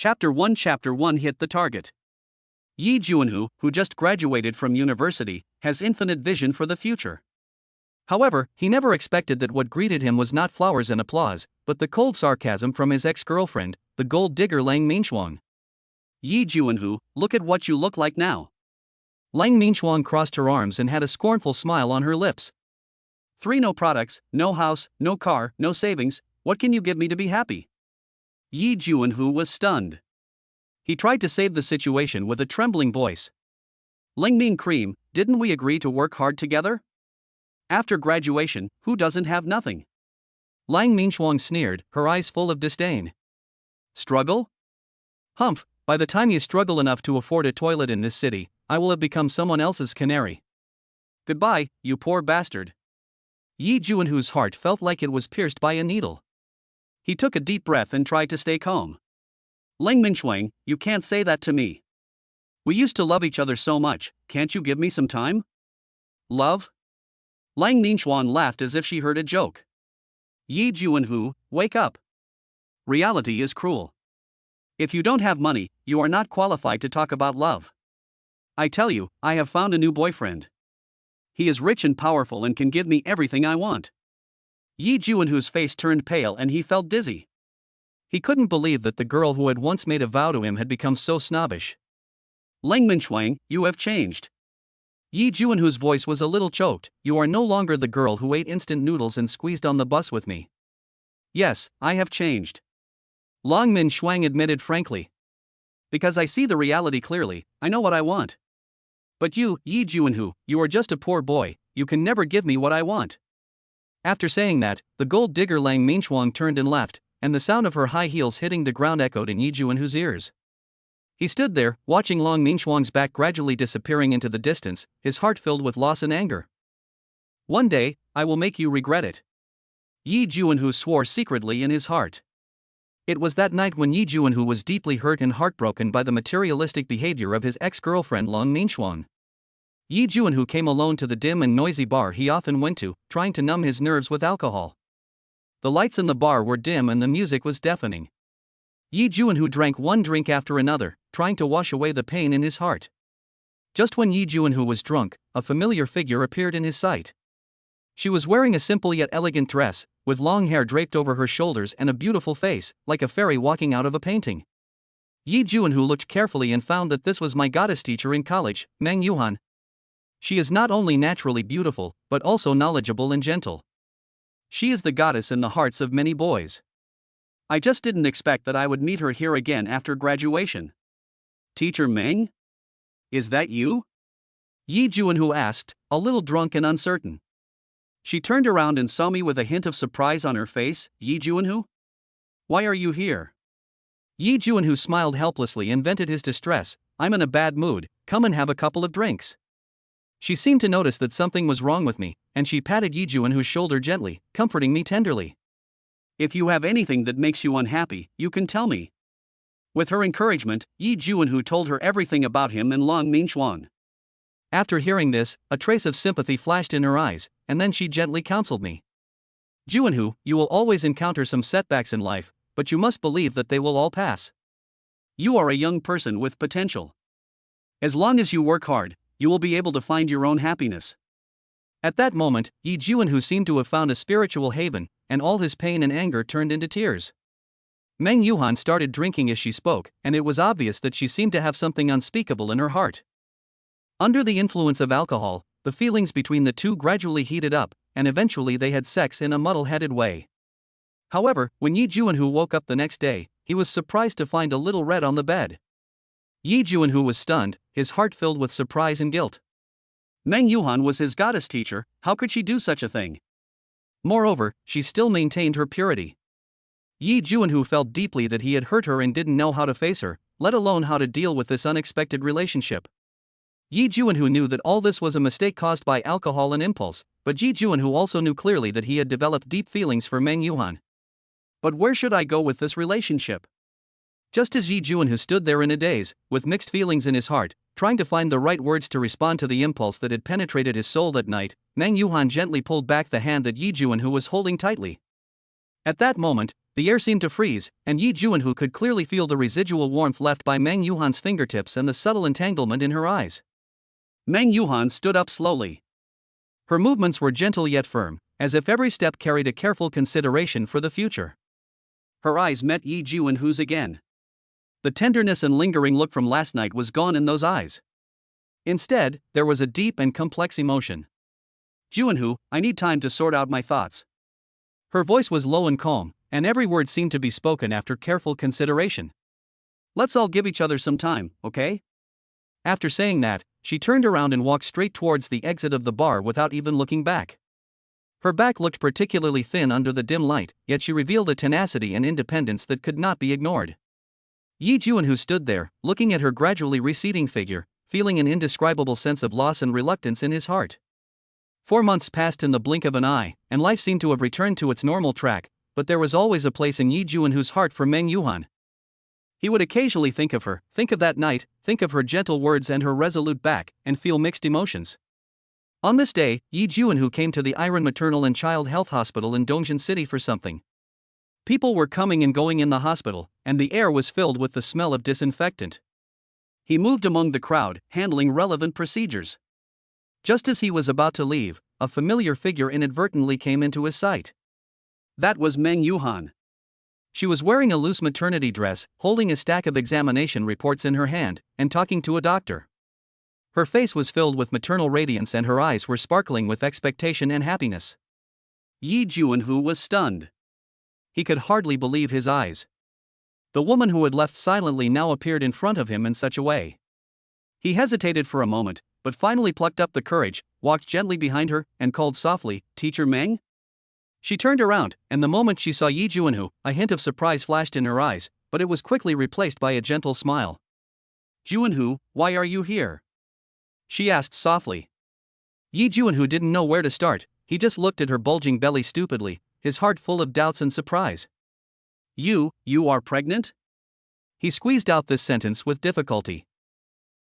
Chapter 1 hit the target. Yi Juanhu, who just graduated from university, has infinite vision for the future. However, he never expected that what greeted him was not flowers and applause, but the cold sarcasm from his ex-girlfriend, the gold digger Lang Mingxuang. Yi Juanhu, look at what you look like now. Lang Mingxuang crossed her arms and had a scornful smile on her lips. 3 no products, no house, no car, no savings, what can you give me to be happy? Yi Juanhu was stunned. He tried to save the situation with a trembling voice. Ling Ming Cream, didn't we agree to work hard together? After graduation, who doesn't have nothing? Lang Mingxuang sneered, her eyes full of disdain. Struggle? Humph, by the time you struggle enough to afford a toilet in this city, I will have become someone else's canary. Goodbye, you poor bastard. Yi Juanhu's heart felt like it was pierced by a needle. He took a deep breath and tried to stay calm. Lang Mingxuang, you can't say that to me. We used to love each other so much, can't you give me some time? Love? Lang Mingxuang laughed as if she heard a joke. Yi Juanhu, wake up. Reality is cruel. If you don't have money, you are not qualified to talk about love. I tell you, I have found a new boyfriend. He is rich and powerful and can give me everything I want. Yi Juanhu's face turned pale and he felt dizzy. He couldn't believe that the girl who had once made a vow to him had become so snobbish. Lang Mingxuang, you have changed. Yi Juanhu's voice was a little choked. You are no longer the girl who ate instant noodles and squeezed on the bus with me. Yes, I have changed. Lang Mingxuang admitted frankly. Because I see the reality clearly, I know what I want. But you, Yi Juanhu, you are just a poor boy, you can never give me what I want. After saying that, the gold digger Lang Mingxuang turned and left, and the sound of her high heels hitting the ground echoed in Yi Juanhu's ears. He stood there, watching Lang Mingxuang's back gradually disappearing into the distance, his heart filled with loss and anger. One day, I will make you regret it. Yi Juanhu swore secretly in his heart. It was that night when Yi Juanhu was deeply hurt and heartbroken by the materialistic behavior of his ex-girlfriend Lang Mingxuang. Yi Juanhu came alone to the dim and noisy bar he often went to, trying to numb his nerves with alcohol. The lights in the bar were dim and the music was deafening. Yi Juanhu drank one drink after another, trying to wash away the pain in his heart. Just when Yi Juanhu was drunk, a familiar figure appeared in his sight. She was wearing a simple yet elegant dress, with long hair draped over her shoulders and a beautiful face, like a fairy walking out of a painting. Yi Juanhu looked carefully and found that this was my goddess teacher in college, Meng Yuhan. She is not only naturally beautiful, but also knowledgeable and gentle. She is the goddess in the hearts of many boys. I just didn't expect that I would meet her here again after graduation. Teacher Meng? Is that you? Yi Juanhu asked, a little drunk and uncertain. She turned around and saw me with a hint of surprise on her face. Yi Juanhu? Why are you here? Yi Juanhu smiled helplessly and vented his distress. I'm in a bad mood, come and have a couple of drinks. She seemed to notice that something was wrong with me, and she patted Yi Juanhu's shoulder gently, comforting me tenderly. If you have anything that makes you unhappy, you can tell me. With her encouragement, Yi Juanhu told her everything about him and Lang Mingxuang. After hearing this, a trace of sympathy flashed in her eyes, and then she gently counseled me. Juanhu, you will always encounter some setbacks in life, but you must believe that they will all pass. You are a young person with potential. As long as you work hard, you will be able to find your own happiness. At that moment, Yi Juanhu seemed to have found a spiritual haven, and all his pain and anger turned into tears. Meng Yuhan started drinking as she spoke, and it was obvious that she seemed to have something unspeakable in her heart. Under the influence of alcohol, the feelings between the two gradually heated up, and eventually they had sex in a muddle-headed way. However, when Yi Juanhu woke up the next day, he was surprised to find a little red on the bed. Yi Juanhu was stunned, his heart filled with surprise and guilt. Meng Yuhan was his goddess teacher, how could she do such a thing? Moreover, she still maintained her purity. Yi Juanhu felt deeply that he had hurt her and didn't know how to face her, let alone how to deal with this unexpected relationship. Yi Juanhu knew that all this was a mistake caused by alcohol and impulse, but Yi Juanhu also knew clearly that he had developed deep feelings for Meng Yuhan. But where should I go with this relationship? Just as Yi Juanhu stood there in a daze, with mixed feelings in his heart, trying to find the right words to respond to the impulse that had penetrated his soul that night, Meng Yuhan gently pulled back the hand that Yi Juanhu was holding tightly. At that moment, The air seemed to freeze, and Yi Juanhu could clearly feel the residual warmth left by Meng Yuhan's fingertips and the subtle entanglement in her eyes. Meng Yuhan stood up slowly. Her movements were gentle yet firm, as if every step carried a careful consideration for the future. Her eyes met Yi Juanhu's again. The tenderness and lingering look from last night was gone in those eyes. Instead, there was a deep and complex emotion. Juanhu, I need time to sort out my thoughts. Her voice was low and calm, and every word seemed to be spoken after careful consideration. Let's all give each other some time, okay? After saying that, she turned around and walked straight towards the exit of the bar without even looking back. Her back looked particularly thin under the dim light, yet she revealed a tenacity and independence that could not be ignored. Yi Juanhu stood there, looking at her gradually receding figure, feeling an indescribable sense of loss and reluctance in his heart. 4 months passed in the blink of an eye, and life seemed to have returned to its normal track, but there was always a place in Yi Juanhu's heart for Meng Yuhan. He would occasionally think of her, think of that night, think of her gentle words and her resolute back, and feel mixed emotions. On this day, Yi Juanhu came to the Iron Maternal and Child Health Hospital in Dongjian City for something. People were coming and going in the hospital, and the air was filled with the smell of disinfectant. He moved among the crowd, handling relevant procedures. Just as he was about to leave, a familiar figure inadvertently came into his sight. That was Meng Yuhan. She was wearing a loose maternity dress, holding a stack of examination reports in her hand, and talking to a doctor. Her face was filled with maternal radiance and her eyes were sparkling with expectation and happiness. Yi Juanhu was stunned. He could hardly believe his eyes. The woman who had left silently now appeared in front of him in such a way. He hesitated for a moment, but finally plucked up the courage, walked gently behind her, and called softly, "Teacher Meng?" She turned around, and the moment she saw Yi Juanhu, a hint of surprise flashed in her eyes, but it was quickly replaced by a gentle smile. "Juanhu, why are you here?" she asked softly. Yi Juanhu didn't know where to start. He just looked at her bulging belly stupidly, his heart full of doubts and surprise. You are pregnant?" He squeezed out this sentence with difficulty.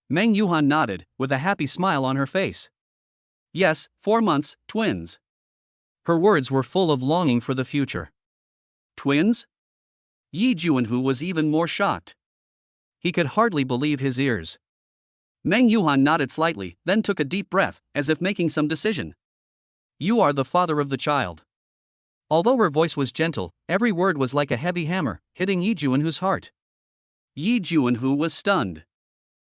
Meng Yuhan nodded, with a happy smile on her face. "Yes, 4 months, twins." Her words were full of longing for the future. "Twins?" Yi Juanhu was even more shocked. He could hardly believe his ears. Meng Yuhan nodded slightly, then took a deep breath, as if making some decision. "You are the father of the child." Although her voice was gentle, every word was like a heavy hammer, hitting Yi Juanhu's heart. Yi Juanhu was stunned.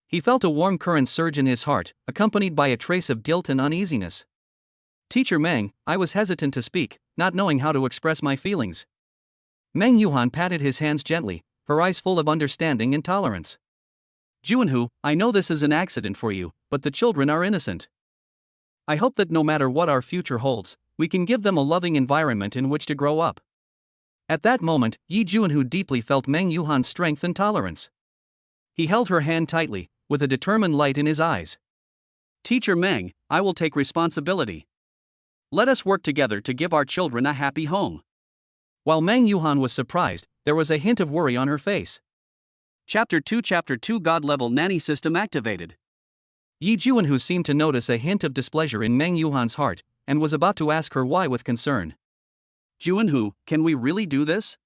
He felt a warm current surge in his heart, accompanied by a trace of guilt and uneasiness. "Teacher Meng, I was hesitant to speak, not knowing how to express my feelings." Meng Yuhan patted his hands gently, her eyes full of understanding and tolerance. "Juanhu, I know this is an accident for you, but the children are innocent. I hope that no matter what our future holds, we can give them a loving environment in which to grow up." At that moment, Yi Juanhu deeply felt Meng Yuhan's strength and tolerance. He held her hand tightly, with a determined light in his eyes. "Teacher Meng, I will take responsibility. Let us work together to give our children a happy home." While Meng Yuhan was surprised, there was a hint of worry on her face. Chapter 2 God-level nanny system activated. Yi Juanhu seemed to notice a hint of displeasure in Meng Yuhan's heart, and was about to ask her why with concern. "Juanhu, can we really do this?"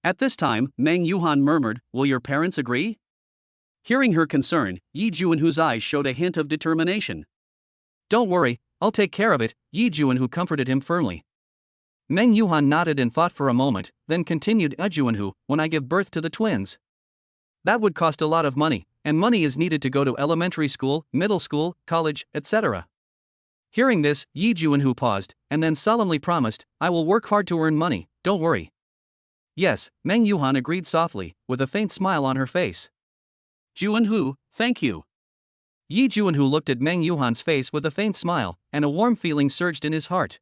At this time, Meng Yuhan murmured, "Will your parents agree?" Hearing her concern, Yi Juanhu's eyes showed a hint of determination. "Don't worry, I'll take care of it," Yi Juanhu comforted him firmly. Meng Yuhan nodded and thought for a moment, then continued, "Juanhu, when I give birth to the twins, that would cost a lot of money, and money is needed to go to elementary school, middle school, college, etc." Hearing this, Yi Juanhu paused, and then solemnly promised, "I will work hard to earn money, don't worry." "Yes," Meng Yuhan agreed softly, with a faint smile on her face. "Juanhu, thank you." Yi Juanhu looked at Meng Yuhan's face with a faint smile, and a warm feeling surged in his heart.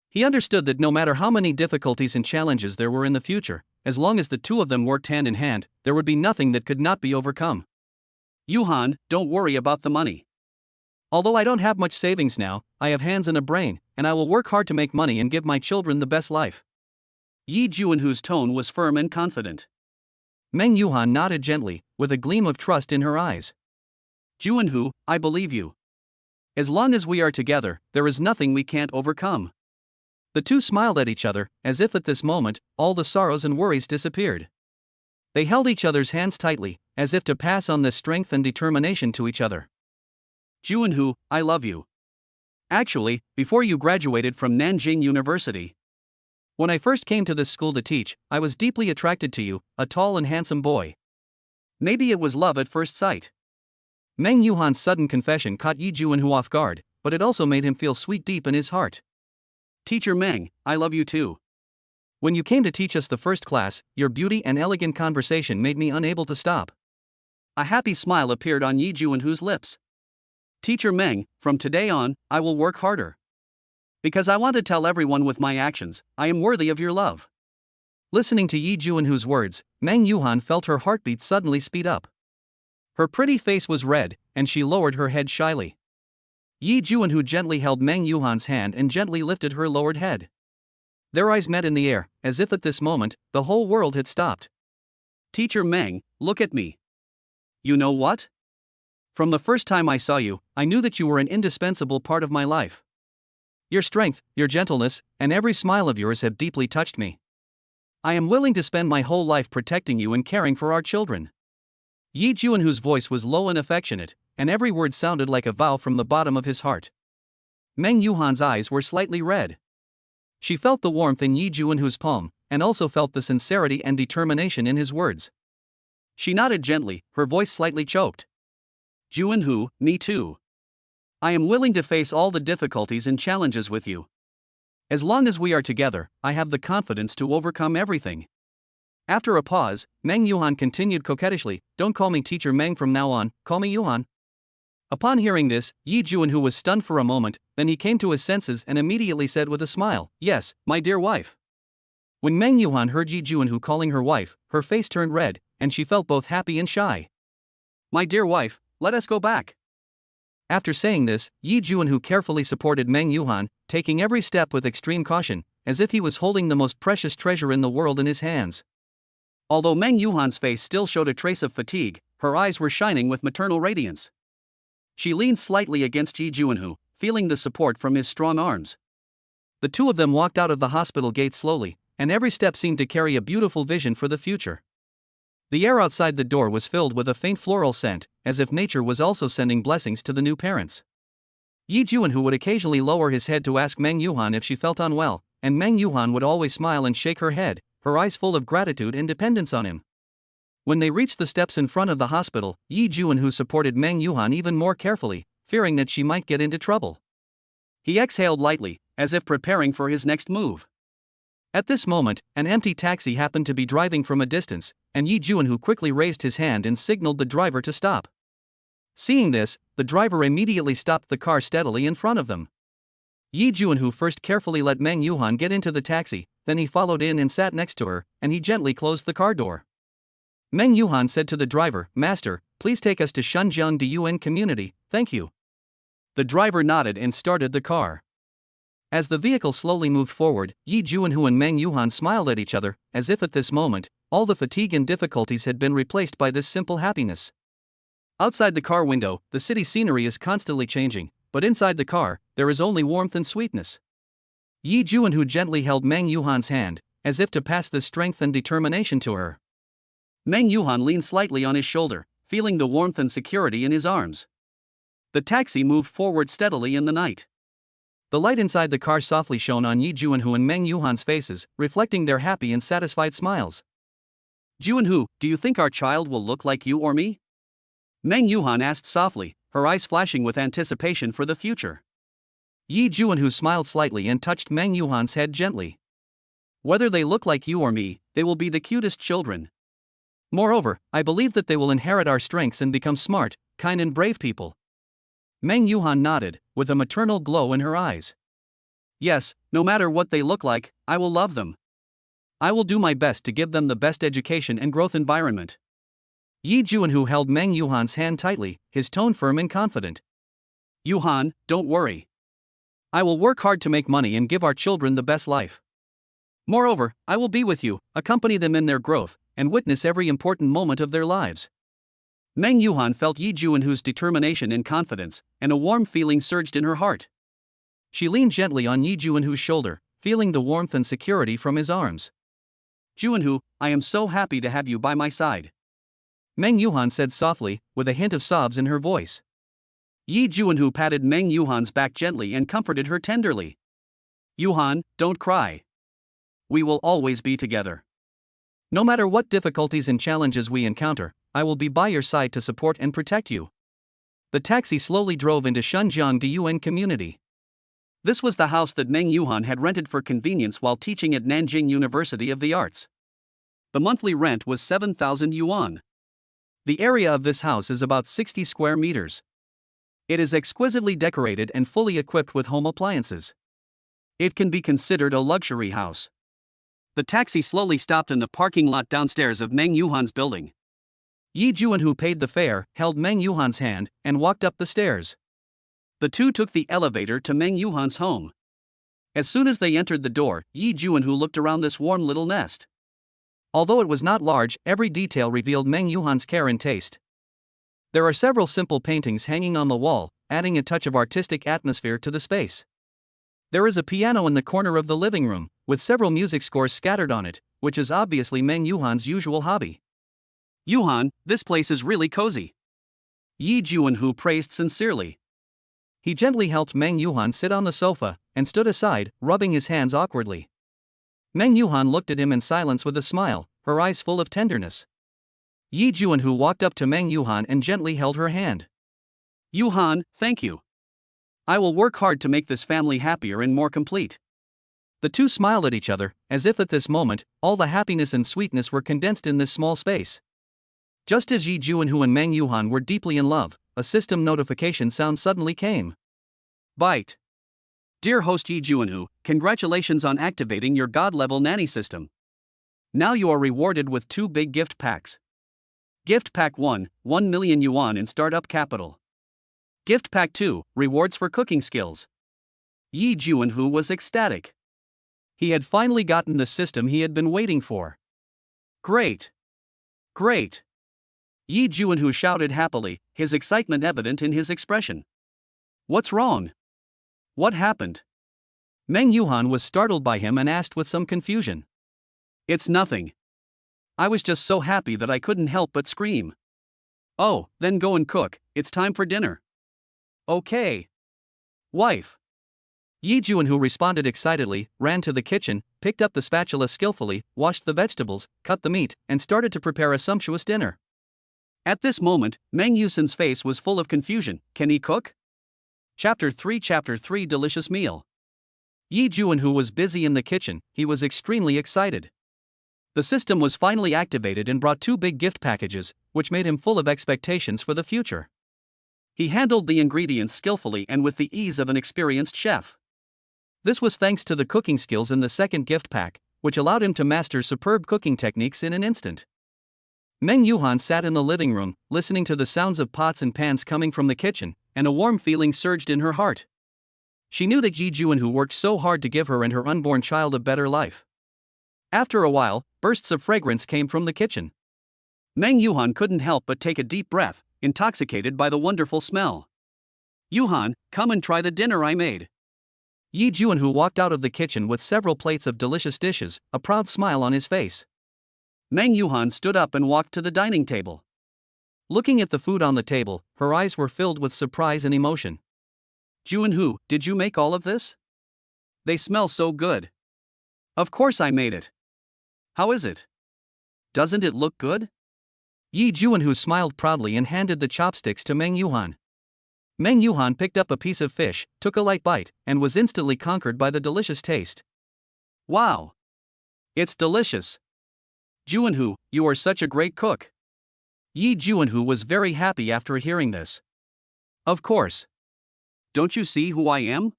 He understood that no matter how many difficulties and challenges there were in the future, as long as the two of them worked hand in hand, there would be nothing that could not be overcome. "Yuhan, don't worry about the money. Although I don't have much savings now, I have hands and a brain, and I will work hard to make money and give my children the best life." Yi Juanhu's tone was firm and confident. Meng Yuhan nodded gently, with a gleam of trust in her eyes. "Juanhu, I believe you. As long as we are together, there is nothing we can't overcome." The two smiled at each other, as if at this moment, all the sorrows and worries disappeared. They held each other's hands tightly, as if to pass on this strength and determination to each other. Yuhan, I love you. Actually, before you graduated from Nanjing University. When I first came to this school to teach, I was deeply attracted to you, a tall and handsome boy. Maybe it was love at first sight. Meng Yuhan's sudden confession caught Yuhan off guard, but it also made him feel sweet deep in his heart. Teacher Meng, I love you too. When you came to teach us the first class, your beauty and elegant conversation made me unable to stop. A happy smile appeared on Yuhan's lips. Teacher Meng, from today on, I will work harder. Because I want to tell everyone with my actions, I am worthy of your love. Listening to Yuhan's words, Meng Yuhan felt her heartbeat suddenly speed up. Her pretty face was red, and she lowered her head shyly. Yuhan gently held Meng Yuhan's hand and gently lifted her lowered head. Their eyes met in the air, as if at this moment, the whole world had stopped. Teacher Meng, look at me. You know what? From the first time I saw you, I knew that you were an indispensable part of my life. Your strength, your gentleness, and every smile of yours have deeply touched me. I am willing to spend my whole life protecting you and caring for our children. Yuhan's voice was low and affectionate, and every word sounded like a vow from the bottom of his heart. Meng Yuhan's eyes were slightly red. She felt the warmth in Yuhan's palm, and also felt the sincerity and determination in his words. She nodded gently, her voice slightly choked. Yuhan, me too. I am willing to face all the difficulties and challenges with you. As long as we are together, I have the confidence to overcome everything. After a pause, Meng Yuhan continued coquettishly, don't call me Teacher Meng from now on, call me Yuhan. Upon hearing this, Yuhan was stunned for a moment, then he came to his senses and immediately said with a smile, yes, my dear wife. When Meng Yuhan heard Yuhan calling her wife, her face turned red, and she felt both happy and shy. My dear wife, let us go back. After saying this, Yuhan carefully supported Meng Yuhan, taking every step with extreme caution, as if he was holding the most precious treasure in the world in his hands. Although Meng Yuhan's face still showed a trace of fatigue, her eyes were shining with maternal radiance. She leaned slightly against Yuhan, feeling the support from his strong arms. The two of them walked out of the hospital gate slowly, and every step seemed to carry a beautiful vision for the future. The air outside the door was filled with a faint floral scent, as if nature was also sending blessings to the new parents. Yuhan would occasionally lower his head to ask Meng Yuhan if she felt unwell, and Meng Yuhan would always smile and shake her head, her eyes full of gratitude and dependence on him. When they reached the steps in front of the hospital, Yuhan supported Meng Yuhan even more carefully, fearing that she might get into trouble. He exhaled lightly, as if preparing for his next move. At this moment, an empty taxi happened to be driving from a distance, and Yuhan quickly raised his hand and signaled the driver to stop. Seeing this, the driver immediately stopped the car steadily in front of them. Yuhan first carefully let Meng Yuhan get into the taxi, then he followed in and sat next to her, and he gently closed the car door. Meng Yuhan said to the driver, Master, please take us to Shenzhen Diyuan community, thank you. The driver nodded and started the car. As the vehicle slowly moved forward, Yuhan and Meng Yuhan smiled at each other, as if at this moment, all the fatigue and difficulties had been replaced by this simple happiness. Outside the car window, the city scenery is constantly changing, but inside the car, there is only warmth and sweetness. Yuhan gently held Meng Yuhan's hand, as if to pass the strength and determination to her. Meng Yuhan leaned slightly on his shoulder, feeling the warmth and security in his arms. The taxi moved forward steadily in the night. The light inside the car softly shone on Yuhan and Meng Yuhan's faces, reflecting their happy and satisfied smiles. Yuhan, do you think our child will look like you or me? Meng Yuhan asked softly, her eyes flashing with anticipation for the future. Yuhan smiled slightly and touched Meng Yuhan's head gently. Whether they look like you or me, they will be the cutest children. Moreover, I believe that they will inherit our strengths and become smart, kind and brave people. Meng Yuhan nodded, with a maternal glow in her eyes. Yes, no matter what they look like, I will love them. I will do my best to give them the best education and growth environment. Yuhan held Meng Yuhan's hand tightly, his tone firm and confident. Yuhan, don't worry. I will work hard to make money and give our children the best life. Moreover, I will be with you, accompany them in their growth, and witness every important moment of their lives. Meng Yuhan felt Yuhan's determination and confidence, and a warm feeling surged in her heart. She leaned gently on Yuhan's shoulder, feeling the warmth and security from his arms. Juanhu, I am so happy to have you by my side. Meng Yuhan said softly, with a hint of sobs in her voice. Yi Juanhu patted Meng Yuhan's back gently and comforted her tenderly. Yuhan, don't cry. We will always be together. No matter what difficulties and challenges we encounter, I will be by your side to support and protect you. The taxi slowly drove into Shenzhen Diyuan community. This was the house that Meng Yuhan had rented for convenience while teaching at Nanjing University of the Arts. The monthly rent was 7,000 yuan. The area of this house is about 60 square meters. It is exquisitely decorated and fully equipped with home appliances. It can be considered a luxury house. The taxi slowly stopped in the parking lot downstairs of Meng Yuhan's building. Yi Juanhu paid the fare, held Meng Yuhan's hand, and walked up the stairs. The two took the elevator to Meng Yuhan's home. As soon as they entered the door, Yi Juanhu looked around this warm little nest. Although it was not large, every detail revealed Meng Yuhan's care and taste. There are several simple paintings hanging on the wall, adding a touch of artistic atmosphere to the space. There is a piano in the corner of the living room, with several music scores scattered on it, which is obviously Meng Yuhan's usual hobby. Yuhan, this place is really cozy. Yi Juanhu praised sincerely. He gently helped Meng Yuhan sit on the sofa, and stood aside, rubbing his hands awkwardly. Meng Yuhan looked at him in silence with a smile, her eyes full of tenderness. Yi Juanhu walked up to Meng Yuhan and gently held her hand. Yuhan, thank you. I will work hard to make this family happier and more complete. The two smiled at each other, as if at this moment, all the happiness and sweetness were condensed in this small space. Just as Yi Juanhu and Meng Yuhan were deeply in love, a system notification sound suddenly came. Byte. Dear host Yi Juanhu, congratulations on activating your God-level nanny system. Now you are rewarded with 2 big gift packs. Gift Pack 1, 1 million yuan in startup capital. Gift Pack 2, rewards for cooking skills. Yi Juanhu was ecstatic. He had finally gotten the system he had been waiting for. Great! Great! Yi Juanhu shouted happily, his excitement evident in his expression. What's wrong? What happened? Meng Yuhan was startled by him and asked with some confusion. It's nothing. I was just so happy that I couldn't help but scream. Oh, then go and cook, it's time for dinner. Okay. Wife. Yi Juanhu responded excitedly, ran to the kitchen, picked up the spatula skillfully, washed the vegetables, cut the meat, and started to prepare a sumptuous dinner. At this moment, Meng Yusan's face was full of confusion. Can he cook? Chapter 3 Delicious Meal. Yi Juanhu was busy in the kitchen, he was extremely excited. The system was finally activated and brought 2 big gift packages, which made him full of expectations for the future. He handled the ingredients skillfully and with the ease of an experienced chef. This was thanks to the cooking skills in the second gift pack, which allowed him to master superb cooking techniques in an instant. Meng Yuhan sat in the living room, listening to the sounds of pots and pans coming from the kitchen, and a warm feeling surged in her heart. She knew that Yi Juanhu worked so hard to give her and her unborn child a better life. After a while, bursts of fragrance came from the kitchen. Meng Yuhan couldn't help but take a deep breath, intoxicated by the wonderful smell. Yuhan, come and try the dinner I made. Yi Juanhu walked out of the kitchen with several plates of delicious dishes, a proud smile on his face. Meng Yuhan stood up and walked to the dining table. Looking at the food on the table, her eyes were filled with surprise and emotion. Juanhu, did you make all of this? They smell so good. Of course I made it. How is it? Doesn't it look good? Yi Juanhu smiled proudly and handed the chopsticks to Meng Yuhan. Meng Yuhan picked up a piece of fish, took a light bite, and was instantly conquered by the delicious taste. Wow! It's delicious. Juanhu, you are such a great cook. Yi Juanhu was very happy after hearing this. Of course. Don't you see who I am?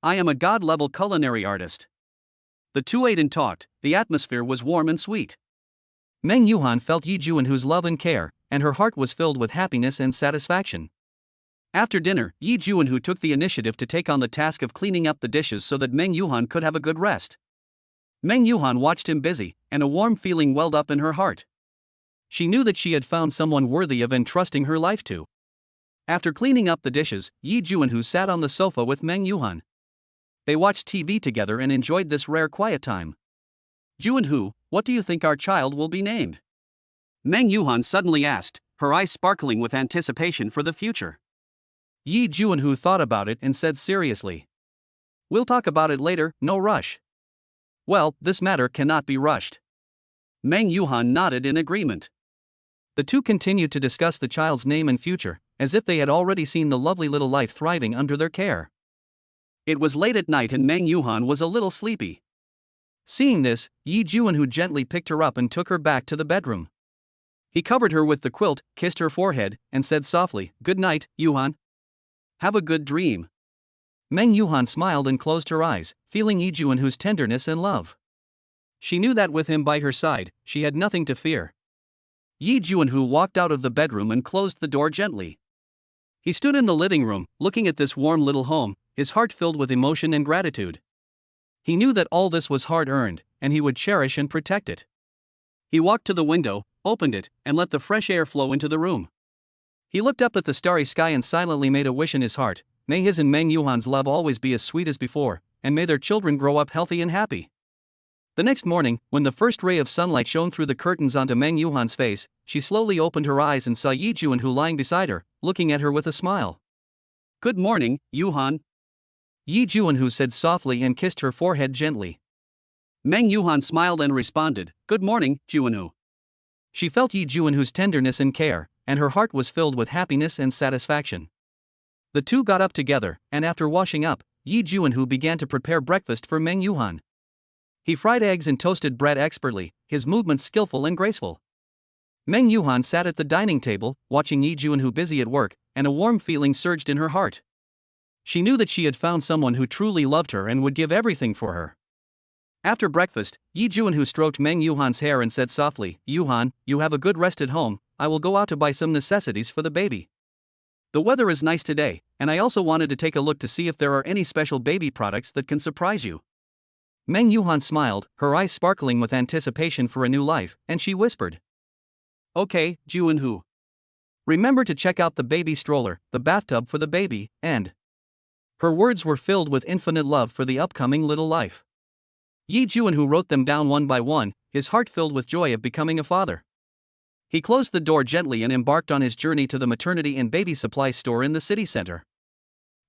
I am a god-level culinary artist. The two ate and talked, the atmosphere was warm and sweet. Meng Yuhan felt Yi Juanhu's love and care, and her heart was filled with happiness and satisfaction. After dinner, Yi Juanhu took the initiative to take on the task of cleaning up the dishes so that Meng Yuhan could have a good rest. Meng Yuhan watched him busy, and a warm feeling welled up in her heart. She knew that she had found someone worthy of entrusting her life to. After cleaning up the dishes, Yi Juanhu sat on the sofa with Meng Yuhan. they watched TV together and enjoyed this rare quiet time. Juanhu, what do you think our child will be named? Meng Yuhan suddenly asked, her eyes sparkling with anticipation for the future. Yi Juanhu thought about it and said seriously, "We'll talk about it later, no rush." Well, this matter cannot be rushed. Meng Yuhan nodded in agreement. The two continued to discuss the child's name and future, as if they had already seen the lovely little life thriving under their care. It was late at night and Meng Yuhan was a little sleepy. Seeing this, Yi Juanhu gently picked her up and took her back to the bedroom. He covered her with the quilt, kissed her forehead, and said softly, "Good night, Yuhan. Have a good dream." Meng Yuhan smiled and closed her eyes, feeling Yi Juanhu's tenderness and love. She knew that with him by her side, she had nothing to fear. Yi Juanhu walked out of the bedroom and closed the door gently. He stood in the living room, looking at this warm little home, his heart filled with emotion and gratitude. He knew that all this was hard-earned, and he would cherish and protect it. He walked to the window, opened it, and let the fresh air flow into the room. He looked up at the starry sky and silently made a wish in his heart: may his and Meng Yuhan's love always be as sweet as before, and may their children grow up healthy and happy. The next morning, when the first ray of sunlight shone through the curtains onto Meng Yuhan's face, she slowly opened her eyes and saw Yi Juanhu lying beside her, looking at her with a smile. "Good morning, Yuhan," Yi Juanhu said softly and kissed her forehead gently. Meng Yuhan smiled and responded, "Good morning, Juanhu." She felt Yi Juanhu's tenderness and care, and her heart was filled with happiness and satisfaction. The two got up together, and after washing up, Yi Juanhu began to prepare breakfast for Meng Yuhan. He fried eggs and toasted bread expertly, his movements skillful and graceful. Meng Yuhan sat at the dining table, watching Yi Juanhu busy at work, and a warm feeling surged in her heart. She knew that she had found someone who truly loved her and would give everything for her. After breakfast, Yi Juanhu stroked Meng Yuhan's hair and said softly, "Yuhan, you have a good rest at home. I will go out to buy some necessities for the baby. The weather is nice today, and I also wanted to take a look to see if there are any special baby products that can surprise you." Meng Yuhan smiled, her eyes sparkling with anticipation for a new life, and she whispered, "Okay, Juanhu. Remember to check out the baby stroller, the bathtub for the baby, and..." Her words were filled with infinite love for the upcoming little life. Yi Juanhu wrote them down one by one, his heart filled with joy of becoming a father. He closed the door gently and embarked on his journey to the maternity and baby supply store in the city center.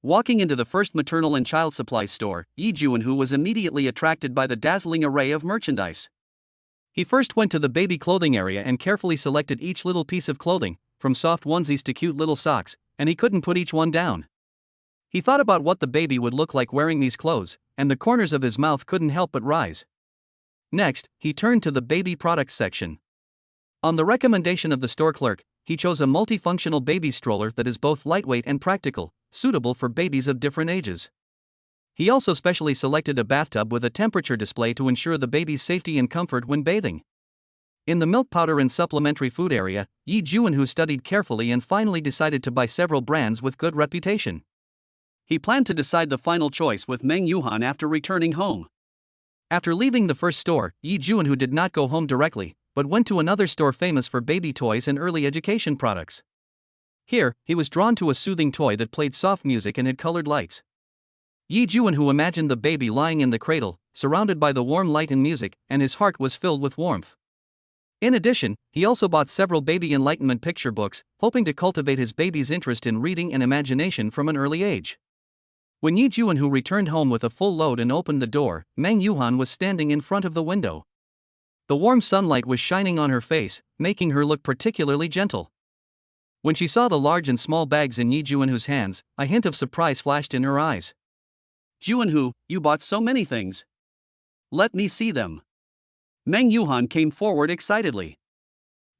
Walking into the first maternal and child supplies store, Yi Juanhu was immediately attracted by the dazzling array of merchandise. He first went to the baby clothing area and carefully selected each little piece of clothing, from soft onesies to cute little socks, and he couldn't put each one down. He thought about what the baby would look like wearing these clothes, and the corners of his mouth couldn't help but rise. Next, he turned to the baby products section. On the recommendation of the store clerk, he chose a multifunctional baby stroller that is both lightweight and practical, suitable for babies of different ages. He also specially selected a bathtub with a temperature display to ensure the baby's safety and comfort when bathing. In the milk powder and supplementary food area, Yi Juanhu studied carefully and finally decided to buy several brands with good reputation. He planned to decide the final choice with Meng Yuhan after returning home. After leaving the first store, Yi Juanhu did not go home directly, but went to another store famous for baby toys and early education products. Here, he was drawn to a soothing toy that played soft music and had colored lights. Yi Juanhu imagined the baby lying in the cradle, surrounded by the warm light and music, and his heart was filled with warmth. In addition, he also bought several baby enlightenment picture books, hoping to cultivate his baby's interest in reading and imagination from an early age. When Yi Juanhu returned home with a full load and opened the door, Meng Yuhan was standing in front of the window. The warm sunlight was shining on her face, making her look particularly gentle. When she saw the large and small bags in Yi Juanhu's hands, a hint of surprise flashed in her eyes. "Juanhu, you bought so many things. Let me see them." Meng Yuhan came forward excitedly.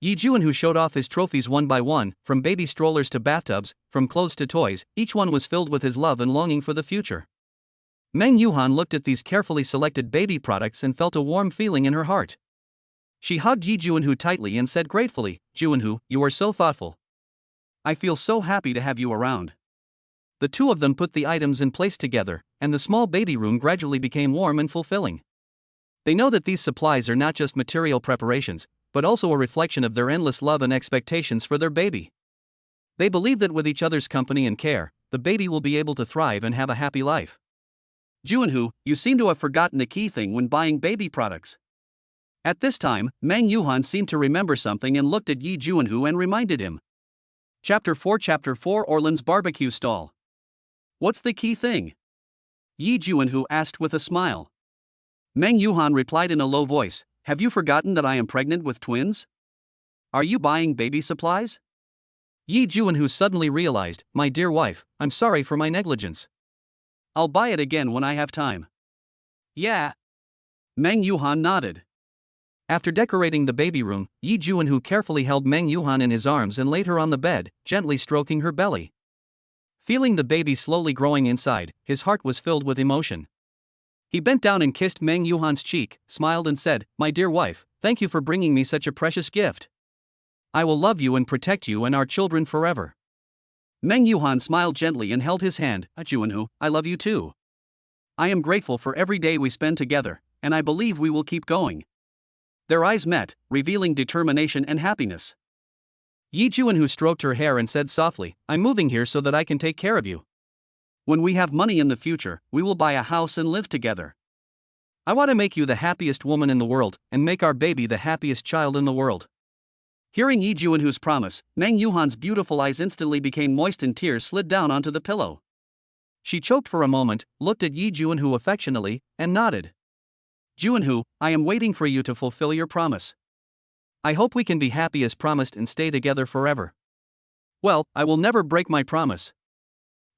Yi Juanhu showed off his trophies one by one, from baby strollers to bathtubs, from clothes to toys, each one was filled with his love and longing for the future. Meng Yuhan looked at these carefully selected baby products and felt a warm feeling in her heart. She hugged Yi Juanhu tightly and said gratefully, "Juanhu, you are so thoughtful. I feel so happy to have you around." The two of them put the items in place together, and the small baby room gradually became warm and fulfilling. They know that these supplies are not just material preparations, but also a reflection of their endless love and expectations for their baby. They believe that with each other's company and care, the baby will be able to thrive and have a happy life. Juanhu, you seem to have forgotten a key thing when buying baby products. At this time, Meng Yuhan seemed to remember something and looked at Yi Juanhu and reminded him. Chapter 4 Orland's barbecue stall. What's the key thing? Yi Juanhu asked with a smile. Meng Yuhan replied in a low voice, have you forgotten that I am pregnant with twins? Are you buying baby supplies? Yi Juanhu suddenly realized, my dear wife, I'm sorry for my negligence. I'll buy it again when I have time. Yeah. Meng Yuhan nodded. After decorating the baby room, Yi Juanhu carefully held Meng Yuhan in his arms and laid her on the bed, gently stroking her belly. Feeling the baby slowly growing inside, his heart was filled with emotion. He bent down and kissed Meng Yuhan's cheek, smiled and said, my dear wife, thank you for bringing me such a precious gift. I will love you and protect you and our children forever. Meng Yuhan smiled gently and held his hand. Juanhu, I love you too. I am grateful for every day we spend together, and I believe we will keep going. Their eyes met, revealing determination and happiness. Yi Juanhu stroked her hair and said softly, I'm moving here so that I can take care of you. When we have money in the future, we will buy a house and live together. I want to make you the happiest woman in the world, and make our baby the happiest child in the world. Hearing Yi Juanhu's promise, Meng Yuhan's beautiful eyes instantly became moist and tears slid down onto the pillow. She choked for a moment, looked at Yi Juanhu affectionately, and nodded. Juanhu, I am waiting for you to fulfill your promise. I hope we can be happy as promised and stay together forever. Well, I will never break my promise.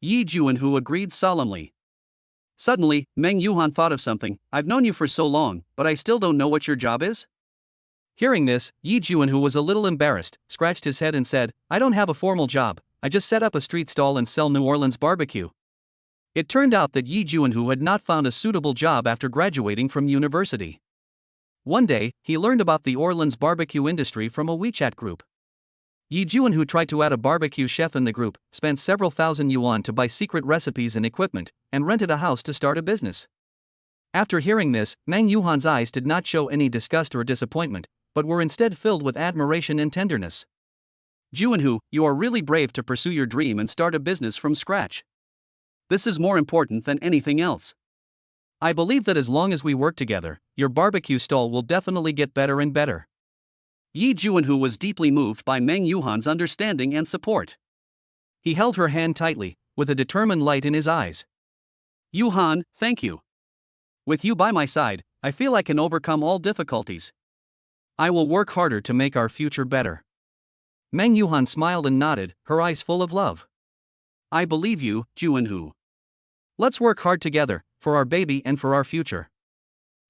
Yi Juanhu agreed solemnly. Suddenly, Meng Yuhan thought of something. I've known you for so long, but I still don't know what your job is? Hearing this, Yi Juanhu was a little embarrassed, scratched his head and said, I don't have a formal job, I just set up a street stall and sell New Orleans barbecue. It turned out that Yi Juanhu had not found a suitable job after graduating from university. One day, he learned about the Orleans barbecue industry from a WeChat group. Yi Juanhu tried to add a barbecue chef in the group, spent several thousand yuan to buy secret recipes and equipment, and rented a house to start a business. After hearing this, Meng Yuhan's eyes did not show any disgust or disappointment, but were instead filled with admiration and tenderness. Juanhu, you are really brave to pursue your dream and start a business from scratch. This is more important than anything else. I believe that as long as we work together, your barbecue stall will definitely get better and better. Yi Juanhu was deeply moved by Meng Yuhan's understanding and support. He held her hand tightly, with a determined light in his eyes. Yuhan, thank you. With you by my side, I feel I can overcome all difficulties. I will work harder to make our future better. Meng Yuhan smiled and nodded, her eyes full of love. I believe you, Juanhu. Let's work hard together, for our baby and for our future.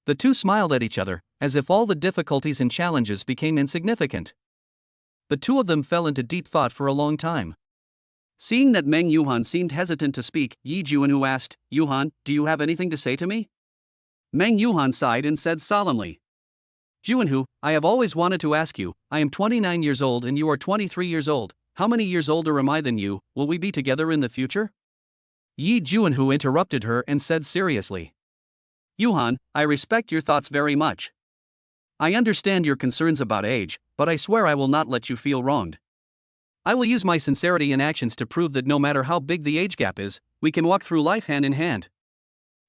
The two smiled at each other, as if all the difficulties and challenges became insignificant. The two of them fell into deep thought for a long time. Seeing that Meng Yuhan seemed hesitant to speak, Yi Juanhu asked, Yuhan, do you have anything to say to me? Meng Yuhan sighed and said solemnly, Juanhu, I have always wanted to ask you, I am 29 years old and you are 23 years old, how many years older am I than you, will we be together in the future? Yi Juanhu interrupted her and said seriously, Yuhan, I respect your thoughts very much. I understand your concerns about age, but I swear I will not let you feel wronged. I will use my sincerity and actions to prove that no matter how big the age gap is, we can walk through life hand in hand.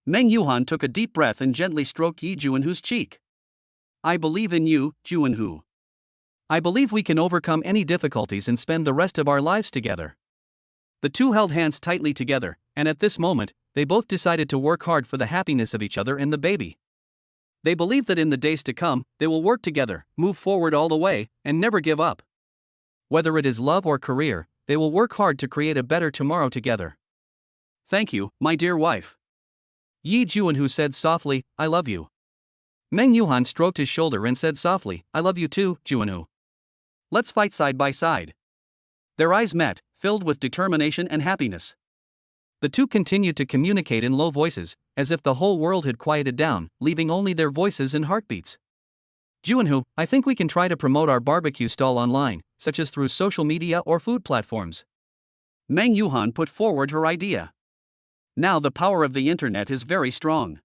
Meng Yuhan took a deep breath and gently stroked Yi Juanhu's cheek. I believe in you, Juanhu. I believe we can overcome any difficulties and spend the rest of our lives together. The two held hands tightly together, and at this moment, they both decided to work hard for the happiness of each other and the baby. They believe that in the days to come, they will work together, move forward all the way, and never give up. Whether it is love or career, they will work hard to create a better tomorrow together. Thank you, my dear wife. Yi Juanhu said softly, I love you. Meng Yuhan stroked his shoulder and said softly, I love you too, Juanhu. Let's fight side by side. Their eyes met, filled with determination and happiness. The two continued to communicate in low voices, as if the whole world had quieted down, leaving only their voices and heartbeats. Juanhu, I think we can try to promote our barbecue stall online, such as through social media or food platforms. Meng Yuhan put forward her idea. Now the power of the internet is very strong.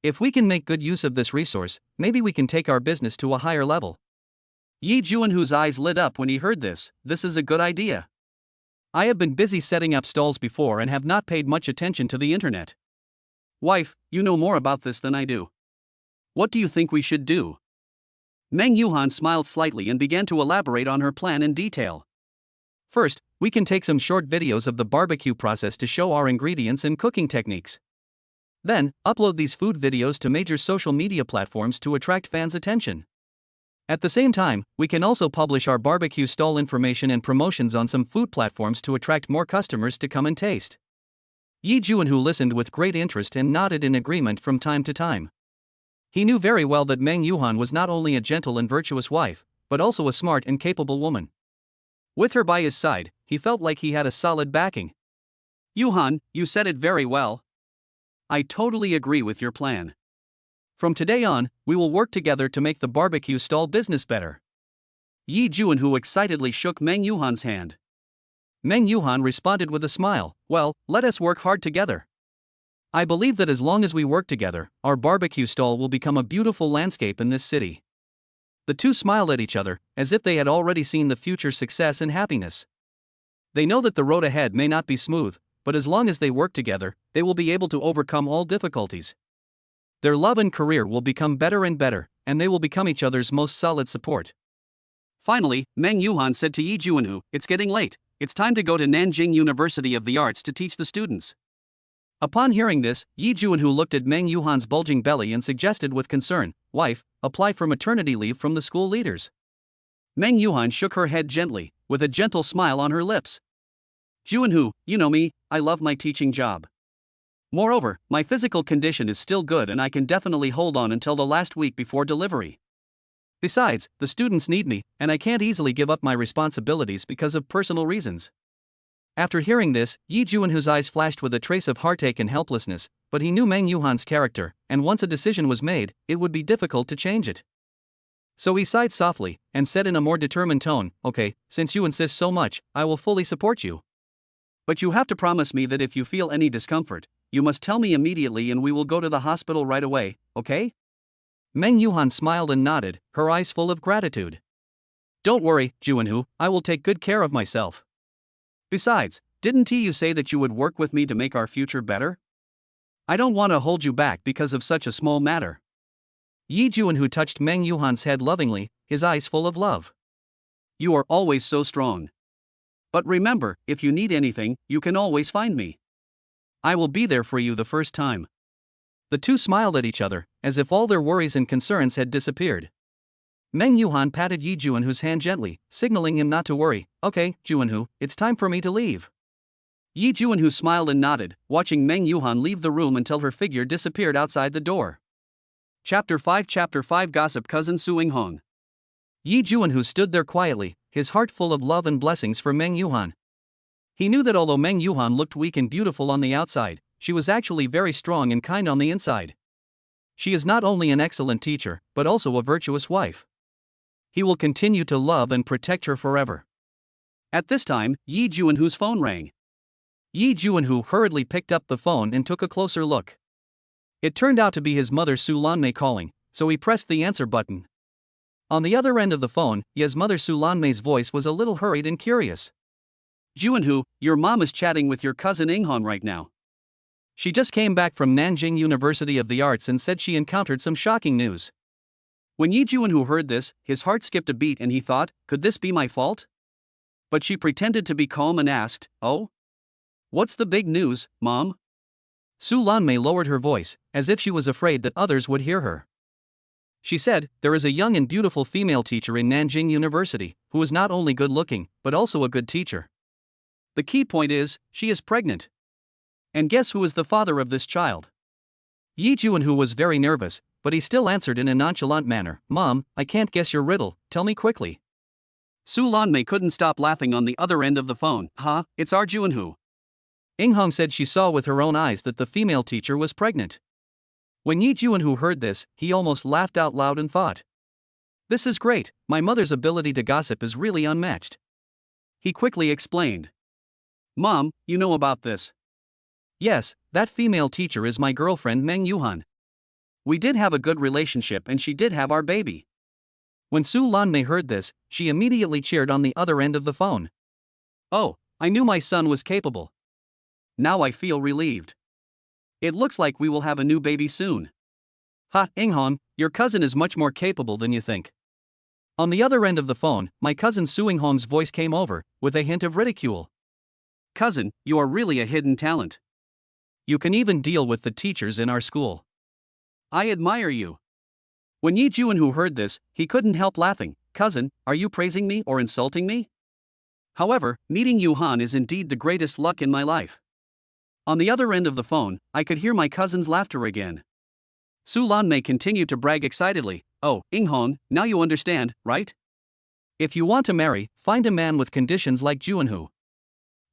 If we can make good use of this resource, maybe we can take our business to a higher level. Yi Juanhu's eyes lit up when he heard this. This is a good idea. I have been busy setting up stalls before and have not paid much attention to the internet. Wife, you know more about this than I do. What do you think we should do? Meng Yuhan smiled slightly and began to elaborate on her plan in detail. First, we can take some short videos of the barbecue process to show our ingredients and cooking techniques. Then, upload these food videos to major social media platforms to attract fans' attention. At the same time, we can also publish our barbecue stall information and promotions on some food platforms to attract more customers to come and taste. Yi Juanhu listened with great interest and nodded in agreement from time to time. He knew very well that Meng Yuhan was not only a gentle and virtuous wife, but also a smart and capable woman. With her by his side, he felt like he had a solid backing. Yuhan, you said it very well. I totally agree with your plan. From today on, we will work together to make the barbecue stall business better. Yi Juanhu excitedly shook Meng Yuhan's hand. Meng Yuhan responded with a smile, well, let us work hard together. I believe that as long as we work together, our barbecue stall will become a beautiful landscape in this city. The two smiled at each other, as if they had already seen the future success and happiness. They know that the road ahead may not be smooth, but as long as they work together, they will be able to overcome all difficulties. Their love and career will become better and better, and they will become each other's most solid support. Finally, Meng Yuhan said to Yi Juanhu, it's getting late, it's time to go to Nanjing University of the Arts to teach the students. Upon hearing this, Yi Juanhu looked at Meng Yuhan's bulging belly and suggested with concern, wife, apply for maternity leave from the school leaders. Meng Yuhan shook her head gently, with a gentle smile on her lips. Juanhu, you know me, I love my teaching job. Moreover, my physical condition is still good and I can definitely hold on until the last week before delivery. Besides, the students need me, and I can't easily give up my responsibilities because of personal reasons. After hearing this, Yi Juanhu's eyes flashed with a trace of heartache and helplessness, but he knew Meng Yuhan's character, and once a decision was made, it would be difficult to change it. So he sighed softly, and said in a more determined tone, okay, since you insist so much, I will fully support you. But you have to promise me that if you feel any discomfort, you must tell me immediately and we will go to the hospital right away, okay? Meng Yuhan smiled and nodded, her eyes full of gratitude. Don't worry, Juanhu, I will take good care of myself. Besides, didn't you say that you would work with me to make our future better? I don't want to hold you back because of such a small matter. Yi Juanhu touched Meng Yuhan's head lovingly, his eyes full of love. You are always so strong. But remember, if you need anything, you can always find me. I will be there for you the first time. The two smiled at each other, as if all their worries and concerns had disappeared. Meng Yuhan patted Yi Juanhu's hand gently, signaling him not to worry. Okay, Juanhu, it's time for me to leave. Yi Juanhu smiled and nodded, watching Meng Yuhan leave the room until her figure disappeared outside the door. Chapter 5 Gossip Cousin Suing Hong. Yi Juanhu stood there quietly, his heart full of love and blessings for Meng Yuhan. He knew that although Meng Yuhan looked weak and beautiful on the outside, she was actually very strong and kind on the inside. She is not only an excellent teacher, but also a virtuous wife. He will continue to love and protect her forever. At this time, Yi Juanhu's phone rang. Yi Juanhu hurriedly picked up the phone and took a closer look. It turned out to be his mother Su Lanmei calling, so he pressed the answer button. On the other end of the phone, Ye's mother Su Lanmei's voice was a little hurried and curious. Juanhu, your mom is chatting with your cousin Inghon right now. She just came back from Nanjing University of the Arts and said she encountered some shocking news. When Yi Juanhu heard this, his heart skipped a beat and he thought, could this be my fault? But she pretended to be calm and asked, oh? What's the big news, Mom? Su Lanmei lowered her voice, as if she was afraid that others would hear her. She said, there is a young and beautiful female teacher in Nanjing University, who is not only good-looking, but also a good teacher. The key point is, she is pregnant. And guess who is the father of this child? Yi Juanhu was very nervous, but he still answered in a nonchalant manner, Mom, I can't guess your riddle, tell me quickly. Su Lanmei couldn't stop laughing on the other end of the phone. It's our Juanhu. Inghong said she saw with her own eyes that the female teacher was pregnant. When Yi Juanhu heard this, he almost laughed out loud and thought, this is great, my mother's ability to gossip is really unmatched. He quickly explained. Mom, you know about this. Yes, that female teacher is my girlfriend Meng Yuhan. We did have a good relationship and she did have our baby. When Su Lanmei heard this, she immediately cheered on the other end of the phone. Oh, I knew my son was capable. Now I feel relieved. It looks like we will have a new baby soon. Ha, Yuhan, your cousin is much more capable than you think. On the other end of the phone, my cousin Su Yuhan's voice came over, with a hint of ridicule. Cousin, you are really a hidden talent. You can even deal with the teachers in our school. I admire you. When Yi Juanhu heard this, he couldn't help laughing. Cousin, are you praising me or insulting me? However, meeting Yuhan is indeed the greatest luck in my life. On the other end of the phone, I could hear my cousin's laughter again. Su Lanmei continued to brag excitedly. Oh, Yuhan, now you understand, right? If you want to marry, find a man with conditions like Juanhu.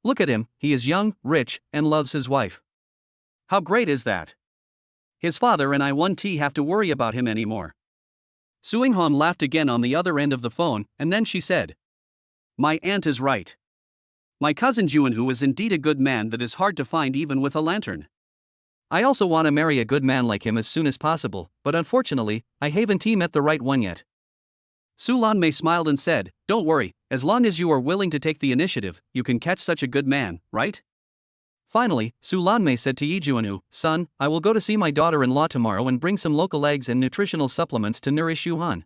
Look at him, he is young, rich, and loves his wife. How great is that? His father and I won't have to worry about him anymore. Su Yuhan laughed again on the other end of the phone, and then she said, My aunt is right. My cousin Juanhu is indeed a good man that is hard to find even with a lantern. I also want to marry a good man like him as soon as possible, but unfortunately, I haven't met the right one yet. Su Lanmei smiled and said, Don't worry, as long as you are willing to take the initiative, you can catch such a good man, right? Finally, Su Lanmei said to Yi Juanhu, Son, I will go to see my daughter-in-law tomorrow and bring some local eggs and nutritional supplements to nourish Yuhan.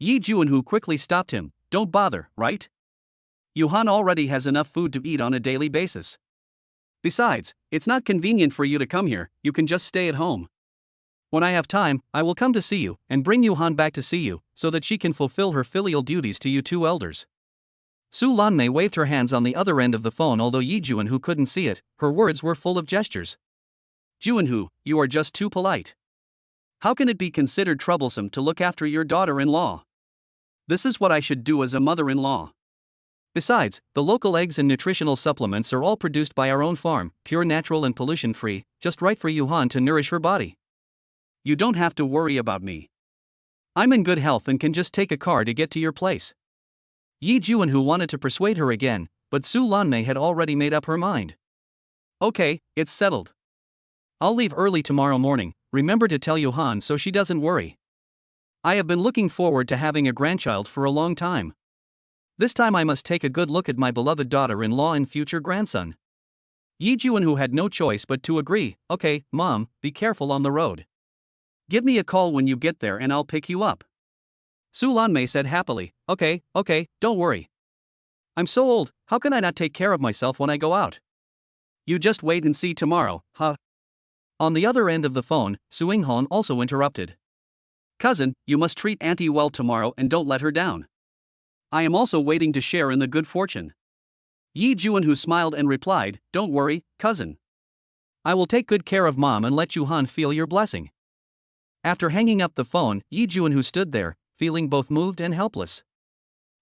Yi Juanhu quickly stopped him. Don't bother, right? Yuhan already has enough food to eat on a daily basis. Besides, it's not convenient for you to come here, you can just stay at home. When I have time, I will come to see you, and bring Yuhan back to see you, so that she can fulfill her filial duties to you two elders. Su Lanmei waved her hands on the other end of the phone although Yi Juanhu couldn't see it, her words were full of gestures. Juanhu, you are just too polite. How can it be considered troublesome to look after your daughter-in-law? This is what I should do as a mother-in-law. Besides, the local eggs and nutritional supplements are all produced by our own farm, pure natural and pollution-free, just right for Yuhan to nourish her body. You don't have to worry about me. I'm in good health and can just take a car to get to your place. Yi Juanhu wanted to persuade her again, but Su Lanmei had already made up her mind. Okay, it's settled. I'll leave early tomorrow morning, remember to tell Yuhan so she doesn't worry. I have been looking forward to having a grandchild for a long time. This time I must take a good look at my beloved daughter-in-law and future grandson. Yi Juanhu had no choice but to agree. Okay, Mom, be careful on the road. Give me a call when you get there and I'll pick you up. Su Lanmei said happily. Okay, don't worry. I'm so old, how can I not take care of myself when I go out? You just wait and see tomorrow, huh? On the other end of the phone, Su Yuhan also interrupted. Cousin, you must treat Auntie well tomorrow and don't let her down. I am also waiting to share in the good fortune. Yi Juanhu smiled and replied, Don't worry, cousin. I will take good care of Mom and let Yuhan feel your blessing. After hanging up the phone, Yi Juanhu stood there, feeling both moved and helpless.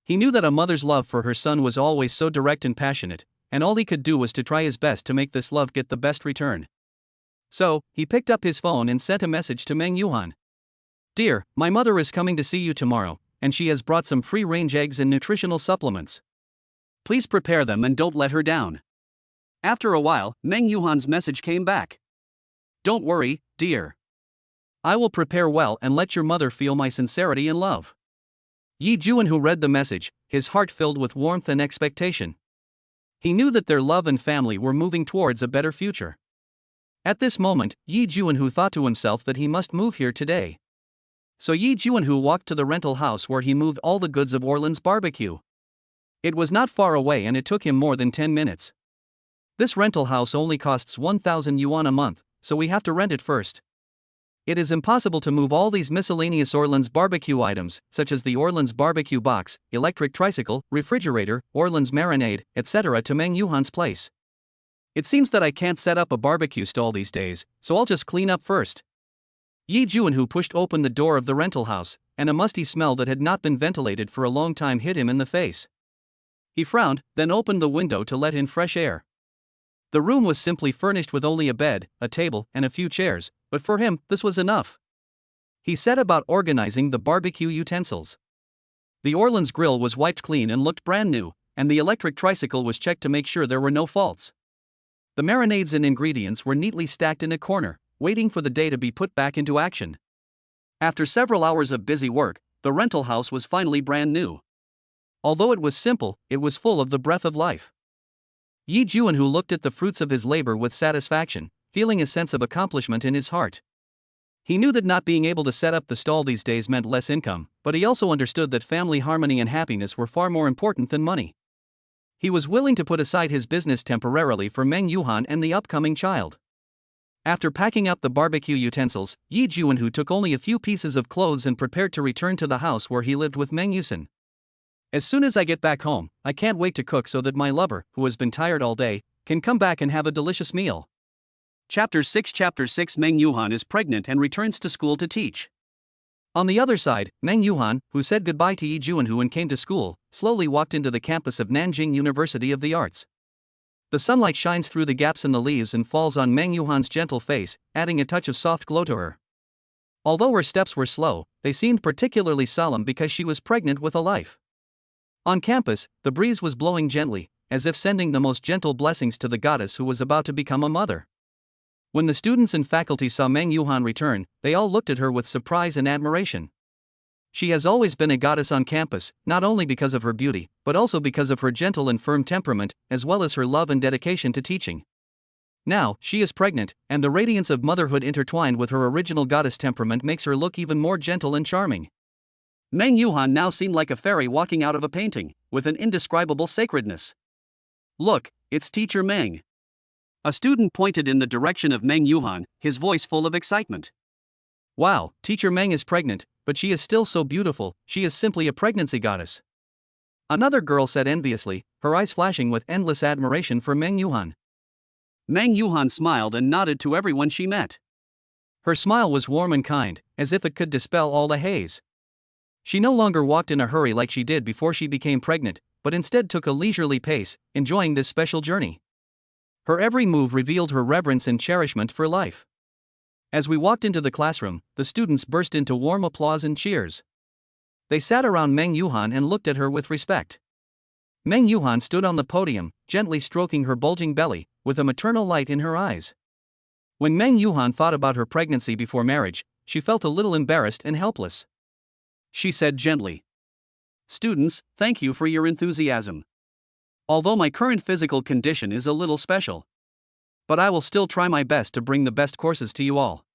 He knew that a mother's love for her son was always so direct and passionate, and all he could do was to try his best to make this love get the best return. So, he picked up his phone and sent a message to Meng Yuhan. Dear, my mother is coming to see you tomorrow, and she has brought some free-range eggs and nutritional supplements. Please prepare them and don't let her down. After a while, Meng Yuhan's message came back. Don't worry, dear. I will prepare well and let your mother feel my sincerity and love. Yi Juanhu read the message, his heart filled with warmth and expectation. He knew that their love and family were moving towards a better future. At this moment, Yi Juanhu thought to himself that he must move here today. So Yi Juanhu walked to the rental house where he moved all the goods of Orland's barbecue. It was not far away and it took him more than 10 minutes. This rental house only costs 1,000 yuan a month, so we have to rent it first. It is impossible to move all these miscellaneous Orland's barbecue items, such as the Orland's barbecue box, electric tricycle, refrigerator, Orland's marinade, etc. to Meng Yuhan's place. It seems that I can't set up a barbecue stall these days, so I'll just clean up first. Yi Juanhu pushed open the door of the rental house, and a musty smell that had not been ventilated for a long time hit him in the face. He frowned, then opened the window to let in fresh air. The room was simply furnished with only a bed, a table, and a few chairs, but for him, this was enough. He set about organizing the barbecue utensils. The Orland's grill was wiped clean and looked brand new, and the electric tricycle was checked to make sure there were no faults. The marinades and ingredients were neatly stacked in a corner, waiting for the day to be put back into action. After several hours of busy work, the rental house was finally brand new. Although it was simple, it was full of the breath of life. Yi Juanhu looked at the fruits of his labor with satisfaction. feeling a sense of accomplishment in his heart. He knew that not being able to set up the stall these days meant less income, but he also understood that family harmony and happiness were far more important than money. He was willing to put aside his business temporarily for Meng Yuhan and the upcoming child. After packing up the barbecue utensils, Yi Juanhu took only a few pieces of clothes and prepared to return to the house where he lived with Meng Yusan. As soon as I get back home, I can't wait to cook so that my lover, who has been tired all day, can come back and have a delicious meal. Chapter 6 Meng Yuhan is pregnant and returns to school to teach. On the other side, Meng Yuhan, who said goodbye to Yi Juanhu and came to school, slowly walked into the campus of Nanjing University of the Arts. The sunlight shines through the gaps in the leaves and falls on Meng Yuhan's gentle face, adding a touch of soft glow to her. Although her steps were slow, they seemed particularly solemn because she was pregnant with a life. On campus, the breeze was blowing gently, as if sending the most gentle blessings to the goddess who was about to become a mother. When the students and faculty saw Meng Yuhan return, they all looked at her with surprise and admiration. She has always been a goddess on campus, not only because of her beauty, but also because of her gentle and firm temperament, as well as her love and dedication to teaching. Now, she is pregnant, and the radiance of motherhood intertwined with her original goddess temperament makes her look even more gentle and charming. Meng Yuhan now seemed like a fairy walking out of a painting, with an indescribable sacredness. "Look, it's Teacher Meng." A student pointed in the direction of Meng Yuhan, his voice full of excitement. "Wow, Teacher Meng is pregnant, but she is still so beautiful, she is simply a pregnancy goddess." Another girl said enviously, her eyes flashing with endless admiration for Meng Yuhan. Meng Yuhan smiled and nodded to everyone she met. Her smile was warm and kind, as if it could dispel all the haze. She no longer walked in a hurry like she did before she became pregnant, but instead took a leisurely pace, enjoying this special journey. Her every move revealed her reverence and cherishment for life. As we walked into the classroom, the students burst into warm applause and cheers. They sat around Meng Yuhan and looked at her with respect. Meng Yuhan stood on the podium, gently stroking her bulging belly, with a maternal light in her eyes. When Meng Yuhan thought about her pregnancy before marriage, she felt a little embarrassed and helpless. She said gently, "Students, thank you for your enthusiasm. Although my current physical condition is a little special, but I will still try my best to bring the best courses to you all."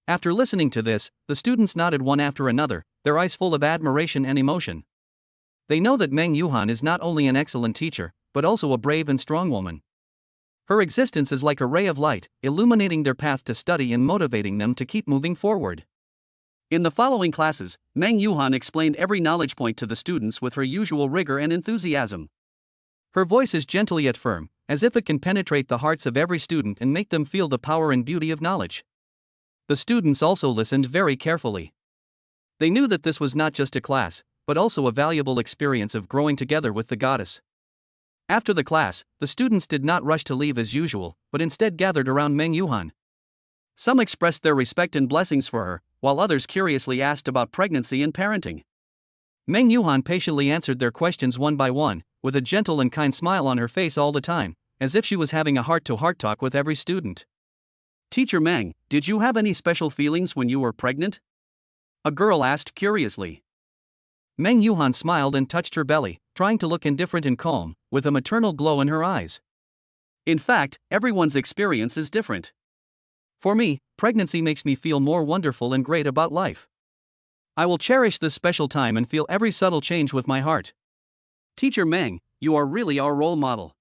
After listening to this, the students nodded one after another, their eyes full of admiration and emotion. They know that Meng Yuhan is not only an excellent teacher, but also a brave and strong woman. Her existence is like a ray of light, illuminating their path to study and motivating them to keep moving forward. In the following classes, Meng Yuhan explained every knowledge point to the students with her usual rigor and enthusiasm. Her voice is gentle yet firm, as if it can penetrate the hearts of every student and make them feel the power and beauty of knowledge. The students also listened very carefully. They knew that this was not just a class, but also a valuable experience of growing together with the goddess. After the class, the students did not rush to leave as usual, but instead gathered around Meng Yuhan. Some expressed their respect and blessings for her, while others curiously asked about pregnancy and parenting. Meng Yuhan patiently answered their questions one by one, with a gentle and kind smile on her face all the time, as if she was having a heart-to-heart talk with every student. "Teacher Meng, did you have any special feelings when you were pregnant?" a girl asked curiously. Meng Yuhan smiled and touched her belly, trying to look indifferent and calm, with a maternal glow in her eyes. "In fact, everyone's experience is different. For me, pregnancy makes me feel more wonderful and great about life. I will cherish this special time and feel every subtle change with my heart. Teacher Meng, you are really our role model,"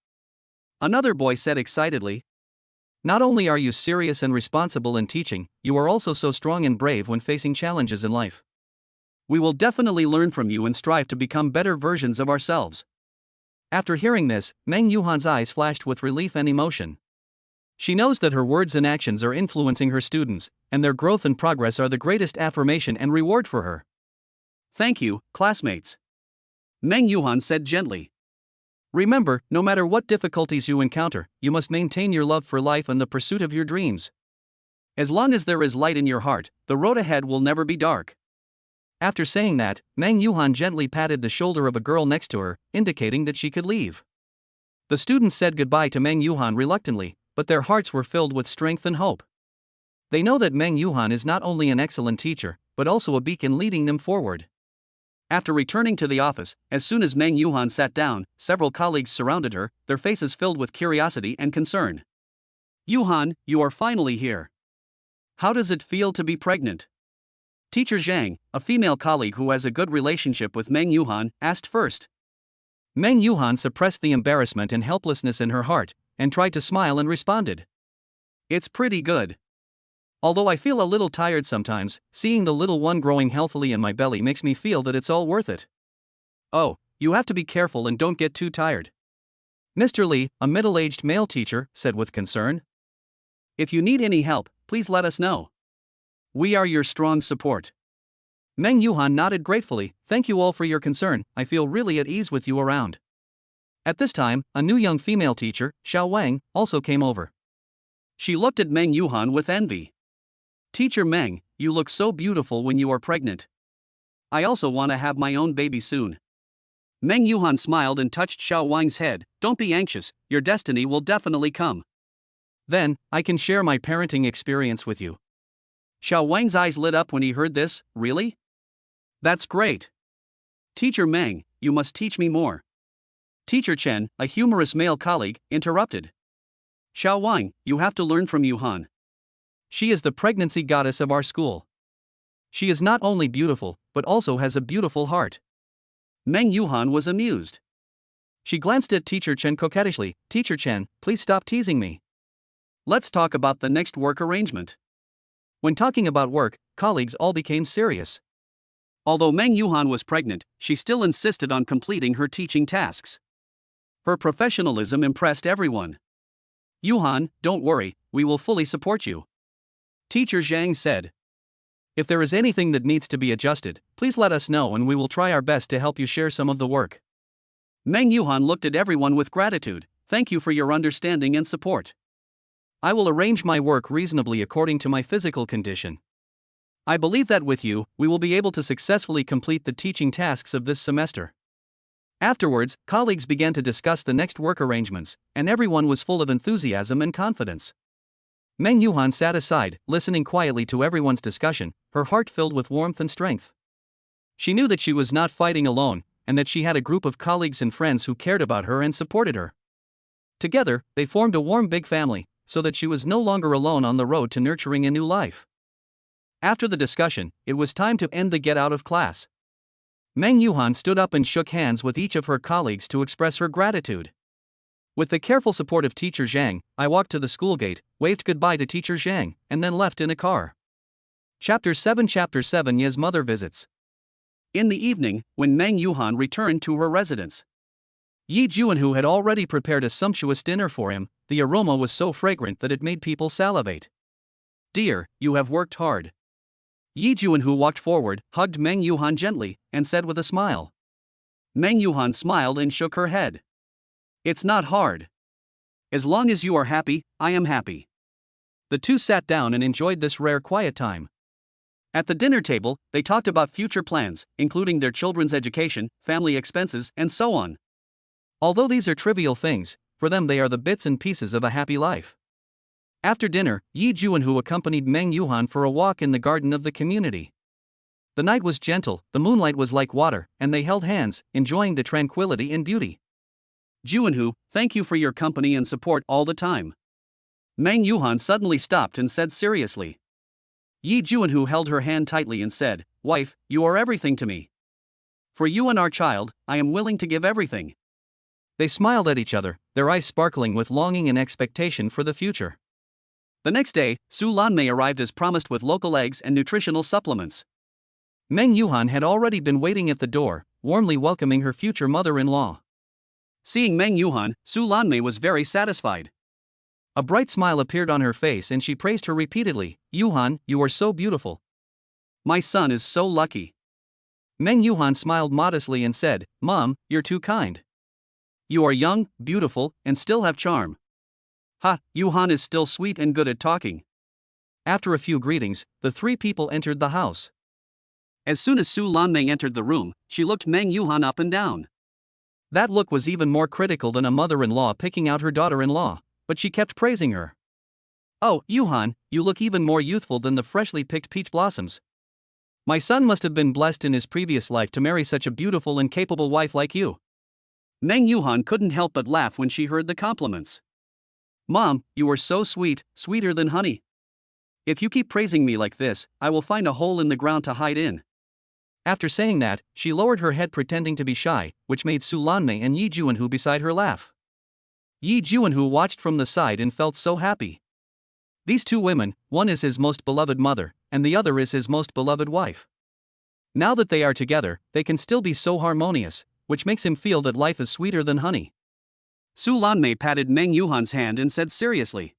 another boy said excitedly. "Not only are you serious and responsible in teaching, you are also so strong and brave when facing challenges in life. We will definitely learn from you and strive to become better versions of ourselves." After hearing this, Meng Yuhan's eyes flashed with relief and emotion. She knows that her words and actions are influencing her students, and their growth and progress are the greatest affirmation and reward for her. "Thank you, classmates," Meng Yuhan said gently. "Remember, no matter what difficulties you encounter, you must maintain your love for life and the pursuit of your dreams. As long as there is light in your heart, the road ahead will never be dark." After saying that, Meng Yuhan gently patted the shoulder of a girl next to her, indicating that she could leave. The students said goodbye to Meng Yuhan reluctantly, but their hearts were filled with strength and hope. They know that Meng Yuhan is not only an excellent teacher, but also a beacon leading them forward. After returning to the office, as soon as Meng Yuhan sat down, several colleagues surrounded her, their faces filled with curiosity and concern. Yuhan, you are finally here. How does it feel to be pregnant? Teacher Zhang, a female colleague who has a good relationship with Meng Yuhan, asked first. Meng Yuhan suppressed the embarrassment and helplessness in her heart, and tried to smile and responded. It's pretty good. Although I feel a little tired sometimes, seeing the little one growing healthily in my belly makes me feel that it's all worth it. Oh, you have to be careful and don't get too tired. Mr. Li, a middle-aged male teacher, said with concern. If you need any help, please let us know. We are your strong support. Meng Yuhan nodded gratefully. Thank you all for your concern, I feel really at ease with you around. At this time, a new young female teacher, Xiao Wang, also came over. She looked at Meng Yuhan with envy. Teacher Meng, you look so beautiful when you are pregnant. I also want to have my own baby soon. Meng Yuhan smiled and touched Xiao Wang's head. Don't be anxious, your destiny will definitely come. Then, I can share my parenting experience with you. Xiao Wang's eyes lit up when he heard this. Really? That's great. Teacher Meng, you must teach me more. Teacher Chen, a humorous male colleague, interrupted. Xiao Wang, you have to learn from Yuhan. She is the pregnancy goddess of our school. She is not only beautiful, but also has a beautiful heart. Meng Yuhan was amused. She glanced at Teacher Chen coquettishly. Teacher Chen, please stop teasing me. Let's talk about the next work arrangement. When talking about work, colleagues all became serious. Although Meng Yuhan was pregnant, she still insisted on completing her teaching tasks. Her professionalism impressed everyone. Yuhan, don't worry, we will fully support you. Teacher Zhang said. If there is anything that needs to be adjusted, please let us know and we will try our best to help you share some of the work. Meng Yuhan looked at everyone with gratitude. Thank you for your understanding and support. I will arrange my work reasonably according to my physical condition. I believe that with you, we will be able to successfully complete the teaching tasks of this semester. Afterwards, colleagues began to discuss the next work arrangements, and everyone was full of enthusiasm and confidence. Meng Yuhan sat aside, listening quietly to everyone's discussion, her heart filled with warmth and strength. She knew that she was not fighting alone, and that she had a group of colleagues and friends who cared about her and supported her. Together, they formed a warm big family, so that she was no longer alone on the road to nurturing a new life. After the discussion, it was time to end the get out of class. Meng Yuhan stood up and shook hands with each of her colleagues to express her gratitude. With the careful support of Teacher Zhang, I walked to the school gate, waved goodbye to Teacher Zhang, and then left in a car. Chapter 7 Ye's mother visits. In the evening, when Meng Yuhan returned to her residence, Yi Juanhu had already prepared a sumptuous dinner for him. The aroma was so fragrant that it made people salivate. Dear, you have worked hard. Yi Juanhu walked forward, hugged Meng Yuhan gently, and said with a smile. Meng Yuhan smiled and shook her head. It's not hard. As long as you are happy, I am happy. The two sat down and enjoyed this rare quiet time. At the dinner table, they talked about future plans, including their children's education, family expenses, and so on. Although these are trivial things, for them they are the bits and pieces of a happy life. After dinner, Yi Juanhu accompanied Meng Yuhan for a walk in the garden of the community. The night was gentle, the moonlight was like water, and they held hands, enjoying the tranquility and beauty. Juanhu, thank you for your company and support all the time. Meng Yuhan suddenly stopped and said seriously. Yi Juanhu held her hand tightly and said, Wife, you are everything to me. For you and our child, I am willing to give everything. They smiled at each other, their eyes sparkling with longing and expectation for the future. The next day, Su Lanmei arrived as promised with local eggs and nutritional supplements. Meng Yuhan had already been waiting at the door, warmly welcoming her future mother-in-law. Seeing Meng Yuhan, Su Lanmei was very satisfied. A bright smile appeared on her face and she praised her repeatedly. Yuhan, you are so beautiful. My son is so lucky. Meng Yuhan smiled modestly and said, Mom, you're too kind. You are young, beautiful, and still have charm. Ha, Yuhan is still sweet and good at talking. After a few greetings, the three people entered the house. As soon as Su Lanmei entered the room, she looked Meng Yuhan up and down. That look was even more critical than a mother-in-law picking out her daughter-in-law, but she kept praising her. Oh, Yuhan, you look even more youthful than the freshly picked peach blossoms. My son must have been blessed in his previous life to marry such a beautiful and capable wife like you. Meng Yuhan couldn't help but laugh when she heard the compliments. Mom, you are so sweet, sweeter than honey. If you keep praising me like this, I will find a hole in the ground to hide in. After saying that, she lowered her head pretending to be shy, which made Su Lanmei and Yi Juanhu beside her laugh. Yi Juanhu watched from the side and felt so happy. These two women, one is his most beloved mother, and the other is his most beloved wife. Now that they are together, they can still be so harmonious, which makes him feel that life is sweeter than honey. Su Lanmei patted Meng Yuhan's hand and said seriously,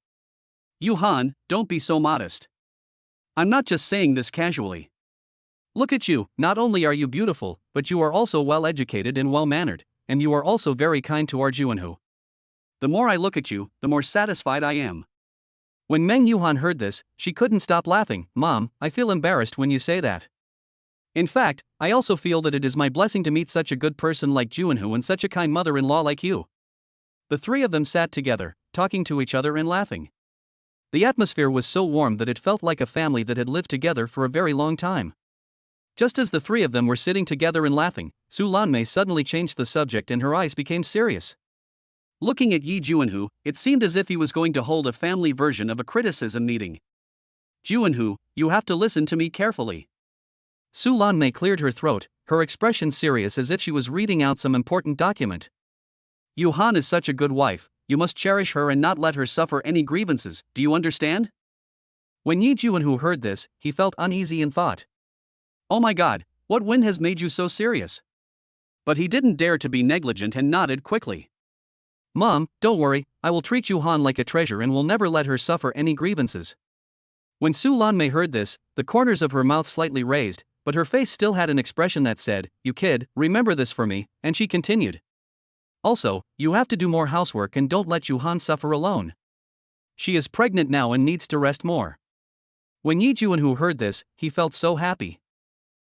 "Yuhan, don't be so modest. I'm not just saying this casually. Look at you, not only are you beautiful, but you are also well educated and well mannered, and you are also very kind to our Juanhu. The more I look at you, the more satisfied I am." When Meng Yuhan heard this, she couldn't stop laughing. "Mom, I feel embarrassed when you say that. In fact, I also feel that it is my blessing to meet such a good person like Juanhu and such a kind mother-in-law like you." The three of them sat together, talking to each other and laughing. The atmosphere was so warm that it felt like a family that had lived together for a very long time. Just as the three of them were sitting together and laughing, Su Lanmei suddenly changed the subject and her eyes became serious. Looking at Yi Juanhu, it seemed as if he was going to hold a family version of a criticism meeting. "Juanhu, you have to listen to me carefully." Su Lanmei cleared her throat, her expression serious as if she was reading out some important document. "Yuhan is such a good wife, you must cherish her and not let her suffer any grievances, do you understand?" When Yi Juanhu heard this, he felt uneasy and thought, "Oh my god, what wind has made you so serious?" But he didn't dare to be negligent and nodded quickly. "Mom, don't worry, I will treat Yuhan like a treasure and will never let her suffer any grievances." When Su Lanmei heard this, the corners of her mouth slightly raised, but her face still had an expression that said, "You kid, remember this for me," and she continued. "Also, you have to do more housework and don't let Yuhan suffer alone. She is pregnant now and needs to rest more." When Yi Juanhu heard this, he felt so happy.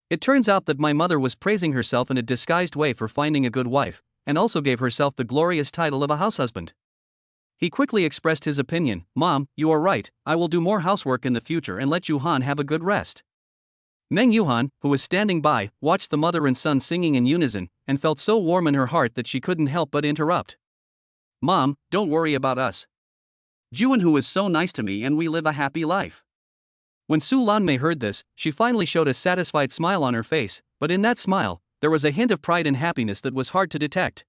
"It turns out that my mother was praising herself in a disguised way for finding a good wife, and also gave herself the glorious title of a househusband." He quickly expressed his opinion. "Mom, you are right, I will do more housework in the future and let Yuhan have a good rest." Meng Yuhan, who was standing by, watched the mother and son singing in unison, and felt so warm in her heart that she couldn't help but interrupt. "Mom, don't worry about us. Juanhu is so nice to me and we live a happy life." When Su Lanmei heard this, she finally showed a satisfied smile on her face, but in that smile, there was a hint of pride and happiness that was hard to detect.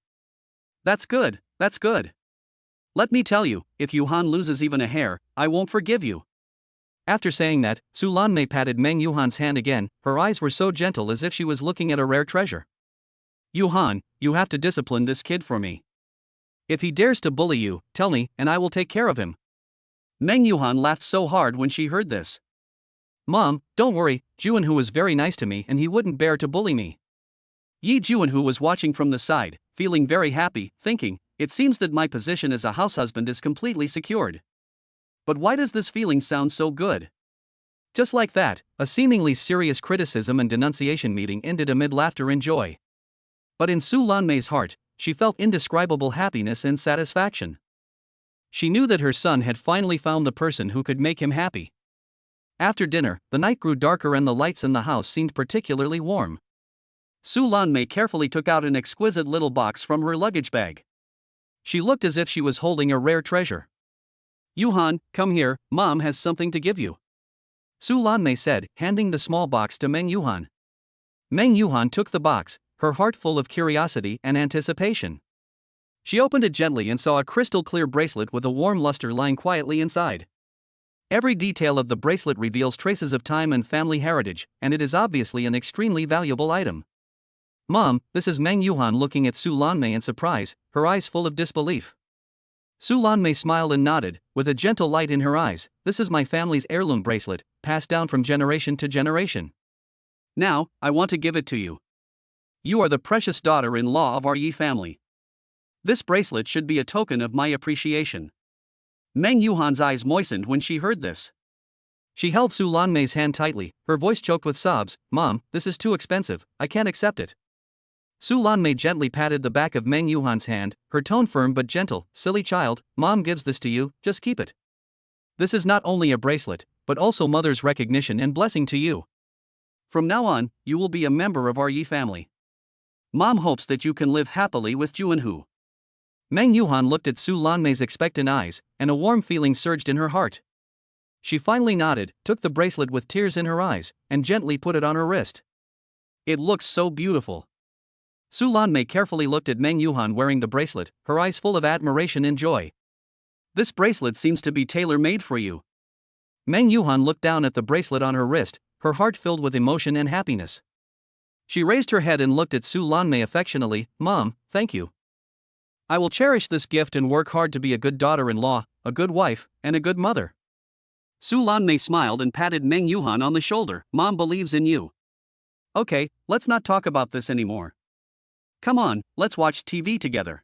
That's good, that's good. Let me tell you, if Yuhan loses even a hair, I won't forgive you." After saying that, Su Lanmei patted Meng Yuhan's hand again, her eyes were so gentle as if she was looking at a rare treasure. "Yuhan, you have to discipline this kid for me. If he dares to bully you, tell me, and I will take care of him." Meng Yuhan laughed so hard when she heard this. "Mom, don't worry, Juanhu is very nice to me and he wouldn't bear to bully me." Yi Juanhu was watching from the side, feeling very happy, thinking, "It seems that my position as a househusband is completely secured. But why does this feeling sound so good?" Just like that, a seemingly serious criticism and denunciation meeting ended amid laughter and joy. But in Su Lanmei's heart, she felt indescribable happiness and satisfaction. She knew that her son had finally found the person who could make him happy. After dinner, the night grew darker and the lights in the house seemed particularly warm. Su Lanmei carefully took out an exquisite little box from her luggage bag. She looked as if she was holding a rare treasure. "Yuhan, come here, Mom has something to give you," Su Lanmei said, handing the small box to Meng Yuhan. Meng Yuhan took the box, her heart full of curiosity and anticipation. She opened it gently and saw a crystal-clear bracelet with a warm luster lying quietly inside. Every detail of the bracelet reveals traces of time and family heritage, and it is obviously an extremely valuable item. "Mom, this is Meng Yuhan," looking at Su Lanmei in surprise, her eyes full of disbelief. Su Lanmei smiled and nodded, with a gentle light in her eyes. "This is my family's heirloom bracelet, passed down from generation to generation. Now, I want to give it to you. You are the precious daughter-in-law of our Yi family. This bracelet should be a token of my appreciation." Meng Yuhan's eyes moistened when she heard this. She held Su Lanmei's hand tightly, her voice choked with sobs. "Mom, this is too expensive, I can't accept it." Su Lanmei gently patted the back of Meng Yuhan's hand, her tone firm but gentle. "Silly child, Mom gives this to you, just keep it. This is not only a bracelet, but also Mother's recognition and blessing to you. From now on, you will be a member of our Yi family. Mom hopes that you can live happily with Juanhu." Meng Yuhan looked at Su Lanmei's expectant eyes, and a warm feeling surged in her heart. She finally nodded, took the bracelet with tears in her eyes, and gently put it on her wrist. It looks so beautiful. Su Lanmei carefully looked at Meng Yuhan wearing the bracelet, her eyes full of admiration and joy. This bracelet seems to be tailor-made for you. Meng Yuhan looked down at the bracelet on her wrist, her heart filled with emotion and happiness. She raised her head and looked at Su Lanmei affectionately. Mom, thank you. I will cherish this gift and work hard to be a good daughter-in-law, a good wife, and a good mother. Su Lanmei smiled and patted Meng Yuhan on the shoulder. Mom believes in you. Okay, let's not talk about this anymore. Come on, let's watch TV together.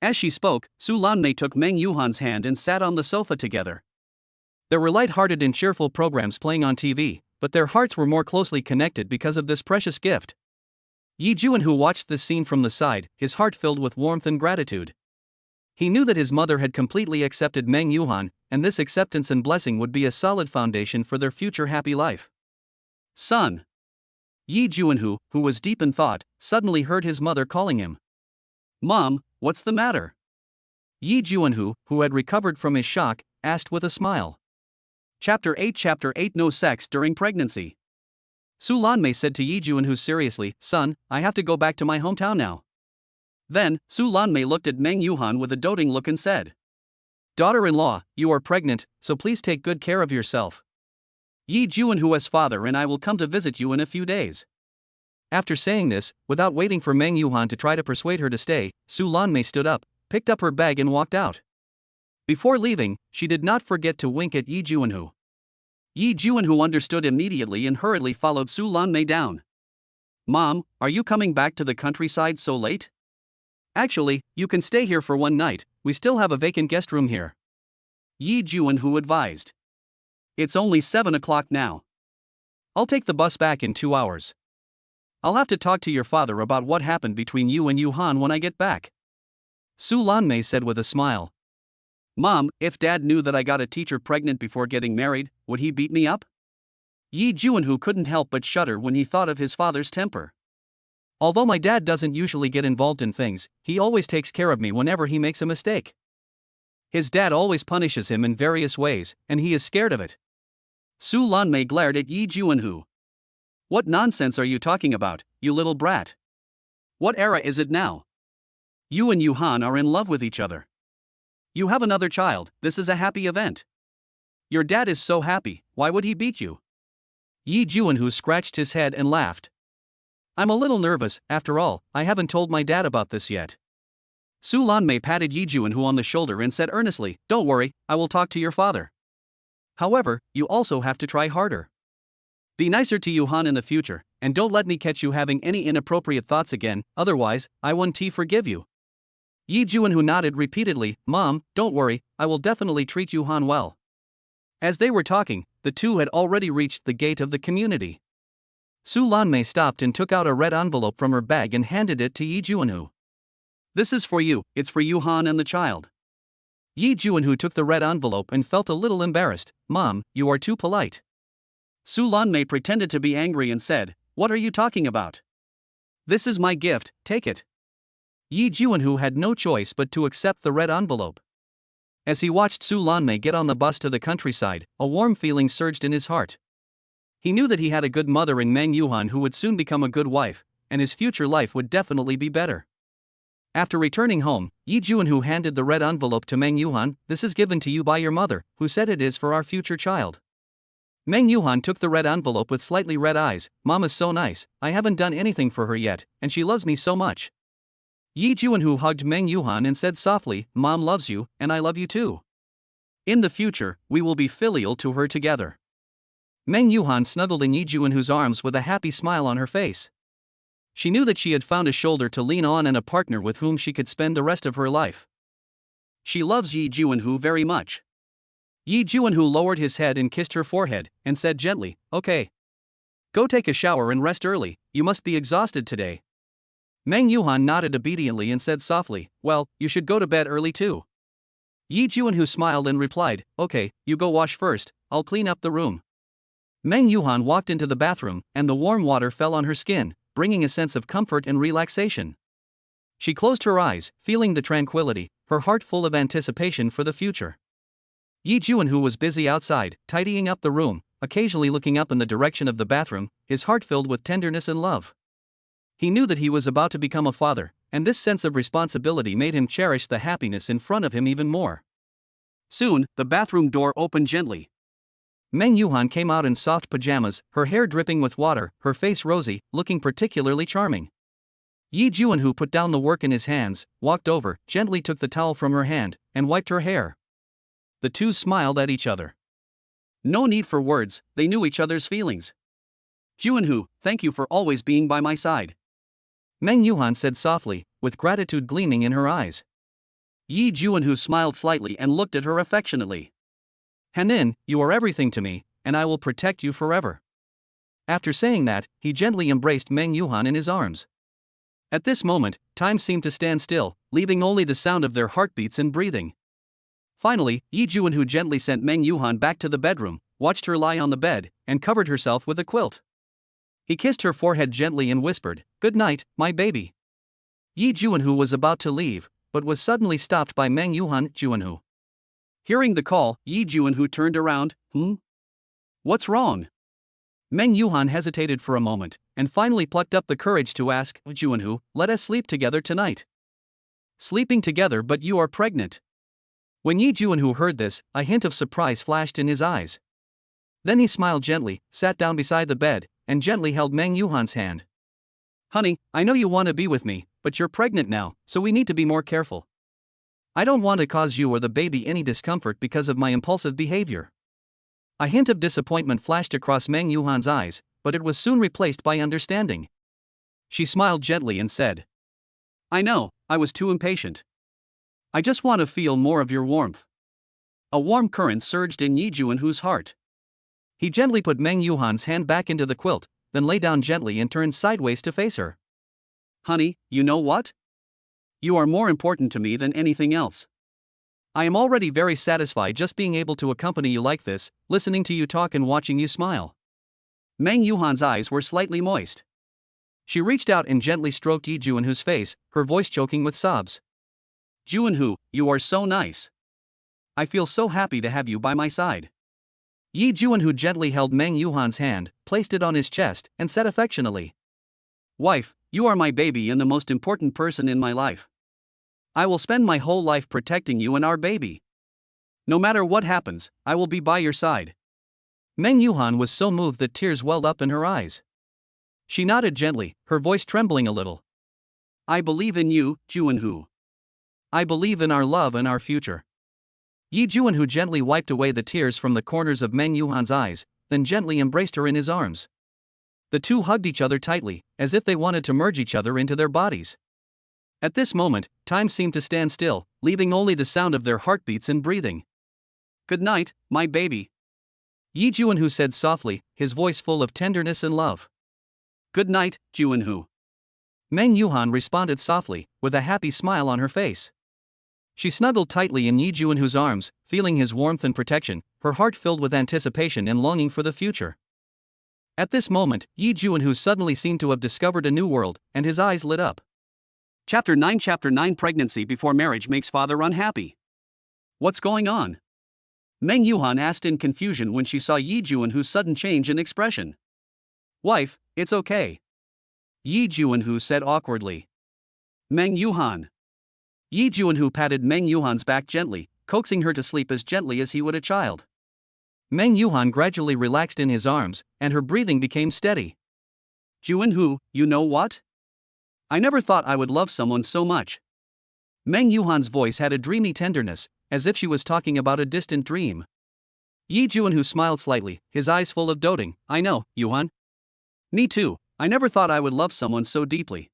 As she spoke, Su Lanmei took Meng Yuhan's hand and sat on the sofa together. There were light-hearted and cheerful programs playing on TV, but their hearts were more closely connected because of this precious gift. Yuhan, who watched this scene from the side, his heart filled with warmth and gratitude. He knew that his mother had completely accepted Meng Yuhan, and this acceptance and blessing would be a solid foundation for their future happy life. Son. Yuhan, who was deep in thought, suddenly heard his mother calling him. Mom, what's the matter? Yuhan, who had recovered from his shock, asked with a smile. Chapter 8 No Sex During Pregnancy. Su Lanmei said to Yuhan seriously, Son, I have to go back to my hometown now. Then, Su Lanmei looked at Meng Yuhan with a doting look and said, Daughter-in-law, you are pregnant, so please take good care of yourself. Yuhan as father and I will come to visit you in a few days. After saying this, without waiting for Meng Yuhan to try to persuade her to stay, Su Lanmei stood up, picked up her bag and walked out. Before leaving, she did not forget to wink at Yuhan. Yuhan understood immediately and hurriedly followed Su Lanmei down. Mom, are you coming back to the countryside so late? Actually, you can stay here for one night, we still have a vacant guest room here. Yuhan advised. It's only 7 o'clock now. I'll take the bus back in 2 hours. I'll have to talk to your father about what happened between you and Yuhan when I get back. Su Lanmei said with a smile. Mom, if Dad knew that I got a teacher pregnant before getting married, would he beat me up? Yuhan couldn't help but shudder when he thought of his father's temper. Although my dad doesn't usually get involved in things, he always takes care of me whenever he makes a mistake. His dad always punishes him in various ways, and he is scared of it. Su Lanmei glared at Yuhan. What nonsense are you talking about, you little brat? What era is it now? You and Yuhan are in love with each other. You have another child, this is a happy event. Your dad is so happy, why would he beat you? Yuhan scratched his head and laughed. I'm a little nervous, after all, I haven't told my dad about this yet. Su Lanmei patted Yuhan on the shoulder and said earnestly, Don't worry, I will talk to your father. However, you also have to try harder. Be nicer to Yuhan in the future, and don't let me catch you having any inappropriate thoughts again, otherwise, I won't forgive you. Yuhan nodded repeatedly, Mom, don't worry, I will definitely treat Yuhan well. As they were talking, the two had already reached the gate of the community. Su Lanmei stopped and took out a red envelope from her bag and handed it to Yuhan. This is for you, it's for Yuhan and the child. Yuhan took the red envelope and felt a little embarrassed. Mom, you are too polite. Su Lanmei pretended to be angry and said, What are you talking about? This is my gift, take it. Yuhan had no choice but to accept the red envelope. As he watched Su Lanmei get on the bus to the countryside, a warm feeling surged in his heart. He knew that he had a good mother in Meng Yuhan who would soon become a good wife, and his future life would definitely be better. After returning home, Yuhan handed the red envelope to Meng Yuhan. This is given to you by your mother, who said it is for our future child. Meng Yuhan took the red envelope with slightly red eyes. Mom is so nice, I haven't done anything for her yet, and she loves me so much. Yuhan hugged Meng Yuhan and said softly, Mom loves you, and I love you too. In the future, we will be filial to her together. Meng Yuhan snuggled in Yuhan's arms with a happy smile on her face. She knew that she had found a shoulder to lean on and a partner with whom she could spend the rest of her life. She loves Yuhan very much. Yuhan lowered his head and kissed her forehead, and said gently, Okay. Go take a shower and rest early, you must be exhausted today. Meng Yuhan nodded obediently and said softly, Well, you should go to bed early too. Yuhan smiled and replied, Okay, you go wash first, I'll clean up the room. Meng Yuhan walked into the bathroom, and the warm water fell on her skin, bringing a sense of comfort and relaxation. She closed her eyes, feeling the tranquility, her heart full of anticipation for the future. Yi Juanhu was busy outside, tidying up the room, occasionally looking up in the direction of the bathroom, his heart filled with tenderness and love. He knew that he was about to become a father, and this sense of responsibility made him cherish the happiness in front of him even more. Soon, the bathroom door opened gently. Meng Yuhan came out in soft pajamas, her hair dripping with water, her face rosy, looking particularly charming. Yi Juanhu put down the work in his hands, walked over, gently took the towel from her hand, and wiped her hair. The two smiled at each other. No need for words, they knew each other's feelings. Juanhu, thank you for always being by my side. Meng Yuhan said softly, with gratitude gleaming in her eyes. Yi Juanhu smiled slightly and looked at her affectionately. Hanin, you are everything to me, and I will protect you forever. After saying that, he gently embraced Meng Yuhan in his arms. At this moment, time seemed to stand still, leaving only the sound of their heartbeats and breathing. Finally, Yi Juanhu gently sent Meng Yuhan back to the bedroom, watched her lie on the bed, and covered herself with a quilt. He kissed her forehead gently and whispered, "Good night, my baby." Yi Juanhu was about to leave, but was suddenly stopped by Meng Yuhan. Juanhu. Hearing the call, Yi Juanhu turned around. What's wrong? Meng Yuhan hesitated for a moment, and finally plucked up the courage to ask, Juanhu, let us sleep together tonight. Sleeping together, but you are pregnant. When Yi Juanhu heard this, a hint of surprise flashed in his eyes. Then he smiled gently, sat down beside the bed, and gently held Meng Yuhan's hand. Honey, I know you want to be with me, but you're pregnant now, so we need to be more careful. I don't want to cause you or the baby any discomfort because of my impulsive behavior. A hint of disappointment flashed across Meng Yuhan's eyes, but it was soon replaced by understanding. She smiled gently and said, I know, I was too impatient. I just want to feel more of your warmth. A warm current surged in Yi Juanhu's heart. He gently put Meng Yuhan's hand back into the quilt, then lay down gently and turned sideways to face her. Honey, you know what? You are more important to me than anything else. I am already very satisfied just being able to accompany you like this, listening to you talk and watching you smile. Meng Yuhan's eyes were slightly moist. She reached out and gently stroked Yi Juanhu's face, her voice choking with sobs. Juanhu, you are so nice. I feel so happy to have you by my side. Yi Juanhu gently held Meng Yuhan's hand, placed it on his chest, and said affectionately, Wife, you are my baby and the most important person in my life. I will spend my whole life protecting you and our baby. No matter what happens, I will be by your side. Meng Yuhan was so moved that tears welled up in her eyes. She nodded gently, her voice trembling a little. I believe in you, Juanhu. I believe in our love and our future. Yi Juanhu gently wiped away the tears from the corners of Meng Yuhan's eyes, then gently embraced her in his arms. The two hugged each other tightly, as if they wanted to merge each other into their bodies. At this moment, time seemed to stand still, leaving only the sound of their heartbeats and breathing. Good night, my baby. Yi Juanhu said softly, his voice full of tenderness and love. Good night, Juanhu. Meng Yuhan responded softly, with a happy smile on her face. She snuggled tightly in Yi Juanhu's arms, feeling his warmth and protection, her heart filled with anticipation and longing for the future. At this moment, Yi Juanhu suddenly seemed to have discovered a new world, and his eyes lit up. Chapter 9 Pregnancy before marriage makes father unhappy. What's going on? Meng Yuhan asked in confusion when she saw Yi Juanhu's sudden change in expression. Wife, it's okay. Yi Juanhu said awkwardly. Meng Yuhan. Yi Juanhu patted Meng Yuhan's back gently, coaxing her to sleep as gently as he would a child. Meng Yuhan gradually relaxed in his arms, and her breathing became steady. Juanhu, you know what? I never thought I would love someone so much. Meng Yuhan's voice had a dreamy tenderness, as if she was talking about a distant dream. Yi Juanhu smiled slightly, his eyes full of doting. I know, Yuhan. Me too, I never thought I would love someone so deeply.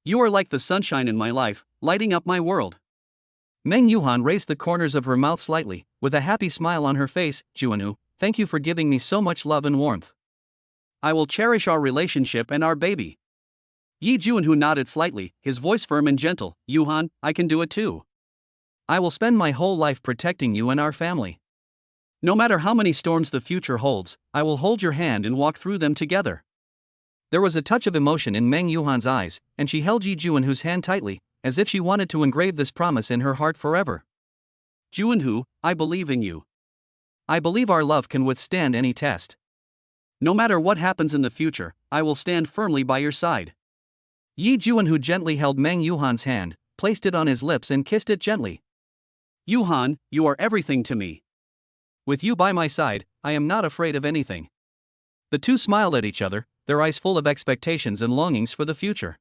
You are like the sunshine in my life, lighting up my world. Meng Yuhan raised the corners of her mouth slightly, with a happy smile on her face. Juanhu, thank you for giving me so much love and warmth. I will cherish our relationship and our baby. Yi Juanhu nodded slightly, his voice firm and gentle. Yuhan, I can do it too. I will spend my whole life protecting you and our family. No matter how many storms the future holds, I will hold your hand and walk through them together. There was a touch of emotion in Meng Yuhan's eyes, and she held Yi Juanhu's hand tightly, as if she wanted to engrave this promise in her heart forever. Juanhu, I believe in you. I believe our love can withstand any test. No matter what happens in the future, I will stand firmly by your side. Yi Juanhu gently held Meng Yuhan's hand, placed it on his lips and kissed it gently. Yuhan, you are everything to me. With you by my side, I am not afraid of anything. The two smiled at each other, their eyes full of expectations and longings for the future.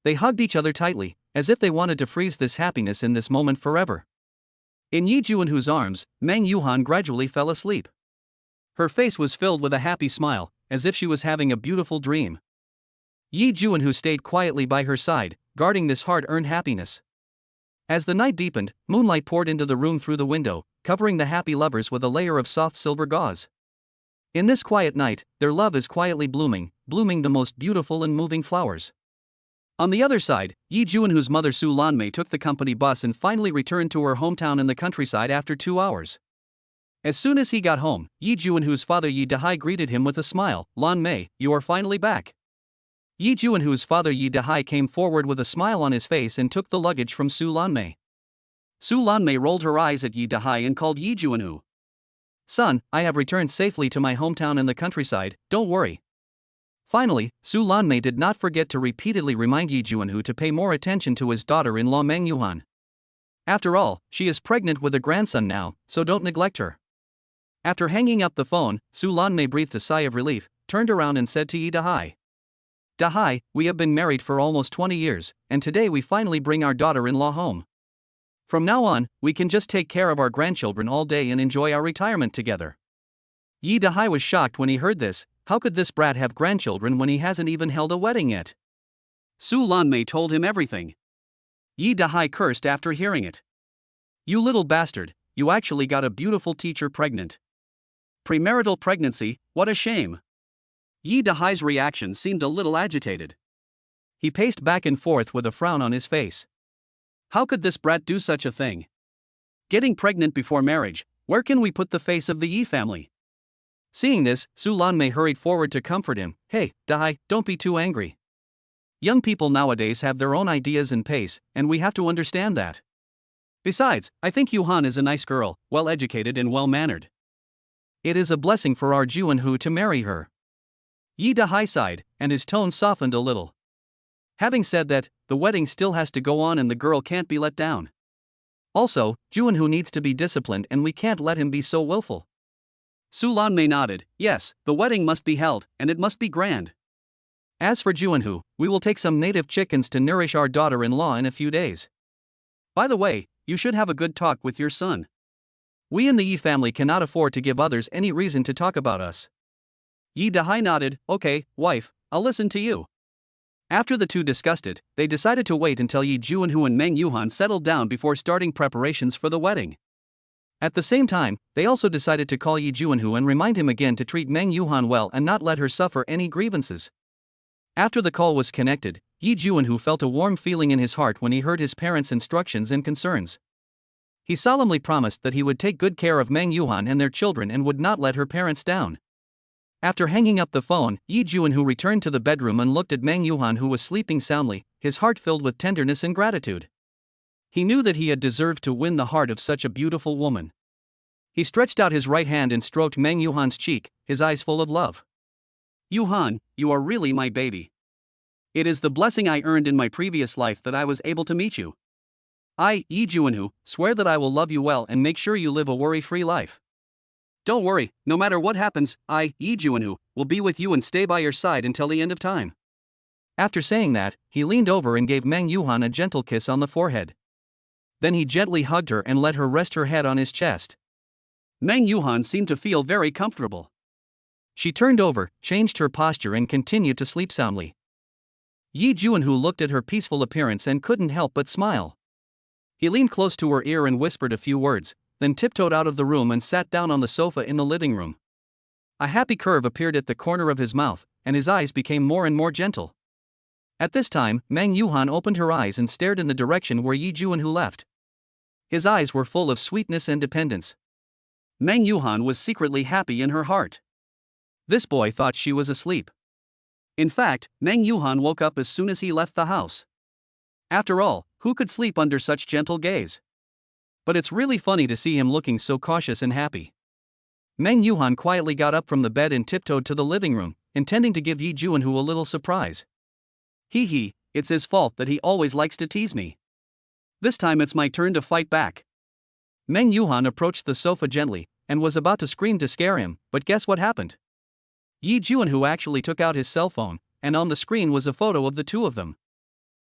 They hugged each other tightly, as if they wanted to freeze this happiness in this moment forever. In Yi Juanhu's arms, Meng Yuhan gradually fell asleep. Her face was filled with a happy smile, as if she was having a beautiful dream. Yi Juanhu stayed quietly by her side, guarding this hard-earned happiness. As the night deepened, moonlight poured into the room through the window, covering the happy lovers with a layer of soft silver gauze. In this quiet night, their love is quietly blooming the most beautiful and moving flowers. On the other side, Yi Juanhu's mother Su Lanmei took the company bus and finally returned to her hometown in the countryside after 2 hours. As soon as he got home, Yi Juanhu's father Yi Dahai greeted him with a smile. Lanmei, you are finally back. Yi Juanhu's father Yi Dahai came forward with a smile on his face and took the luggage from Su Lanmei. Su Lanmei rolled her eyes at Yi Dahai and called Yi Juanhu. Son, I have returned safely to my hometown in the countryside, don't worry. Finally, Su Lanmei did not forget to repeatedly remind Yi Juanhu to pay more attention to his daughter-in-law Meng Yuhan. After all, she is pregnant with a grandson now, so don't neglect her. After hanging up the phone, Su Lanmei breathed a sigh of relief, turned around and said to Yi Dahai. Dahai, we have been married for almost 20 years, and today we finally bring our daughter-in-law home. From now on, we can just take care of our grandchildren all day and enjoy our retirement together. Yi Dahai was shocked when he heard this. How could this brat have grandchildren when he hasn't even held a wedding yet? Su Lanmei told him everything. Yi Dahai cursed after hearing it. You little bastard, you actually got a beautiful teacher pregnant. Premarital pregnancy, what a shame. Yi Dahai's reaction seemed a little agitated. He paced back and forth with a frown on his face. How could this brat do such a thing? Getting pregnant before marriage, where can we put the face of the Yi family? Seeing this, Su Lanmei hurried forward to comfort him. Hey, Dahai, don't be too angry. Young people nowadays have their own ideas and pace, and we have to understand that. Besides, I think Yuhan is a nice girl, well-educated and well-mannered. It is a blessing for our Juanhu to marry her. Yi Dahai sighed, and his tone softened a little. Having said that, the wedding still has to go on and the girl can't be let down. Also, Juanhu needs to be disciplined and we can't let him be so willful. Su Lanmei nodded. Yes, the wedding must be held, and it must be grand. As for Juanhu, we will take some native chickens to nourish our daughter-in-law in a few days. By the way, you should have a good talk with your son. We in the Yi family cannot afford to give others any reason to talk about us. Yi Dahai nodded. Okay, wife, I'll listen to you. After the two discussed it, they decided to wait until Yi Juanhu and Meng Yuhan settled down before starting preparations for the wedding. At the same time, they also decided to call Yi Juanhu and remind him again to treat Meng Yuhan well and not let her suffer any grievances. After the call was connected, Yi Juanhu felt a warm feeling in his heart when he heard his parents' instructions and concerns. He solemnly promised that he would take good care of Meng Yuhan and their children and would not let her parents down. After hanging up the phone, Yi Juanhu returned to the bedroom and looked at Meng Yuhan, who was sleeping soundly, his heart filled with tenderness and gratitude. He knew that he had deserved to win the heart of such a beautiful woman. He stretched out his right hand and stroked Meng Yuhan's cheek, his eyes full of love. Yuhan, you are really my baby. It is the blessing I earned in my previous life that I was able to meet you. I, Yi Juanhu, swear that I will love you well and make sure you live a worry-free life. Don't worry, no matter what happens, I, Yi Juanhu, will be with you and stay by your side until the end of time. After saying that, he leaned over and gave Meng Yuhan a gentle kiss on the forehead. Then he gently hugged her and let her rest her head on his chest. Meng Yuhan seemed to feel very comfortable. She turned over, changed her posture and continued to sleep soundly. Yi Juanhu looked at her peaceful appearance and couldn't help but smile. He leaned close to her ear and whispered a few words, then tiptoed out of the room and sat down on the sofa in the living room. A happy curve appeared at the corner of his mouth, and his eyes became more and more gentle. At this time, Meng Yuhan opened her eyes and stared in the direction where Yi Juanhu left. His eyes were full of sweetness and dependence. Meng Yuhan was secretly happy in her heart. This boy thought she was asleep. In fact, Meng Yuhan woke up as soon as he left the house. After all, who could sleep under such gentle gaze? But it's really funny to see him looking so cautious and happy. Meng Yuhan quietly got up from the bed and tiptoed to the living room, intending to give Yi Juanhu a little surprise. Hee, it's his fault that he always likes to tease me. This time it's my turn to fight back. Meng Yuhan approached the sofa gently, and was about to scream to scare him, but guess what happened? Yi Juanhu actually took out his cell phone, and on the screen was a photo of the two of them.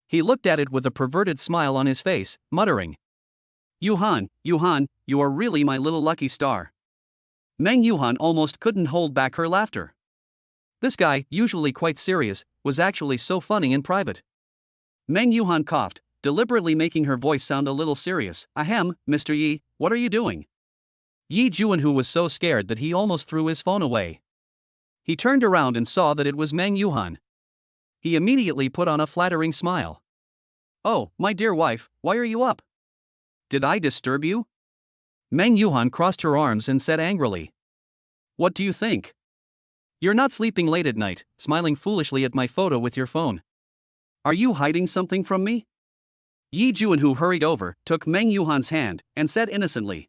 He looked at it with a perverted smile on his face, muttering, Yuhan, you are really my little lucky star. Meng Yuhan almost couldn't hold back her laughter. This guy, usually quite serious, was actually so funny in private. Meng Yuhan coughed, deliberately making her voice sound a little serious. Ahem, Mr. Yi, what are you doing? Yi Juanhu was so scared that he almost threw his phone away. He turned around and saw that it was Meng Yuhan. He immediately put on a flattering smile. Oh, my dear wife, why are you up? Did I disturb you? Meng Yuhan crossed her arms and said angrily. What do you think? You're not sleeping late at night, smiling foolishly at my photo with your phone. Are you hiding something from me? Yi Juanhu hurried over, took Meng Yuhan's hand, and said innocently.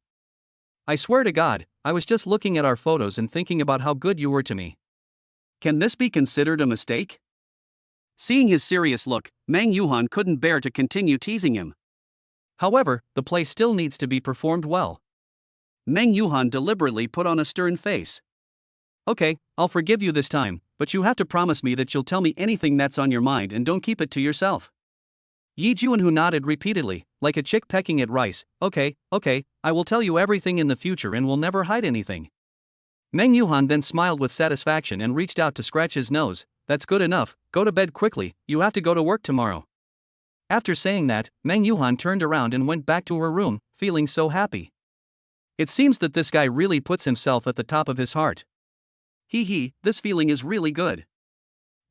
I swear to God, I was just looking at our photos and thinking about how good you were to me. Can this be considered a mistake? Seeing his serious look, Meng Yuhan couldn't bear to continue teasing him. However, the play still needs to be performed well. Meng Yuhan deliberately put on a stern face. Okay, I'll forgive you this time, but you have to promise me that you'll tell me anything that's on your mind and don't keep it to yourself. Yi Juanhu nodded repeatedly, like a chick pecking at rice. Okay, I will tell you everything in the future and will never hide anything. Meng Yuhan then smiled with satisfaction and reached out to scratch his nose. That's good enough, go to bed quickly, you have to go to work tomorrow. After saying that, Meng Yuhan turned around and went back to her room, feeling so happy. It seems that this guy really puts himself at the top of his heart. This feeling is really good.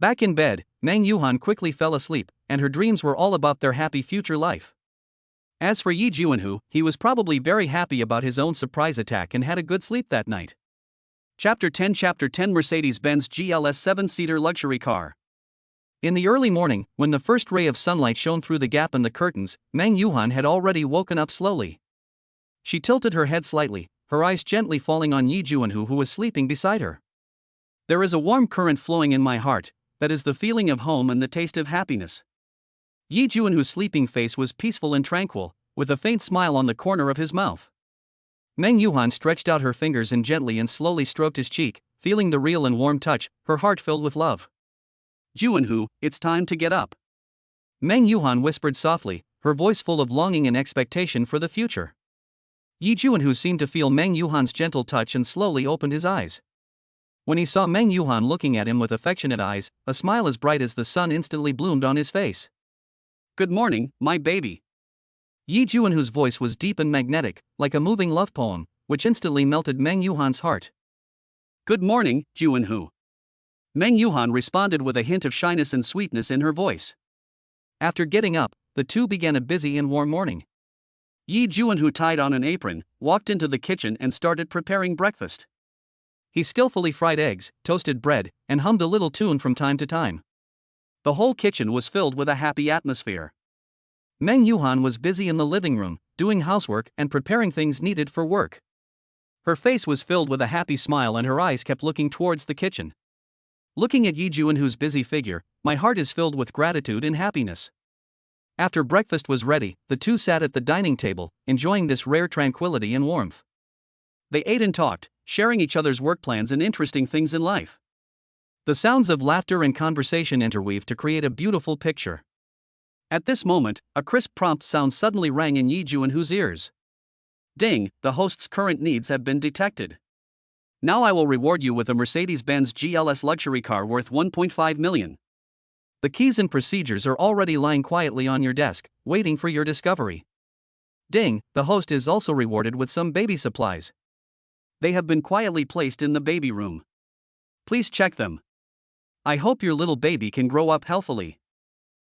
Back in bed, Meng Yuhan quickly fell asleep, and her dreams were all about their happy future life. As for Yi Juanhu, he was probably very happy about his own surprise attack and had a good sleep that night. Chapter 10 Mercedes-Benz GLS 7-seater luxury car. In the early morning, when the first ray of sunlight shone through the gap in the curtains, Meng Yuhan had already woken up slowly. She tilted her head slightly, her eyes gently falling on Yi Juanhu who was sleeping beside her. There is a warm current flowing in my heart, that is the feeling of home and the taste of happiness. Yi Juanhu's sleeping face was peaceful and tranquil, with a faint smile on the corner of his mouth. Meng Yuhan stretched out her fingers and gently and slowly stroked his cheek, feeling the real and warm touch, her heart filled with love. Juanhu, it's time to get up. Meng Yuhan whispered softly, her voice full of longing and expectation for the future. Yi Juanhu seemed to feel Meng Yuhan's gentle touch and slowly opened his eyes. When he saw Meng Yuhan looking at him with affectionate eyes, a smile as bright as the sun instantly bloomed on his face. Good morning, my baby. Yi Juanhu's voice was deep and magnetic, like a moving love poem, which instantly melted Meng Yuhan's heart. Good morning, Juanhu. Meng Yuhan responded with a hint of shyness and sweetness in her voice. After getting up, the two began a busy and warm morning. Yi Juanhu tied on an apron, walked into the kitchen and started preparing breakfast. He skillfully fried eggs, toasted bread, and hummed a little tune from time to time. The whole kitchen was filled with a happy atmosphere. Meng Yuhan was busy in the living room, doing housework and preparing things needed for work. Her face was filled with a happy smile and her eyes kept looking towards the kitchen. Looking at Yi Juanhu's busy figure, my heart is filled with gratitude and happiness. After breakfast was ready, the two sat at the dining table, enjoying this rare tranquility and warmth. They ate and talked, sharing each other's work plans and interesting things in life. The sounds of laughter and conversation interweaved to create a beautiful picture. At this moment, a crisp prompt sound suddenly rang in Yi Juanhu's ears. Ding, the host's current needs have been detected. Now I will reward you with a Mercedes-Benz GLS luxury car worth 1.5 million. The keys and procedures are already lying quietly on your desk, waiting for your discovery. Ding, the host is also rewarded with some baby supplies. They have been quietly placed in the baby room. Please check them. I hope your little baby can grow up healthily.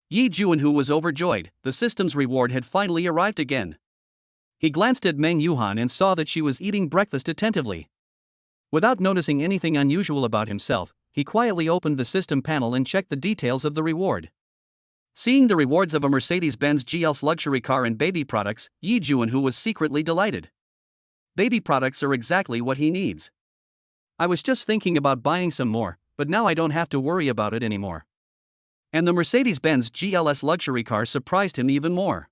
Yi Juanhu was overjoyed, the system's reward had finally arrived again. He glanced at Meng Yuhan and saw that she was eating breakfast attentively. Without noticing anything unusual about himself, he quietly opened the system panel and checked the details of the reward. Seeing the rewards of a Mercedes-Benz GL's luxury car and baby products, Yuhan was secretly delighted. Baby products are exactly what he needs. I was just thinking about buying some more, but now I don't have to worry about it anymore. And the Mercedes-Benz GLS luxury car surprised him even more.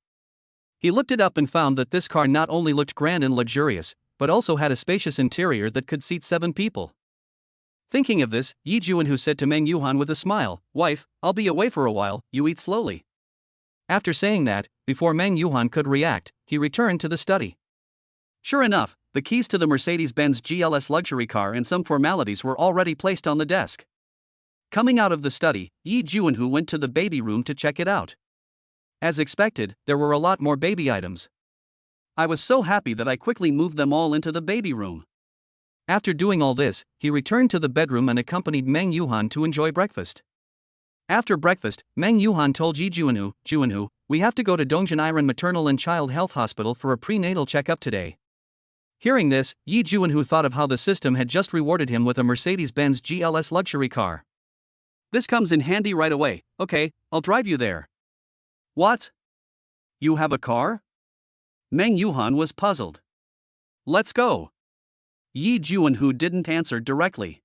He looked it up and found that this car not only looked grand and luxurious, but also had a spacious interior that could seat 7 people. Thinking of this, Yuhan said to Meng Yuhan with a smile, "Wife, I'll be away for a while, you eat slowly." After saying that, before Meng Yuhan could react, he returned to the study. Sure enough, the keys to the Mercedes-Benz GLS luxury car and some formalities were already placed on the desk. Coming out of the study, Yuhan went to the baby room to check it out. As expected, there were a lot more baby items. I was so happy that I quickly moved them all into the baby room. After doing all this, he returned to the bedroom and accompanied Meng Yuhan to enjoy breakfast. After breakfast, Meng Yuhan told Juanhu, "We have to go to Dongjin Iron Maternal and Child Health Hospital for a prenatal checkup today." Hearing this, Yuhan thought of how the system had just rewarded him with a Mercedes-Benz GLS luxury car. "This comes in handy right away. Okay, I'll drive you there." "What? You have a car?" Meng Yuhan was puzzled. "Let's go." Yuhan didn't answer directly.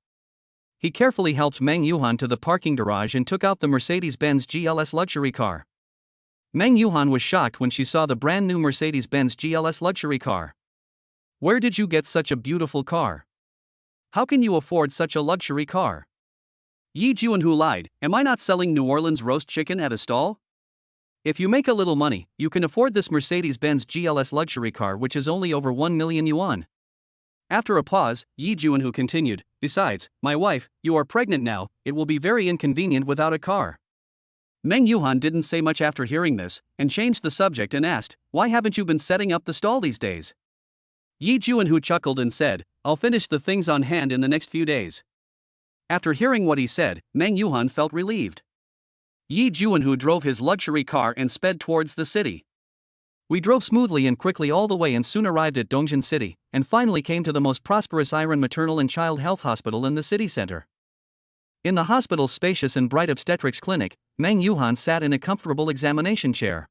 He carefully helped Meng Yuhan to the parking garage and took out the Mercedes-Benz GLS luxury car. Meng Yuhan was shocked when she saw the brand new Mercedes-Benz GLS luxury car. "Where did you get such a beautiful car? How can you afford such a luxury car?" Yuhan lied, "Am I not selling New Orleans roast chicken at a stall? If you make a little money, you can afford this Mercedes-Benz GLS luxury car, which is only over 1 million yuan. After a pause, Yuhan continued, "Besides, my wife, you are pregnant now, it will be very inconvenient without a car." Meng Yuhan didn't say much after hearing this, and changed the subject and asked, "Why haven't you been setting up the stall these days?" Yuhan chuckled and said, "I'll finish the things on hand in the next few days." After hearing what he said, Meng Yuhan felt relieved. Yuhan drove his luxury car and sped towards the city. "We drove smoothly and quickly all the way and soon arrived at Dongjin City, and finally came to the most prosperous Iron Maternal and Child Health Hospital in the city center." In the hospital's spacious and bright obstetrics clinic, Meng Yuhan sat in a comfortable examination chair.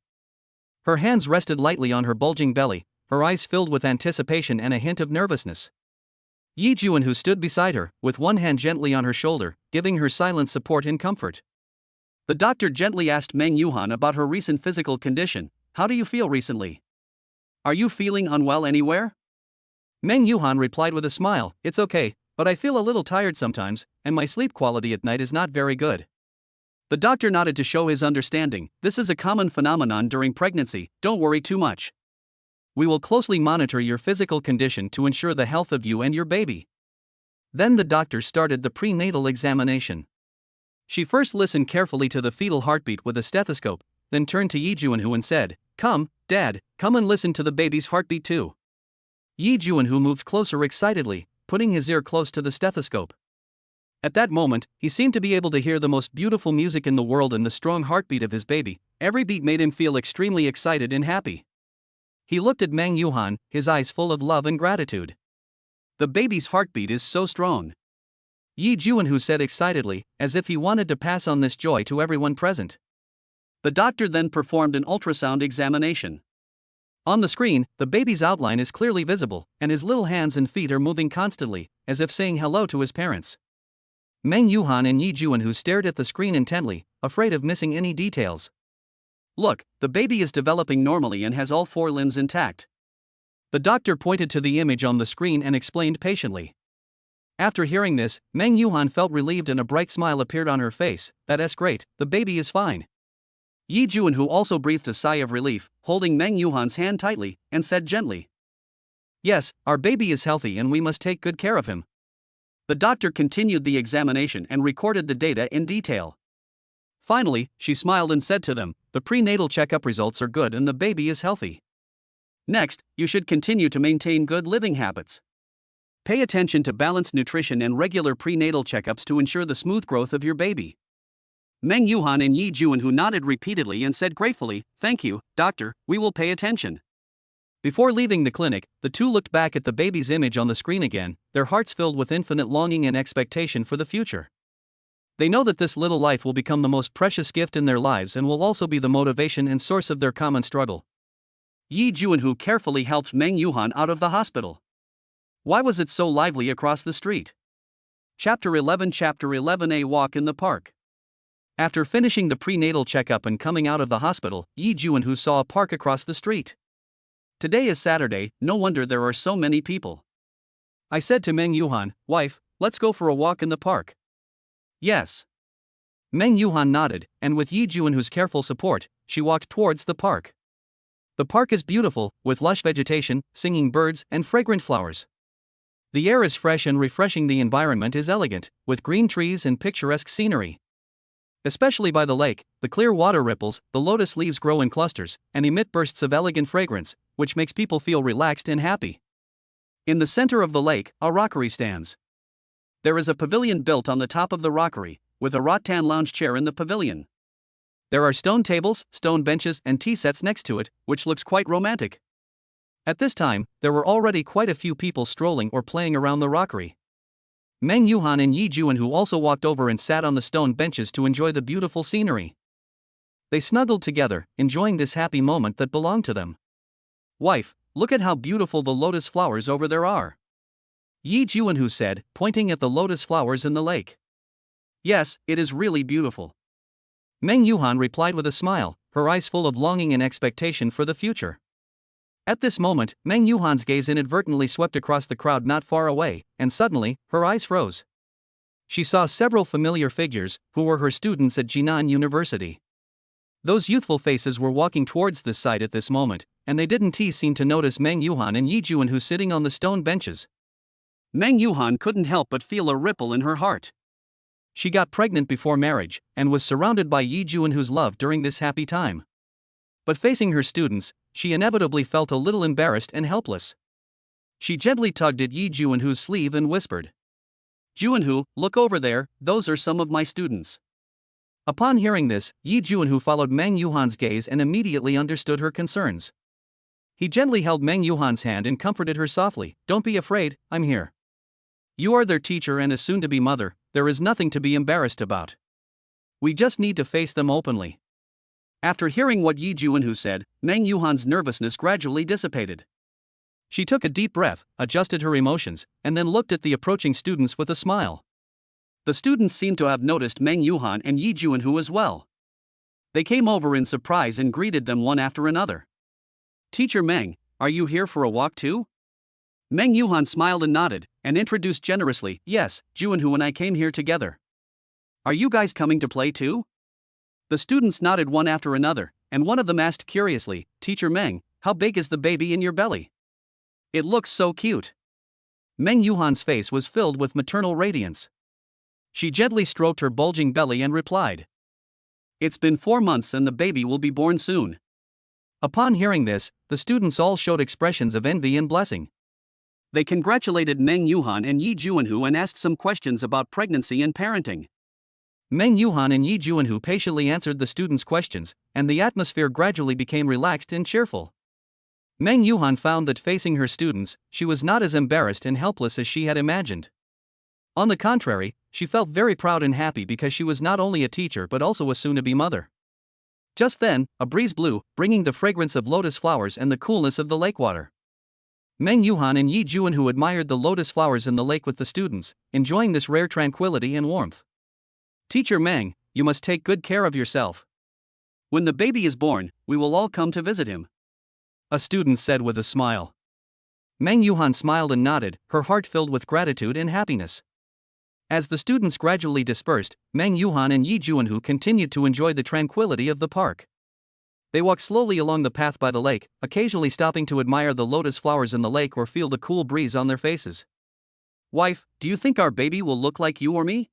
Her hands rested lightly on her bulging belly, her eyes filled with anticipation and a hint of nervousness. Yuhan stood beside her, with one hand gently on her shoulder, giving her silent support and comfort. The doctor gently asked Meng Yuhan about her recent physical condition. "How do you feel recently? Are you feeling unwell anywhere?" Meng Yuhan replied with a smile, "It's okay, but I feel a little tired sometimes, and my sleep quality at night is not very good." The doctor nodded to show his understanding. "This is a common phenomenon during pregnancy, don't worry too much. We will closely monitor your physical condition to ensure the health of you and your baby." Then the doctor started the prenatal examination. She first listened carefully to the fetal heartbeat with a stethoscope, then turned to Yuhan and said, "Come, Dad, come and listen to the baby's heartbeat too." Yuhan moved closer excitedly, putting his ear close to the stethoscope. At that moment, he seemed to be able to hear the most beautiful music in the world and the strong heartbeat of his baby. Every beat made him feel extremely excited and happy. He looked at Meng Yuhan, his eyes full of love and gratitude. "The baby's heartbeat is so strong," Yuhan said excitedly, as if he wanted to pass on this joy to everyone present. The doctor then performed an ultrasound examination. On the screen, the baby's outline is clearly visible, and his little hands and feet are moving constantly, as if saying hello to his parents. Meng Yuhan and Yuhan stared at the screen intently, afraid of missing any details. "Look, the baby is developing normally and has all 4 limbs intact." The doctor pointed to the image on the screen and explained patiently. After hearing this, Meng Yuhan felt relieved and a bright smile appeared on her face. "That's great, the baby is fine." Yuhan also breathed a sigh of relief, holding Meng Yuhan's hand tightly, and said gently, "Yes, our baby is healthy and we must take good care of him." The doctor continued the examination and recorded the data in detail. Finally, she smiled and said to them, "The prenatal checkup results are good and the baby is healthy. Next, you should continue to maintain good living habits. Pay attention to balanced nutrition and regular prenatal checkups to ensure the smooth growth of your baby." Meng Yuhan and Yuhan nodded repeatedly and said gratefully, "Thank you, doctor, we will pay attention." Before leaving the clinic, the two looked back at the baby's image on the screen again, their hearts filled with infinite longing and expectation for the future. They know that this little life will become the most precious gift in their lives and will also be the motivation and source of their common struggle. Yi Juanhu carefully helped Meng Yuhan out of the hospital. Why was it so lively across the street? Chapter 11 A Walk in the Park. After finishing the prenatal checkup and coming out of the hospital, Yi Juanhu saw a park across the street. Today is Saturday, no wonder there are so many people. I said to Meng Yuhan, wife, let's go for a walk in the park. Yes. Meng Yuhan nodded, and with Yi Juanhu's careful support, she walked towards the park. The park is beautiful, with lush vegetation, singing birds, and fragrant flowers. The air is fresh and refreshing. The environment is elegant, with green trees and picturesque scenery. Especially by the lake, the clear water ripples, the lotus leaves grow in clusters, and emit bursts of elegant fragrance, which makes people feel relaxed and happy. In the center of the lake, a rockery stands. There is a pavilion built on the top of the rockery, with a rattan lounge chair in the pavilion. There are stone tables, stone benches, and tea sets next to it, which looks quite romantic. At this time, there were already quite a few people strolling or playing around the rockery. Meng Yuhan and Yi Juanhu also walked over and sat on the stone benches to enjoy the beautiful scenery. They snuggled together, enjoying this happy moment that belonged to them. Wife, look at how beautiful the lotus flowers over there are. Yi Juanhu said, pointing at the lotus flowers in the lake. Yes, it is really beautiful. Meng Yuhan replied with a smile, her eyes full of longing and expectation for the future. At this moment, Meng Yuhan's gaze inadvertently swept across the crowd not far away, and suddenly, her eyes froze. She saw several familiar figures, who were her students at Jinan University. Those youthful faces were walking towards this side at this moment, and they didn't seem to notice Meng Yuhan and Yi Juanhu sitting on the stone benches. Meng Yuhan couldn't help but feel a ripple in her heart. She got pregnant before marriage, and was surrounded by Yi Juanhu's love during this happy time. But facing her students, she inevitably felt a little embarrassed and helpless. She gently tugged at Yi Juanhu's sleeve and whispered, Juanhu, look over there, those are some of my students. Upon hearing this, Yi Juanhu followed Meng Yuhan's gaze and immediately understood her concerns. He gently held Meng Yuhan's hand and comforted her softly, don't be afraid, I'm here. You are their teacher and a soon-to-be mother, there is nothing to be embarrassed about. We just need to face them openly. After hearing what Yi Juanhu said, Meng Yuhan's nervousness gradually dissipated. She took a deep breath, adjusted her emotions, and then looked at the approaching students with a smile. The students seemed to have noticed Meng Yuhan and Yi Juanhu as well. They came over in surprise and greeted them one after another. Teacher Meng, are you here for a walk too? Meng Yuhan smiled and nodded, and introduced generously, yes, Juanhu and I came here together. Are you guys coming to play too? The students nodded one after another, and one of them asked curiously, Teacher Meng, how big is the baby in your belly? It looks so cute. Meng Yuhan's face was filled with maternal radiance. She gently stroked her bulging belly and replied, It's been 4 months and the baby will be born soon. Upon hearing this, the students all showed expressions of envy and blessing. They congratulated Meng Yuhan and Yi Juanhu and asked some questions about pregnancy and parenting. Meng Yuhan and Yi Juanhu patiently answered the students' questions, and the atmosphere gradually became relaxed and cheerful. Meng Yuhan found that facing her students, she was not as embarrassed and helpless as she had imagined. On the contrary, she felt very proud and happy because she was not only a teacher but also a soon-to-be mother. Just then, a breeze blew, bringing the fragrance of lotus flowers and the coolness of the lake water. Meng Yuhan and Yi Juanhu admired the lotus flowers in the lake with the students, enjoying this rare tranquility and warmth. Teacher Meng, you must take good care of yourself. When the baby is born, we will all come to visit him. A student said with a smile. Meng Yuhan smiled and nodded, her heart filled with gratitude and happiness. As the students gradually dispersed, Meng Yuhan and Yi Juanhu continued to enjoy the tranquility of the park. They walked slowly along the path by the lake, occasionally stopping to admire the lotus flowers in the lake or feel the cool breeze on their faces. Wife, do you think our baby will look like you or me?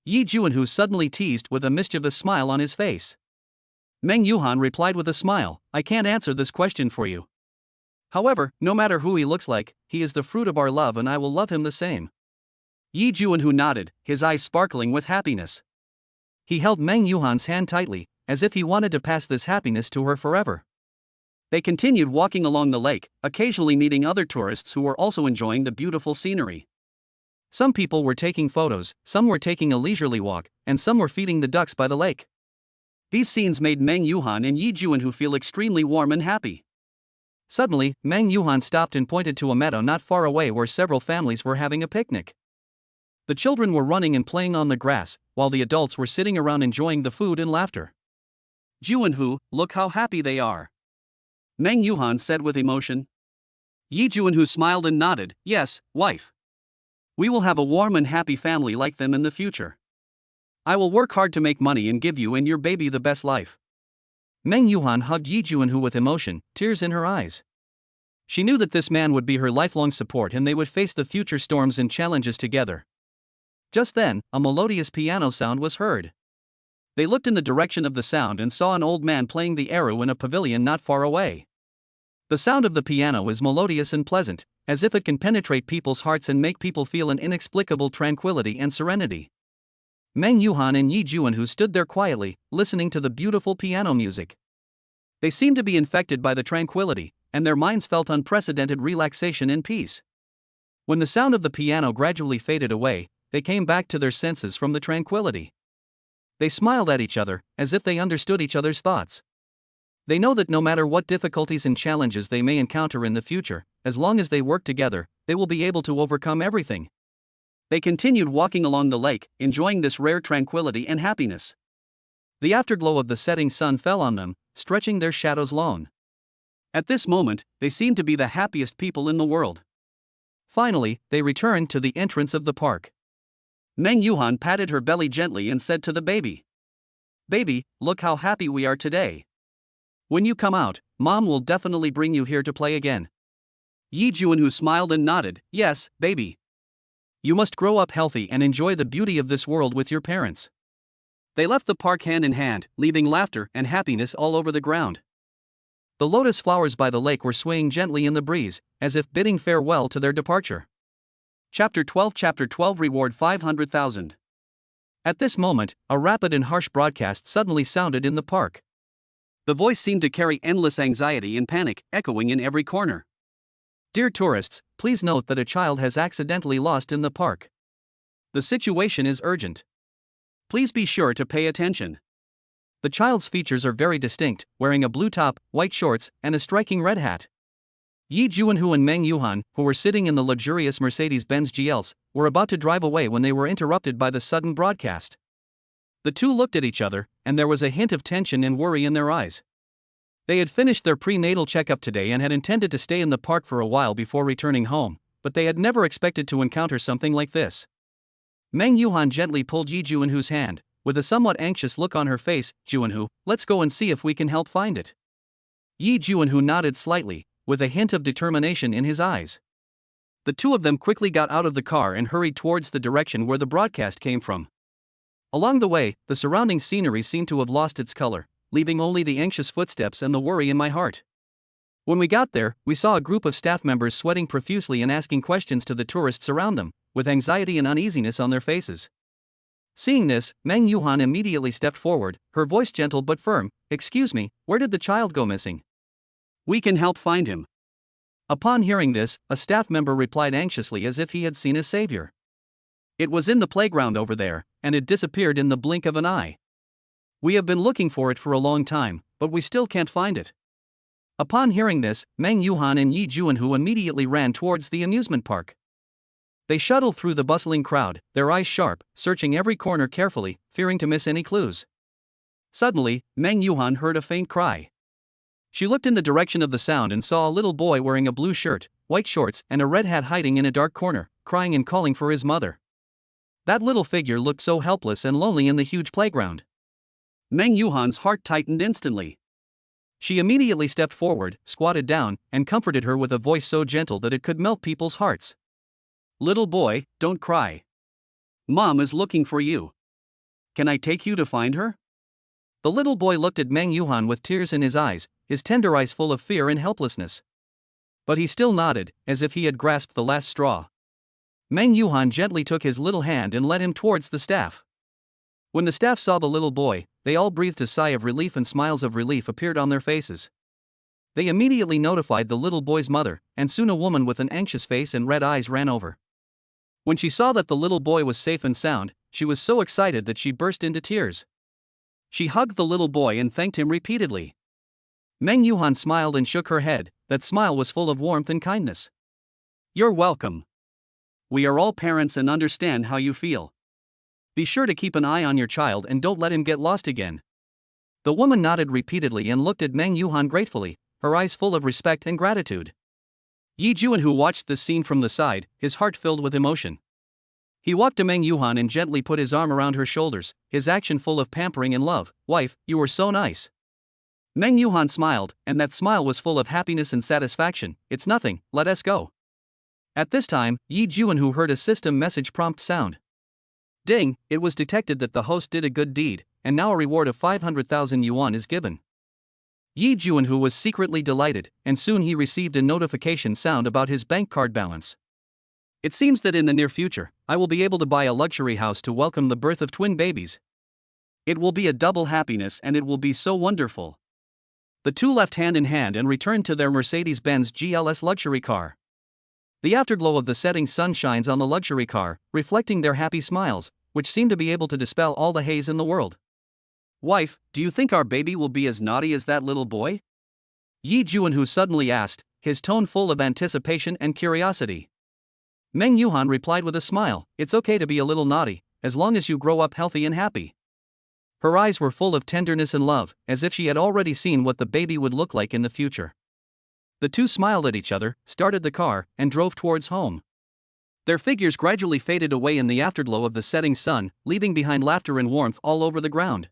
Yi Juanhu suddenly teased with a mischievous smile on his face. Meng Yuhan replied with a smile, I can't answer this question for you. However, no matter who he looks like, he is the fruit of our love and I will love him the same. Yi Juanhu nodded, his eyes sparkling with happiness. He held Meng Yuhan's hand tightly, as if he wanted to pass this happiness to her forever. They continued walking along the lake, occasionally meeting other tourists who were also enjoying the beautiful scenery. Some people were taking photos, some were taking a leisurely walk, and some were feeding the ducks by the lake. These scenes made Meng, Yuhan, and Yi Juanhu feel extremely warm and happy. Suddenly, Meng Yuhan stopped and pointed to a meadow not far away where several families were having a picnic. The children were running and playing on the grass, while the adults were sitting around enjoying the food and laughter. Juanhu, look how happy they are, Meng Yuhan said with emotion. Yi Juanhu smiled and nodded, yes, wife. We will have a warm and happy family like them in the future. I will work hard to make money and give you and your baby the best life. Meng Yuhan hugged Yi Juanhu with emotion, tears in her eyes. She knew that this man would be her lifelong support and they would face the future storms and challenges together. Just then, a melodious piano sound was heard. They looked in the direction of the sound and saw an old man playing the eru in a pavilion not far away. The sound of the piano is melodious and pleasant, as if it can penetrate people's hearts and make people feel an inexplicable tranquility and serenity. Meng Yuhan and Yi Juanhu stood there quietly, listening to the beautiful piano music. They seemed to be infected by the tranquility, and their minds felt unprecedented relaxation and peace. When the sound of the piano gradually faded away, they came back to their senses from the tranquility. They smiled at each other, as if they understood each other's thoughts. They know that no matter what difficulties and challenges they may encounter in the future, as long as they work together, they will be able to overcome everything. They continued walking along the lake, enjoying this rare tranquility and happiness. The afterglow of the setting sun fell on them, stretching their shadows long. At this moment, they seemed to be the happiest people in the world. Finally, they returned to the entrance of the park. Meng Yuhan patted her belly gently and said to the baby, "Baby, look how happy we are today. When you come out, Mom will definitely bring you here to play again." Yi Juanhu smiled and nodded, "Yes, baby. You must grow up healthy and enjoy the beauty of this world with your parents." They left the park hand in hand, leaving laughter and happiness all over the ground. The lotus flowers by the lake were swaying gently in the breeze, as if bidding farewell to their departure. Chapter 12 Reward 500,000. At this moment, a rapid and harsh broadcast suddenly sounded in the park. The voice seemed to carry endless anxiety and panic, echoing in every corner. "Dear tourists, please note that a child has accidentally lost in the park. The situation is urgent. Please be sure to pay attention. The child's features are very distinct, wearing a blue top, white shorts, and a striking red hat." Yi Juanhu and Meng Yuhan, who were sitting in the luxurious Mercedes-Benz GLs, were about to drive away when they were interrupted by the sudden broadcast. The two looked at each other, and there was a hint of tension and worry in their eyes. They had finished their prenatal checkup today and had intended to stay in the park for a while before returning home, but they had never expected to encounter something like this. Meng Yuhan gently pulled Yi Juanhu's hand. With a somewhat anxious look on her face, "Juanhu, let's go and see if we can help find it." Yi Juanhu nodded slightly, with a hint of determination in his eyes. The two of them quickly got out of the car and hurried towards the direction where the broadcast came from. Along the way, the surrounding scenery seemed to have lost its color, leaving only the anxious footsteps and the worry in my heart. When we got there, we saw a group of staff members sweating profusely and asking questions to the tourists around them, with anxiety and uneasiness on their faces. Seeing this, Meng Yuhan immediately stepped forward, her voice gentle but firm. "Excuse me, where did the child go missing? We can help find him." Upon hearing this, a staff member replied anxiously as if he had seen his savior. "It was in the playground over there, and it disappeared in the blink of an eye. We have been looking for it for a long time, but we still can't find it." Upon hearing this, Meng Yuhan and Yi Juanhu immediately ran towards the amusement park. They shuttled through the bustling crowd, their eyes sharp, searching every corner carefully, fearing to miss any clues. Suddenly, Meng Yuhan heard a faint cry. She looked in the direction of the sound and saw a little boy wearing a blue shirt, white shorts, and a red hat hiding in a dark corner, crying and calling for his mother. That little figure looked so helpless and lonely in the huge playground. Meng Yuhan's heart tightened instantly. She immediately stepped forward, squatted down, and comforted her with a voice so gentle that it could melt people's hearts. "Little boy, don't cry. Mom is looking for you. Can I take you to find her?" The little boy looked at Meng Yuhan with tears in his eyes, his tender eyes full of fear and helplessness. But he still nodded, as if he had grasped the last straw. Meng Yuhan gently took his little hand and led him towards the staff. When the staff saw the little boy, they all breathed a sigh of relief and smiles of relief appeared on their faces. They immediately notified the little boy's mother, and soon a woman with an anxious face and red eyes ran over. When she saw that the little boy was safe and sound, she was so excited that she burst into tears. She hugged the little boy and thanked him repeatedly. Meng Yuhan smiled and shook her head. That smile was full of warmth and kindness. You're welcome. We are all parents and understand how you feel. Be sure to keep an eye on your child and don't let him get lost again. The woman nodded repeatedly and looked at Meng Yuhan gratefully, her eyes full of respect and gratitude. Yi Juan, who watched this scene from the side, his heart filled with emotion. He walked to Meng Yuhan and gently put his arm around her shoulders, his action full of pampering and love. Wife, you were so nice. Meng Yuhan smiled, and that smile was full of happiness and satisfaction. It's nothing, let us go. At this time, Yi Juan heard a system message prompt sound. Ding, it was detected that the host did a good deed, and now a reward of 500,000 yuan is given. Yi Juan was secretly delighted, and soon he received a notification sound about his bank card balance. It seems that in the near future, I will be able to buy a luxury house to welcome the birth of twin babies. It will be a double happiness and it will be so wonderful. The two left hand in hand and returned to their Mercedes-Benz GLS luxury car. The afterglow of the setting sun shines on the luxury car, reflecting their happy smiles, which seem to be able to dispel all the haze in the world. Wife, do you think our baby will be as naughty as that little boy? Yi Juan suddenly asked, his tone full of anticipation and curiosity. Meng Yuhan replied with a smile, it's okay to be a little naughty, as long as you grow up healthy and happy. Her eyes were full of tenderness and love, as if she had already seen what the baby would look like in the future. The two smiled at each other, started the car, and drove towards home. Their figures gradually faded away in the afterglow of the setting sun, leaving behind laughter and warmth all over the ground.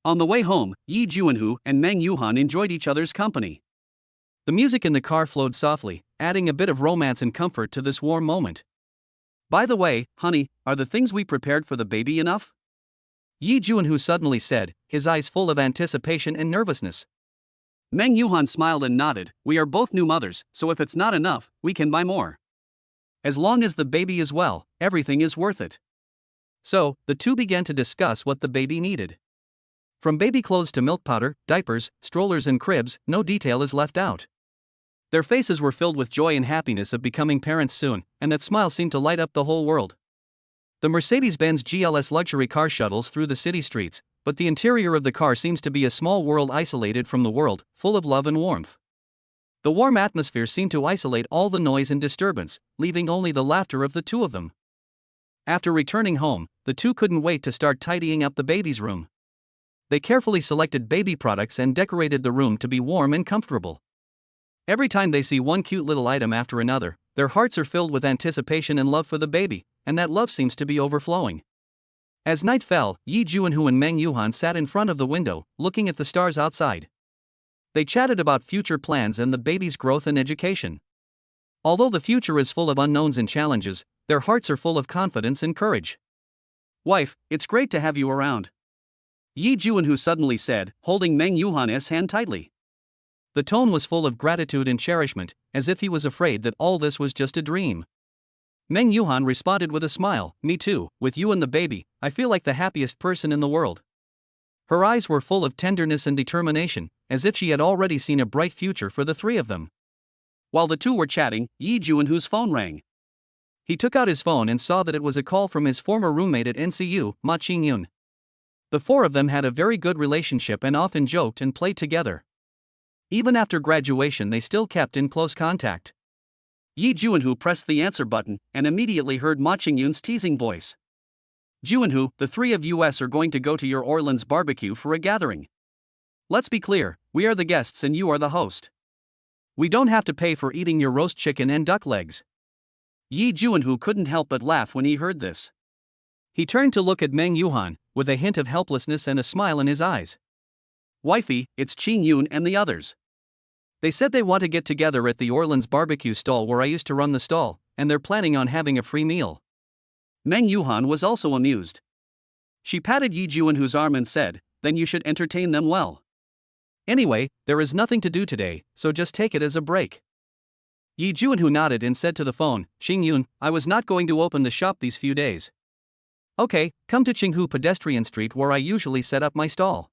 On the way home, Yi Juan and Meng Yuhan enjoyed each other's company. The music in the car flowed softly, adding a bit of romance and comfort to this warm moment. By the way, honey, are the things we prepared for the baby enough? Yi Juan suddenly said, his eyes full of anticipation and nervousness. Meng Yuhan smiled and nodded, we are both new mothers, so if it's not enough, we can buy more. As long as the baby is well, everything is worth it. So, the two began to discuss what the baby needed. From baby clothes to milk powder, diapers, strollers and cribs, no detail is left out. Their faces were filled with joy and happiness of becoming parents soon, and that smile seemed to light up the whole world. The Mercedes-Benz GLS luxury car shuttles through the city streets, but the interior of the car seems to be a small world isolated from the world, full of love and warmth. The warm atmosphere seemed to isolate all the noise and disturbance, leaving only the laughter of the two of them. After returning home, the two couldn't wait to start tidying up the baby's room. They carefully selected baby products and decorated the room to be warm and comfortable. Every time they see one cute little item after another, their hearts are filled with anticipation and love for the baby, and that love seems to be overflowing. As night fell, Yi Juan and Meng Yuhan sat in front of the window, looking at the stars outside. They chatted about future plans and the baby's growth and education. Although the future is full of unknowns and challenges, their hearts are full of confidence and courage. Wife, it's great to have you around. Yi Juan suddenly said, holding Meng Yuhan's hand tightly. The tone was full of gratitude and cherishment, as if he was afraid that all this was just a dream. Meng Yuhan responded with a smile, me too, with you and the baby, I feel like the happiest person in the world. Her eyes were full of tenderness and determination, as if she had already seen a bright future for the three of them. While the two were chatting, Yi Juan's phone rang. He took out his phone and saw that it was a call from his former roommate at NCU, Ma Qingyun. The four of them had a very good relationship and often joked and played together. Even after graduation they still kept in close contact. Yi Juan pressed the answer button and immediately heard Ma Qingyun's teasing voice. Juan, the three of us are going to go to your Orleans barbecue for a gathering. Let's be clear, we are the guests and you are the host. We don't have to pay for eating your roast chicken and duck legs. Yi Juan couldn't help but laugh when he heard this. He turned to look at Meng Yuhan, with a hint of helplessness and a smile in his eyes. Wifey, it's Qingyun and the others. They said they want to get together at the Orleans barbecue stall where I used to run the stall, and they're planning on having a free meal. Meng Yuhan was also amused. She patted Yi Juan's arm and said, then you should entertain them well. Anyway, there is nothing to do today, so just take it as a break. Yi Juan nodded and said to the phone, Qingyun, I was not going to open the shop these few days. Okay, come to Qinghu Pedestrian Street where I usually set up my stall.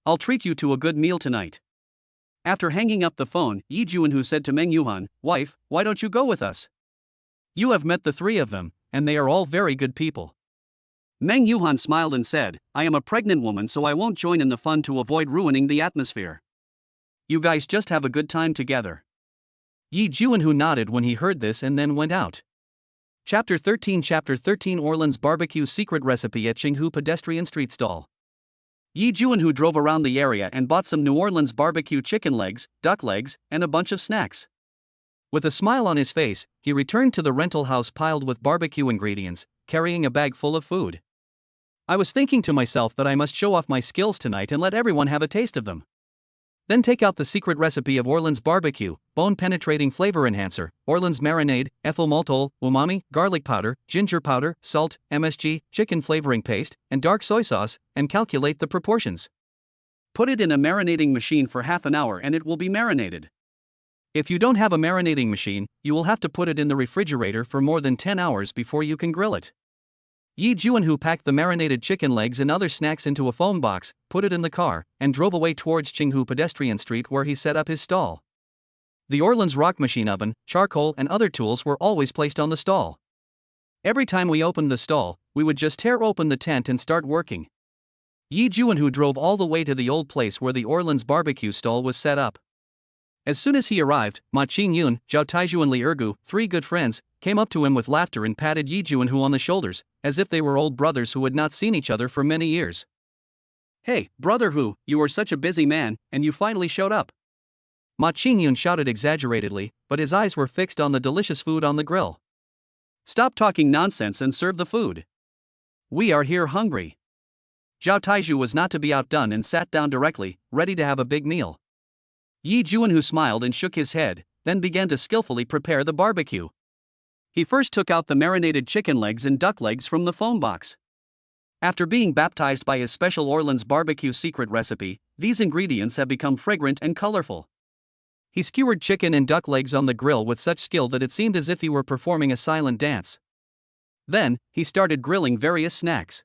I'll treat you to a good meal tonight. After hanging up the phone, Yi Juan said to Meng Yuhan, wife, why don't you go with us? You have met the three of them, and they are all very good people. Meng Yuhan smiled and said, I am a pregnant woman, so I won't join in the fun to avoid ruining the atmosphere. You guys just have a good time together. Yi Juanhu nodded when he heard this and then went out. Chapter 13 Orleans Barbecue Secret Recipe at Qinghu Pedestrian Street Stall. Yi Juanhu drove around the area and bought some New Orleans barbecue chicken legs, duck legs, and a bunch of snacks. With a smile on his face, he returned to the rental house piled with barbecue ingredients, carrying a bag full of food. I was thinking to myself that I must show off my skills tonight and let everyone have a taste of them. Then take out the secret recipe of Orleans barbecue, bone-penetrating flavor enhancer, Orleans marinade, ethyl maltol, umami, garlic powder, ginger powder, salt, MSG, chicken flavoring paste, and dark soy sauce, and calculate the proportions. Put it in a marinating machine for half an hour and it will be marinated. If you don't have a marinating machine, you will have to put it in the refrigerator for more than 10 hours before you can grill it. Yi Juanhu packed the marinated chicken legs and other snacks into a foam box, put it in the car, and drove away towards Qinghu Pedestrian Street where he set up his stall. The Orleans rock machine oven, charcoal, and other tools were always placed on the stall. Every time we opened the stall, we would just tear open the tent and start working. Yi Juanhu drove all the way to the old place where the Orleans barbecue stall was set up. As soon as he arrived, Ma Qingyun, Zhao Taizhu and Li Ergu, three good friends, came up to him with laughter and patted Yi Juanhu on the shoulders, as if they were old brothers who had not seen each other for many years. Hey, brother Hu, you are such a busy man, and you finally showed up. Ma Qingyun shouted exaggeratedly, but his eyes were fixed on the delicious food on the grill. Stop talking nonsense and serve the food. We are here hungry. Zhao Taizhu was not to be outdone and sat down directly, ready to have a big meal. Yi Juanhu smiled and shook his head, then began to skillfully prepare the barbecue. He first took out the marinated chicken legs and duck legs from the foam box. After being baptized by his special Orleans barbecue secret recipe, these ingredients have become fragrant and colorful. He skewered chicken and duck legs on the grill with such skill that it seemed as if he were performing a silent dance. Then, he started grilling various snacks.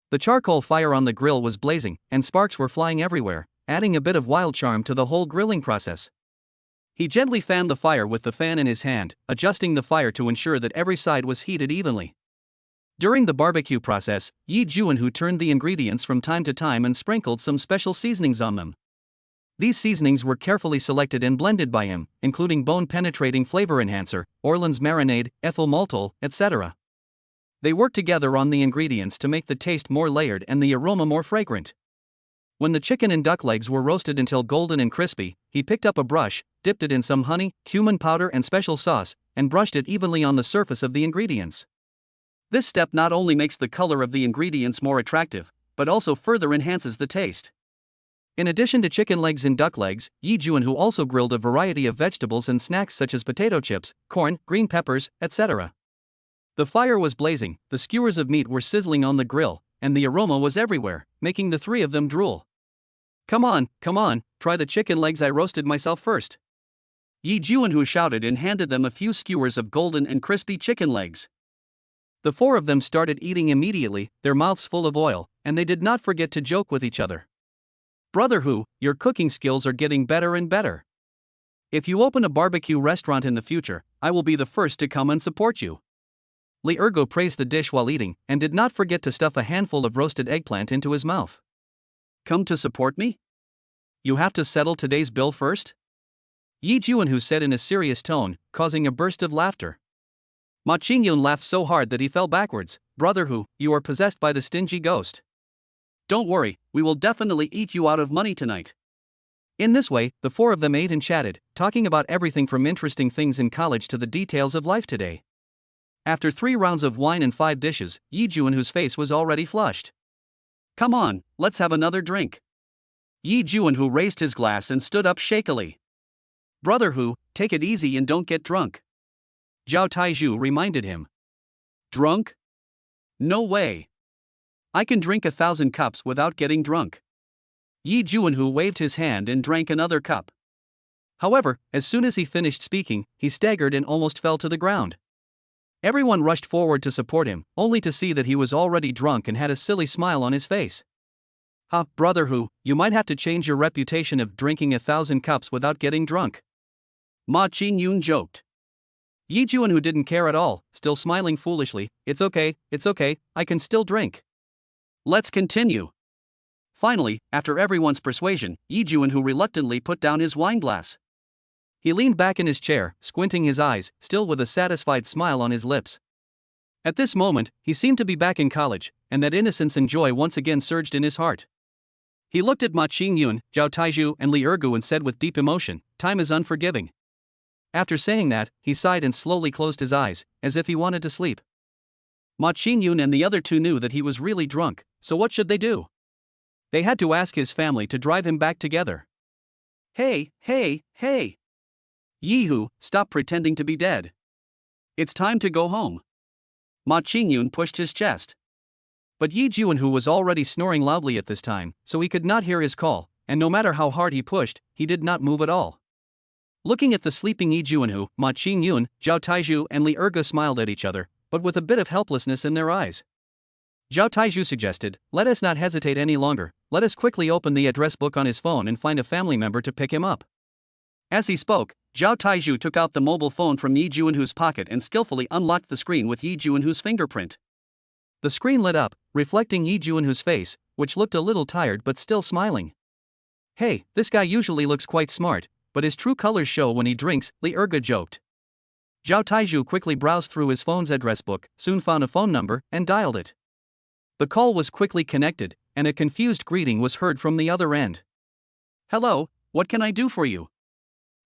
The charcoal fire on the grill was blazing, and sparks were flying everywhere, adding a bit of wild charm to the whole grilling process. He gently fanned the fire with the fan in his hand, adjusting the fire to ensure that every side was heated evenly. During the barbecue process, Yi Juanhu turned the ingredients from time to time and sprinkled some special seasonings on them. These seasonings were carefully selected and blended by him, including bone-penetrating flavor enhancer, Orleans marinade, ethyl maltol, etc. They worked together on the ingredients to make the taste more layered and the aroma more fragrant. When the chicken and duck legs were roasted until golden and crispy, he picked up a brush, dipped it in some honey, cumin powder and special sauce, and brushed it evenly on the surface of the ingredients. This step not only makes the color of the ingredients more attractive, but also further enhances the taste. In addition to chicken legs and duck legs, Yi Juanhu also grilled a variety of vegetables and snacks such as potato chips, corn, green peppers, etc. The fire was blazing, the skewers of meat were sizzling on the grill, and the aroma was everywhere, making the three of them drool. Come on, try the chicken legs I roasted myself first. Yi Juanhu shouted and handed them a few skewers of golden and crispy chicken legs. The four of them started eating immediately, their mouths full of oil, and they did not forget to joke with each other. Brother Hu, your cooking skills are getting better and better. If you open a barbecue restaurant in the future, I will be the first to come and support you. Li Ergo praised the dish while eating, and did not forget to stuff a handful of roasted eggplant into his mouth. Come to support me? You have to settle today's bill first? Yi Juanhu said in a serious tone, causing a burst of laughter. Ma Qingyun laughed so hard that he fell backwards. Brother Hu, you are possessed by the stingy ghost. Don't worry, we will definitely eat you out of money tonight. In this way, the four of them ate and chatted, talking about everything from interesting things in college to the details of life today. After 3 rounds of wine and 5 dishes, Yi Juanhu's face was already flushed. Come on, let's have another drink. Yi Juanhu raised his glass and stood up shakily. Brother Hu, take it easy and don't get drunk. Zhao Taizhu reminded him. Drunk? No way. I can drink 1,000 cups without getting drunk. Yi Juanhu waved his hand and drank another cup. However, as soon as he finished speaking, he staggered and almost fell to the ground. Everyone rushed forward to support him, only to see that he was already drunk and had a silly smile on his face. Ha, Brother Hu, you might have to change your reputation of drinking 1,000 cups without getting drunk. Ma Qingyun joked. Yi Juanhu didn't care at all, still smiling foolishly. It's okay, I can still drink. Let's continue. Finally, after everyone's persuasion, Yi Juanhu reluctantly put down his wine glass. He leaned back in his chair, squinting his eyes, still with a satisfied smile on his lips. At this moment, he seemed to be back in college, and that innocence and joy once again surged in his heart. He looked at Ma Qingyun, Zhao Taizhu, and Li Ergu and said with deep emotion, "Time is unforgiving." After saying that, he sighed and slowly closed his eyes, as if he wanted to sleep. Ma Qingyun and the other two knew that he was really drunk, so what should they do? They had to ask his family to drive him back together. Hey! Yihu, stop pretending to be dead. It's time to go home. Ma Qingyun pushed his chest. But Yi Juanhu was already snoring loudly at this time, so he could not hear his call, and no matter how hard he pushed, he did not move at all. Looking at the sleeping Yi Juanhu, Ma Qingyun, Zhao Taizhu, and Li Ergu smiled at each other, but with a bit of helplessness in their eyes. Zhao Taizhu suggested, "Let us not hesitate any longer, let us quickly open the address book on his phone and find a family member to pick him up." As he spoke, Zhao Taizhu took out the mobile phone from Yi Juanhu's pocket and skillfully unlocked the screen with Yi Juanhu's fingerprint. The screen lit up, reflecting Yi Juanhu's face, which looked a little tired but still smiling. "Hey, this guy usually looks quite smart, but his true colors show when he drinks," Li Ergu joked. Zhao Taizhu quickly browsed through his phone's address book, soon found a phone number, and dialed it. The call was quickly connected, and a confused greeting was heard from the other end. "Hello, what can I do for you?"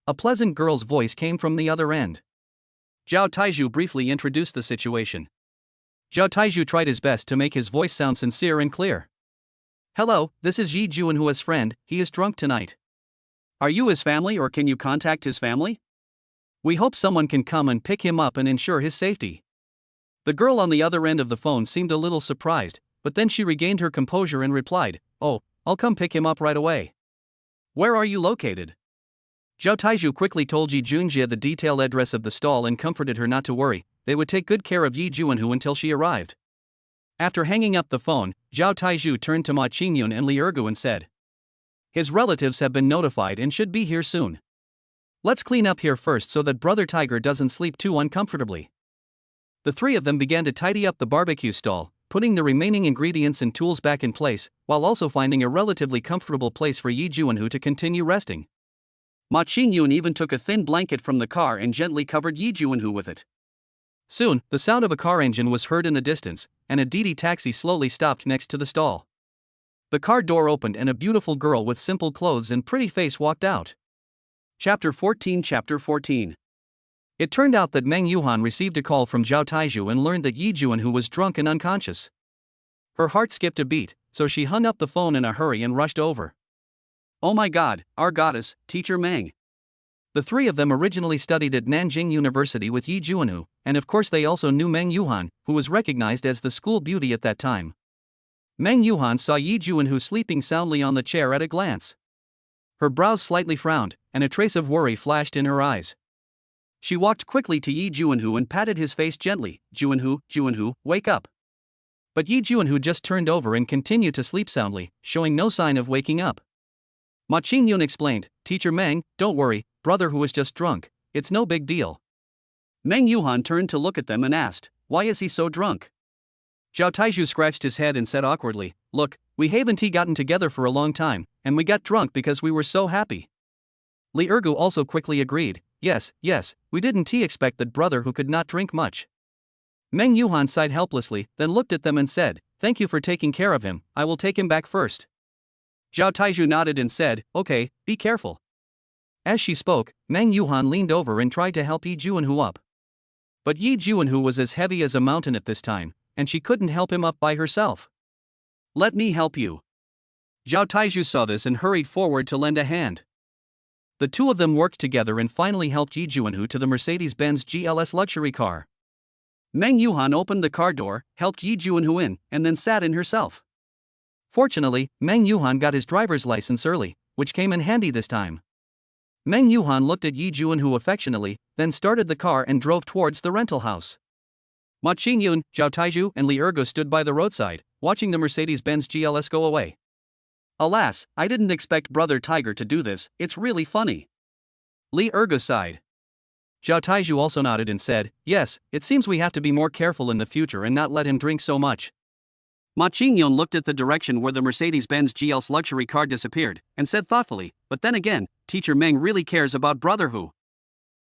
A pleasant girl's voice came from the other end. Zhao Taizhu briefly introduced the situation. Zhao Taizhu tried his best to make his voice sound sincere and clear. "Hello, this is Yi Juanhu's friend, he is drunk tonight. Are you his family or can you contact his family? We hope someone can come and pick him up and ensure his safety." The girl on the other end of the phone seemed a little surprised, but then she regained her composure and replied, "Oh, I'll come pick him up right away. Where are you located?" Zhao Taizhu quickly told Yi Junjie the detailed address of the stall and comforted her not to worry, they would take good care of Yi Juanhu until she arrived. After hanging up the phone, Zhao Taizhu turned to Ma Qingyun and Li Ergu and said, "His relatives have been notified and should be here soon. Let's clean up here first so that Brother Tiger doesn't sleep too uncomfortably." The three of them began to tidy up the barbecue stall, putting the remaining ingredients and tools back in place, while also finding a relatively comfortable place for Yi Juanhu to continue resting. Ma Qingyun even took a thin blanket from the car and gently covered Yi Juanhu with it. Soon, the sound of a car engine was heard in the distance, and a Didi taxi slowly stopped next to the stall. The car door opened and a beautiful girl with simple clothes and pretty face walked out. Chapter 14. It turned out that Meng Yuhan received a call from Zhao Taizhu and learned that Yi Juanhu was drunk and unconscious. Her heart skipped a beat, so she hung up the phone in a hurry and rushed over. "Oh my god, our goddess, Teacher Meng." The three of them originally studied at Nanjing University with Yi Juanhu, and of course they also knew Meng Yuhan, who was recognized as the school beauty at that time. Meng Yuhan saw Yi Juanhu sleeping soundly on the chair at a glance. Her brows slightly frowned, and a trace of worry flashed in her eyes. She walked quickly to Yi Juanhu and patted his face gently. Juanhu, wake up." But Yi Juanhu just turned over and continued to sleep soundly, showing no sign of waking up. Ma Qingyun explained, "Teacher Meng, don't worry, brother who was just drunk, it's no big deal." Meng Yuhan turned to look at them and asked, "Why is he so drunk?" Zhao Taizhu scratched his head and said awkwardly, "Look, we haven't gotten together for a long time, and we got drunk because we were so happy." Li Ergu also quickly agreed, Yes, we didn't expect that brother who could not drink much." Meng Yuhan sighed helplessly, then looked at them and said, "Thank you for taking care of him, I will take him back first." Zhao Taizhu nodded and said, "Okay, be careful." As she spoke, Meng Yuhan leaned over and tried to help Yi Juanhu up. But Yi Juanhu was as heavy as a mountain at this time, and she couldn't help him up by herself. "Let me help you." Zhao Taizhu saw this and hurried forward to lend a hand. The two of them worked together and finally helped Yi Juanhu to the Mercedes-Benz GLS luxury car. Meng Yuhan opened the car door, helped Yi Juanhu in, and then sat in herself. Fortunately, Meng Yuhan got his driver's license early, which came in handy this time. Meng Yuhan looked at Yi Juanhu affectionately, then started the car and drove towards the rental house. Ma Qingyun, Zhao Taizhu, and Li Ergu stood by the roadside, watching the Mercedes-Benz GLS go away. "Alas, I didn't expect Brother Tiger to do this, it's really funny." Li Ergu sighed. Zhao Taizhu also nodded and said, yes, it seems we have to be more careful in the future and not let him drink so much. Ma Qingyon looked at the direction where the Mercedes-Benz GL's luxury car disappeared, and said thoughtfully, but then again, Teacher Meng really cares about Brother Hu.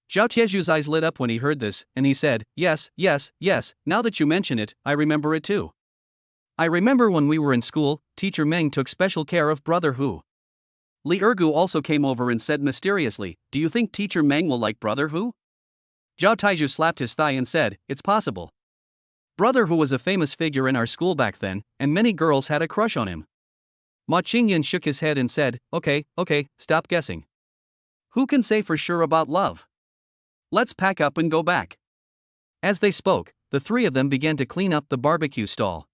Zhao Tieju's eyes lit up when he heard this, and he said, yes, now that you mention it, I remember it too. I remember when we were in school, Teacher Meng took special care of Brother Hu. Li Ergu also came over and said mysteriously, do you think Teacher Meng will like Brother Hu? Zhao Taizhu slapped his thigh and said, it's possible. Brother Hu was a famous figure in our school back then, and many girls had a crush on him. Ma Qingyan shook his head and said, okay, stop guessing. Who can say for sure about love? Let's pack up and go back. As they spoke, the three of them began to clean up the barbecue stall.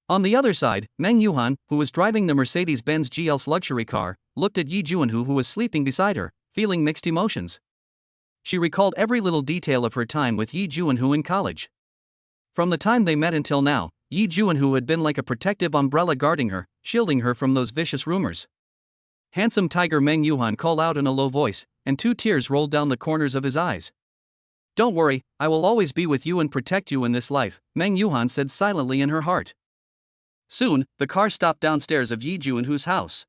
On the other side, Meng Yuhan, who was driving the Mercedes-Benz GL's luxury car, looked at Yi Juanhu who was sleeping beside her, feeling mixed emotions. She recalled every little detail of her time with Yi Juanhu in college. From the time they met until now, Yi Juanhu had been like a protective umbrella guarding her, shielding her from those vicious rumors. Handsome tiger Meng Yuhan called out in a low voice, and 2 tears rolled down the corners of his eyes. Don't worry, I will always be with you and protect you in this life, Meng Yuhan said silently in her heart. Soon, the car stopped downstairs of Yi Juanhu's house.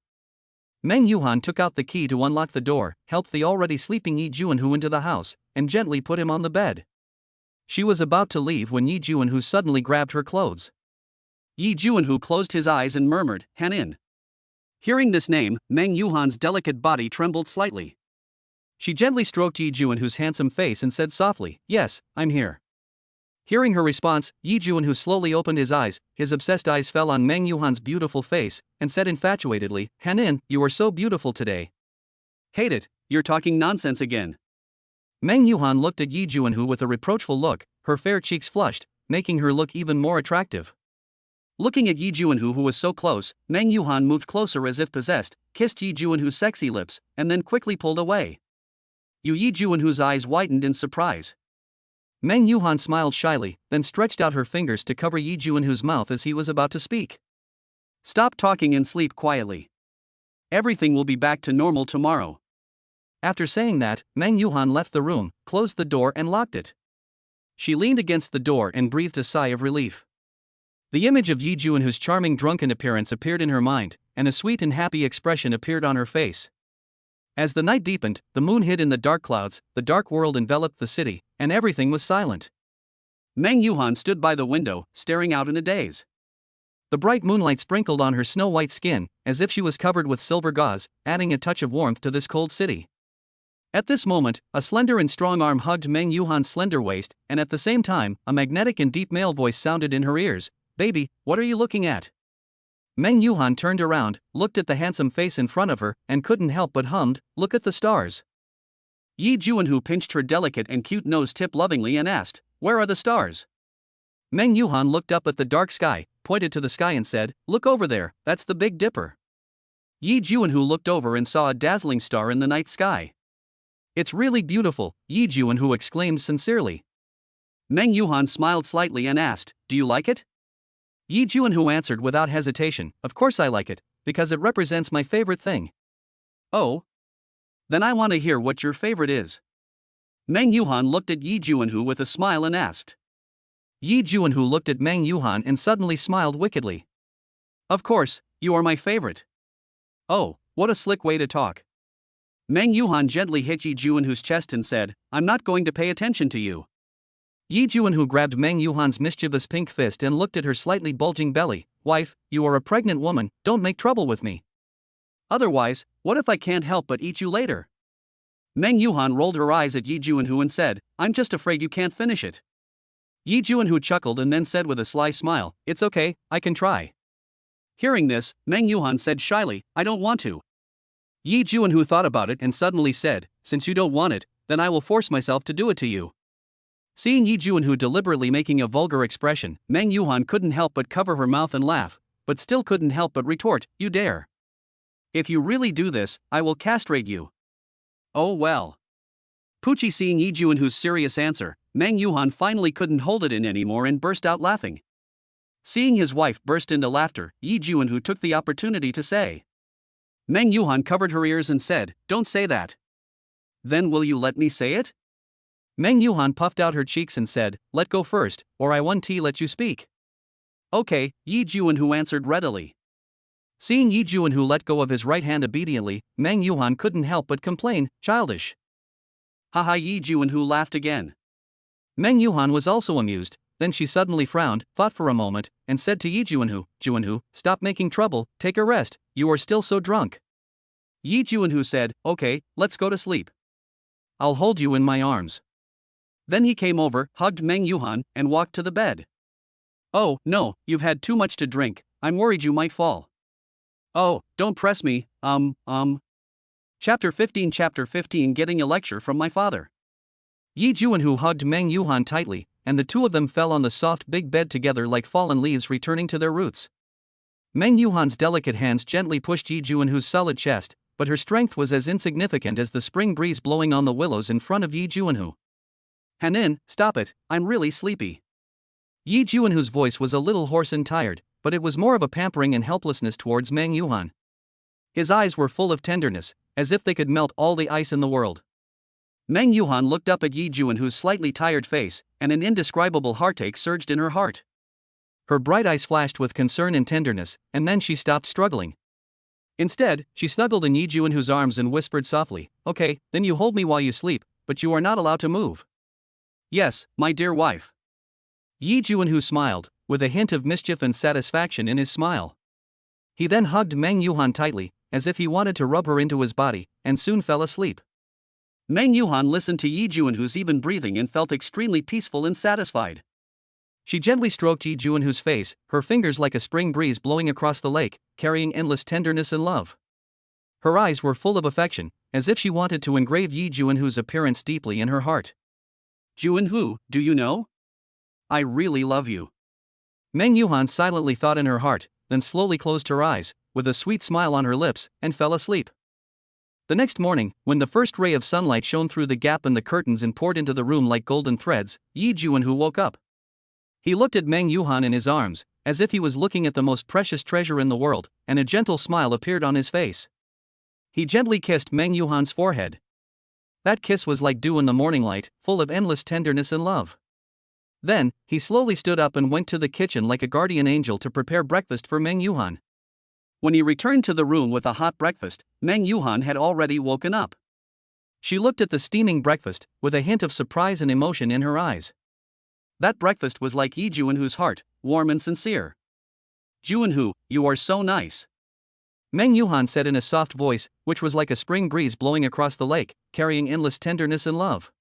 Meng Yuhan took out the key to unlock the door, helped the already sleeping Yi Juanhu into the house, and gently put him on the bed. She was about to leave when Yi Juanhu suddenly grabbed her clothes. Yi Juanhu closed his eyes and murmured, Han-in. Hearing this name, Meng Yuhan's delicate body trembled slightly. She gently stroked Yi Juanhu's handsome face and said softly, yes, I'm here. Hearing her response, Yi Juanhu slowly opened his eyes, his obsessed eyes fell on Meng Yuhan's beautiful face, and said infatuatedly, Han-in, you are so beautiful today. Hate it, you're talking nonsense again. Meng Yuhan looked at Yi Juanhu with a reproachful look, her fair cheeks flushed, making her look even more attractive. Looking at Yi Juanhu who was so close, Meng Yuhan moved closer as if possessed, kissed Yi Juanhu's sexy lips, and then quickly pulled away. Yi Juanhu's eyes widened in surprise. Meng Yuhan smiled shyly, then stretched out her fingers to cover Yi Juanhu's mouth as he was about to speak. Stop talking and sleep quietly. Everything will be back to normal tomorrow. After saying that, Meng Yuhan left the room, closed the door and locked it. She leaned against the door and breathed a sigh of relief. The image of Yi Juanhu's charming drunken appearance appeared in her mind, and a sweet and happy expression appeared on her face. As the night deepened, the moon hid in the dark clouds, the dark world enveloped the city, and everything was silent. Meng Yuhan stood by the window, staring out in a daze. The bright moonlight sprinkled on her snow-white skin, as if she was covered with silver gauze, adding a touch of warmth to this cold city. At this moment, a slender and strong arm hugged Meng Yuhan's slender waist, and at the same time, a magnetic and deep male voice sounded in her ears, "Baby, what are you looking at?" Meng Yuhan turned around, looked at the handsome face in front of her, and couldn't help but hummed, "Look at the stars." Yi Juanhu pinched her delicate and cute nose tip lovingly and asked, "Where are the stars?" Meng Yuhan looked up at the dark sky, pointed to the sky and said, "Look over there, that's the Big Dipper." Yi Juanhu looked over and saw a dazzling star in the night sky. "It's really beautiful," Yi Juanhu exclaimed sincerely. Meng Yuhan smiled slightly and asked, "Do you like it?" Yi Juanhu answered without hesitation, "Of course I like it, because it represents my favorite thing." "Oh? Then I want to hear what your favorite is." Meng Yuhan looked at Yi Juanhu with a smile and asked. Yi Juanhu looked at Meng Yuhan and suddenly smiled wickedly. "Of course, you are my favorite." "Oh, what a slick way to talk." Meng Yuhan gently hit Yi Juanhu's chest and said, "I'm not going to pay attention to you." Yi Juanhu grabbed Meng Yuhan's mischievous pink fist and looked at her slightly bulging belly. "Wife, you are a pregnant woman, don't make trouble with me. Otherwise, what if I can't help but eat you later?" Meng Yuhan rolled her eyes at Yi Juanhu and said, "I'm just afraid you can't finish it." Yi Juanhu chuckled and then said with a sly smile, "It's okay, I can try." Hearing this, Meng Yuhan said shyly, "I don't want to." Yi Juanhu thought about it and suddenly said, "Since you don't want it, then I will force myself to do it to you." Seeing Yi Juanhu deliberately making a vulgar expression, Meng Yuhan couldn't help but cover her mouth and laugh, but still couldn't help but retort, "You dare. If you really do this, I will castrate you." "Oh well." Pucci seeing Yi Juanhu's serious answer, Meng Yuhan finally couldn't hold it in anymore and burst out laughing. Seeing his wife burst into laughter, Yi Juanhu took the opportunity to say. Meng Yuhan covered her ears and said, "Don't say that." "Then will you let me say it?" Meng Yuhan puffed out her cheeks and said, "Let go first, or I won't let you speak." "Okay," Yi Juanhu answered readily. Seeing Yi Juanhu let go of his right hand obediently, Meng Yuhan couldn't help but complain, "Childish." Haha, Yi Juanhu laughed again. Meng Yuhan was also amused, then she suddenly frowned, thought for a moment, and said to Yi Juanhu, "Juanhu, stop making trouble, take a rest, you are still so drunk." Yi Juanhu said, "Okay, let's go to sleep. I'll hold you in my arms." Then he came over, hugged Meng Yuhan, and walked to the bed. "Oh, no, you've had too much to drink, I'm worried you might fall." "Oh, don't press me, Chapter 15 Getting a Lecture from My Father. Yi Juanhu hugged Meng Yuhan tightly, and the two of them fell on the soft big bed together like fallen leaves returning to their roots. Meng Yuhan's delicate hands gently pushed Yi Juanhu's solid chest, but her strength was as insignificant as the spring breeze blowing on the willows in front of Yi Juanhu. "Hanin, stop it, I'm really sleepy." Yi Juanhu's voice was a little hoarse and tired, but it was more of a pampering and helplessness towards Meng Yuhan. His eyes were full of tenderness, as if they could melt all the ice in the world. Meng Yuhan looked up at Yi Juanhu's slightly tired face, and an indescribable heartache surged in her heart. Her bright eyes flashed with concern and tenderness, and then she stopped struggling. Instead, she snuggled in Yi Juanhu's arms and whispered softly, "Okay, then you hold me while you sleep, but you are not allowed to move." "Yes, my dear wife." Yi Juanhu smiled, with a hint of mischief and satisfaction in his smile. He then hugged Meng Yuhan tightly, as if he wanted to rub her into his body, and soon fell asleep. Meng Yuhan listened to Yi Juanhu's even breathing and felt extremely peaceful and satisfied. She gently stroked Yi Juanhu's face, her fingers like a spring breeze blowing across the lake, carrying endless tenderness and love. Her eyes were full of affection, as if she wanted to engrave Yi Juanhu's appearance deeply in her heart. "Juanhu, do you know? I really love you." Meng Yuhan silently thought in her heart, then slowly closed her eyes, with a sweet smile on her lips, and fell asleep. The next morning, when the first ray of sunlight shone through the gap in the curtains and poured into the room like golden threads, Yi Juanhu woke up. He looked at Meng Yuhan in his arms, as if he was looking at the most precious treasure in the world, and a gentle smile appeared on his face. He gently kissed Meng Yuhan's forehead. That kiss was like dew in the morning light, full of endless tenderness and love. Then, he slowly stood up and went to the kitchen like a guardian angel to prepare breakfast for Meng Yuhan. When he returned to the room with a hot breakfast, Meng Yuhan had already woken up. She looked at the steaming breakfast, with a hint of surprise and emotion in her eyes. That breakfast was like Yi Juanhu's heart, warm and sincere. "Juanhu, you are so nice," Meng Yuhan said in a soft voice, which was like a spring breeze blowing across the lake, carrying endless tenderness and love.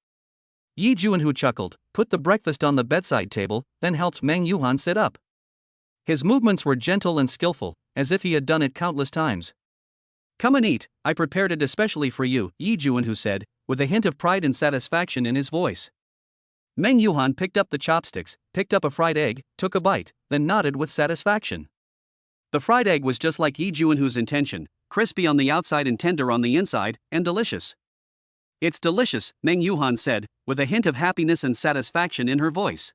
Yi Juanhu chuckled, put the breakfast on the bedside table, then helped Meng Yuhan sit up. His movements were gentle and skillful, as if he had done it countless times. "Come and eat, I prepared it especially for you," Yi Juanhu said, with a hint of pride and satisfaction in his voice. Meng Yuhan picked up the chopsticks, picked up a fried egg, took a bite, then nodded with satisfaction. The fried egg was just like Yi Juanhu's intention, crispy on the outside and tender on the inside, and delicious. "It's delicious," Meng Yuhan said, with a hint of happiness and satisfaction in her voice.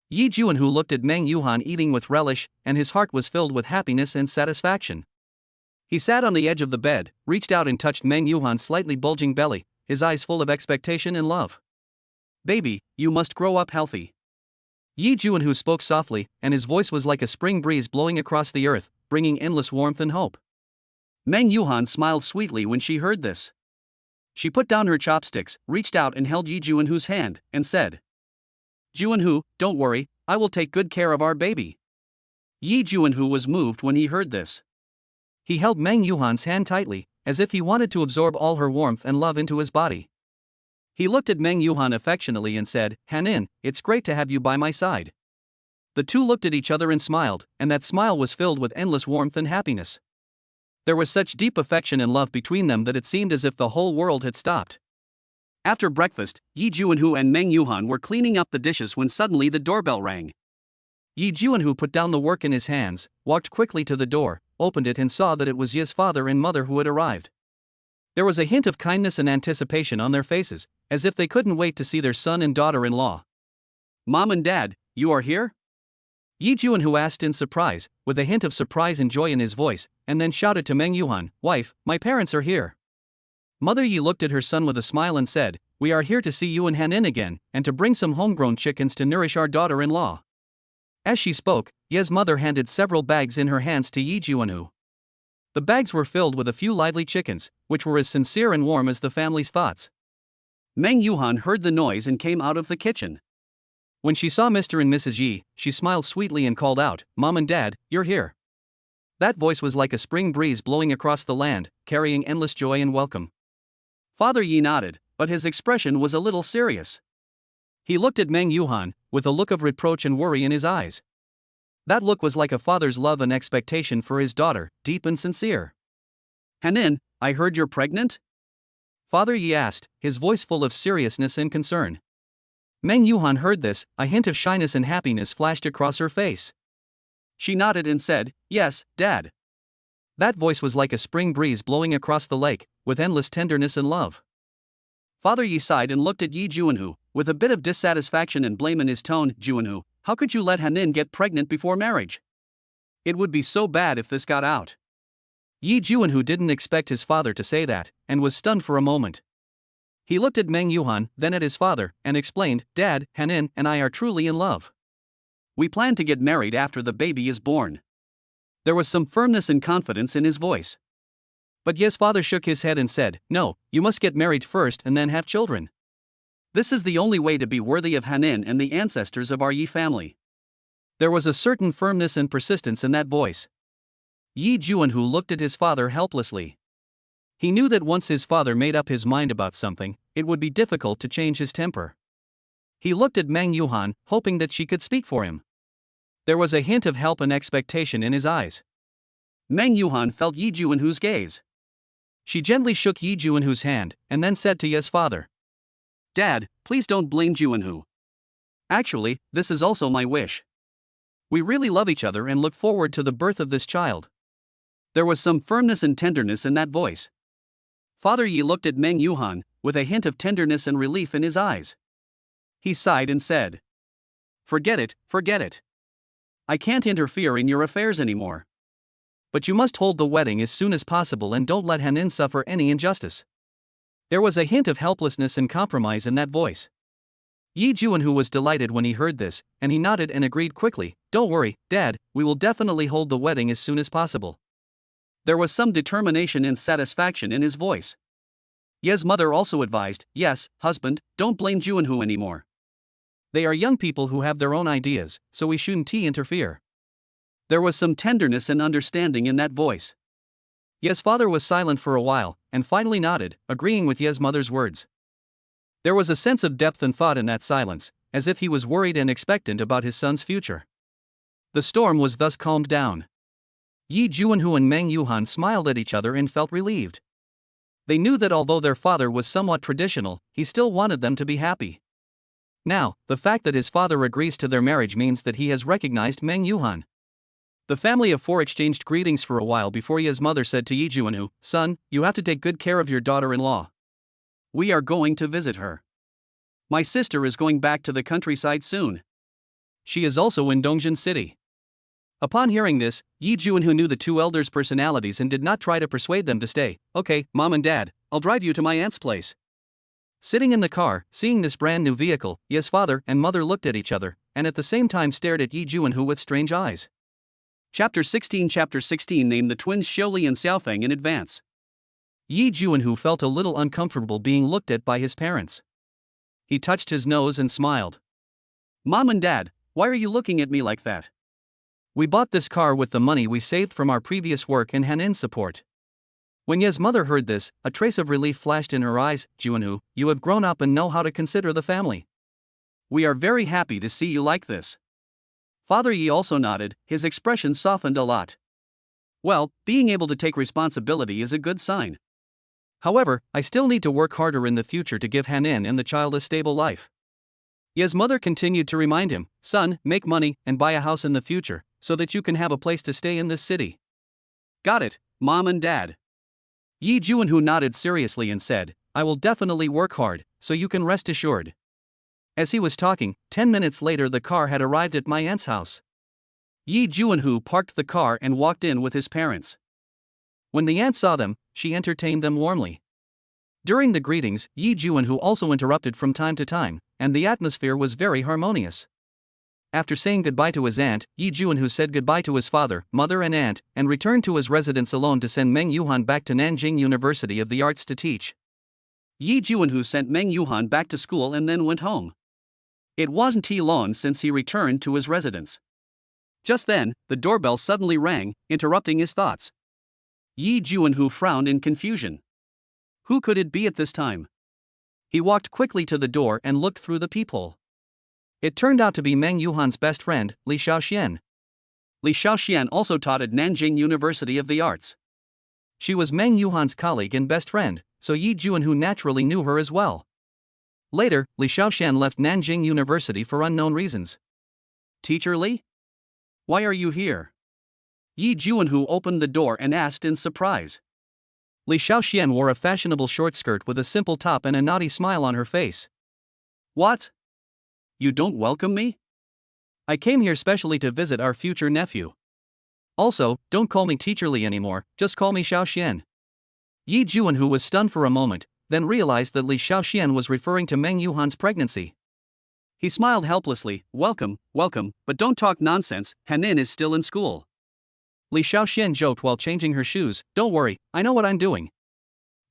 Yi Juanhu looked at Meng Yuhan eating with relish, and his heart was filled with happiness and satisfaction. He sat on the edge of the bed, reached out and touched Meng Yuhan's slightly bulging belly, his eyes full of expectation and love. "Baby, you must grow up healthy." Yi Juanhu spoke softly, and his voice was like a spring breeze blowing across the earth, bringing endless warmth and hope. Meng Yuhan smiled sweetly when she heard this. She put down her chopsticks, reached out and held Yi Juanhu's hand, and said, "Juanhu, don't worry, I will take good care of our baby." Yi Juanhu was moved when he heard this. He held Meng Yuhan's hand tightly, as if he wanted to absorb all her warmth and love into his body. He looked at Meng Yuhan affectionately and said, "Hanin, it's great to have you by my side." The two looked at each other and smiled, and that smile was filled with endless warmth and happiness. There was such deep affection and love between them that it seemed as if the whole world had stopped. After breakfast, Yi Juanhu and Meng Yuhan were cleaning up the dishes when suddenly the doorbell rang. Yi Juanhu put down the work in his hands, walked quickly to the door, opened it and saw that it was Yi's father and mother who had arrived. There was a hint of kindness and anticipation on their faces, as if they couldn't wait to see their son and daughter-in-law. "Mom and Dad, you are here?" Yi Juanhu asked in surprise, with a hint of surprise and joy in his voice, and then shouted to Meng Yuhan, "Wife, my parents are here." Mother Yi looked at her son with a smile and said, we are here to see you and Han-in again, and to bring some homegrown chickens to nourish our daughter-in-law." As she spoke, Ye's mother handed several bags in her hands to Yi Juanhu. The bags were filled with a few lively chickens, which were as sincere and warm as the family's thoughts. Meng Yuhan heard the noise and came out of the kitchen. When she saw Mr. and Mrs. Yi, she smiled sweetly and called out, "Mom and Dad, you're here." That voice was like a spring breeze blowing across the land, carrying endless joy and welcome. Father Yi nodded, but his expression was a little serious. He looked at Meng Yuhan, with a look of reproach and worry in his eyes. That look was like a father's love and expectation for his daughter, deep and sincere. "Han-in, I heard you're pregnant?" Father Yi asked, his voice full of seriousness and concern. Meng Yuhan heard this, a hint of shyness and happiness flashed across her face. She nodded and said, "Yes, Dad." That voice was like a spring breeze blowing across the lake, with endless tenderness and love. Father Yi sighed and looked at Yi Juanhu, with a bit of dissatisfaction and blame in his tone. "Juanhu, how could you let Han-in get pregnant before marriage? It would be so bad if this got out." Yi Juanhu didn't expect his father to say that, and was stunned for a moment. He looked at Meng Yuhan, then at his father, and explained, "Dad, Han-in and I are truly in love. We plan to get married after the baby is born." There was some firmness and confidence in his voice. But Ye's father shook his head and said, "No, you must get married first and then have children. This is the only way to be worthy of Han-in and the ancestors of our Yi family." There was a certain firmness and persistence in that voice. Yi Juanhu looked at his father helplessly. He knew that once his father made up his mind about something, it would be difficult to change his temper. He looked at Meng Yuhan, hoping that she could speak for him. There was a hint of help and expectation in his eyes. Meng Yuhan felt Yi Juanhu's gaze. She gently shook Yi Juanhu's hand, and then said to Ye's father, "Dad, please don't blame Juanhu. Actually, this is also my wish. We really love each other and look forward to the birth of this child." There was some firmness and tenderness in that voice. Father Yi looked at Meng Yuhan, with a hint of tenderness and relief in his eyes. He sighed and said, forget it. I can't interfere in your affairs anymore. But you must hold the wedding as soon as possible and don't let Han-in suffer any injustice." There was a hint of helplessness and compromise in that voice. Yi Juanhu was delighted when he heard this, and he nodded and agreed quickly, "Don't worry, Dad, we will definitely hold the wedding as soon as possible." There was some determination and satisfaction in his voice. Ye's mother also advised, "Yes, husband, don't blame Juanhu anymore. They are young people who have their own ideas, so we shouldn't interfere." There was some tenderness and understanding in that voice. Ye's father was silent for a while, and finally nodded, agreeing with Ye's mother's words. There was a sense of depth and thought in that silence, as if he was worried and expectant about his son's future. The storm was thus calmed down. Yi Juanhu and Meng Yuhan smiled at each other and felt relieved. They knew that although their father was somewhat traditional, he still wanted them to be happy. Now, the fact that his father agrees to their marriage means that he has recognized Meng Yuhan. The family of four exchanged greetings for a while before Ye's mother said to Yi Juanhu, "Son, you have to take good care of your daughter-in-law. We are going to visit her. My sister is going back to the countryside soon. She is also in Dongjin City." Upon hearing this, Yi Juanhu knew the two elders' personalities and did not try to persuade them to stay. "Okay, Mom and Dad, I'll drive you to my aunt's place." Sitting in the car, seeing this brand new vehicle, Ye's father and mother looked at each other, and at the same time stared at Yi Juanhu with strange eyes. Chapter 16 named the twins Xiaoli and Xiaofeng in advance. Yi Juanhu felt a little uncomfortable being looked at by his parents. He touched his nose and smiled. "Mom and Dad, why are you looking at me like that? We bought this car with the money we saved from our previous work and Han-in's support." When Ye's mother heard this, a trace of relief flashed in her eyes. "Juanhu, you have grown up and know how to consider the family. We are very happy to see you like this." Father Yi also nodded, his expression softened a lot. "Well, being able to take responsibility is a good sign. However, I still need to work harder in the future to give Han-in and the child a stable life." Ye's mother continued to remind him, "Son, make money and buy a house in the future, so that you can have a place to stay in this city." "Got it, Mom and Dad." Yi Juanhu nodded seriously and said, "I will definitely work hard, so you can rest assured." As he was talking, 10 minutes later the car had arrived at my aunt's house. Yi Juanhu parked the car and walked in with his parents. When the aunt saw them, she entertained them warmly. During the greetings, Yi Juanhu also interrupted from time to time, and the atmosphere was very harmonious. After saying goodbye to his aunt, Yi Juanhu said goodbye to his father, mother and aunt, and returned to his residence alone to send Meng Yuhan back to Nanjing University of the Arts to teach. Yi Juanhu sent Meng Yuhan back to school and then went home. It wasn't too long since he returned to his residence. Just then, the doorbell suddenly rang, interrupting his thoughts. Yi Juanhu frowned in confusion. Who could it be at this time? He walked quickly to the door and looked through the peephole. It turned out to be Meng Yuhan's best friend, Li Shaoxian. Li Shaoxian also taught at Nanjing University of the Arts. She was Meng Yuhan's colleague and best friend, so Yi Juanhu naturally knew her as well. Later, Li Shaoxian left Nanjing University for unknown reasons. Teacher Li? Why are you here? Yi Juanhu opened the door and asked in surprise. Li Shaoxian wore a fashionable short skirt with a simple top and a naughty smile on her face. What? You don't welcome me? I came here specially to visit our future nephew. Also, don't call me Teacher Li anymore, just call me Shaoxian. Yi Juanhu was stunned for a moment, then realized that Li Shaoxian was referring to Meng Yuhan's pregnancy. He smiled helplessly. Welcome, but don't talk nonsense, Hanin is still in school. Li Shaoxian joked while changing her shoes. Don't worry, I know what I'm doing.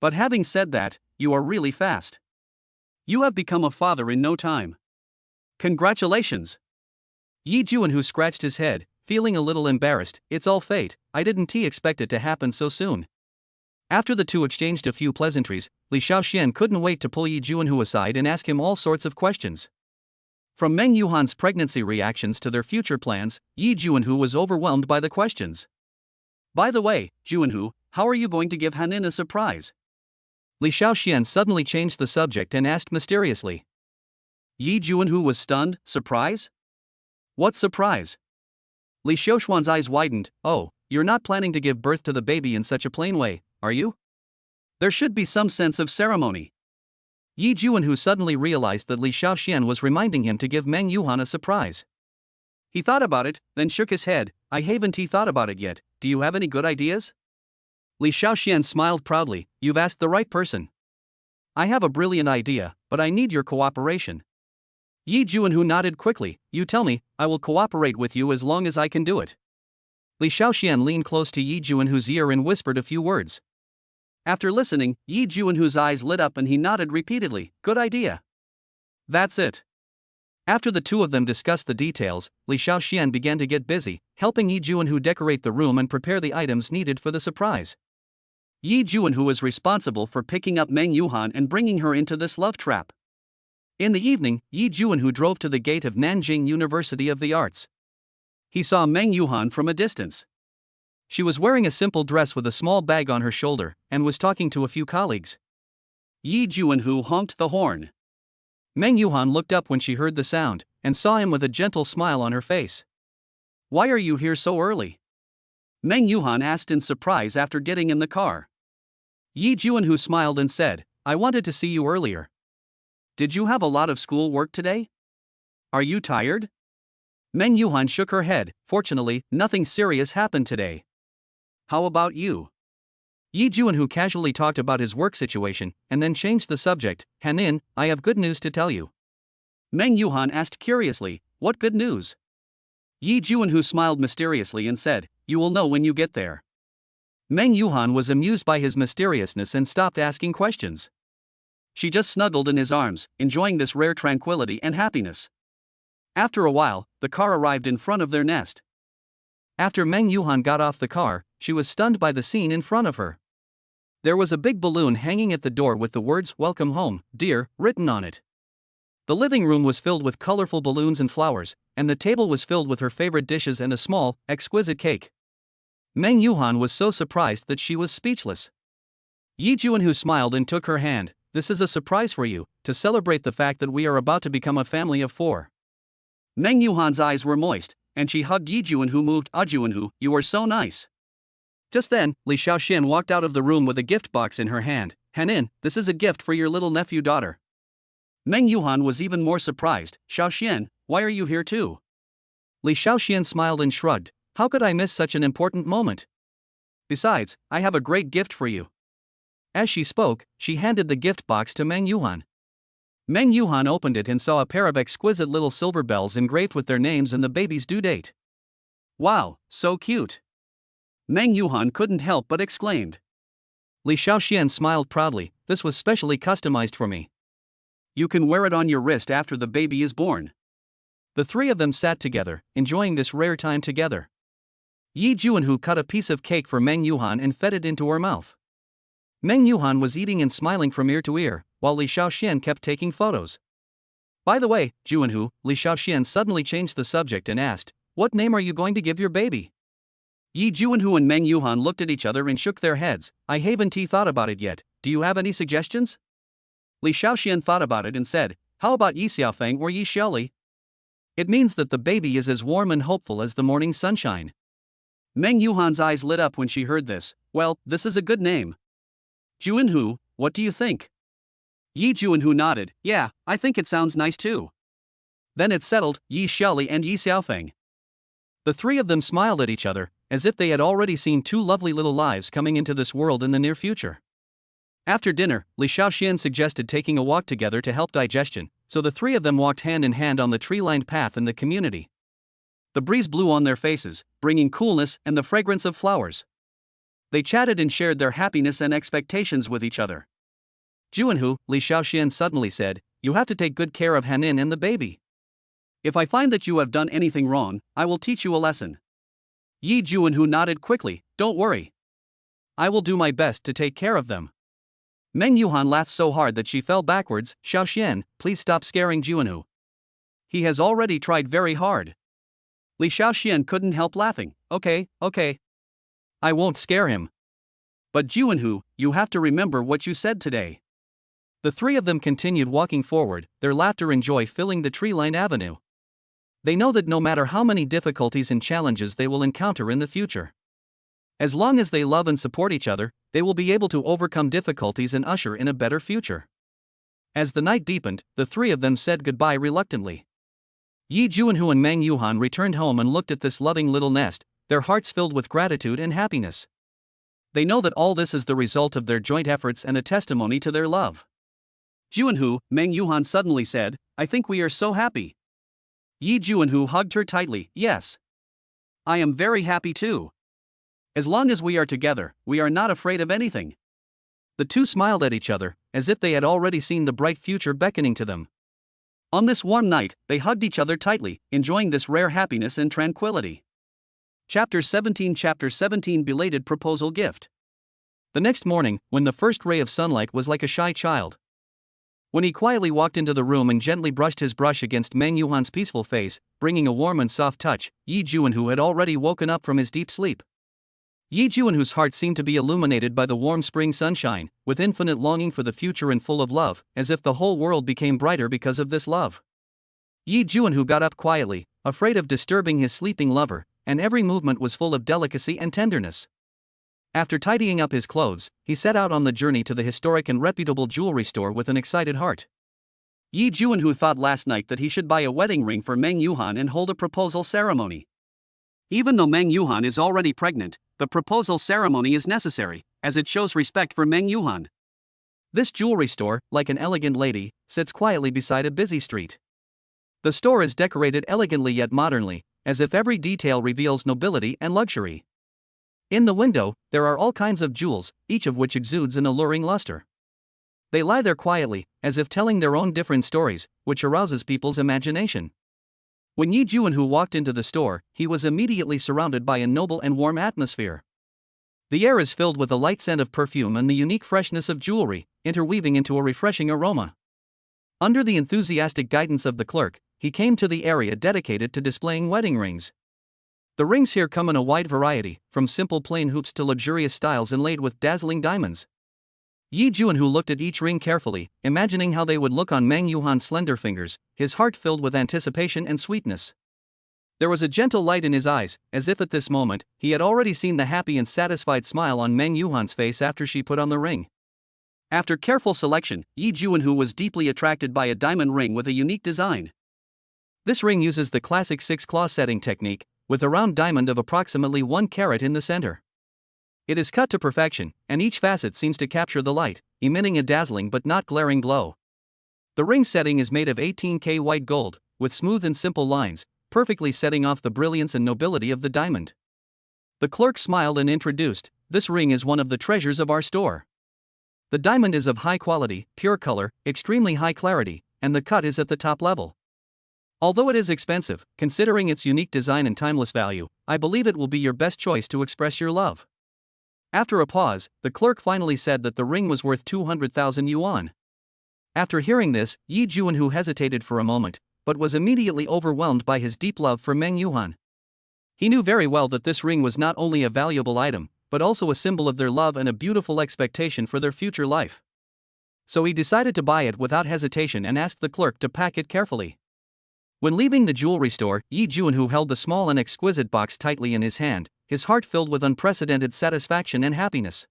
But having said that, you are really fast. You have become a father in no time. Congratulations. Yi Juanhu scratched his head, feeling a little embarrassed. It's all fate, I didn't expect it to happen so soon. After the two exchanged a few pleasantries, Li Shaoxian couldn't wait to pull Yi Juanhu aside and ask him all sorts of questions. From Meng Yuhan's pregnancy reactions to their future plans, Yi Juanhu was overwhelmed by the questions. By the way, Juanhu, how are you going to give Hanin a surprise? Li Shaoxian suddenly changed the subject and asked mysteriously. Yi Juanhu was stunned. Surprise? What surprise? Li Shaoxuan's eyes widened. Oh, you're not planning to give birth to the baby in such a plain way, are you? There should be some sense of ceremony. Yi Juanhu suddenly realized that Li Shaoxian was reminding him to give Meng Yuhan a surprise. He thought about it, then shook his head. I haven't thought about it yet, do you have any good ideas? Li Shaoxian smiled proudly. You've asked the right person. I have a brilliant idea, but I need your cooperation. Yi Juanhu nodded quickly. You tell me, I will cooperate with you as long as I can do it. Li Shaoxian leaned close to Yi Juanhu's ear and whispered a few words. After listening, Yi Juanhu's eyes lit up and he nodded repeatedly. Good idea. That's it. After the two of them discussed the details, Li Shaoxian began to get busy, helping Yi Juanhu decorate the room and prepare the items needed for the surprise. Yi Juanhu was responsible for picking up Meng Yuhan and bringing her into this love trap. In the evening, Yi Juanhu drove to the gate of Nanjing University of the Arts. He saw Meng Yuhan from a distance. She was wearing a simple dress with a small bag on her shoulder, and was talking to a few colleagues. Yi Juanhu honked the horn. Meng Yuhan looked up when she heard the sound, and saw him with a gentle smile on her face. Why are you here so early? Meng Yuhan asked in surprise after getting in the car. Yi Juanhu smiled and said, I wanted to see you earlier. Did you have a lot of school work today? Are you tired? Meng Yuhan shook her head. Fortunately, nothing serious happened today. How about you? Yi Juanhu casually talked about his work situation, and then changed the subject. Hanin, I have good news to tell you. Meng Yuhan asked curiously, what good news? Yi Juanhu smiled mysteriously and said, you will know when you get there. Meng Yuhan was amused by his mysteriousness and stopped asking questions. She just snuggled in his arms, enjoying this rare tranquility and happiness. After a while, the car arrived in front of their nest. After Meng Yuhan got off the car, she was stunned by the scene in front of her. There was a big balloon hanging at the door with the words, Welcome home, dear, written on it. The living room was filled with colorful balloons and flowers, and the table was filled with her favorite dishes and a small, exquisite cake. Meng Yuhan was so surprised that she was speechless. Yi Juanhu smiled and took her hand. This is a surprise for you, to celebrate the fact that we are about to become a family of 4. Meng Yuhan's eyes were moist, and she hugged Yi Juanhu moved. Juanhu, you are so nice. Just then, Li Shaoxian walked out of the room with a gift box in her hand. Hanin, this is a gift for your little nephew daughter. Meng Yuhan was even more surprised. Shaoxian, why are you here too? Li Shaoxian smiled and shrugged. How could I miss such an important moment? Besides, I have a great gift for you. As she spoke, she handed the gift box to Meng Yuhan. Meng Yuhan opened it and saw a pair of exquisite little silver bells engraved with their names and the baby's due date. Wow, so cute! Meng Yuhan couldn't help but exclaimed. Li Xiaoxian smiled proudly. This was specially customized for me. You can wear it on your wrist after the baby is born. The three of them sat together, enjoying this rare time together. Yi Juanhu cut a piece of cake for Meng Yuhan and fed it into her mouth. Meng Yuhan was eating and smiling from ear to ear, while Li Xiaoxian kept taking photos. By the way, Juanhu, Li Xiaoxian suddenly changed the subject and asked, "What name are you going to give your baby?" Yi Juanhu and Meng Yuhan looked at each other and shook their heads. I haven't thought about it yet. Do you have any suggestions? Li Xiaoxian thought about it and said, how about Yi Xiaofeng or Yi Xiaoli? It means that the baby is as warm and hopeful as the morning sunshine. Meng Yuhan's eyes lit up when she heard this. Well, this is a good name. Juanhu, what do you think? Yi Juanhu nodded. Yeah, I think it sounds nice too. Then it settled, Yi Xiaoli and Yi Xiaofeng. The three of them smiled at each other, as if they had already seen two lovely little lives coming into this world in the near future. After dinner, Li Xiaoxian suggested taking a walk together to help digestion, so the three of them walked hand in hand on the tree-lined path in the community. The breeze blew on their faces, bringing coolness and the fragrance of flowers. They chatted and shared their happiness and expectations with each other. Juanhu, Li Xiaoxian suddenly said, you have to take good care of Hanin and the baby. If I find that you have done anything wrong, I will teach you a lesson. Yi Juanhu nodded quickly. Don't worry. I will do my best to take care of them. Meng Yuhan laughed so hard that she fell backwards. Xiaoxian, please stop scaring Juanhu. He has already tried very hard. Li Xiaoxian couldn't help laughing. Okay. I won't scare him. But Juanhu, you have to remember what you said today. The three of them continued walking forward, their laughter and joy filling the tree-lined avenue. They know that no matter how many difficulties and challenges they will encounter in the future, as long as they love and support each other, they will be able to overcome difficulties and usher in a better future. As the night deepened, the three of them said goodbye reluctantly. Yi Juanhu and Meng Yuhan returned home and looked at this loving little nest, their hearts filled with gratitude and happiness. They know that all this is the result of their joint efforts and a testimony to their love. Juanhu, Meng Yuhan suddenly said, I think we are so happy. Yi Juanhu hugged her tightly. Yes. I am very happy too. As long as we are together, we are not afraid of anything. The two smiled at each other, as if they had already seen the bright future beckoning to them. On this warm night, they hugged each other tightly, enjoying this rare happiness and tranquility. Chapter 17 Belated Proposal Gift. The next morning, when the first ray of sunlight was like a shy child. When he quietly walked into the room and gently brushed his brush against Meng Yuhan's peaceful face, bringing a warm and soft touch, Yi Juanhu had already woken up from his deep sleep. Yi Juanhu's heart seemed to be illuminated by the warm spring sunshine, with infinite longing for the future and full of love, as if the whole world became brighter because of this love. Yi Juanhu got up quietly, afraid of disturbing his sleeping lover, and every movement was full of delicacy and tenderness. After tidying up his clothes, he set out on the journey to the historic and reputable jewelry store with an excited heart. Yi Juanhu thought last night that he should buy a wedding ring for Meng Yuhan and hold a proposal ceremony. Even though Meng Yuhan is already pregnant, the proposal ceremony is necessary, as it shows respect for Meng Yuhan. This jewelry store, like an elegant lady, sits quietly beside a busy street. The store is decorated elegantly yet modernly, as if every detail reveals nobility and luxury. In the window, there are all kinds of jewels, each of which exudes an alluring luster. They lie there quietly, as if telling their own different stories, which arouses people's imagination. When Yi Juanhu walked into the store, he was immediately surrounded by a noble and warm atmosphere. The air is filled with a light scent of perfume and the unique freshness of jewelry, interweaving into a refreshing aroma. Under the enthusiastic guidance of the clerk, he came to the area dedicated to displaying wedding rings. The rings here come in a wide variety, from simple plain hoops to luxurious styles inlaid with dazzling diamonds. Yi Juanhu looked at each ring carefully, imagining how they would look on Meng Yuhan's slender fingers, his heart filled with anticipation and sweetness. There was a gentle light in his eyes, as if at this moment, he had already seen the happy and satisfied smile on Meng Yuhan's face after she put on the ring. After careful selection, Yi Juanhu was deeply attracted by a diamond ring with a unique design. This ring uses the classic 6-claw setting technique, with a round diamond of approximately 1 carat in the center. It is cut to perfection, and each facet seems to capture the light, emitting a dazzling but not glaring glow. The ring setting is made of 18K white gold, with smooth and simple lines, perfectly setting off the brilliance and nobility of the diamond. The clerk smiled and introduced, "This ring is one of the treasures of our store. The diamond is of high quality, pure color, extremely high clarity, and the cut is at the top level. Although it is expensive, considering its unique design and timeless value, I believe it will be your best choice to express your love." After a pause, the clerk finally said that the ring was worth 200,000 yuan. After hearing this, Yi Juanhu hesitated for a moment, but was immediately overwhelmed by his deep love for Meng Yuhan. He knew very well that this ring was not only a valuable item, but also a symbol of their love and a beautiful expectation for their future life. So he decided to buy it without hesitation and asked the clerk to pack it carefully. When leaving the jewelry store, Yi Juanhu held the small and exquisite box tightly in his hand, his heart filled with unprecedented satisfaction and happiness.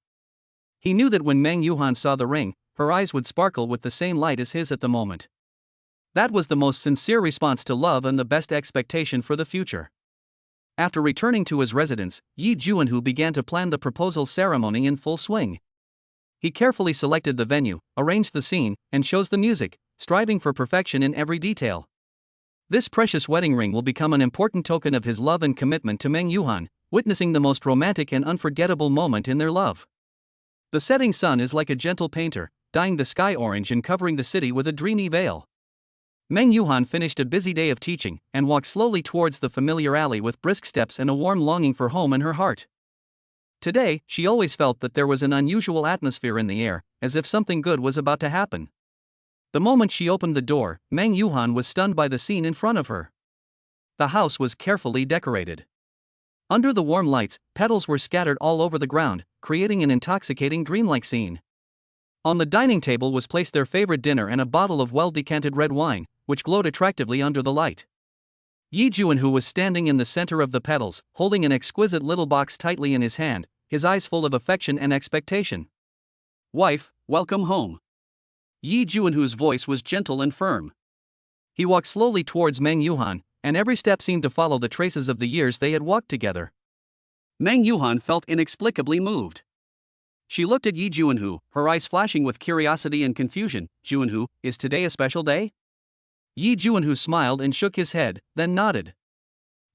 He knew that when Meng Yuhan saw the ring, her eyes would sparkle with the same light as his at the moment. That was the most sincere response to love and the best expectation for the future. After returning to his residence, Yi Juanhu began to plan the proposal ceremony in full swing. He carefully selected the venue, arranged the scene, and chose the music, striving for perfection in every detail. This precious wedding ring will become an important token of his love and commitment to Meng Yuhan, witnessing the most romantic and unforgettable moment in their love. The setting sun is like a gentle painter, dyeing the sky orange and covering the city with a dreamy veil. Meng Yuhan finished a busy day of teaching and walked slowly towards the familiar alley with brisk steps and a warm longing for home in her heart. Today, she always felt that there was an unusual atmosphere in the air, as if something good was about to happen. The moment she opened the door, Meng Yuhan was stunned by the scene in front of her. The house was carefully decorated. Under the warm lights, petals were scattered all over the ground, creating an intoxicating dreamlike scene. On the dining table was placed their favorite dinner and a bottle of well-decanted red wine, which glowed attractively under the light. Yi Juanhu was standing in the center of the petals, holding an exquisite little box tightly in his hand, his eyes full of affection and expectation. "Wife, welcome home." Yi Juanhu's voice was gentle and firm. He walked slowly towards Meng Yuhan, and every step seemed to follow the traces of the years they had walked together. Meng Yuhan felt inexplicably moved. She looked at Yi Juanhu, her eyes flashing with curiosity and confusion. "Juanhu, is today a special day?" Yi Juanhu smiled and shook his head, then nodded.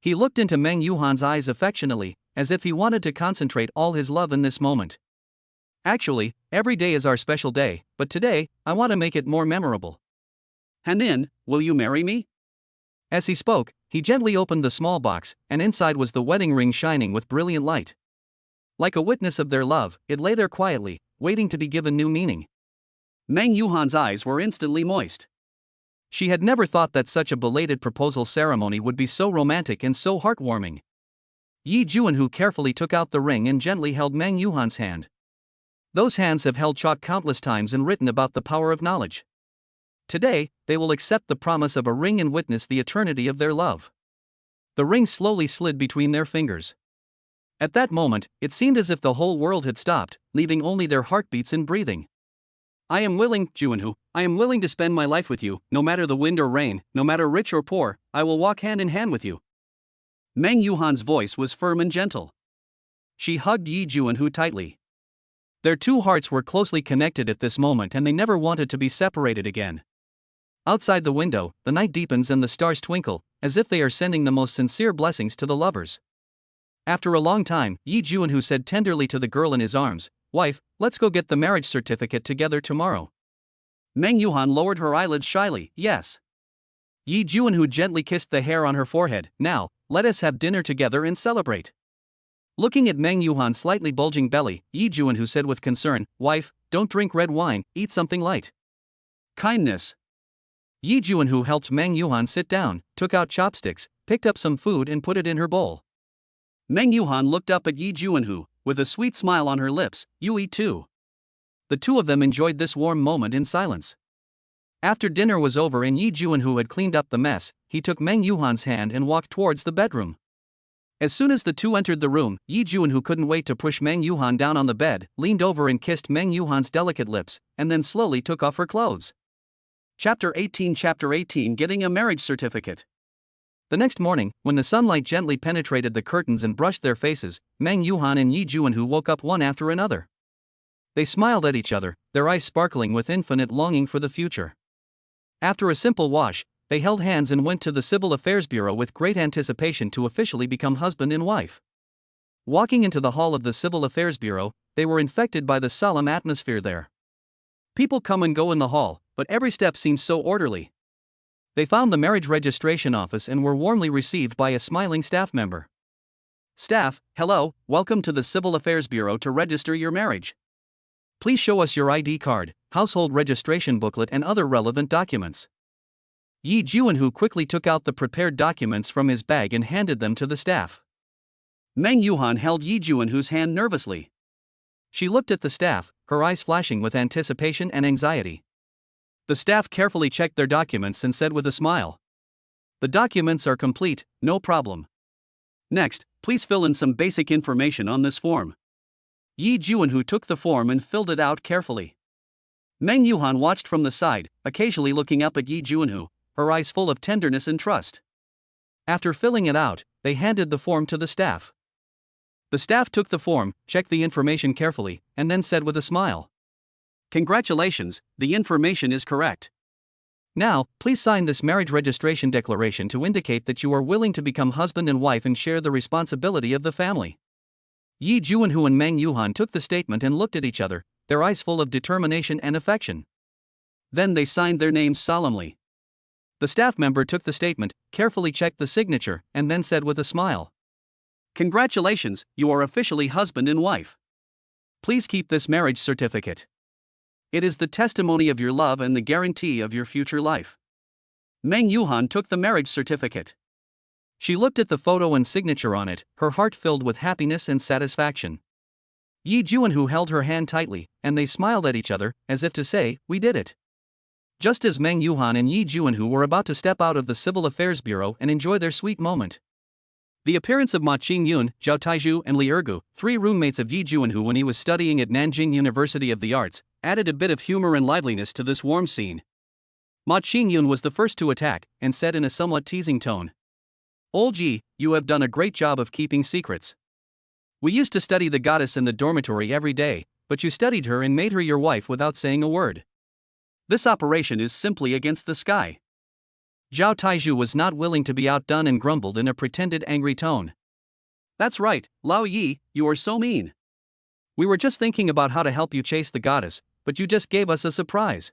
He looked into Meng Yuhan's eyes affectionately, as if he wanted to concentrate all his love in this moment. "Actually, every day is our special day, but today, I want to make it more memorable. Hanin, will you marry me?" As he spoke, he gently opened the small box, and inside was the wedding ring shining with brilliant light. Like a witness of their love, it lay there quietly, waiting to be given new meaning. Meng Yuhan's eyes were instantly moist. She had never thought that such a belated proposal ceremony would be so romantic and so heartwarming. Yi Juanhu carefully took out the ring and gently held Meng Yuhan's hand. Those hands have held chalk countless times and written about the power of knowledge. Today, they will accept the promise of a ring and witness the eternity of their love. The ring slowly slid between their fingers. At that moment, it seemed as if the whole world had stopped, leaving only their heartbeats and breathing. "I am willing, Juanhu, I am willing to spend my life with you, no matter the wind or rain, no matter rich or poor, I will walk hand in hand with you." Meng Yuhan's voice was firm and gentle. She hugged Yi Juanhu tightly. Their two hearts were closely connected at this moment and they never wanted to be separated again. Outside the window, the night deepens and the stars twinkle, as if they are sending the most sincere blessings to the lovers. After a long time, Yi Juanhu said tenderly to the girl in his arms, "Wife, let's go get the marriage certificate together tomorrow." Meng Yuhan lowered her eyelids shyly, "Yes." Yi Juanhu gently kissed the hair on her forehead. "Now, let us have dinner together and celebrate." Looking at Meng Yuhan's slightly bulging belly, Yi Juanhu said with concern, "Wife, don't drink red wine, eat something light." "Kindness." Yi Juanhu helped Meng Yuhan sit down, took out chopsticks, picked up some food and put it in her bowl. Meng Yuhan looked up at Yi Juanhu, with a sweet smile on her lips. "You eat too." The two of them enjoyed this warm moment in silence. After dinner was over and Yi Juanhu had cleaned up the mess, he took Meng Yuhan's hand and walked towards the bedroom. As soon as the two entered the room, Yi Juanhu couldn't wait to push Meng Yuhan down on the bed, leaned over and kissed Meng Yuhan's delicate lips, and then slowly took off her clothes. Chapter 18 Getting a marriage certificate. The next morning, when the sunlight gently penetrated the curtains and brushed their faces, Meng, Yuhan and Yi Juanhu woke up one after another. They smiled at each other, their eyes sparkling with infinite longing for the future. After a simple wash, they held hands and went to the Civil Affairs Bureau with great anticipation to officially become husband and wife. Walking into the hall of the Civil Affairs Bureau, they were infected by the solemn atmosphere there. People come and go in the hall, but every step seemed so orderly. They found the marriage registration office and were warmly received by a smiling staff member. "Staff, hello, welcome to the Civil Affairs Bureau to register your marriage. Please show us your ID card, household registration booklet and other relevant documents." Yi Juanhu quickly took out the prepared documents from his bag and handed them to the staff. Meng Yuhan held Yi Juanhu's hand nervously. She looked at the staff, her eyes flashing with anticipation and anxiety. The staff carefully checked their documents and said with a smile, "The documents are complete, no problem. Next, please fill in some basic information on this form." Yi Juanhu took the form and filled it out carefully. Meng Yuhan watched from the side, occasionally looking up at Yi Juanhu, her eyes full of tenderness and trust. After filling it out, they handed the form to the staff. The staff took the form, checked the information carefully, and then said with a smile, "Congratulations, the information is correct. Now, please sign this marriage registration declaration to indicate that you are willing to become husband and wife and share the responsibility of the family." Yi Juanhu and Meng Yuhan took the statement and looked at each other, their eyes full of determination and affection. Then they signed their names solemnly. The staff member took the statement, carefully checked the signature, and then said with a smile, "Congratulations, you are officially husband and wife. Please keep this marriage certificate. It is the testimony of your love and the guarantee of your future life." Meng Yuhan took the marriage certificate. She looked at the photo and signature on it, her heart filled with happiness and satisfaction. Yi Juanhu held her hand tightly, and they smiled at each other, as if to say, "We did it." Just as Meng Yuhan and Yi Juanhu were about to step out of the Civil Affairs Bureau and enjoy their sweet moment, the appearance of Ma Qingyun, Zhao Taizhu and Li Ergu, three roommates of Yi Juanhu when he was studying at Nanjing University of the Arts, added a bit of humor and liveliness to this warm scene. Ma Qingyun was the first to attack, and said in a somewhat teasing tone, "Old Yi, you have done a great job of keeping secrets. We used to study the goddess in the dormitory every day, but you studied her and made her your wife without saying a word. This operation is simply against the sky." Zhao Taizhu was not willing to be outdone and grumbled in a pretended angry tone, "That's right, Lao Yi, you are so mean. We were just thinking about how to help you chase the goddess, but you just gave us a surprise."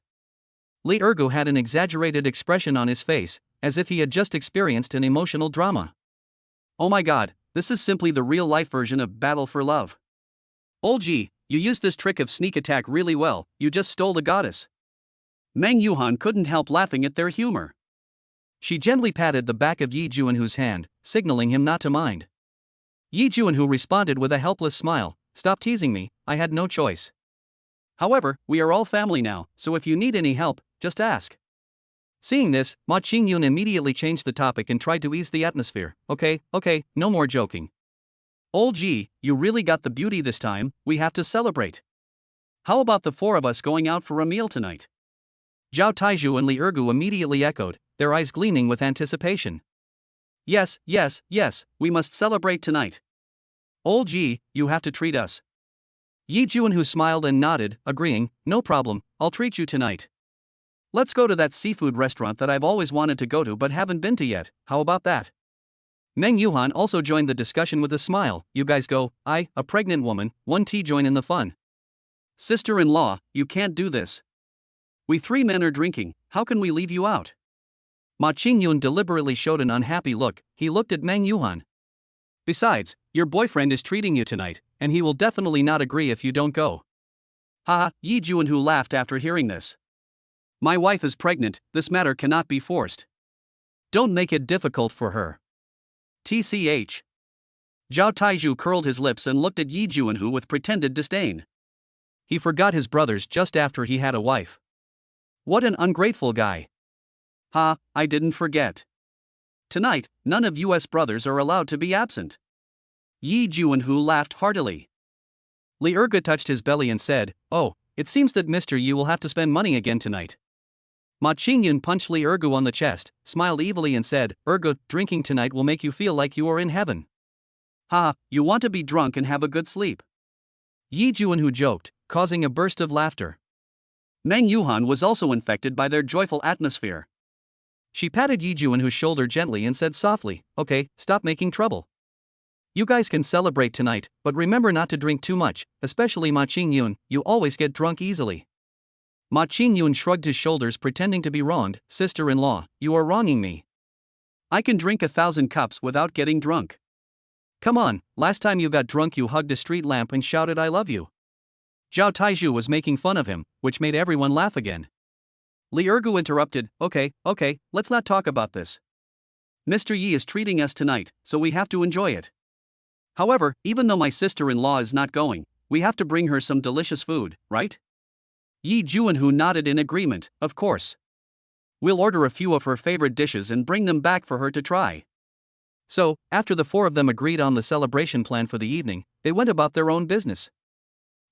Li Ergu had an exaggerated expression on his face, as if he had just experienced an emotional drama. "Oh my god, this is simply the real-life version of Battle for Love. Old Yi, you used this trick of sneak attack really well, you just stole the goddess." Meng Yuhan couldn't help laughing at their humor. She gently patted the back of Yi Juanhu's hand, signaling him not to mind. Yi Juanhu responded with a helpless smile, "Stop teasing me, I had no choice. However, we are all family now, so if you need any help, just ask." Seeing this, Ma Qingyun immediately changed the topic and tried to ease the atmosphere. Okay, no more joking. Old Yi, you really got the beauty this time, we have to celebrate. How about the four of us going out for a meal tonight?" Zhao Taizhu and Li Ergu immediately echoed, their eyes gleaming with anticipation. Yes, we must celebrate tonight. Old Yi, you have to treat us." Yi Juanhu smiled and nodded, agreeing, "No problem, I'll treat you tonight. Let's go to that seafood restaurant that I've always wanted to go to but haven't been to yet, how about that?" Meng Yuhan also joined the discussion with a smile, "You guys go, I, a pregnant woman, won't join in the fun. Sister-in-law, you can't do this. We three men are drinking, how can we leave you out?" Ma Qingyun deliberately showed an unhappy look, he looked at Meng Yuhan. "Besides, your boyfriend is treating you tonight, and he will definitely not agree if you don't go." "Haha," Yi Juanhu laughed after hearing this. "My wife is pregnant, this matter cannot be forced. Don't make it difficult for her. TCH. Zhao Taizhu curled his lips and looked at Yi Juanhu with pretended disdain. He forgot his brothers just after he had a wife. What an ungrateful guy. "Ha, I didn't forget. Tonight, none of US brothers are allowed to be absent." Yi Juanhu laughed heartily. Li Ergu touched his belly and said, "Oh, it seems that Mr. Yi will have to spend money again tonight." Ma Qingyun punched Li Ergu on the chest, smiled evilly and said, "Ergu, drinking tonight will make you feel like you are in heaven. Ha, you want to be drunk and have a good sleep." Yi Juanhu joked, causing a burst of laughter. Meng Yuhan was also infected by their joyful atmosphere. She patted Yi Juanhu's shoulder gently and said softly, "Okay, stop making trouble. You guys can celebrate tonight, but remember not to drink too much, especially Ma Qingyun, you always get drunk easily." Ma Qingyun shrugged his shoulders pretending to be wronged. "Sister-in-law, you are wronging me. I can drink 1,000 cups without getting drunk. Come on, last time you got drunk you hugged a street lamp and shouted I love you." Zhao Taizhu was making fun of him, which made everyone laugh again. Li Ergu interrupted, Okay, let's not talk about this. Mr. Yi is treating us tonight, so we have to enjoy it. However, even though my sister-in-law is not going, we have to bring her some delicious food, right? Yi Juanhu nodded in agreement, of course. We'll order a few of her favorite dishes and bring them back for her to try. So, after the four of them agreed on the celebration plan for the evening, they went about their own business.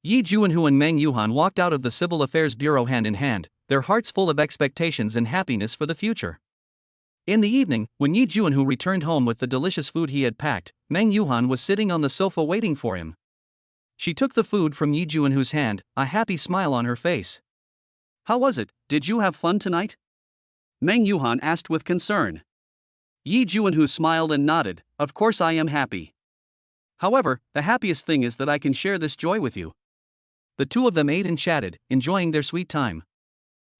Yi Juanhu and Meng Yuhan walked out of the Civil Affairs Bureau hand in hand, their hearts full of expectations and happiness for the future. In the evening, when Yi Juanhu returned home with the delicious food he had packed, Meng Yuhan was sitting on the sofa waiting for him. She took the food from Yi Juanhu's hand, a happy smile on her face. "How was it? Did you have fun tonight?" Meng Yuhan asked with concern. Yi Juanhu smiled and nodded, "Of course I am happy. However, the happiest thing is that I can share this joy with you." The two of them ate and chatted, enjoying their sweet time.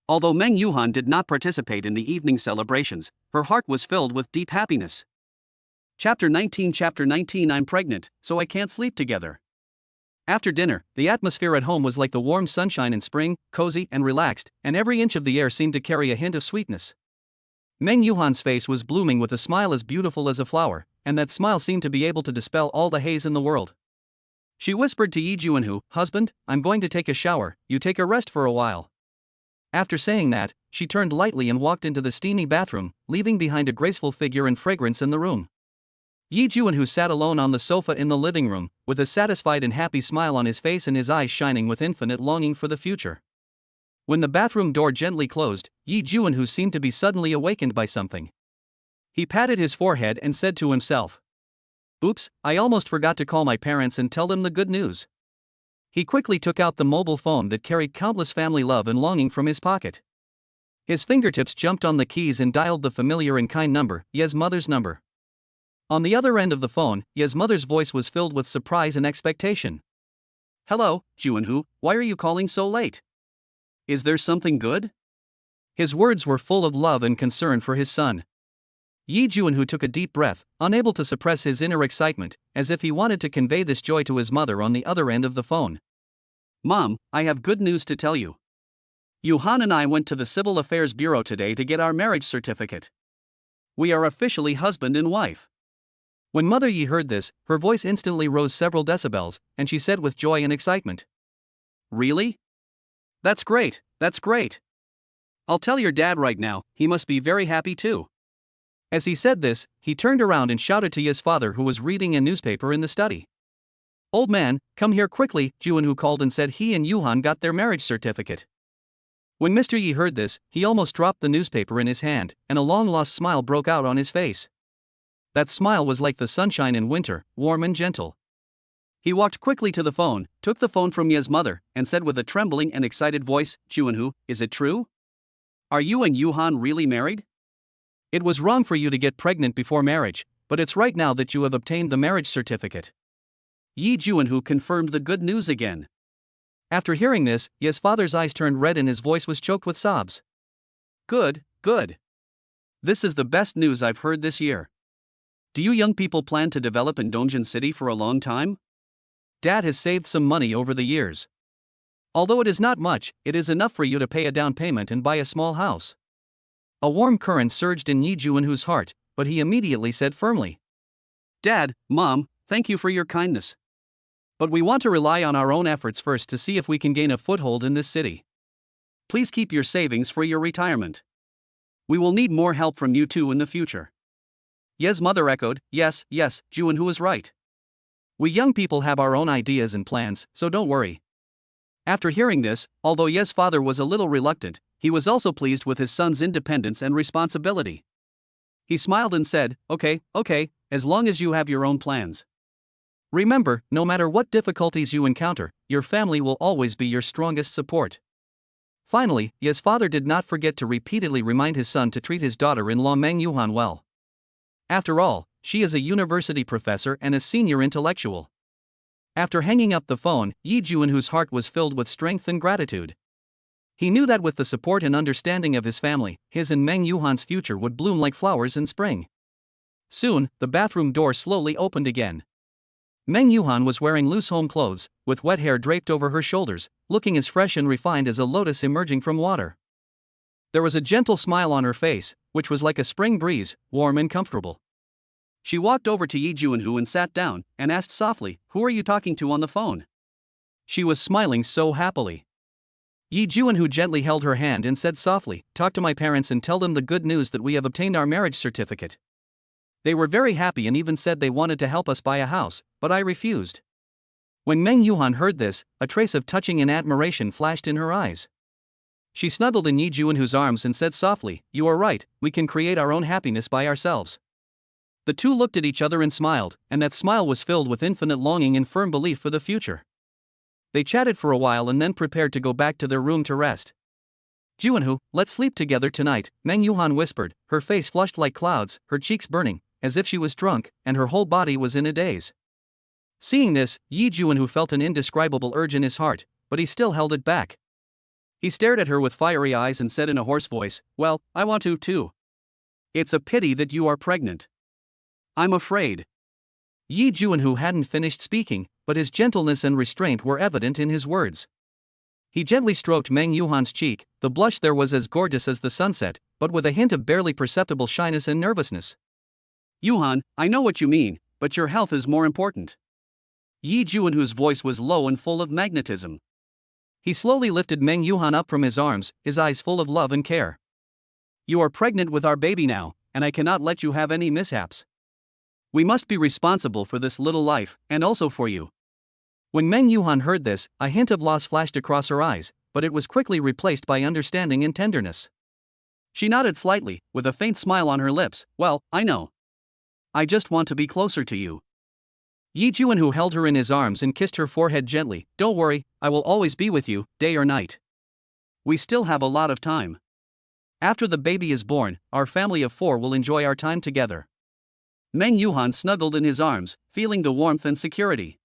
Although Meng Yuhan did not participate in the evening celebrations, her heart was filled with deep happiness. Chapter 19 I'm pregnant, so I can't sleep together. After dinner, the atmosphere at home was like the warm sunshine in spring, cozy and relaxed, and every inch of the air seemed to carry a hint of sweetness. Meng Yuhan's face was blooming with a smile as beautiful as a flower, and that smile seemed to be able to dispel all the haze in the world. She whispered to Yi Juanhu, "Husband, I'm going to take a shower, you take a rest for a while." After saying that, she turned lightly and walked into the steamy bathroom, leaving behind a graceful figure and fragrance in the room. Yi Juanhu sat alone on the sofa in the living room, with a satisfied and happy smile on his face and his eyes shining with infinite longing for the future. When the bathroom door gently closed, Yi Juanhu seemed to be suddenly awakened by something. He patted his forehead and said to himself, "Oops, I almost forgot to call my parents and tell them the good news." He quickly took out the mobile phone that carried countless family love and longing from his pocket. His fingertips jumped on the keys and dialed the familiar and kind number, Ye's mother's number. On the other end of the phone, Ye's mother's voice was filled with surprise and expectation. "Hello, Juanhu, why are you calling so late? Is there something good?" His words were full of love and concern for his son. Yi Juanhu took a deep breath, unable to suppress his inner excitement, as if he wanted to convey this joy to his mother on the other end of the phone. "Mom, I have good news to tell you. Yuhan and I went to the Civil Affairs Bureau today to get our marriage certificate. We are officially husband and wife." When Mother Yi heard this, her voice instantly rose several decibels, and she said with joy and excitement, "Really? That's great, that's great. I'll tell your dad right now, he must be very happy too." As he said this, he turned around and shouted to his father who was reading a newspaper in the study. "Old man, come here quickly," Juanhu called and said he and Yuhan got their marriage certificate. When Mr. Yi heard this, he almost dropped the newspaper in his hand, and a long-lost smile broke out on his face. That smile was like the sunshine in winter, warm and gentle. He walked quickly to the phone, took the phone from Ye's mother, and said with a trembling and excited voice, "Juanhu, is it true? Are you and Yuhan really married? It was wrong for you to get pregnant before marriage, but it's right now that you have obtained the marriage certificate." Yi Juanhu confirmed the good news again. After hearing this, Ye's father's eyes turned red and his voice was choked with sobs. Good. This is the best news I've heard this year. Do you young people plan to develop in Dongjin City for a long time? Dad has saved some money over the years. Although it is not much, it is enough for you to pay a down payment and buy a small house." A warm current surged in Yi Juanhu's heart, but he immediately said firmly, "Dad, Mom, thank you for your kindness. But we want to rely on our own efforts first to see if we can gain a foothold in this city. Please keep your savings for your retirement. We will need more help from you too in the future." Ye's mother echoed, Yes, Juanhu is right. We young people have our own ideas and plans, so don't worry." After hearing this, although Ye's father was a little reluctant, He was also pleased with his son's independence and responsibility. He smiled and said, okay, as long as you have your own plans. Remember, no matter what difficulties you encounter, your family will always be your strongest support. Finally, Ye's father did not forget to repeatedly remind his son to treat his daughter-in-law Meng Yuhan well. After all, she is a university professor and a senior intellectual. After hanging up the phone, Yi Juanhu's heart was filled with strength and gratitude. He knew that with the support and understanding of his family, his and Meng Yuhan's future would bloom like flowers in spring. Soon, the bathroom door slowly opened again. Meng Yuhan was wearing loose home clothes, with wet hair draped over her shoulders, looking as fresh and refined as a lotus emerging from water. There was a gentle smile on her face, which was like a spring breeze, warm and comfortable. She walked over to Yi Juanhu and sat down, and asked softly, "Who are you talking to on the phone?" She was smiling so happily. Yi Juanhu gently held her hand and said softly, "Talk to my parents and tell them the good news that we have obtained our marriage certificate." They were very happy and even said they wanted to help us buy a house, but I refused. When Meng Yuhan heard this, a trace of touching and admiration flashed in her eyes. She snuggled in Yi Juanhu's arms and said softly, "You are right, we can create our own happiness by ourselves." The two looked at each other and smiled, and that smile was filled with infinite longing and firm belief for the future. They chatted for a while and then prepared to go back to their room to rest. "Juanhu, let's sleep together tonight," Meng Yuhan whispered, her face flushed like clouds, her cheeks burning, as if she was drunk, and her whole body was in a daze. Seeing this, Yi Juanhu felt an indescribable urge in his heart, but he still held it back. He stared at her with fiery eyes and said in a hoarse voice, "Well, I want to too. It's a pity that you are pregnant. I'm afraid." Yi Juanhu hadn't finished speaking, but his gentleness and restraint were evident in his words. He gently stroked Meng Yuhan's cheek, the blush there was as gorgeous as the sunset, but with a hint of barely perceptible shyness and nervousness. "Yuhan, I know what you mean, but your health is more important." Yi Juanhu's voice was low and full of magnetism. He slowly lifted Meng Yuhan up from his arms, his eyes full of love and care. "You are pregnant with our baby now, and I cannot let you have any mishaps. We must be responsible for this little life, and also for you." When Meng Yuhan heard this, a hint of loss flashed across her eyes, but it was quickly replaced by understanding and tenderness. She nodded slightly, with a faint smile on her lips. "Well, I know. I just want to be closer to you." Yi Juanhu held her in his arms and kissed her forehead gently. "Don't worry, I will always be with you, day or night. We still have a lot of time. After the baby is born, our family of 4 will enjoy our time together." Meng Yuhan snuggled in his arms, feeling the warmth and security.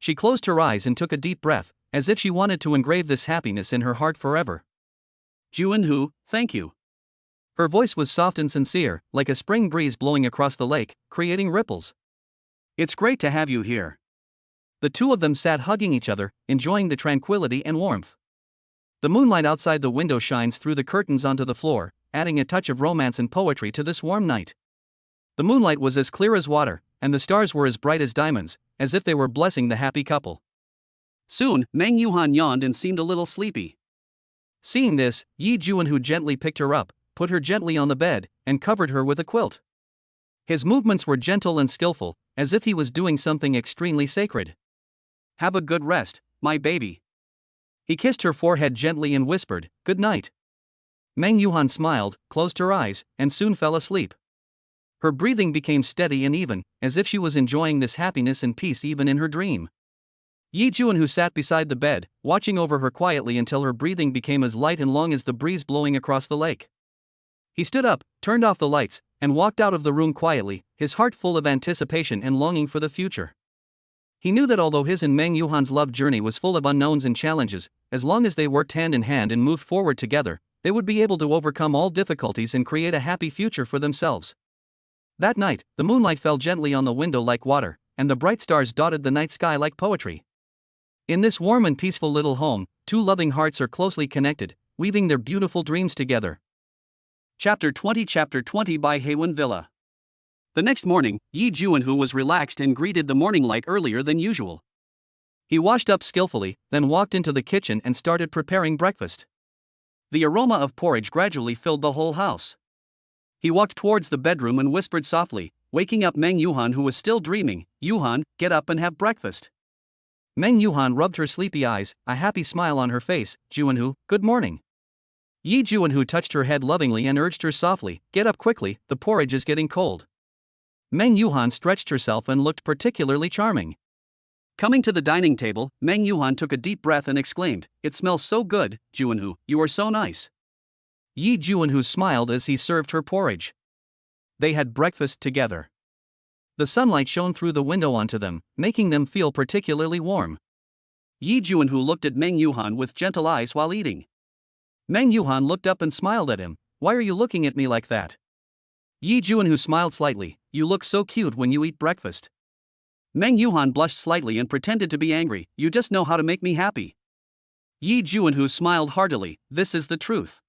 She closed her eyes and took a deep breath, as if she wanted to engrave this happiness in her heart forever. "Juanhu, thank you." Her voice was soft and sincere, like a spring breeze blowing across the lake, creating ripples. "It's great to have you here." The two of them sat hugging each other, enjoying the tranquility and warmth. The moonlight outside the window shines through the curtains onto the floor, adding a touch of romance and poetry to this warm night. The moonlight was as clear as water, and the stars were as bright as diamonds, as if they were blessing the happy couple. Soon, Meng Yuhan yawned and seemed a little sleepy. Seeing this, Yi Juanhu gently picked her up, put her gently on the bed, and covered her with a quilt. His movements were gentle and skillful, as if he was doing something extremely sacred. "Have a good rest, my baby." He kissed her forehead gently and whispered, "Good night." Meng Yuhan smiled, closed her eyes, and soon fell asleep. Her breathing became steady and even, as if she was enjoying this happiness and peace even in her dream. Yi Juanhu sat beside the bed, watching over her quietly until her breathing became as light and long as the breeze blowing across the lake. He stood up, turned off the lights, and walked out of the room quietly, his heart full of anticipation and longing for the future. He knew that although his and Meng Yuhan's love journey was full of unknowns and challenges, as long as they worked hand in hand and moved forward together, they would be able to overcome all difficulties and create a happy future for themselves. That night, the moonlight fell gently on the window like water, and the bright stars dotted the night sky like poetry. In this warm and peaceful little home, two loving hearts are closely connected, weaving their beautiful dreams together. Chapter 20 by Bihwan Villa. The next morning, Yi Juanhu was relaxed and greeted the morning light earlier than usual. He washed up skillfully, then walked into the kitchen and started preparing breakfast. The aroma of porridge gradually filled the whole house. He walked towards the bedroom and whispered softly, waking up Meng Yuhan who was still dreaming, "Yuhan, get up and have breakfast." Meng Yuhan rubbed her sleepy eyes, a happy smile on her face. "Juanhu, good morning." Yi Juanhu touched her head lovingly and urged her softly, "Get up quickly, the porridge is getting cold." Meng Yuhan stretched herself and looked particularly charming. Coming to the dining table, Meng Yuhan took a deep breath and exclaimed, "It smells so good, Juanhu, you are so nice." Yi Juanhu smiled as he served her porridge. They had breakfast together. The sunlight shone through the window onto them, making them feel particularly warm. Yi Juanhu looked at Meng Yuhan with gentle eyes while eating. Meng Yuhan looked up and smiled at him. "Why are you looking at me like that?" Yi Juanhu smiled slightly. "You look so cute when you eat breakfast." Meng Yuhan blushed slightly and pretended to be angry. "You just know how to make me happy." Yi Juanhu smiled heartily. "This is the truth."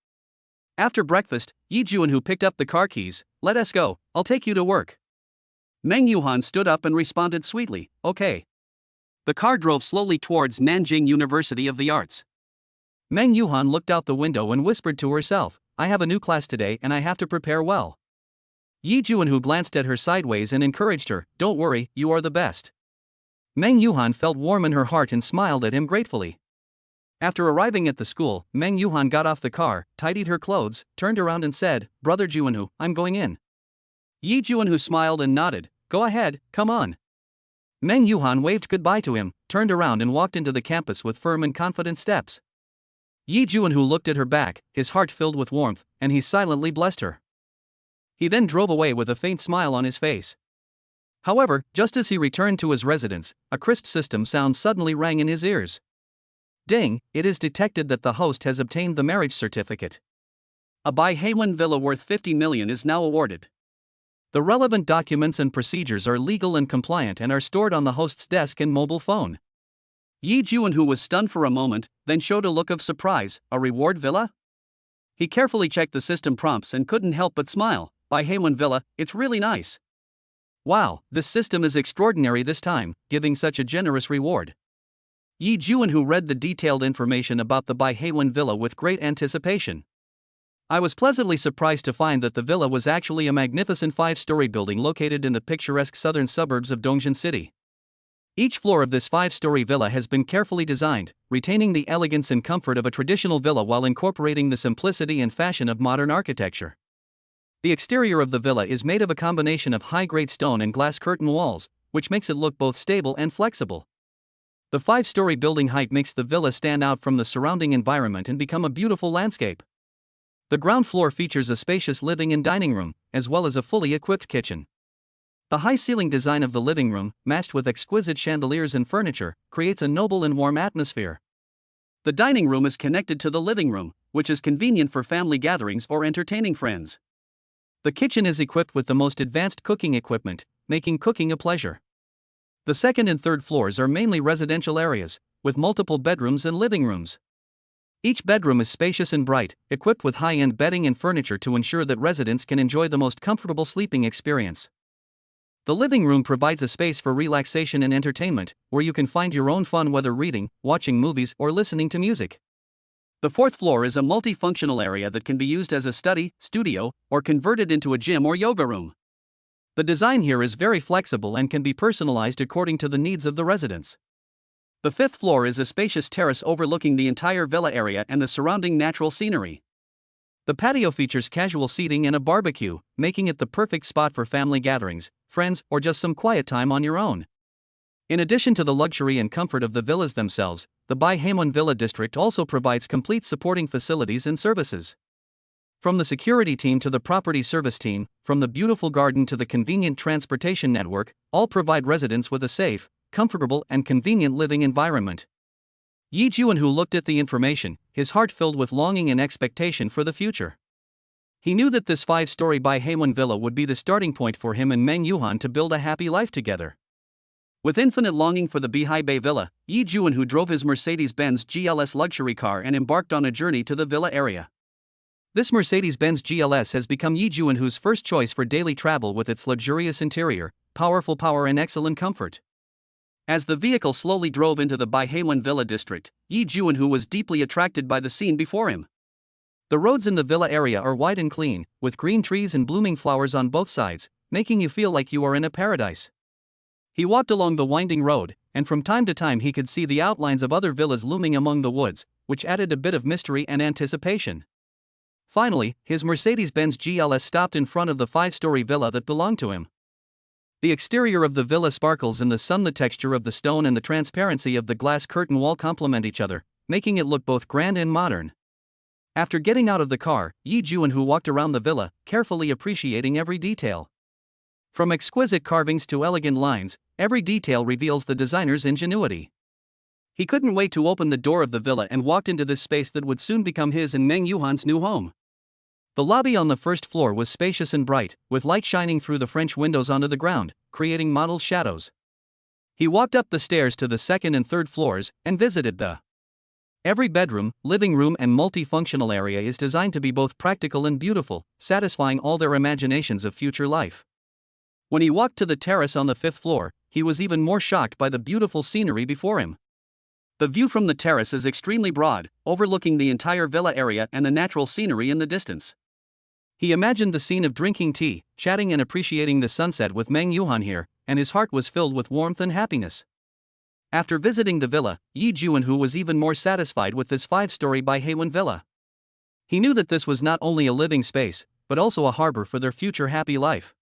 After breakfast, Yi Juanhu picked up the car keys. "Let us go, I'll take you to work." Meng Yuhan stood up and responded sweetly, "Okay." The car drove slowly towards Nanjing University of the Arts. Meng Yuhan looked out the window and whispered to herself, "I have a new class today and I have to prepare well." Yi Juanhu glanced at her sideways and encouraged her, "Don't worry, you are the best." Meng Yuhan felt warm in her heart and smiled at him gratefully. After arriving at the school, Meng Yuhan got off the car, tidied her clothes, turned around and said, "Brother Juanhu, I'm going in." Yi Juanhu smiled and nodded. "Go ahead, come on." Meng Yuhan waved goodbye to him, turned around and walked into the campus with firm and confident steps. Yi Juanhu looked at her back, his heart filled with warmth, and he silently blessed her. He then drove away with a faint smile on his face. However, just as he returned to his residence, a crisp system sound suddenly rang in his ears. Ding, it is detected that the host has obtained the marriage certificate. A Bihwan Villa worth 50 million is now awarded. The relevant documents and procedures are legal and compliant and are stored on the host's desk and mobile phone. Yi Juanhu was stunned for a moment, then showed a look of surprise. "A reward villa?" He carefully checked the system prompts and couldn't help but smile. "Bihwan Villa, it's really nice." Wow, this system is extraordinary this time, giving such a generous reward. Yi Juanhu read the detailed information about the Bihwan Villa with great anticipation. "I was pleasantly surprised to find that the villa was actually a magnificent 5-story building located in the picturesque southern suburbs of Dongjian City. Each floor of this 5-story villa has been carefully designed, retaining the elegance and comfort of a traditional villa while incorporating the simplicity and fashion of modern architecture. The exterior of the villa is made of a combination of high-grade stone and glass curtain walls, which makes it look both stable and flexible. The 5-story building height makes the villa stand out from the surrounding environment and become a beautiful landscape. The ground floor features a spacious living and dining room, as well as a fully equipped kitchen. The high-ceiling design of the living room, matched with exquisite chandeliers and furniture, creates a noble and warm atmosphere. The dining room is connected to the living room, which is convenient for family gatherings or entertaining friends. The kitchen is equipped with the most advanced cooking equipment, making cooking a pleasure. The second and third floors are mainly residential areas, with multiple bedrooms and living rooms. Each bedroom is spacious and bright, equipped with high-end bedding and furniture to ensure that residents can enjoy the most comfortable sleeping experience. The living room provides a space for relaxation and entertainment, where you can find your own fun whether reading, watching movies, or listening to music. The fourth floor is a multifunctional area that can be used as a study, studio, or converted into a gym or yoga room. The design here is very flexible and can be personalized according to the needs of the residents. The fifth floor is a spacious terrace overlooking the entire villa area and the surrounding natural scenery. The patio features casual seating and a barbecue, making it the perfect spot for family gatherings, friends, or just some quiet time on your own. In addition to the luxury and comfort of the villas themselves, the Bihwan Villa district also provides complete supporting facilities and services. From the security team to the property service team, from the beautiful garden to the convenient transportation network, all provide residents with a safe, comfortable, and convenient living environment. Yi Juanhu looked at the information, his heart filled with longing and expectation for the future. He knew that this 5-story Bihwan Villa would be the starting point for him and Meng Yuhan to build a happy life together. With infinite longing for the Bihai Villa, Yi Juanhu drove his Mercedes-Benz GLS luxury car and embarked on a journey to the villa area. This Mercedes-Benz GLS has become Yi Juanhu's first choice for daily travel with its luxurious interior, powerful power and excellent comfort. As the vehicle slowly drove into the Bihwan Villa district, Yi Juanhu was deeply attracted by the scene before him. The roads in the villa area are wide and clean, with green trees and blooming flowers on both sides, making you feel like you are in a paradise. He walked along the winding road, and from time to time he could see the outlines of other villas looming among the woods, which added a bit of mystery and anticipation. Finally, his Mercedes-Benz GLS stopped in front of the 5-story villa that belonged to him. The exterior of the villa sparkles in the sun. The texture of the stone and the transparency of the glass curtain wall complement each other, making it look both grand and modern. After getting out of the car, Yuhan walked around the villa, carefully appreciating every detail. From exquisite carvings to elegant lines, every detail reveals the designer's ingenuity. He couldn't wait to open the door of the villa and walked into this space that would soon become his and Meng Yuhan's new home. The lobby on the first floor was spacious and bright, with light shining through the French windows onto the ground, creating mottled shadows. He walked up the stairs to the second and third floors and visited the. Every bedroom, living room and multifunctional area is designed to be both practical and beautiful, satisfying all their imaginations of future life. When he walked to the terrace on the 5th floor, he was even more shocked by the beautiful scenery before him. The view from the terrace is extremely broad, overlooking the entire villa area and the natural scenery in the distance. He imagined the scene of drinking tea, chatting and appreciating the sunset with Meng Yuhan here, and his heart was filled with warmth and happiness. After visiting the villa, Yuhan was even more satisfied with this 5-story Bihwan Villa. He knew that this was not only a living space, but also a harbor for their future happy life.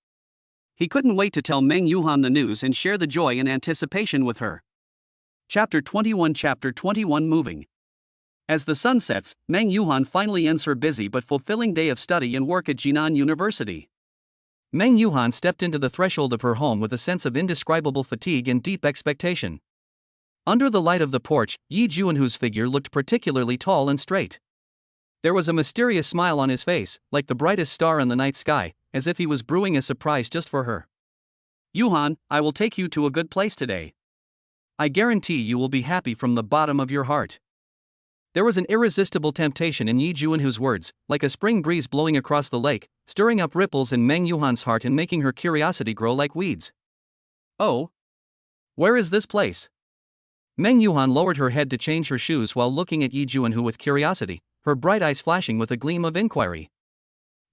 He couldn't wait to tell Meng Yuhan the news and share the joy and anticipation with her. Chapter 21 Moving. As the sun sets, Meng Yuhan finally ends her busy but fulfilling day of study and work at Jinan University. Meng Yuhan stepped into the threshold of her home with a sense of indescribable fatigue and deep expectation. Under the light of the porch, Yuhan's figure looked particularly tall and straight. There was a mysterious smile on his face, like the brightest star in the night sky, as if he was brewing a surprise just for her. "Yuhan, I will take you to a good place today. I guarantee you will be happy from the bottom of your heart." There was an irresistible temptation in Yuhan's words, like a spring breeze blowing across the lake, stirring up ripples in Meng Yuhan's heart and making her curiosity grow like weeds. "Oh? Where is this place?" Meng Yuhan lowered her head to change her shoes while looking at Yuhan with curiosity, her bright eyes flashing with a gleam of inquiry.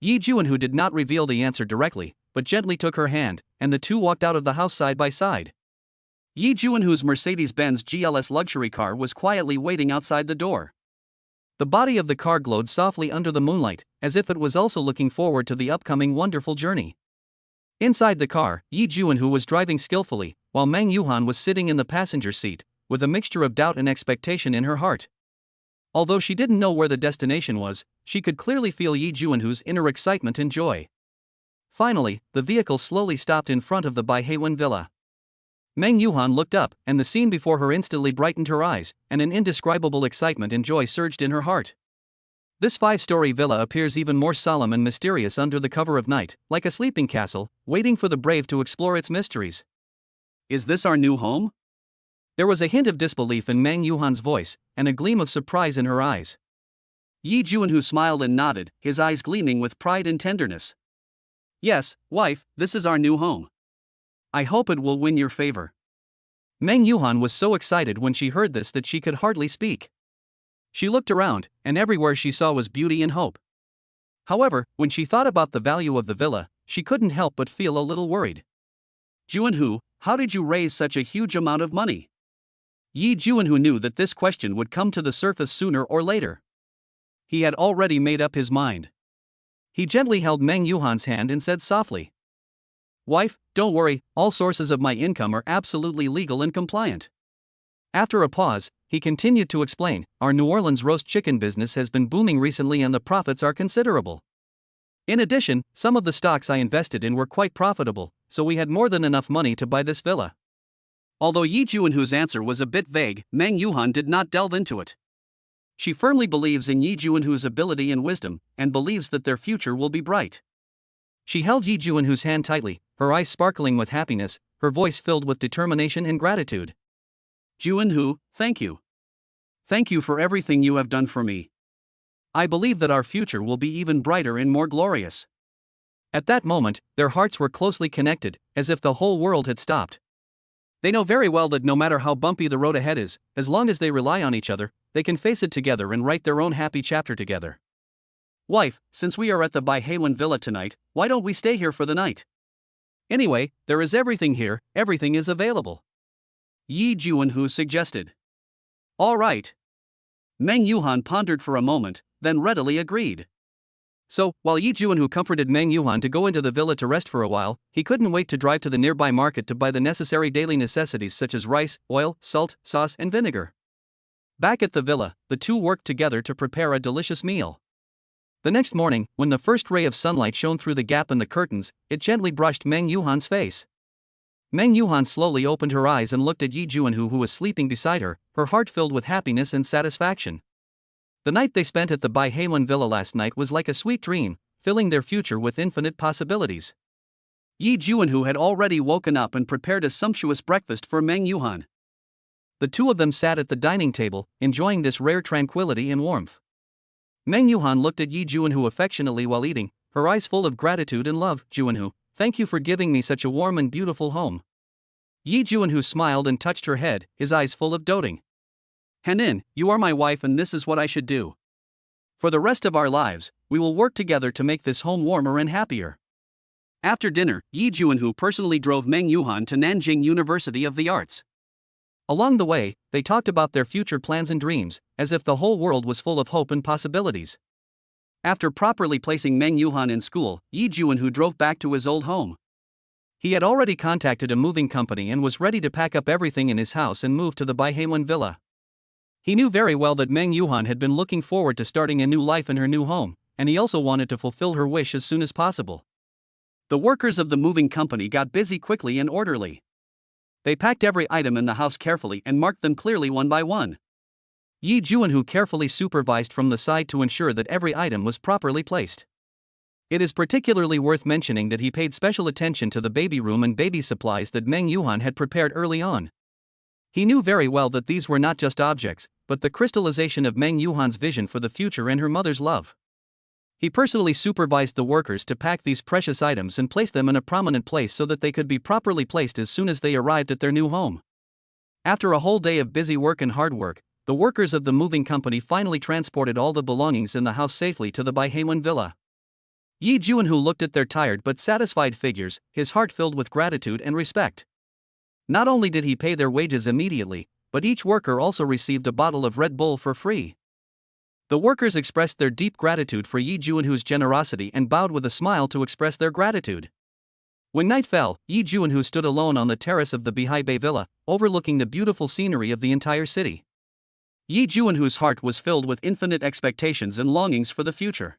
Yuhan did not reveal the answer directly, but gently took her hand, and the two walked out of the house side by side. Yuhan's Mercedes-Benz GLS luxury car was quietly waiting outside the door. The body of the car glowed softly under the moonlight, as if it was also looking forward to the upcoming wonderful journey. Inside the car, Yuhan was driving skillfully, while Meng Yuhan was sitting in the passenger seat, with a mixture of doubt and expectation in her heart. Although she didn't know where the destination was, she could clearly feel Yuhan's inner excitement and joy. Finally, the vehicle slowly stopped in front of the Bihwan Villa. Meng Yuhan looked up, and the scene before her instantly brightened her eyes, and an indescribable excitement and joy surged in her heart. This 5-story villa appears even more solemn and mysterious under the cover of night, like a sleeping castle, waiting for the brave to explore its mysteries. "Is this our new home?" There was a hint of disbelief in Meng Yuhan's voice, and a gleam of surprise in her eyes. Yuhan smiled and nodded, his eyes gleaming with pride and tenderness. "Yes, wife, this is our new home. I hope it will win your favor." Meng Yuhan was so excited when she heard this that she could hardly speak. She looked around, and everywhere she saw was beauty and hope. However, when she thought about the value of the villa, she couldn't help but feel a little worried. "Yuhan, how did you raise such a huge amount of money?" Yuhan knew that this question would come to the surface sooner or later. He had already made up his mind. He gently held Meng Yuhan's hand and said softly, "Wife, don't worry, all sources of my income are absolutely legal and compliant." After a pause, he continued to explain, "Our New Orleans roast chicken business has been booming recently and the profits are considerable. In addition, some of the stocks I invested in were quite profitable, so we had more than enough money to buy this villa." Although Yuhan's answer was a bit vague, Meng Yuhan did not delve into it. She firmly believes in Yuhan's ability and wisdom, and believes that their future will be bright. She held Yuhan's hand tightly, her eyes sparkling with happiness, her voice filled with determination and gratitude. "Yuhan, thank you. Thank you for everything you have done for me. I believe that our future will be even brighter and more glorious." At that moment, their hearts were closely connected, as if the whole world had stopped. They know very well that no matter how bumpy the road ahead is, as long as they rely on each other, they can face it together and write their own happy chapter together. "Wife, since we are at the Bihwan Villa tonight, why don't we stay here for the night? Anyway, there is everything here, everything is available," Yuhan suggested. "All right." Meng Yuhan pondered for a moment, then readily agreed. So, while Yi Juanhu comforted Meng Yuhan to go into the villa to rest for a while, he couldn't wait to drive to the nearby market to buy the necessary daily necessities such as rice, oil, salt, sauce, and vinegar. Back at the villa, the two worked together to prepare a delicious meal. The next morning, when the first ray of sunlight shone through the gap in the curtains, it gently brushed Meng Yuhan's face. Meng Yuhan slowly opened her eyes and looked at Yi Juanhu, who was sleeping beside her, her heart filled with happiness and satisfaction. The night they spent at the Bihwan Villa last night was like a sweet dream, filling their future with infinite possibilities. Yi Juanhu had already woken up and prepared a sumptuous breakfast for Meng Yuhan. The two of them sat at the dining table, enjoying this rare tranquility and warmth. Meng Yuhan looked at Yi Juanhu affectionately while eating, her eyes full of gratitude and love. Juanhu, thank you for giving me such a warm and beautiful home. Yi Juanhu smiled and touched her head, his eyes full of doting. Hanin, you are my wife and this is what I should do. For the rest of our lives, we will work together to make this home warmer and happier. After dinner, Yi Juanhu personally drove Meng Yuhan to Nanjing University of the Arts. Along the way, they talked about their future plans and dreams, as if the whole world was full of hope and possibilities. After properly placing Meng Yuhan in school, Yi Juanhu drove back to his old home. He had already contacted a moving company and was ready to pack up everything in his house and move to the Bihwan Villa. He knew very well that Meng Yuhan had been looking forward to starting a new life in her new home, and he also wanted to fulfill her wish as soon as possible. The workers of the moving company got busy quickly and orderly. They packed every item in the house carefully and marked them clearly one by one. Yi Juanhu carefully supervised from the side to ensure that every item was properly placed. It is particularly worth mentioning that he paid special attention to the baby room and baby supplies that Meng Yuhan had prepared early on. He knew very well that these were not just objects, but the crystallization of Meng Yuhan's vision for the future and her mother's love. He personally supervised the workers to pack these precious items and place them in a prominent place so that they could be properly placed as soon as they arrived at their new home. After a whole day of busy work and hard work, the workers of the moving company finally transported all the belongings in the house safely to the Bihwan Villa. Yi Juanhu looked at their tired but satisfied figures, his heart filled with gratitude and respect. Not only did he pay their wages immediately, but each worker also received a bottle of Red Bull for free. The workers expressed their deep gratitude for Yi Juanhu's generosity and bowed with a smile to express their gratitude. When night fell, Yi Juanhu stood alone on the terrace of the Bihwan Villa, overlooking the beautiful scenery of the entire city. Yi Juanhu's heart was filled with infinite expectations and longings for the future.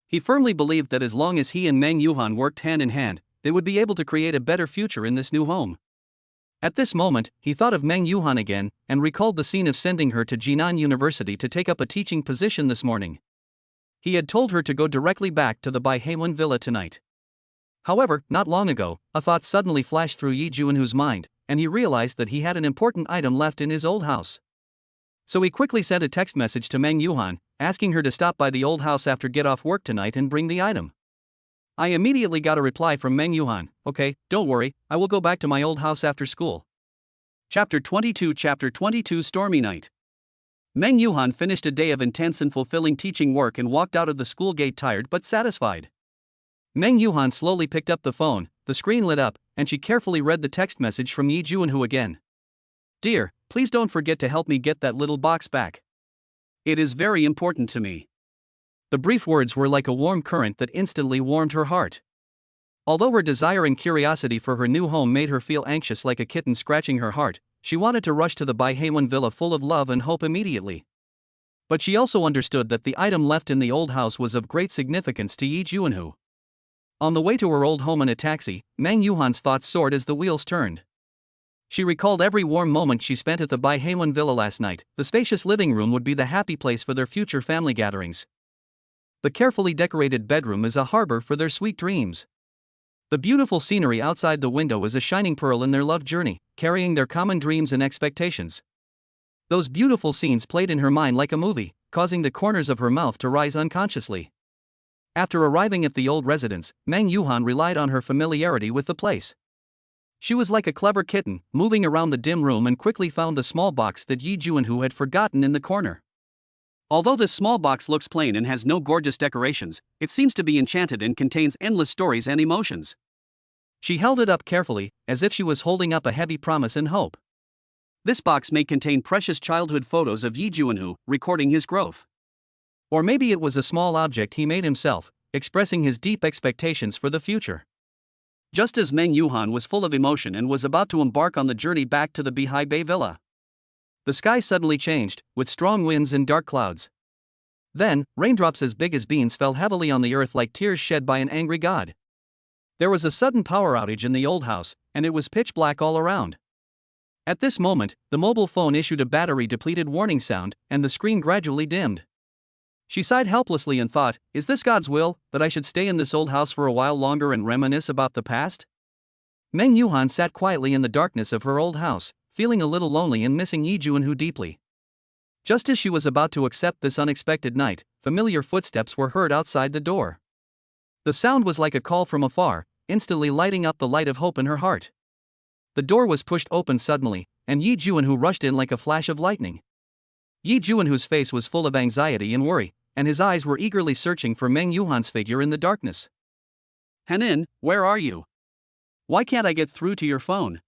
He firmly believed that as long as he and Meng Yuhan worked hand in hand, they would be able to create a better future in this new home. At this moment, he thought of Meng Yuhan again, and recalled the scene of sending her to Jinan University to take up a teaching position this morning. He had told her to go directly back to the Bihwan Villa tonight. However, not long ago, a thought suddenly flashed through Yi Juanhu's mind, and he realized that he had an important item left in his old house. So he quickly sent a text message to Meng Yuhan, asking her to stop by the old house after get off work tonight and bring the item. I immediately got a reply from Meng Yuhan, okay, don't worry, I will go back to my old house after school. Chapter 22 Stormy Night. Meng Yuhan finished a day of intense and fulfilling teaching work and walked out of the school gate tired but satisfied. Meng Yuhan slowly picked up the phone, the screen lit up, and she carefully read the text message from Yi Juanhu again. Dear, please don't forget to help me get that little box back. It is very important to me. The brief words were like a warm current that instantly warmed her heart. Although her desire and curiosity for her new home made her feel anxious like a kitten scratching her heart, she wanted to rush to the Bihwan Villa full of love and hope immediately. But she also understood that the item left in the old house was of great significance to Yi Juanhu. On the way to her old home in a taxi, Meng Yuhan's thoughts soared as the wheels turned. She recalled every warm moment she spent at the Bihwan Villa last night. The spacious living room would be the happy place for their future family gatherings. The carefully decorated bedroom is a harbor for their sweet dreams. The beautiful scenery outside the window is a shining pearl in their love journey, carrying their common dreams and expectations. Those beautiful scenes played in her mind like a movie, causing the corners of her mouth to rise unconsciously. After arriving at the old residence, Meng Yuhan relied on her familiarity with the place. She was like a clever kitten, moving around the dim room and quickly found the small box that Yi Juanhu had forgotten in the corner. Although this small box looks plain and has no gorgeous decorations, it seems to be enchanted and contains endless stories and emotions. She held it up carefully, as if she was holding up a heavy promise and hope. This box may contain precious childhood photos of Yi Juanhu, recording his growth. Or maybe it was a small object he made himself, expressing his deep expectations for the future. Just as Meng Yuhan was full of emotion and was about to embark on the journey back to the Bihai Bay villa, the sky suddenly changed, with strong winds and dark clouds. Then, raindrops as big as beans fell heavily on the earth like tears shed by an angry god. There was a sudden power outage in the old house, and it was pitch black all around. At this moment, the mobile phone issued a battery-depleted warning sound, and the screen gradually dimmed. She sighed helplessly and thought, is this God's will, that I should stay in this old house for a while longer and reminisce about the past? Meng Yuhan sat quietly in the darkness of her old house, feeling a little lonely and missing Yi Juanhu deeply. Just as she was about to accept this unexpected night, familiar footsteps were heard outside the door. The sound was like a call from afar, instantly lighting up the light of hope in her heart. The door was pushed open suddenly, and Yi Juanhu rushed in like a flash of lightning. Yi Juanhu's face was full of anxiety and worry, and his eyes were eagerly searching for Meng Yuhan's figure in the darkness. Hanin, where are you? Why can't I get through to your phone?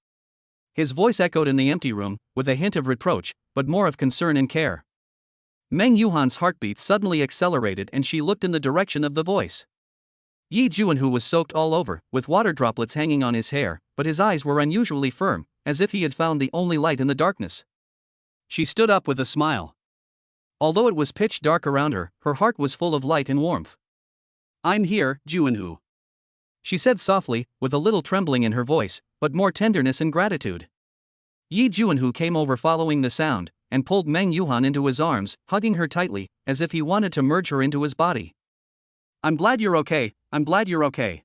His voice echoed in the empty room, with a hint of reproach, but more of concern and care. Meng Yuhan's heartbeat suddenly accelerated and she looked in the direction of the voice. Yi Juanhu was soaked all over, with water droplets hanging on his hair, but his eyes were unusually firm, as if he had found the only light in the darkness. She stood up with a smile. Although it was pitch dark around her, her heart was full of light and warmth. I'm here, Juanhu, she said softly, with a little trembling in her voice, but more tenderness and gratitude. Yi Juanhu came over following the sound, and pulled Meng Yuhan into his arms, hugging her tightly, as if he wanted to merge her into his body. I'm glad you're okay, I'm glad you're okay.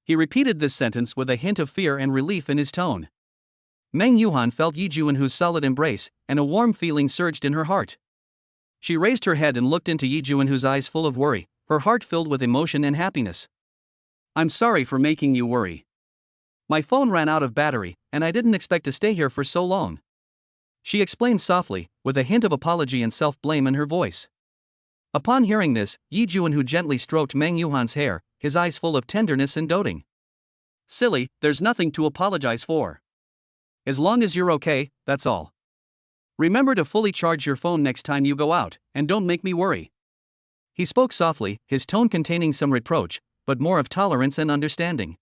He repeated this sentence with a hint of fear and relief in his tone. Meng Yuhan felt Yi Juanhu's solid embrace, and a warm feeling surged in her heart. She raised her head and looked into Yi Juanhu's eyes full of worry, her heart filled with emotion and happiness. I'm sorry for making you worry. My phone ran out of battery, and I didn't expect to stay here for so long, she explained softly, with a hint of apology and self-blame in her voice. Upon hearing this, Yi Juanhu gently stroked Meng Yuhan's hair, his eyes full of tenderness and doting. Silly, there's nothing to apologize for. As long as you're okay, that's all. Remember to fully charge your phone next time you go out, and don't make me worry. He spoke softly, his tone containing some reproach, but more of tolerance and understanding.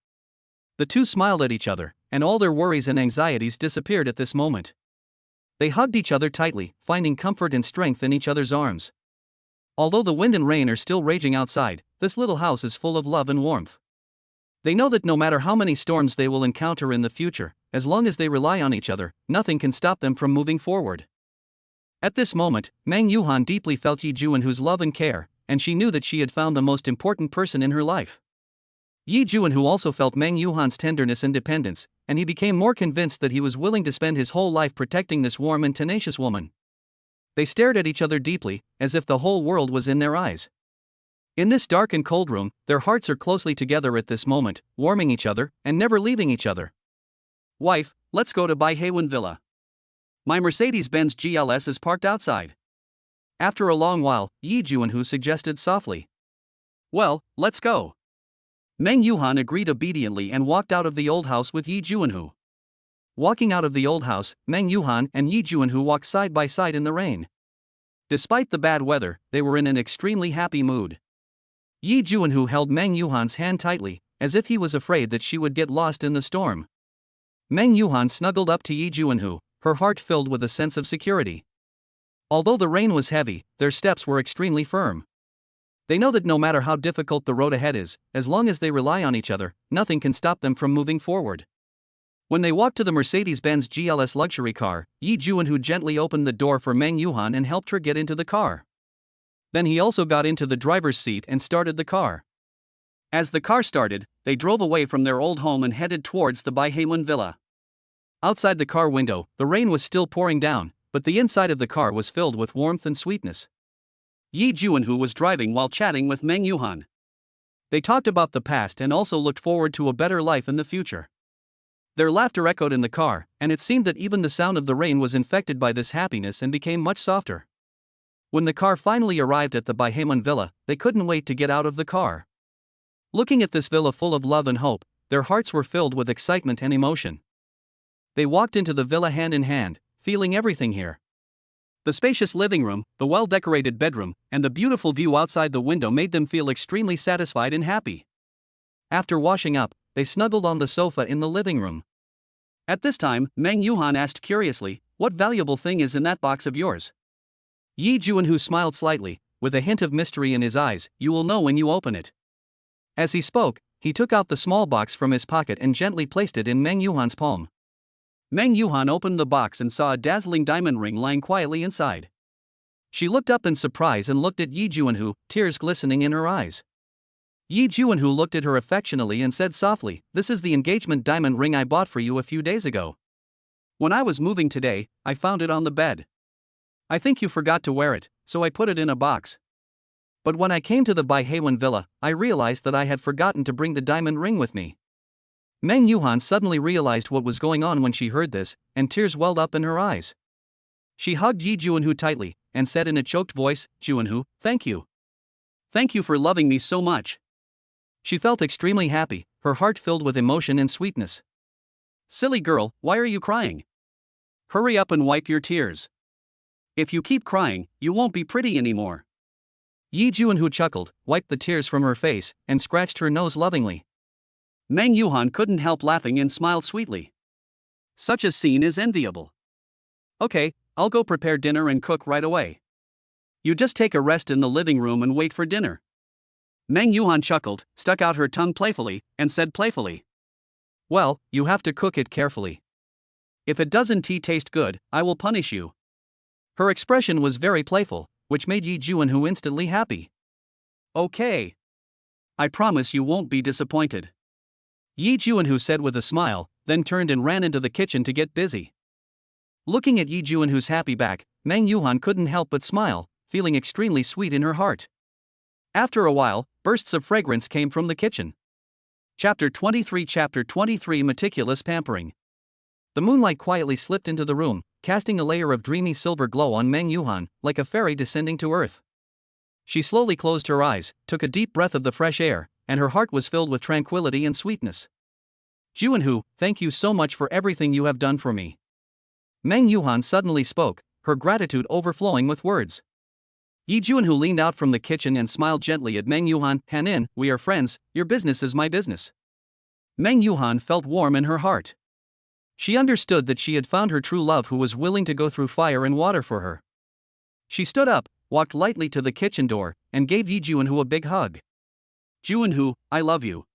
The two smiled at each other, and all their worries and anxieties disappeared at this moment. They hugged each other tightly, finding comfort and strength in each other's arms. Although the wind and rain are still raging outside, this little house is full of love and warmth. They know that no matter how many storms they will encounter in the future, as long as they rely on each other, nothing can stop them from moving forward. At this moment, Meng Yuhan deeply felt Yi Juanhu's love and care, and she knew that she had found the most important person in her life. Yi Juanhu also felt Meng Yuhan's tenderness and dependence, and he became more convinced that he was willing to spend his whole life protecting this warm and tenacious woman. They stared at each other deeply, as if the whole world was in their eyes. In this dark and cold room, their hearts are closely together at this moment, warming each other, and never leaving each other. Wife, let's go to Bihwan Villa. My Mercedes-Benz GLS is parked outside. After a long while, Yi Juanhu suggested softly. Well, let's go. Meng Yuhan agreed obediently and walked out of the old house with Yi Juanhu. Walking out of the old house, Meng Yuhan and Yi Juanhu walked side by side in the rain. Despite the bad weather, they were in an extremely happy mood. Yi Juanhu held Meng Yuhan's hand tightly, as if he was afraid that she would get lost in the storm. Meng Yuhan snuggled up to Yi Juanhu, her heart filled with a sense of security. Although the rain was heavy, their steps were extremely firm. They know that no matter how difficult the road ahead is, as long as they rely on each other, nothing can stop them from moving forward. When they walked to the Mercedes-Benz GLS luxury car, Yi Juanhu gently opened the door for Meng Yuhan and helped her get into the car. Then he also got into the driver's seat and started the car. As the car started, they drove away from their old home and headed towards the Bihwan Villa. Outside the car window, the rain was still pouring down, but the inside of the car was filled with warmth and sweetness. Yi Juanhu was driving while chatting with Meng Yuhan. They talked about the past and also looked forward to a better life in the future. Their laughter echoed in the car, and it seemed that even the sound of the rain was infected by this happiness and became much softer. When the car finally arrived at the Bihwan Villa, they couldn't wait to get out of the car. Looking at this villa full of love and hope, their hearts were filled with excitement and emotion. They walked into the villa hand in hand, feeling everything here. The spacious living room, the well-decorated bedroom, and the beautiful view outside the window made them feel extremely satisfied and happy. After washing up, they snuggled on the sofa in the living room. At this time, Meng Yuhan asked curiously, "What valuable thing is in that box of yours?" Yi Juanhu smiled slightly, with a hint of mystery in his eyes. "You will know when you open it." As he spoke, he took out the small box from his pocket and gently placed it in Meng Yuhan's palm. Meng Yuhan opened the box and saw a dazzling diamond ring lying quietly inside. She looked up in surprise and looked at Yi Juanhu, tears glistening in her eyes. Yi Juanhu looked at her affectionately and said softly, "This is the engagement diamond ring I bought for you a few days ago. When I was moving today, I found it on the bed. I think you forgot to wear it, so I put it in a box. But when I came to the Bihwan Villa, I realized that I had forgotten to bring the diamond ring with me." Meng Yuhan suddenly realized what was going on when she heard this, and tears welled up in her eyes. She hugged Yi Juanhu tightly, and said in a choked voice, "Juanhu, thank you. Thank you for loving me so much." She felt extremely happy, her heart filled with emotion and sweetness. "Silly girl, why are you crying? Hurry up and wipe your tears. If you keep crying, you won't be pretty anymore." Yi Juanhu chuckled, wiped the tears from her face, and scratched her nose lovingly. Meng Yuhan couldn't help laughing and smiled sweetly. Such a scene is enviable. "Okay, I'll go prepare dinner and cook right away. You just take a rest in the living room and wait for dinner." Meng Yuhan chuckled, stuck out her tongue playfully, and said playfully, "Well, you have to cook it carefully. If it doesn't taste good, I will punish you." Her expression was very playful, which made Yi Juanhu instantly happy. "Okay. I promise you won't be disappointed," Yi Juanhu said with a smile, then turned and ran into the kitchen to get busy. Looking at Yi Juanhu's happy back, Meng Yuhan couldn't help but smile, feeling extremely sweet in her heart. After a while, bursts of fragrance came from the kitchen. Chapter 23 Meticulous Pampering. The moonlight quietly slipped into the room, casting a layer of dreamy silver glow on Meng Yuhan, like a fairy descending to earth. She slowly closed her eyes, took a deep breath of the fresh air, and her heart was filled with tranquility and sweetness. "Juanhu, thank you so much for everything you have done for me." Meng Yuhan suddenly spoke, her gratitude overflowing with words. Yi Juanhu leaned out from the kitchen and smiled gently at Meng Yuhan. "Hanin, we are friends, your business is my business." Meng Yuhan felt warm in her heart. She understood that she had found her true love who was willing to go through fire and water for her. She stood up, walked lightly to the kitchen door, and gave Yi Juanhu a big hug. "Juanhu, I love you."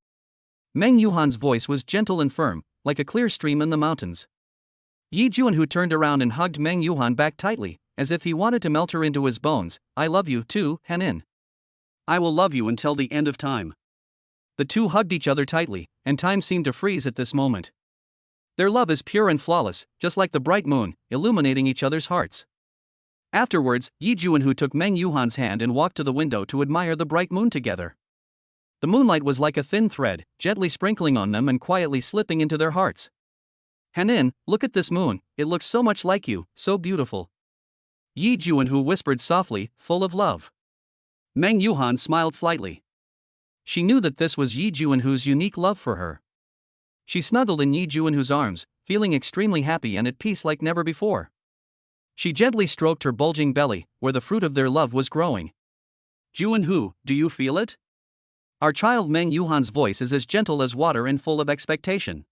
Meng Yuhan's voice was gentle and firm, like a clear stream in the mountains. Yi Juanhu turned around and hugged Meng Yuhan back tightly, as if he wanted to melt her into his bones. "I love you too, Hanin. I will love you until the end of time." The two hugged each other tightly, and time seemed to freeze at this moment. Their love is pure and flawless, just like the bright moon, illuminating each other's hearts. Afterwards, Yi Juanhu took Meng Yuhan's hand and walked to the window to admire the bright moon together. The moonlight was like a thin thread, gently sprinkling on them and quietly slipping into their hearts. "Hanin, look at this moon, it looks so much like you, so beautiful." Yi Juanhu whispered softly, full of love. Meng Yuhan smiled slightly. She knew that this was Yi Juanhu's unique love for her. She snuggled in Yi Juanhu's arms, feeling extremely happy and at peace like never before. She gently stroked her bulging belly, where the fruit of their love was growing. "Juanhu, do you feel it? Our child." Meng Yuhan's voice is as gentle as water and full of expectation.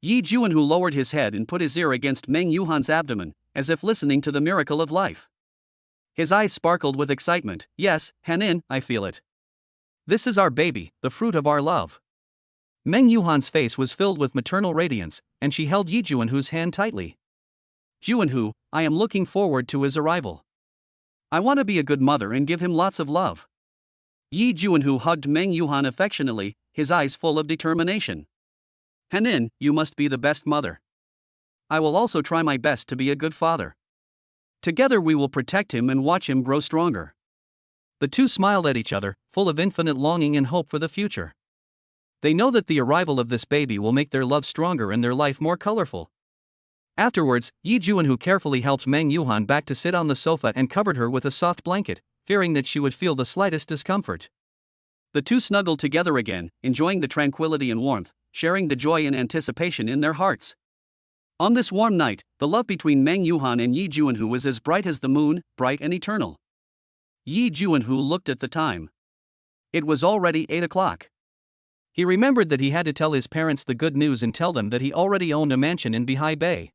Yi Juanhu lowered his head and put his ear against Meng Yuhan's abdomen, as if listening to the miracle of life. His eyes sparkled with excitement. "Yes, Hanin, I feel it. This is our baby, the fruit of our love." Meng Yuhan's face was filled with maternal radiance, and she held Yi Juanhu's hand tightly. "Juanhu, I am looking forward to his arrival. I want to be a good mother and give him lots of love." Yi Juanhu hugged Meng Yuhan affectionately, his eyes full of determination. "Hanin, you must be the best mother. I will also try my best to be a good father. Together we will protect him and watch him grow stronger." The two smiled at each other, full of infinite longing and hope for the future. They know that the arrival of this baby will make their love stronger and their life more colorful. Afterwards, Yi Juanhu carefully helped Meng Yuhan back to sit on the sofa and covered her with a soft blanket, fearing that she would feel the slightest discomfort. The two snuggled together again, enjoying the tranquility and warmth, sharing the joy and anticipation in their hearts. On this warm night, the love between Meng Yuhan and Yi Juanhu was as bright as the moon, bright and eternal. Yi Juanhu looked at the time. It was already 8 o'clock. He remembered that he had to tell his parents the good news and tell them that he already owned a mansion in Bihai Bay.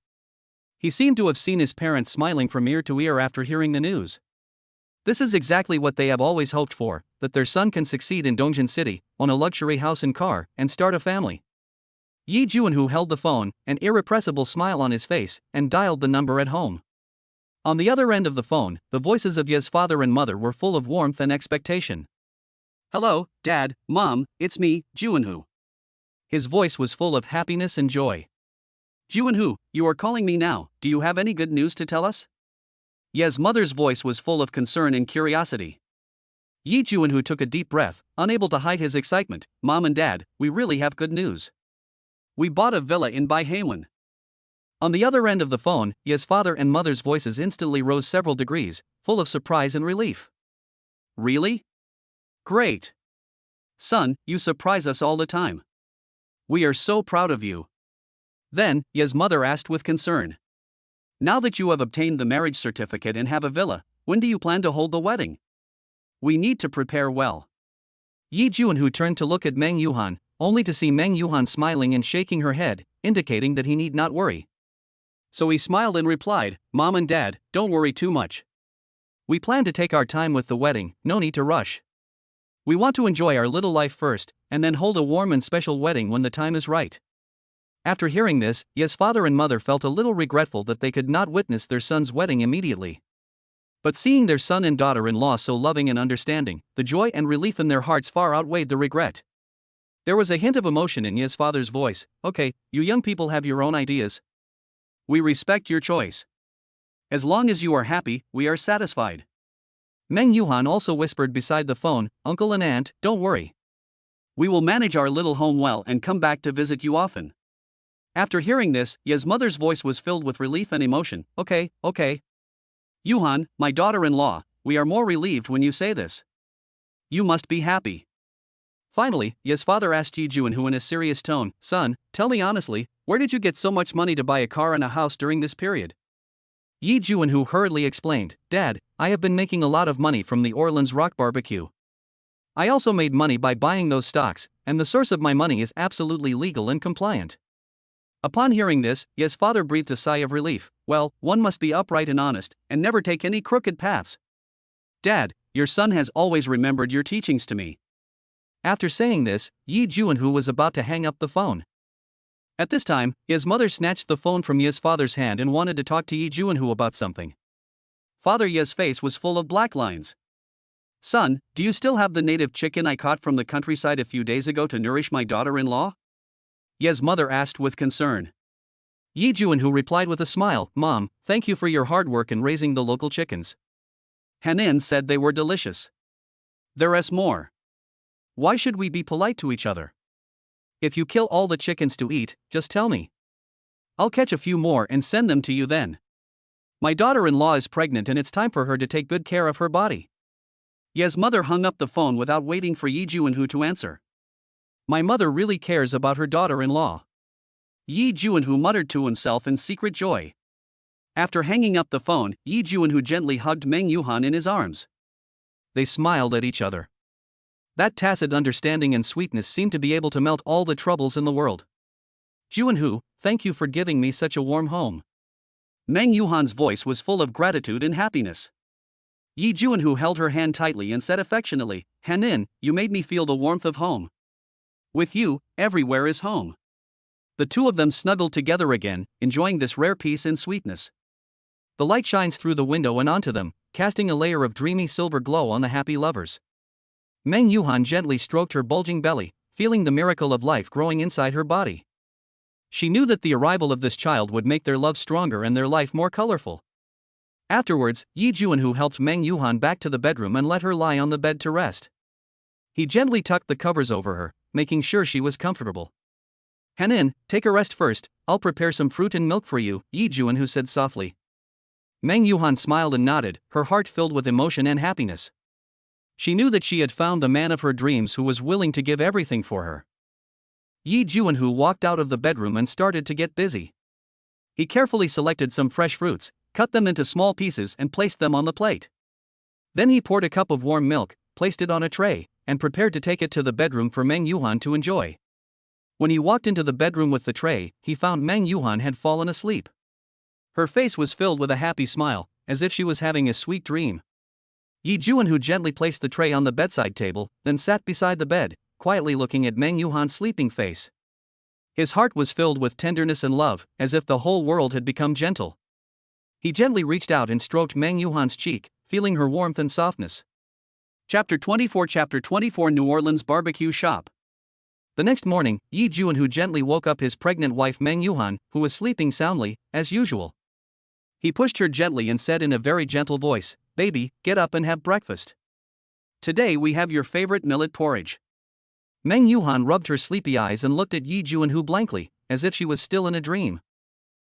He seemed to have seen his parents smiling from ear to ear after hearing the news. This is exactly what they have always hoped for, that their son can succeed in Dongjin City, own a luxury house and car, and start a family. Yi Juanhu held the phone, an irrepressible smile on his face, and dialed the number at home. On the other end of the phone, the voices of Ye's father and mother were full of warmth and expectation. "Hello, Dad, Mom, it's me, Juanhu." His voice was full of happiness and joy. "Juanhu, you are calling me now, do you have any good news to tell us?" Ye's mother's voice was full of concern and curiosity. Yi Juanhu took a deep breath, unable to hide his excitement. "Mom and Dad, we really have good news. We bought a villa in Bihaiwan." On the other end of the phone, Ye's father and mother's voices instantly rose several degrees, full of surprise and relief. "Really? Great. Son, you surprise us all the time. We are so proud of you." Then, Ye's mother asked with concern. "Now that you have obtained the marriage certificate and have a villa, when do you plan to hold the wedding? We need to prepare well." Yi Juanhu turned to look at Meng Yuhan, only to see Meng Yuhan smiling and shaking her head, indicating that he need not worry. So he smiled and replied, "Mom and Dad, don't worry too much. We plan to take our time with the wedding, no need to rush. We want to enjoy our little life first, and then hold a warm and special wedding when the time is right." After hearing this, Ye's father and mother felt a little regretful that they could not witness their son's wedding immediately. But seeing their son and daughter-in-law so loving and understanding, the joy and relief in their hearts far outweighed the regret. There was a hint of emotion in Ye's father's voice. "Okay, you young people have your own ideas. We respect your choice. As long as you are happy, we are satisfied." Meng Yuhan also whispered beside the phone, "Uncle and Aunt, don't worry. We will manage our little home well and come back to visit you often." After hearing this, Ye's mother's voice was filled with relief and emotion. Okay. Yuhan, my daughter-in-law, we are more relieved when you say this. You must be happy." Finally, Ye's father asked Yi Juanhu in a serious tone, "Son, tell me honestly, where did you get so much money to buy a car and a house during this period?" Yi Juanhu hurriedly explained, "Dad, I have been making a lot of money from the Orleans Rock Barbecue. I also made money by buying those stocks, and the source of my money is absolutely legal and compliant." Upon hearing this, Ye's father breathed a sigh of relief. "Well, one must be upright and honest, and never take any crooked paths. Dad, your son has always remembered your teachings to me." After saying this, Yi Juanhu was about to hang up the phone. At this time, Ye's mother snatched the phone from Ye's father's hand and wanted to talk to Yi Juanhu about something. Father Ye's face was full of black lines. "Son, do you still have the native chicken I caught from the countryside a few days ago to nourish my daughter-in-law?" Ye's mother asked with concern. Yi Juanhu replied with a smile, "Mom, thank you for your hard work in raising the local chickens. Hanin said they were delicious. There is more. Why should we be polite to each other? If you kill all the chickens to eat, just tell me. I'll catch a few more and send them to you then. My daughter-in-law is pregnant and it's time for her to take good care of her body." Ye's mother hung up the phone without waiting for Yi Juanhu to answer. "My mother really cares about her daughter-in-law." Yi Juanhu muttered to himself in secret joy. After hanging up the phone, Yi Juanhu gently hugged Meng Yuhan in his arms. They smiled at each other. That tacit understanding and sweetness seemed to be able to melt all the troubles in the world. "Juanhu, thank you for giving me such a warm home." Meng Yuhan's voice was full of gratitude and happiness. Yi Juanhu held her hand tightly and said affectionately, "Hanin, you made me feel the warmth of home. With you, everywhere is home." The two of them snuggled together again, enjoying this rare peace and sweetness. The light shines through the window and onto them, casting a layer of dreamy silver glow on the happy lovers. Meng Yuhan gently stroked her bulging belly, feeling the miracle of life growing inside her body. She knew that the arrival of this child would make their love stronger and their life more colorful. Afterwards, Yi Juanhu helped Meng Yuhan back to the bedroom and let her lie on the bed to rest. He gently tucked the covers over her, making sure she was comfortable. "Hanin, take a rest first, I'll prepare some fruit and milk for you," Yi Juanhu said softly. Meng Yuhan smiled and nodded, her heart filled with emotion and happiness. She knew that she had found the man of her dreams who was willing to give everything for her. Yi Juanhu walked out of the bedroom and started to get busy. He carefully selected some fresh fruits, cut them into small pieces and placed them on the plate. Then he poured a cup of warm milk, placed it on a tray, and prepared to take it to the bedroom for Meng Yuhan to enjoy. When he walked into the bedroom with the tray, he found Meng Yuhan had fallen asleep. Her face was filled with a happy smile, as if she was having a sweet dream. Yi Juanhu gently placed the tray on the bedside table, then sat beside the bed, quietly looking at Meng Yuhan's sleeping face. His heart was filled with tenderness and love, as if the whole world had become gentle. He gently reached out and stroked Meng Yuhan's cheek, feeling her warmth and softness. Chapter 24 New Orleans Barbecue Shop. The next morning, Yi Juanhu gently woke up his pregnant wife Meng Yuhan, who was sleeping soundly, as usual. He pushed her gently and said in a very gentle voice, "Baby, get up and have breakfast. Today we have your favorite millet porridge." Meng Yuhan rubbed her sleepy eyes and looked at Yi Juanhu blankly, as if she was still in a dream.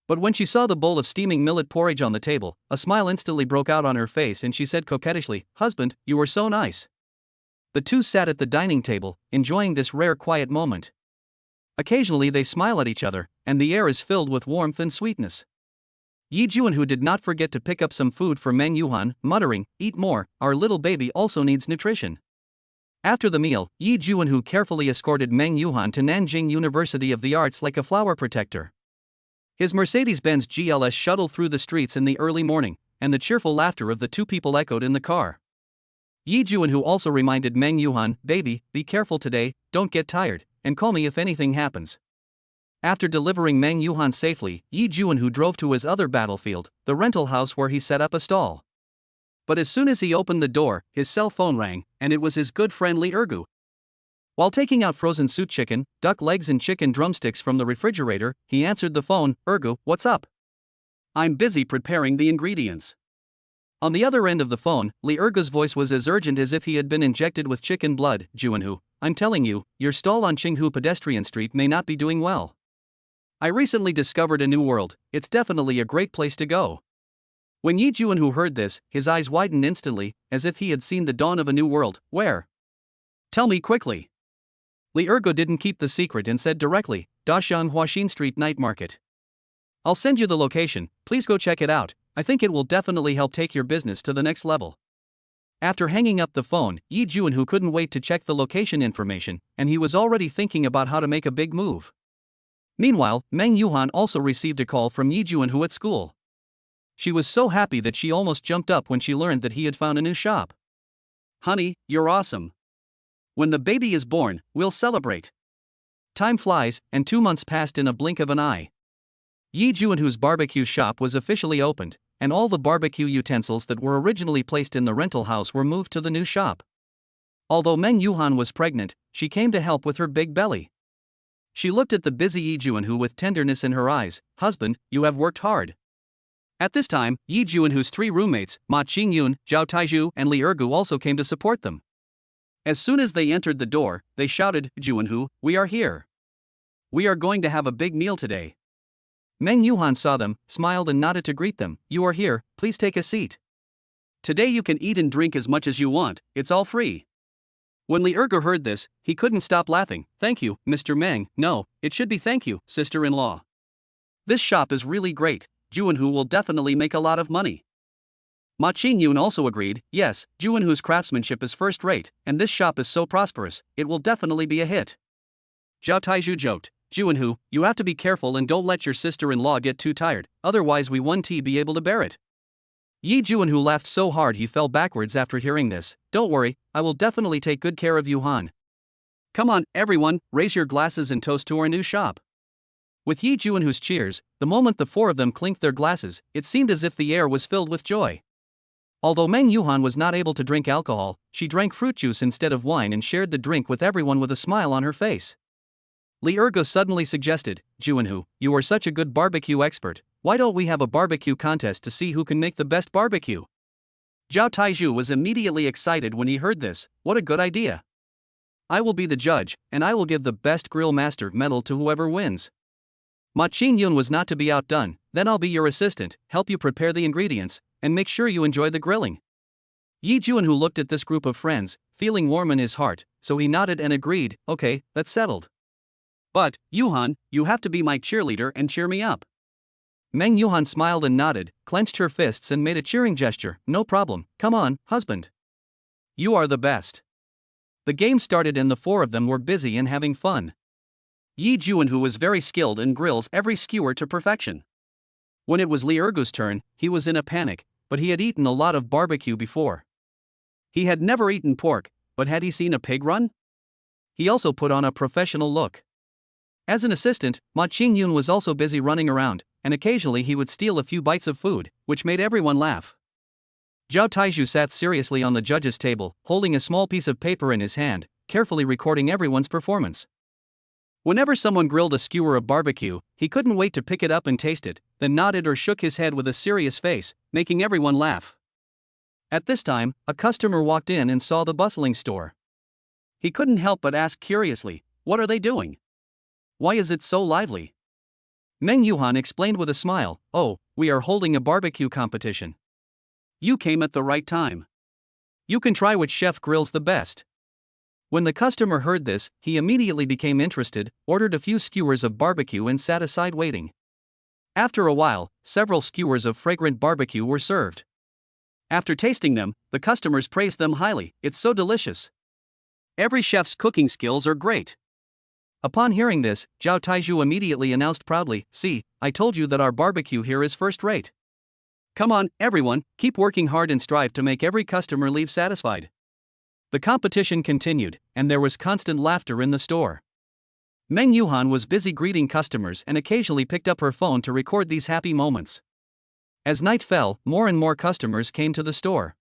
But when she saw the bowl of steaming millet porridge on the table, a smile instantly broke out on her face and she said coquettishly, "Husband, you are so nice." The two sat at the dining table, enjoying this rare quiet moment. Occasionally they smile at each other, and the air is filled with warmth and sweetness. Yi Juanhu did not forget to pick up some food for Meng Yuhan, muttering, "Eat more, our little baby also needs nutrition." After the meal, Yi Juanhu carefully escorted Meng Yuhan to Nanjing University of the Arts like a flower protector. His Mercedes-Benz GLS shuttled through the streets in the early morning, and the cheerful laughter of the two people echoed in the car. Yi Juanhu also reminded Meng Yuhan, "Baby, be careful today, don't get tired, and call me if anything happens." After delivering Meng Yuhan safely, Yi Juanhu drove to his other battlefield, the rental house where he set up a stall. But as soon as he opened the door, his cell phone rang, and it was his good friend Li Ergu. While taking out frozen suit chicken, duck legs and chicken drumsticks from the refrigerator, he answered the phone. "Ergu, what's up?" "I'm busy preparing the ingredients." On the other end of the phone, Li Ergu's voice was as urgent as if he had been injected with chicken blood. "Juanhu, I'm telling you, your stall on Qinghu Pedestrian Street may not be doing well. I recently discovered a new world, it's definitely a great place to go." When Yi Juanhu heard this, his eyes widened instantly, as if he had seen the dawn of a new world. "Where? Tell me quickly." Li Ergu didn't keep the secret and said directly, "Dashang Huaxin Street Night Market. I'll send you the location, please go check it out, I think it will definitely help take your business to the next level." After hanging up the phone, Yi Juanhu couldn't wait to check the location information, and he was already thinking about how to make a big move. Meanwhile, Meng Yuhan also received a call from Yi Juanhu at school. She was so happy that she almost jumped up when she learned that he had found a new shop. "Honey, you're awesome. When the baby is born, we'll celebrate." Time flies, and 2 months passed in a blink of an eye. Yi Juanhu's barbecue shop was officially opened, and all the barbecue utensils that were originally placed in the rental house were moved to the new shop. Although Meng Yuhan was pregnant, she came to help with her big belly. She looked at the busy Yi Juanhu with tenderness in her eyes. "Husband, you have worked hard." At this time, Yi Juanhu's 3 roommates, Ma Qingyun, Zhao Taizhu, and Li Ergu also came to support them. As soon as they entered the door, they shouted, "Juanhu, we are here. We are going to have a big meal today." Meng Yuhan saw them, smiled and nodded to greet them. "You are here, please take a seat. Today you can eat and drink as much as you want, it's all free." When Li Ergu heard this, he couldn't stop laughing. "Thank you, Mr. Meng." "No, it should be thank you, sister-in-law. This shop is really great, Juanhu will definitely make a lot of money." Ma Qingyun also agreed, "Yes, Juanhu's craftsmanship is first-rate, and this shop is so prosperous, it will definitely be a hit." Zhao Taizhu joked, "Juanhu, you have to be careful and don't let your sister-in-law get too tired, otherwise we won't be able to bear it." Yi Juanhu laughed so hard he fell backwards after hearing this. "Don't worry, I will definitely take good care of Yuhan. Come on, everyone, raise your glasses and toast to our new shop." With Yi Juanhu's cheers, the moment the 4 of them clinked their glasses, it seemed as if the air was filled with joy. Although Meng Yuhan was not able to drink alcohol, she drank fruit juice instead of wine and shared the drink with everyone with a smile on her face. Li Ergu suddenly suggested, "Juanhu, you are such a good barbecue expert, why don't we have a barbecue contest to see who can make the best barbecue?" Zhao Taizhu was immediately excited when he heard this. "What a good idea. I will be the judge, and I will give the best grill master medal to whoever wins." Ma Qingyun was not to be outdone. "Then I'll be your assistant, help you prepare the ingredients, and make sure you enjoy the grilling." Yi Juanhu looked at this group of friends, feeling warm in his heart, so he nodded and agreed, "Okay, that's settled. But, Yuhan, you have to be my cheerleader and cheer me up." Meng Yuhan smiled and nodded, clenched her fists and made a cheering gesture. No problem, come on, husband. You are the best. The game started and the four of them were busy and having fun. Yi Juanhu was very skilled and grills every skewer to perfection. When it was Li Ergu's turn, he was in a panic, but he had eaten a lot of barbecue before. He had never eaten pork, but had he seen a pig run? He also put on a professional look. As an assistant, Ma Qingyun was also busy running around, and occasionally he would steal a few bites of food, which made everyone laugh. Zhao Taizhu sat seriously on the judge's table, holding a small piece of paper in his hand, carefully recording everyone's performance. Whenever someone grilled a skewer of barbecue, he couldn't wait to pick it up and taste it, then nodded or shook his head with a serious face, making everyone laugh. At this time, a customer walked in and saw the bustling store. He couldn't help but ask curiously, "What are they doing? Why is it so lively?" Meng Yuhan explained with a smile, "Oh, we are holding a barbecue competition. You came at the right time. You can try which chef grills the best." When the customer heard this, he immediately became interested, ordered a few skewers of barbecue and sat aside waiting. After a while, several skewers of fragrant barbecue were served. After tasting them, the customers praised them highly. "It's so delicious. Every chef's cooking skills are great." Upon hearing this, Zhao Taizhu immediately announced proudly, "See, I told you that our barbecue here is first rate. Come on, everyone, keep working hard and strive to make every customer leave satisfied." The competition continued, and there was constant laughter in the store. Meng Yuhan was busy greeting customers and occasionally picked up her phone to record these happy moments. As night fell, more and more customers came to the store.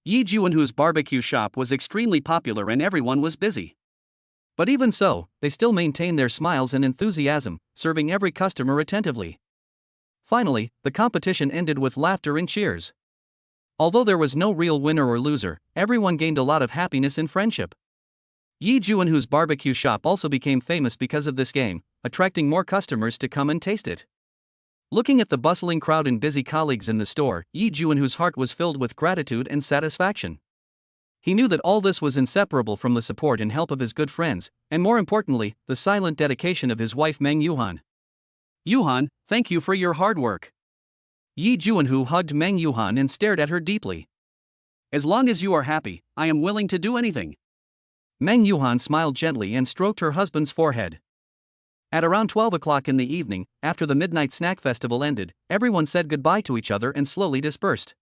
Yi Juanhu's barbecue shop was extremely popular and everyone was busy. But even so, they still maintained their smiles and enthusiasm, serving every customer attentively. Finally, the competition ended with laughter and cheers. Although there was no real winner or loser, everyone gained a lot of happiness and friendship. Yi Juanhu's barbecue shop also became famous because of this game, attracting more customers to come and taste it. Looking at the bustling crowd and busy colleagues in the store, Yi Juanhu's heart was filled with gratitude and satisfaction. He knew that all this was inseparable from the support and help of his good friends, and more importantly, the silent dedication of his wife Meng Yuhan. "Yuhan, thank you for your hard work." Yi Juanhu hugged Meng Yuhan and stared at her deeply. "As long as you are happy, I am willing to do anything." Meng Yuhan smiled gently and stroked her husband's forehead. At around 12 o'clock in the evening, after the midnight snack festival ended, everyone said goodbye to each other and slowly dispersed.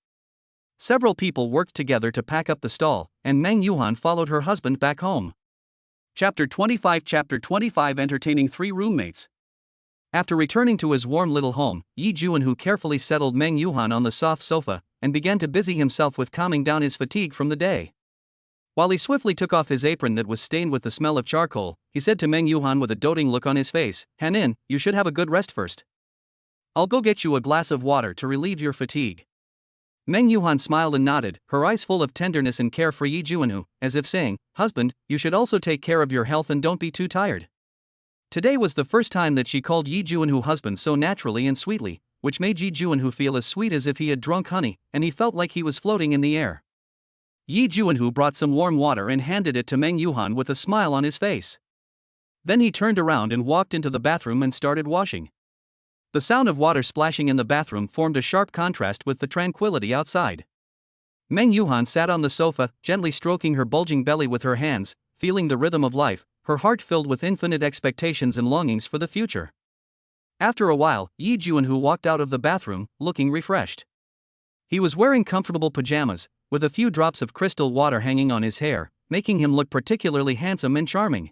Several people worked together to pack up the stall, and Meng Yuhan followed her husband back home. Chapter 25 Entertaining three roommates. After returning to his warm little home, Yi Juanhu carefully settled Meng Yuhan on the soft sofa, and began to busy himself with calming down his fatigue from the day. While he swiftly took off his apron that was stained with the smell of charcoal, he said to Meng Yuhan with a doting look on his face, "Hanin, you should have a good rest first. I'll go get you a glass of water to relieve your fatigue." Meng Yuhan smiled and nodded, her eyes full of tenderness and care for Yi Juanhu, as if saying, "Husband, you should also take care of your health and don't be too tired." Today was the first time that she called Yi Juanhu husband so naturally and sweetly, which made Yi Juanhu feel as sweet as if he had drunk honey, and he felt like he was floating in the air. Yi Juanhu brought some warm water and handed it to Meng Yuhan with a smile on his face. Then he turned around and walked into the bathroom and started washing. The sound of water splashing in the bathroom formed a sharp contrast with the tranquility outside. Meng Yuhan sat on the sofa, gently stroking her bulging belly with her hands, feeling the rhythm of life, her heart filled with infinite expectations and longings for the future. After a while, Yi Juanhu walked out of the bathroom, looking refreshed. He was wearing comfortable pajamas, with a few drops of crystal water hanging on his hair, making him look particularly handsome and charming.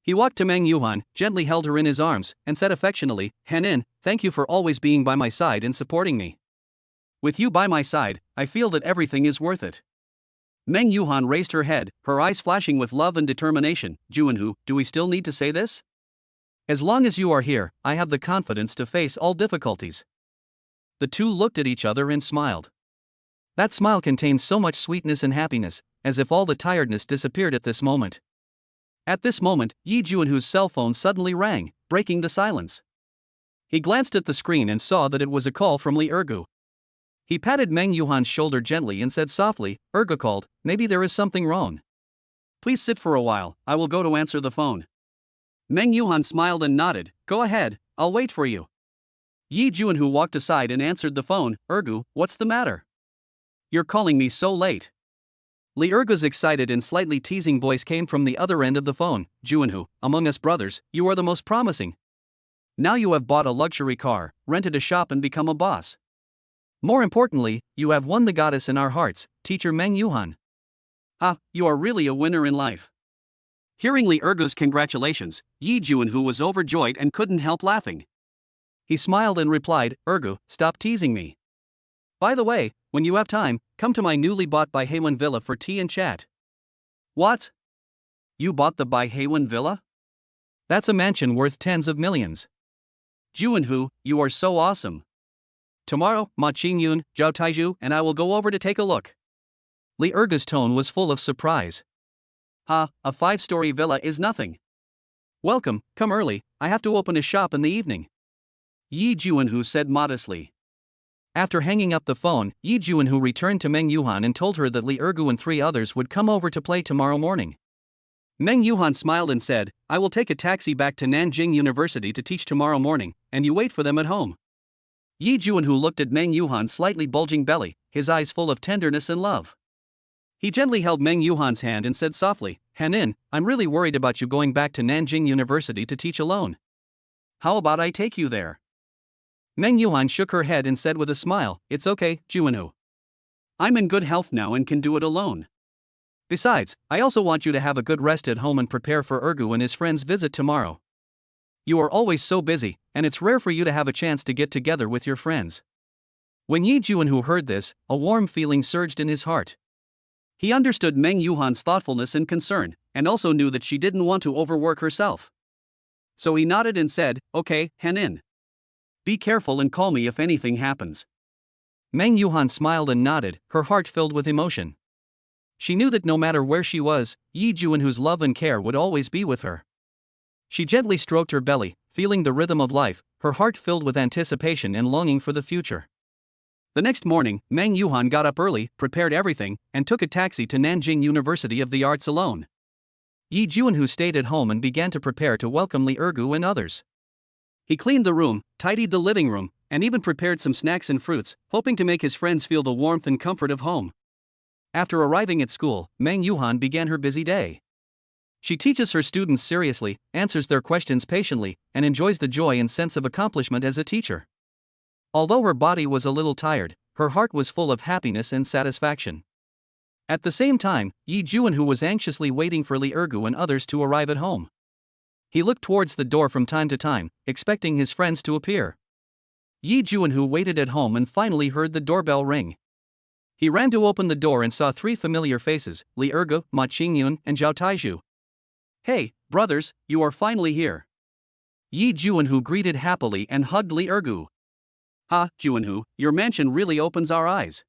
He walked to Meng Yuhan, gently held her in his arms, and said affectionately, "Hanin, thank you for always being by my side and supporting me. With you by my side, I feel that everything is worth it." Meng Yuhan raised her head, her eyes flashing with love and determination. "Juanhu, do we still need to say this? As long as you are here, I have the confidence to face all difficulties." The two looked at each other and smiled. That smile contained so much sweetness and happiness, as if all the tiredness disappeared at this moment. At this moment, Yi Juanhu's cell phone suddenly rang, breaking the silence. He glanced at the screen and saw that it was a call from Li Ergu. He patted Meng Yuhan's shoulder gently and said softly, "Ergu called, maybe there is something wrong. Please sit for a while, I will go to answer the phone." Meng Yuhan smiled and nodded, "Go ahead, I'll wait for you." Yi Junhu walked aside and answered the phone. Ergu, what's the matter? You're calling me so late. Lee Ergu's excited and slightly teasing voice came from the other end of the phone. Junhu, among us brothers, you are the most promising. Now you have bought a luxury car, rented a shop and become a boss. More importantly, you have won the goddess in our hearts, teacher Meng Yuhan. Ah, you are really a winner in life. Hearing Lee Ergu's congratulations, Yi Junhu was overjoyed and couldn't help laughing. He smiled and replied, Ergu, stop teasing me. By the way, when you have time, come to my newly bought Bihwan Villa for tea and chat. What? You bought the Bihwan Villa? That's a mansion worth tens of millions. Junhu, you are so awesome. Tomorrow, Ma Qingyun, Zhao Taiju, and I will go over to take a look. Lee Ergu's tone was full of surprise. Ha, a 5-story villa is nothing. Welcome, come early, I have to open a shop in the evening. Yi Junhu said modestly. After hanging up the phone, Yi Junhu returned to Meng Yuhan and told her that Lee Ergu and 3 others would come over to play tomorrow morning. Meng Yuhan smiled and said, I will take a taxi back to Nanjing University to teach tomorrow morning, and you wait for them at home. Yi Junhu looked at Meng Yuhan's slightly bulging belly, his eyes full of tenderness and love. He gently held Meng Yuhan's hand and said softly, Hanin, I'm really worried about you going back to Nanjing University to teach alone. How about I take you there? Meng Yuhan shook her head and said with a smile, It's okay, Junhu. I'm in good health now and can do it alone. Besides, I also want you to have a good rest at home and prepare for Ergu and his friends' visit tomorrow. You are always so busy, and it's rare for you to have a chance to get together with your friends. When Yi Junhu heard this, a warm feeling surged in his heart. He understood Meng Yuhan's thoughtfulness and concern, and also knew that she didn't want to overwork herself. So he nodded and said, Okay, Hanin. Be careful and call me if anything happens. Meng Yuhan smiled and nodded, her heart filled with emotion. She knew that no matter where she was, Yi Junhu's love and care would always be with her. She gently stroked her belly, feeling the rhythm of life, her heart filled with anticipation and longing for the future. The next morning, Meng Yuhan got up early, prepared everything, and took a taxi to Nanjing University of the Arts alone. Yi Junhu stayed at home and began to prepare to welcome Lee Ergu and others. He cleaned the room, tidied the living room, and even prepared some snacks and fruits, hoping to make his friends feel the warmth and comfort of home. After arriving at school, Meng Yuhan began her busy day. She teaches her students seriously, answers their questions patiently, and enjoys the joy and sense of accomplishment as a teacher. Although her body was a little tired, her heart was full of happiness and satisfaction. At the same time, Yi Junhu was anxiously waiting for Lee Ergu and others to arrive at home. He looked towards the door from time to time, expecting his friends to appear. Yi Junhu waited at home and finally heard the doorbell ring. He ran to open the door and saw 3 familiar faces, Lee Ergu, Ma Qingyun, and Zhao Taiju. Hey, brothers, you are finally here. Yi Junhu greeted happily and hugged Lee Ergu. Ha, Junhu, your mansion really opens our eyes.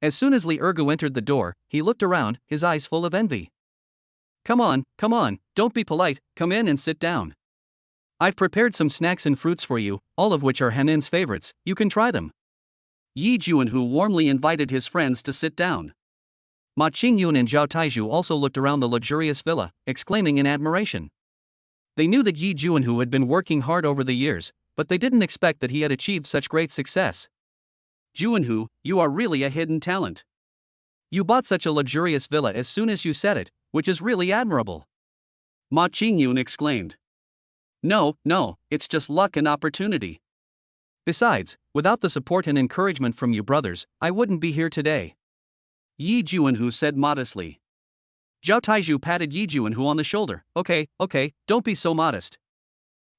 As soon as Lee Ergu entered the door, he looked around, his eyes full of envy. Come on, don't be polite, come in and sit down. I've prepared some snacks and fruits for you, all of which are Hanin's favorites, you can try them. Yi Junhu warmly invited his friends to sit down. Ma Qingyun and Zhao Taiju also looked around the luxurious villa, exclaiming in admiration. They knew that Yi Junhu had been working hard over the years, but they didn't expect that he had achieved such great success. Junhu, you are really a hidden talent. You bought such a luxurious villa as soon as you said it, which is really admirable. Ma Qingyun exclaimed. No, it's just luck and opportunity. Besides, without the support and encouragement from you brothers, I wouldn't be here today. Yi Junhu said modestly. Zhao Taiju patted Yi Junhu on the shoulder. Okay, don't be so modest.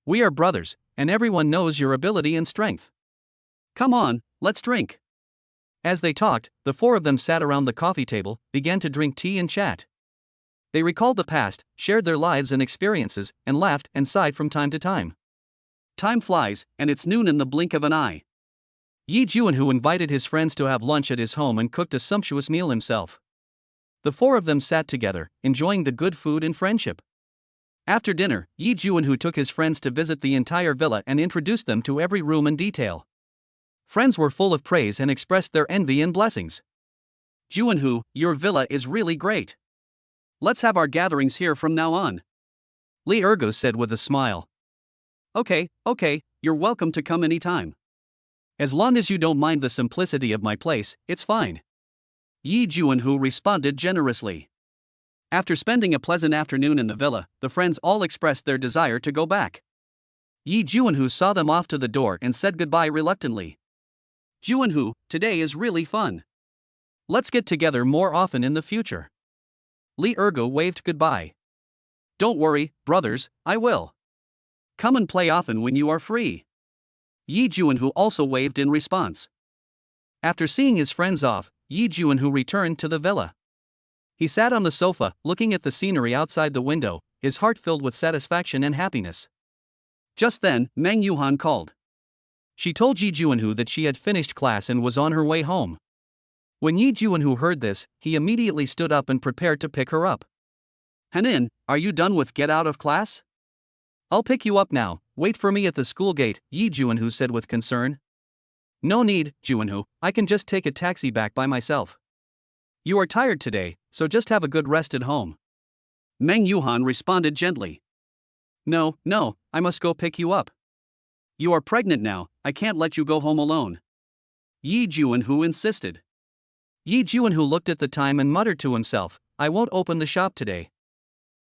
We are brothers, and everyone knows your ability and strength. Come on, let's drink. As they talked, the 4 of them sat around the coffee table, began to drink tea and chat. They recalled the past, shared their lives and experiences, and laughed and sighed from time to time. Time flies, and it's noon in the blink of an eye. Yi Junhu invited his friends to have lunch at his home and cooked a sumptuous meal himself. The 4 of them sat together, enjoying the good food and friendship. After dinner, Yi Junhu took his friends to visit the entire villa and introduced them to every room in detail. Friends were full of praise and expressed their envy and blessings. Junhu, your villa is really great. Let's have our gatherings here from now on. Lee Ergu said with a smile. Okay, you're welcome to come anytime. As long as you don't mind the simplicity of my place, it's fine. Yi Juanhu responded generously. After spending a pleasant afternoon in the villa, the friends all expressed their desire to go back. Yi Juanhu saw them off to the door and said goodbye reluctantly. Juanhu, today is really fun. Let's get together more often in the future. Li Ergo waved goodbye. Don't worry, brothers, I will. Come and play often when you are free. Yi Juanhu also waved in response. After seeing his friends off, Yi Juanhu returned to the villa. He sat on the sofa, looking at the scenery outside the window, his heart filled with satisfaction and happiness. Just then, Meng Yuhan called. She told Yi Juanhu that she had finished class and was on her way home. When Yi Juanhu heard this, he immediately stood up and prepared to pick her up. Hanin, are you done with get out of class? I'll pick you up now, wait for me at the school gate, Yi Juanhu said with concern. No need, Juanhu, I can just take a taxi back by myself. You are tired today, so just have a good rest at home. Meng Yuhan responded gently. No, I must go pick you up. You are pregnant now, I can't let you go home alone. Yi Juanhu insisted. Yi Juanhu looked at the time and muttered to himself, I won't open the shop today.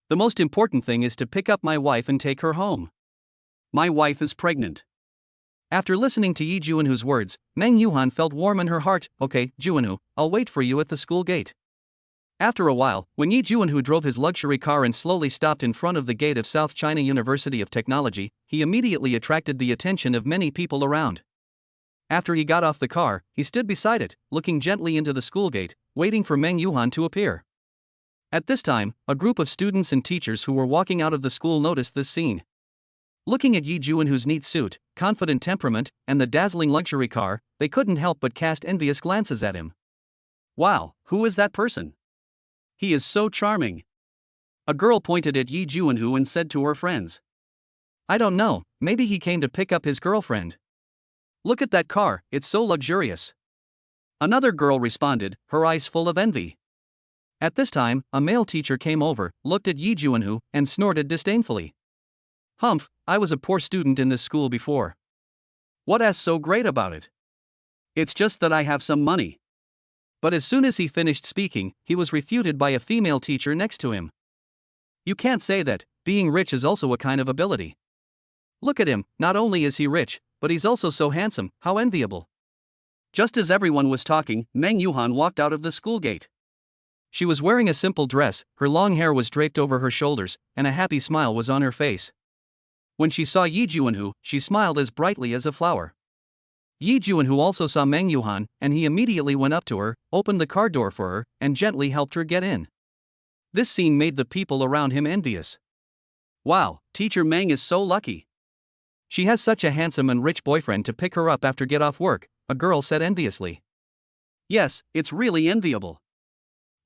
The most important thing is to pick up my wife and take her home. My wife is pregnant. After listening to Yi Juanhu's words, Meng Yuhan felt warm in her heart. Okay, Juanhu, I'll wait for you at the school gate. After a while, when Yi Juanhu drove his luxury car and slowly stopped in front of the gate of South China University of Technology, he immediately attracted the attention of many people around. After he got off the car, he stood beside it, looking gently into the school gate, waiting for Meng Yuhan to appear. At this time, a group of students and teachers who were walking out of the school noticed this scene. Looking at Yi Juanhu's neat suit, confident temperament, and the dazzling luxury car, they couldn't help but cast envious glances at him. Wow, who is that person? He is so charming. A girl pointed at Yi Juanhu and said to her friends. I don't know, maybe he came to pick up his girlfriend. Look at that car, it's so luxurious. Another girl responded, her eyes full of envy. At this time, a male teacher came over, looked at Yi Juanhu, and snorted disdainfully. Humph, I was a poor student in this school before. What's so great about it? It's just that I have some money. But as soon as he finished speaking, he was refuted by a female teacher next to him. You can't say that, being rich is also a kind of ability. Look at him, not only is he rich, but he's also so handsome, how enviable. Just as everyone was talking, Meng Yuhan walked out of the school gate. She was wearing a simple dress, her long hair was draped over her shoulders, and a happy smile was on her face. When she saw Yi Juanhu, she smiled as brightly as a flower. Yi Juanhu also saw Meng Yuhan, and he immediately went up to her, opened the car door for her, and gently helped her get in. This scene made the people around him envious. Wow, Teacher Meng is so lucky. She has such a handsome and rich boyfriend to pick her up after get off work, a girl said enviously. Yes, it's really enviable.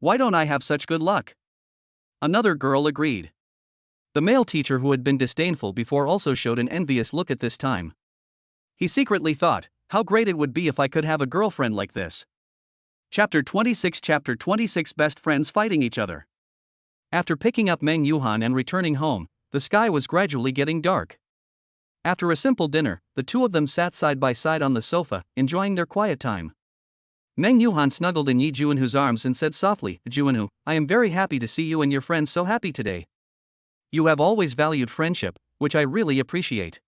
Why don't I have such good luck? Another girl agreed. The male teacher who had been disdainful before also showed an envious look at this time. He secretly thought, how great it would be if I could have a girlfriend like this. Chapter 26 Best Friends Fighting Each Other. After picking up Meng Yuhan and returning home, the sky was gradually getting dark. After a simple dinner, the two of them sat side by side on the sofa, enjoying their quiet time. Meng Yuhan snuggled in Yi Juanhu's arms and said softly, Juanhu, I am very happy to see you and your friends so happy today. You have always valued friendship, which I really appreciate.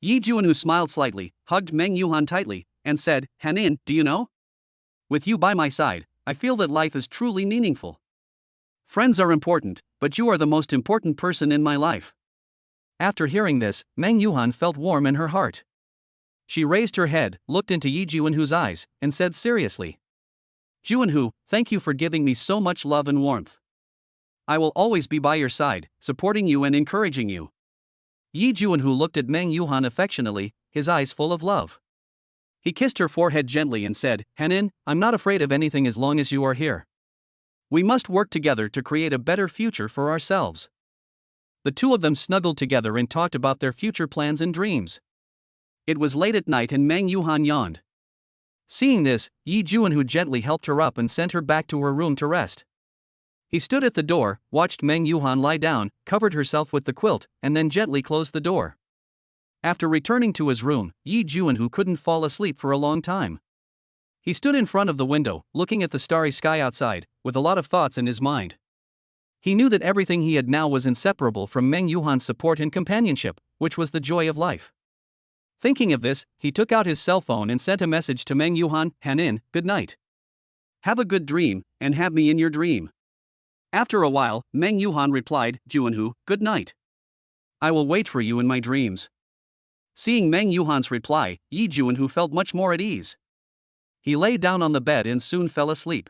Yi Juanhu smiled slightly, hugged Meng Yuhan tightly, and said, Hanin, do you know? With you by my side, I feel that life is truly meaningful. Friends are important, but you are the most important person in my life. After hearing this, Meng Yuhan felt warm in her heart. She raised her head, looked into Yi Juanhu's eyes, and said seriously, Juanhu, thank you for giving me so much love and warmth. I will always be by your side, supporting you and encouraging you. Yi Juanhu looked at Meng Yuhan affectionately, his eyes full of love. He kissed her forehead gently and said, Hanin, I'm not afraid of anything as long as you are here. We must work together to create a better future for ourselves. The two of them snuggled together and talked about their future plans and dreams. It was late at night and Meng Yuhan yawned. Seeing this, Yi Juanhu gently helped her up and sent her back to her room to rest. He stood at the door, watched Meng Yuhan lie down, covered herself with the quilt, and then gently closed the door. After returning to his room, Yi Juanhu couldn't fall asleep for a long time. He stood in front of the window, looking at the starry sky outside, with a lot of thoughts in his mind. He knew that everything he had now was inseparable from Meng Yuhan's support and companionship, which was the joy of life. Thinking of this, he took out his cell phone and sent a message to Meng Yuhan, Hanin, good night. Have a good dream, and have me in your dream. After a while, Meng Yuhan replied, Juanhu, good night. I will wait for you in my dreams. Seeing Meng Yuhan's reply, Yi Juanhu felt much more at ease. He lay down on the bed and soon fell asleep.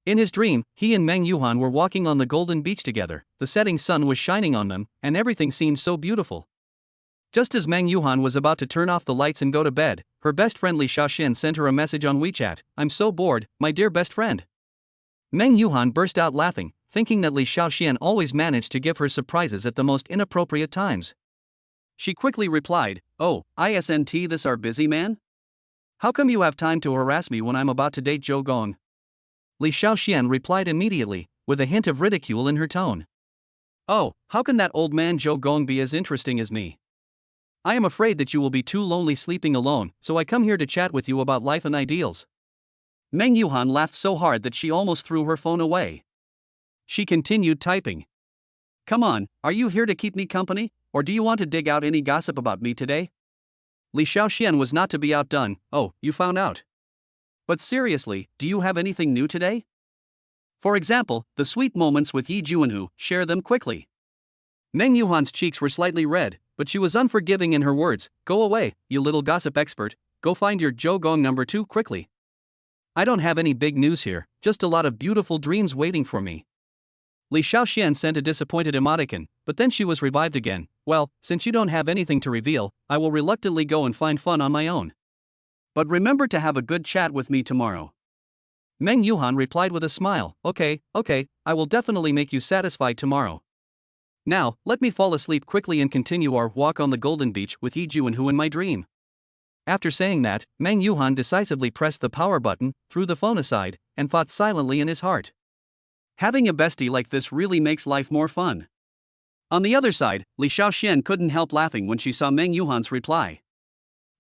In his dream, he and Meng Yuhan were walking on the golden beach together, the setting sun was shining on them, and everything seemed so beautiful. Just as Meng Yuhan was about to turn off the lights and go to bed, her best friend Li Xiaoxian sent her a message on WeChat, I'm so bored, my dear best friend. Meng Yuhan burst out laughing, thinking that Li Xiaoxian always managed to give her surprises at the most inappropriate times. She quickly replied, oh, isn't this our busy man? How come you have time to harass me when I'm about to date Zhou Gong? Li Xiaoxian replied immediately, with a hint of ridicule in her tone. Oh, how can that old man Zhou Gong be as interesting as me? I am afraid that you will be too lonely sleeping alone, so I come here to chat with you about life and ideals. Meng Yuhan laughed so hard that she almost threw her phone away. She continued typing. Come on, are you here to keep me company, or do you want to dig out any gossip about me today? Li Xiaoxian was not to be outdone, oh, you found out. But seriously, do you have anything new today? For example, the sweet moments with Yi Juanhu, share them quickly. Meng Yuhan's cheeks were slightly red, but she was unforgiving in her words, go away, you little gossip expert, go find your Zhou Gong number 2 quickly. I don't have any big news here, just a lot of beautiful dreams waiting for me. Li Xiaoxian sent a disappointed emoticon, but then she was revived again, well, since you don't have anything to reveal, I will reluctantly go and find fun on my own. But remember to have a good chat with me tomorrow. Meng Yuhan replied with a smile, okay, I will definitely make you satisfied tomorrow. Now, let me fall asleep quickly and continue our walk on the golden beach with Yi Juanhu in my dream. After saying that, Meng Yuhan decisively pressed the power button, threw the phone aside, and thought silently in his heart. Having a bestie like this really makes life more fun. On the other side, Li Xiaoxian couldn't help laughing when she saw Meng Yuhan's reply.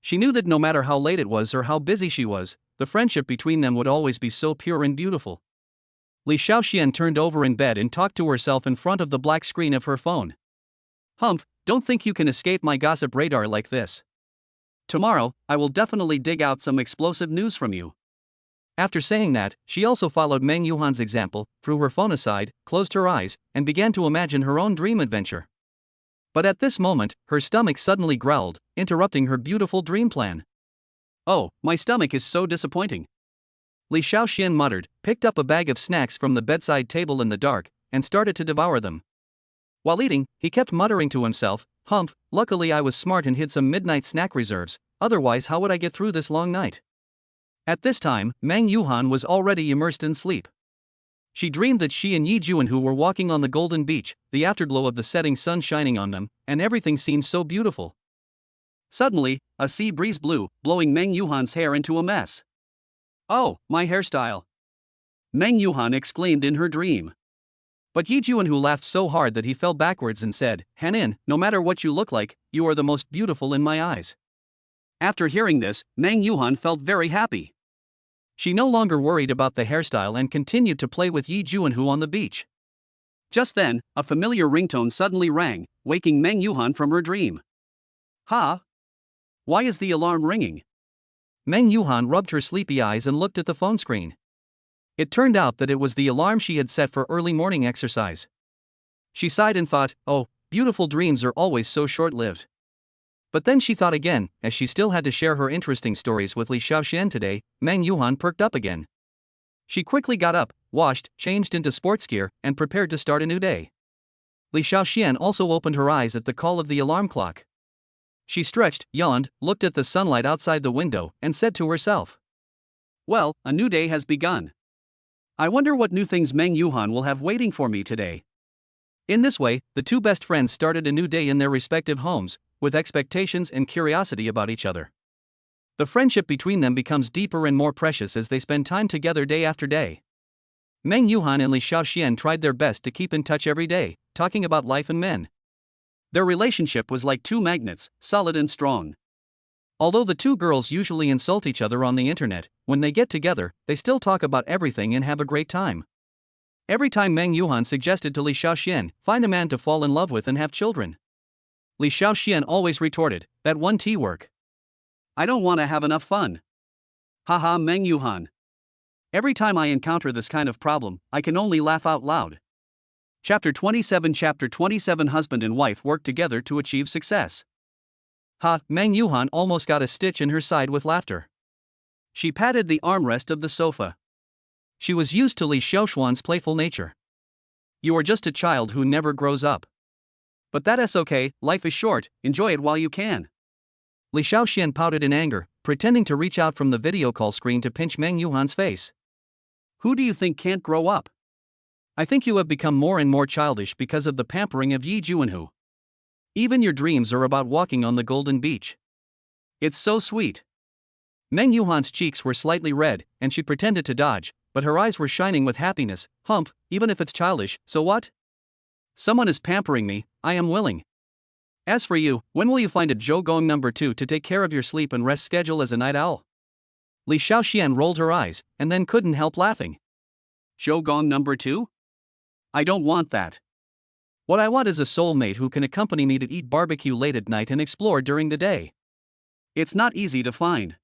She knew that no matter how late it was or how busy she was, the friendship between them would always be so pure and beautiful. Li Xiaoxian turned over in bed and talked to herself in front of the black screen of her phone. Humph, don't think you can escape my gossip radar like this. Tomorrow, I will definitely dig out some explosive news from you. After saying that, she also followed Meng Yuhan's example, threw her phone aside, closed her eyes, and began to imagine her own dream adventure. But at this moment, her stomach suddenly growled, interrupting her beautiful dream plan. Oh, my stomach is so disappointing. Li Xiaoxian muttered, picked up a bag of snacks from the bedside table in the dark, and started to devour them. While eating, he kept muttering to himself, humph, luckily I was smart and hid some midnight snack reserves, otherwise how would I get through this long night? At this time, Meng Yuhan was already immersed in sleep. She dreamed that she and Yi Juanhu were walking on the golden beach, the afterglow of the setting sun shining on them, and everything seemed so beautiful. Suddenly, a sea breeze blew, blowing Meng Yuhan's hair into a mess. Oh, my hairstyle! Meng Yuhan exclaimed in her dream. But Yi Juanhu laughed so hard that he fell backwards and said, Hanin, no matter what you look like, you are the most beautiful in my eyes. After hearing this, Meng Yuhan felt very happy. She no longer worried about the hairstyle and continued to play with Yi Juanhu on the beach. Just then, a familiar ringtone suddenly rang, waking Meng Yuhan from her dream. Ha! Why is the alarm ringing? Meng Yuhan rubbed her sleepy eyes and looked at the phone screen. It turned out that it was the alarm she had set for early morning exercise. She sighed and thought, oh, beautiful dreams are always so short-lived. But then she thought again, as she still had to share her interesting stories with Li Xiaoxian today, Meng Yuhan perked up again. She quickly got up, washed, changed into sports gear, and prepared to start a new day. Li Xiaoxian also opened her eyes at the call of the alarm clock. She stretched, yawned, looked at the sunlight outside the window, and said to herself, well, a new day has begun. I wonder what new things Meng Yuhan will have waiting for me today. In this way, the two best friends started a new day in their respective homes, with expectations and curiosity about each other. The friendship between them becomes deeper and more precious as they spend time together day after day. Meng Yuhan and Li Xiaoxian tried their best to keep in touch every day, talking about life and men. Their relationship was like two magnets, solid and strong. Although the two girls usually insult each other on the internet, when they get together, they still talk about everything and have a great time. Every time Meng Yuhan suggested to Li Xiaoxian, find a man to fall in love with and have children, Li Xiaoxian always retorted, that won't work. I don't want to have enough fun. Haha, Meng Yuhan. Every time I encounter this kind of problem, I can only laugh out loud. Chapter 27 Husband and wife work together to achieve success. Meng Yuhan almost got a stitch in her side with laughter. She patted the armrest of the sofa. She was used to Li Xiaoxuan's playful nature. You are just a child who never grows up. But that's okay, life is short, enjoy it while you can. Li Xiaoxian pouted in anger, pretending to reach out from the video call screen to pinch Meng Yuhan's face. Who do you think can't grow up? I think you have become more and more childish because of the pampering of Yi Juanhu. Even your dreams are about walking on the golden beach. It's so sweet. Meng Yuhan's cheeks were slightly red, and she pretended to dodge, but her eyes were shining with happiness. Humph, even if it's childish, so what? Someone is pampering me, I am willing. As for you, when will you find a Zhougong number 2 to take care of your sleep and rest schedule as a night owl? Li Xiaoxian rolled her eyes, and then couldn't help laughing. Zhougong number 2? I don't want that. What I want is a soulmate who can accompany me to eat barbecue late at night and explore during the day. It's not easy to find.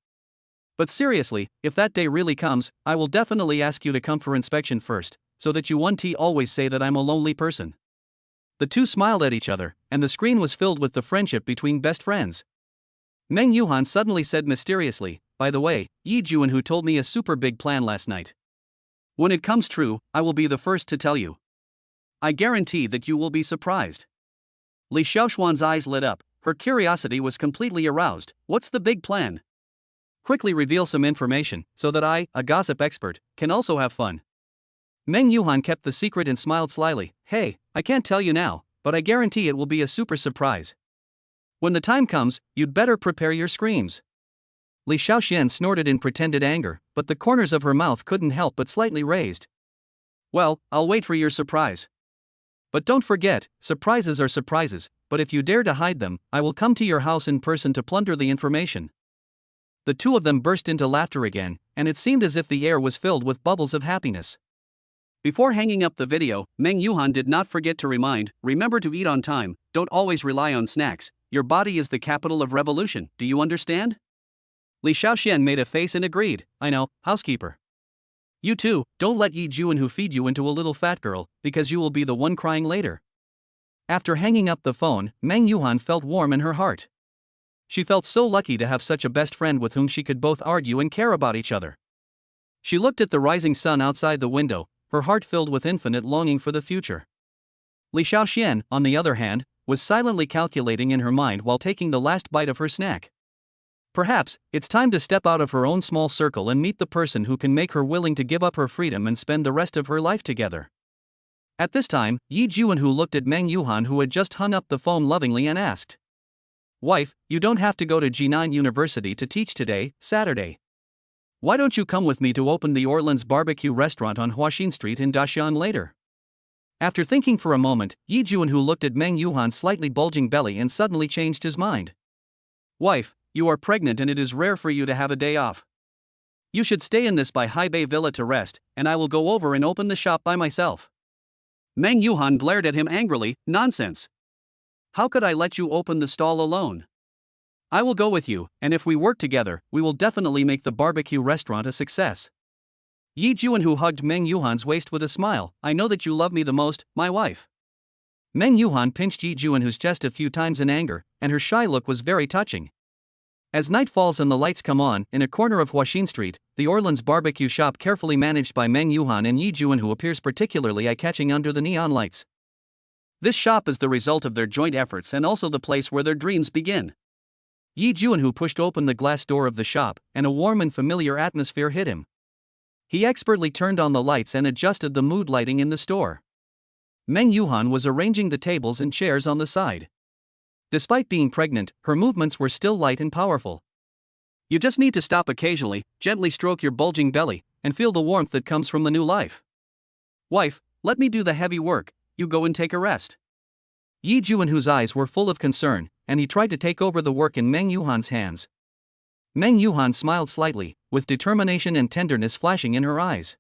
But seriously, if that day really comes, I will definitely ask you to come for inspection first, so that you won't always say that I'm a lonely person. The two smiled at each other, and the screen was filled with the friendship between best friends. Meng Yuhan suddenly said mysteriously, by the way, Yi Juanhu told me a super big plan last night. When it comes true, I will be the first to tell you. I guarantee that you will be surprised. Li Xiaoxuan's eyes lit up, her curiosity was completely aroused. What's the big plan? Quickly reveal some information, so that I, a gossip expert, can also have fun. Meng Yuhan kept the secret and smiled slyly. Hey, I can't tell you now, but I guarantee it will be a super surprise. When the time comes, you'd better prepare your screams. Li Xiaoxian snorted in pretended anger, but the corners of her mouth couldn't help but slightly raised. Well, I'll wait for your surprise. But don't forget, surprises are surprises, but if you dare to hide them, I will come to your house in person to plunder the information. The two of them burst into laughter again, and it seemed as if the air was filled with bubbles of happiness. Before hanging up the video, Meng Yuhan did not forget to remember to eat on time, don't always rely on snacks, your body is the capital of revolution, do you understand? Li Xiaoxian made a face and agreed, I know, housekeeper. You too, don't let Yi Juanhu feed you into a little fat girl, because you will be the one crying later. After hanging up the phone, Meng Yuhan felt warm in her heart. She felt so lucky to have such a best friend with whom she could both argue and care about each other. She looked at the rising sun outside the window, her heart filled with infinite longing for the future. Li Xiaoxian, on the other hand, was silently calculating in her mind while taking the last bite of her snack. Perhaps, it's time to step out of her own small circle and meet the person who can make her willing to give up her freedom and spend the rest of her life together. At this time, Yi Juanhu looked at Meng Yuhan, who had just hung up the phone, lovingly and asked, Wife, you don't have to go to G9 University to teach today, Saturday. Why don't you come with me to open the Orleans barbecue restaurant on Huaxin Street in Daxian later? After thinking for a moment, Yi Juanhu looked at Meng Yuhan's slightly bulging belly and suddenly changed his mind. Wife, you are pregnant and it is rare for you to have a day off. You should stay in this Bihwan Villa to rest, and I will go over and open the shop by myself. Meng Yuhan glared at him angrily, nonsense. How could I let you open the stall alone? I will go with you, and if we work together, we will definitely make the barbecue restaurant a success. Yi Juanhu hugged Meng Yuhan's waist with a smile. I know that you love me the most, my wife. Meng Yuhan pinched Yi Juanhu's chest a few times in anger, and her shy look was very touching. As night falls and the lights come on, in a corner of Huaxin Street, the Orleans barbecue shop carefully managed by Meng Yuhan and Yi Juanhu appears particularly eye-catching under the neon lights. This shop is the result of their joint efforts and also the place where their dreams begin. Yi Juanhu pushed open the glass door of the shop, and a warm and familiar atmosphere hit him. He expertly turned on the lights and adjusted the mood lighting in the store. Meng Yuhan was arranging the tables and chairs on the side. Despite being pregnant, her movements were still light and powerful. You just need to stop occasionally, gently stroke your bulging belly, and feel the warmth that comes from the new life. Wife, let me do the heavy work, you go and take a rest. Yi Juanhu's eyes were full of concern, and he tried to take over the work in Meng Yuhan's hands. Meng Yuhan smiled slightly, with determination and tenderness flashing in her eyes.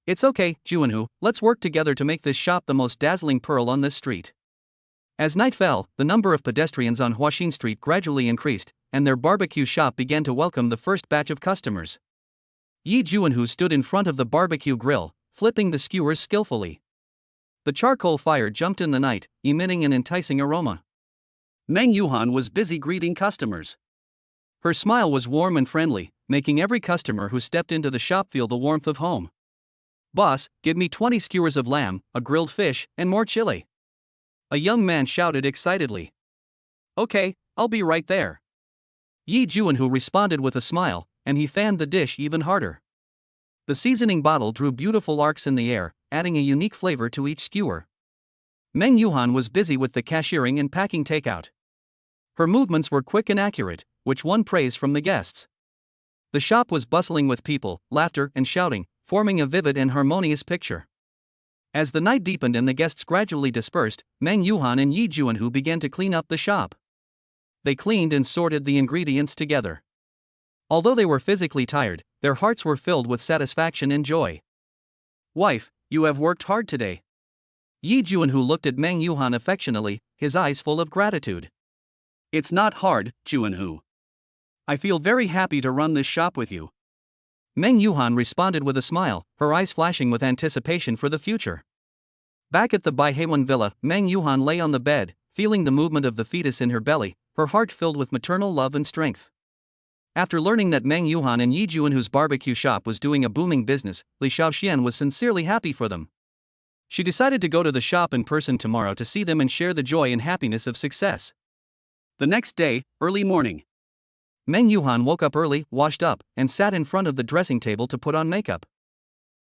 It's okay, Juanhu, let's work together to make this shop the most dazzling pearl on this street. As night fell, the number of pedestrians on Huaxin Street gradually increased, and their barbecue shop began to welcome the first batch of customers. Yi Juanhu stood in front of the barbecue grill, flipping the skewers skillfully. The charcoal fire jumped in the night, emitting an enticing aroma. Meng Yuhan was busy greeting customers. Her smile was warm and friendly, making every customer who stepped into the shop feel the warmth of home. Boss, give me 20 skewers of lamb, a grilled fish, and more chili. A young man shouted excitedly. Okay, I'll be right there. Yi Juanhu responded with a smile, and he fanned the dish even harder. The seasoning bottle drew beautiful arcs in the air, adding a unique flavor to each skewer. Meng Yuhan was busy with the cashiering and packing takeout. Her movements were quick and accurate, which won praise from the guests. The shop was bustling with people, laughter, and shouting, forming a vivid and harmonious picture. As the night deepened and the guests gradually dispersed, Meng Yuhan and Yi Juanhu began to clean up the shop. They cleaned and sorted the ingredients together. Although they were physically tired, their hearts were filled with satisfaction and joy. Wife, you have worked hard today. Yi Juanhu looked at Meng Yuhan affectionately, his eyes full of gratitude. It's not hard, Juanhu. I feel very happy to run this shop with you. Meng Yuhan responded with a smile, her eyes flashing with anticipation for the future. Back at the Bihwan Villa, Meng Yuhan lay on the bed, feeling the movement of the fetus in her belly, her heart filled with maternal love and strength. After learning that Meng Yuhan and Yi Juanhu's barbecue shop was doing a booming business, Li Shaoxian was sincerely happy for them. She decided to go to the shop in person tomorrow to see them and share the joy and happiness of success. The next day, early morning. Meng Yuhan woke up early, washed up, and sat in front of the dressing table to put on makeup.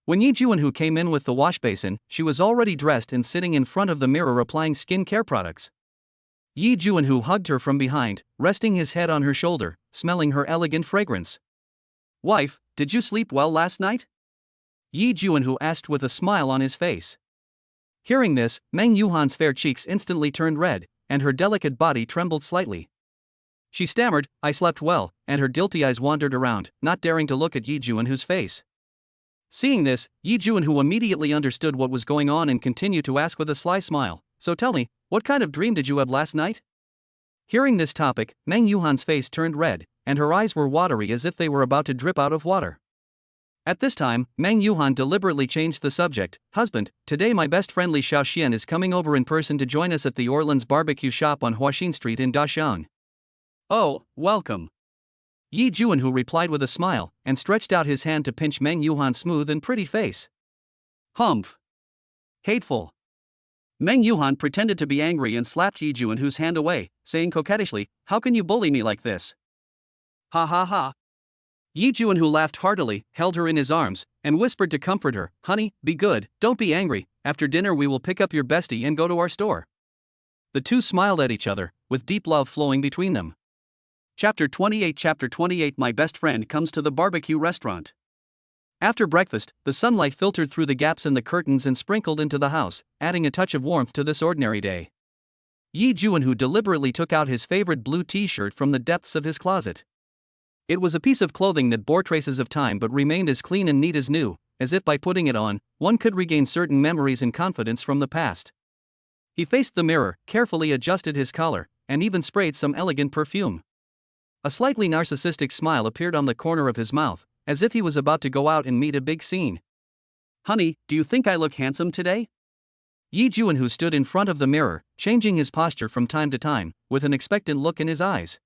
When Yi Juanhu came in with the wash basin, she was already dressed and sitting in front of the mirror applying skincare products. Yi Juanhu hugged her from behind, resting his head on her shoulder, smelling her elegant fragrance. Wife, did you sleep well last night? Yi Juanhu asked with a smile on his face. Hearing this, Meng Yuhan's fair cheeks instantly turned red, and her delicate body trembled slightly. She stammered, I slept well, and her guilty eyes wandered around, not daring to look at Yi Juanhu's face. Seeing this, Yi Juanhu immediately understood what was going on and continued to ask with a sly smile, so tell me, what kind of dream did you have last night? Hearing this topic, Meng Yuhan's face turned red, and her eyes were watery as if they were about to drip out of water. At this time, Meng Yuhan deliberately changed the subject. Husband, today my best friend Li Shaoxian is coming over in person to join us at the Orleans barbecue shop on Huaxin Street in Daxiang. Oh, welcome. Yi Juanhu replied with a smile, and stretched out his hand to pinch Meng Yuhan's smooth and pretty face. Humph. Hateful. Meng Yuhan pretended to be angry and slapped Yi Juanhu's hand away, saying coquettishly, how can you bully me like this? Ha ha ha. Yi Juanhu laughed heartily, held her in his arms, and whispered to comfort her, honey, be good, don't be angry, after dinner we will pick up your bestie and go to our store. The two smiled at each other, with deep love flowing between them. Chapter 28 My best friend comes to the barbecue restaurant. After breakfast, the sunlight filtered through the gaps in the curtains and sprinkled into the house, adding a touch of warmth to this ordinary day. Yi Juanhu deliberately took out his favorite blue t-shirt from the depths of his closet. It was a piece of clothing that bore traces of time but remained as clean and neat as new, as if by putting it on, one could regain certain memories and confidence from the past. He faced the mirror, carefully adjusted his collar, and even sprayed some elegant perfume. A slightly narcissistic smile appeared on the corner of his mouth, as if he was about to go out and meet a big scene. Honey, do you think I look handsome today? Yi Juanhu stood in front of the mirror, changing his posture from time to time, with an expectant look in his eyes.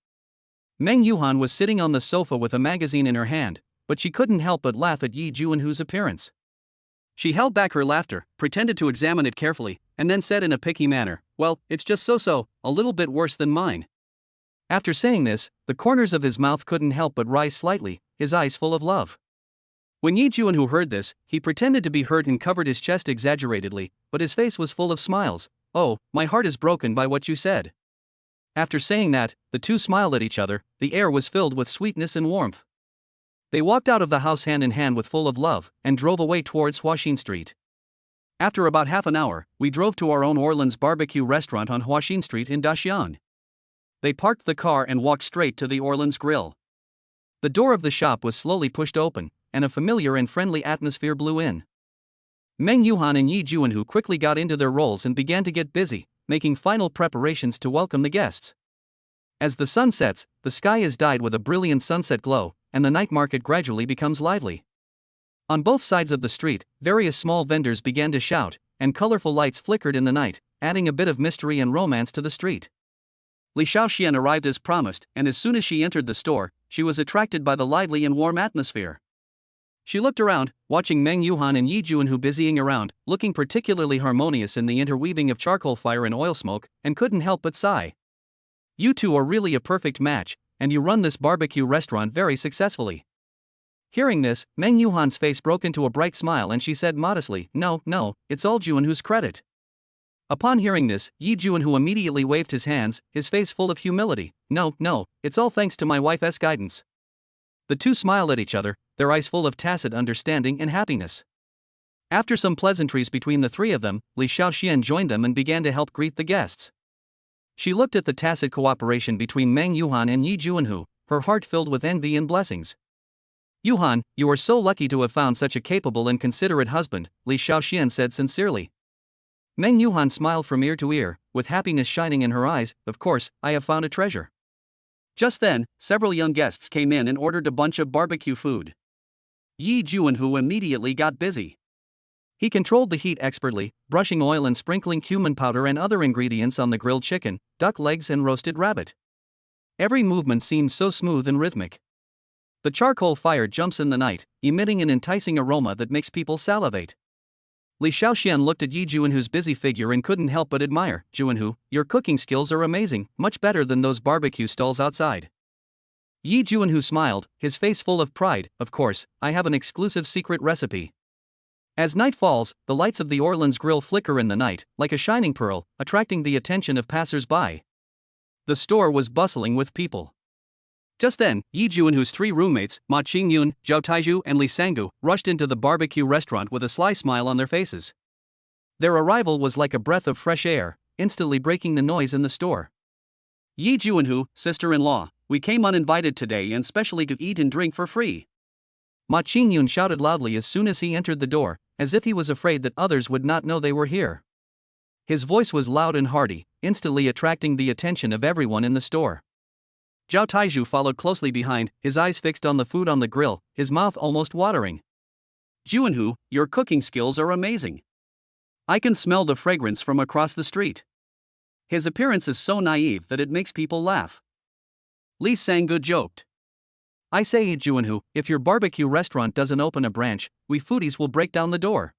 Meng Yuhan was sitting on the sofa with a magazine in her hand, but she couldn't help but laugh at Yi Juanhu's appearance. She held back her laughter, pretended to examine it carefully, and then said in a picky manner, well, it's just so, a little bit worse than mine. After saying this, the corners of his mouth couldn't help but rise slightly, his eyes full of love. When Yi Juanhu heard this, he pretended to be hurt and covered his chest exaggeratedly, but his face was full of smiles. Oh, my heart is broken by what you said. After saying that, the two smiled at each other, the air was filled with sweetness and warmth. They walked out of the house hand in hand with full of love, and drove away towards Huaxin Street. After about half an hour, we drove to our own Orleans barbecue restaurant on Huaxin Street in Daxian. They parked the car and walked straight to the Orleans Grill. The door of the shop was slowly pushed open, and a familiar and friendly atmosphere blew in. Meng, Yuhan and Yi Juanhu quickly got into their roles and began to get busy, making final preparations to welcome the guests. As the sun sets, the sky is dyed with a brilliant sunset glow, and the night market gradually becomes lively. On both sides of the street, various small vendors began to shout, and colorful lights flickered in the night, adding a bit of mystery and romance to the street. Li Xiaoxian arrived as promised, and as soon as she entered the store, she was attracted by the lively and warm atmosphere. She looked around, watching Meng, Yuhan and Yi Juanhu busying around, looking particularly harmonious in the interweaving of charcoal fire and oil smoke, and couldn't help but sigh. You two are really a perfect match, and you run this barbecue restaurant very successfully. Hearing this, Meng Yuhan's face broke into a bright smile and she said modestly, No, it's all Juanhu's credit. Upon hearing this, Yi Juanhu immediately waved his hands, his face full of humility. No, it's all thanks to my wife's guidance. The two smiled at each other, their eyes full of tacit understanding and happiness. After some pleasantries between the three of them, Li Xiaoxian joined them and began to help greet the guests. She looked at the tacit cooperation between Meng Yuhan and Yi Juanhu, her heart filled with envy and blessings. Yuhan, you are so lucky to have found such a capable and considerate husband, Li Xiaoxian said sincerely. Meng Yuhan smiled from ear to ear, with happiness shining in her eyes. Of course, I have found a treasure. Just then, several young guests came in and ordered a bunch of barbecue food. Yi Juanhu immediately got busy. He controlled the heat expertly, brushing oil and sprinkling cumin powder and other ingredients on the grilled chicken, duck legs and roasted rabbit. Every movement seemed so smooth and rhythmic. The charcoal fire jumps in the night, emitting an enticing aroma that makes people salivate. Li Xiaoxian looked at Yi Juanhu's busy figure and couldn't help but admire. Juanhu, your cooking skills are amazing, much better than those barbecue stalls outside. Yi Juanhu smiled, his face full of pride. Of course, I have an exclusive secret recipe. As night falls, the lights of the Orleans Grill flicker in the night, like a shining pearl, attracting the attention of passers-by. The store was bustling with people. Just then, Yi Juanhu's three roommates, Ma Qingyun, Zhao Taizhu and Li Sangu, rushed into the barbecue restaurant with a sly smile on their faces. Their arrival was like a breath of fresh air, instantly breaking the noise in the store. Yi Juanhu, sister-in-law, we came uninvited today and specially to eat and drink for free. Ma Qingyun shouted loudly as soon as he entered the door, as if he was afraid that others would not know they were here. His voice was loud and hearty, instantly attracting the attention of everyone in the store. Zhao Taizhu followed closely behind, his eyes fixed on the food on the grill, his mouth almost watering. Juanhu, your cooking skills are amazing. I can smell the fragrance from across the street. His appearance is so naive that it makes people laugh. Li Sangu joked. I say, Juanhu, if your barbecue restaurant doesn't open a branch, we foodies will break down the door.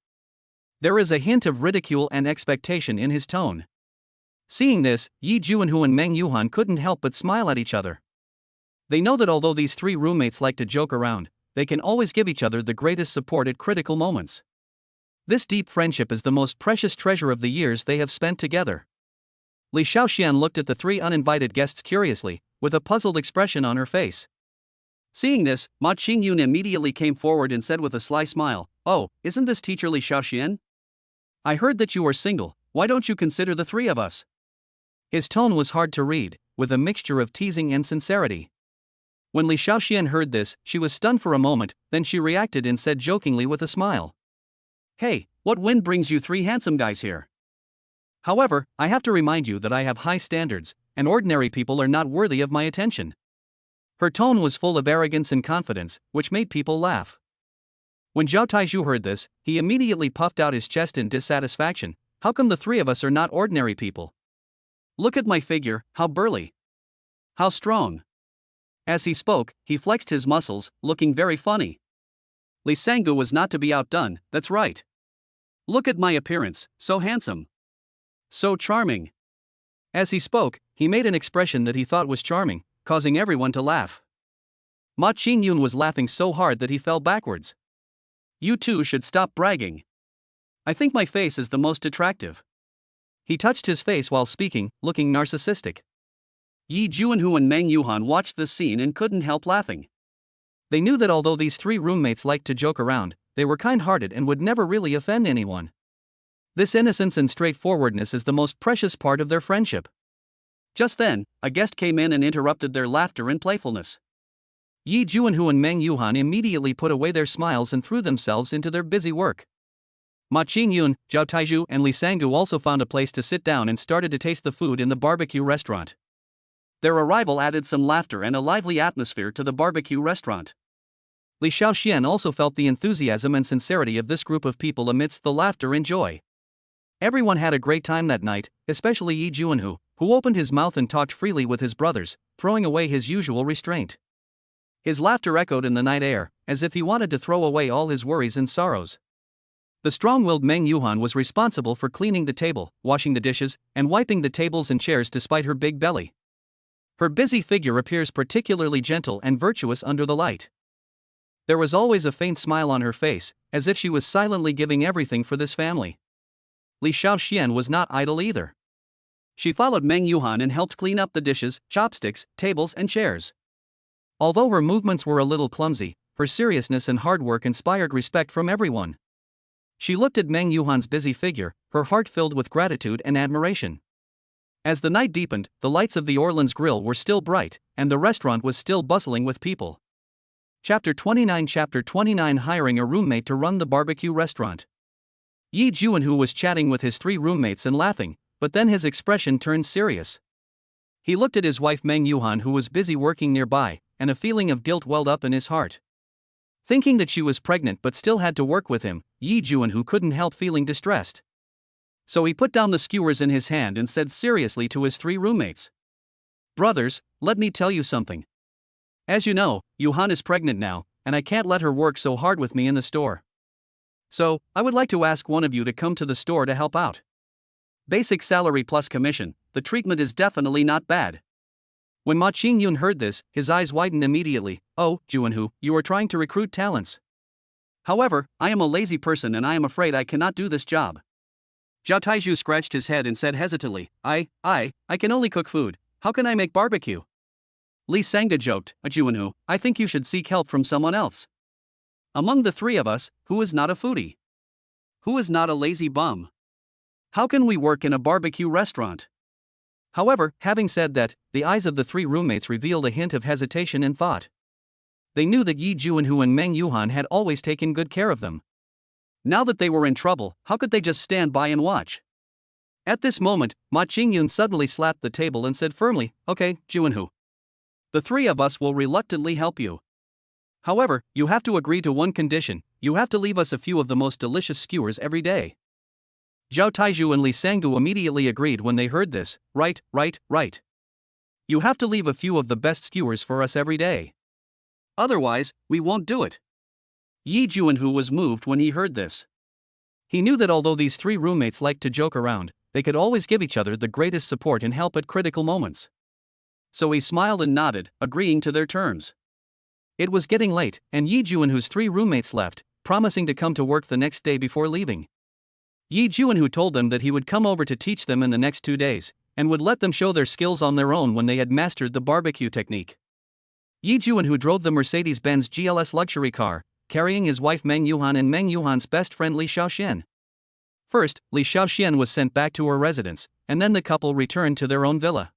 There is a hint of ridicule and expectation in his tone. Seeing this, Yi Juanhu and Meng Yuhan couldn't help but smile at each other. They know that although these three roommates like to joke around, they can always give each other the greatest support at critical moments. This deep friendship is the most precious treasure of the years they have spent together. Li Xiaoxian looked at the three uninvited guests curiously, with a puzzled expression on her face. Seeing this, Ma Qingyun immediately came forward and said with a sly smile, Oh, isn't this teacher Li Xiaoxian? I heard that you are single, why don't you consider the three of us? His tone was hard to read, with a mixture of teasing and sincerity. When Li Xiaoxian heard this, she was stunned for a moment, then she reacted and said jokingly with a smile. Hey, what wind brings you three handsome guys here? However, I have to remind you that I have high standards, and ordinary people are not worthy of my attention. Her tone was full of arrogance and confidence, which made people laugh. When Zhao Taizhu heard this, he immediately puffed out his chest in dissatisfaction. How come the three of us are not ordinary people? Look at my figure, how burly. How strong. As he spoke, he flexed his muscles, looking very funny. Li Sangu was not to be outdone, that's right. Look at my appearance, so handsome. So charming. As he spoke, he made an expression that he thought was charming, causing everyone to laugh. Ma Qingyun was laughing so hard that he fell backwards. You two should stop bragging. I think my face is the most attractive. He touched his face while speaking, looking narcissistic. Yi Juanhu and Meng Yuhan watched this scene and couldn't help laughing. They knew that although these three roommates liked to joke around, they were kind-hearted and would never really offend anyone. This innocence and straightforwardness is the most precious part of their friendship. Just then, a guest came in and interrupted their laughter and playfulness. Yi Juanhu and Meng Yuhan immediately put away their smiles and threw themselves into their busy work. Ma Qingyun, Zhao Taizhu, and Li Sanggu also found a place to sit down and started to taste the food in the barbecue restaurant. Their arrival added some laughter and a lively atmosphere to the barbecue restaurant. Li Shaoxian also felt the enthusiasm and sincerity of this group of people amidst the laughter and joy. Everyone had a great time that night, especially Yi Juanhu, who opened his mouth and talked freely with his brothers, throwing away his usual restraint. His laughter echoed in the night air, as if he wanted to throw away all his worries and sorrows. The strong-willed Meng Yuhan was responsible for cleaning the table, washing the dishes, and wiping the tables and chairs despite her big belly. Her busy figure appears particularly gentle and virtuous under the light. There was always a faint smile on her face, as if she was silently giving everything for this family. Li Shaoxian was not idle either. She followed Meng Yuhan and helped clean up the dishes, chopsticks, tables, and chairs. Although her movements were a little clumsy, her seriousness and hard work inspired respect from everyone. She looked at Meng Yuhan's busy figure, her heart filled with gratitude and admiration. As the night deepened, the lights of the Orleans Grill were still bright, and the restaurant was still bustling with people. Chapter 29 Hiring a roommate to run the barbecue restaurant. Yi Juanhu was chatting with his 3 roommates and laughing, but then his expression turned serious. He looked at his wife Meng Yuhan, who was busy working nearby, and a feeling of guilt welled up in his heart. Thinking that she was pregnant but still had to work with him, Yi Juanhu couldn't help feeling distressed. So he put down the skewers in his hand and said seriously to his 3 roommates, "Brothers, let me tell you something. As you know, Yuhan is pregnant now, and I can't let her work so hard with me in the store. So, I would like to ask one of you to come to the store to help out. Basic salary plus commission, the treatment is definitely not bad." When Ma Qingyun heard this, his eyes widened immediately. "Oh, Juanhu, you are trying to recruit talents. However, I am a lazy person and I am afraid I cannot do this job." Zhao Taizhu scratched his head and said hesitantly, I can only cook food, how can I make barbecue?" Li Sanggu joked, "Juanhu, I think you should seek help from someone else. Among the 3 of us, who is not a foodie? Who is not a lazy bum? How can we work in a barbecue restaurant?" However, having said that, the eyes of the 3 roommates revealed a hint of hesitation and thought. They knew that Yi Juanhu and Meng Yuhan had always taken good care of them. Now that they were in trouble, how could they just stand by and watch? At this moment, Ma Qingyun suddenly slapped the table and said firmly, "Okay, Juanhu. The 3 of us will reluctantly help you. However, you have to agree to one condition, you have to leave us a few of the most delicious skewers every day." Zhao Taizhu and Li Sanggu immediately agreed when they heard this. Right. You have to leave a few of the best skewers for us every day. Otherwise, we won't do it. Yi Juanhu was moved when he heard this. He knew that although these 3 roommates liked to joke around, they could always give each other the greatest support and help at critical moments. So he smiled and nodded, agreeing to their terms. It was getting late, and Yi Juanhu's 3 roommates left, promising to come to work the next day before leaving. Yi Juanhu told them that he would come over to teach them in the next 2 days, and would let them show their skills on their own when they had mastered the barbecue technique. Yi Juanhu drove the Mercedes-Benz GLS luxury car, carrying his wife Meng Yuhan and Meng Yuhan's best friend Li Shaoxian. First, Li Shaoxian was sent back to her residence, and then the couple returned to their own villa.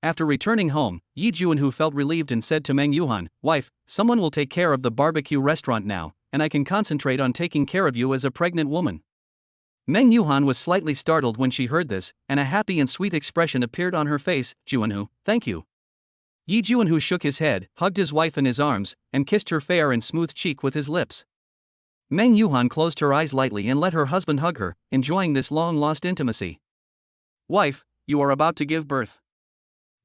After returning home, Yi Juanhu felt relieved and said to Meng Yuhan, "Wife, someone will take care of the barbecue restaurant now, and I can concentrate on taking care of you as a pregnant woman." Meng Yuhan was slightly startled when she heard this, and a happy and sweet expression appeared on her face. "Juanhu, thank you." Yi Juanhu shook his head, hugged his wife in his arms, and kissed her fair and smooth cheek with his lips. Meng Yuhan closed her eyes lightly and let her husband hug her, enjoying this long-lost intimacy. "Wife, you are about to give birth.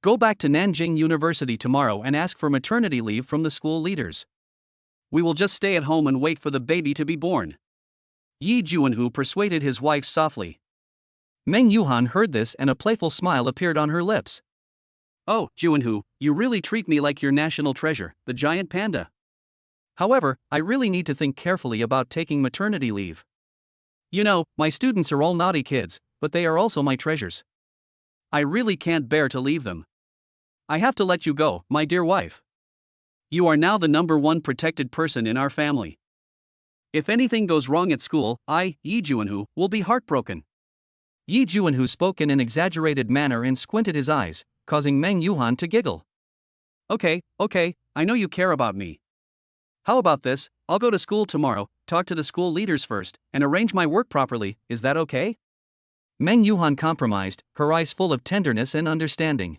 Go back to Nanjing University tomorrow and ask for maternity leave from the school leaders. We will just stay at home and wait for the baby to be born." Yi Juanhu persuaded his wife softly. Meng Yuhan heard this and a playful smile appeared on her lips. "Oh, Juanhu, you really treat me like your national treasure, the giant panda. However, I really need to think carefully about taking maternity leave. You know, my students are all naughty kids, but they are also my treasures. I really can't bear to leave them. I have to let you go, my dear wife. You are now the #1 protected person in our family." If anything goes wrong at school, Yi Juanhu, will be heartbroken. Yi Juanhu spoke in an exaggerated manner and squinted his eyes, causing Meng Yuhan to giggle. Okay, I know you care about me. How about this? I'll go to school tomorrow, talk to the school leaders first, and arrange my work properly, is that okay? Meng Yuhan compromised, her eyes full of tenderness and understanding.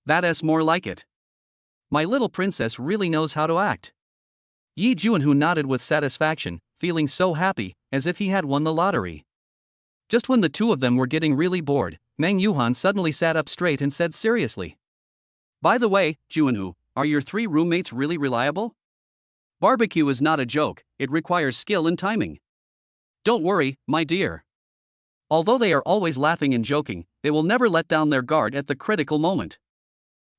That's more like it. My little princess really knows how to act. Yi Juanhu nodded with satisfaction, feeling so happy, as if he had won the lottery. Just when the two of them were getting really bored, Meng Yuhan suddenly sat up straight and said seriously. By the way, Juanhu, are your 3 roommates really reliable? Barbecue is not a joke, it requires skill and timing. Don't worry, my dear. Although they are always laughing and joking, they will never let down their guard at the critical moment.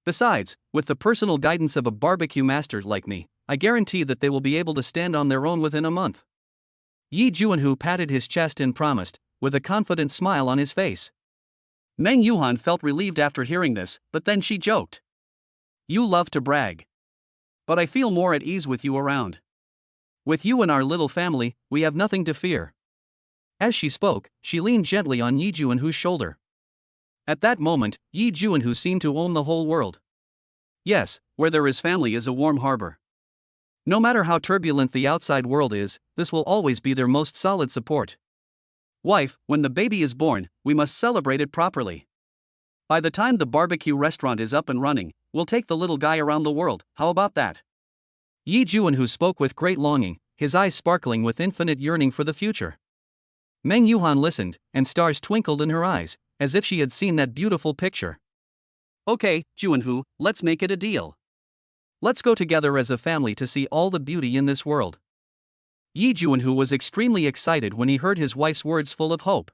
Besides, with the personal guidance of a barbecue master like me, I guarantee that they will be able to stand on their own within a month. Yi Juanhu patted his chest and promised, with a confident smile on his face. Meng Yuhan felt relieved after hearing this, but then she joked. You love to brag. But I feel more at ease with you around. With you and our little family, we have nothing to fear. As she spoke, she leaned gently on Yi Juanhu's shoulder. At that moment, Yi Juanhu seemed to own the whole world. Yes, where there is family is a warm harbor. No matter how turbulent the outside world is, this will always be their most solid support. Wife, when the baby is born, we must celebrate it properly. By the time the barbecue restaurant is up and running, we'll take the little guy around the world, how about that? Yi Juanhu spoke with great longing, his eyes sparkling with infinite yearning for the future. Meng Yuhan listened, and stars twinkled in her eyes, as if she had seen that beautiful picture. Okay, Juanhu, let's make it a deal. Let's go together as a family to see all the beauty in this world. Yi Juanhu was extremely excited when he heard his wife's words full of hope.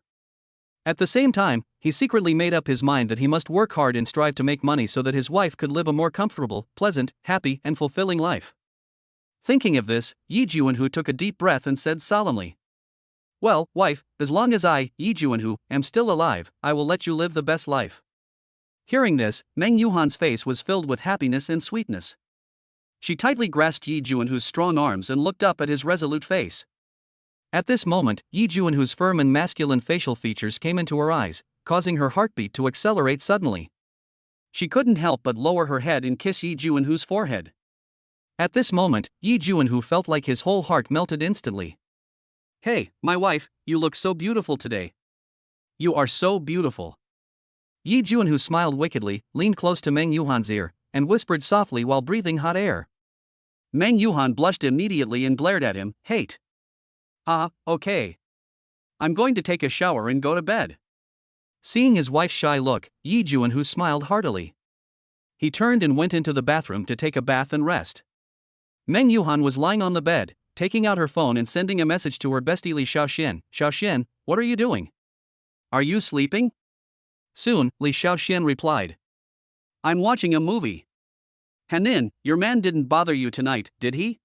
At the same time, he secretly made up his mind that he must work hard and strive to make money so that his wife could live a more comfortable, pleasant, happy, and fulfilling life. Thinking of this, Yi Juanhu took a deep breath and said solemnly, Well, wife, as long as I, Yi Juanhu, am still alive, I will let you live the best life. Hearing this, Meng Yuhan's face was filled with happiness and sweetness. She tightly grasped Yi Juanhu's strong arms and looked up at his resolute face. At this moment, Yi Juanhu's firm and masculine facial features came into her eyes, causing her heartbeat to accelerate suddenly. She couldn't help but lower her head and kiss Yi Juanhu's forehead. At this moment, Yi Juanhu felt like his whole heart melted instantly. Hey, my wife, you look so beautiful today. You are so beautiful. Yi Juanhu smiled wickedly, leaned close to Meng Yuhan's ear, and whispered softly while breathing hot air. Meng Yuhan blushed immediately and glared at him, hate. Okay. I'm going to take a shower and go to bed. Seeing his wife's shy look, Yi Juanhu smiled heartily. He turned and went into the bathroom to take a bath and rest. Meng Yuhan was lying on the bed, taking out her phone and sending a message to her bestie Li Xiaoxian. Xiaoxian, what are you doing? Are you sleeping? Soon, Li Xiaoxian replied. I'm watching a movie. Hanin, your man didn't bother you tonight, did he?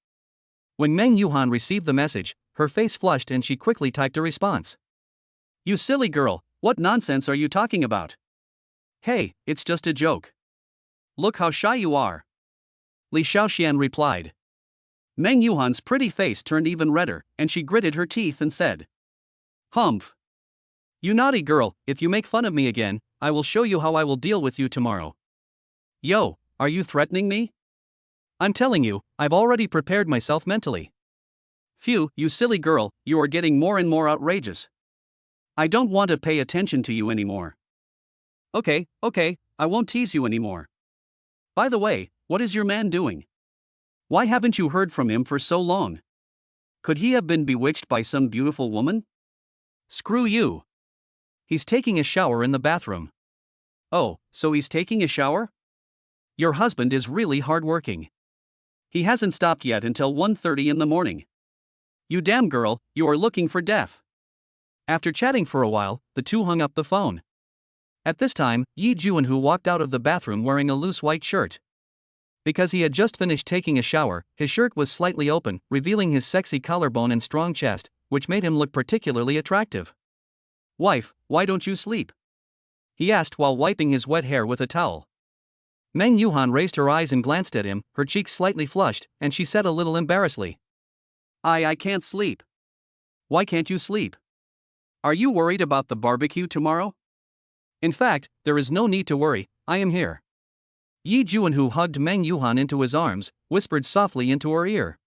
When Meng Yuhan received the message, her face flushed and she quickly typed a response. You silly girl, what nonsense are you talking about? Hey, it's just a joke. Look how shy you are. Li Xiaoxian replied. Meng Yuhan's pretty face turned even redder, and she gritted her teeth and said, Humph. You naughty girl, if you make fun of me again, I will show you how I will deal with you tomorrow. Yo, are you threatening me? I'm telling you, I've already prepared myself mentally. Phew, you silly girl, you are getting more and more outrageous. I don't want to pay attention to you anymore. Okay, I won't tease you anymore. By the way, what is your man doing? Why haven't you heard from him for so long? Could he have been bewitched by some beautiful woman? Screw you. He's taking a shower in the bathroom. Oh, so he's taking a shower? Your husband is really hardworking. He hasn't stopped yet until 1:30 in the morning. You damn girl, you are looking for death. After chatting for a while, the two hung up the phone. At this time, Yi Juanhu walked out of the bathroom wearing a loose white shirt. Because he had just finished taking a shower, his shirt was slightly open, revealing his sexy collarbone and strong chest, which made him look particularly attractive. Wife, why don't you sleep? He asked while wiping his wet hair with a towel. Meng Yuhan raised her eyes and glanced at him, her cheeks slightly flushed, and she said a little embarrassedly. I can't sleep. Why can't you sleep? Are you worried about the barbecue tomorrow? In fact, there is no need to worry, I am here. Yi Juanhu hugged Meng Yuhan into his arms, whispered softly into her ear.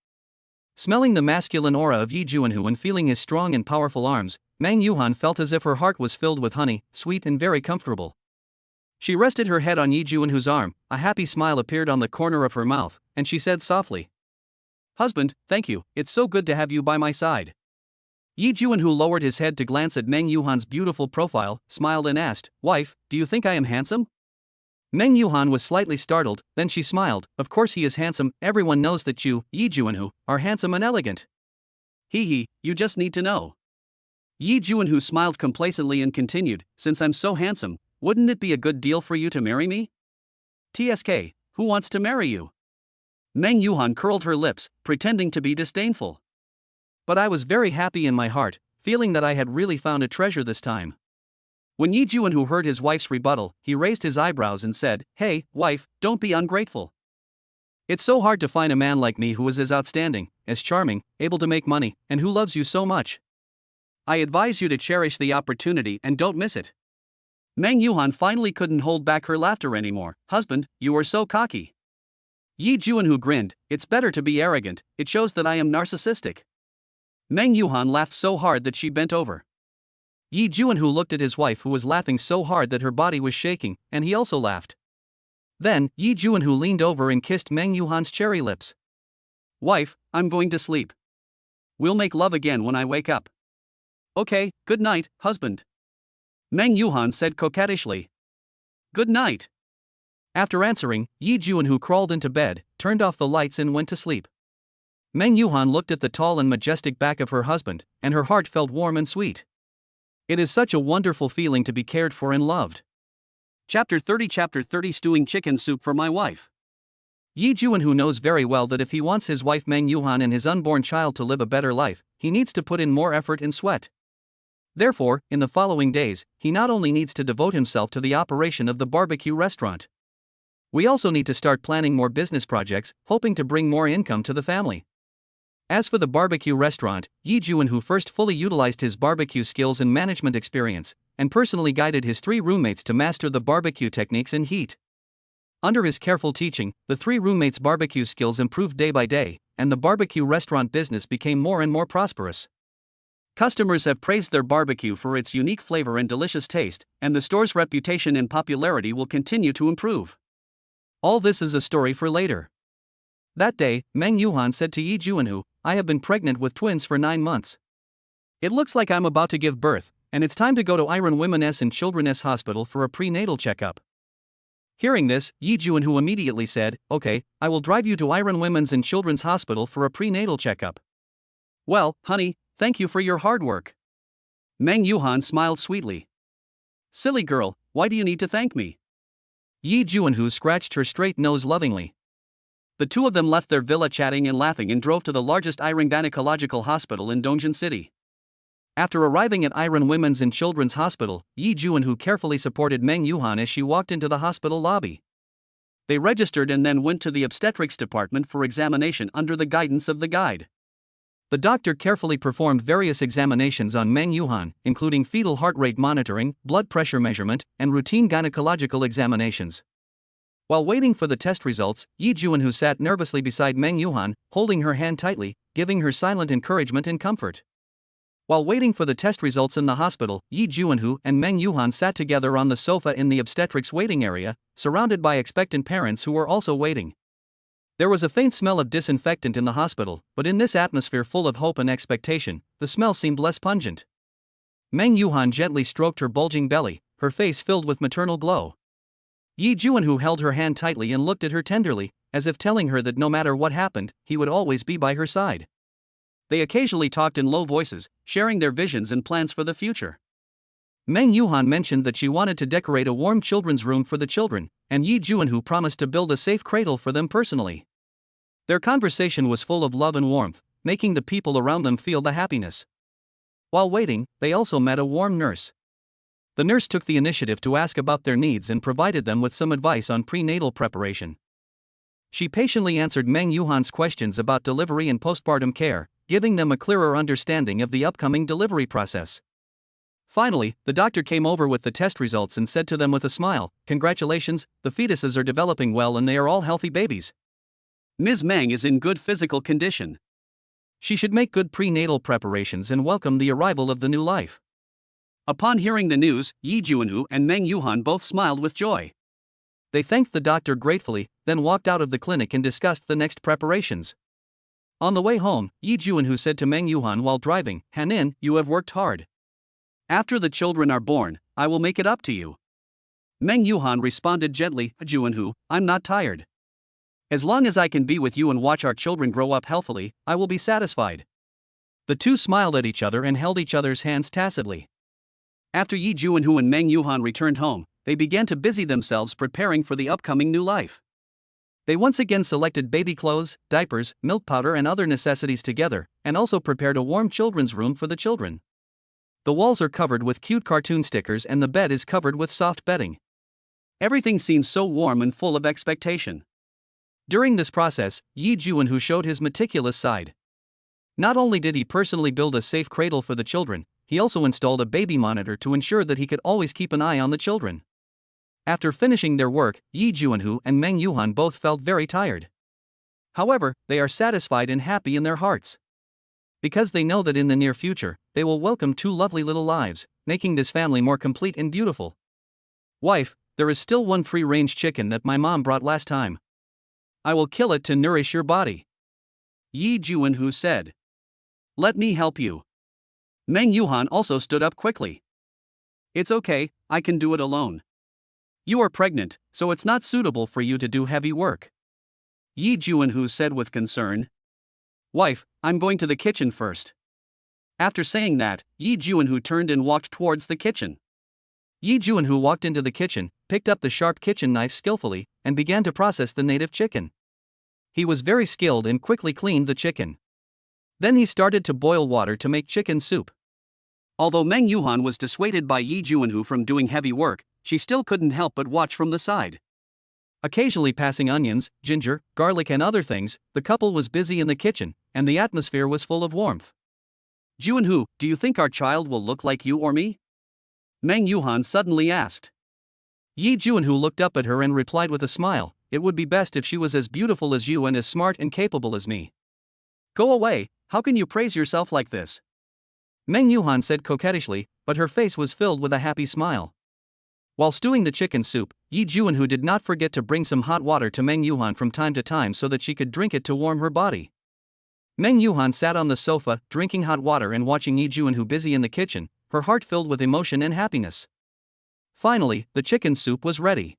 Smelling the masculine aura of Yi Juanhu and feeling his strong and powerful arms, Meng Yuhan felt as if her heart was filled with honey, sweet and very comfortable. She rested her head on Yi Juanhu's arm, a happy smile appeared on the corner of her mouth, and she said softly, "Husband, thank you, it's so good to have you by my side." Yi Juanhu lowered his head to glance at Meng Yuhan's beautiful profile, smiled and asked, "Wife, do you think I am handsome?" Meng Yuhan was slightly startled, then she smiled, "Of course he is handsome, everyone knows that you, Yi Juanhu, are handsome and elegant. Hee, you just need to know." Yi Juanhu smiled complacently and continued, "Since I'm so handsome, wouldn't it be a good deal for you to marry me? TSK, who wants to marry you?" Meng Yuhan curled her lips, pretending to be disdainful. But I was very happy in my heart, feeling that I had really found a treasure this time. When Yi Juanhu heard his wife's rebuttal, he raised his eyebrows and said, "Hey, wife, don't be ungrateful. It's so hard to find a man like me who is as outstanding, as charming, able to make money, and who loves you so much. I advise you to cherish the opportunity and don't miss it." Meng Yuhan finally couldn't hold back her laughter anymore. "Husband, you are so cocky." Yi Juanhu grinned, "It's better to be arrogant, it shows that I am narcissistic." Meng Yuhan laughed so hard that she bent over. Yi Juanhu looked at his wife who was laughing so hard that her body was shaking, and he also laughed. Then, Yi Juanhu leaned over and kissed Meng Yuhan's cherry lips. "Wife, I'm going to sleep. We'll make love again when I wake up." "Okay, good night, husband," Meng Yuhan said coquettishly. "Good night." After answering, Yi Juanhu crawled into bed, turned off the lights and went to sleep. Meng Yuhan looked at the tall and majestic back of her husband, and her heart felt warm and sweet. It is such a wonderful feeling to be cared for and loved. Chapter 30 Stewing chicken soup for my wife. Yi Juanhu knows very well that if he wants his wife Meng Yuhan and his unborn child to live a better life, he needs to put in more effort and sweat. Therefore, in the following days, he not only needs to devote himself to the operation of the barbecue restaurant. We also need to start planning more business projects, hoping to bring more income to the family. As for the barbecue restaurant, Yi Juanhu first fully utilized his barbecue skills and management experience, and personally guided his 3 roommates to master the barbecue techniques and heat. Under his careful teaching, the 3 roommates' barbecue skills improved day by day, and the barbecue restaurant business became more and more prosperous. Customers have praised their barbecue for its unique flavor and delicious taste, and the store's reputation and popularity will continue to improve. All this is a story for later. That day, Meng Yuhan said to Yi Juanhu, "I have been pregnant with twins for 9 months. It looks like I'm about to give birth, and it's time to go to Iran Women's and Children's Hospital for a prenatal checkup." Hearing this, Yi Juanhu immediately said, "Okay, I will drive you to Iran Women's and Children's Hospital for a prenatal checkup." "Well, honey, thank you for your hard work." Meng Yuhan smiled sweetly. "Silly girl, why do you need to thank me?" Yi Juanhu scratched her straight nose lovingly. The two of them left their villa chatting and laughing and drove to the largest Iran Gynecological Hospital in Dongjian City. After arriving at Iran Women's and Children's Hospital, Yi Juanhu carefully supported Meng Yuhan as she walked into the hospital lobby. They registered and then went to the obstetrics department for examination under the guidance of the guide. The doctor carefully performed various examinations on Meng Yuhan, including fetal heart rate monitoring, blood pressure measurement, and routine gynecological examinations. While waiting for the test results, Yi Juanhu sat nervously beside Meng Yuhan, holding her hand tightly, giving her silent encouragement and comfort. While waiting for the test results in the hospital, Yi Juanhu and Meng Yuhan sat together on the sofa in the obstetrics waiting area, surrounded by expectant parents who were also waiting. There was a faint smell of disinfectant in the hospital, but in this atmosphere full of hope and expectation, the smell seemed less pungent. Meng Yuhan gently stroked her bulging belly, her face filled with maternal glow. Yi Juanhu held her hand tightly and looked at her tenderly, as if telling her that no matter what happened, he would always be by her side. They occasionally talked in low voices, sharing their visions and plans for the future. Meng Yuhan mentioned that she wanted to decorate a warm children's room for the children, and Yi Juanhu promised to build a safe cradle for them personally. Their conversation was full of love and warmth, making the people around them feel the happiness. While waiting, they also met a warm nurse. The nurse took the initiative to ask about their needs and provided them with some advice on prenatal preparation. She patiently answered Meng Yuhan's questions about delivery and postpartum care, giving them a clearer understanding of the upcoming delivery process. Finally, the doctor came over with the test results and said to them with a smile, "Congratulations, the fetuses are developing well and they are all healthy babies. Ms. Meng is in good physical condition. She should make good prenatal preparations and welcome the arrival of the new life." Upon hearing the news, Yi Junhu and Meng Yuhan both smiled with joy. They thanked the doctor gratefully, then walked out of the clinic and discussed the next preparations. On the way home, Yi Junhu said to Meng Yuhan while driving, "Hanin, you have worked hard. After the children are born, I will make it up to you." Meng Yuhan responded gently, "Junhu, I'm not tired. As long as I can be with you and watch our children grow up healthily, I will be satisfied." The two smiled at each other and held each other's hands tacitly. After Yi Junhu and Meng Yuhan returned home, they began to busy themselves preparing for the upcoming new life. They once again selected baby clothes, diapers, milk powder and other necessities together, and also prepared a warm children's room for the children. The walls are covered with cute cartoon stickers and the bed is covered with soft bedding. Everything seems so warm and full of expectation. During this process, Yi Junhu showed his meticulous side. Not only did he personally build a safe cradle for the children, he also installed a baby monitor to ensure that he could always keep an eye on the children. After finishing their work, Yi Junhu and Meng Yuhan both felt very tired. However, they are satisfied and happy in their hearts. Because they know that in the near future, they will welcome two lovely little lives, making this family more complete and beautiful. "Wife, there is still one free-range chicken that my mom brought last time. I will kill it to nourish your body," Yi Junhu said. "Let me help you." Meng Yuhan also stood up quickly. "It's okay, I can do it alone. You are pregnant, so it's not suitable for you to do heavy work," Yi Junhu said with concern. "Wife, I'm going to the kitchen first." After saying that, Yi Junhu turned and walked towards the kitchen. Yi Junhu walked into the kitchen, picked up the sharp kitchen knife skillfully, and began to process the native chicken. He was very skilled and quickly cleaned the chicken. Then he started to boil water to make chicken soup. Although Meng Yuhan was dissuaded by Yi Junhu from doing heavy work, she still couldn't help but watch from the side. Occasionally passing onions, ginger, garlic and other things, the couple was busy in the kitchen, and the atmosphere was full of warmth. "Junhu, do you think our child will look like you or me?" Meng Yuhan suddenly asked. Yi Junhu looked up at her and replied with a smile, "It would be best if she was as beautiful as you and as smart and capable as me." "Go away, how can you praise yourself like this?" Meng Yuhan said coquettishly, but her face was filled with a happy smile. While stewing the chicken soup, Yi Junhu did not forget to bring some hot water to Meng Yuhan from time to time so that she could drink it to warm her body. Meng Yuhan sat on the sofa, drinking hot water and watching Yi Junhu busy in the kitchen, her heart filled with emotion and happiness. Finally, the chicken soup was ready.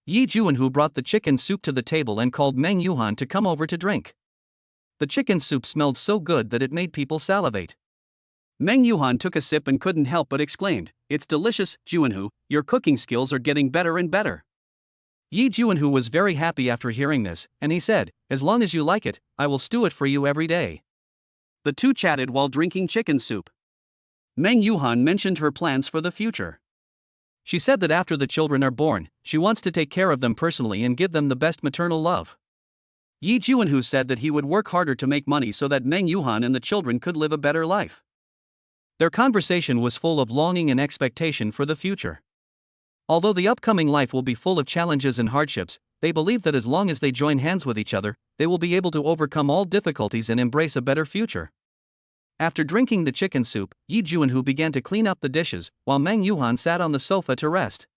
Yi Junhu brought the chicken soup to the table and called Meng Yuhan to come over to drink. The chicken soup smelled so good that it made people salivate. Meng Yuhan took a sip and couldn't help but exclaimed, "It's delicious, Junhu, your cooking skills are getting better and better." Yi Junhu was very happy after hearing this, and he said, "As long as you like it, I will stew it for you every day." The two chatted while drinking chicken soup. Meng Yuhan mentioned her plans for the future. She said that after the children are born, she wants to take care of them personally and give them the best maternal love. Yi Junhu said that he would work harder to make money so that Meng Yuhan and the children could live a better life. Their conversation was full of longing and expectation for the future. Although the upcoming life will be full of challenges and hardships, they believe that as long as they join hands with each other, they will be able to overcome all difficulties and embrace a better future. After drinking the chicken soup, Yi Junhu began to clean up the dishes, while Meng Yuhan sat on the sofa to rest.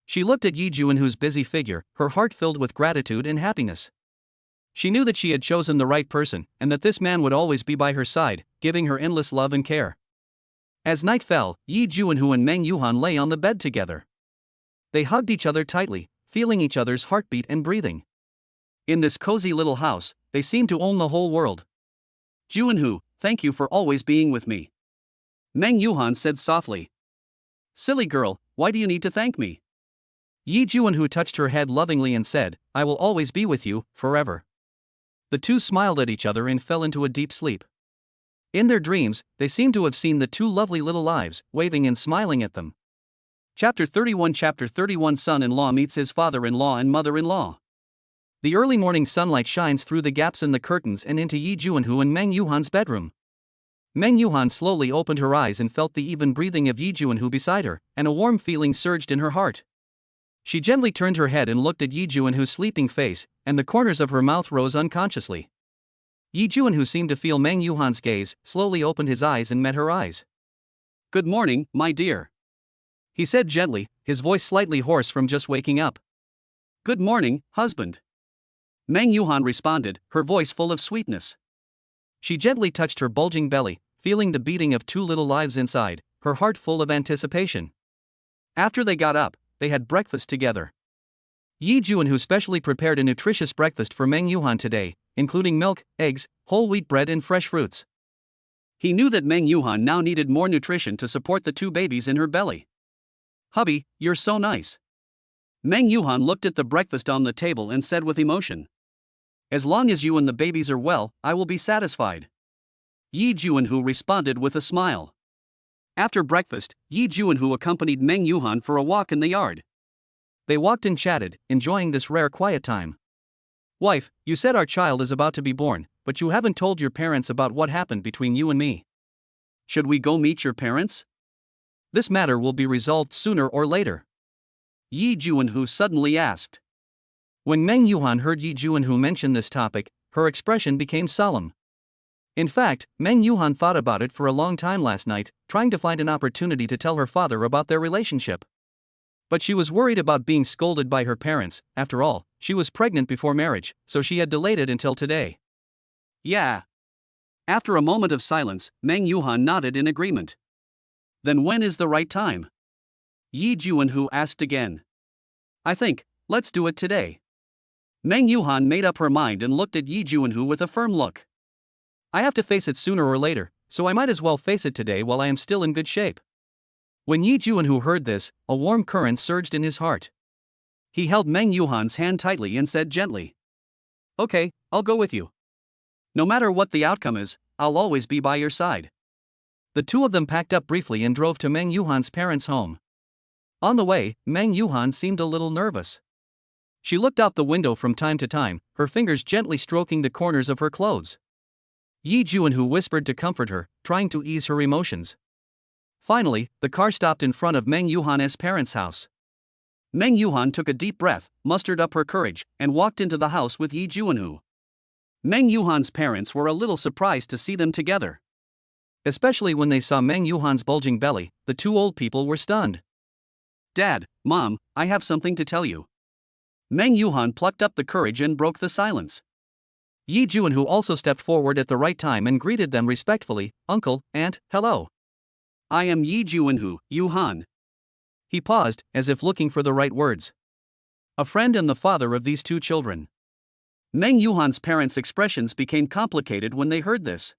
She looked at Yi Junhu's busy figure, her heart filled with gratitude and happiness. She knew that she had chosen the right person, and that this man would always be by her side, giving her endless love and care. As night fell, Yi Junhu and Meng Yuhan lay on the bed together. They hugged each other tightly, feeling each other's heartbeat and breathing. In this cozy little house, they seemed to own the whole world. "Junhu, thank you for always being with me," Meng Yuhan said softly. "Silly girl, why do you need to thank me?" Yi Junhu touched her head lovingly and said, "I will always be with you, forever." The two smiled at each other and fell into a deep sleep. In their dreams, they seemed to have seen the two lovely little lives, waving and smiling at them. Chapter 31 Son-in-law meets his father-in-law and mother-in-law. The early morning sunlight shines through the gaps in the curtains and into Yi Juanhu and Meng Yuhan's bedroom. Meng Yuhan slowly opened her eyes and felt the even breathing of Yi Juanhu beside her, and a warm feeling surged in her heart. She gently turned her head and looked at Yi Juanhu's sleeping face, and the corners of her mouth rose unconsciously. Yi Juanhu seemed to feel Meng Yuhan's gaze, slowly opened his eyes and met her eyes. "Good morning, my dear," he said gently, his voice slightly hoarse from just waking up. "Good morning, husband," Meng Yuhan responded, her voice full of sweetness. She gently touched her bulging belly, feeling the beating of two little lives inside, her heart full of anticipation. After they got up, they had breakfast together. Yi Juanhu specially prepared a nutritious breakfast for Meng Yuhan today, including milk, eggs, whole wheat bread and fresh fruits. He knew that Meng Yuhan now needed more nutrition to support the two babies in her belly. "Hubby, you're so nice." Meng Yuhan looked at the breakfast on the table and said with emotion. "As long as you and the babies are well, I will be satisfied." Yi Juanhu responded with a smile. After breakfast, Yi Juanhu accompanied Meng Yuhan for a walk in the yard. They walked and chatted, enjoying this rare quiet time. "Wife, you said our child is about to be born, but you haven't told your parents about what happened between you and me. Should we go meet your parents? This matter will be resolved sooner or later," Yi Juanhu suddenly asked. When Meng Yuhan heard Yi Juanhu mention this topic, her expression became solemn. In fact, Meng Yuhan thought about it for a long time last night, trying to find an opportunity to tell her father about their relationship. But she was worried about being scolded by her parents. After all, she was pregnant before marriage, so she had delayed it until today. "Yeah." After a moment of silence, Meng Yuhan nodded in agreement. "Then when is the right time?" Yi Juanhu asked again. "I think, let's do it today." Meng Yuhan made up her mind and looked at Yi Juanhu with a firm look. "I have to face it sooner or later, so I might as well face it today while I am still in good shape." When Yi Juanhu heard this, a warm current surged in his heart. He held Meng Yuhan's hand tightly and said gently, "Okay, I'll go with you. No matter what the outcome is, I'll always be by your side." The two of them packed up briefly and drove to Meng Yuhan's parents' home. On the way, Meng Yuhan seemed a little nervous. She looked out the window from time to time, her fingers gently stroking the corners of her clothes. Yi Juanhu whispered to comfort her, trying to ease her emotions. Finally, the car stopped in front of Meng Yuhan's parents' house. Meng Yuhan took a deep breath, mustered up her courage, and walked into the house with Yi Juanhu. Meng Yuhan's parents were a little surprised to see them together. Especially when they saw Meng Yuhan's bulging belly, the two old people were stunned. "Dad, Mom, I have something to tell you." Meng Yuhan plucked up the courage and broke the silence. Yi Juanhu also stepped forward at the right time and greeted them respectfully, "Uncle, Aunt, hello. I am Yi Juanhu, Yuhan." He paused, as if looking for the right words. "A friend and the father of these two children." Meng Yuhan's parents' expressions became complicated when they heard this.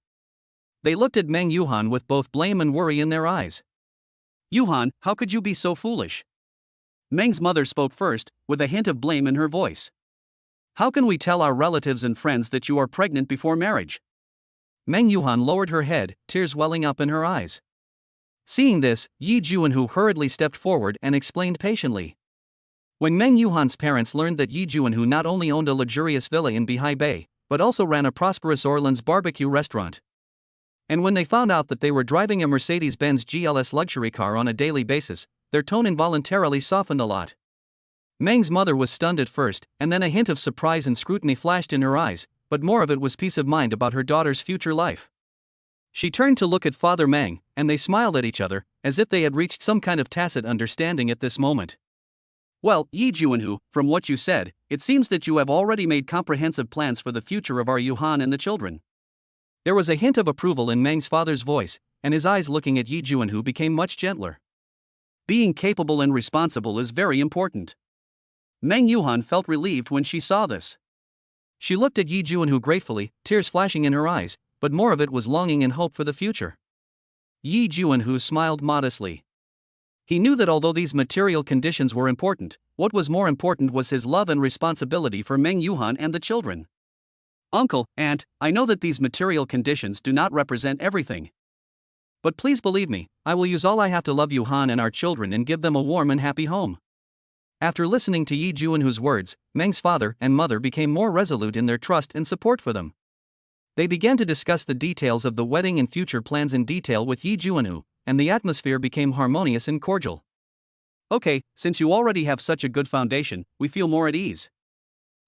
They looked at Meng Yuhan with both blame and worry in their eyes. "Yuhan, how could you be so foolish?" Meng's mother spoke first, with a hint of blame in her voice. "How can we tell our relatives and friends that you are pregnant before marriage?" Meng Yuhan lowered her head, tears welling up in her eyes. Seeing this, Yi Juanhu hurriedly stepped forward and explained patiently. When Meng Yuhan's parents learned that Yi Juanhu not only owned a luxurious villa in Bihai Bay, but also ran a prosperous Orleans barbecue restaurant, and when they found out that they were driving a Mercedes-Benz GLS luxury car on a daily basis, their tone involuntarily softened a lot. Meng's mother was stunned at first, and then a hint of surprise and scrutiny flashed in her eyes, but more of it was peace of mind about her daughter's future life. She turned to look at Father Meng, and they smiled at each other, as if they had reached some kind of tacit understanding at this moment. "Well, Yi Juanhu, from what you said, it seems that you have already made comprehensive plans for the future of our Yuhan and the children." There was a hint of approval in Meng's father's voice, and his eyes looking at Yi Juanhu became much gentler. Being capable and responsible is very important. Meng Yuhan felt relieved when she saw this. She looked at Yi Juanhu gratefully, tears flashing in her eyes, but more of it was longing and hope for the future. Yi Juanhu smiled modestly. He knew that although these material conditions were important, what was more important was his love and responsibility for Meng Yuhan and the children. "Uncle, Aunt, I know that these material conditions do not represent everything. But please believe me, I will use all I have to love Yuhan and our children and give them a warm and happy home." After listening to Yi Juanhu's words, Meng's father and mother became more resolute in their trust and support for them. They began to discuss the details of the wedding and future plans in detail with Yi Juanhu, and the atmosphere became harmonious and cordial. Okay, since you already have such a good foundation, we feel more at ease.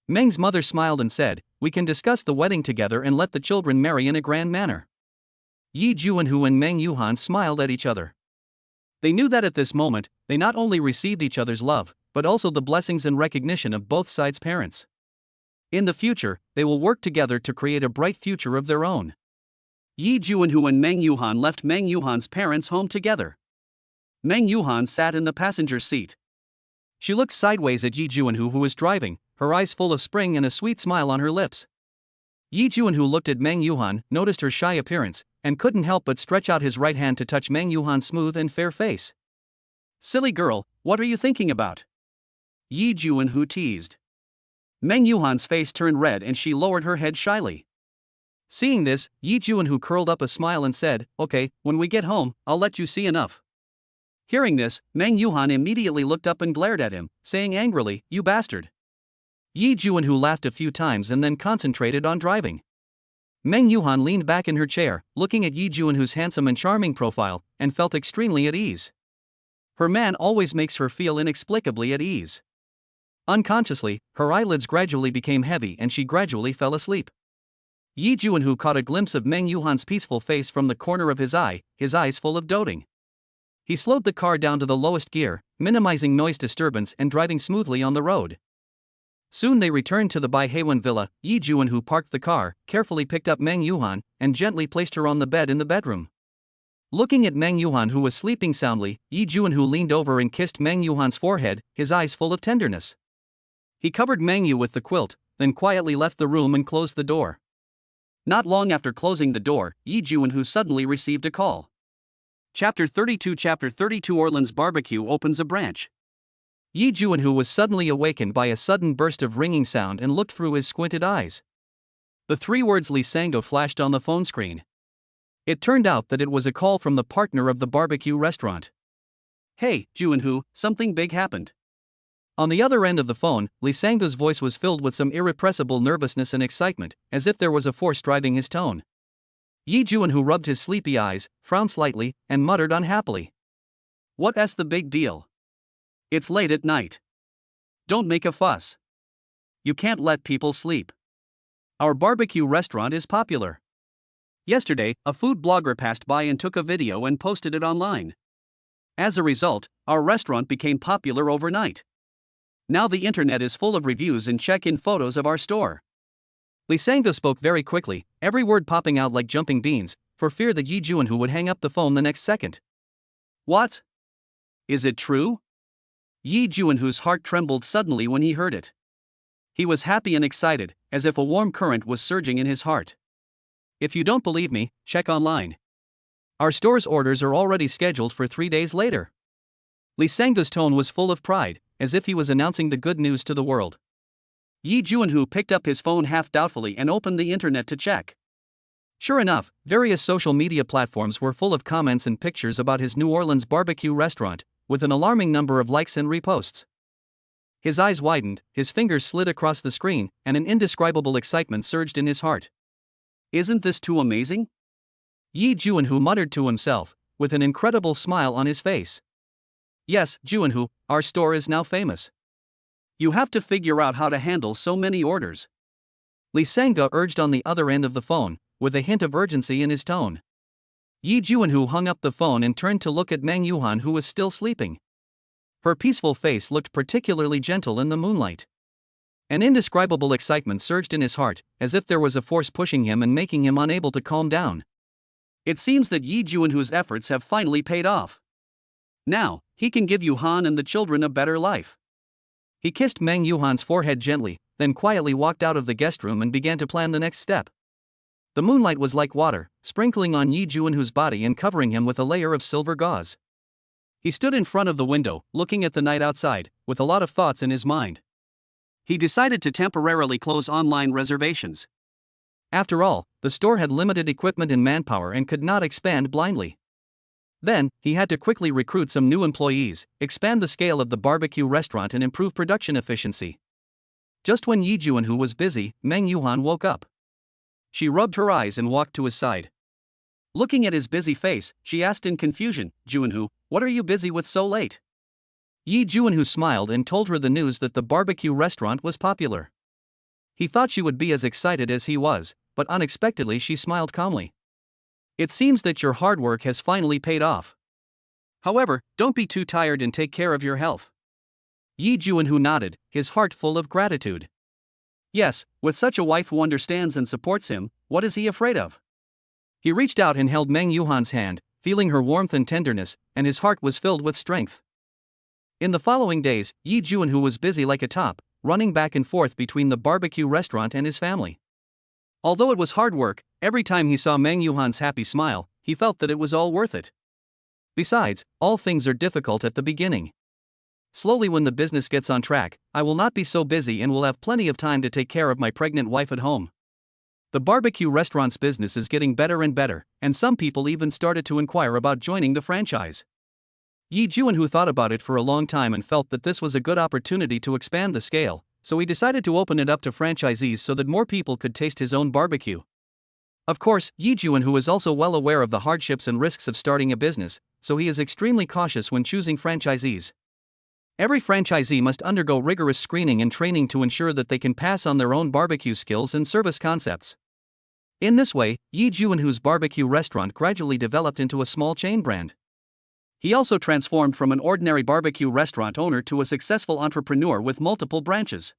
Meng's mother smiled and said, we can discuss the wedding together and let the children marry in a grand manner. Yi Juanhu and Meng Yuhan smiled at each other. They knew that at this moment, they not only received each other's love, but also the blessings and recognition of both sides' parents. In the future, they will work together to create a bright future of their own. Yi Juanhu and Meng Yuhan left Meng Yuhan's parents' home together. Meng Yuhan sat in the passenger seat. She looked sideways at Yi Juanhu, who was driving, her eyes full of spring and a sweet smile on her lips. Yi Juanhu looked at Meng Yuhan, noticed her shy appearance, and couldn't help but stretch out his right hand to touch Meng Yuhan's smooth and fair face. Silly girl, what are you thinking about? Yi Juanhu teased. Meng Yuhan's face turned red and she lowered her head shyly. Seeing this, Yi Juanhu curled up a smile and said, okay, when we get home, I'll let you see enough. Hearing this, Meng Yuhan immediately looked up and glared at him, saying angrily, you bastard. Yi Juanhu laughed a few times and then concentrated on driving. Meng Yuhan leaned back in her chair, looking at Yi Juanhu's handsome and charming profile, and felt extremely at ease. Her man always makes her feel inexplicably at ease. Unconsciously, her eyelids gradually became heavy and she gradually fell asleep. Yi Juanhu caught a glimpse of Meng Yuhan's peaceful face from the corner of his eyes full of doting. He slowed the car down to the lowest gear, minimizing noise disturbance and driving smoothly on the road. Soon they returned to the Bihwan Villa. Yi Juanhu parked the car, carefully picked up Meng Yuhan, and gently placed her on the bed in the bedroom. Looking at Meng Yuhan, who was sleeping soundly, Yi Juanhu leaned over and kissed Meng Yuhan's forehead, his eyes full of tenderness. He covered Meng Yu with the quilt, then quietly left the room and closed the door. Not long after closing the door, Yi Juanhu suddenly received a call. Chapter 32 Orleans barbecue opens a branch. Yi Juanhu was suddenly awakened by a sudden burst of ringing sound and looked through his squinted eyes. The three words Lee Sang-do flashed on the phone screen. It turned out that it was a call from the partner of the barbecue restaurant. Hey, Juanhu, something big happened. On the other end of the phone, Lee Sang-do's voice was filled with some irrepressible nervousness and excitement, as if there was a force driving his tone. Yi Juanhu rubbed his sleepy eyes, frowned slightly, and muttered unhappily. What's the big deal? It's late at night. Don't make a fuss. You can't let people sleep. Our barbecue restaurant is popular. Yesterday, a food blogger passed by and took a video and posted it online. As a result, our restaurant became popular overnight. Now the internet is full of reviews and check-in photos of our store. Lee Sang-do spoke very quickly, every word popping out like jumping beans, for fear that Yi Juanhu would hang up the phone the next second. What? Is it true? Yi Juanhu's heart trembled suddenly when he heard it. He was happy and excited, as if a warm current was surging in his heart. If you don't believe me, check online. Our store's orders are already scheduled for 3 days later. Lee Sang-do's tone was full of pride, as if he was announcing the good news to the world. Yi Juanhu picked up his phone half doubtfully and opened the internet to check. Sure enough, various social media platforms were full of comments and pictures about his New Orleans barbecue restaurant, with an alarming number of likes and reposts. His eyes widened, his fingers slid across the screen, and an indescribable excitement surged in his heart. Isn't this too amazing? Yi Juanhu muttered to himself, with an incredible smile on his face. Yes, Juanhu, our store is now famous. You have to figure out how to handle so many orders. Lee Sang-do urged on the other end of the phone, with a hint of urgency in his tone. Yi Juanhu hung up the phone and turned to look at Meng Yuhan, who was still sleeping. Her peaceful face looked particularly gentle in the moonlight. An indescribable excitement surged in his heart, as if there was a force pushing him and making him unable to calm down. It seems that Yi Juanhu's efforts have finally paid off. Now, he can give Yuhan and the children a better life. He kissed Meng Yuhan's forehead gently, then quietly walked out of the guest room and began to plan the next step. The moonlight was like water, sprinkling on Yi Juanhu's body and covering him with a layer of silver gauze. He stood in front of the window, looking at the night outside, with a lot of thoughts in his mind. He decided to temporarily close online reservations. After all, the store had limited equipment and manpower and could not expand blindly. Then, he had to quickly recruit some new employees, expand the scale of the barbecue restaurant and improve production efficiency. Just when Yi Juanhu was busy, Meng Yuhan woke up. She rubbed her eyes and walked to his side. Looking at his busy face, she asked in confusion, Juanhu, what are you busy with so late? Yi Juanhu smiled and told her the news that the barbecue restaurant was popular. He thought she would be as excited as he was, but unexpectedly she smiled calmly. It seems that your hard work has finally paid off. However, don't be too tired and take care of your health. Yi Juanhu nodded, his heart full of gratitude. Yes, with such a wife who understands and supports him, what is he afraid of? He reached out and held Meng Yuhan's hand, feeling her warmth and tenderness, and his heart was filled with strength. In the following days, Yi Juanhu was busy like a top, running back and forth between the barbecue restaurant and his family. Although it was hard work, every time he saw Meng Yuhan's happy smile, he felt that it was all worth it. Besides, all things are difficult at the beginning. Slowly, when the business gets on track, I will not be so busy and will have plenty of time to take care of my pregnant wife at home. The barbecue restaurant's business is getting better and better, and some people even started to inquire about joining the franchise. Yi Juanhu thought about it for a long time and felt that this was a good opportunity to expand the scale, so he decided to open it up to franchisees so that more people could taste his own barbecue. Of course, Yi Juanhu is also well aware of the hardships and risks of starting a business, so he is extremely cautious when choosing franchisees. Every franchisee must undergo rigorous screening and training to ensure that they can pass on their own barbecue skills and service concepts. In this way, Yi Juanhu's barbecue restaurant gradually developed into a small chain brand. He also transformed from an ordinary barbecue restaurant owner to a successful entrepreneur with multiple branches.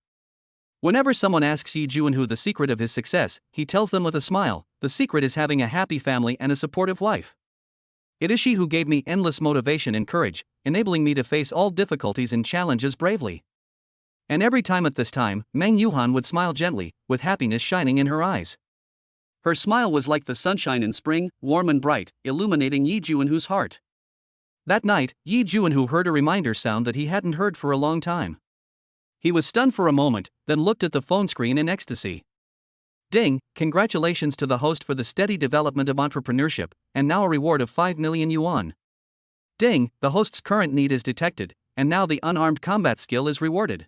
Whenever someone asks Yi Juanhu the secret of his success, he tells them with a smile, the secret is having a happy family and a supportive wife. It is she who gave me endless motivation and courage, enabling me to face all difficulties and challenges bravely. And every time at this time, Meng Yuhan would smile gently, with happiness shining in her eyes. Her smile was like the sunshine in spring, warm and bright, illuminating Yi Juanhu's heart. That night, Yi Juanhu heard a reminder sound that he hadn't heard for a long time. He was stunned for a moment, then looked at the phone screen in ecstasy. Ding, congratulations to the host for the steady development of entrepreneurship, and now a reward of 5 million yuan. Ding, the host's current need is detected, and now the unarmed combat skill is rewarded.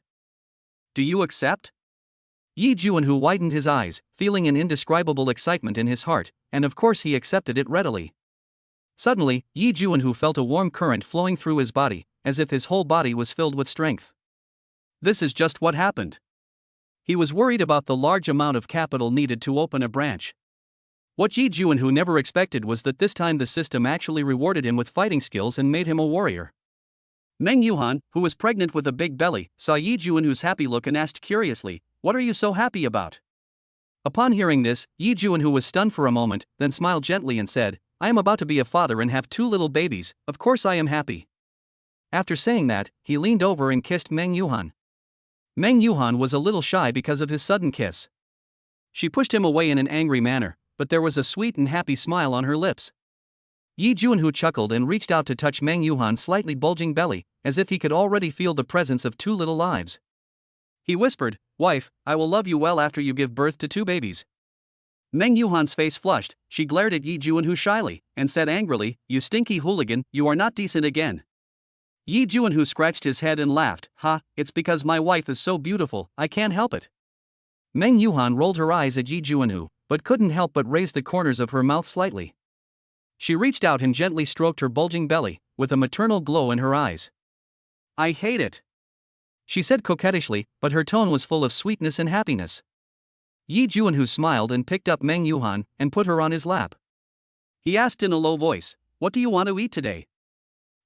Do you accept? Yi Juanhu widened his eyes, feeling an indescribable excitement in his heart, and of course he accepted it readily. Suddenly, Yi Juanhu felt a warm current flowing through his body, as if his whole body was filled with strength. This is just what happened. He was worried about the large amount of capital needed to open a branch. What Yi Juanhu never expected was that this time the system actually rewarded him with fighting skills and made him a warrior. Meng Yuhan, who was pregnant with a big belly, saw Yi Juanhu's happy look and asked curiously, "What are you so happy about?" Upon hearing this, Yi Juanhu was stunned for a moment, then smiled gently and said, "I am about to be a father and have 2 little babies, of course I am happy." After saying that, he leaned over and kissed Meng Yuhan. Meng Yuhan was a little shy because of his sudden kiss. She pushed him away in an angry manner, but there was a sweet and happy smile on her lips. Yi Juanhu chuckled and reached out to touch Meng Yuhan's slightly bulging belly, as if he could already feel the presence of 2 little lives. He whispered, "Wife, I will love you well after you give birth to 2 babies." Meng Yuhan's face flushed, she glared at Yi Juanhu shyly, and said angrily, "You stinky hooligan, you are not decent again." Yi Juanhu scratched his head and laughed, "Ha, it's because my wife is so beautiful, I can't help it." Meng Yuhan rolled her eyes at Yi Juanhu, but couldn't help but raise the corners of her mouth slightly. She reached out and gently stroked her bulging belly, with a maternal glow in her eyes. "I hate it," she said coquettishly, but her tone was full of sweetness and happiness. Yi Juanhu smiled and picked up Meng Yuhan and put her on his lap. He asked in a low voice, "What do you want to eat today?"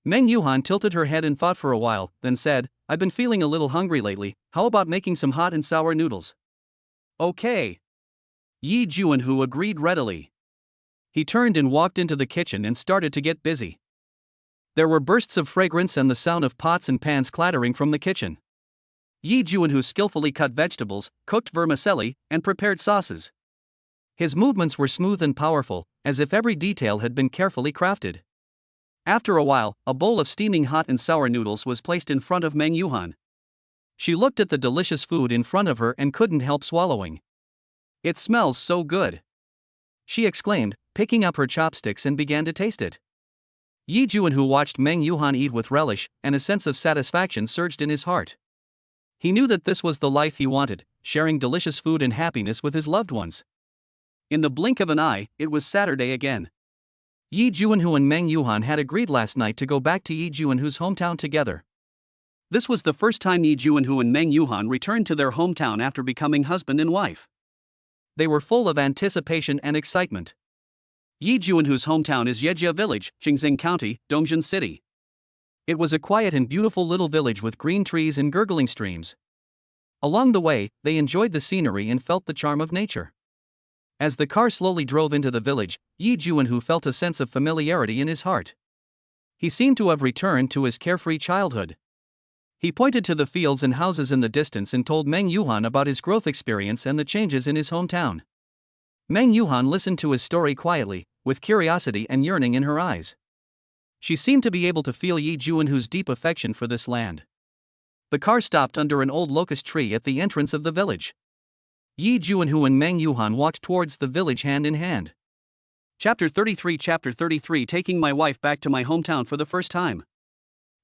Meng Yuhan tilted her head and thought for a while, then said, "I've been feeling a little hungry lately, how about making some hot and sour noodles?" "Okay." Yi Juanhu agreed readily. He turned and walked into the kitchen and started to get busy. There were bursts of fragrance and the sound of pots and pans clattering from the kitchen. Yi Juanhu skillfully cut vegetables, cooked vermicelli, and prepared sauces. His movements were smooth and powerful, as if every detail had been carefully crafted. After a while, a bowl of steaming hot and sour noodles was placed in front of Meng Yuhan. She looked at the delicious food in front of her and couldn't help swallowing. "It smells so good," she exclaimed, picking up her chopsticks and began to taste it. Yi Juanhu watched Meng Yuhan eat with relish, and a sense of satisfaction surged in his heart. He knew that this was the life he wanted, sharing delicious food and happiness with his loved ones. In the blink of an eye, it was Saturday again. Yi Juanhu and Meng Yuhan had agreed last night to go back to Yi Juanhu's hometown together. This was the first time Yi Juanhu and Meng Yuhan returned to their hometown after becoming husband and wife. They were full of anticipation and excitement. Yi Juanhu's hometown is Yejia Village, Qingxing County, Dongzhen City. It was a quiet and beautiful little village with green trees and gurgling streams. Along the way, they enjoyed the scenery and felt the charm of nature. As the car slowly drove into the village, Yi Juanhu felt a sense of familiarity in his heart. He seemed to have returned to his carefree childhood. He pointed to the fields and houses in the distance and told Meng Yuhan about his growth experience and the changes in his hometown. Meng Yuhan listened to his story quietly, with curiosity and yearning in her eyes. She seemed to be able to feel Yi Juanhu's deep affection for this land. The car stopped under an old locust tree at the entrance of the village. Yi Juanhu and Meng Yuhan walked towards the village hand in hand. Chapter 33 Taking my wife back to my hometown for the first time.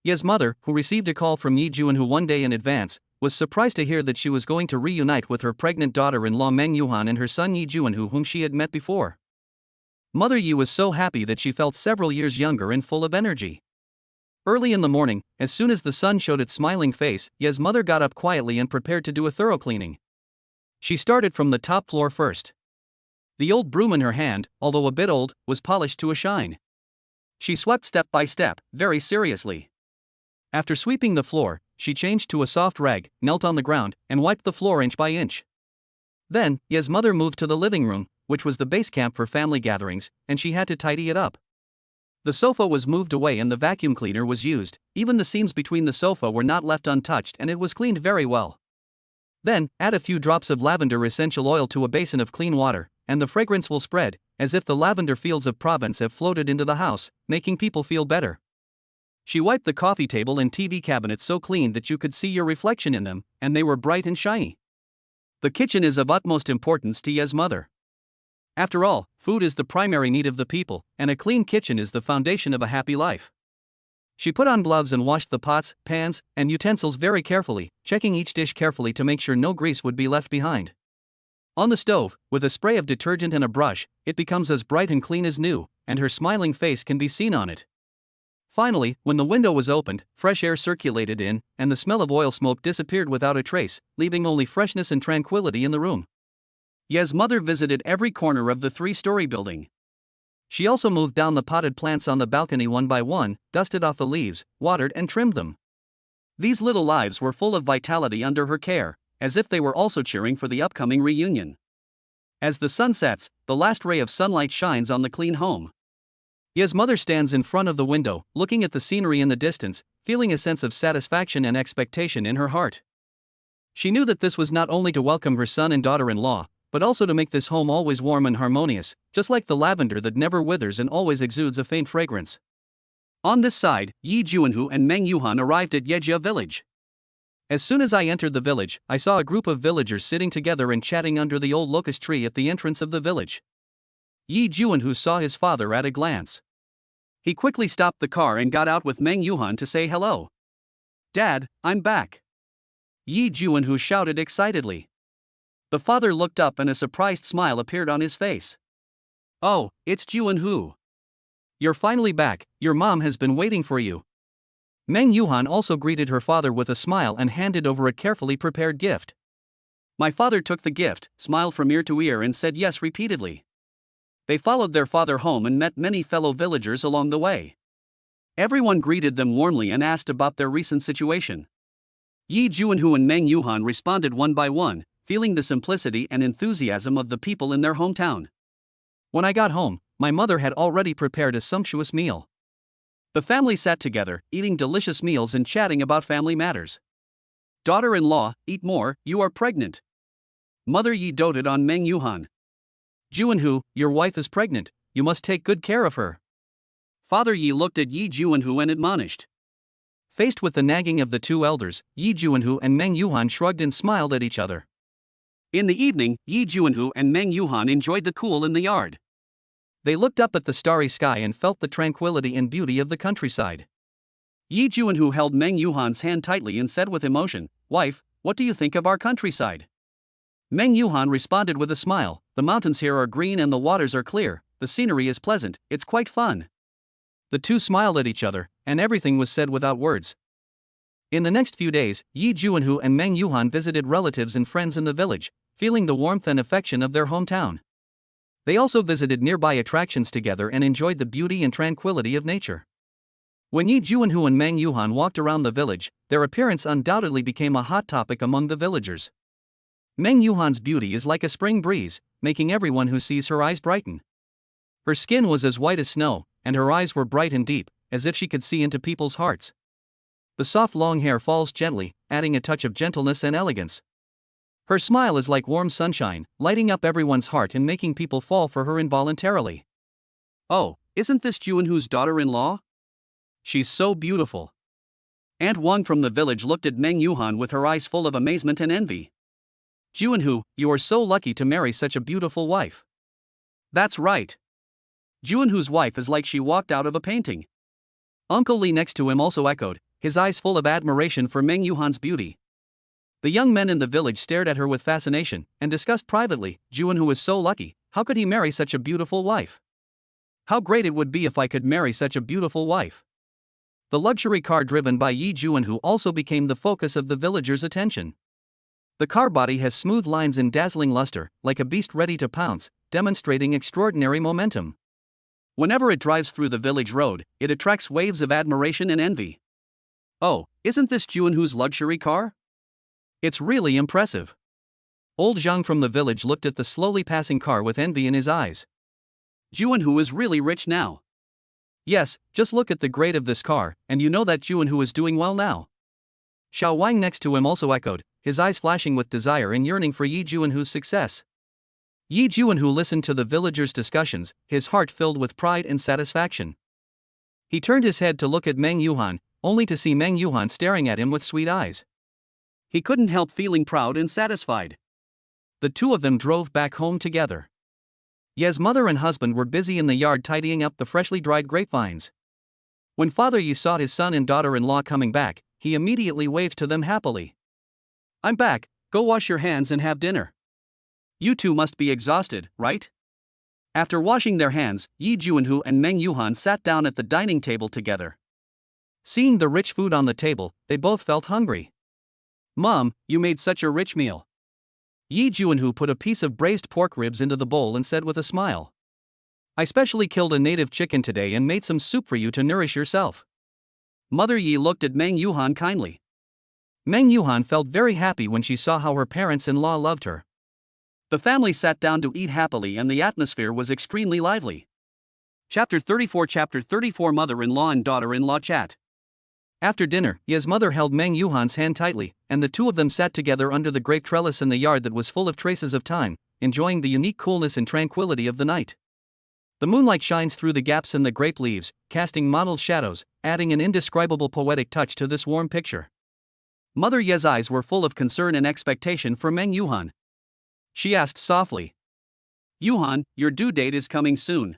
Ye's mother, who received a call from Yi Juanhu one day in advance, was surprised to hear that she was going to reunite with her pregnant daughter-in-law Meng Yuhan and her son Yi Juanhu, whom she had met before. Mother Yi was so happy that she felt several years younger and full of energy. Early in the morning, as soon as the sun showed its smiling face, Ye's mother got up quietly and prepared to do a thorough cleaning. She started from the top floor first. The old broom in her hand, although a bit old, was polished to a shine. She swept step by step, very seriously. After sweeping the floor, she changed to a soft rag, knelt on the ground, and wiped the floor inch by inch. Then, Ye's mother moved to the living room, which was the base camp for family gatherings, and she had to tidy it up. The sofa was moved away and the vacuum cleaner was used. Even the seams between the sofa were not left untouched, and it was cleaned very well. Then, add a few drops of lavender essential oil to a basin of clean water, and the fragrance will spread, as if the lavender fields of Provence have floated into the house, making people feel better. She wiped the coffee table and TV cabinet so clean that you could see your reflection in them, and they were bright and shiny. The kitchen is of utmost importance to Ye's mother. After all, food is the primary need of the people, and a clean kitchen is the foundation of a happy life. She put on gloves and washed the pots, pans, and utensils very carefully, checking each dish carefully to make sure no grease would be left behind. On the stove, with a spray of detergent and a brush, it becomes as bright and clean as new, and her smiling face can be seen on it. Finally, when the window was opened, fresh air circulated in, and the smell of oil smoke disappeared without a trace, leaving only freshness and tranquility in the room. Ye's mother visited every corner of the three-story building. She also moved down the potted plants on the balcony one by one, dusted off the leaves, watered and trimmed them. These little lives were full of vitality under her care, as if they were also cheering for the upcoming reunion. As the sun sets, the last ray of sunlight shines on the clean home. Ye's mother stands in front of the window, looking at the scenery in the distance, feeling a sense of satisfaction and expectation in her heart. She knew that this was not only to welcome her son and daughter-in-law, but also to make this home always warm and harmonious, just like the lavender that never withers and always exudes a faint fragrance. On this side, Yi Juanhu and Meng Yuhan arrived at Yejia village. As soon as I entered the village, I saw a group of villagers sitting together and chatting under the old locust tree at the entrance of the village. Yi Juanhu saw his father at a glance. He quickly stopped the car and got out with Meng Yuhan to say hello. "Dad, I'm back!" Yi Juanhu shouted excitedly. The father looked up and a surprised smile appeared on his face. "Oh, it's Juanhu. You're finally back, your mom has been waiting for you." Meng Yuhan also greeted her father with a smile and handed over a carefully prepared gift. My father took the gift, smiled from ear to ear and said yes repeatedly. They followed their father home and met many fellow villagers along the way. Everyone greeted them warmly and asked about their recent situation. Yi Juanhu and Meng Yuhan responded one by one, feeling the simplicity and enthusiasm of the people in their hometown. When I got home, my mother had already prepared a sumptuous meal. The family sat together, eating delicious meals and chatting about family matters. "Daughter-in-law, eat more, you are pregnant." Mother Yi doted on Meng Yuhan. "Juanhu, your wife is pregnant, you must take good care of her." Father Yi looked at Yi Juanhu and admonished. Faced with the nagging of the two elders, Yi Juanhu and Meng Yuhan shrugged and smiled at each other. In the evening, Yi Juanhu and Meng Yuhan enjoyed the cool in the yard. They looked up at the starry sky and felt the tranquility and beauty of the countryside. Yi Juanhu held Meng Yuhan's hand tightly and said with emotion, "Wife, what do you think of our countryside?" Meng Yuhan responded with a smile, "The mountains here are green and the waters are clear, the scenery is pleasant, it's quite fun." The two smiled at each other, and everything was said without words. In the next few days, Yi Juanhu and Meng Yuhan visited relatives and friends in the village, feeling the warmth and affection of their hometown. They also visited nearby attractions together and enjoyed the beauty and tranquility of nature. When Yi Juanhu and Meng Yuhan walked around the village, their appearance undoubtedly became a hot topic among the villagers. Meng Yuhan's beauty is like a spring breeze, making everyone who sees her eyes brighten. Her skin was as white as snow, and her eyes were bright and deep, as if she could see into people's hearts. The soft long hair falls gently, adding a touch of gentleness and elegance. Her smile is like warm sunshine, lighting up everyone's heart and making people fall for her involuntarily. "Oh, isn't this Juanhu's daughter-in-law? She's so beautiful." Aunt Wang from the village looked at Meng Yuhan with her eyes full of amazement and envy. "Juanhu, you are so lucky to marry such a beautiful wife." "That's right. Juanhu's wife is like she walked out of a painting." Uncle Li next to him also echoed, his eyes full of admiration for Meng Yuhan's beauty. The young men in the village stared at her with fascination, and discussed privately, "Juanhu is so lucky, how could he marry such a beautiful wife? How great it would be if I could marry such a beautiful wife." The luxury car driven by Yi Juanhu also became the focus of the villagers' attention. The car body has smooth lines and dazzling luster, like a beast ready to pounce, demonstrating extraordinary momentum. Whenever it drives through the village road, it attracts waves of admiration and envy. "Oh, isn't this Juanhu's luxury car? It's really impressive." Old Zhang from the village looked at the slowly passing car with envy in his eyes. "Juanhu is really rich now." "Yes, just look at the grade of this car, and you know that Juanhu is doing well now." Xiao Wang next to him also echoed, his eyes flashing with desire and yearning for Yi Juanhu's success. Yi Juanhu listened to the villagers' discussions, his heart filled with pride and satisfaction. He turned his head to look at Meng Yuhan, only to see Meng Yuhan staring at him with sweet eyes. He couldn't help feeling proud and satisfied. The two of them drove back home together. Ye's mother and husband were busy in the yard tidying up the freshly dried grapevines. When Father Yi saw his son and daughter-in-law coming back, he immediately waved to them happily. "I'm back, go wash your hands and have dinner. You two must be exhausted, right?" After washing their hands, Yi Juanhu and Meng Yuhan sat down at the dining table together. Seeing the rich food on the table, they both felt hungry. "Mom, you made such a rich meal." Yi Juanhu put a piece of braised pork ribs into the bowl and said with a smile, "I specially killed a native chicken today and made some soup for you to nourish yourself." Mother Yi looked at Meng Yuhan kindly. Meng Yuhan felt very happy when she saw how her parents-in-law loved her. The family sat down to eat happily and the atmosphere was extremely lively. Chapter 34 Mother-in-law and daughter-in-law chat. After dinner, Ye's mother held Meng Yuhan's hand tightly, and the two of them sat together under the grape trellis in the yard that was full of traces of time, enjoying the unique coolness and tranquility of the night. The moonlight shines through the gaps in the grape leaves, casting mottled shadows, adding an indescribable poetic touch to this warm picture. Mother Ye's eyes were full of concern and expectation for Meng Yuhan. She asked softly, "Yuhan, your due date is coming soon.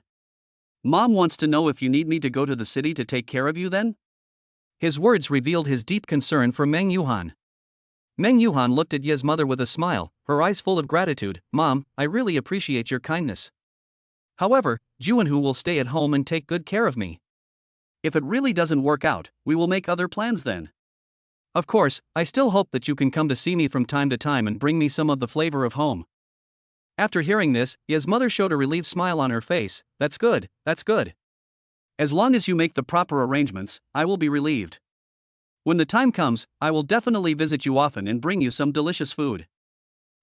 Mom wants to know if you need me to go to the city to take care of you then?" His words revealed his deep concern for Meng Yuhan. Meng Yuhan looked at Ye's mother with a smile, her eyes full of gratitude. "Mom, I really appreciate your kindness. However, Juanhu will stay at home and take good care of me. If it really doesn't work out, we will make other plans then. Of course, I still hope that you can come to see me from time to time and bring me some of the flavor of home." After hearing this, Ye's mother showed a relieved smile on her face. That's good. As long as you make the proper arrangements, I will be relieved. When the time comes, I will definitely visit you often and bring you some delicious food."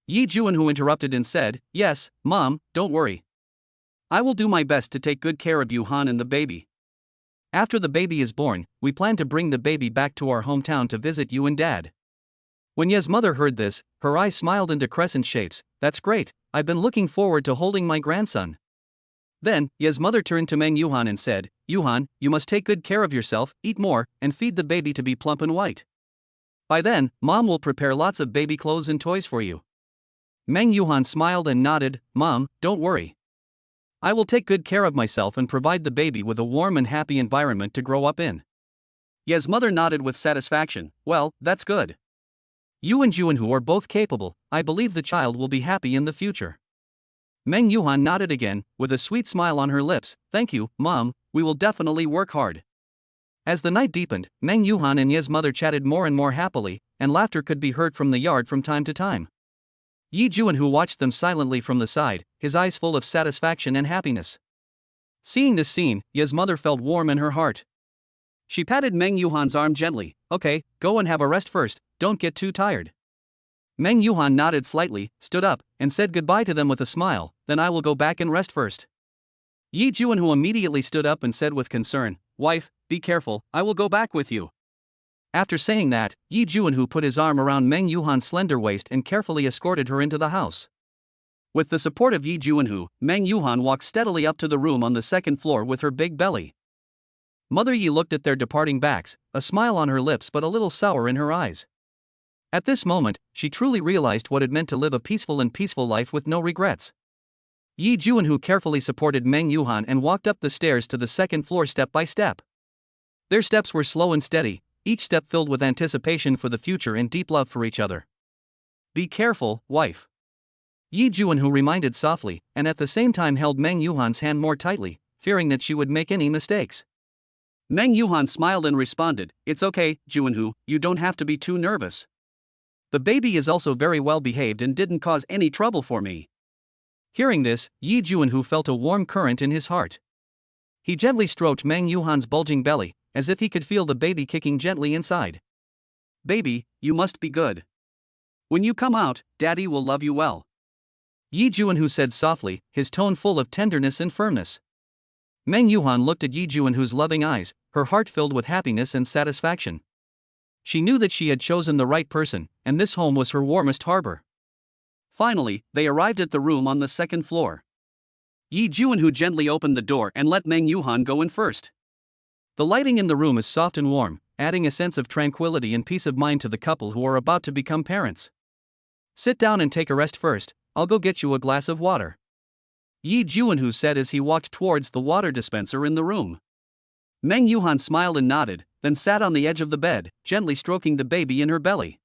Yi Juanhu interrupted and said, "Yes, Mom, don't worry. I will do my best to take good care of Yuhan and the baby. After the baby is born, we plan to bring the baby back to our hometown to visit you and Dad." When Ye's mother heard this, her eyes smiled into crescent shapes. "That's great, I've been looking forward to holding my grandson." Then, Ye's mother turned to Meng Yuhan and said, "Yuhan, you must take good care of yourself, eat more, and feed the baby to be plump and white. By then, Mom will prepare lots of baby clothes and toys for you." Meng Yuhan smiled and nodded. "Mom, don't worry. I will take good care of myself and provide the baby with a warm and happy environment to grow up in. Ye's mother nodded with satisfaction. Well, that's good. You and Yuanhu are both capable. I believe the child will be happy in the future. Meng Yuhan nodded again, with a sweet smile on her lips. Thank you, Mom, we will definitely work hard. As the night deepened, Meng Yuhan and Ye's mother chatted more and more happily, and laughter could be heard from the yard from time to time. Yi Juanhu watched them silently from the side, his eyes full of satisfaction and happiness. Seeing this scene, Ye's mother felt warm in her heart. She patted Meng Yuhan's arm gently. Okay, go and have a rest first, don't get too tired. Meng Yuhan nodded slightly, stood up, and said goodbye to them with a smile. Then I will go back and rest first. Yi Juanhu immediately stood up and said with concern, Wife, be careful, I will go back with you. After saying that, Yi Juanhu put his arm around Meng Yuhan's slender waist and carefully escorted her into the house. With the support of Yi Juanhu, Meng Yuhan walked steadily up to the room on the second floor with her big belly. Mother Yi looked at their departing backs, a smile on her lips but a little sour in her eyes. At this moment, she truly realized what it meant to live a peaceful life with no regrets. Yi Juanhu carefully supported Meng Yuhan and walked up the stairs to the second floor step by step. Their steps were slow and steady, each step filled with anticipation for the future and deep love for each other. Be careful, wife. Yi Juanhu reminded softly, and at the same time held Meng Yuhan's hand more tightly, fearing that she would make any mistakes. Meng Yuhan smiled and responded, It's okay, Juanhu, you don't have to be too nervous. The baby is also very well behaved and didn't cause any trouble for me. Hearing this, Yi Juanhu felt a warm current in his heart. He gently stroked Meng Yuhan's bulging belly, as if he could feel the baby kicking gently inside. Baby, you must be good. When you come out, Daddy will love you well. Yi Juanhu said softly, his tone full of tenderness and firmness. Meng Yuhan looked at Yi Juanhu's loving eyes, her heart filled with happiness and satisfaction. She knew that she had chosen the right person, and this home was her warmest harbor. Finally, they arrived at the room on the second floor. Yi Juanhu gently opened the door and let Meng Yuhan go in first. The lighting in the room is soft and warm, adding a sense of tranquility and peace of mind to the couple who are about to become parents. Sit down and take a rest first, I'll go get you a glass of water. Yi Juanhu said as he walked towards the water dispenser in the room. Meng Yuhan smiled and nodded, then sat on the edge of the bed, gently stroking the baby in her belly.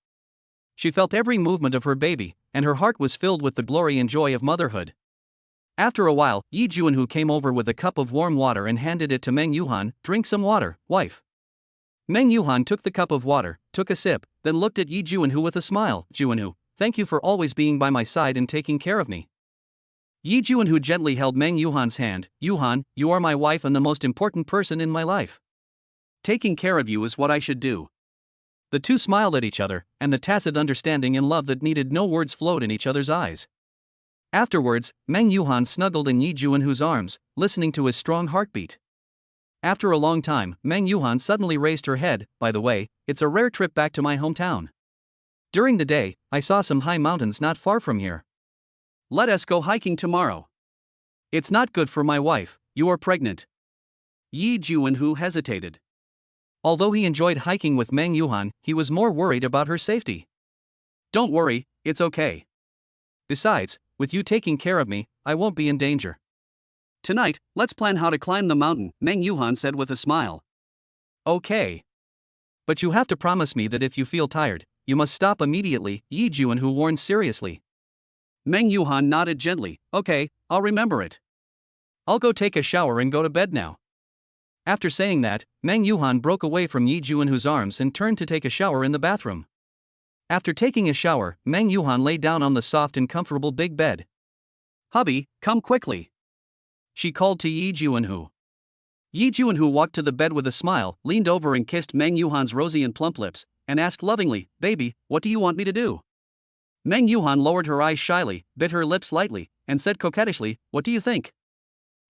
She felt every movement of her baby, and her heart was filled with the glory and joy of motherhood. After a while, Yi Juanhu came over with a cup of warm water and handed it to Meng Yuhan. Drink some water, wife. Meng Yuhan took the cup of water, took a sip, then looked at Yi Juanhu with a smile. Juanhu, thank you for always being by my side and taking care of me. Yi Juanhu gently held Meng Yuhan's hand. Yuhan, you are my wife and the most important person in my life. Taking care of you is what I should do. The two smiled at each other, and the tacit understanding and love that needed no words flowed in each other's eyes. Afterwards, Meng Yuhan snuggled in Yi Juanhu's arms, listening to his strong heartbeat. After a long time, Meng Yuhan suddenly raised her head. By the way, it's a rare trip back to my hometown. During the day, I saw some high mountains not far from here. Let us go hiking tomorrow. It's not good for my wife, you are pregnant. Yi Juanhu hesitated. Although he enjoyed hiking with Meng Yuhan, he was more worried about her safety. Don't worry, it's okay. Besides, with you taking care of me, I won't be in danger. Tonight, let's plan how to climb the mountain, Meng Yuhan said with a smile. Okay. But you have to promise me that if you feel tired, you must stop immediately, Yi Juanhu warned seriously. Meng Yuhan nodded gently. Okay, I'll remember it. I'll go take a shower and go to bed now. After saying that, Meng Yuhan broke away from Yi Juanhu's arms and turned to take a shower in the bathroom. After taking a shower, Meng Yuhan lay down on the soft and comfortable big bed. Hubby, come quickly. She called to Yi Juanhu. Yi Juanhu walked to the bed with a smile, leaned over and kissed Meng Yuhan's rosy and plump lips, and asked lovingly, Baby, what do you want me to do? Meng Yuhan lowered her eyes shyly, bit her lips lightly, and said coquettishly, What do you think?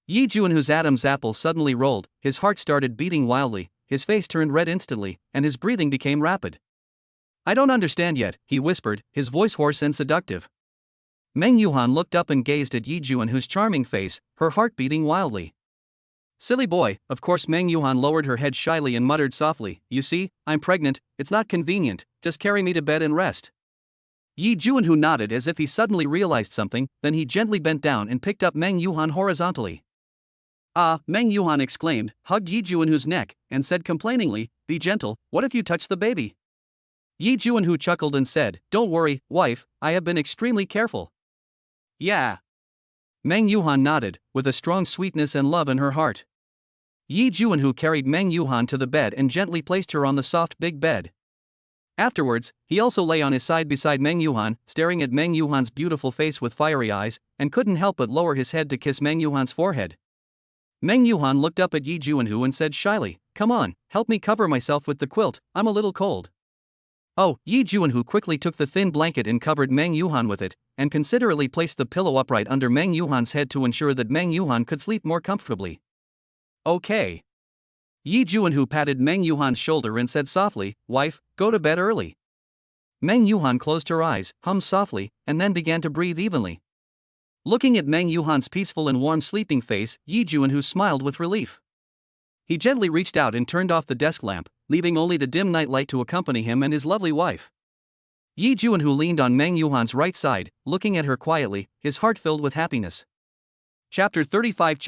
Yi Juanhu's Adam's apple suddenly rolled, his heart started beating wildly, his face turned red instantly, and his breathing became rapid. I don't understand yet, he whispered, his voice hoarse and seductive. Meng Yuhan looked up and gazed at Yi Juanhu's charming face, her heart beating wildly. Silly boy, of course. Meng Yuhan lowered her head shyly and muttered softly, You see, I'm pregnant, it's not convenient, just carry me to bed and rest. Yi Juanhu nodded as if he suddenly realized something, then he gently bent down and picked up Meng Yuhan horizontally. Ah, Meng Yuhan exclaimed, hugged Yi Juanhu's neck, and said complainingly, be gentle, what if you touch the baby? Yi Juanhu chuckled and said, don't worry, wife, I have been extremely careful. Yeah. Meng Yuhan nodded, with a strong sweetness and love in her heart. Yi Juanhu carried Meng Yuhan to the bed and gently placed her on the soft big bed. Afterwards, he also lay on his side beside Meng Yuhan, staring at Meng Yuhan's beautiful face with fiery eyes, and couldn't help but lower his head to kiss Meng Yuhan's forehead. Meng Yuhan looked up at Yi Juanhu and said shyly, come on, help me cover myself with the quilt, I'm a little cold. Oh, Yi Juanhu quickly took the thin blanket and covered Meng Yuhan with it, and considerately placed the pillow upright under Meng Yuhan's head to ensure that Meng Yuhan could sleep more comfortably. Okay. Yi Juanhu patted Meng Yuhan's shoulder and said softly, wife, go to bed early. Meng Yuhan closed her eyes, hummed softly, and then began to breathe evenly. Looking at Meng Yuhan's peaceful and warm sleeping face, Yi Juanhu smiled with relief. He gently reached out and turned off the desk lamp, leaving only the dim night light to accompany him and his lovely wife. Yi Juanhu leaned on Meng Yuhan's right side, looking at her quietly, his heart filled with happiness. Chapter 35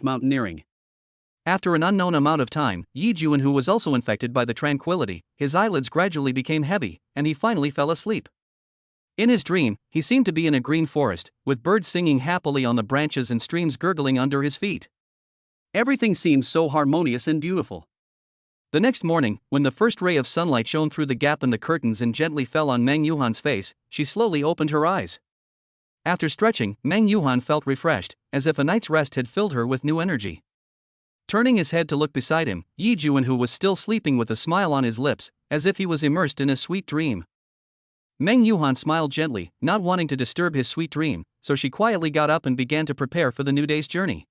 Mountaineering. After an unknown amount of time, Yi Juanhu was also infected by the tranquility, his eyelids gradually became heavy, and he finally fell asleep. In his dream, he seemed to be in a green forest, with birds singing happily on the branches and streams gurgling under his feet. Everything seemed so harmonious and beautiful. The next morning, when the first ray of sunlight shone through the gap in the curtains and gently fell on Meng Yuhan's face, she slowly opened her eyes. After stretching, Meng Yuhan felt refreshed, as if a night's rest had filled her with new energy. Turning his head to look beside him, Yi Juanhu was still sleeping with a smile on his lips, as if he was immersed in a sweet dream. Meng Yuhan smiled gently, not wanting to disturb his sweet dream, so she quietly got up and began to prepare for the new day's journey.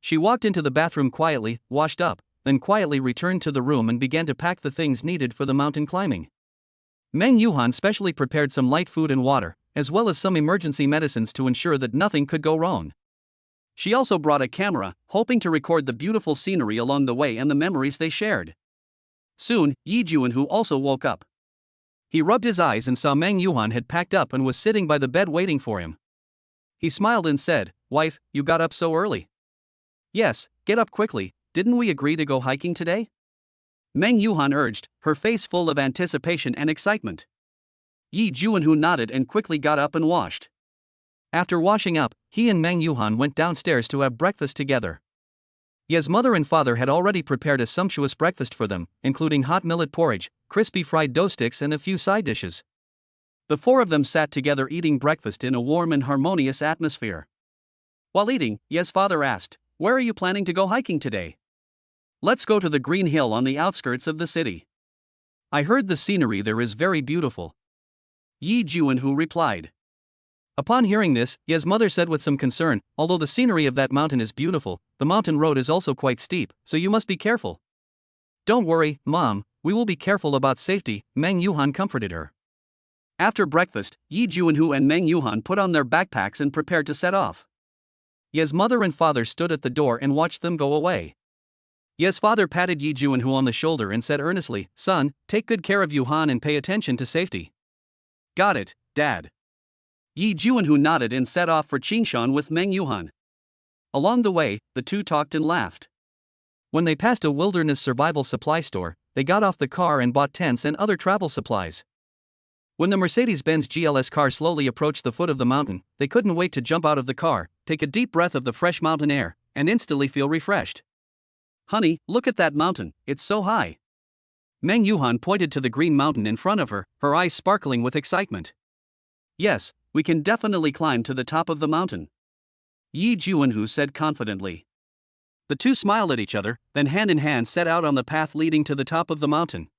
She walked into the bathroom quietly, washed up, then quietly returned to the room and began to pack the things needed for the mountain climbing. Meng Yuhan specially prepared some light food and water, as well as some emergency medicines to ensure that nothing could go wrong. She also brought a camera, hoping to record the beautiful scenery along the way and the memories they shared. Soon, Yi Juanhu also woke up. He rubbed his eyes and saw Meng Yuhan had packed up and was sitting by the bed waiting for him. He smiled and said, wife, you got up so early. Yes, get up quickly, didn't we agree to go hiking today? Meng Yuhan urged, her face full of anticipation and excitement. Yi Juanhu nodded and quickly got up and washed. After washing up, he and Meng Yuhan went downstairs to have breakfast together. Ye's mother and father had already prepared a sumptuous breakfast for them, including hot millet porridge, crispy fried dough sticks and a few side dishes. The four of them sat together eating breakfast in a warm and harmonious atmosphere. While eating, Ye's father asked, where are you planning to go hiking today? Let's go to the green hill on the outskirts of the city. I heard the scenery there is very beautiful. Yi Juanhu replied. Upon hearing this, Ye's mother said with some concern, although the scenery of that mountain is beautiful, the mountain road is also quite steep, so you must be careful. Don't worry, Mom, we will be careful about safety, Meng Yuhan comforted her. After breakfast, Yi Juanhu and Meng Yuhan put on their backpacks and prepared to set off. Ye's mother and father stood at the door and watched them go away. Ye's father patted Yi Juanhu on the shoulder and said earnestly, son, take good care of Yuhan and pay attention to safety. Got it, Dad. Yi Juanhu nodded and set off for Qingshan with Meng Yuhan. Along the way, the two talked and laughed. When they passed a wilderness survival supply store, they got off the car and bought tents and other travel supplies. When the Mercedes-Benz GLS car slowly approached the foot of the mountain, they couldn't wait to jump out of the car, take a deep breath of the fresh mountain air, and instantly feel refreshed. Honey, look at that mountain, it's so high. Meng Yuhan pointed to the green mountain in front of her, her eyes sparkling with excitement. Yes, we can definitely climb to the top of the mountain. Yi Juanhu said confidently. The two smiled at each other, then hand in hand set out on the path leading to the top of the mountain.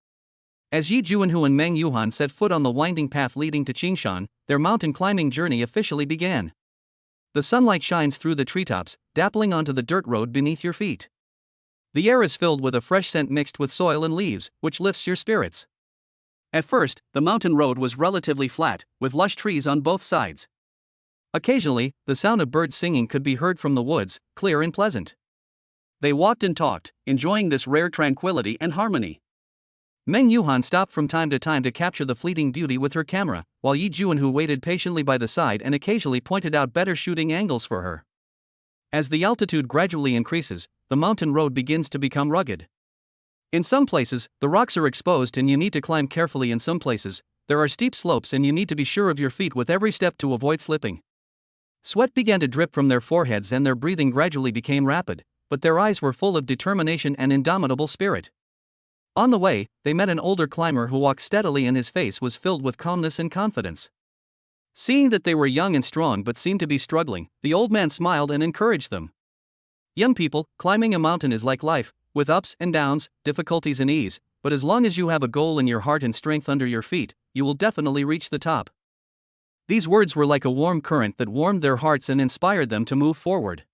As Yi Juanhu and Meng Yuhan set foot on the winding path leading to Qingshan, their mountain climbing journey officially began. The sunlight shines through the treetops, dappling onto the dirt road beneath your feet. The air is filled with a fresh scent mixed with soil and leaves, which lifts your spirits. At first, the mountain road was relatively flat, with lush trees on both sides. Occasionally, the sound of birds singing could be heard from the woods, clear and pleasant. They walked and talked, enjoying this rare tranquility and harmony. Meng Yuhan stopped from time to capture the fleeting beauty with her camera, while Yi Juanhu waited patiently by the side and occasionally pointed out better shooting angles for her. As the altitude gradually increases, the mountain road begins to become rugged. In some places, the rocks are exposed and you need to climb carefully. In some places, there are steep slopes and you need to be sure of your feet with every step to avoid slipping. Sweat began to drip from their foreheads and their breathing gradually became rapid, but their eyes were full of determination and indomitable spirit. On the way, they met an older climber who walked steadily and his face was filled with calmness and confidence. Seeing that they were young and strong but seemed to be struggling, the old man smiled and encouraged them. Young people, climbing a mountain is like life, with ups and downs, difficulties and ease, but as long as you have a goal in your heart and strength under your feet, you will definitely reach the top. These words were like a warm current that warmed their hearts and inspired them to move forward.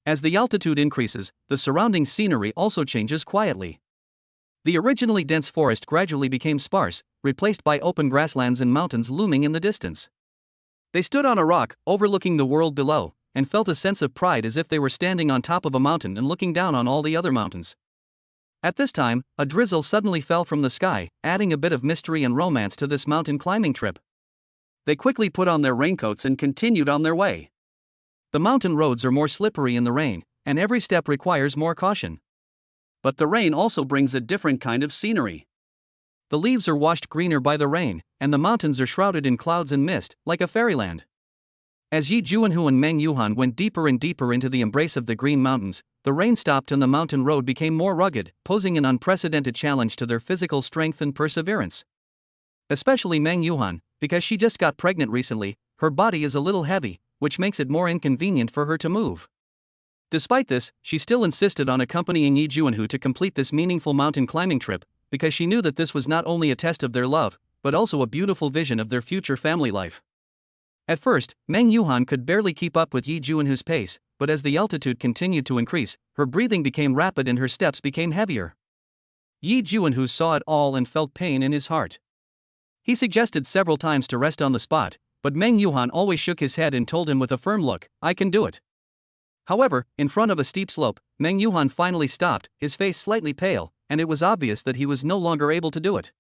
As the altitude increases, the surrounding scenery also changes quietly. The originally dense forest gradually became sparse, replaced by open grasslands and mountains looming in the distance. They stood on a rock, overlooking the world below, and felt a sense of pride as if they were standing on top of a mountain and looking down on all the other mountains. At this time, a drizzle suddenly fell from the sky, adding a bit of mystery and romance to this mountain climbing trip. They quickly put on their raincoats and continued on their way. The mountain roads are more slippery in the rain, and every step requires more caution. But the rain also brings a different kind of scenery. The leaves are washed greener by the rain, and the mountains are shrouded in clouds and mist, like a fairyland. As Yi Juanhu and Meng Yuhan went deeper and deeper into the embrace of the Green Mountains, the rain stopped and the mountain road became more rugged, posing an unprecedented challenge to their physical strength and perseverance. Especially Meng Yuhan, because she just got pregnant recently, her body is a little heavy, which makes it more inconvenient for her to move. Despite this, she still insisted on accompanying Yi Juanhu to complete this meaningful mountain climbing trip, because she knew that this was not only a test of their love, but also a beautiful vision of their future family life. At first, Meng Yuhan could barely keep up with Yi Juanhu's pace, but as the altitude continued to increase, her breathing became rapid and her steps became heavier. Yi Juanhu saw it all and felt pain in his heart. He suggested several times to rest on the spot, but Meng Yuhan always shook his head and told him with a firm look, "I can do it." However, in front of a steep slope, Meng Yuhan finally stopped, his face slightly pale, and it was obvious that he was no longer able to do it.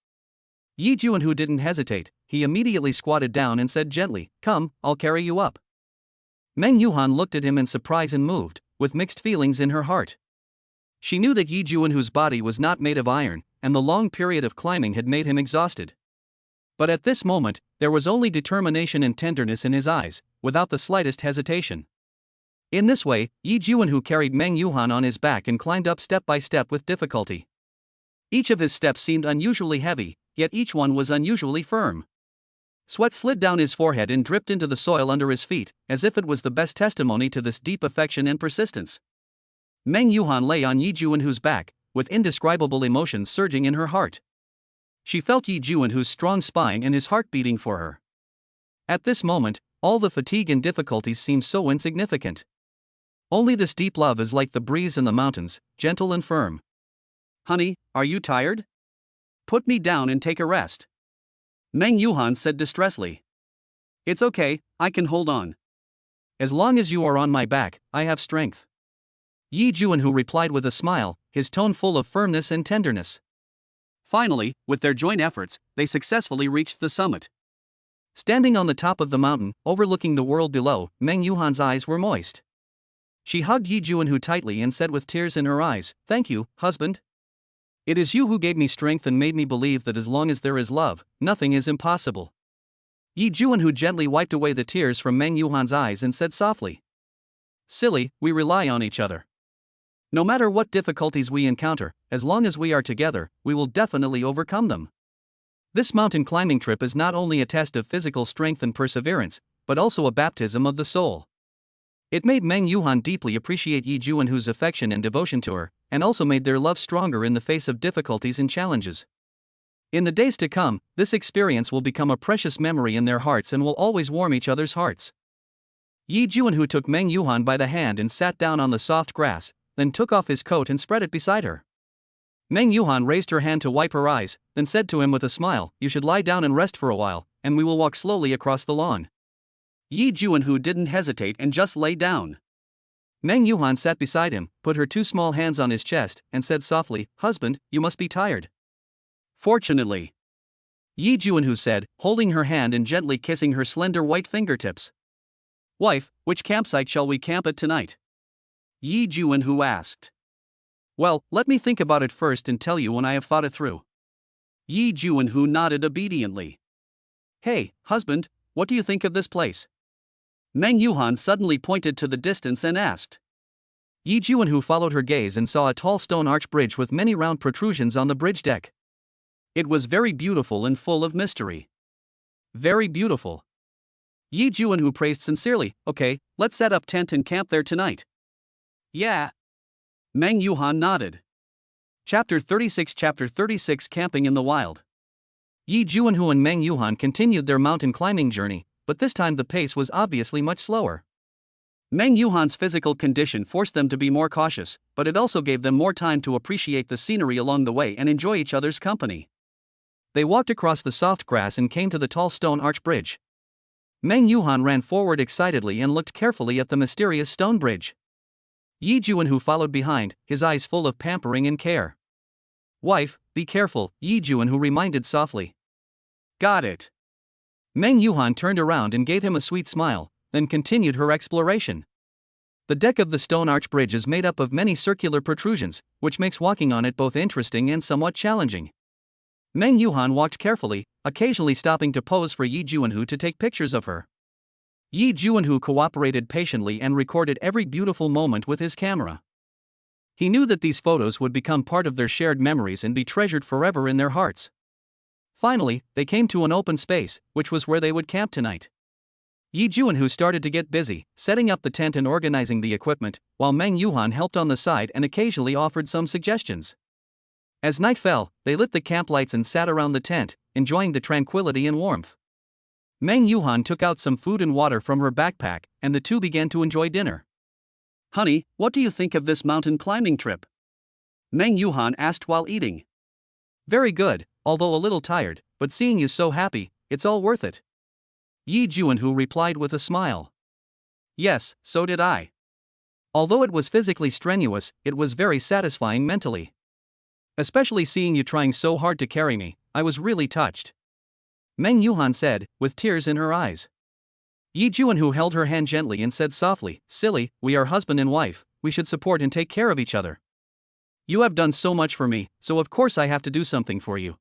Yi Juanhu didn't hesitate, he immediately squatted down and said gently, "Come, I'll carry you up." Meng Yuhan looked at him in surprise and moved, with mixed feelings in her heart. She knew that Yi Juanhu's body was not made of iron, and the long period of climbing had made him exhausted. But at this moment, there was only determination and tenderness in his eyes, without the slightest hesitation. In this way, Yi Juanhu carried Meng Yuhan on his back and climbed up step by step with difficulty. Each of his steps seemed unusually heavy, yet each one was unusually firm. Sweat slid down his forehead and dripped into the soil under his feet, as if it was the best testimony to this deep affection and persistence. Meng Yuhan lay on Yi Juanhu's back, with indescribable emotions surging in her heart. She felt Yi Juanhu's strong spine and his heart beating for her. At this moment, all the fatigue and difficulties seemed so insignificant. Only this deep love is like the breeze in the mountains, gentle and firm. "Honey, are you tired? Put me down and take a rest," Meng Yuhan said distressfully. "It's okay, I can hold on. As long as you are on my back, I have strength." Yi Juanhu replied with a smile, his tone full of firmness and tenderness. Finally, with their joint efforts, they successfully reached the summit. Standing on the top of the mountain, overlooking the world below, Meng Yuhan's eyes were moist. She hugged Yi Juanhu tightly and said with tears in her eyes, "Thank you, husband. It is you who gave me strength and made me believe that as long as there is love, nothing is impossible." Yi Juanhu gently wiped away the tears from Meng Yuhan's eyes and said softly, "Silly, we rely on each other. No matter what difficulties we encounter, as long as we are together, we will definitely overcome them." This mountain climbing trip is not only a test of physical strength and perseverance, but also a baptism of the soul. It made Meng Yuhan deeply appreciate Yi Juanhu's affection and devotion to her, and also made their love stronger in the face of difficulties and challenges. In the days to come, this experience will become a precious memory in their hearts and will always warm each other's hearts. Yi Juanhu took Meng Yuhan by the hand and sat down on the soft grass, then took off his coat and spread it beside her. Meng Yuhan raised her hand to wipe her eyes, then said to him with a smile, "You should lie down and rest for a while, and we will walk slowly across the lawn." Yi Juanhu didn't hesitate and just lay down. Meng Yuhan sat beside him, put her two small hands on his chest, and said softly, "Husband, you must be tired." Fortunately, Yi Juanhu said, holding her hand and gently kissing her slender white fingertips. Wife, which campsite shall we camp at tonight? Yi Juanhu asked. Well, let me think about it first and tell you when I have thought it through. Yi Juanhu nodded obediently. Hey, husband, what do you think of this place? Meng Yuhan suddenly pointed to the distance and asked. Yi Juanhu followed her gaze and saw a tall stone arch bridge with many round protrusions on the bridge deck. It was very beautiful and full of mystery. Very beautiful. Yi Juanhu praised sincerely. Okay, let's set up tent and camp there tonight. Yeah. Meng Yuhan nodded. Chapter 36 Camping in the Wild. Yi Juanhu and Meng Yuhan continued their mountain climbing journey, but this time the pace was obviously much slower. Meng Yuhan's physical condition forced them to be more cautious, but it also gave them more time to appreciate the scenery along the way and enjoy each other's company. They walked across the soft grass and came to the tall stone arch bridge. Meng Yuhan ran forward excitedly and looked carefully at the mysterious stone bridge. Yi Juanhu followed behind, his eyes full of pampering and care. Wife, be careful, Yi Juanhu reminded softly. Got it. Meng Yuhan turned around and gave him a sweet smile, then continued her exploration. The deck of the stone arch bridge is made up of many circular protrusions, which makes walking on it both interesting and somewhat challenging. Meng Yuhan walked carefully, occasionally stopping to pose for Yi Juanhu to take pictures of her. Yi Juanhu cooperated patiently and recorded every beautiful moment with his camera. He knew that these photos would become part of their shared memories and be treasured forever in their hearts. Finally, they came to an open space, which was where they would camp tonight. Yi Juanhu started to get busy, setting up the tent and organizing the equipment, while Meng Yuhan helped on the side and occasionally offered some suggestions. As night fell, they lit the camp lights and sat around the tent, enjoying the tranquility and warmth. Meng Yuhan took out some food and water from her backpack, and the two began to enjoy dinner. Honey, what do you think of this mountain climbing trip? Meng Yuhan asked while eating. Very good, although a little tired, but seeing you so happy, it's all worth it. Yi Juanhu replied with a smile. Yes, so did I. Although it was physically strenuous, it was very satisfying mentally. Especially seeing you trying so hard to carry me, I was really touched. Meng Yuhan said, with tears in her eyes. Yi Juanhu held her hand gently and said softly, Silly, we are husband and wife, we should support and take care of each other. You have done so much for me, so of course I have to do something for you.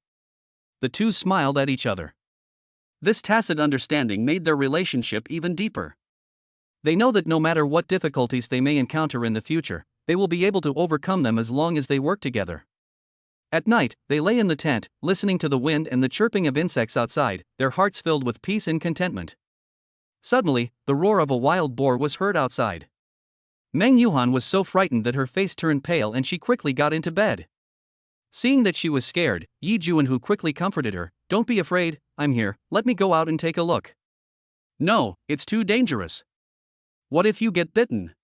The two smiled at each other. This tacit understanding made their relationship even deeper. They know that no matter what difficulties they may encounter in the future, they will be able to overcome them as long as they work together. At night, they lay in the tent, listening to the wind and the chirping of insects outside, their hearts filled with peace and contentment. Suddenly, the roar of a wild boar was heard outside. Meng Yuhan was so frightened that her face turned pale and she quickly got into bed. Seeing that she was scared, Yi Juanhu quickly comforted her. Don't be afraid, I'm here, let me go out and take a look. No, it's too dangerous. What if you get bitten?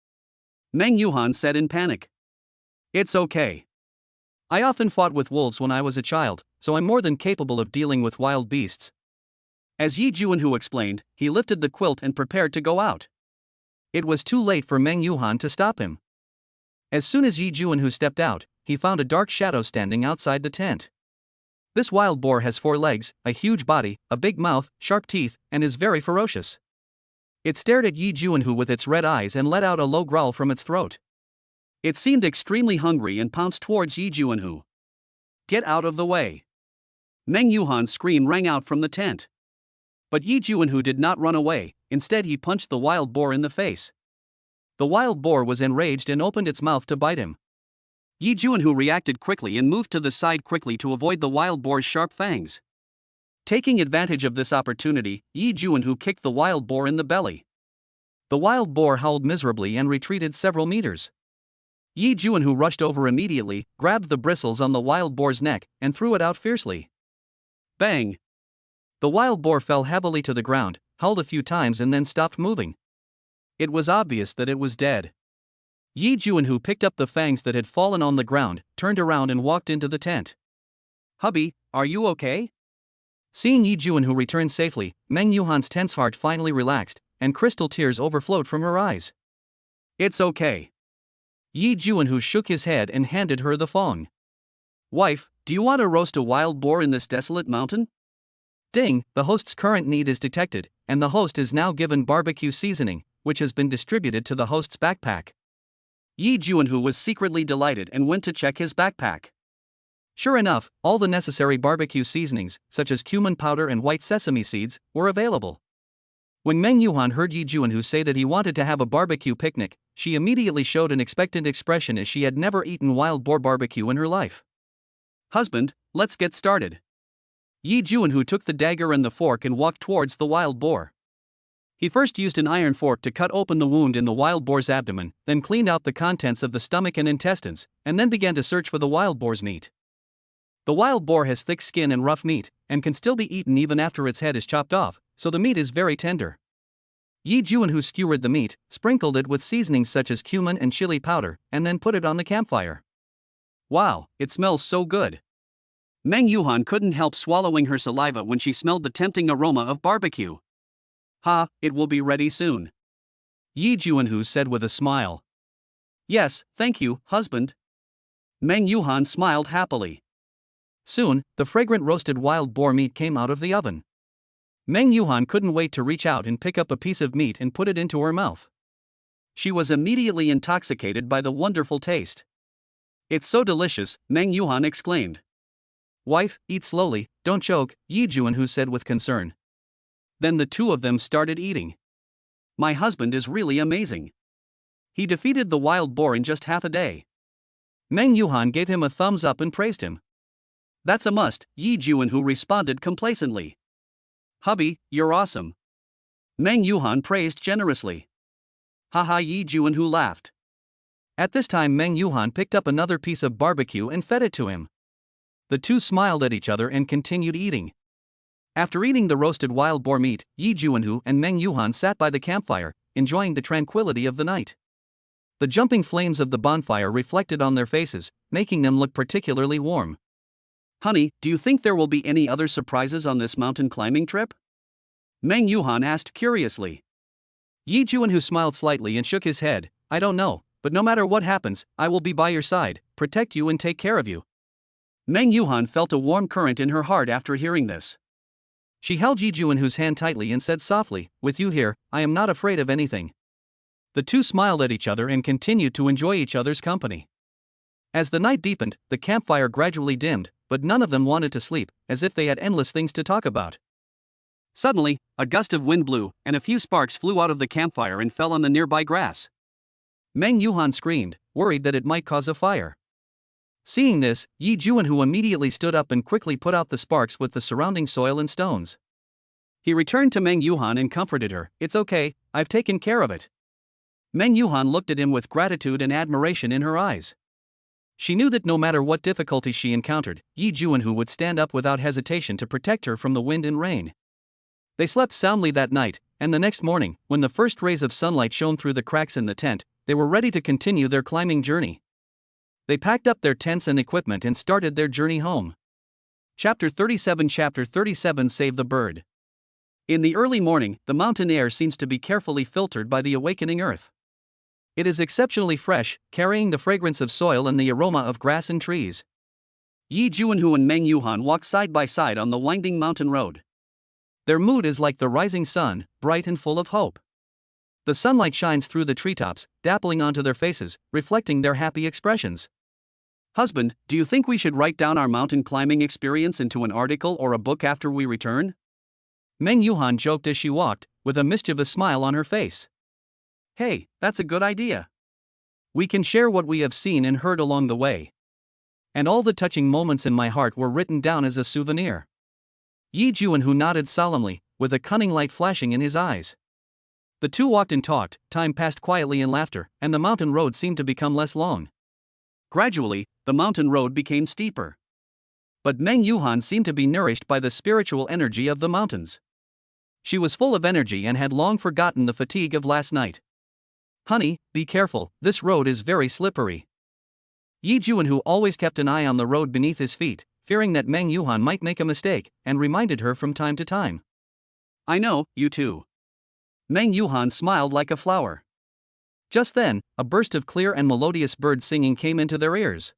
Meng Yuhan said in panic. It's okay. I often fought with wolves when I was a child, so I'm more than capable of dealing with wild beasts. As Yi Juanhu explained, he lifted the quilt and prepared to go out. It was too late for Meng Yuhan to stop him. As soon as Yi Juanhu stepped out, he found a dark shadow standing outside the tent. This wild boar has 4 legs, a huge body, a big mouth, sharp teeth, and is very ferocious. It stared at Yi Juanhu with its red eyes and let out a low growl from its throat. It seemed extremely hungry and pounced towards Yi Juanhu. Get out of the way! Meng Yuhan's scream rang out from the tent. But Yi Juanhu did not run away, instead he punched the wild boar in the face. The wild boar was enraged and opened its mouth to bite him. Yi Juanhu reacted quickly and moved to the side quickly to avoid the wild boar's sharp fangs. Taking advantage of this opportunity, Yi Juanhu kicked the wild boar in the belly. The wild boar howled miserably and retreated several meters. Yi Juanhu rushed over immediately, grabbed the bristles on the wild boar's neck, and threw it out fiercely. Bang! The wild boar fell heavily to the ground, howled a few times and then stopped moving. It was obvious that it was dead. Yi Juanhu picked up the fangs that had fallen on the ground, turned around and walked into the tent. Hubby, are you okay? Seeing Yi Juanhu return safely, Meng Yuhan's tense heart finally relaxed, and crystal tears overflowed from her eyes. It's okay. Yi Juanhu shook his head and handed her the thong. Wife, do you want to roast a wild boar in this desolate mountain? Ding, the host's current need is detected, and the host is now given barbecue seasoning, which has been distributed to the host's backpack. Yi Juanhu was secretly delighted and went to check his backpack. Sure enough, all the necessary barbecue seasonings, such as cumin powder and white sesame seeds, were available. When Meng Yuhan heard Yi Juanhu say that he wanted to have a barbecue picnic, she immediately showed an expectant expression as she had never eaten wild boar barbecue in her life. Husband, let's get started. Yi Juanhu took the dagger and the fork and walked towards the wild boar. He first used an iron fork to cut open the wound in the wild boar's abdomen, then cleaned out the contents of the stomach and intestines, and then began to search for the wild boar's meat. The wild boar has thick skin and rough meat, and can still be eaten even after its head is chopped off, so the meat is very tender. Yi Juanhu skewered the meat, sprinkled it with seasonings such as cumin and chili powder, and then put it on the campfire. Wow, it smells so good. Meng Yuhan couldn't help swallowing her saliva when she smelled the tempting aroma of barbecue. Ha, it will be ready soon. Yi Juanhu said with a smile. Yes, thank you, husband. Meng Yuhan smiled happily. Soon, the fragrant roasted wild boar meat came out of the oven. Meng Yuhan couldn't wait to reach out and pick up a piece of meat and put it into her mouth. She was immediately intoxicated by the wonderful taste. It's so delicious, Meng Yuhan exclaimed. Wife, eat slowly, don't choke, Yi Juanhu said with concern. Then the two of them started eating. My husband is really amazing. He defeated the wild boar in just half a day. Meng Yuhan gave him a thumbs up and praised him. That's a must, Yi Juanhu responded complacently. Hubby, you're awesome. Meng Yuhan praised generously. Haha, Yi Juanhu laughed. At this time Meng Yuhan picked up another piece of barbecue and fed it to him. The two smiled at each other and continued eating. After eating the roasted wild boar meat, Yi Juanhu and Meng Yuhan sat by the campfire, enjoying the tranquility of the night. The jumping flames of the bonfire reflected on their faces, making them look particularly warm. Honey, do you think there will be any other surprises on this mountain climbing trip? Meng Yuhan asked curiously. Yi Juanhu smiled slightly and shook his head. I don't know, but no matter what happens, I will be by your side, protect you and take care of you. Meng Yuhan felt a warm current in her heart after hearing this. She held Yi Juanhu's hand tightly and said softly, with you here, I am not afraid of anything. The two smiled at each other and continued to enjoy each other's company. As the night deepened, the campfire gradually dimmed, but none of them wanted to sleep, as if they had endless things to talk about. Suddenly, a gust of wind blew, and a few sparks flew out of the campfire and fell on the nearby grass. Meng Yuhan screamed, worried that it might cause a fire. Seeing this, Yi Juanhu immediately stood up and quickly put out the sparks with the surrounding soil and stones. He returned to Meng Yuhan and comforted her, it's okay, I've taken care of it. Meng Yuhan looked at him with gratitude and admiration in her eyes. She knew that no matter what difficulties she encountered, Yi Juanhu would stand up without hesitation to protect her from the wind and rain. They slept soundly that night, and the next morning, when the first rays of sunlight shone through the cracks in the tent, they were ready to continue their climbing journey. They packed up their tents and equipment and started their journey home. Chapter 37 Save the Bird. In the early morning, the mountain air seems to be carefully filtered by the awakening earth. It is exceptionally fresh, carrying the fragrance of soil and the aroma of grass and trees. Yi Juanhu and Meng Yuhan walk side by side on the winding mountain road. Their mood is like the rising sun, bright and full of hope. The sunlight shines through the treetops, dappling onto their faces, reflecting their happy expressions. Husband, do you think we should write down our mountain climbing experience into an article or a book after we return? Meng Yuhan joked as she walked, with a mischievous smile on her face. Hey, that's a good idea. We can share what we have seen and heard along the way. And all the touching moments in my heart were written down as a souvenir. Yi Juanhu nodded solemnly, with a cunning light flashing in his eyes. The two walked and talked, time passed quietly in laughter, and the mountain road seemed to become less long. Gradually, the mountain road became steeper. But Meng Yuhan seemed to be nourished by the spiritual energy of the mountains. She was full of energy and had long forgotten the fatigue of last night. Honey, be careful, this road is very slippery. Yi Juanhu always kept an eye on the road beneath his feet, fearing that Meng Yuhan might make a mistake, and reminded her from time to time. I know, you too. Meng Yuhan smiled like a flower. Just then, a burst of clear and melodious bird singing came into their ears.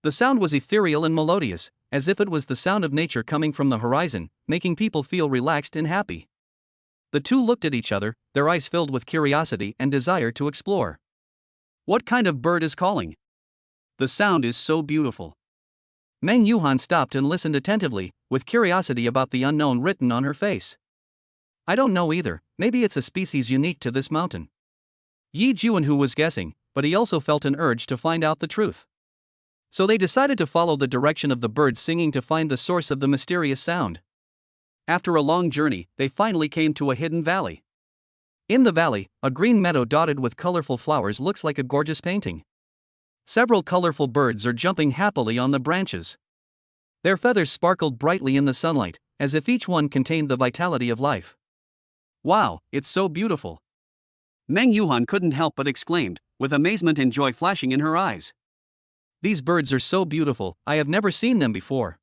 The sound was ethereal and melodious, as if it was the sound of nature coming from the horizon, making people feel relaxed and happy. The two looked at each other, their eyes filled with curiosity and desire to explore. What kind of bird is calling? The sound is so beautiful. Meng Yuhan stopped and listened attentively, with curiosity about the unknown written on her face. I don't know either, maybe it's a species unique to this mountain. Yi Juanhu was guessing, but he also felt an urge to find out the truth. So they decided to follow the direction of the birds singing to find the source of the mysterious sound. After a long journey, they finally came to a hidden valley. In the valley, a green meadow dotted with colorful flowers looks like a gorgeous painting. Several colorful birds are jumping happily on the branches. Their feathers sparkled brightly in the sunlight, as if each one contained the vitality of life. Wow, it's so beautiful! Meng Yuhan couldn't help but exclaimed, with amazement and joy flashing in her eyes. These birds are so beautiful, I have never seen them before.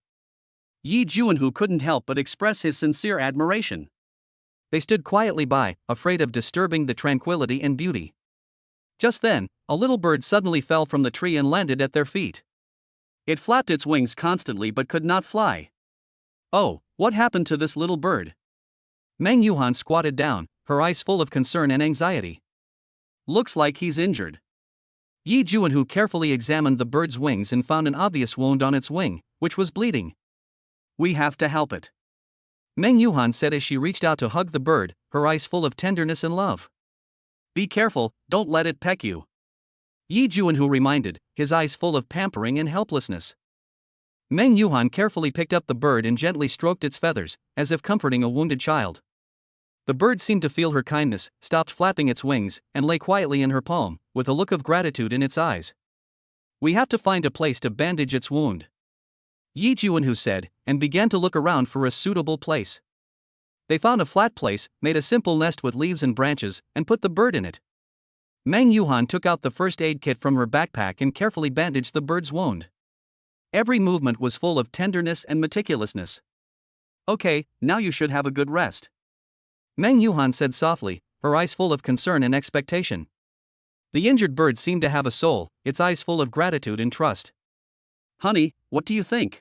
Yi Juanhu couldn't help but express his sincere admiration. They stood quietly by, afraid of disturbing the tranquility and beauty. Just then, a little bird suddenly fell from the tree and landed at their feet. It flapped its wings constantly but could not fly. Oh, what happened to this little bird? Meng Yuhan squatted down, her eyes full of concern and anxiety. Looks like he's injured. Yi Juanhu carefully examined the bird's wings and found an obvious wound on its wing, which was bleeding. We have to help it. Meng Yuhan said as she reached out to hug the bird, her eyes full of tenderness and love. Be careful, don't let it peck you. Yi Juanhu reminded, his eyes full of pampering and helplessness. Meng Yuhan carefully picked up the bird and gently stroked its feathers, as if comforting a wounded child. The bird seemed to feel her kindness, stopped flapping its wings, and lay quietly in her palm, with a look of gratitude in its eyes. We have to find a place to bandage its wound, Yi Juanhu said, and began to look around for a suitable place. They found a flat place, made a simple nest with leaves and branches, and put the bird in it. Meng Yuhan took out the first aid kit from her backpack and carefully bandaged the bird's wound. Every movement was full of tenderness and meticulousness. Okay, now you should have a good rest, Meng Yuhan said softly, her eyes full of concern and expectation. The injured bird seemed to have a soul, its eyes full of gratitude and trust. Honey, what do you think?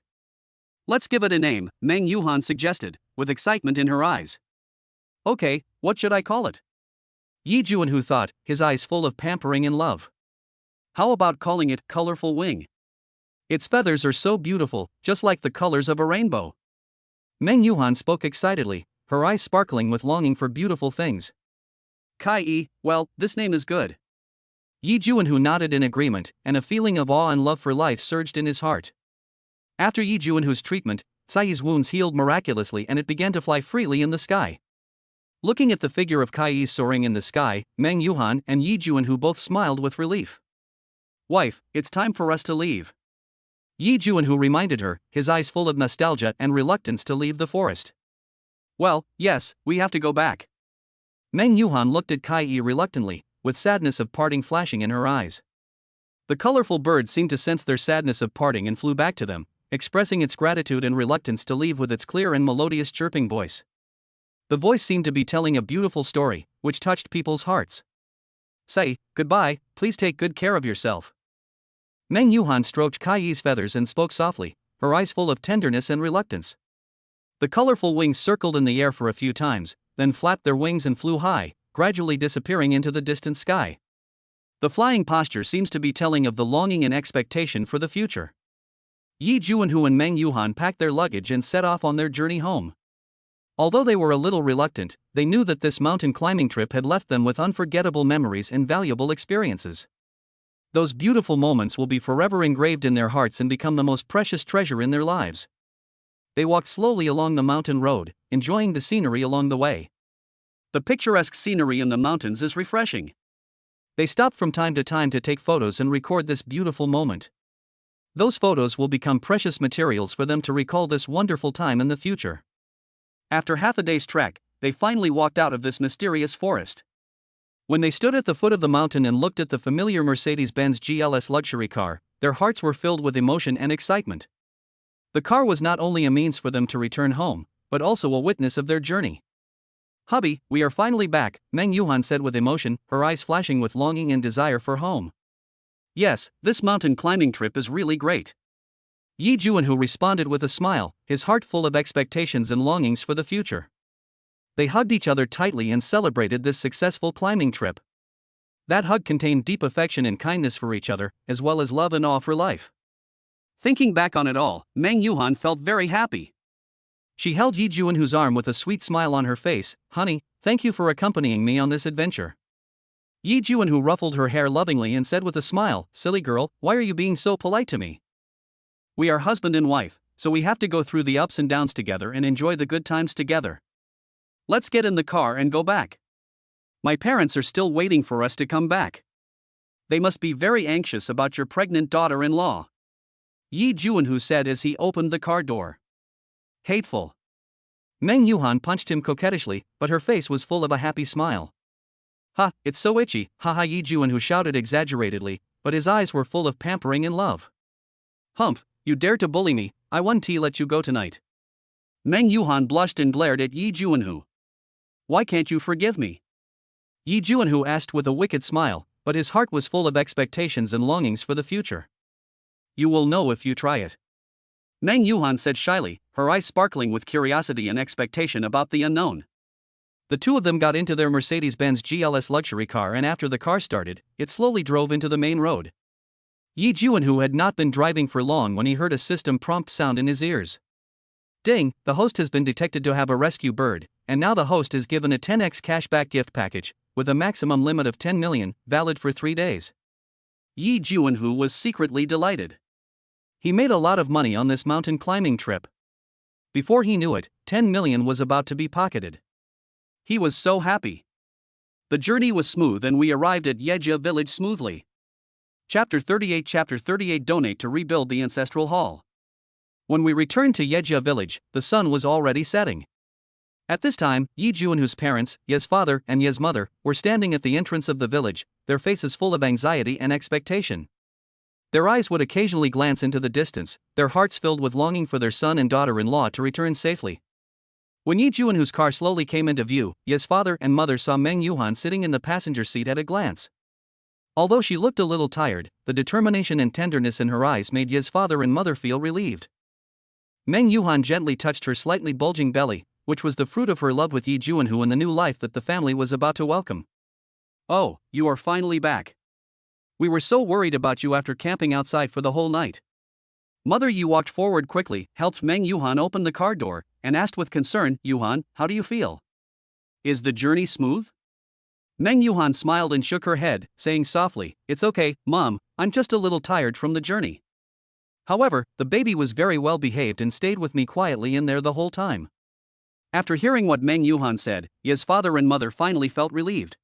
Let's give it a name, Meng Yuhan suggested, with excitement in her eyes. Okay, what should I call it? Yi Juanhu thought, his eyes full of pampering and love. How about calling it Colorful Wing? Its feathers are so beautiful, just like the colors of a rainbow. Meng Yuhan spoke excitedly, her eyes sparkling with longing for beautiful things. Kai-yi, well, this name is good. Yi Juanhu nodded in agreement, and a feeling of awe and love for life surged in his heart. After Yi Juanhu's treatment, Kai-yi's wounds healed miraculously and it began to fly freely in the sky. Looking at the figure of Kai-yi soaring in the sky, Meng Yuhan and Yi Juanhu both smiled with relief. Wife, it's time for us to leave, Yi Juanhu reminded her, his eyes full of nostalgia and reluctance to leave the forest. Well, yes, we have to go back. Meng Yuhan looked at Kai-yi reluctantly, with sadness of parting flashing in her eyes. The colorful bird seemed to sense their sadness of parting and flew back to them, expressing its gratitude and reluctance to leave with its clear and melodious chirping voice. The voice seemed to be telling a beautiful story, which touched people's hearts. Say, goodbye, please take good care of yourself. Meng Yuhan stroked Kai-yi's feathers and spoke softly, her eyes full of tenderness and reluctance. The colorful wings circled in the air for a few times, then flapped their wings and flew high, gradually disappearing into the distant sky. The flying posture seems to be telling of the longing and expectation for the future. Yi Juanhu and Meng Yuhan packed their luggage and set off on their journey home. Although they were a little reluctant, they knew that this mountain climbing trip had left them with unforgettable memories and valuable experiences. Those beautiful moments will be forever engraved in their hearts and become the most precious treasure in their lives. They walked slowly along the mountain road, enjoying the scenery along the way. The picturesque scenery in the mountains is refreshing. They stopped from time to time to take photos and record this beautiful moment. Those photos will become precious materials for them to recall this wonderful time in the future. After half a day's trek, they finally walked out of this mysterious forest. When they stood at the foot of the mountain and looked at the familiar Mercedes-Benz GLS luxury car, their hearts were filled with emotion and excitement. The car was not only a means for them to return home, but also a witness of their journey. Hubby, we are finally back, Meng Yuhan said with emotion, her eyes flashing with longing and desire for home. Yes, this mountain climbing trip is really great. Yi Juanhu responded with a smile, his heart full of expectations and longings for the future. They hugged each other tightly and celebrated this successful climbing trip. That hug contained deep affection and kindness for each other, as well as love and awe for life. Thinking back on it all, Meng Yuhan felt very happy. She held Yi Juanhu's arm with a sweet smile on her face. "Honey, thank you for accompanying me on this adventure." Yi Juanhu ruffled her hair lovingly and said with a smile, "Silly girl, why are you being so polite to me? We are husband and wife, so we have to go through the ups and downs together and enjoy the good times together. Let's get in the car and go back. My parents are still waiting for us to come back. They must be very anxious about your pregnant daughter-in-law," Yi Juanhu said as he opened the car door. Hateful. Meng Yuhan punched him coquettishly, but her face was full of a happy smile. "Ha, it's so itchy," haha, Yi Juanhu shouted exaggeratedly, but his eyes were full of pampering and love. "Humph, you dare to bully me, I won't let you go tonight." Meng Yuhan blushed and glared at Yi Juanhu. "Why can't you forgive me?" Yi Juanhu asked with a wicked smile, but his heart was full of expectations and longings for the future. "You will know if you try it," Meng Yuhan said shyly, her eyes sparkling with curiosity and expectation about the unknown. The two of them got into their Mercedes-Benz GLS luxury car, and after the car started, it slowly drove into the main road. Yi Juanhu had not been driving for long when he heard a system prompt sound in his ears. "Ding, the host has been detected to have a rescue bird, and now the host is given a 10x cashback gift package, with a maximum limit of 10 million, valid for 3 days. Yi Juanhu was secretly delighted. He made a lot of money on this mountain climbing trip. Before he knew it, 10 million was about to be pocketed. He was so happy. The journey was smooth and we arrived at Yejia village smoothly. Chapter 38 Donate to rebuild the ancestral hall. When we returned to Yejia village, the sun was already setting. At this time, Yi Juanhu's parents, Ye's father and Ye's mother, were standing at the entrance of the village, their faces full of anxiety and expectation. Their eyes would occasionally glance into the distance, their hearts filled with longing for their son and daughter-in-law to return safely. When Yi Juanhu's car slowly came into view, Ye's father and mother saw Meng Yuhan sitting in the passenger seat at a glance. Although she looked a little tired, the determination and tenderness in her eyes made Ye's father and mother feel relieved. Meng Yuhan gently touched her slightly bulging belly, which was the fruit of her love with Yi Juanhu and the new life that the family was about to welcome. "Oh, you are finally back. We were so worried about you after camping outside for the whole night." Mother Yi walked forward quickly, helped Meng Yuhan open the car door, and asked with concern, "Yuhan, how do you feel? Is the journey smooth?" Meng Yuhan smiled and shook her head, saying softly, "It's okay, Mom, I'm just a little tired from the journey." However, the baby was very well behaved and stayed with me quietly in there the whole time. After hearing what Meng Yuhan said, Ye's father and mother finally felt relieved.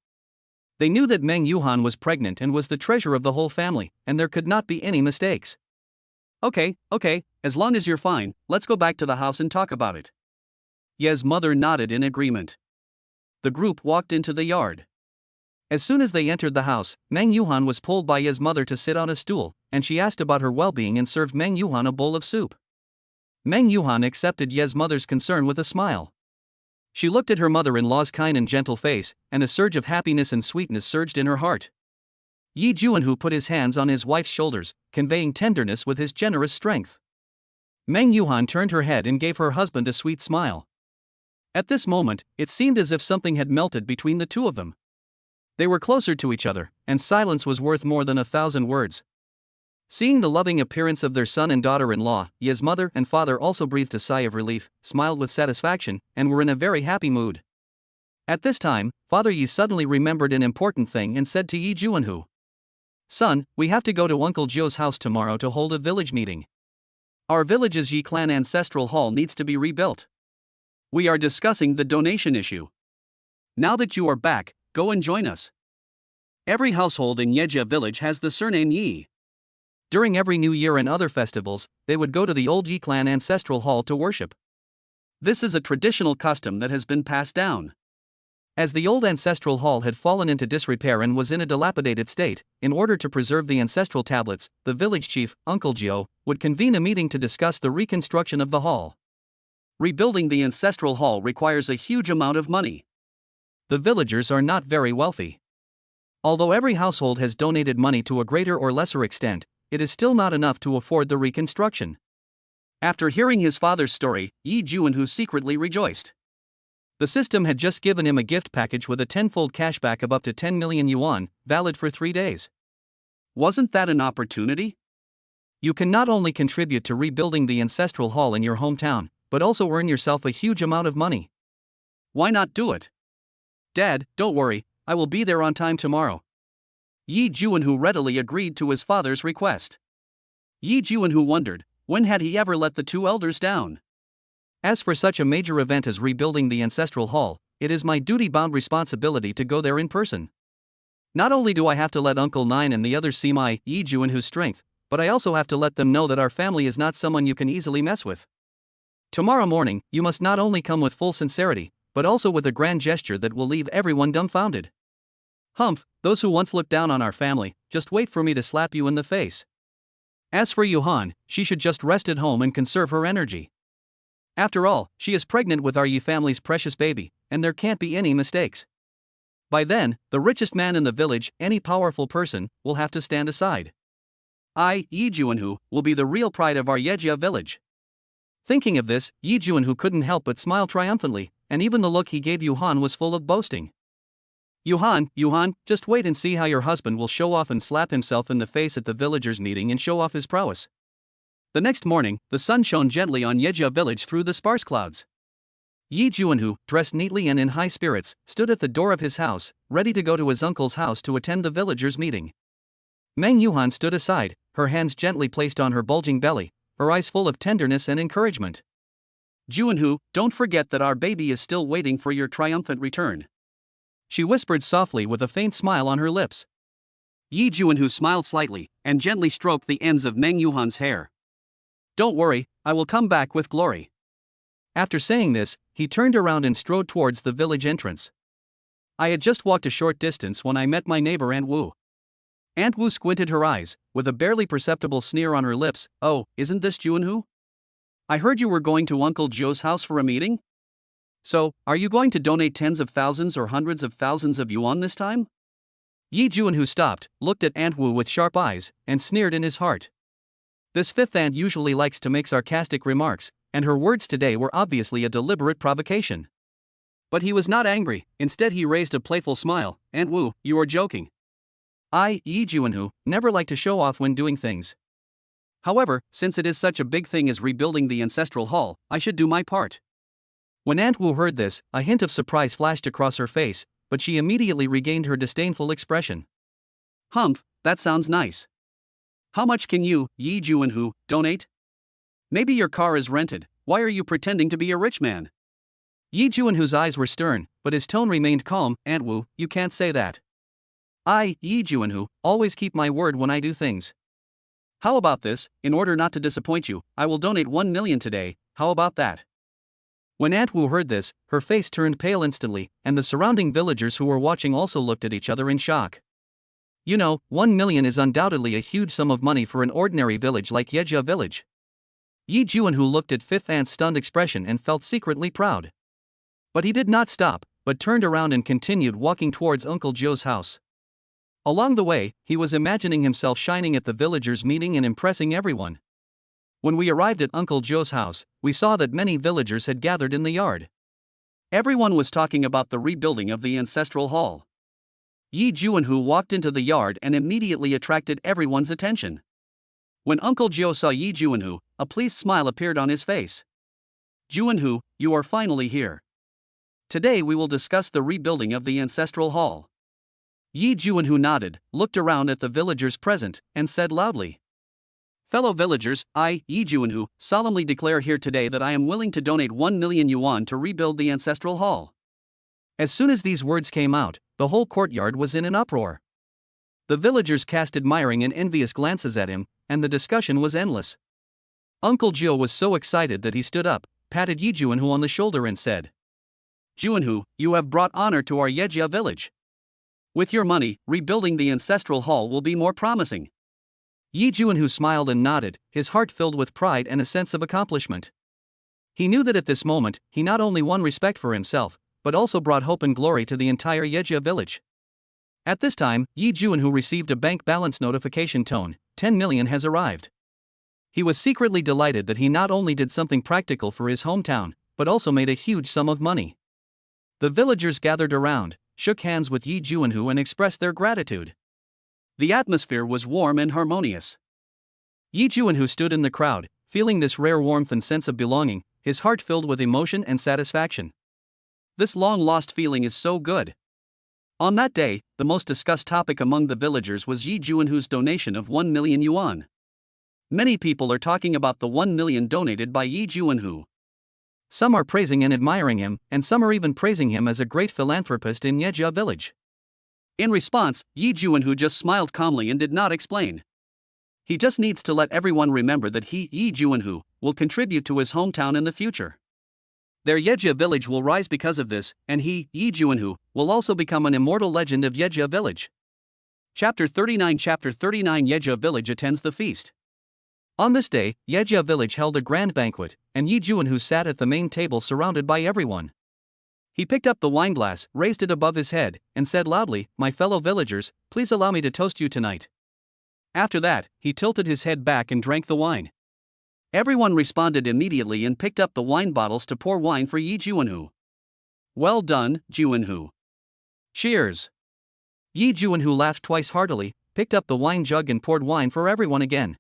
They knew that Meng Yuhan was pregnant and was the treasure of the whole family, and there could not be any mistakes. Okay, as long as you're fine, let's go back to the house and talk about it." Ye's mother nodded in agreement. The group walked into the yard. As soon as they entered the house, Meng Yuhan was pulled by Ye's mother to sit on a stool, and she asked about her well-being and served Meng Yuhan a bowl of soup. Meng Yuhan accepted Ye's mother's concern with a smile. She looked at her mother-in-law's kind and gentle face, and a surge of happiness and sweetness surged in her heart. Yi Juanhu put his hands on his wife's shoulders, conveying tenderness with his generous strength. Meng Yuhan turned her head and gave her husband a sweet smile. At this moment, it seemed as if something had melted between the two of them. They were closer to each other, and silence was worth more than 1,000 words. Seeing the loving appearance of their son and daughter-in-law, Ye's mother and father also breathed a sigh of relief, smiled with satisfaction, and were in a very happy mood. At this time, Father Yi suddenly remembered an important thing and said to Yi Juanhu, "Son, we have to go to Uncle Jio's house tomorrow to hold a village meeting. Our village's Yi clan ancestral hall needs to be rebuilt. We are discussing the donation issue. Now that you are back, go and join us." Every household in Yejia village has the surname Yi. During every New Year and other festivals, they would go to the old Yi clan ancestral hall to worship. This is a traditional custom that has been passed down. As the old ancestral hall had fallen into disrepair and was in a dilapidated state, in order to preserve the ancestral tablets, the village chief, Uncle Jio, would convene a meeting to discuss the reconstruction of the hall. Rebuilding the ancestral hall requires a huge amount of money. The villagers are not very wealthy. Although every household has donated money to a greater or lesser extent, it is still not enough to afford the reconstruction. After hearing his father's story, Yi Juanhu secretly rejoiced. The system had just given him a gift package with a tenfold cashback of up to 10 million yuan, valid for 3 days. Wasn't that an opportunity? You can not only contribute to rebuilding the ancestral hall in your hometown, but also earn yourself a huge amount of money. Why not do it? Dad, don't worry, I will be there on time tomorrow. Yi Juanhu readily agreed to his father's request. Yi Juanhu wondered, when had he ever let the two elders down? As for such a major event as rebuilding the ancestral hall, it is my duty-bound responsibility to go there in person. Not only do I have to let Uncle Nine and the others see my, Yi Juanhu's strength, but I also have to let them know that our family is not someone you can easily mess with. Tomorrow morning, you must not only come with full sincerity, but also with a grand gesture that will leave everyone dumbfounded. Humph, those who once looked down on our family, just wait for me to slap you in the face. As for Yuhan, she should just rest at home and conserve her energy. After all, she is pregnant with our Yi family's precious baby, and there can't be any mistakes. By then, the richest man in the village, any powerful person, will have to stand aside. I, Yi Juanhu, will be the real pride of our Yejia village. Thinking of this, Yi Juanhu couldn't help but smile triumphantly, and even the look he gave Yuhan was full of boasting. Yuhan, just wait and see how your husband will show off and slap himself in the face at the villagers' meeting and show off his prowess. The next morning, the sun shone gently on Yejia village through the sparse clouds. Yi Juanhu, dressed neatly and in high spirits, stood at the door of his house, ready to go to his uncle's house to attend the villagers' meeting. Meng Yuhan stood aside, her hands gently placed on her bulging belly, her eyes full of tenderness and encouragement. Juanhu, don't forget that our baby is still waiting for your triumphant return. She whispered softly with a faint smile on her lips. Yi Juanhu smiled slightly, and gently stroked the ends of Meng Yuhan's hair. Don't worry, I will come back with glory. After saying this, he turned around and strode towards the village entrance. I had just walked a short distance when I met my neighbor Aunt Wu. Aunt Wu squinted her eyes, with a barely perceptible sneer on her lips. Oh, isn't this Juanhu? I heard you were going to Uncle Joe's house for a meeting? So, are you going to donate tens of thousands or hundreds of thousands of yuan this time? Yi Juanhu stopped, looked at Aunt Wu with sharp eyes, and sneered in his heart. This fifth aunt usually likes to make sarcastic remarks, and her words today were obviously a deliberate provocation. But he was not angry, instead he raised a playful smile. Aunt Wu, you are joking. I, Yi Juanhu, never like to show off when doing things. However, since it is such a big thing as rebuilding the ancestral hall, I should do my part. When Aunt Wu heard this, a hint of surprise flashed across her face, but she immediately regained her disdainful expression. Humph, that sounds nice. How much can you, Yi Juanhu, donate? Maybe your car is rented, why are you pretending to be a rich man? Yi Juanhu's eyes were stern, but his tone remained calm. Aunt Wu, you can't say that. I, Yi Juanhu, always keep my word when I do things. How about this, in order not to disappoint you, I will donate 1 million today, how about that? When Aunt Wu heard this, her face turned pale instantly, and the surrounding villagers who were watching also looked at each other in shock. You know, 1 million is undoubtedly a huge sum of money for an ordinary village like Yejia village. Yi Juanhu looked at fifth aunt's stunned expression and felt secretly proud. But he did not stop, but turned around and continued walking towards Uncle Joe's house. Along the way, he was imagining himself shining at the villagers' meeting and impressing everyone. When we arrived at Uncle Joe's house, we saw that many villagers had gathered in the yard. Everyone was talking about the rebuilding of the ancestral hall. Yi Juanhu walked into the yard and immediately attracted everyone's attention. When Uncle Joe saw Yi Juanhu, a pleased smile appeared on his face. Juanhu, you are finally here. Today we will discuss the rebuilding of the ancestral hall. Yi Juanhu nodded, looked around at the villagers present, and said loudly. Fellow villagers, I, Yi Juanhu, solemnly declare here today that I am willing to donate 1 million yuan to rebuild the ancestral hall. As soon as these words came out, the whole courtyard was in an uproar. The villagers cast admiring and envious glances at him, and the discussion was endless. Uncle Joe was so excited that he stood up, patted Yi Juanhu on the shoulder and said, Juanhu, you have brought honor to our Yejia village. With your money, rebuilding the ancestral hall will be more promising. Yi Juanhu smiled and nodded, his heart filled with pride and a sense of accomplishment. He knew that at this moment, he not only won respect for himself, but also brought hope and glory to the entire Yejia village. At this time, Yi Juanhu received a bank balance notification tone. 10 million has arrived. He was secretly delighted that he not only did something practical for his hometown, but also made a huge sum of money. The villagers gathered around, shook hands with Yi Juanhu and expressed their gratitude. The atmosphere was warm and harmonious. Yi Juanhu stood in the crowd, feeling this rare warmth and sense of belonging, his heart filled with emotion and satisfaction. This long-lost feeling is so good. On that day, the most discussed topic among the villagers was Yi Juanhu's donation of 1 million yuan. Many people are talking about the 1 million donated by Yi Juanhu. Some are praising and admiring him, and some are even praising him as a great philanthropist in Yejia village. In response, Yi Juanhu just smiled calmly and did not explain. He just needs to let everyone remember that he, Yi Juanhu, will contribute to his hometown in the future. Their Yejia village will rise because of this, and he, Yi Juanhu, will also become an immortal legend of Yejia village. Chapter 39 Yejia village attends the feast. On this day, Yejia village held a grand banquet, and Yi Juanhu sat at the main table surrounded by everyone. He picked up the wineglass, raised it above his head, and said loudly, "My fellow villagers, please allow me to toast you tonight." After that, he tilted his head back and drank the wine. Everyone responded immediately and picked up the wine bottles to pour wine for Yi Juanhu. "Well done, Juanhu." Cheers. Yi Juanhu laughed twice heartily, picked up the wine jug and poured wine for everyone again.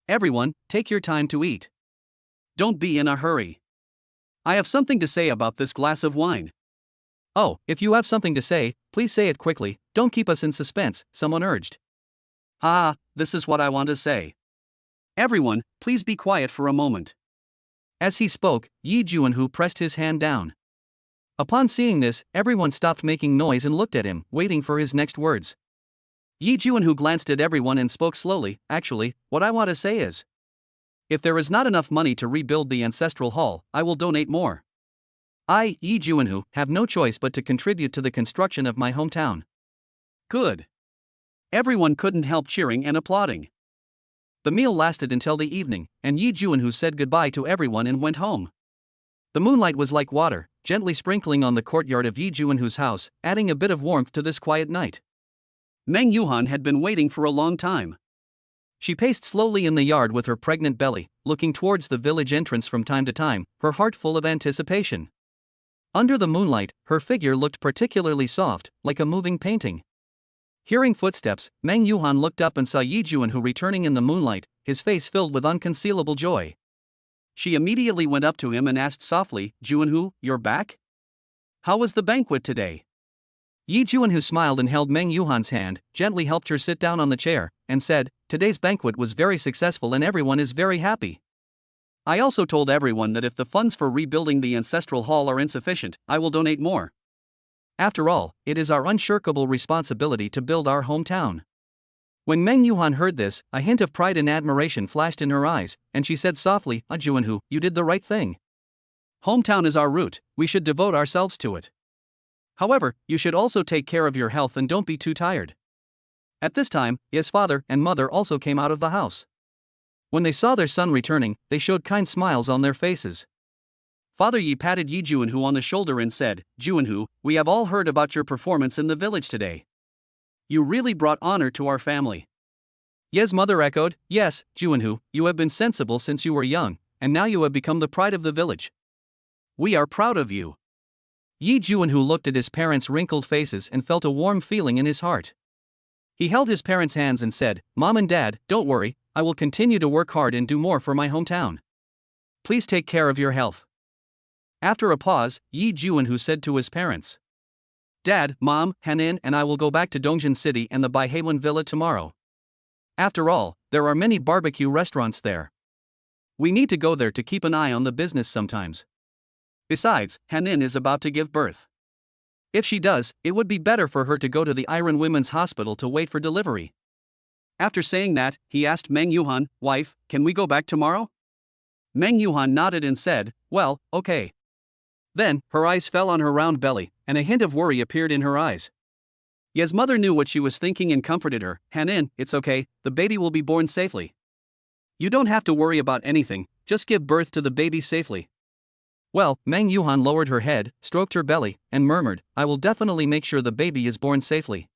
"Everyone, take your time to eat. Don't be in a hurry. I have something to say about this glass of wine." "Oh, if you have something to say, please say it quickly, don't keep us in suspense," someone urged. This is what I want to say. Everyone, please be quiet for a moment." As he spoke, Yi Juanhu pressed his hand down. Upon seeing this, everyone stopped making noise and looked at him, waiting for his next words. Yi Juanhu glanced at everyone and spoke slowly. "Actually, what I want to say is, if there is not enough money to rebuild the Ancestral Hall, I will donate more. I, Yi Juanhu, have no choice but to contribute to the construction of my hometown." Good. Everyone couldn't help cheering and applauding. The meal lasted until the evening, and Yi Juanhu said goodbye to everyone and went home. The moonlight was like water, gently sprinkling on the courtyard of Yi Juanhu's house, adding a bit of warmth to this quiet night. Meng Yuhan had been waiting for a long time. She paced slowly in the yard with her pregnant belly, looking towards the village entrance from time to time, her heart full of anticipation. Under the moonlight, her figure looked particularly soft, like a moving painting. Hearing footsteps, Meng Yuhan looked up and saw Yi Juanhu returning in the moonlight, his face filled with unconcealable joy. She immediately went up to him and asked softly, "Juanhu, you're back? How was the banquet today?" Yi Juanhu smiled and held Meng Yuhan's hand, gently helped her sit down on the chair, and said, "Today's banquet was very successful and everyone is very happy. I also told everyone that if the funds for rebuilding the Ancestral Hall are insufficient, I will donate more. After all, it is our unshirkable responsibility to build our hometown." When Meng Yuhan heard this, a hint of pride and admiration flashed in her eyes, and she said softly, "Juanhu, you did the right thing. Hometown is our root, we should devote ourselves to it. However, you should also take care of your health and don't be too tired." At this time, his father and mother also came out of the house. When they saw their son returning, they showed kind smiles on their faces. Father Yi patted Yi Juanhu on the shoulder and said, "Juanhu, we have all heard about your performance in the village today. You really brought honor to our family." Ye's mother echoed, "Yes, Juanhu, you have been sensible since you were young, and now you have become the pride of the village. We are proud of you." Yi Juanhu looked at his parents' wrinkled faces and felt a warm feeling in his heart. He held his parents' hands and said, "Mom and Dad, don't worry, I will continue to work hard and do more for my hometown. Please take care of your health." After a pause, Yi Juanhu said to his parents, "Dad, Mom, Hanin and I will go back to Dongjin City and the Bihwan Villa tomorrow. After all, there are many barbecue restaurants there. We need to go there to keep an eye on the business sometimes. Besides, Hanin is about to give birth. If she does, it would be better for her to go to the Iron Women's Hospital to wait for delivery." After saying that, he asked Meng Yuhan, "Wife, can we go back tomorrow?" Meng Yuhan nodded and said, "Well, okay." Then, her eyes fell on her round belly, and a hint of worry appeared in her eyes. Ye's mother knew what she was thinking and comforted her. "Hanin, it's okay, the baby will be born safely. You don't have to worry about anything, just give birth to the baby safely." Well, Meng Yuhan lowered her head, stroked her belly, and murmured, "I will definitely make sure the baby is born safely.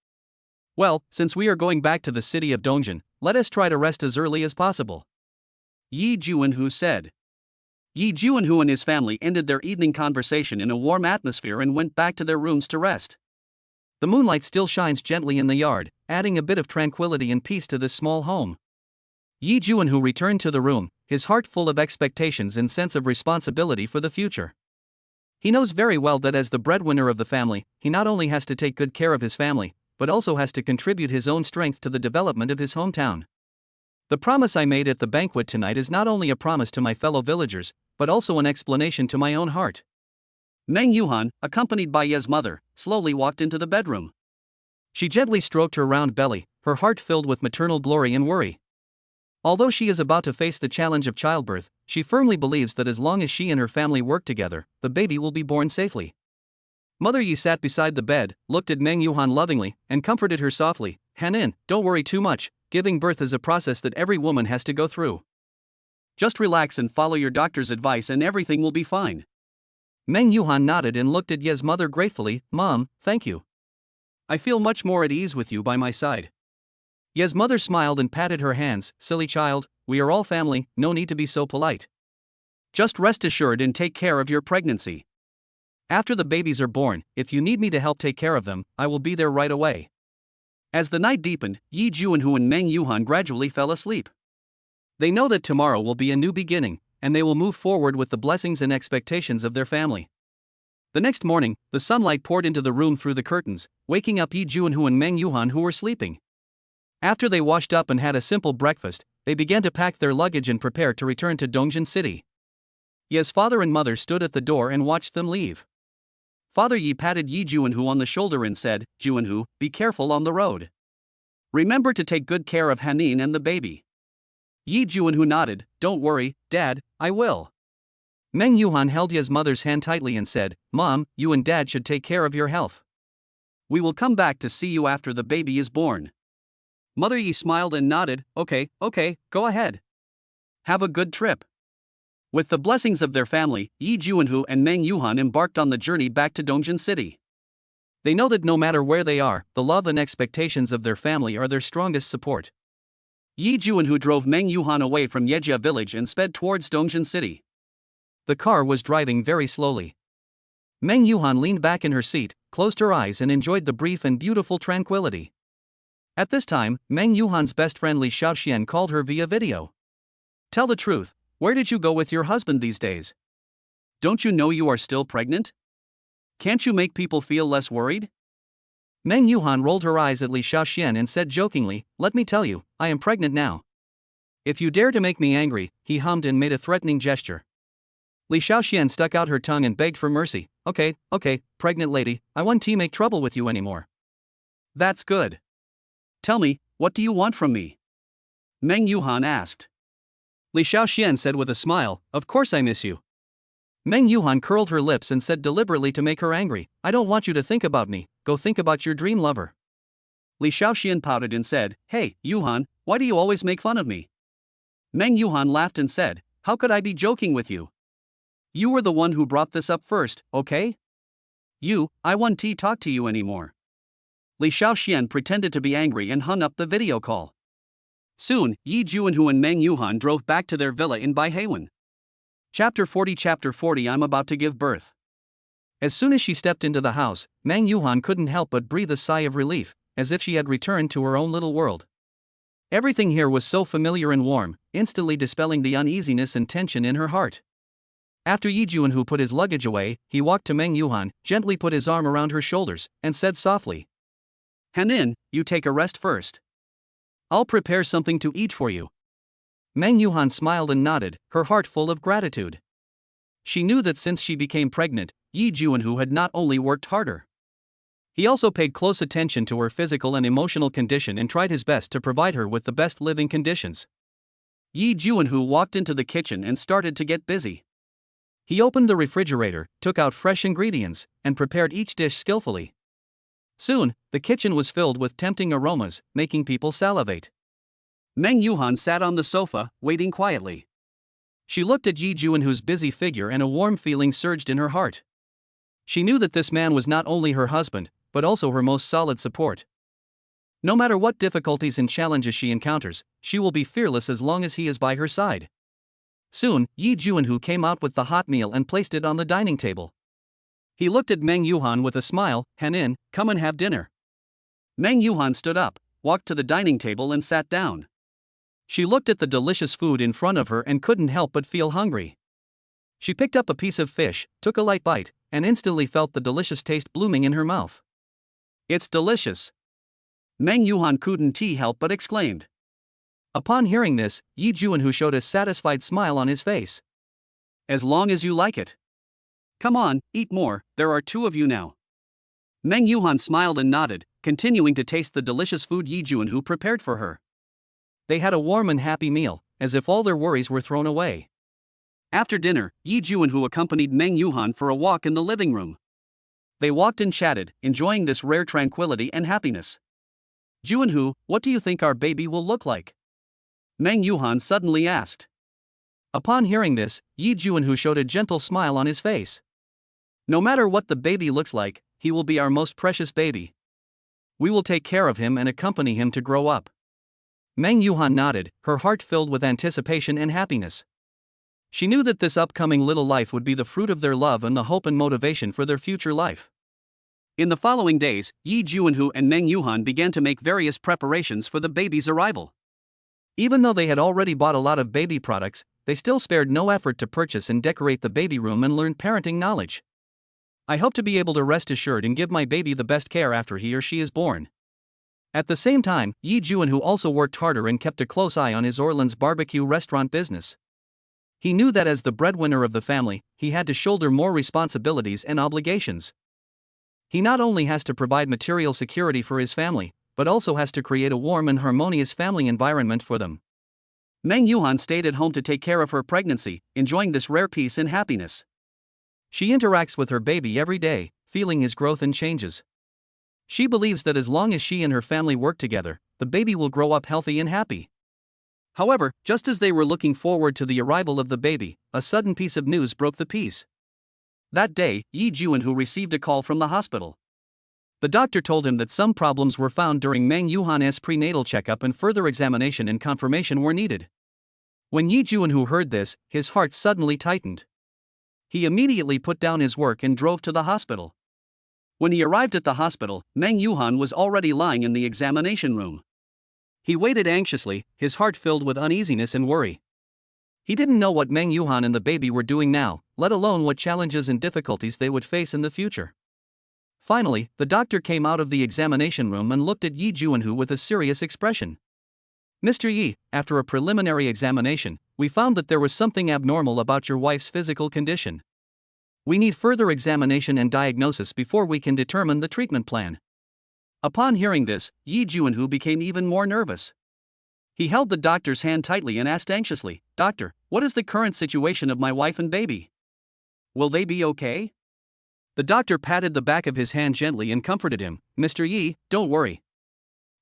Well, since we are going back to the city of Dongjin, let us try to rest as early as possible." Yi Juanhu said. Yi Juanhu and his family ended their evening conversation in a warm atmosphere and went back to their rooms to rest. The moonlight still shines gently in the yard, adding a bit of tranquility and peace to this small home. Yi Juanhu returned to the room, his heart full of expectations and sense of responsibility for the future. He knows very well that as the breadwinner of the family, he not only has to take good care of his family, but also has to contribute his own strength to the development of his hometown. The promise I made at the banquet tonight is not only a promise to my fellow villagers, but also an explanation to my own heart. Meng Yuhan, accompanied by Ye's mother, slowly walked into the bedroom. She gently stroked her round belly, her heart filled with maternal glory and worry. Although she is about to face the challenge of childbirth, she firmly believes that as long as she and her family work together, the baby will be born safely. Mother Yi sat beside the bed, looked at Meng Yuhan lovingly, and comforted her softly. Hanin, don't worry too much, giving birth is a process that every woman has to go through. Just relax and follow your doctor's advice and everything will be fine. Meng Yuhan nodded and looked at Ye's mother gratefully. Mom, thank you. I feel much more at ease with you by my side. Ye's mother smiled and patted her hands. Silly child, we are all family, no need to be so polite. Just rest assured and take care of your pregnancy. After the babies are born, if you need me to help take care of them, I will be there right away. As the night deepened, Yi Juanhu and Meng Yuhan gradually fell asleep. They know that tomorrow will be a new beginning, and they will move forward with the blessings and expectations of their family. The next morning, the sunlight poured into the room through the curtains, waking up Yi Juanhu and Meng Yuhan who were sleeping. After they washed up and had a simple breakfast, they began to pack their luggage and prepare to return to Dongjin City. Ye's father and mother stood at the door and watched them leave. Father Yi patted Yi Juanhu on the shoulder and said, Juanhu, be careful on the road. Remember to take good care of Hanin and the baby. Yi Juanhu nodded. Don't worry, Dad, I will. Meng Yuhan held Ye's mother's hand tightly and said, Mom, you and Dad should take care of your health. We will come back to see you after the baby is born. Mother Yi smiled and nodded. Okay, go ahead. Have a good trip. With the blessings of their family, Yi Juanhu and Meng Yuhan embarked on the journey back to Dongjin City. They know that no matter where they are, the love and expectations of their family are their strongest support. Yi Juanhu drove Meng Yuhan away from Yejia village and sped towards Dongjin City. The car was driving very slowly. Meng Yuhan leaned back in her seat, closed her eyes and enjoyed the brief and beautiful tranquility. At this time, Meng Yuhan's best friend Li Shaoxian called her via video. Tell the truth, where did you go with your husband these days? Don't you know you are still pregnant? Can't you make people feel less worried? Meng Yuhan rolled her eyes at Li Shaoxian and said jokingly, let me tell you, I am pregnant now. If you dare to make me angry, he hummed and made a threatening gesture. Li Shaoxian stuck out her tongue and begged for mercy. Okay, pregnant lady, I won't make trouble with you anymore. That's good. Tell me, what do you want from me? Meng Yuhan asked. Li Shaoxian said with a smile, of course I miss you. Meng Yuhan curled her lips and said deliberately to make her angry, I don't want you to think about me, go think about your dream lover. Li Shaoxian pouted and said, Hey, Yuhan, why do you always make fun of me? Meng Yuhan laughed and said, how could I be joking with you? You were the one who brought this up first, okay? I won't talk to you anymore. Li Shaoxian pretended to be angry and hung up the video call. Soon, Yi Juanhu and Meng Yuhan drove back to their villa in Bihwan. Chapter 40 I'm about to give birth. As soon as she stepped into the house, Meng Yuhan couldn't help but breathe a sigh of relief, as if she had returned to her own little world. Everything here was so familiar and warm, instantly dispelling the uneasiness and tension in her heart. After Yi Juanhu put his luggage away, he walked to Meng Yuhan, gently put his arm around her shoulders, and said softly, Hanin, you take a rest first. I'll prepare something to eat for you. Meng Yuhan smiled and nodded, her heart full of gratitude. She knew that since she became pregnant, Yi Juanhu had not only worked harder. He also paid close attention to her physical and emotional condition and tried his best to provide her with the best living conditions. Yi Juanhu walked into the kitchen and started to get busy. He opened the refrigerator, took out fresh ingredients, and prepared each dish skillfully. Soon, the kitchen was filled with tempting aromas, making people salivate. Meng Yuhan sat on the sofa, waiting quietly. She looked at Yi Juanhu's busy figure and a warm feeling surged in her heart. She knew that this man was not only her husband, but also her most solid support. No matter what difficulties and challenges she encounters, she will be fearless as long as he is by her side. Soon, Yi Juanhu came out with the hot meal and placed it on the dining table. He looked at Meng Yuhan with a smile. "Hanin, come and have dinner." Meng Yuhan stood up, walked to the dining table and sat down. She looked at the delicious food in front of her and couldn't help but feel hungry. She picked up a piece of fish, took a light bite, and instantly felt the delicious taste blooming in her mouth. "It's delicious." Meng Yuhan couldn't help but exclaimed. Upon hearing this, Yi Juanhu showed a satisfied smile on his face. "As long as you like it. Come on, eat more, there are two of you now." Meng Yuhan smiled and nodded, continuing to taste the delicious food Yi Juanhu prepared for her. They had a warm and happy meal, as if all their worries were thrown away. After dinner, Yi Juanhu accompanied Meng Yuhan for a walk in the living room. They walked and chatted, enjoying this rare tranquility and happiness. "Juanhu, what do you think our baby will look like?" Meng Yuhan suddenly asked. Upon hearing this, Yi Juanhu showed a gentle smile on his face. "No matter what the baby looks like, he will be our most precious baby. We will take care of him and accompany him to grow up." Meng Yuhan nodded, her heart filled with anticipation and happiness. She knew that this upcoming little life would be the fruit of their love and the hope and motivation for their future life. In the following days, Yi Juanhu and Meng Yuhan began to make various preparations for the baby's arrival. Even though they had already bought a lot of baby products, they still spared no effort to purchase and decorate the baby room and learn parenting knowledge. "I hope to be able to rest assured and give my baby the best care after he or she is born." At the same time, Yi Juanhu also worked harder and kept a close eye on his Orleans barbecue restaurant business. He knew that as the breadwinner of the family, he had to shoulder more responsibilities and obligations. He not only has to provide material security for his family, but also has to create a warm and harmonious family environment for them. Meng Yuhan stayed at home to take care of her pregnancy, enjoying this rare peace and happiness. She interacts with her baby every day, feeling his growth and changes. She believes that as long as she and her family work together, the baby will grow up healthy and happy. However, just as they were looking forward to the arrival of the baby, a sudden piece of news broke the peace. That day, Yi Juanhu received a call from the hospital. The doctor told him that some problems were found during Meng Yuhan's prenatal checkup and further examination and confirmation were needed. When Yi Juanhu heard this, his heart suddenly tightened. He immediately put down his work and drove to the hospital. When he arrived at the hospital, Meng Yuhan was already lying in the examination room. He waited anxiously, his heart filled with uneasiness and worry. He didn't know what Meng Yuhan and the baby were doing now, let alone what challenges and difficulties they would face in the future. Finally, the doctor came out of the examination room and looked at Yi Juanhu with a serious expression. "Mr. Yi, after a preliminary examination, we found that there was something abnormal about your wife's physical condition. We need further examination and diagnosis before we can determine the treatment plan." Upon hearing this, Yi Juanhu became even more nervous. He held the doctor's hand tightly and asked anxiously, "Doctor, what is the current situation of my wife and baby? Will they be okay?" The doctor patted the back of his hand gently and comforted him. "Mr. Yi, don't worry.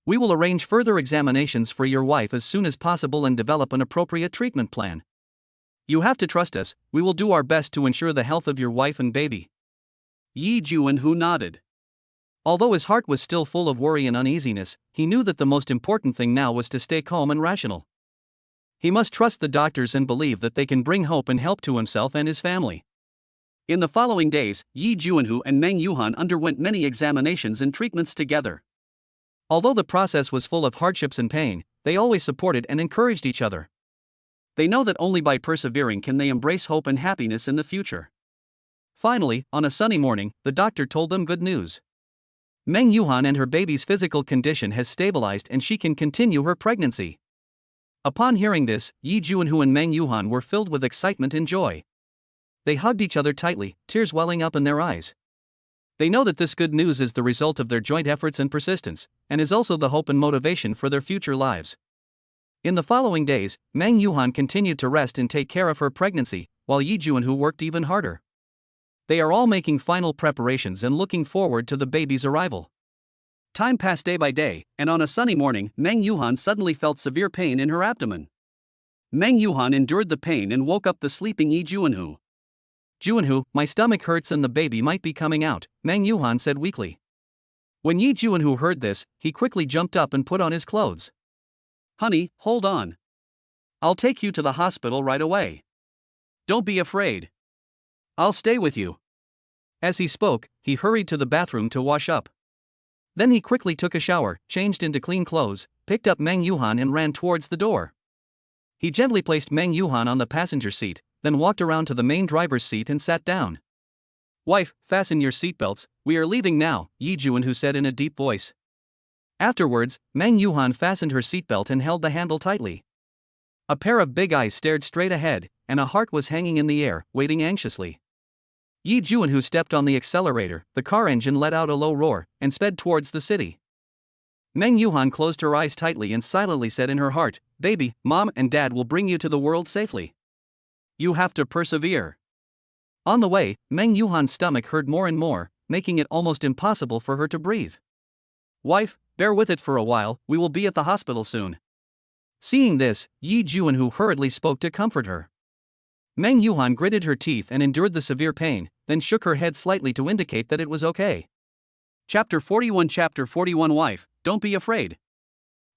We will arrange further examinations for your wife as soon as possible and develop an appropriate treatment plan. You have to trust us, we will do our best to ensure the health of your wife and baby." Yi Juanhu nodded. Although his heart was still full of worry and uneasiness, he knew that the most important thing now was to stay calm and rational. He must trust the doctors and believe that they can bring hope and help to himself and his family. In the following days, Yi Juanhu and Meng Yuhan underwent many examinations and treatments together. Although the process was full of hardships and pain, they always supported and encouraged each other. They know that only by persevering can they embrace hope and happiness in the future. Finally, on a sunny morning, the doctor told them good news. Meng Yuhan and her baby's physical condition has stabilized and she can continue her pregnancy. Upon hearing this, Yi Juanhu and Meng Yuhan were filled with excitement and joy. They hugged each other tightly, tears welling up in their eyes. They know that this good news is the result of their joint efforts and persistence, and is also the hope and motivation for their future lives. In the following days, Meng Yuhan continued to rest and take care of her pregnancy, while Yi Juanhu worked even harder. They are all making final preparations and looking forward to the baby's arrival. Time passed day by day, and on a sunny morning, Meng Yuhan suddenly felt severe pain in her abdomen. Meng Yuhan endured the pain and woke up the sleeping Yi Juanhu. "Juanhu, my stomach hurts and the baby might be coming out," Meng Yuhan said weakly. When Yi Juanhu heard this, he quickly jumped up and put on his clothes. "Honey, hold on. I'll take you to the hospital right away." Don't be afraid. I'll stay with you. As he spoke, he hurried to the bathroom to wash up. Then he quickly took a shower, changed into clean clothes, picked up Meng Yuhan and ran towards the door. He gently placed Meng Yuhan on the passenger seat, then walked around to the main driver's seat and sat down. Wife, fasten your seatbelts, we are leaving now, Yi Juanhu said in a deep voice. Afterwards, Meng Yuhan fastened her seatbelt and held the handle tightly. A pair of big eyes stared straight ahead, and a heart was hanging in the air, waiting anxiously. Yi Juanhu stepped on the accelerator, the car engine let out a low roar, and sped towards the city. Meng Yuhan closed her eyes tightly and silently said in her heart, Baby, Mom and Dad will bring you to the world safely. You have to persevere. On the way, Meng Yuhan's stomach hurt more and more, making it almost impossible for her to breathe. Wife, bear with it for a while, we will be at the hospital soon. Seeing this, Yi Juanhu hurriedly spoke to comfort her. Meng Yuhan gritted her teeth and endured the severe pain, then shook her head slightly to indicate that it was okay. Chapter 41 Wife, don't be afraid.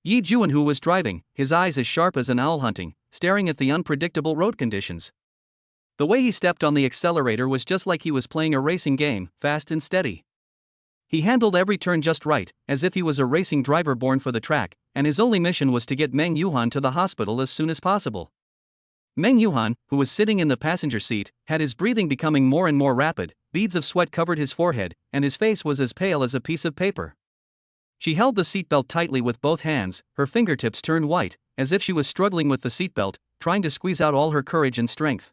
Yi Juanhu was driving, his eyes as sharp as an owl hunting, staring at the unpredictable road conditions. The way he stepped on the accelerator was just like he was playing a racing game, fast and steady. He handled every turn just right, as if he was a racing driver born for the track, and his only mission was to get Meng Yuhan to the hospital as soon as possible. Meng Yuhan, who was sitting in the passenger seat, had his breathing becoming more and more rapid, beads of sweat covered his forehead, and his face was as pale as a piece of paper. She held the seatbelt tightly with both hands, her fingertips turned white, as if she was struggling with the seatbelt, trying to squeeze out all her courage and strength.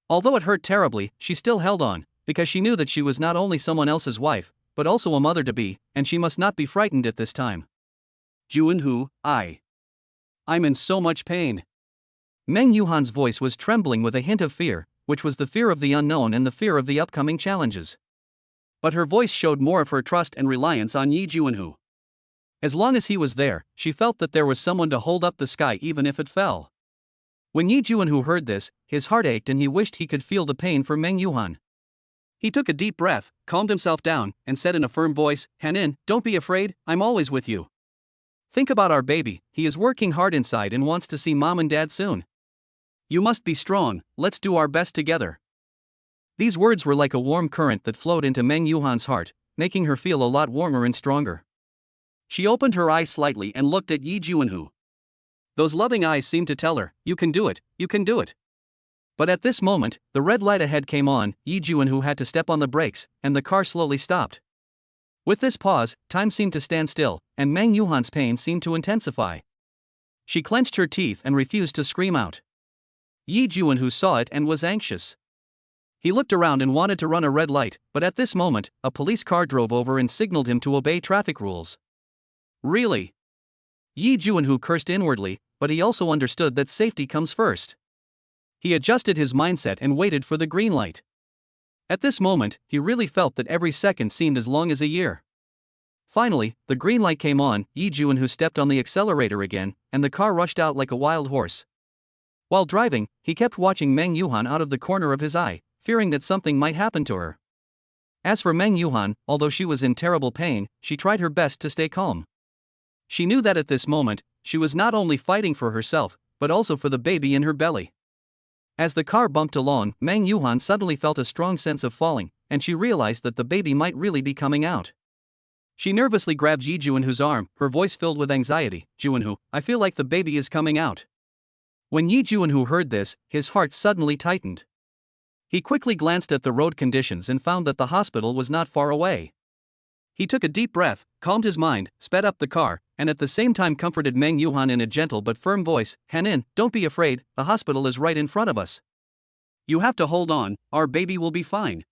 Although it hurt terribly, she still held on, because she knew that she was not only someone else's wife, but also a mother-to-be, and she must not be frightened at this time. Juanhu, I'm in so much pain. Meng Yuhan's voice was trembling with a hint of fear, which was the fear of the unknown and the fear of the upcoming challenges. But her voice showed more of her trust and reliance on Yi Juanhu. As long as he was there, she felt that there was someone to hold up the sky even if it fell. When Yi Juanhu heard this, his heart ached and he wished he could feel the pain for Meng Yuhan. He took a deep breath, calmed himself down, and said in a firm voice, Hanin, don't be afraid, I'm always with you. Think about our baby, he is working hard inside and wants to see Mom and Dad soon. You must be strong, let's do our best together. These words were like a warm current that flowed into Meng Yuhan's heart, making her feel a lot warmer and stronger. She opened her eyes slightly and looked at Yi Juanhu. Those loving eyes seemed to tell her, you can do it, you can do it. But at this moment, the red light ahead came on, Yi Juanhu had to step on the brakes, and the car slowly stopped. With this pause, time seemed to stand still, and Meng Yuhan's pain seemed to intensify. She clenched her teeth and refused to scream out. Yi Juanhu saw it and was anxious. He looked around and wanted to run a red light, but at this moment, a police car drove over and signaled him to obey traffic rules. Really? Yi Juanhu cursed inwardly, but he also understood that safety comes first. He adjusted his mindset and waited for the green light. At this moment, he really felt that every second seemed as long as a year. Finally, the green light came on, Yi Juanhu stepped on the accelerator again, and the car rushed out like a wild horse. While driving, he kept watching Meng Yuhan out of the corner of his eye, fearing that something might happen to her. As for Meng Yuhan, although she was in terrible pain, she tried her best to stay calm. She knew that at this moment, she was not only fighting for herself, but also for the baby in her belly. As the car bumped along, Meng Yuhan suddenly felt a strong sense of falling, and she realized that the baby might really be coming out. She nervously grabbed Yi Juanhu's arm, her voice filled with anxiety. Juanhu, I feel like the baby is coming out. When Yi Juanhu heard this, his heart suddenly tightened. He quickly glanced at the road conditions and found that the hospital was not far away. He took a deep breath, calmed his mind, sped up the car, and at the same time comforted Meng Yuhan in a gentle but firm voice, Hanin, don't be afraid, the hospital is right in front of us. You have to hold on, our baby will be fine.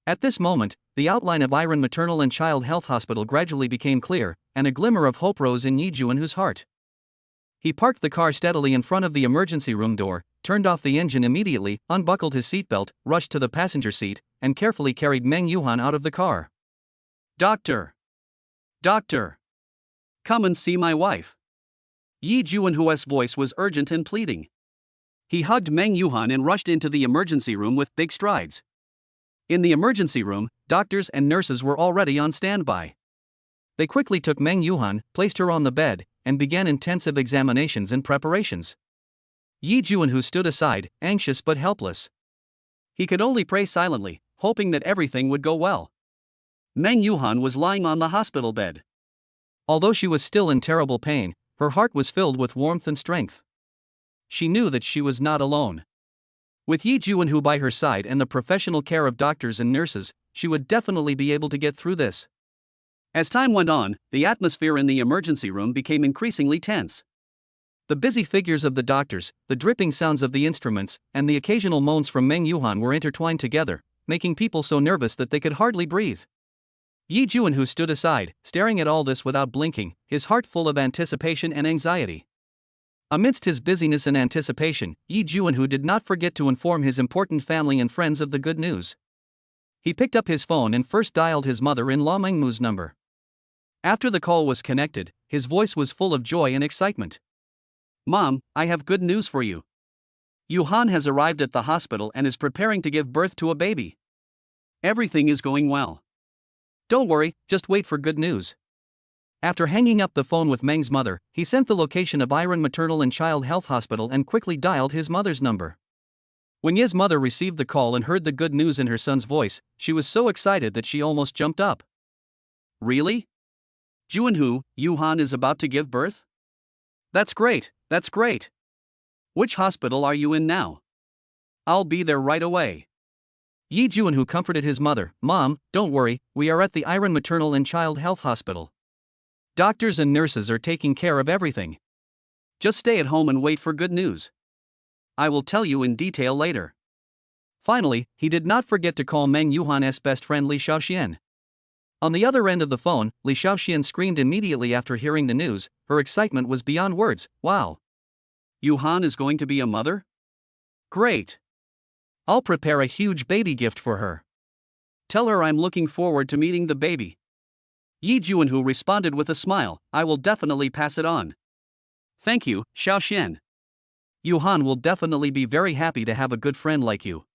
At this moment, the outline of Iron Maternal and Child Health Hospital gradually became clear, and a glimmer of hope rose in Yi Juanhu's heart. He parked the car steadily in front of the emergency room door, turned off the engine immediately, unbuckled his seatbelt, rushed to the passenger seat, and carefully carried Meng Yuhan out of the car. Doctor! Doctor! Come and see my wife. Yi Juanhu's voice was urgent and pleading. He hugged Meng Yuhan and rushed into the emergency room with big strides. In the emergency room, doctors and nurses were already on standby. They quickly took Meng Yuhan, placed her on the bed, and began intensive examinations and preparations. Yi Juanhu stood aside, anxious but helpless. He could only pray silently, hoping that everything would go well. Meng Yuhan was lying on the hospital bed. Although she was still in terrible pain, her heart was filled with warmth and strength. She knew that she was not alone. With Yi Juanhu by her side and the professional care of doctors and nurses, she would definitely be able to get through this. As time went on, the atmosphere in the emergency room became increasingly tense. The busy figures of the doctors, the dripping sounds of the instruments, and the occasional moans from Meng Yuhan were intertwined together, making people so nervous that they could hardly breathe. Yi Juanhu stood aside, staring at all this without blinking, his heart full of anticipation and anxiety. Amidst his busyness and anticipation, Yi Juanhu did not forget to inform his important family and friends of the good news. He picked up his phone and first dialed his mother-in-law Mengmu's number. After the call was connected, his voice was full of joy and excitement. "Mom, I have good news for you. Yuhan has arrived at the hospital and is preparing to give birth to a baby. Everything is going well. Don't worry, just wait for good news." After hanging up the phone with Meng's mother, he sent the location of Iron Maternal and Child Health Hospital and quickly dialed his mother's number. When Ye's mother received the call and heard the good news in her son's voice, she was so excited that she almost jumped up. "Really? Juanhu, Yuhan is about to give birth? That's great, that's great. Which hospital are you in now? I'll be there right away." Yi Juanhu comforted his mother. "Mom, don't worry, we are at the Iron Maternal and Child Health Hospital. Doctors and nurses are taking care of everything. Just stay at home and wait for good news. I will tell you in detail later." Finally, he did not forget to call Meng Yuhan's best friend Li Shaoxian. On the other end of the phone, Li Shaoxian screamed immediately after hearing the news. Her excitement was beyond words. "Wow! Yuhan is going to be a mother? Great! I'll prepare a huge baby gift for her. Tell her I'm looking forward to meeting the baby." Yi Juanhu responded with a smile. "I will definitely pass it on. Thank you, Shaoxian. Yuhan will definitely be very happy to have a good friend like you.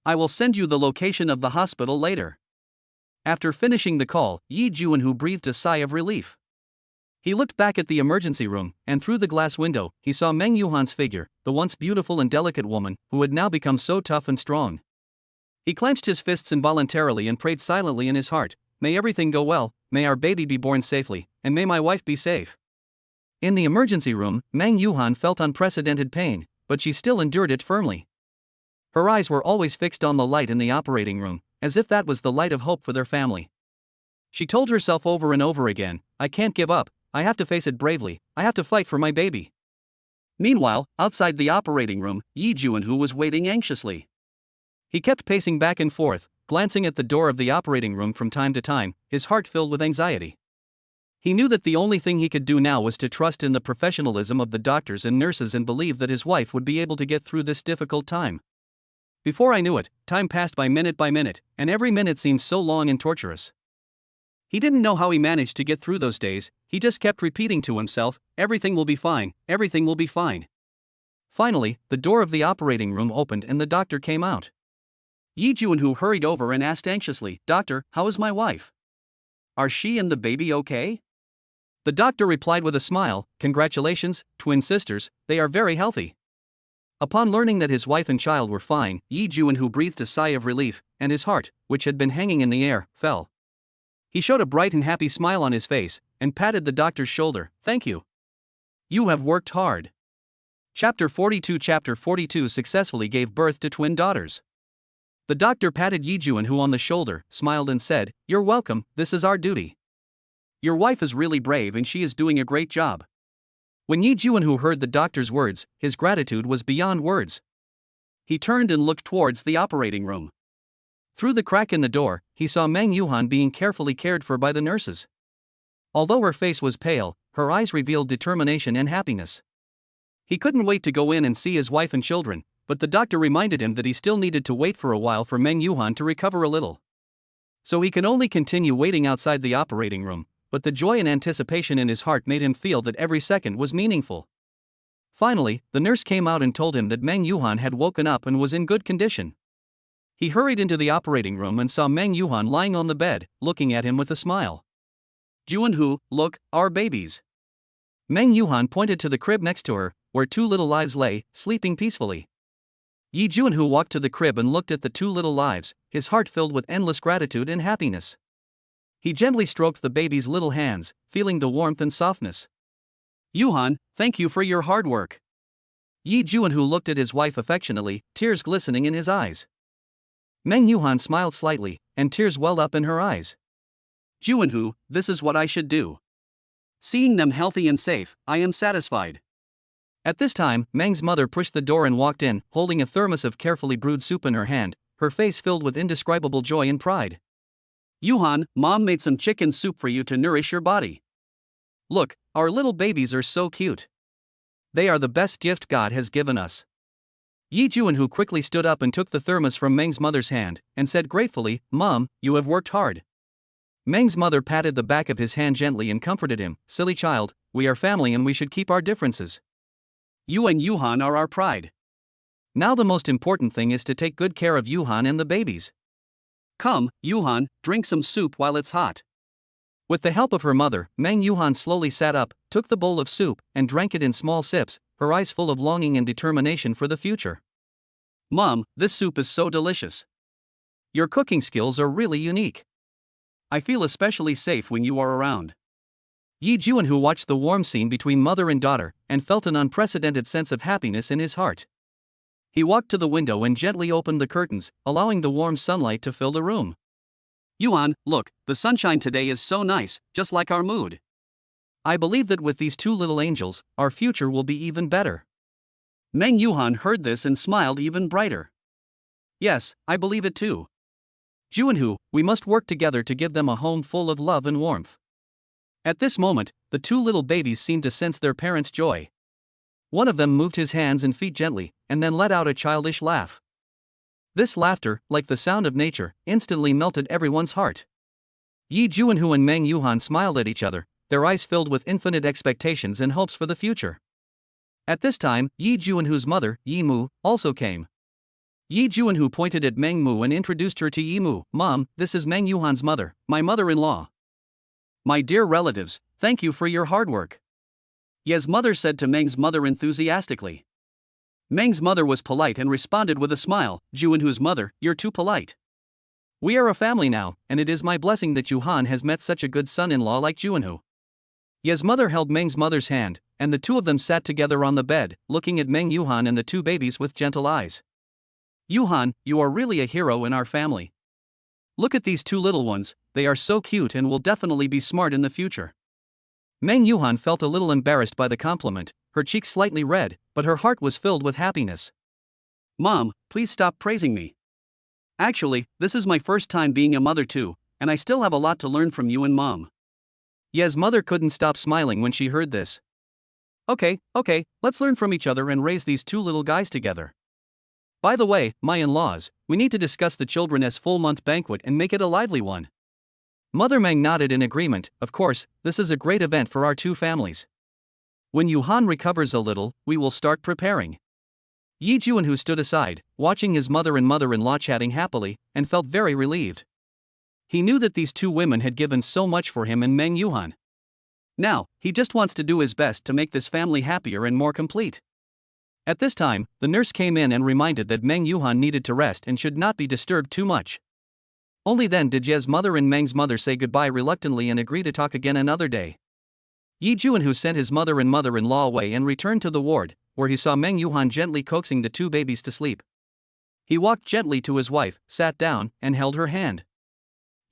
I will send you the location of the hospital later." After finishing the call, Yi Juanhu breathed a sigh of relief. He looked back at the emergency room, and through the glass window, he saw Meng Yuhan's figure, the once beautiful and delicate woman, who had now become so tough and strong. He clenched his fists involuntarily and prayed silently in his heart, "May everything go well, may our baby be born safely, and may my wife be safe." In the emergency room, Meng Yuhan felt unprecedented pain, but she still endured it firmly. Her eyes were always fixed on the light in the operating room, as if that was the light of hope for their family. She told herself over and over again, "I can't give up, I have to face it bravely, I have to fight for my baby." Meanwhile, outside the operating room, Yi Juanhu was waiting anxiously. He kept pacing back and forth, glancing at the door of the operating room from time to time, his heart filled with anxiety. He knew that the only thing he could do now was to trust in the professionalism of the doctors and nurses and believe that his wife would be able to get through this difficult time. Before I knew it, time passed by minute, and every minute seemed so long and torturous. He didn't know how he managed to get through those days. He just kept repeating to himself, "Everything will be fine, everything will be fine." Finally, the door of the operating room opened and the doctor came out. Yi Juanhu hurried over and asked anxiously, "Doctor, how is my wife? Are she and the baby okay?" The doctor replied with a smile, "Congratulations, twin sisters, they are very healthy." Upon learning that his wife and child were fine, Yi Juanhu breathed a sigh of relief, and his heart, which had been hanging in the air, fell. He showed a bright and happy smile on his face, and patted the doctor's shoulder. "Thank you. You have worked hard." Chapter 42 successfully gave birth to twin daughters. The doctor patted Yi Juanhu on the shoulder, smiled and said, "You're welcome, this is our duty. Your wife is really brave and she is doing a great job." When Yi Juanhu heard the doctor's words, his gratitude was beyond words. He turned and looked towards the operating room. Through the crack in the door, he saw Meng Yuhan being carefully cared for by the nurses. Although her face was pale, her eyes revealed determination and happiness. He couldn't wait to go in and see his wife and children, but the doctor reminded him that he still needed to wait for a while for Meng Yuhan to recover a little. So he could only continue waiting outside the operating room, but the joy and anticipation in his heart made him feel that every second was meaningful. Finally, the nurse came out and told him that Meng Yuhan had woken up and was in good condition. He hurried into the operating room and saw Meng Yuhan lying on the bed, looking at him with a smile. "Juanhu, look, our babies." Meng Yuhan pointed to the crib next to her. where two little lives lay, sleeping peacefully. Yi Junhu walked to the crib and looked at the two little lives, his heart filled with endless gratitude and happiness. He gently stroked the baby's little hands, feeling the warmth and softness. Yuhan, thank you for your hard work. Yi Junhu looked at his wife affectionately, tears glistening in his eyes. Meng Yuhan smiled slightly, and tears welled up in her eyes. Junhu, this is what I should do. Seeing them healthy and safe, I am satisfied. At this time, Meng's mother pushed the door and walked in, holding a thermos of carefully brewed soup in her hand, her face filled with indescribable joy and pride. Yuhan, Mom made some chicken soup for you to nourish your body. Look, our little babies are so cute. They are the best gift God has given us. Yi Junhu quickly stood up and took the thermos from Meng's mother's hand, and said gratefully, Mom, you have worked hard. Meng's mother patted the back of his hand gently and comforted him, silly child, we are family and we should keep our differences. You and Yuhan are our pride. Now the most important thing is to take good care of Yuhan and the babies. Come, Yuhan, drink some soup while it's hot. With the help of her mother, Meng Yuhan slowly sat up, took the bowl of soup, and drank it in small sips, her eyes full of longing and determination for the future. Mom, this soup is so delicious. Your cooking skills are really unique. I feel especially safe when you are around. Yi Junhu watched the warm scene between mother and daughter, and felt an unprecedented sense of happiness in his heart. He walked to the window and gently opened the curtains, allowing the warm sunlight to fill the room. Yuhan, look, the sunshine today is so nice, just like our mood. I believe that with these two little angels, our future will be even better. Meng Yuhan heard this and smiled even brighter. Yes, I believe it too. Junhu, we must work together to give them a home full of love and warmth. At this moment, the two little babies seemed to sense their parents' joy. One of them moved his hands and feet gently, and then let out a childish laugh. This laughter, like the sound of nature, instantly melted everyone's heart. Yi Junhu and Meng Yuhan smiled at each other, their eyes filled with infinite expectations and hopes for the future. At this time, Yi Junhu's mother, Yi Mu, also came. Yi Junhu pointed at Meng Mu and introduced her to Yi Mu. Mom, this is Meng Yuhan's mother, my mother-in-law. My dear relatives, thank you for your hard work. Ye's mother said to Meng's mother enthusiastically. Meng's mother was polite and responded with a smile, Junhu's mother, you're too polite. We are a family now, and it is my blessing that Yuhan has met such a good son-in-law like Junhu. Ye's mother held Meng's mother's hand, and the two of them sat together on the bed, looking at Meng Yuhan and the two babies with gentle eyes. Yuhan, you are really a hero in our family. Look at these two little ones, they are so cute and will definitely be smart in the future. Meng Yuhan felt a little embarrassed by the compliment, her cheeks slightly red, but her heart was filled with happiness. Mom, please stop praising me. Actually, this is my first time being a mother too, and I still have a lot to learn from you and Mom. Ye's mother couldn't stop smiling when she heard this. Okay, let's learn from each other and raise these two little guys together. By the way, my in-laws, we need to discuss the children's full-month banquet and make it a lively one. Mother Meng nodded in agreement. Of course, this is a great event for our two families. When Yuhan recovers a little, we will start preparing. Yi Junhu stood aside, watching his mother and mother-in-law chatting happily, and felt very relieved. He knew that these two women had given so much for him and Meng Yuhan. Now, he just wants to do his best to make this family happier and more complete. At this time, the nurse came in and reminded that Meng Yuhan needed to rest and should not be disturbed too much. Only then did Ye's mother and Meng's mother say goodbye reluctantly and agree to talk again another day. Yi Junhu sent his mother and mother-in-law away and returned to the ward, where he saw Meng Yuhan gently coaxing the two babies to sleep. He walked gently to his wife, sat down, and held her hand.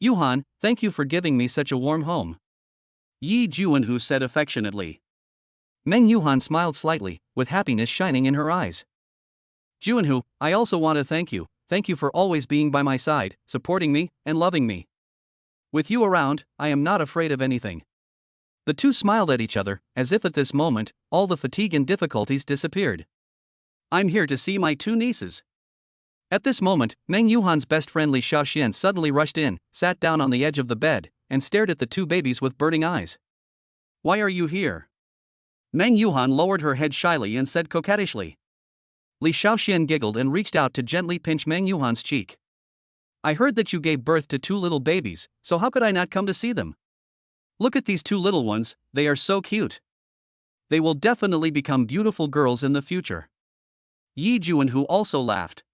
Yuhan, thank you for giving me such a warm home. Yi Junhu said affectionately. Meng Yuhan smiled slightly, with happiness shining in her eyes. Junhu, I also want to thank you for always being by my side, supporting me, and loving me. With you around, I am not afraid of anything. The two smiled at each other, as if at this moment, all the fatigue and difficulties disappeared. I'm here to see my two nieces. At this moment, Meng Yuhan's best friend Li Shaoxian suddenly rushed in, sat down on the edge of the bed, and stared at the two babies with burning eyes. Why are you here? Meng Yuhan lowered her head shyly and said coquettishly. Li Shaoxian giggled and reached out to gently pinch Meng Yuhan's cheek. I heard that you gave birth to two little babies, so how could I not come to see them? Look at these two little ones, they are so cute. They will definitely become beautiful girls in the future. Yi Juanhu also laughed.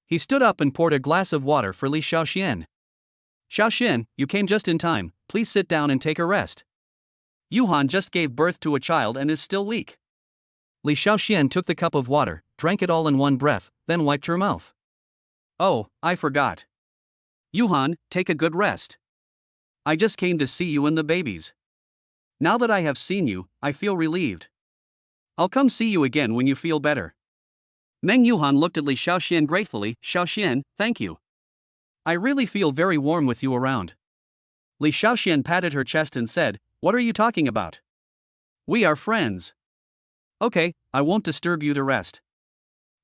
He stood up and poured a glass of water for Li Xiaoxian. Xiaoxian, you came just in time, please sit down and take a rest. Yuhan just gave birth to a child and is still weak. Li Xiaoxian took the cup of water, drank it all in one breath, then wiped her mouth. Oh, I forgot. Yuhan, take a good rest. I just came to see you and the babies. Now that I have seen you, I feel relieved. I'll come see you again when you feel better. Meng Yuhan looked at Li Xiaoxian gratefully. Xiaoxian, thank you. I really feel very warm with you around. Li Xiaoxian patted her chest and said, what are you talking about? We are friends. Okay, I won't disturb you to rest.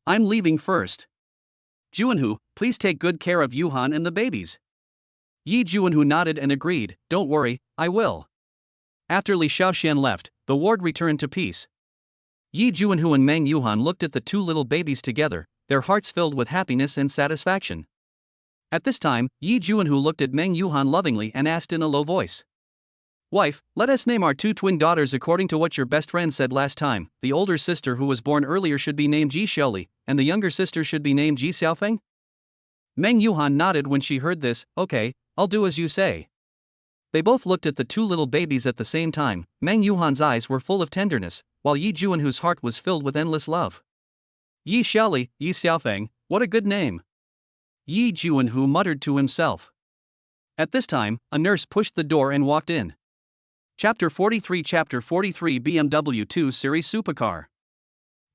I'm leaving first. Juanhu, please take good care of Yuhan and the babies. Yi Juanhu nodded and agreed, don't worry, I will. After Li Xiaoxian left, the ward returned to peace. Yi Juanhu and Meng Yuhan looked at the two little babies together, their hearts filled with happiness and satisfaction. At this time, Yi Juanhu looked at Meng Yuhan lovingly and asked in a low voice. Wife, let us name our two twin daughters according to what your best friend said last time. The older sister who was born earlier should be named Ji Xiaoli, and the younger sister should be named Ji Xiaofeng? Meng Yuhan nodded when she heard this. Okay, I'll do as you say. They both looked at the two little babies at the same time. Meng Yuhan's eyes were full of tenderness, while Yi Juanhu's heart was filled with endless love. Yi Xiaoli, Yi Xiaofeng, what a good name. Yi Juanhu muttered to himself. At this time, a nurse pushed the door and walked in. Chapter 43 BMW 2 Series Supercar.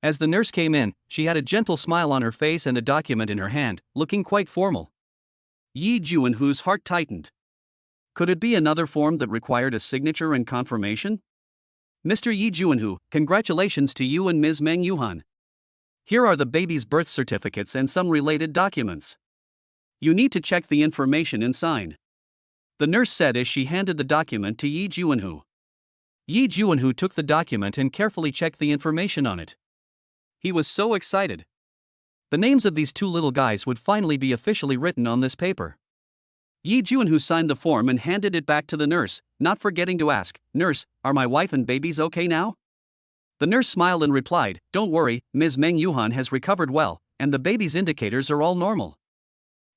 As the nurse came in, she had a gentle smile on her face and a document in her hand, looking quite formal. Yi Juanhu's heart tightened. Could it be another form that required a signature and confirmation? Mr. Yi Juanhu, congratulations to you and Ms. Meng Yuhan. Here are the baby's birth certificates and some related documents. You need to check the information and sign. The nurse said as she handed the document to Yi Juanhu. Yi Juanhu took the document and carefully checked the information on it. He was so excited. The names of these two little guys would finally be officially written on this paper. Yi Juanhu signed the form and handed it back to the nurse, not forgetting to ask, Nurse, are my wife and babies okay now? The nurse smiled and replied, don't worry, Ms. Meng Yuhan has recovered well, and the baby's indicators are all normal.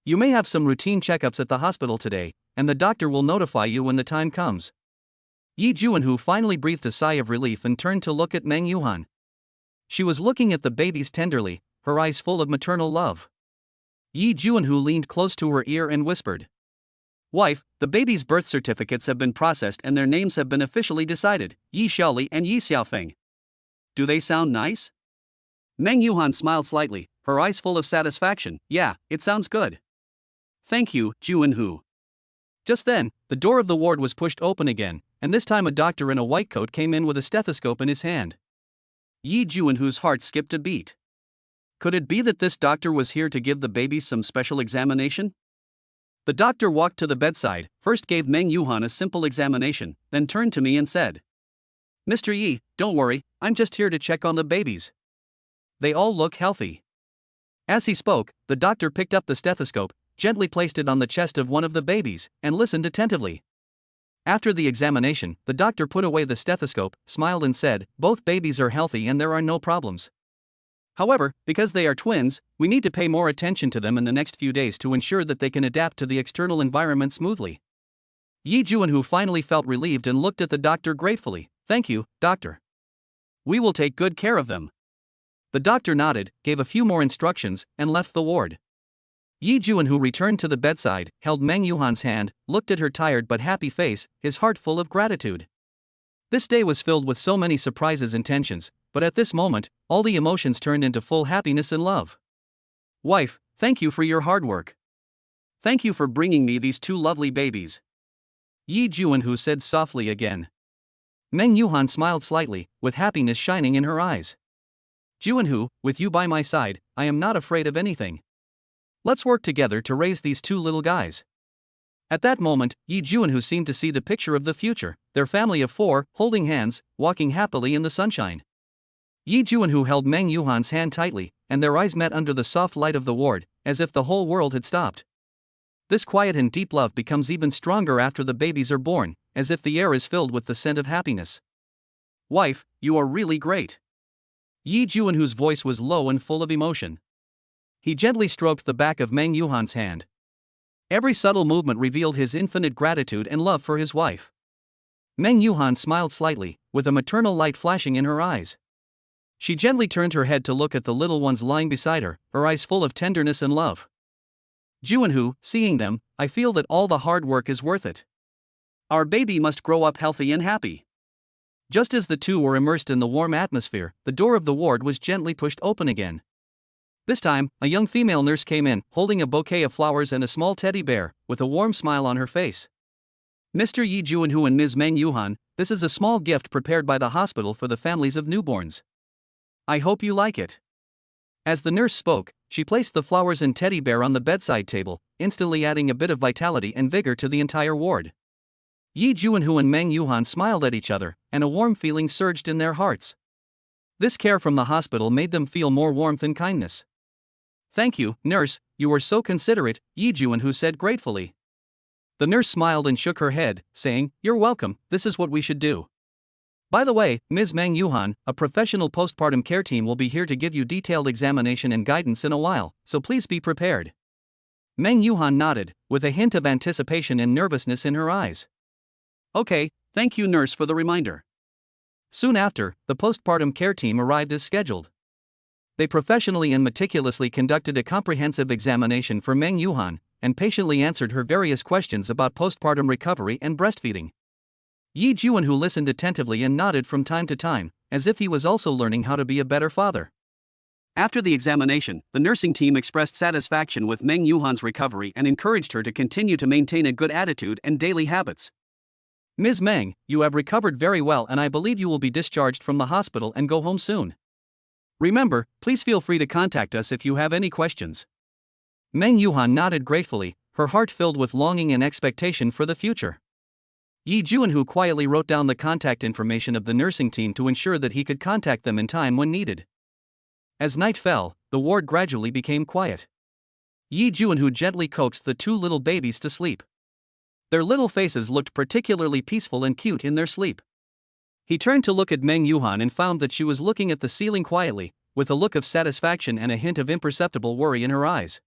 You may have some routine checkups at the hospital today, and the doctor will notify you when the time comes. Yi Juanhu finally breathed a sigh of relief and turned to look at Meng Yuhan. She was looking at the babies tenderly, her eyes full of maternal love. Yi Juanhu leaned close to her ear and whispered. Wife, the baby's birth certificates have been processed and their names have been officially decided, Yi Xiaoli and Yi Xiaofeng. Do they sound nice? Meng Yuhan smiled slightly, her eyes full of satisfaction. Yeah, it sounds good. Thank you, Juanhu. Just then, the door of the ward was pushed open again, and this time a doctor in a white coat came in with a stethoscope in his hand. Yi Juanhu's heart skipped a beat. Could it be that this doctor was here to give the babies some special examination? The doctor walked to the bedside, first gave Meng Yuhan a simple examination, then turned to me and said, Mr. Yi, don't worry, I'm just here to check on the babies. They all look healthy. As he spoke, the doctor picked up the stethoscope, gently placed it on the chest of one of the babies, and listened attentively. After the examination, the doctor put away the stethoscope, smiled and said, both babies are healthy and there are no problems. However, because they are twins, we need to pay more attention to them in the next few days to ensure that they can adapt to the external environment smoothly. Yi Juanhu finally felt relieved and looked at the doctor gratefully. Thank you, doctor. We will take good care of them. The doctor nodded, gave a few more instructions, and left the ward. Yi Juanhu returned to the bedside, held Meng Yuhan's hand, looked at her tired but happy face, his heart full of gratitude. This day was filled with so many surprises and tensions, but at this moment, all the emotions turned into full happiness and love. Wife, thank you for your hard work. Thank you for bringing me these two lovely babies. Yi Juanhu said softly again. Meng Yuhan smiled slightly, with happiness shining in her eyes. Juanhu, with you by my side, I am not afraid of anything. Let's work together to raise these two little guys. At that moment, Yi Juanhu seemed to see the picture of the future, their family of four, holding hands, walking happily in the sunshine. Yi Juanhu held Meng Yuhan's hand tightly, and their eyes met under the soft light of the ward, as if the whole world had stopped. This quiet and deep love becomes even stronger after the babies are born, as if the air is filled with the scent of happiness. Wife, you are really great. Yi Juanhu's voice was low and full of emotion. He gently stroked the back of Meng Yuhan's hand. Every subtle movement revealed his infinite gratitude and love for his wife. Meng Yuhan smiled slightly, with a maternal light flashing in her eyes. She gently turned her head to look at the little ones lying beside her, her eyes full of tenderness and love. Juanhu, seeing them, I feel that all the hard work is worth it. Our baby must grow up healthy and happy. Just as the two were immersed in the warm atmosphere, the door of the ward was gently pushed open again. This time, a young female nurse came in, holding a bouquet of flowers and a small teddy bear, with a warm smile on her face. Mr. Yi Juanhu and Ms. Meng Yuhan, this is a small gift prepared by the hospital for the families of newborns. I hope you like it. As the nurse spoke, she placed the flowers and teddy bear on the bedside table, instantly adding a bit of vitality and vigor to the entire ward. Yi Juanhu and Meng Yuhan smiled at each other, and a warm feeling surged in their hearts. This care from the hospital made them feel more warmth and kindness. Thank you, nurse, you were so considerate, Yi Juanhu said gratefully. The nurse smiled and shook her head, saying, You're welcome, this is what we should do. By the way, Ms. Meng Yuhan, a professional postpartum care team will be here to give you detailed examination and guidance in a while, so please be prepared. Meng Yuhan nodded, with a hint of anticipation and nervousness in her eyes. Okay, thank you nurse for the reminder. Soon after, the postpartum care team arrived as scheduled. They professionally and meticulously conducted a comprehensive examination for Meng Yuhan, and patiently answered her various questions about postpartum recovery and breastfeeding. Yi Juanhu listened attentively and nodded from time to time, as if he was also learning how to be a better father. After the examination, the nursing team expressed satisfaction with Meng Yuhan's recovery and encouraged her to continue to maintain a good attitude and daily habits. Ms. Meng, you have recovered very well and I believe you will be discharged from the hospital and go home soon. Remember, please feel free to contact us if you have any questions. Meng Yuhan nodded gratefully, her heart filled with longing and expectation for the future. Yi Juanhu quietly wrote down the contact information of the nursing team to ensure that he could contact them in time when needed. As night fell, the ward gradually became quiet. Yi Juanhu gently coaxed the two little babies to sleep. Their little faces looked particularly peaceful and cute in their sleep. He turned to look at Meng Yuhan and found that she was looking at the ceiling quietly, with a look of satisfaction and a hint of imperceptible worry in her eyes.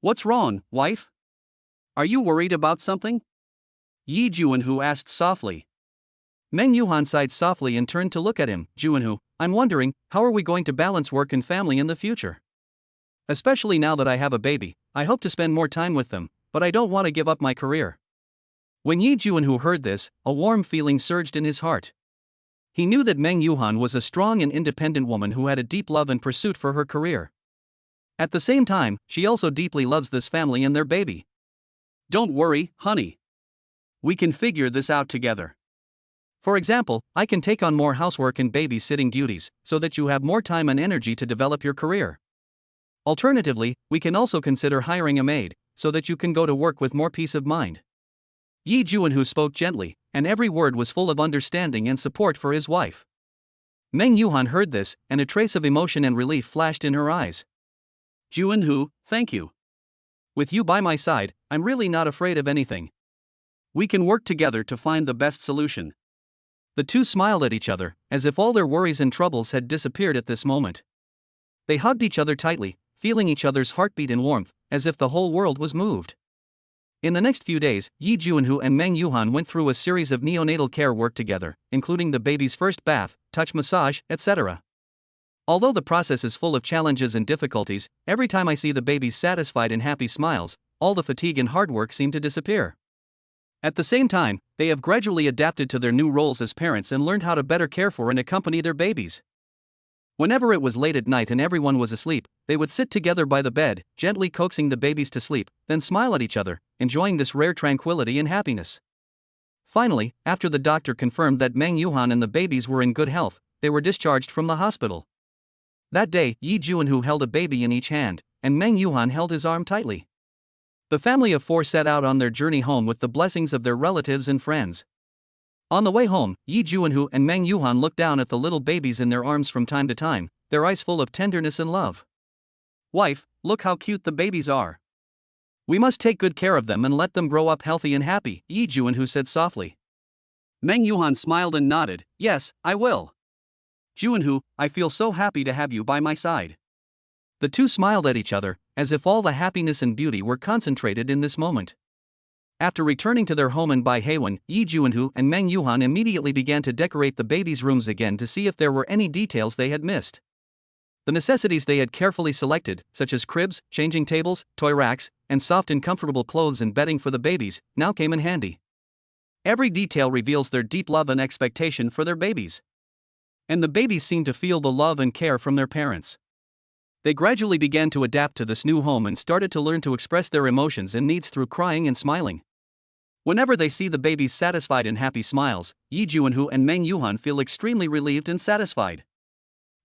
What's wrong, wife? Are you worried about something? Yi Juanhu asked softly. Meng Yuhan sighed softly and turned to look at him. Juanhu, I'm wondering, how are we going to balance work and family in the future? Especially now that I have a baby, I hope to spend more time with them, but I don't want to give up my career. When Yi Juanhu heard this, a warm feeling surged in his heart. He knew that Meng Yuhan was a strong and independent woman who had a deep love and pursuit for her career. At the same time, she also deeply loves this family and their baby. Don't worry, honey. We can figure this out together. For example, I can take on more housework and babysitting duties, so that you have more time and energy to develop your career. Alternatively, we can also consider hiring a maid, so that you can go to work with more peace of mind. Yi Juanhu spoke gently, and every word was full of understanding and support for his wife. Meng Yuhan heard this, and a trace of emotion and relief flashed in her eyes. Juanhu, thank you. With you by my side, I'm really not afraid of anything. We can work together to find the best solution. The two smiled at each other, as if all their worries and troubles had disappeared at this moment. They hugged each other tightly, feeling each other's heartbeat and warmth, as if the whole world was moved. In the next few days, Yi Juanhu and Meng Yuhan went through a series of neonatal care work together, including the baby's first bath, touch massage, etc. Although the process is full of challenges and difficulties, every time I see the baby's satisfied and happy smiles, all the fatigue and hard work seem to disappear. At the same time, they have gradually adapted to their new roles as parents and learned how to better care for and accompany their babies. Whenever it was late at night and everyone was asleep, they would sit together by the bed, gently coaxing the babies to sleep, then smile at each other, enjoying this rare tranquility and happiness. Finally, after the doctor confirmed that Meng Yuhan and the babies were in good health, they were discharged from the hospital. That day, Yi Juanhu held a baby in each hand, and Meng Yuhan held his arm tightly. The family of four set out on their journey home with the blessings of their relatives and friends. On the way home, Yi Juanhu and Meng Yuhan looked down at the little babies in their arms from time to time, their eyes full of tenderness and love. Wife, look how cute the babies are. We must take good care of them and let them grow up healthy and happy, Yi Juanhu said softly. Meng Yuhan smiled and nodded, yes, I will. Juanhu, I feel so happy to have you by my side. The two smiled at each other, as if all the happiness and beauty were concentrated in this moment. After returning to their home in Bihwan, Yi Juanhu and Meng Yuhan immediately began to decorate the babies' rooms again to see if there were any details they had missed. The necessities they had carefully selected, such as cribs, changing tables, toy racks, and soft and comfortable clothes and bedding for the babies, now came in handy. Every detail reveals their deep love and expectation for their babies. And the babies seemed to feel the love and care from their parents. They gradually began to adapt to this new home and started to learn to express their emotions and needs through crying and smiling. Whenever they see the babies' satisfied and happy smiles, Yi Juanhu and Meng Yuhan feel extremely relieved and satisfied.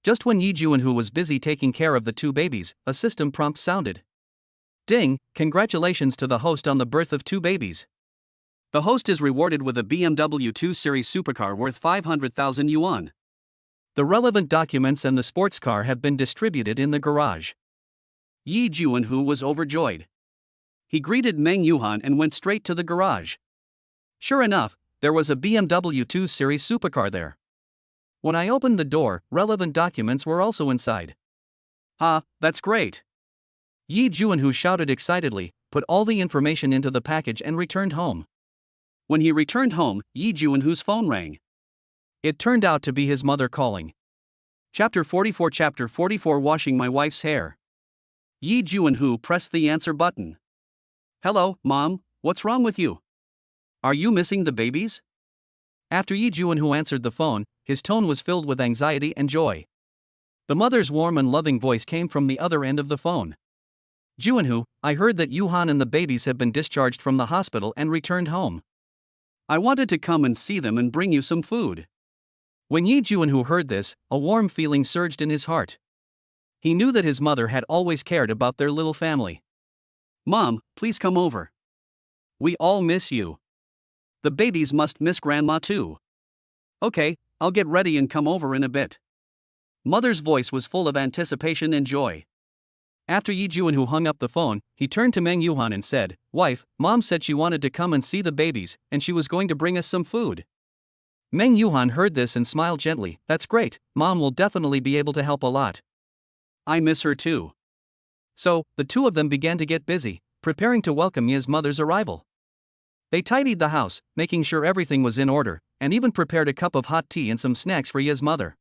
Just when Yi Juanhu was busy taking care of the two babies, a system prompt sounded. Ding, congratulations to the host on the birth of two babies. The host is rewarded with a BMW 2 Series supercar worth 500,000 yuan. The relevant documents and the sports car have been distributed in the garage. Yi Juanhu was overjoyed. He greeted Meng Yuhan and went straight to the garage. Sure enough, there was a BMW 2 Series supercar there. When I opened the door, relevant documents were also inside. That's great. Yi Juanhu shouted excitedly, put all the information into the package and returned home. When he returned home, Yi Juanhu's phone rang. It turned out to be his mother calling. Chapter 44 Washing my wife's hair. Yi Juanhu pressed the answer button. Hello, Mom, what's wrong with you? Are you missing the babies? After Yi Juanhu answered the phone, his tone was filled with anxiety and joy. The mother's warm and loving voice came from the other end of the phone. Juanhu, I heard that Yuhan and the babies have been discharged from the hospital and returned home. I wanted to come and see them and bring you some food. When Yi Juanhu heard this, a warm feeling surged in his heart. He knew that his mother had always cared about their little family. Mom, please come over. We all miss you. The babies must miss Grandma too. Okay, I'll get ready and come over in a bit. Mother's voice was full of anticipation and joy. After Yi Juanhu hung up the phone, he turned to Meng Yuhan and said, Wife, Mom said she wanted to come and see the babies, and she was going to bring us some food. Meng Yuhan heard this and smiled gently, that's great, Mom will definitely be able to help a lot. I miss her too. So, the two of them began to get busy, preparing to welcome Yi's mother's arrival. They tidied the house, making sure everything was in order, and even prepared a cup of hot tea and some snacks for Yi's mother.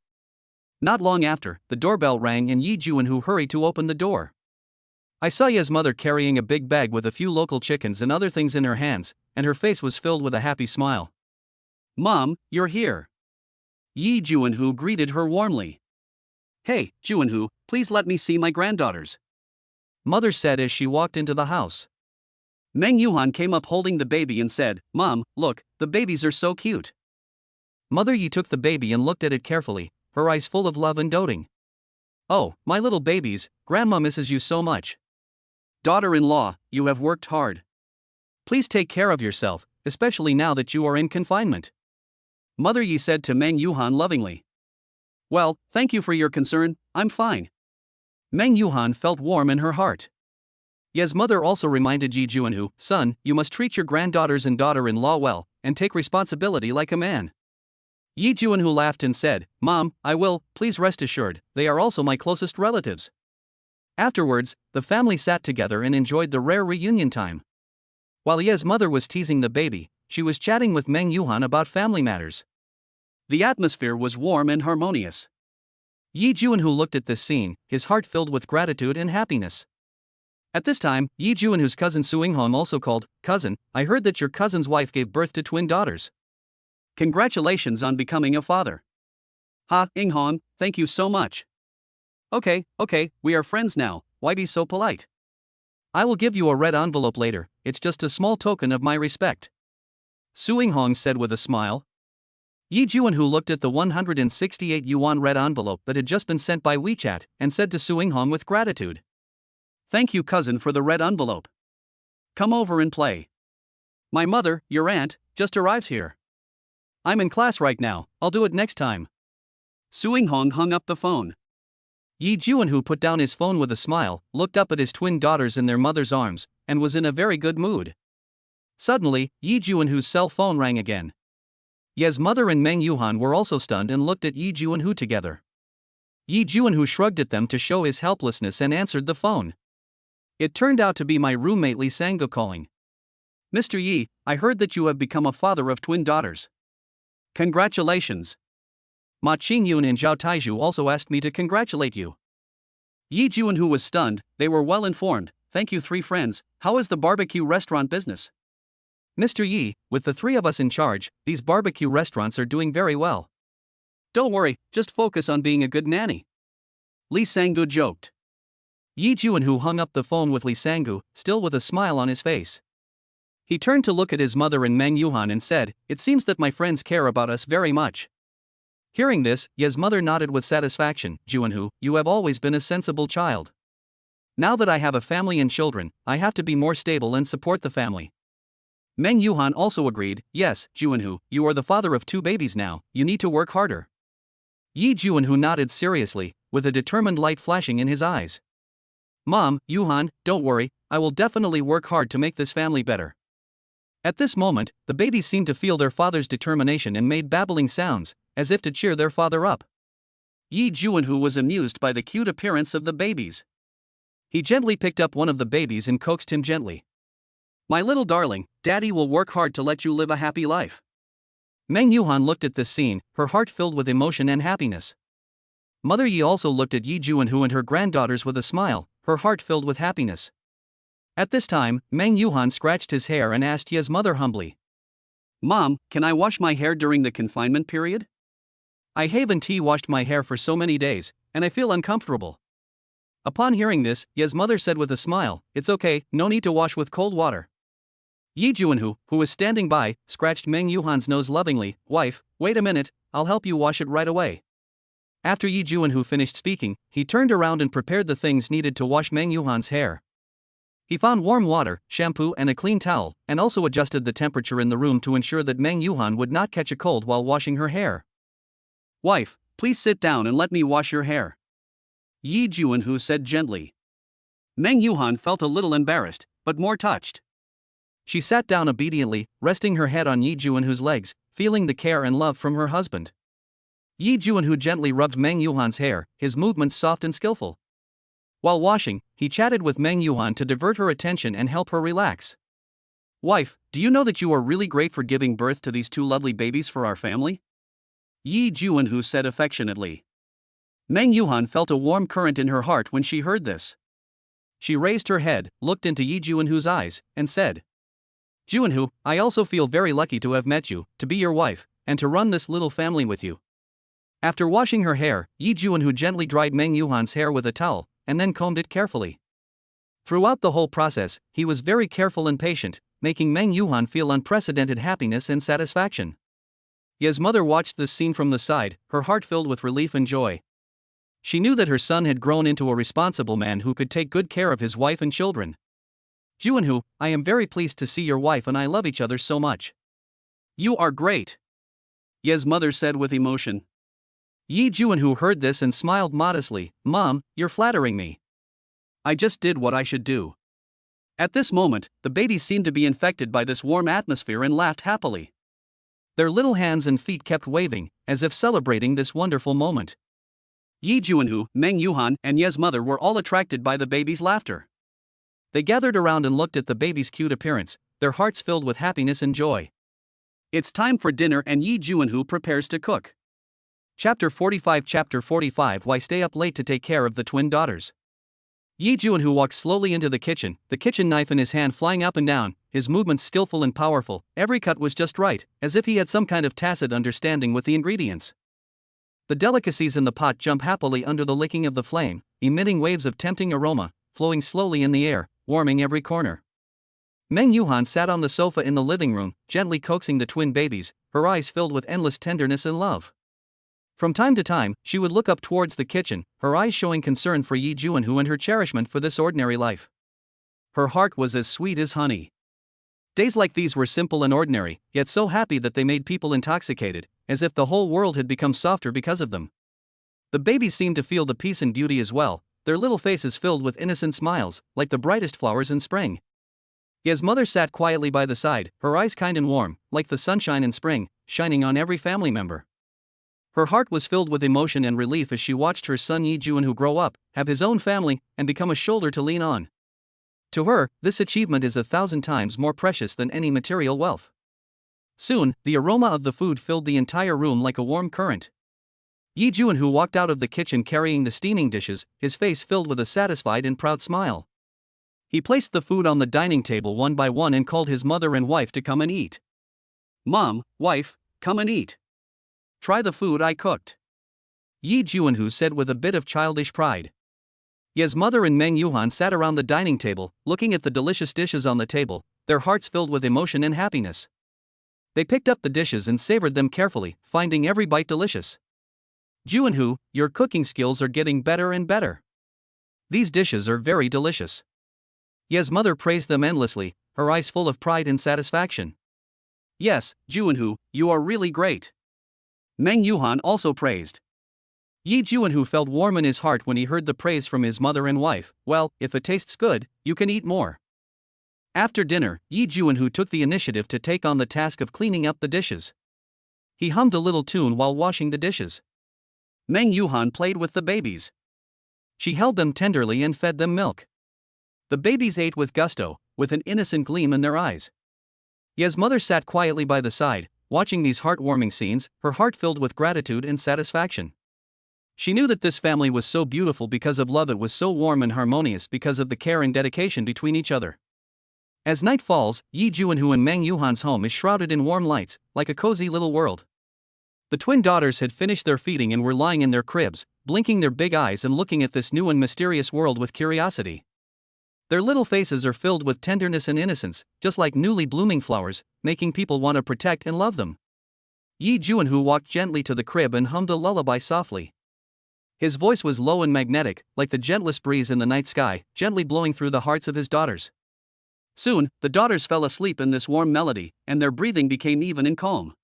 Not long after, the doorbell rang and Yi Juanhu hurried to open the door. I saw Yi's mother carrying a big bag with a few local chickens and other things in her hands, and her face was filled with a happy smile. Mom, you're here. Yi Juanhu greeted her warmly. Hey, Juanhu, please let me see my granddaughters. Mother said as she walked into the house. Meng Yuhan came up holding the baby and said, Mom, look, the babies are so cute. Mother Yi took the baby and looked at it carefully, her eyes full of love and doting. Oh, my little babies, Grandma misses you so much. Daughter-in-law, you have worked hard. Please take care of yourself, especially now that you are in confinement. Mother Yi said to Meng Yuhan lovingly. Well, thank you for your concern, I'm fine. Meng Yuhan felt warm in her heart. Yi's mother also reminded Yi Juanhu, son, you must treat your granddaughters and daughter-in-law well, and take responsibility like a man. Yi Juanhu laughed and said, Mom, I will, please rest assured, they are also my closest relatives. Afterwards, the family sat together and enjoyed the rare reunion time. While Yi's mother was teasing the baby, she was chatting with Meng Yuhan about family matters. The atmosphere was warm and harmonious. Yi Juanhu looked at this scene, his heart filled with gratitude and happiness. At this time, Yi Juanhu's cousin Suinghong also called, Cousin, I heard that your cousin's wife gave birth to twin daughters. Congratulations on becoming a father. Inghong, thank you so much. Okay, we are friends now, why be so polite? I will give you a red envelope later, it's just a small token of my respect. Suinghong said with a smile. Yi Juanhu looked at the 168 yuan red envelope that had just been sent by WeChat and said to Suinghong with gratitude. Thank you, cousin, for the red envelope. Come over and play. My mother, your aunt, just arrived here. I'm in class right now, I'll do it next time. Suinghong hung up the phone. Yi Juanhu put down his phone with a smile, looked up at his twin daughters in their mother's arms, and was in a very good mood. Suddenly, Yi Juanhu's cell phone rang again. Ye's mother and Meng Yuhan were also stunned and looked at Yi Juanhu together. Yi Juanhu shrugged at them to show his helplessness and answered the phone. It turned out to be my roommate Li Sangu calling. Mr. Yi, I heard that you have become a father of twin daughters. Congratulations. Ma Qingyun and Zhao Taizhu also asked me to congratulate you. Yi Juanhu was stunned. They were well informed. Thank you, three friends. How is the barbecue restaurant business? Mr. Yi, with the three of us in charge, these barbecue restaurants are doing very well. Don't worry, just focus on being a good nanny. Li Sangu joked. Yi Juanhu hung up the phone with Li Sangu, still with a smile on his face. He turned to look at his mother and Meng Yuhan and said, "It seems that my friends care about us very much." Hearing this, Ye's mother nodded with satisfaction. "Juanhu, you have always been a sensible child. Now that I have a family and children, I have to be more stable and support the family." Meng Yuhan also agreed. "Yes, Juanhu, you are the father of 2 babies now, you need to work harder." Yi Juanhu nodded seriously, with a determined light flashing in his eyes. "Mom, Yuhan, don't worry, I will definitely work hard to make this family better." At this moment, the babies seemed to feel their father's determination and made babbling sounds, as if to cheer their father up. Yi Juanhu was amused by the cute appearance of the babies. He gently picked up one of the babies and coaxed him gently. "My little darling, Daddy will work hard to let you live a happy life." Meng Yuhan looked at this scene, her heart filled with emotion and happiness. Mother Yi also looked at Yi Juanhu and her granddaughters with a smile, her heart filled with happiness. At this time, Meng Yuhan scratched his hair and asked Ye's mother humbly, "Mom, can I wash my hair during the confinement period? I haven't washed my hair for so many days, and I feel uncomfortable." Upon hearing this, Ye's mother said with a smile, "It's okay, no need to wash with cold water." Yi Juanhu, who was standing by, scratched Meng Yuhan's nose lovingly. "Wife, wait a minute, I'll help you wash it right away." After Yi Juanhu finished speaking, he turned around and prepared the things needed to wash Meng Yuhan's hair. He found warm water, shampoo and a clean towel, and also adjusted the temperature in the room to ensure that Meng Yuhan would not catch a cold while washing her hair. "Wife, please sit down and let me wash your hair," Yi Juanhu said gently. Meng Yuhan felt a little embarrassed, but more touched. She sat down obediently, resting her head on Yi Juanhu's legs, feeling the care and love from her husband. Yi Juanhu gently rubbed Meng Yuhan's hair, his movements soft and skillful. While washing, he chatted with Meng Yuhan to divert her attention and help her relax. "Wife, do you know that you are really great for giving birth to these 2 lovely babies for our family?" Yi Juanhu said affectionately. Meng Yuhan felt a warm current in her heart when she heard this. She raised her head, looked into Yi Juanhu's eyes, and said, "Juanhu, I also feel very lucky to have met you, to be your wife, and to run this little family with you." After washing her hair, Yi Juanhu gently dried Meng Yuhan's hair with a towel, and then combed it carefully. Throughout the whole process, he was very careful and patient, making Meng Yuhan feel unprecedented happiness and satisfaction. Ye's mother watched this scene from the side, her heart filled with relief and joy. She knew that her son had grown into a responsible man who could take good care of his wife and children. "Juanhu, I am very pleased to see your wife and I love each other so much." "You are great," Ye's mother said with emotion. Yi Juanhu heard this and smiled modestly. "Mom, you're flattering me. I just did what I should do." At this moment, the babies seemed to be infected by this warm atmosphere and laughed happily. Their little hands and feet kept waving, as if celebrating this wonderful moment. Yi Juanhu, Meng Yuhan, and Ye's mother were all attracted by the babies' laughter. They gathered around and looked at the baby's cute appearance, their hearts filled with happiness and joy. It's time for dinner and Yi Juanhu prepares to cook. Chapter 45 Why stay up late to take care of the twin daughters? Yi Juanhu walked slowly into the kitchen kitchen knife in his hand flying up and down, his movements skillful and powerful, every cut was just right, as if he had some kind of tacit understanding with the ingredients. The delicacies in the pot jump happily under the licking of the flame, emitting waves of tempting aroma, flowing slowly in the air, warming every corner. Meng Yuhan sat on the sofa in the living room, gently coaxing the twin babies, her eyes filled with endless tenderness and love. From time to time, she would look up towards the kitchen, her eyes showing concern for Yi Juanhu and her cherishment for this ordinary life. Her heart was as sweet as honey. Days like these were simple and ordinary, yet so happy that they made people intoxicated, as if the whole world had become softer because of them. The babies seemed to feel the peace and beauty as well, their little faces filled with innocent smiles, like the brightest flowers in spring. Ye's mother sat quietly by the side, her eyes kind and warm, like the sunshine in spring, shining on every family member. Her heart was filled with emotion and relief as she watched her son Yi Juanhu grow up, have his own family, and become a shoulder to lean on. To her, this achievement is 1,000 times more precious than any material wealth. Soon, the aroma of the food filled the entire room like a warm current. Yi Juanhu walked out of the kitchen carrying the steaming dishes, his face filled with a satisfied and proud smile. He placed the food on the dining table one by one and called his mother and wife to come and eat. "Mom, wife, come and eat. Try the food I cooked," Yi Juanhu said with a bit of childish pride. Ye's mother and Meng Yuhan sat around the dining table, looking at the delicious dishes on the table, their hearts filled with emotion and happiness. They picked up the dishes and savored them carefully, finding every bite delicious. "Juanhu, your cooking skills are getting better and better. These dishes are very delicious." Ye's mother praised them endlessly, her eyes full of pride and satisfaction. "Yes, Juanhu, you are really great," Meng Yuhan also praised. Yi Juanhu felt warm in his heart when he heard the praise from his mother and wife. "Well, if it tastes good, you can eat more." After dinner, Yi Juanhu took the initiative to take on the task of cleaning up the dishes. He hummed a little tune while washing the dishes. Meng Yuhan played with the babies. She held them tenderly and fed them milk. The babies ate with gusto, with an innocent gleam in their eyes. Ye's mother sat quietly by the side, watching these heartwarming scenes, her heart filled with gratitude and satisfaction. She knew that this family was so beautiful because of love, it was so warm and harmonious because of the care and dedication between each other. As night falls, Yi Juanhu and Meng Yuhan's home is shrouded in warm lights, like a cozy little world. The twin daughters had finished their feeding and were lying in their cribs, blinking their big eyes and looking at this new and mysterious world with curiosity. Their little faces are filled with tenderness and innocence, just like newly blooming flowers, making people want to protect and love them. Yi Juanhu walked gently to the crib and hummed a lullaby softly. His voice was low and magnetic, like the gentlest breeze in the night sky, gently blowing through the hearts of his daughters. Soon, the daughters fell asleep in this warm melody, and their breathing became even and calm.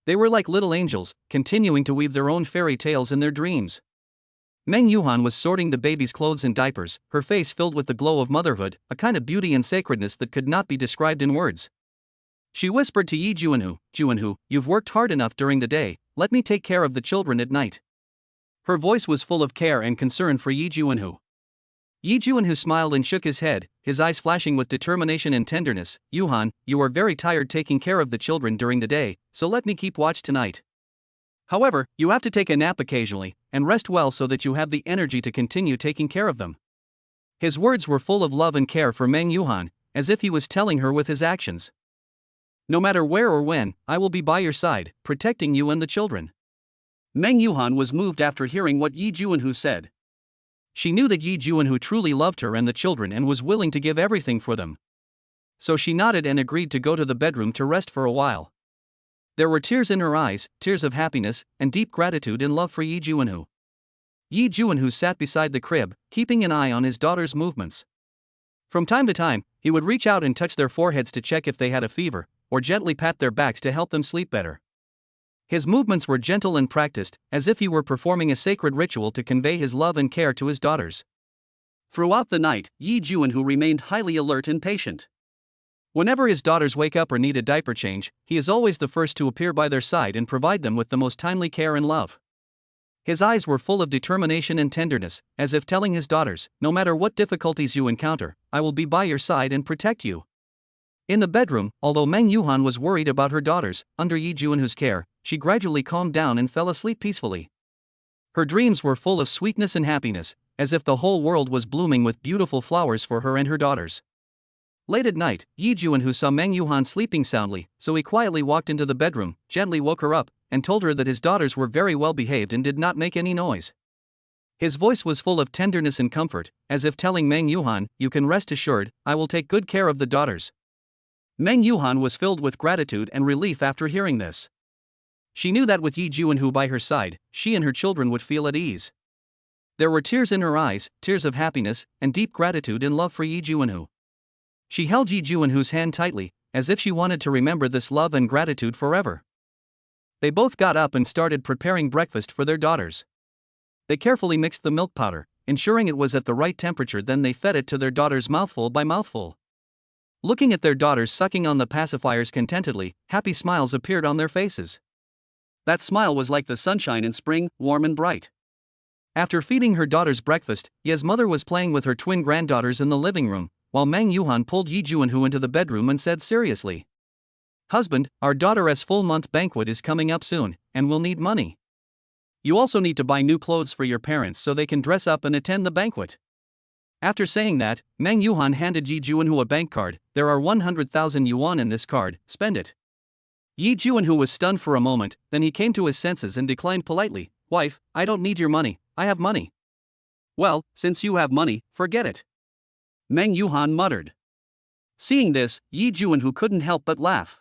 They were like little angels, continuing to weave their own fairy tales in their dreams. Meng Yuhan was sorting the baby's clothes and diapers, her face filled with the glow of motherhood, a kind of beauty and sacredness that could not be described in words. She whispered to Yi Juanhu, "Juanhu, you've worked hard enough during the day, let me take care of the children at night." Her voice was full of care and concern for Yi Juanhu. Yi Juanhu smiled and shook his head, his eyes flashing with determination and tenderness. "Yuhan, you are very tired taking care of the children during the day, so let me keep watch tonight. However, you have to take a nap occasionally, and rest well so that you have the energy to continue taking care of them." His words were full of love and care for Meng Yuhan, as if he was telling her with his actions. "No matter where or when, I will be by your side, protecting you and the children." Meng Yuhan was moved after hearing what Yi Juanhu said. She knew that Yi Juanhu truly loved her and the children and was willing to give everything for them. So she nodded and agreed to go to the bedroom to rest for a while. There were tears in her eyes, tears of happiness, and deep gratitude and love for Yi Juanhu. Yi Juanhu sat beside the crib, keeping an eye on his daughter's movements. From time to time, he would reach out and touch their foreheads to check if they had a fever, or gently pat their backs to help them sleep better. His movements were gentle and practiced, as if he were performing a sacred ritual to convey his love and care to his daughters. Throughout the night, Yi Juanhu remained highly alert and patient. Whenever his daughters wake up or need a diaper change, he is always the first to appear by their side and provide them with the most timely care and love. His eyes were full of determination and tenderness, as if telling his daughters, "No matter what difficulties you encounter, I will be by your side and protect you." In the bedroom, although Meng Yuhan was worried about her daughters, under Yi Juanhu's care, she gradually calmed down and fell asleep peacefully. Her dreams were full of sweetness and happiness, as if the whole world was blooming with beautiful flowers for her and her daughters. Late at night, Yi Juanhu saw Meng Yuhan sleeping soundly, so he quietly walked into the bedroom, gently woke her up, and told her that his daughters were very well behaved and did not make any noise. His voice was full of tenderness and comfort, as if telling Meng Yuhan, "You can rest assured, I will take good care of the daughters." Meng Yuhan was filled with gratitude and relief after hearing this. She knew that with Yi Juanhu by her side, she and her children would feel at ease. There were tears in her eyes, tears of happiness, and deep gratitude and love for Yi Juanhu. She held Yi Juanhu's hand tightly, as if she wanted to remember this love and gratitude forever. They both got up and started preparing breakfast for their daughters. They carefully mixed the milk powder, ensuring it was at the right temperature, then they fed it to their daughters mouthful by mouthful. Looking at their daughters sucking on the pacifiers contentedly, happy smiles appeared on their faces. That smile was like the sunshine in spring, warm and bright. After feeding her daughters breakfast, Ye's mother was playing with her twin granddaughters in the living room, while Meng Yuhan pulled Yi Juanhu into the bedroom and said seriously, "Husband, our daughter's full-month banquet is coming up soon, and we'll need money. You also need to buy new clothes for your parents so they can dress up and attend the banquet." After saying that, Meng Yuhan handed Yi Juanhu a bank card. "There are 100,000 yuan in this card, spend it." Yi Juanhu was stunned for a moment, then he came to his senses and declined politely, "Wife, I don't need your money, I have money." "Well, since you have money, forget it," Meng Yuhan muttered. Seeing this, Yi Juanhu couldn't help but laugh.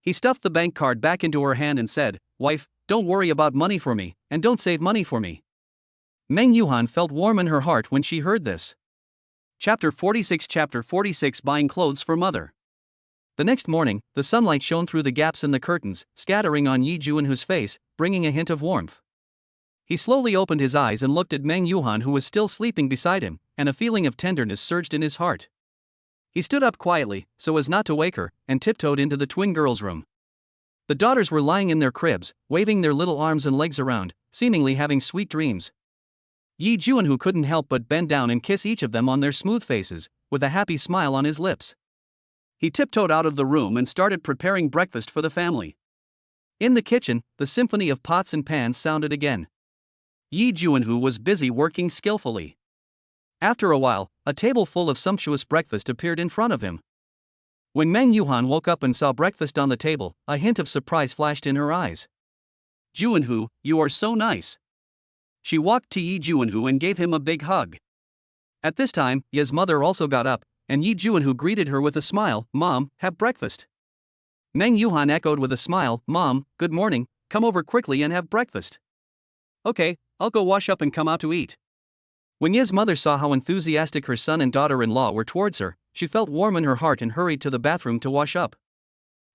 He stuffed the bank card back into her hand and said, "Wife, don't worry about money for me, and don't save money for me." Meng Yuhan felt warm in her heart when she heard this. Chapter 46 Buying Clothes for Mother. The next morning, the sunlight shone through the gaps in the curtains, scattering on Yi Juanhu's face, bringing a hint of warmth. He slowly opened his eyes and looked at Meng Yuhan, who was still sleeping beside him, and a feeling of tenderness surged in his heart. He stood up quietly, so as not to wake her, and tiptoed into the twin girls' room. The daughters were lying in their cribs, waving their little arms and legs around, seemingly having sweet dreams. Yi Juanhu couldn't help but bend down and kiss each of them on their smooth faces, with a happy smile on his lips. He tiptoed out of the room and started preparing breakfast for the family. In the kitchen, the symphony of pots and pans sounded again. Yi Juanhu was busy working skillfully. After a while, a table full of sumptuous breakfast appeared in front of him. When Meng Yuhan woke up and saw breakfast on the table, a hint of surprise flashed in her eyes. "Juanhu, you are so nice." She walked to Yi Juanhu and gave him a big hug. At this time, Ye's mother also got up, and Yi Juanhu greeted her with a smile, "Mom, have breakfast." Meng Yuhan echoed with a smile, "Mom, good morning, come over quickly and have breakfast." "Okay, I'll go wash up and come out to eat." When Ye's mother saw how enthusiastic her son and daughter-in-law were towards her, she felt warm in her heart and hurried to the bathroom to wash up.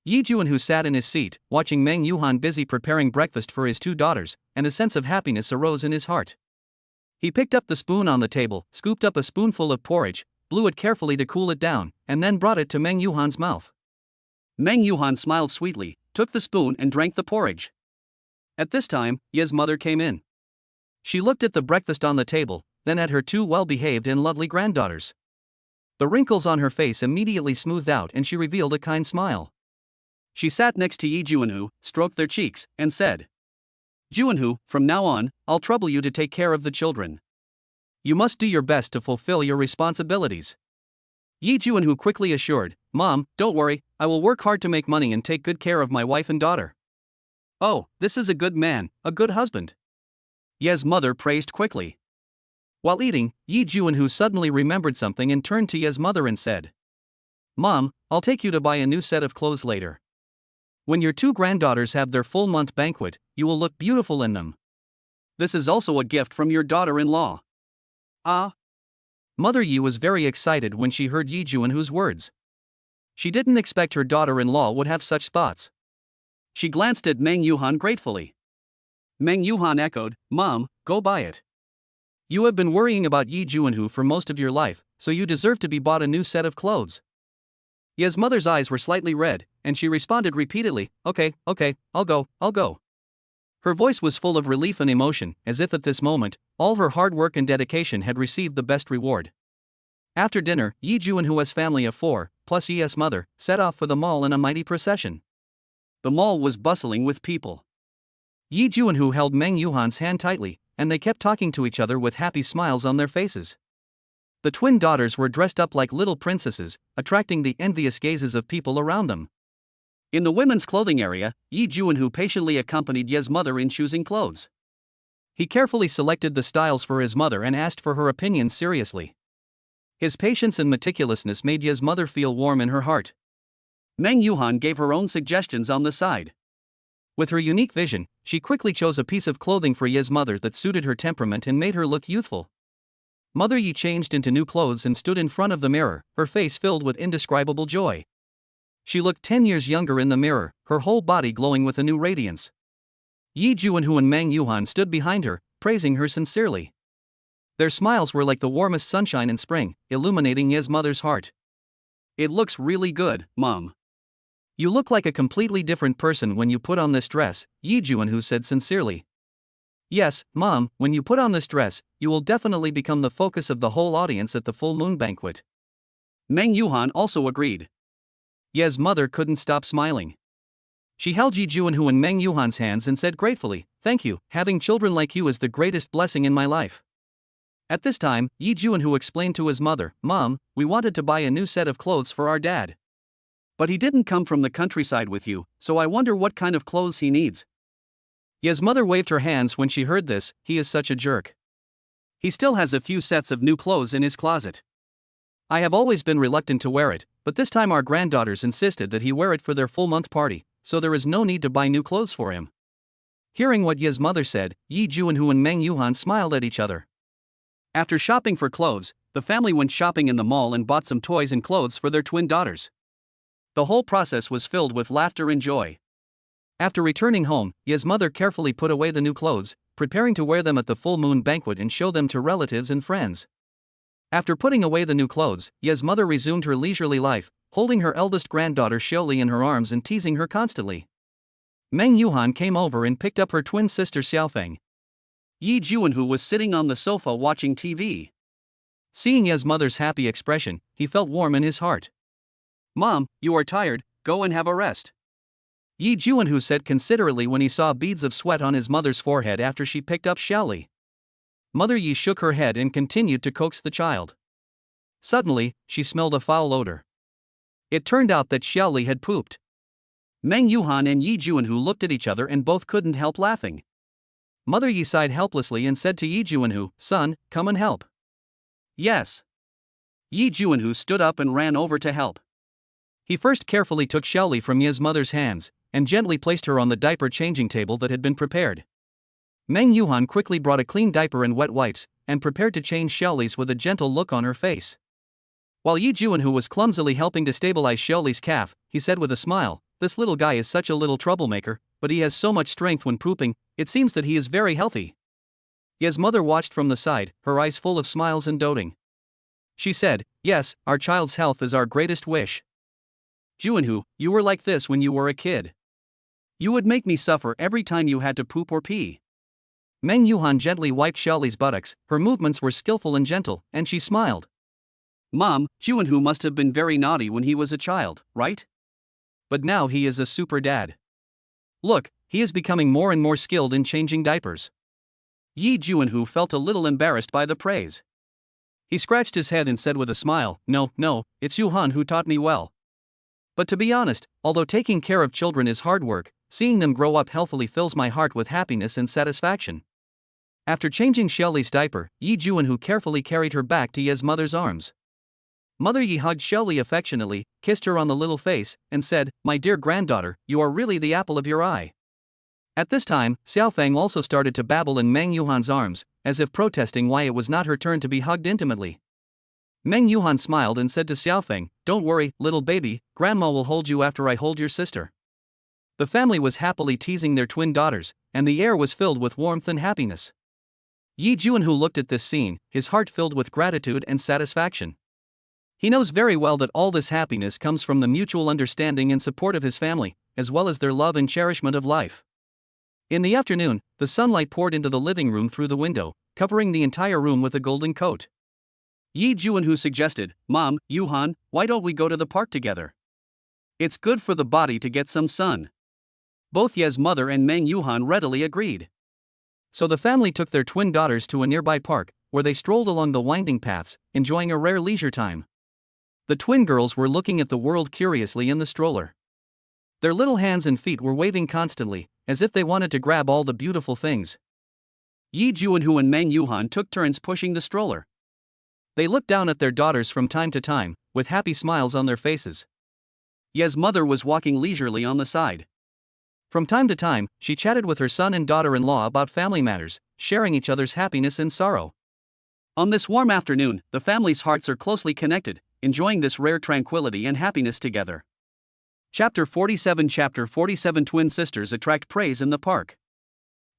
Yi Juanhu sat in his seat, watching Meng Yuhan busy preparing breakfast for his two daughters, and a sense of happiness arose in his heart. He picked up the spoon on the table, scooped up a spoonful of porridge, blew it carefully to cool it down, and then brought it to Meng Yuhan's mouth. Meng Yuhan smiled sweetly, took the spoon and drank the porridge. At this time, Ye's mother came in. She looked at the breakfast on the table, then at her two well-behaved and lovely granddaughters. The wrinkles on her face immediately smoothed out and she revealed a kind smile. She sat next to Yi Juanhu, stroked their cheeks, and said, "Juanhu, from now on, I'll trouble you to take care of the children. You must do your best to fulfill your responsibilities." Yi Juanhu quickly assured, "Mom, don't worry, I will work hard to make money and take good care of my wife and daughter." "Oh, this is a good man, a good husband," Ye's mother praised quickly. While eating, Yi Juanhu suddenly remembered something and turned to Ye's mother and said, "Mom, I'll take you to buy a new set of clothes later. When your two granddaughters have their full-month banquet, you will look beautiful in them. This is also a gift from your daughter-in-law." "Ah." Mother Yi was very excited when she heard Yi Juanhu's words. She didn't expect her daughter-in-law would have such thoughts. She glanced at Meng Yuhan gratefully. Meng Yuhan echoed, "Mom, go buy it. You have been worrying about Yi Juanhu for most of your life, so you deserve to be bought a new set of clothes." Ye's mother's eyes were slightly red, and she responded repeatedly, Okay, I'll go. Her voice was full of relief and emotion, as if at this moment, all her hard work and dedication had received the best reward. After dinner, Yi Juanhu's family of 4, plus Ye's mother, set off for the mall in a mighty procession. The mall was bustling with people. Yi Juanhu held Meng Yuhan's hand tightly, and they kept talking to each other with happy smiles on their faces. The twin daughters were dressed up like little princesses, attracting the envious gazes of people around them. In the women's clothing area, Yi Juanhu patiently accompanied Ye's mother in choosing clothes. He carefully selected the styles for his mother and asked for her opinion seriously. His patience and meticulousness made Ye's mother feel warm in her heart. Meng Yuhan gave her own suggestions on the side. With her unique vision, she quickly chose a piece of clothing for Ye's mother that suited her temperament and made her look youthful. Mother Yi changed into new clothes and stood in front of the mirror, her face filled with indescribable joy. She looked 10 years younger in the mirror, her whole body glowing with a new radiance. Yi Juanhu and Meng Yuhan stood behind her, praising her sincerely. Their smiles were like the warmest sunshine in spring, illuminating Ye's mother's heart. It looks really good, Mom. You look like a completely different person when you put on this dress, Yuhan said sincerely. Yes, Mom, when you put on this dress, you will definitely become the focus of the whole audience at the full moon banquet. Meng Yuhan also agreed. Ye's mother couldn't stop smiling. She held Yuhan and Meng Yuhan's hands and said gratefully, "Thank you, having children like you is the greatest blessing in my life." At this time, Yuhan explained to his mother, "Mom, we wanted to buy a new set of clothes for our dad. But he didn't come from the countryside with you, so I wonder what kind of clothes he needs." Ye's mother waved her hands when she heard this. He is such a jerk. He still has a few sets of new clothes in his closet. I have always been reluctant to wear it, but this time our granddaughters insisted that he wear it for their full-month party, so there is no need to buy new clothes for him. Hearing what Ye's mother said, Yuhan and Meng Yuhan smiled at each other. After shopping for clothes, the family went shopping in the mall and bought some toys and clothes for their twin daughters. The whole process was filled with laughter and joy. After returning home, Ye's mother carefully put away the new clothes, preparing to wear them at the full moon banquet and show them to relatives and friends. After putting away the new clothes, Ye's mother resumed her leisurely life, holding her eldest granddaughter Xiaoli in her arms and teasing her constantly. Meng Yuhan came over and picked up her twin sister Xiaofeng. Yuhan was sitting on the sofa watching TV. Seeing Ye's mother's happy expression, he felt warm in his heart. "Mom, you are tired, go and have a rest," Yuhan said considerately when he saw beads of sweat on his mother's forehead after she picked up Xiaoli. Mother Yi shook her head and continued to coax the child. Suddenly, she smelled a foul odor. It turned out that Xiaoli had pooped. Meng Yuhan and Yuhan looked at each other and both couldn't help laughing. Mother Yi sighed helplessly and said to Yuhan, "Son, come and help." "Yes." Yuhan stood up and ran over to help. He first carefully took Xiaoli from Ye's mother's hands, and gently placed her on the diaper changing table that had been prepared. Meng Yuhan quickly brought a clean diaper and wet wipes, and prepared to change Xiaoli's with a gentle look on her face. While Yuhan was clumsily helping to stabilize Xiaoli's calf, he said with a smile, "This little guy is such a little troublemaker, but he has so much strength when pooping, it seems that he is very healthy." Ye's mother watched from the side, her eyes full of smiles and doting. She said, "Yes, our child's health is our greatest wish. Yuhan, you were like this when you were a kid. You would make me suffer every time you had to poop or pee." Meng Yuhan gently wiped Xiaoli's buttocks, her movements were skillful and gentle, and she smiled. "Mom, Yuhan must have been very naughty when he was a child, right? But now he is a super dad. Look, he is becoming more and more skilled in changing diapers." Yuhan felt a little embarrassed by the praise. He scratched his head and said with a smile, No, it's Yuhan who taught me well. But to be honest, although taking care of children is hard work, seeing them grow up healthily fills my heart with happiness and satisfaction." After changing Xiaoli's diaper, Yuhan carefully carried her back to Ye's mother's arms. Mother Yi hugged Xiaoli affectionately, kissed her on the little face, and said, "My dear granddaughter, you are really the apple of your eye." At this time, Xiaofeng also started to babble in Meng Yuhan's arms, as if protesting why it was not her turn to be hugged intimately. Meng Yuhan smiled and said to Xiaofeng, "Don't worry, little baby, Grandma will hold you after I hold your sister." The family was happily teasing their twin daughters, and the air was filled with warmth and happiness. Yuhan looked at this scene, his heart filled with gratitude and satisfaction. He knows very well that all this happiness comes from the mutual understanding and support of his family, as well as their love and cherishment of life. In the afternoon, the sunlight poured into the living room through the window, covering the entire room with a golden coat. Yuhan suggested, "Mom, Yuhan, why don't we go to the park together? It's good for the body to get some sun." Both Ye's mother and Meng Yuhan readily agreed. So the family took their twin daughters to a nearby park, where they strolled along the winding paths, enjoying a rare leisure time. The twin girls were looking at the world curiously in the stroller. Their little hands and feet were waving constantly, as if they wanted to grab all the beautiful things. Yuhan and Meng Yuhan took turns pushing the stroller. They looked down at their daughters from time to time, with happy smiles on their faces. Ye's mother was walking leisurely on the side. From time to time, she chatted with her son and daughter-in-law about family matters, sharing each other's happiness and sorrow. On this warm afternoon, the family's hearts are closely connected, enjoying this rare tranquility and happiness together. Chapter 47 Twin sisters attract praise in the park.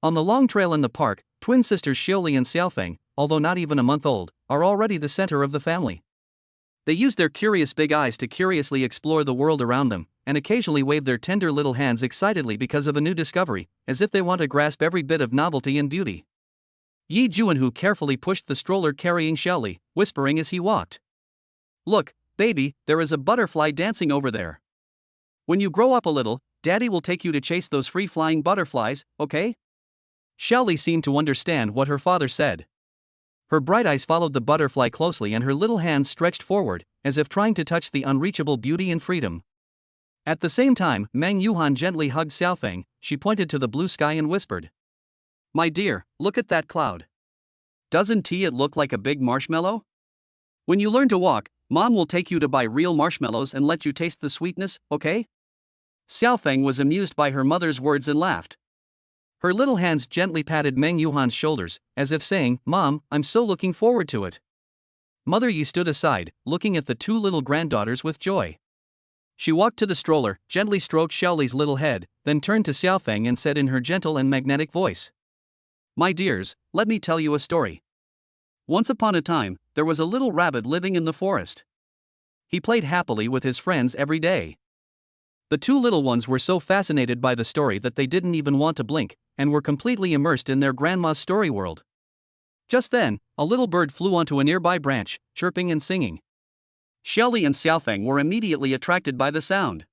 On the long trail in the park, twin sisters Xiaoli and Xiaofeng, although not even a month old, are already the center of the family. They used their curious big eyes to curiously explore the world around them, and occasionally waved their tender little hands excitedly because of a new discovery, as if they want to grasp every bit of novelty and beauty. Yi Juanhu carefully pushed the stroller carrying Xiaoli, whispering as he walked. "Look, baby, there is a butterfly dancing over there. When you grow up a little, Daddy will take you to chase those free-flying butterflies, okay?" Xiaoli seemed to understand what her father said. Her bright eyes followed the butterfly closely and her little hands stretched forward, as if trying to touch the unreachable beauty and freedom. At the same time, Meng Yuhan gently hugged Xiaofeng. She pointed to the blue sky and whispered, "My dear, look at that cloud. Doesn't it look like a big marshmallow? When you learn to walk, Mom will take you to buy real marshmallows and let you taste the sweetness, okay?" Xiaofeng was amused by her mother's words and laughed. Her little hands gently patted Meng Yuhan's shoulders, as if saying, "Mom, I'm so looking forward to it." Mother Yi stood aside, looking at the two little granddaughters with joy. She walked to the stroller, gently stroked Xiaoli's little head, then turned to Xiaofeng and said in her gentle and magnetic voice, "My dears, let me tell you a story. Once upon a time, there was a little rabbit living in the forest. He played happily with his friends every day. The two little ones were so fascinated by the story that they didn't even want to blink, and were completely immersed in their grandma's story world. Just then, a little bird flew onto a nearby branch, chirping and singing. Xiaoli and Xiaofeng were immediately attracted by the sound.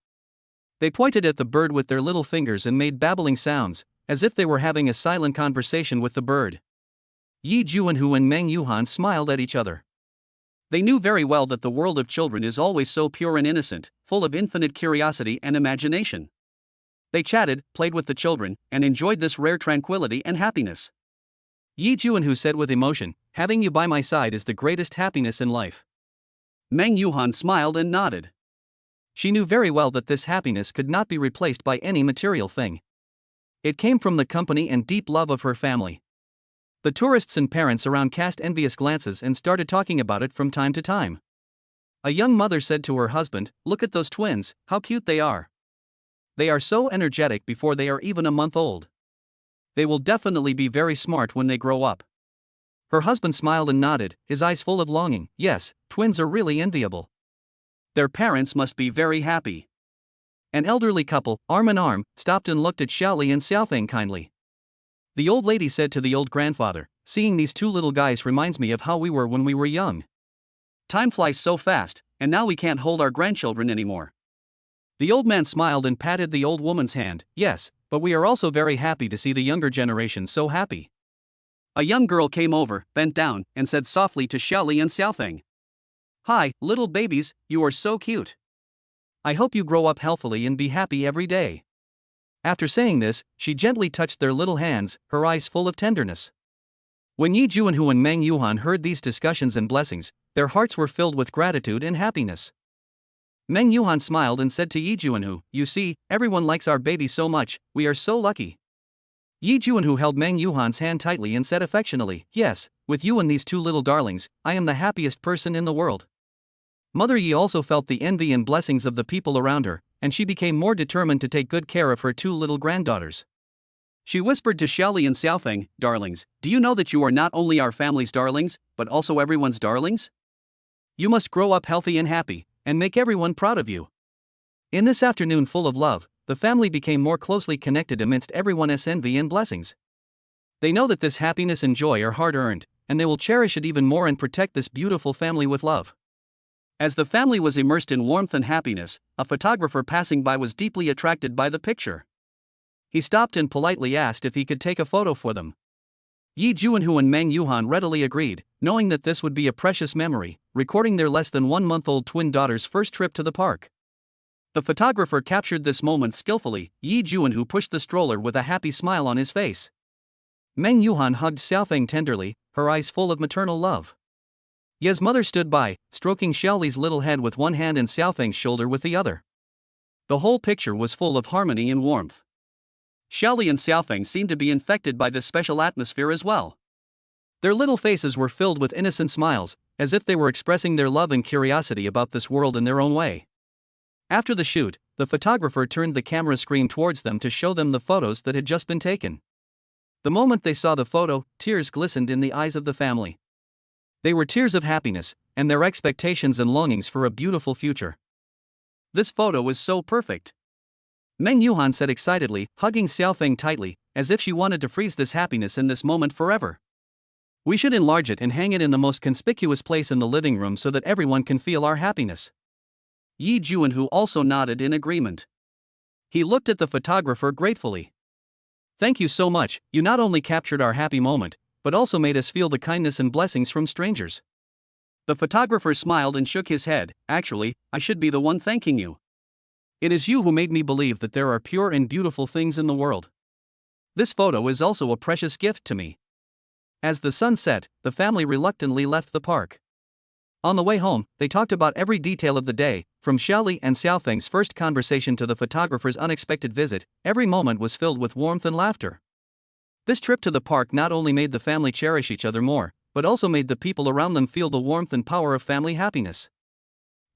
They pointed at the bird with their little fingers and made babbling sounds, as if they were having a silent conversation with the bird. Yi Juanhu and Meng Yuhan smiled at each other. They knew very well that the world of children is always so pure and innocent, full of infinite curiosity and imagination. They chatted, played with the children, and enjoyed this rare tranquility and happiness. Yi Juanhu said with emotion, "Having you by my side is the greatest happiness in life." Meng Yuhan smiled and nodded. She knew very well that this happiness could not be replaced by any material thing. It came from the company and deep love of her family. The tourists and parents around cast envious glances and started talking about it from time to time. A young mother said to her husband, "Look at those twins, how cute they are. They are so energetic before they are even a month old. They will definitely be very smart when they grow up." Her husband smiled and nodded, his eyes full of longing. Yes, twins are really enviable. Their parents must be very happy. An elderly couple, arm in arm, stopped and looked at Xiaoli and Xiaofeng kindly. The old lady said to the old grandfather, "Seeing these two little guys reminds me of how we were when we were young. Time flies so fast, and now we can't hold our grandchildren anymore." The old man smiled and patted the old woman's hand. "Yes, but we are also very happy to see the younger generation so happy." A young girl came over, bent down, and said softly to Xiaoli and Xiaofeng, "Hi, little babies, you are so cute. I hope you grow up healthily and be happy every day." After saying this, she gently touched their little hands, her eyes full of tenderness. When Yi Juanhu and Meng Yuhan heard these discussions and blessings, their hearts were filled with gratitude and happiness. Meng Yuhan smiled and said to Yi Juanhu, "You see, everyone likes our baby so much, we are so lucky." Yi Juanhu held Meng Yuhan's hand tightly and said affectionately, "Yes, with you and these two little darlings, I am the happiest person in the world." Mother Yi also felt the envy and blessings of the people around her, and she became more determined to take good care of her two little granddaughters. She whispered to Xiaoli and Xiaofeng, "Darlings, do you know that you are not only our family's darlings, but also everyone's darlings? You must grow up healthy and happy, and make everyone proud of you." In this afternoon full of love, the family became more closely connected amidst everyone's envy and blessings. They know that this happiness and joy are hard-earned, and they will cherish it even more and protect this beautiful family with love. As the family was immersed in warmth and happiness, a photographer passing by was deeply attracted by the picture. He stopped and politely asked if he could take a photo for them. Yi Juanhu and Meng Yuhan readily agreed, knowing that this would be a precious memory, recording their less than 1 month old twin daughter's first trip to the park. The photographer captured this moment skillfully. Yi Juanhu pushed the stroller with a happy smile on his face. Meng Yuhan hugged Xiaofeng tenderly, her eyes full of maternal love. Ye's mother stood by, stroking Xiaoli's little head with one hand and Xiaofeng's shoulder with the other. The whole picture was full of harmony and warmth. Xiaoli and Xiaofeng seemed to be infected by this special atmosphere as well. Their little faces were filled with innocent smiles, as if they were expressing their love and curiosity about this world in their own way. After the shoot, the photographer turned the camera screen towards them to show them the photos that had just been taken. The moment they saw the photo, tears glistened in the eyes of the family. They were tears of happiness, and their expectations and longings for a beautiful future. This photo is so perfect. Meng Yuhan said excitedly, hugging Xiaofeng tightly, as if she wanted to freeze this happiness in this moment forever. We should enlarge it and hang it in the most conspicuous place in the living room so that everyone can feel our happiness. Yi Juanhu also nodded in agreement. He looked at the photographer gratefully. Thank you so much, you not only captured our happy moment, but also made us feel the kindness and blessings from strangers. The photographer smiled and shook his head. Actually, I should be the one thanking you. It is you who made me believe that there are pure and beautiful things in the world. This photo is also a precious gift to me. As the sun set, the family reluctantly left the park. On the way home, they talked about every detail of the day, from Xiaoli and Xiaofeng's first conversation to the photographer's unexpected visit. Every moment was filled with warmth and laughter. This trip to the park not only made the family cherish each other more, but also made the people around them feel the warmth and power of family happiness.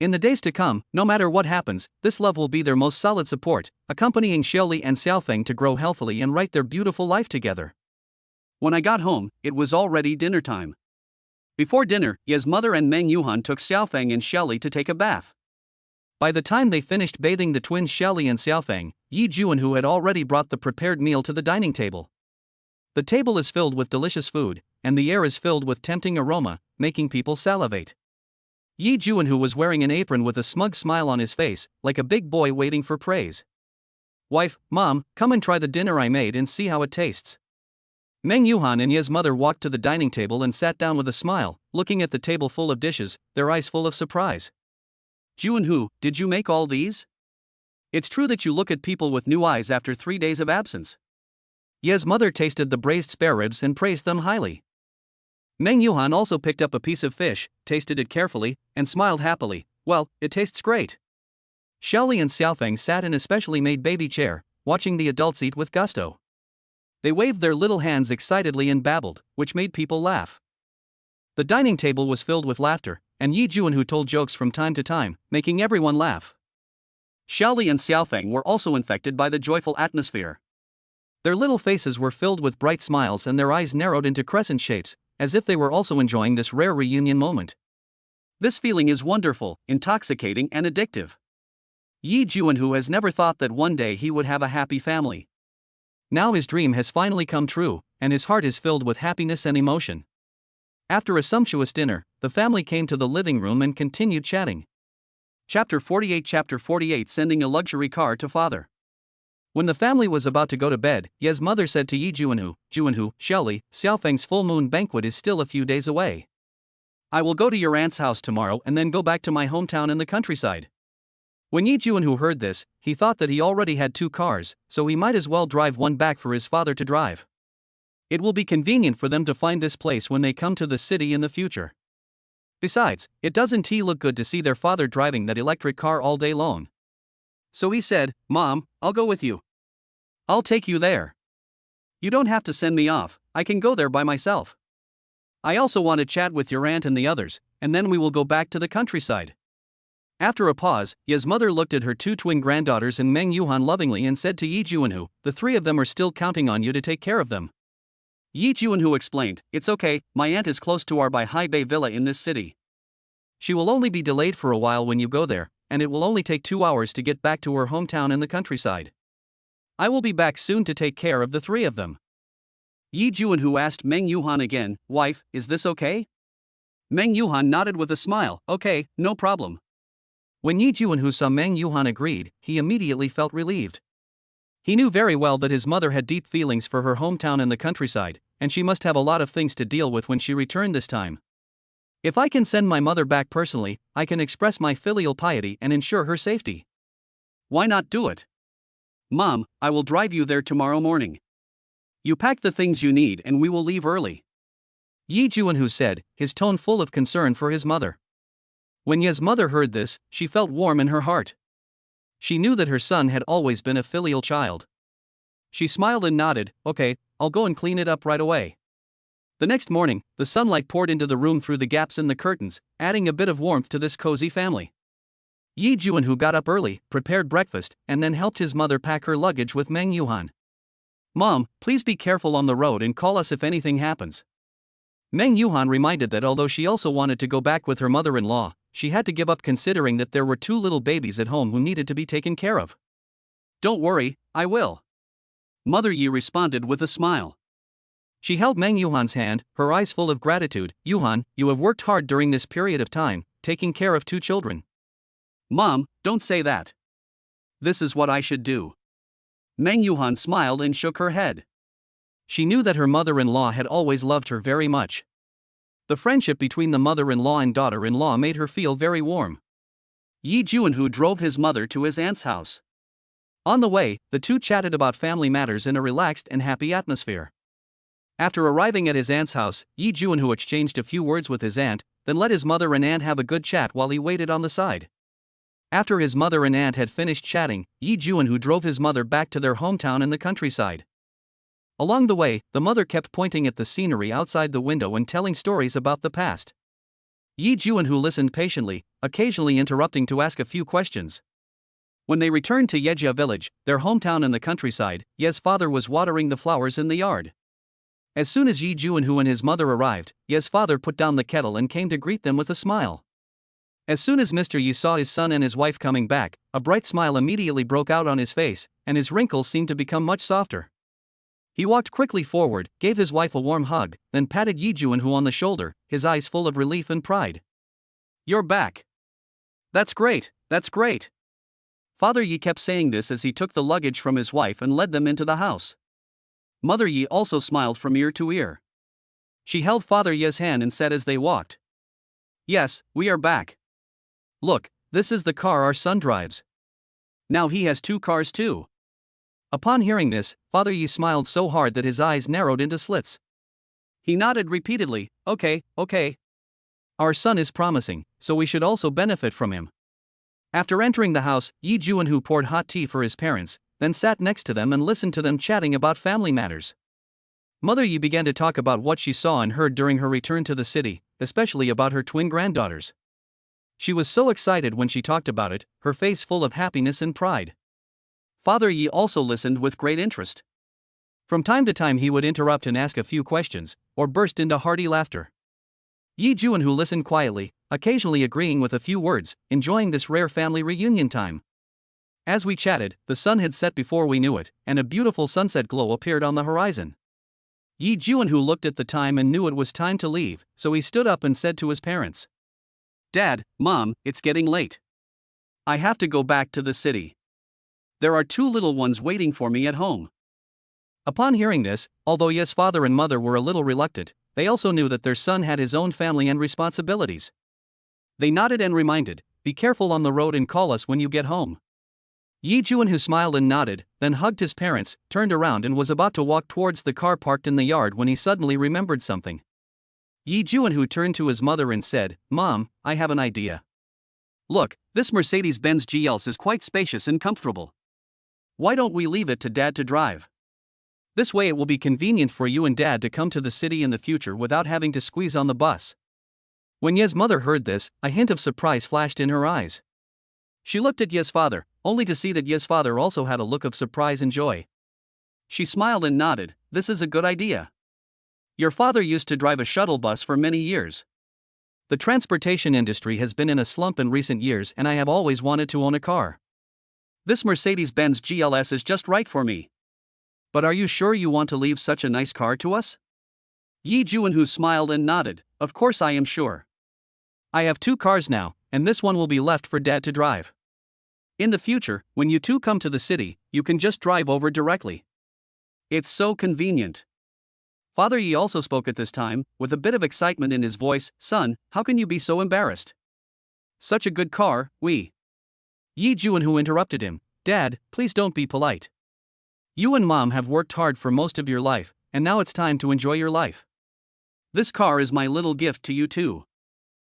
In the days to come, no matter what happens, this love will be their most solid support, accompanying Xiaoli and Xiaofeng to grow healthily and write their beautiful life together. When I got home, it was already dinner time. Before dinner, Ye's mother and Meng Yuhan took Xiaofeng and Xiaoli to take a bath. By the time they finished bathing the twins Xiaoli and Xiaofeng, Yi Juanhu had already brought the prepared meal to the dining table. The table is filled with delicious food, and the air is filled with tempting aroma, making people salivate. Yi Juanhu was wearing an apron with a smug smile on his face, like a big boy waiting for praise. Wife, Mom, come and try the dinner I made and see how it tastes. Meng Yuhan and Ye's mother walked to the dining table and sat down with a smile, looking at the table full of dishes, their eyes full of surprise. Juanhu, did you make all these? It's true that you look at people with new eyes after 3 days of absence. Ye's mother tasted the braised spare ribs and praised them highly. Meng Yuhan also picked up a piece of fish, tasted it carefully, and smiled happily. Well, it tastes great. Xiaoli and Xiaofeng sat in a specially made baby chair, watching the adults eat with gusto. They waved their little hands excitedly and babbled, which made people laugh. The dining table was filled with laughter, and Yi Juanhu told jokes from time to time, making everyone laugh. Xiaoli and Xiaofeng were also infected by the joyful atmosphere. Their little faces were filled with bright smiles and their eyes narrowed into crescent shapes, as if they were also enjoying this rare reunion moment. This feeling is wonderful, intoxicating and addictive. Yi Juanhu has never thought that one day he would have a happy family. Now his dream has finally come true, and his heart is filled with happiness and emotion. After a sumptuous dinner, the family came to the living room and continued chatting. Chapter 48 Sending a luxury car to father. When the family was about to go to bed, Ye's mother said to Yi Juanhu, Xiaoli, Xiaofeng's full moon banquet is still a few days away. I will go to your aunt's house tomorrow and then go back to my hometown in the countryside. When Yi Juanhu heard this, he thought that he already had 2 cars, so he might as well drive one back for his father to drive. It will be convenient for them to find this place when they come to the city in the future. Besides, it doesn't look good to see their father driving that electric car all day long. So he said, Mom, I'll go with you. I'll take you there. You don't have to send me off, I can go there by myself. I also want to chat with your aunt and the others, and then we will go back to the countryside. After a pause, Ye's mother looked at her 2 twin granddaughters and Meng Yuhan lovingly and said to Yi Juanhu, the 3 of them are still counting on you to take care of them. Yi Juanhu explained, it's okay, my aunt is close to our Bihwan Villa in this city. She will only be delayed for a while when you go there, and it will only take 2 hours to get back to her hometown in the countryside. I will be back soon to take care of the 3 of them. Yi Juanhu asked Meng Yuhan again, wife, is this okay? Meng Yuhan nodded with a smile, okay, no problem. When Yi Juanhu saw Meng Yuhan agreed, he immediately felt relieved. He knew very well that his mother had deep feelings for her hometown in the countryside, and she must have a lot of things to deal with when she returned this time. If I can send my mother back personally, I can express my filial piety and ensure her safety. Why not do it? Mom, I will drive you there tomorrow morning. You pack the things you need and we will leave early. Yi Juanhu said, his tone full of concern for his mother. When Ye's mother heard this, she felt warm in her heart. She knew that her son had always been a filial child. She smiled and nodded, okay, I'll go and clean it up right away. The next morning, the sunlight poured into the room through the gaps in the curtains, adding a bit of warmth to this cozy family. Yi Juanhu got up early, prepared breakfast, and then helped his mother pack her luggage with Meng Yuhan. Mom, please be careful on the road and call us if anything happens. Meng Yuhan reminded that although she also wanted to go back with her mother-in-law, she had to give up considering that there were two little babies at home who needed to be taken care of. Don't worry, I will. Mother Yi responded with a smile. She held Meng Yuhan's hand, her eyes full of gratitude. Yuhan, you have worked hard during this period of time, taking care of two children. Mom, don't say that. This is what I should do. Meng Yuhan smiled and shook her head. She knew that her mother-in-law had always loved her very much. The friendship between the mother-in-law and daughter-in-law made her feel very warm. Yi Juanhu drove his mother to his aunt's house. On the way, the two chatted about family matters in a relaxed and happy atmosphere. After arriving at his aunt's house, Yi Juanhu exchanged a few words with his aunt, then let his mother and aunt have a good chat while he waited on the side. After his mother and aunt had finished chatting, Yi Juanhu drove his mother back to their hometown in the countryside. Along the way, the mother kept pointing at the scenery outside the window and telling stories about the past. Yi Juanhu listened patiently, occasionally interrupting to ask a few questions. When they returned to Yejia village, their hometown in the countryside, Ye's father was watering the flowers in the yard. As soon as Yi Juanhu and his mother arrived, Ye's father put down the kettle and came to greet them with a smile. As soon as Mr. Yi saw his son and his wife coming back, a bright smile immediately broke out on his face, and his wrinkles seemed to become much softer. He walked quickly forward, gave his wife a warm hug, then patted Yi Juanhu on the shoulder, his eyes full of relief and pride. You're back. That's great, that's great. Father Yi kept saying this as he took the luggage from his wife and led them into the house. Mother Yi also smiled from ear to ear. She held Father Yi's hand and said as they walked, Yes, we are back. Look, this is the car our son drives. Now he has two cars too. Upon hearing this, Father Yi smiled so hard that his eyes narrowed into slits. He nodded repeatedly, okay. Our son is promising, so we should also benefit from him. After entering the house, Yi Juanhu poured hot tea for his parents, then sat next to them and listened to them chatting about family matters. Mother Yi began to talk about what she saw and heard during her return to the city, especially about her twin granddaughters. She was so excited when she talked about it, her face full of happiness and pride. Father Yi also listened with great interest. From time to time he would interrupt and ask a few questions, or burst into hearty laughter. Yi Juanhu listened quietly, occasionally agreeing with a few words, enjoying this rare family reunion time. As we chatted, the sun had set before we knew it, and a beautiful sunset glow appeared on the horizon. Yi Juanhu looked at the time and knew it was time to leave, so he stood up and said to his parents, Dad, Mom, it's getting late. I have to go back to the city. There are two little ones waiting for me at home. Upon hearing this, although Ye's father and mother were a little reluctant, they also knew that their son had his own family and responsibilities. They nodded and reminded, Be careful on the road and call us when you get home. Yi Juanhu smiled and nodded, then hugged his parents, turned around and was about to walk towards the car parked in the yard when he suddenly remembered something. Yi Juanhu turned to his mother and said, Mom, I have an idea. Look, this Mercedes-Benz GLS is quite spacious and comfortable. Why don't we leave it to Dad to drive? This way it will be convenient for you and Dad to come to the city in the future without having to squeeze on the bus. When Ye's mother heard this, a hint of surprise flashed in her eyes. She looked at Ye's father, only to see that Ye's father also had a look of surprise and joy. She smiled and nodded, This is a good idea. Your father used to drive a shuttle bus for many years. The transportation industry has been in a slump in recent years and I have always wanted to own a car. This Mercedes-Benz GLS is just right for me. But are you sure you want to leave such a nice car to us? Yi Juanhu smiled and nodded, Of course I am sure. I have two cars now, and this one will be left for Dad to drive. In the future, when you two come to the city, you can just drive over directly. It's so convenient. Father Yi also spoke at this time, with a bit of excitement in his voice, Son, how can you be so embarrassed? Such a good car, Yi Juanhu interrupted him, Dad, please don't be polite. You and Mom have worked hard for most of your life, and now it's time to enjoy your life. This car is my little gift to you too.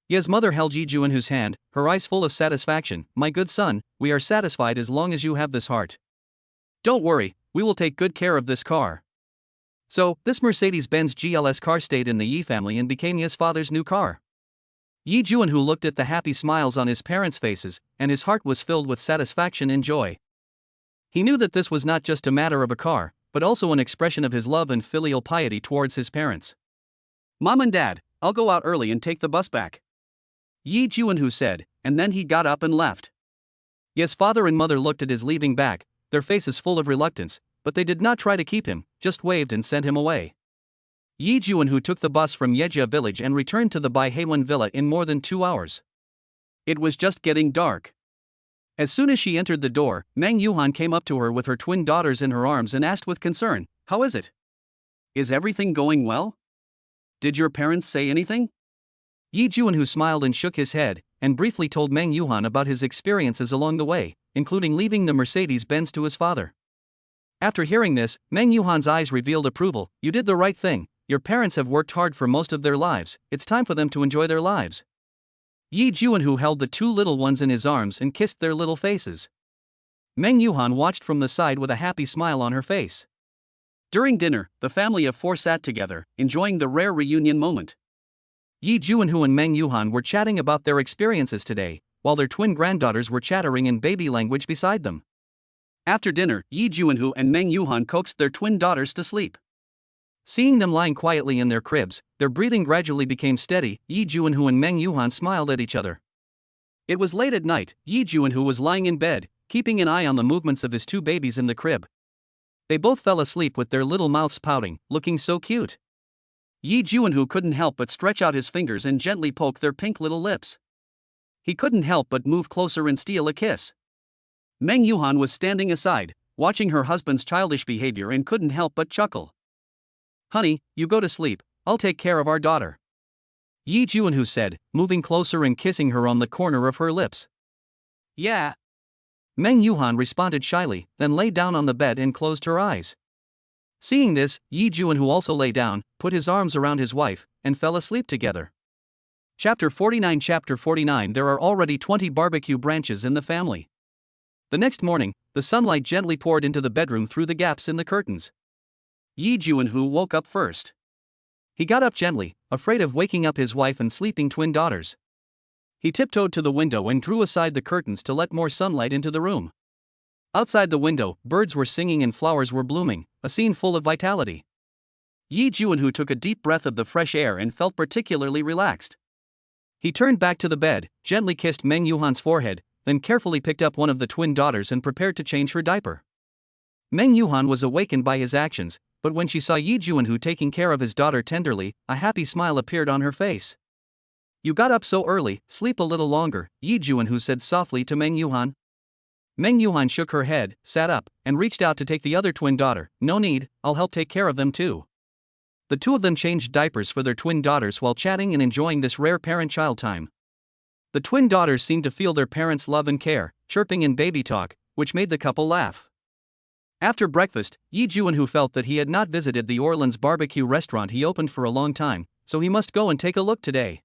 Ye's mother held Yi Juanhu's hand, her eyes full of satisfaction, My good son, we are satisfied as long as you have this heart. Don't worry, we will take good care of this car. So, this Mercedes-Benz GLS car stayed in the Yi family and became Ye's father's new car. Yi Juanhu looked at the happy smiles on his parents' faces, and his heart was filled with satisfaction and joy. He knew that this was not just a matter of a car, but also an expression of his love and filial piety towards his parents. Mom and Dad, I'll go out early and take the bus back, Yi Juanhu said, and then he got up and left. Yes, father and mother looked at his leaving back, their faces full of reluctance, but they did not try to keep him, just waved and sent him away. Yi Juanhu took the bus from Yejia village and returned to the Bihwan Villa in more than 2 hours. It was just getting dark. As soon as she entered the door, Meng Yuhan came up to her with her twin daughters in her arms and asked with concern, "How is it? Is everything going well? Did your parents say anything?" Yi Juanhu smiled and shook his head, and briefly told Meng Yuhan about his experiences along the way, including leaving the Mercedes-Benz to his father. After hearing this, Meng Yuhan's eyes revealed approval. "You did the right thing. Your parents have worked hard for most of their lives, it's time for them to enjoy their lives." Yi Juanhu held the two little ones in his arms and kissed their little faces. Meng Yuhan watched from the side with a happy smile on her face. During dinner, the family of four sat together, enjoying the rare reunion moment. Yi Juanhu and Meng Yuhan were chatting about their experiences today, while their twin granddaughters were chattering in baby language beside them. After dinner, Yi Juanhu and Meng Yuhan coaxed their twin daughters to sleep. Seeing them lying quietly in their cribs, their breathing gradually became steady. Yi Juanhu and Meng Yuhan smiled at each other. It was late at night. Yi Juanhu was lying in bed, keeping an eye on the movements of his two babies in the crib. They both fell asleep with their little mouths pouting, looking so cute. Yi Juanhu couldn't help but stretch out his fingers and gently poke their pink little lips. He couldn't help but move closer and steal a kiss. Meng Yuhan was standing aside, watching her husband's childish behavior and couldn't help but chuckle. "Honey, you go to sleep, I'll take care of our daughter," Yi Juanhu said, moving closer and kissing her on the corner of her lips. "Yeah," Meng Yuhan responded shyly, then lay down on the bed and closed her eyes. Seeing this, Yi Juanhu also lay down, put his arms around his wife, and fell asleep together. Chapter 49 Chapter 49 There are already 20 barbecue branches in the family. The next morning, the sunlight gently poured into the bedroom through the gaps in the curtains. Yi Juanhu woke up first. He got up gently, afraid of waking up his wife and sleeping twin daughters. He tiptoed to the window and drew aside the curtains to let more sunlight into the room. Outside the window, birds were singing and flowers were blooming, a scene full of vitality. Yi Juanhu took a deep breath of the fresh air and felt particularly relaxed. He turned back to the bed, gently kissed Meng Yuhan's forehead, then carefully picked up one of the twin daughters and prepared to change her diaper. Meng Yuhan was awakened by his actions, but when she saw Yi Juanhu taking care of his daughter tenderly, a happy smile appeared on her face. "You got up so early, sleep a little longer," Yi Juanhu said softly to Meng Yuhan. Meng Yuhan shook her head, sat up, and reached out to take the other twin daughter. "No need, I'll help take care of them too." The two of them changed diapers for their twin daughters while chatting and enjoying this rare parent-child time. The twin daughters seemed to feel their parents' love and care, chirping in baby talk, which made the couple laugh. After breakfast, Yi Juanhu felt that he had not visited the Orleans barbecue restaurant he opened for a long time, so he must go and take a look today.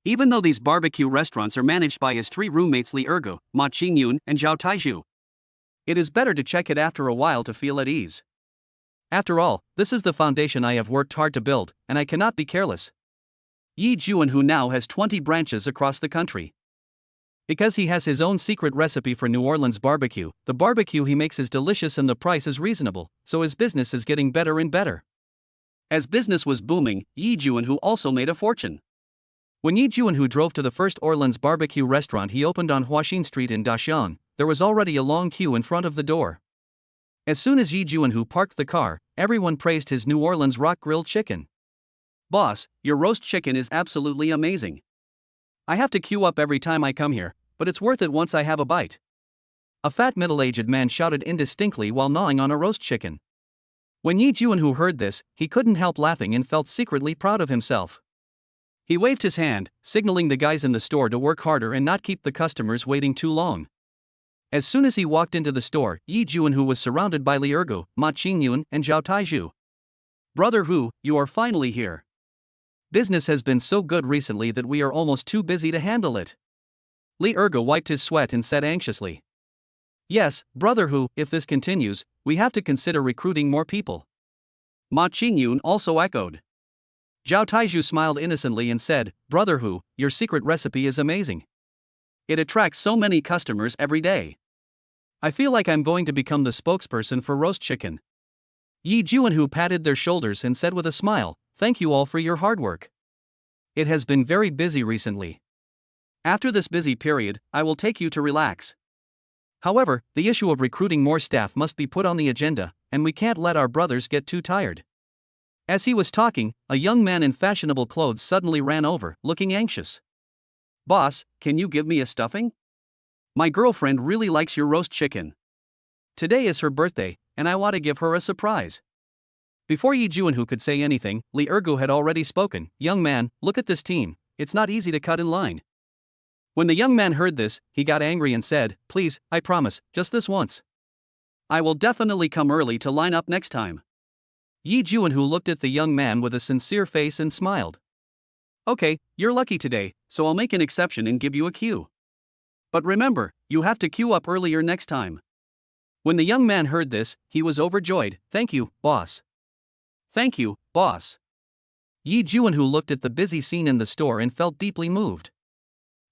Even though these barbecue restaurants are managed by his three roommates Li Ergo, Ma Qingyun, and Zhao Taizhu, it is better to check it after a while to feel at ease. After all, this is the foundation I have worked hard to build, and I cannot be careless. Yi Juanhu now has 20 branches across the country. Because he has his own secret recipe for New Orleans barbecue, the barbecue he makes is delicious and the price is reasonable, so his business is getting better and better. As business was booming, Yi Juanhu also made a fortune. When Yi Juanhu drove to the first Orleans barbecue restaurant he opened on Huaxin Street in Dachang, there was already a long queue in front of the door. As soon as Yi Juanhu parked the car, everyone praised his New Orleans rock grilled chicken. "Boss, your roast chicken is absolutely amazing. I have to queue up every time I come here, but it's worth it once I have a bite," a fat middle-aged man shouted indistinctly while gnawing on a roast chicken. When Yi Juanhu heard this, he couldn't help laughing and felt secretly proud of himself. He waved his hand, signaling the guys in the store to work harder and not keep the customers waiting too long. As soon as he walked into the store, Yi Juanhu was surrounded by Li Ergo, Ma Qingyun, and Zhao Taizhu. "Brother Hu, you are finally here. Business has been so good recently that we are almost too busy to handle it." Li Ergo wiped his sweat and said anxiously. "Yes, Brother Hu, if this continues, we have to consider recruiting more people." Ma Qingyun also echoed. Zhao Taizhu smiled innocently and said, "Brother Hu, your secret recipe is amazing. It attracts so many customers every day. I feel like I'm going to become the spokesperson for roast chicken." Yi Juanhu patted their shoulders and said with a smile, thank you all for your hard work. It has been very busy recently. After this busy period, I will take you to relax. However, the issue of recruiting more staff must be put on the agenda, and we can't let our brothers get too tired." As he was talking, a young man in fashionable clothes suddenly ran over, looking anxious. "Boss, can you give me a stuffing? My girlfriend really likes your roast chicken. Today is her birthday, and I want to give her a surprise." Before Yi Juanhu could say anything, Li Ergu had already spoken. "Young man, look at this team, it's not easy to cut in line." When the young man heard this, he got angry and said, "Please, I promise, just this once. I will definitely come early to line up next time." Yi Juanhu looked at the young man with a sincere face and smiled. "Okay, you're lucky today, so I'll make an exception and give you a queue. But remember, you have to queue up earlier next time." When the young man heard this, he was overjoyed. "Thank you, boss." "Thank you, boss." Yi Juanhu looked at the busy scene in the store and felt deeply moved.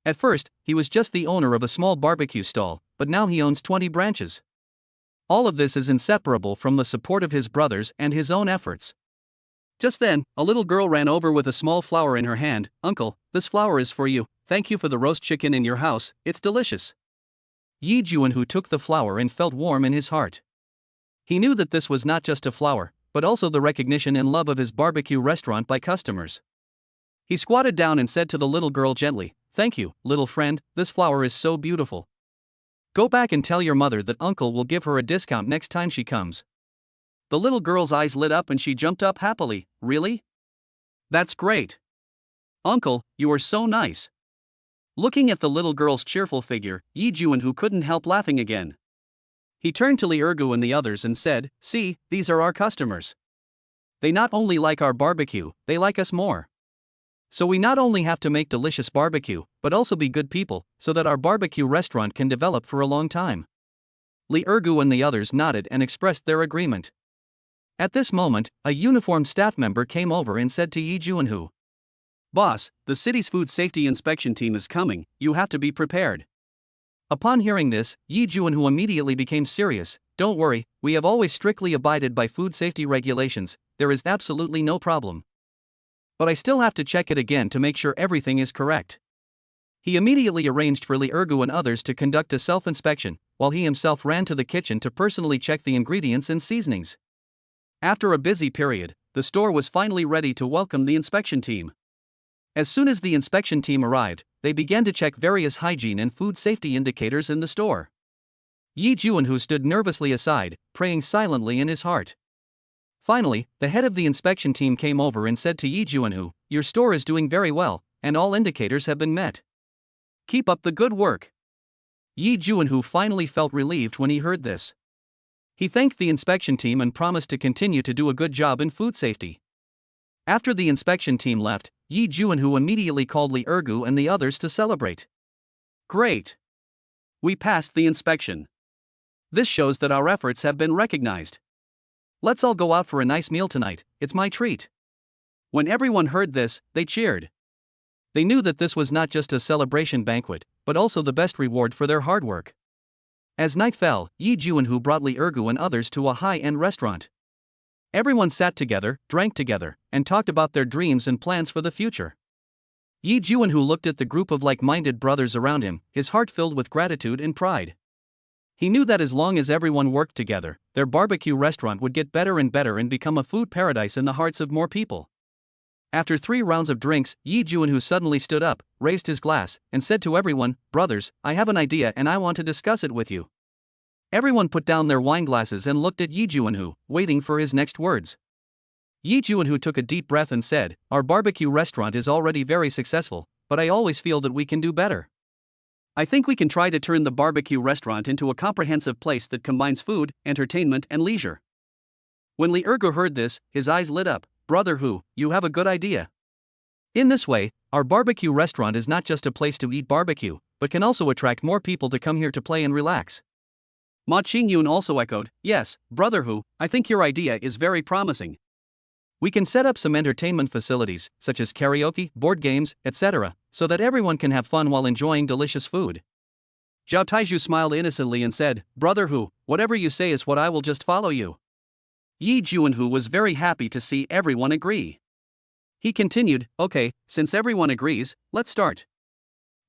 At first, he was just the owner of a small barbecue stall, but now he owns 20 branches. All of this is inseparable from the support of his brothers and his own efforts. Just then, a little girl ran over with a small flower in her hand. "Uncle, this flower is for you. Thank you for the roast chicken in your house, it's delicious." Yi Juanhu took the flower and felt warm in his heart. He knew that this was not just a flower, but also the recognition and love of his barbecue restaurant by customers. He squatted down and said to the little girl gently, "Thank you, little friend, this flower is so beautiful. Go back and tell your mother that uncle will give her a discount next time she comes." The little girl's eyes lit up and she jumped up happily. "Really? That's great. Uncle, you are so nice." Looking at the little girl's cheerful figure, Yi Juanhu couldn't help laughing again. He turned to Li Ergu and the others and said, "See, these are our customers. They not only like our barbecue, they like us more. So we not only have to make delicious barbecue, but also be good people, so that our barbecue restaurant can develop for a long time." Li Ergu and the others nodded and expressed their agreement. At this moment, a uniformed staff member came over and said to Yi Juanhu, "Boss, the city's food safety inspection team is coming, you have to be prepared." Upon hearing this, Yi Juanhu immediately became serious. "Don't worry, we have always strictly abided by food safety regulations, there is absolutely no problem. But I still have to check it again to make sure everything is correct." He immediately arranged for Li Ergu and others to conduct a self-inspection, while he himself ran to the kitchen to personally check the ingredients and seasonings. After a busy period, the store was finally ready to welcome the inspection team. As soon as the inspection team arrived, they began to check various hygiene and food safety indicators in the store. Yi Juanhu stood nervously aside, praying silently in his heart. Finally, the head of the inspection team came over and said to Yi Juanhu, "Your store is doing very well, and all indicators have been met. Keep up the good work." Yi Juanhu finally felt relieved when he heard this. He thanked the inspection team and promised to continue to do a good job in food safety. After the inspection team left, Yi Juanhu immediately called Li Ergu and the others to celebrate. "Great! We passed the inspection. This shows that our efforts have been recognized. Let's all go out for a nice meal tonight, it's my treat." When everyone heard this, they cheered. They knew that this was not just a celebration banquet, but also the best reward for their hard work. As night fell, Yi Juanhu brought Li Ergu and others to a high-end restaurant. Everyone sat together, drank together, and talked about their dreams and plans for the future. Yi Juanhu looked at the group of like-minded brothers around him, his heart filled with gratitude and pride. He knew that as long as everyone worked together, their barbecue restaurant would get better and better and become a food paradise in the hearts of more people. After 3 rounds of drinks, Yi Juanhu suddenly stood up, raised his glass, and said to everyone, "Brothers, I have an idea and I want to discuss it with you." Everyone put down their wine glasses and looked at Yi Juanhu, waiting for his next words. Yi Juanhu took a deep breath and said, "Our barbecue restaurant is already very successful, but I always feel that we can do better. I think we can try to turn the barbecue restaurant into a comprehensive place that combines food, entertainment, and leisure." When Li Ergu heard this, his eyes lit up. "Brother Hu, you have a good idea. In this way, our barbecue restaurant is not just a place to eat barbecue, but can also attract more people to come here to play and relax." Ma Qingyun also echoed, "Yes, Brother Hu, I think your idea is very promising. We can set up some entertainment facilities, such as karaoke, board games, etc., so that everyone can have fun while enjoying delicious food." Zhao Taizhu smiled innocently and said, "Brother Hu, whatever you say is what I will just follow you." Yi Juanhu was very happy to see everyone agree. He continued, okay, since everyone agrees, let's start.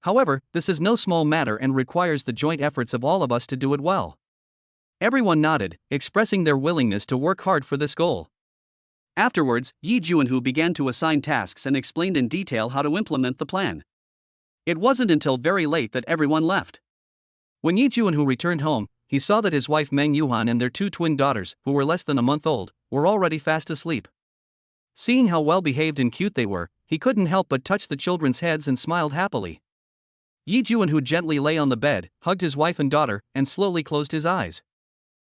However, this is no small matter and requires the joint efforts of all of us to do it well. Everyone nodded, expressing their willingness to work hard for this goal. Afterwards, Yi Juanhu began to assign tasks and explained in detail how to implement the plan. It wasn't until very late that everyone left. When Yi Juanhu returned home, he saw that his wife Meng Yuhan and their two twin daughters, who were less than a month old, were already fast asleep. Seeing how well behaved and cute they were, he couldn't help but touch the children's heads and smiled happily. Yi Juanhu gently lay on the bed, hugged his wife and daughter, and slowly closed his eyes.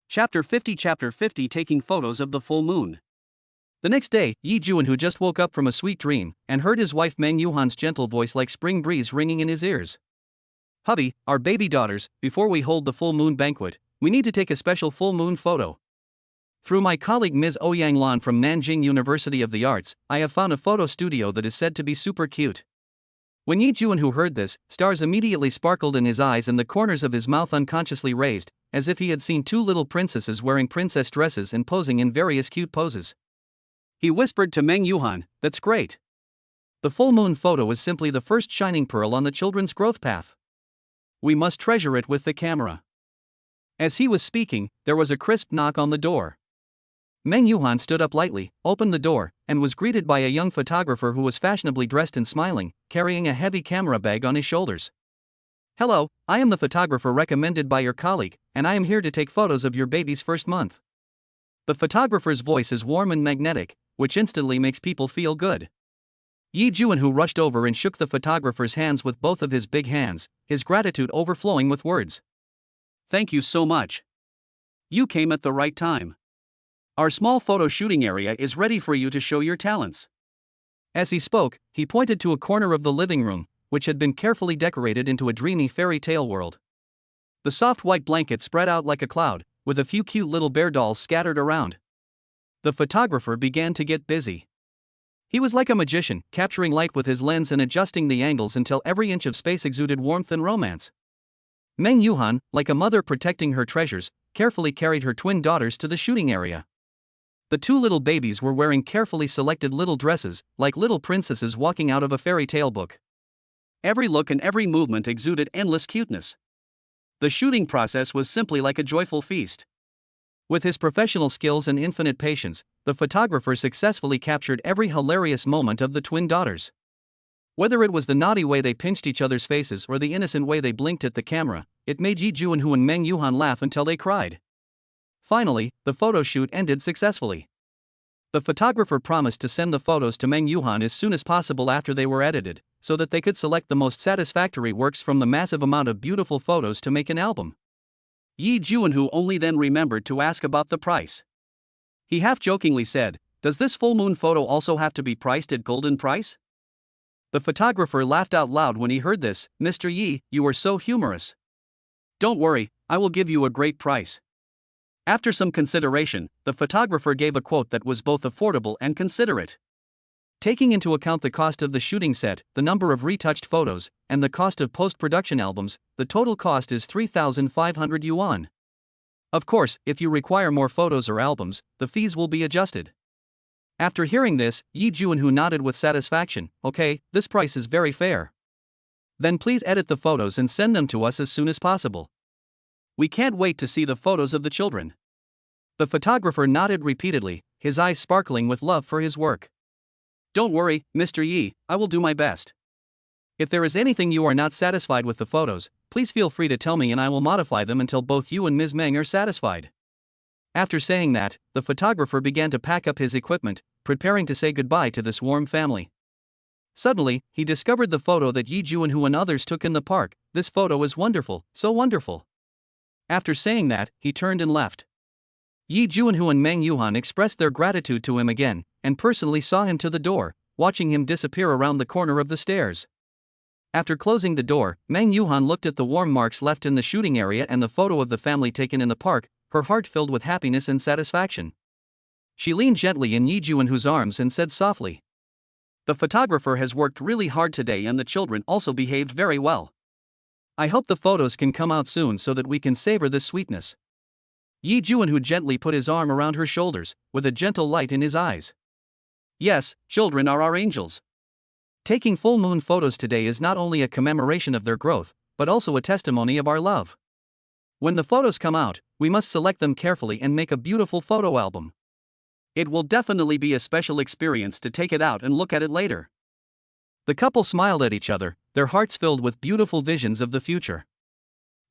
Chapter 50 Taking photos of the full moon. The next day, Yi Juanhu just woke up from a sweet dream, and heard his wife Meng Yuhan's gentle voice like spring breeze ringing in his ears. Hubby, our baby daughters, before we hold the full moon banquet, we need to take a special full moon photo. Through my colleague Ms. Ouyang Lan from Nanjing University of the Arts, I have found a photo studio that is said to be super cute. When Yi Juanhu heard this, stars immediately sparkled in his eyes and the corners of his mouth unconsciously raised, as if he had seen two little princesses wearing princess dresses and posing in various cute poses. He whispered to Meng Yuhan, "That's great. The full moon photo is simply the first shining pearl on the children's growth path. We must treasure it with the camera." As he was speaking, there was a crisp knock on the door. Meng Yuhan stood up lightly, opened the door, and was greeted by a young photographer who was fashionably dressed and smiling, carrying a heavy camera bag on his shoulders. "Hello, I am the photographer recommended by your colleague, and I am here to take photos of your baby's first month." The photographer's voice is warm and magnetic, which instantly makes people feel good. Yi Juanhu rushed over and shook the photographer's hands with both of his big hands, his gratitude overflowing with words. "Thank you so much. You came at the right time. Our small photo shooting area is ready for you to show your talents." As he spoke, he pointed to a corner of the living room, which had been carefully decorated into a dreamy fairy tale world. The soft white blanket spread out like a cloud, with a few cute little bear dolls scattered around. The photographer began to get busy. He was like a magician, capturing light with his lens and adjusting the angles until every inch of space exuded warmth and romance. Meng Yuhan, like a mother protecting her treasures, carefully carried her twin daughters to the shooting area. The two little babies were wearing carefully selected little dresses, like little princesses walking out of a fairy tale book. Every look and every movement exuded endless cuteness. The shooting process was simply like a joyful feast. With his professional skills and infinite patience, the photographer successfully captured every hilarious moment of the twin daughters. Whether it was the naughty way they pinched each other's faces or the innocent way they blinked at the camera, it made Yi Juanhu and Meng Yuhan laugh until they cried. Finally, the photo shoot ended successfully. The photographer promised to send the photos to Meng Yuhan as soon as possible after they were edited, so that they could select the most satisfactory works from the massive amount of beautiful photos to make an album. Yi Juanhu only then remembered to ask about the price. He half-jokingly said, "Does this full moon photo also have to be priced at golden price?" The photographer laughed out loud when he heard this. "Mr. Yi, you are so humorous. Don't worry, I will give you a great price." After some consideration, the photographer gave a quote that was both affordable and considerate. Taking into account the cost of the shooting set, the number of retouched photos, and the cost of post-production albums, the total cost is 3,500 yuan. Of course, if you require more photos or albums, the fees will be adjusted. After hearing this, Yi Juanhu nodded with satisfaction. "Okay, this price is very fair. Then please edit the photos and send them to us as soon as possible. We can't wait to see the photos of the children." The photographer nodded repeatedly, his eyes sparkling with love for his work. "Don't worry, Mr. Yi, I will do my best. If there is anything you are not satisfied with the photos, please feel free to tell me and I will modify them until both you and Ms. Meng are satisfied." After saying that, the photographer began to pack up his equipment, preparing to say goodbye to this warm family. Suddenly, he discovered the photo that Yi Juanhu and others took in the park. "This photo is wonderful, so wonderful." After saying that, he turned and left. Yi Juanhu and Meng Yuhan expressed their gratitude to him again, and personally saw him to the door, watching him disappear around the corner of the stairs. After closing the door, Meng Yuhan looked at the warm marks left in the shooting area and the photo of the family taken in the park, her heart filled with happiness and satisfaction. She leaned gently in Yi Juanhu's arms and said softly, "The photographer has worked really hard today and the children also behaved very well. I hope the photos can come out soon so that we can savor this sweetness." Yi Juanhu gently put his arm around her shoulders, with a gentle light in his eyes. Yes, children are our angels. Taking full moon photos today is not only a commemoration of their growth, but also a testimony of our love. When the photos come out, we must select them carefully and make a beautiful photo album. It will definitely be a special experience to take it out and look at it later. The couple smiled at each other, their hearts filled with beautiful visions of the future.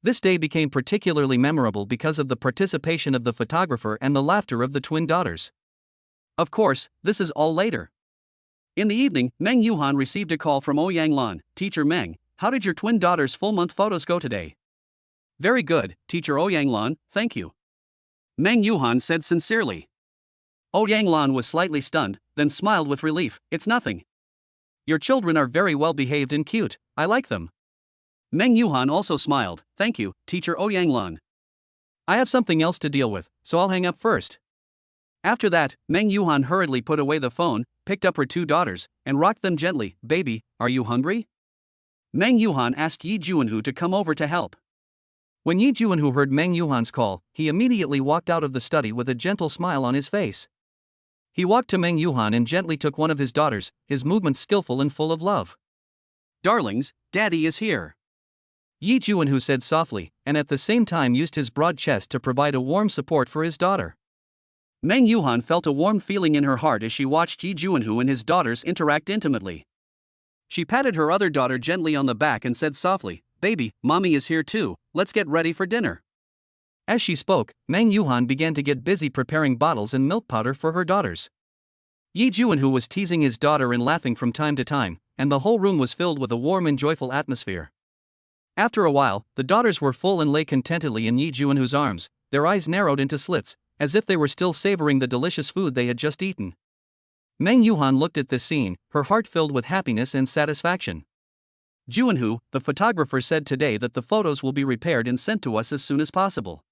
This day became particularly memorable because of the participation of the photographer and the laughter of the twin daughters. Of course, this is all later. In the evening, Meng Yuhan received a call from Ouyang Lan. Teacher Meng, how did your twin daughters' full-month photos go today? Very good, Teacher Ouyang Lan, thank you. Meng Yuhan said sincerely. Ouyang Lan was slightly stunned, then smiled with relief. It's nothing. Your children are very well behaved and cute, I like them. Meng Yuhan also smiled. Thank you, Teacher Ouyang Lan. I have something else to deal with, so I'll hang up first. After that, Meng Yuhan hurriedly put away the phone, picked up her two daughters, and rocked them gently. Baby, are you hungry? Meng Yuhan asked Yi Juanhu to come over to help. When Yi Juanhu heard Meng Yuhan's call, he immediately walked out of the study with a gentle smile on his face. He walked to Meng Yuhan and gently took one of his daughters, his movements skillful and full of love. Darlings, Daddy is here. Yi Juanhu said softly, and at the same time used his broad chest to provide a warm support for his daughter. Meng Yuhan felt a warm feeling in her heart as she watched Yi Juanhu and his daughters interact intimately. She patted her other daughter gently on the back and said softly, Baby, Mommy is here too, let's get ready for dinner. As she spoke, Meng Yuhan began to get busy preparing bottles and milk powder for her daughters. Yi Juanhu was teasing his daughter and laughing from time to time, and the whole room was filled with a warm and joyful atmosphere. After a while, the daughters were full and lay contentedly in Yi Juanhu's arms, their eyes narrowed into slits, as if they were still savoring the delicious food they had just eaten. Meng Yuhan looked at this scene, her heart filled with happiness and satisfaction. Juanhu, the photographer, said today that the photos will be repaired and sent to us as soon as possible.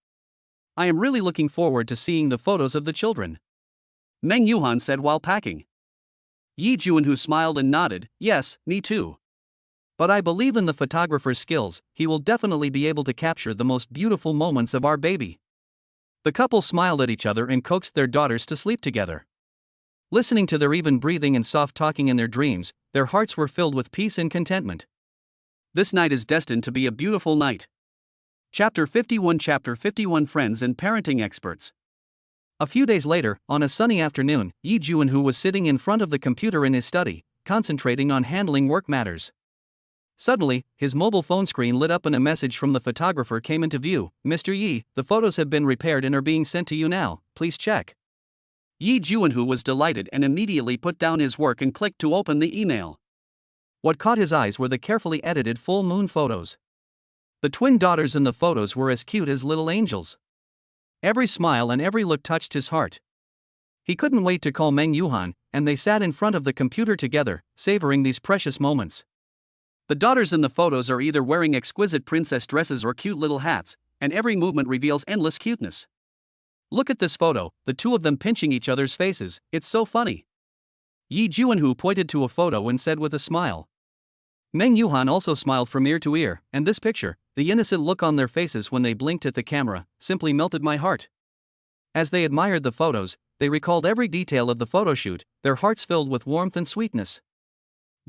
I am really looking forward to seeing the photos of the children. Meng Yuhan said while packing. Yi Juanhu smiled and nodded, yes, me too. But I believe in the photographer's skills, he will definitely be able to capture the most beautiful moments of our baby. The couple smiled at each other and coaxed their daughters to sleep together. Listening to their even breathing and soft talking in their dreams, their hearts were filled with peace and contentment. This night is destined to be a beautiful night. Chapter 51 Friends and Parenting Experts. A few days later, on a sunny afternoon, Yi Juanhu was sitting in front of the computer in his study, concentrating on handling work matters. Suddenly, his mobile phone screen lit up and a message from the photographer came into view. Mr. Yi, the photos have been repaired and are being sent to you now, please check. Yi Juanhu was delighted and immediately put down his work and clicked to open the email. What caught his eyes were the carefully edited full moon photos. The twin daughters in the photos were as cute as little angels. Every smile and every look touched his heart. He couldn't wait to call Meng Yuhan, and they sat in front of the computer together, savoring these precious moments. The daughters in the photos are either wearing exquisite princess dresses or cute little hats, and every movement reveals endless cuteness. Look at this photo, the two of them pinching each other's faces, it's so funny. Yi Juanhu pointed to a photo and said with a smile. Meng Yuhan also smiled from ear to ear, and this picture, the innocent look on their faces when they blinked at the camera, simply melted my heart. As they admired the photos, they recalled every detail of the photo shoot, their hearts filled with warmth and sweetness.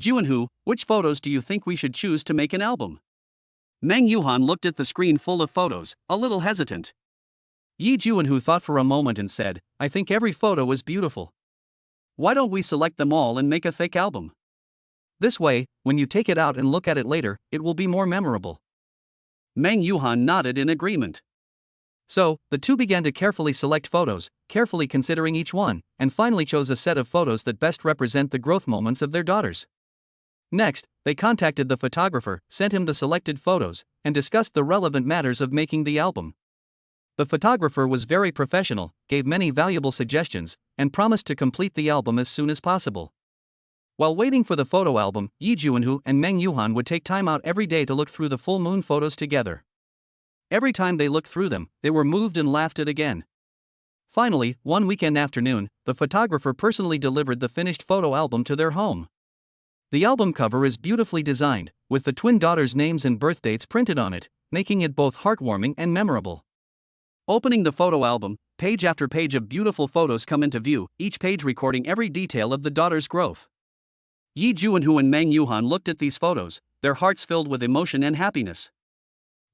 Juanhu, which photos do you think we should choose to make an album? Meng Yuhan looked at the screen full of photos, a little hesitant. Yi Juanhu thought for a moment and said, I think every photo is beautiful. Why don't we select them all and make a fake album? This way, when you take it out and look at it later, it will be more memorable. Meng Yuhan nodded in agreement. So, the two began to carefully select photos, carefully considering each one, and finally chose a set of photos that best represent the growth moments of their daughters. Next, they contacted the photographer, sent him the selected photos, and discussed the relevant matters of making the album. The photographer was very professional, gave many valuable suggestions, and promised to complete the album as soon as possible. While waiting for the photo album, Yi Juanhu and Meng Yuhan would take time out every day to look through the full moon photos together. Every time they looked through them, they were moved and laughed at again. Finally, one weekend afternoon, the photographer personally delivered the finished photo album to their home. The album cover is beautifully designed, with the twin daughters' names and birth dates printed on it, making it both heartwarming and memorable. Opening the photo album, page after page of beautiful photos come into view, each page recording every detail of the daughter's growth. Yi Junwoo and Meng Yuhan looked at these photos, their hearts filled with emotion and happiness.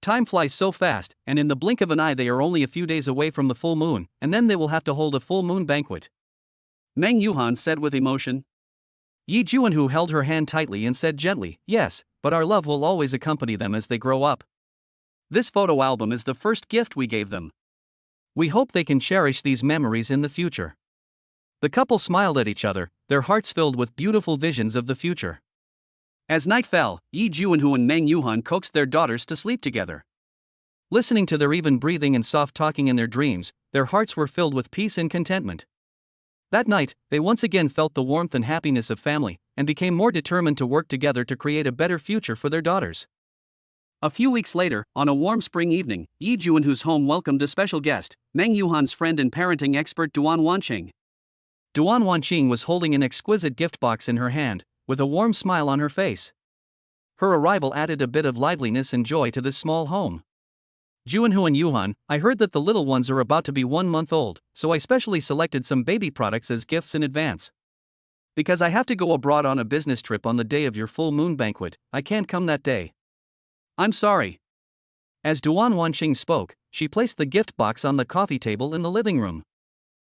Time flies so fast, and in the blink of an eye they are only a few days away from the full moon, and then they will have to hold a full moon banquet. Meng Yuhan said with emotion. Yi Junwoo held her hand tightly and said gently, "Yes, but our love will always accompany them as they grow up. This photo album is the first gift we gave them. We hope they can cherish these memories in the future." The couple smiled at each other, their hearts filled with beautiful visions of the future. As night fell, Yi Junwoo and Meng Yuhan coaxed their daughters to sleep together. Listening to their even breathing and soft talking in their dreams, their hearts were filled with peace and contentment. That night, they once again felt the warmth and happiness of family, and became more determined to work together to create a better future for their daughters. A few weeks later, on a warm spring evening, Yi Junwoo's home welcomed a special guest, Meng Yuhan's friend and parenting expert Duan Wanqing. Duan Wanqing was holding an exquisite gift box in her hand, with a warm smile on her face. Her arrival added a bit of liveliness and joy to this small home. "Junwoo and Yuhan, I heard that the little ones are about to be 1 month old, so I specially selected some baby products as gifts in advance. Because I have to go abroad on a business trip on the day of your full moon banquet, I can't come that day. I'm sorry." As Duan Wanqing spoke, she placed the gift box on the coffee table in the living room.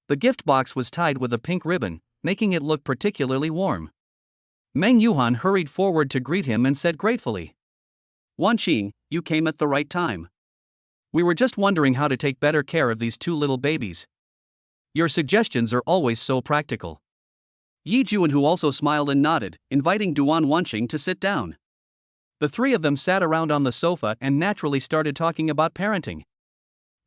The gift box was tied with a pink ribbon, making it look particularly warm. Meng Yuhan hurried forward to greet him and said gratefully, "Wanqing, you came at the right time. We were just wondering how to take better care of these 2 little babies. Your suggestions are always so practical." Yi Junwoo also smiled and nodded, inviting Duan Wanqing to sit down. The 3 of them sat around on the sofa and naturally started talking about parenting.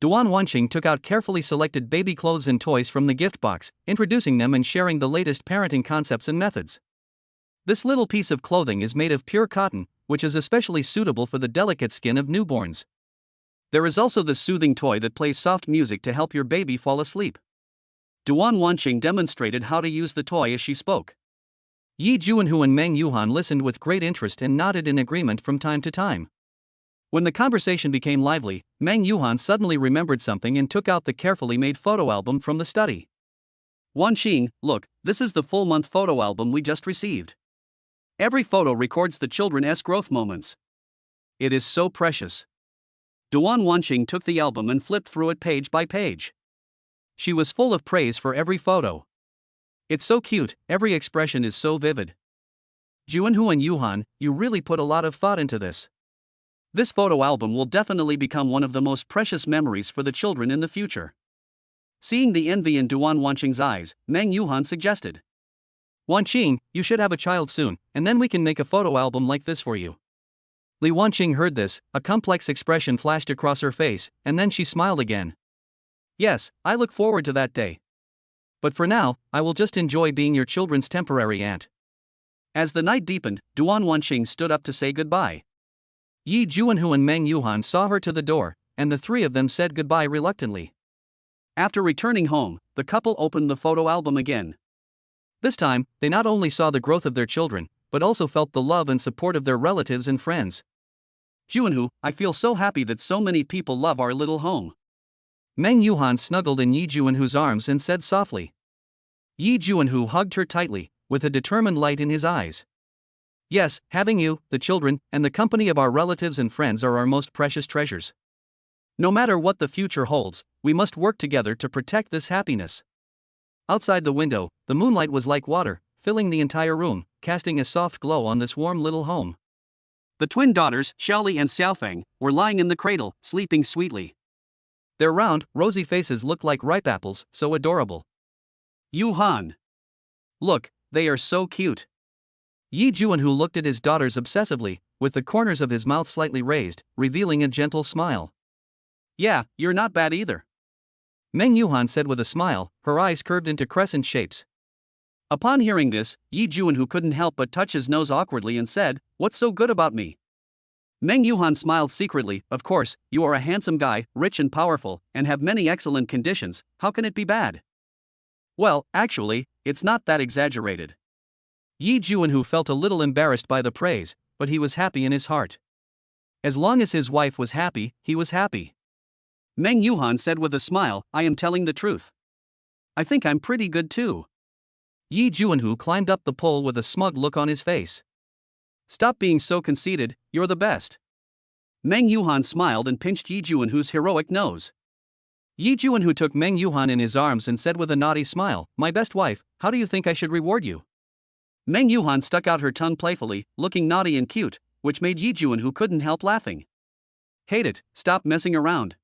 Duan Wanqing took out carefully selected baby clothes and toys from the gift box, introducing them and sharing the latest parenting concepts and methods. This little piece of clothing is made of pure cotton, which is especially suitable for the delicate skin of newborns. There is also this soothing toy that plays soft music to help your baby fall asleep. Duan Wanqing demonstrated how to use the toy as she spoke. Yi Junwoo and Meng Yuhan listened with great interest and nodded in agreement from time to time. When the conversation became lively, Meng Yuhan suddenly remembered something and took out the carefully made photo album from the study. "Wanqing, look, this is the full month photo album we just received. Every photo records the children's growth moments. It is so precious." Duan Wanqing took the album and flipped through it page by page. She was full of praise for every photo. "It's so cute, every expression is so vivid. Junwoo and Yuhan, you really put a lot of thought into this. This photo album will definitely become one of the most precious memories for the children in the future." Seeing the envy in Duan Wanqing's eyes, Meng Yuhan suggested, "Wanqing, you should have a child soon, and then we can make a photo album like this for you." Li Wanqing heard this, a complex expression flashed across her face, and then she smiled again. "Yes, I look forward to that day. But for now, I will just enjoy being your children's temporary aunt." As the night deepened, Duan Wanqing stood up to say goodbye. Yi Junwoo and Meng Yuhan saw her to the door, and the 3 of them said goodbye reluctantly. After returning home, the couple opened the photo album again. This time, they not only saw the growth of their children, but also felt the love and support of their relatives and friends. "Junwoo, I feel so happy that so many people love our little home." Meng Yuhan snuggled in Yi Junwoo's arms and said softly. Yi Junwoo hugged her tightly, with a determined light in his eyes. "Yes, having you, the children, and the company of our relatives and friends are our most precious treasures. No matter what the future holds, we must work together to protect this happiness." Outside the window, the moonlight was like water, filling the entire room, casting a soft glow on this warm little home. The twin daughters, Xiaoli and Xiaofeng, were lying in the cradle, sleeping sweetly. Their round, rosy faces looked like ripe apples, so adorable. "Yuhan. Look, they are so cute." Yi Junwoo looked at his daughters obsessively, with the corners of his mouth slightly raised, revealing a gentle smile. "Yeah, you're not bad either." Meng Yuhan said with a smile, her eyes curved into crescent shapes. Upon hearing this, Yi Junwoo couldn't help but touch his nose awkwardly and said, "What's so good about me?" Meng Yuhan smiled secretly. "Of course, you are a handsome guy, rich and powerful, and have many excellent conditions, how can it be bad?" "Well, actually, it's not that exaggerated." Yi Junwoo felt a little embarrassed by the praise, but he was happy in his heart. As long as his wife was happy, he was happy. Meng Yuhan said with a smile, I am telling the truth. I think I'm pretty good too. Yi Juanhu climbed up the pole with a smug look on his face. Stop being so conceited, you're the best. Meng Yuhan smiled and pinched Yi Juanhu's heroic nose. Yi Juanhu took Meng Yuhan in his arms and said with a naughty smile, My best wife, how do you think I should reward you? Meng Yuhan stuck out her tongue playfully, looking naughty and cute, which made Yi Juanhu couldn't help laughing. Hate it, stop messing around.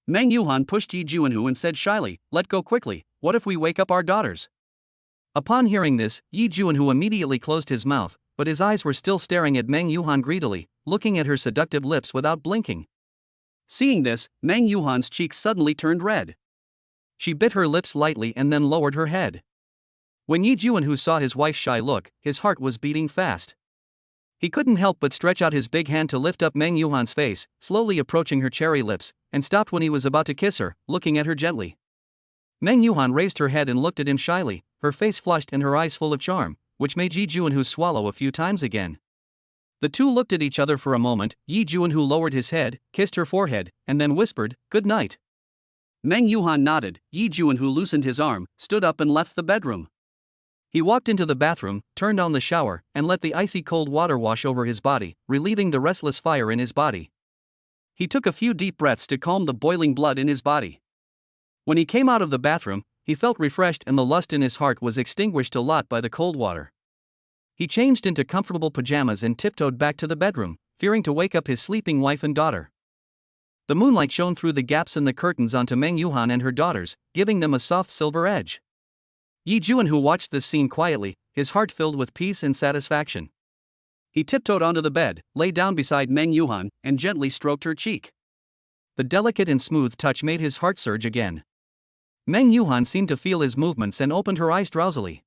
Meng Yuhan pushed Yi Juanhu and said shyly, Let go quickly, what if we wake up our daughters? Upon hearing this, Yi Juanhu immediately closed his mouth, but his eyes were still staring at Meng Yuhan greedily, looking at her seductive lips without blinking. Seeing this, Meng Yuhan's cheeks suddenly turned red. She bit her lips lightly and then lowered her head. When Yi Juanhu saw his wife's shy look, his heart was beating fast. He couldn't help but stretch out his big hand to lift up Meng Yuhan's face, slowly approaching her cherry lips, and stopped when he was about to kiss her, looking at her gently. Meng Yuhan raised her head and looked at him shyly, her face flushed and her eyes full of charm, which made Yi Juanhu swallow a few times again. The two looked at each other for a moment. Yi Juanhu lowered his head, kissed her forehead, and then whispered, Good night. Meng Yuhan nodded. Yi Juanhu loosened his arm, stood up and left the bedroom. He walked into the bathroom, turned on the shower, and let the icy cold water wash over his body, relieving the restless fire in his body. He took a few deep breaths to calm the boiling blood in his body. When he came out of the bathroom, he felt refreshed and the lust in his heart was extinguished a lot by the cold water. He changed into comfortable pajamas and tiptoed back to the bedroom, fearing to wake up his sleeping wife and daughter. The moonlight shone through the gaps in the curtains onto Meng Yuhan and her daughters, giving them a soft silver edge. Yi Juanhu watched this scene quietly, his heart filled with peace and satisfaction. He tiptoed onto the bed, lay down beside Meng Yuhan, and gently stroked her cheek. The delicate and smooth touch made his heart surge again. Meng Yuhan seemed to feel his movements and opened her eyes drowsily.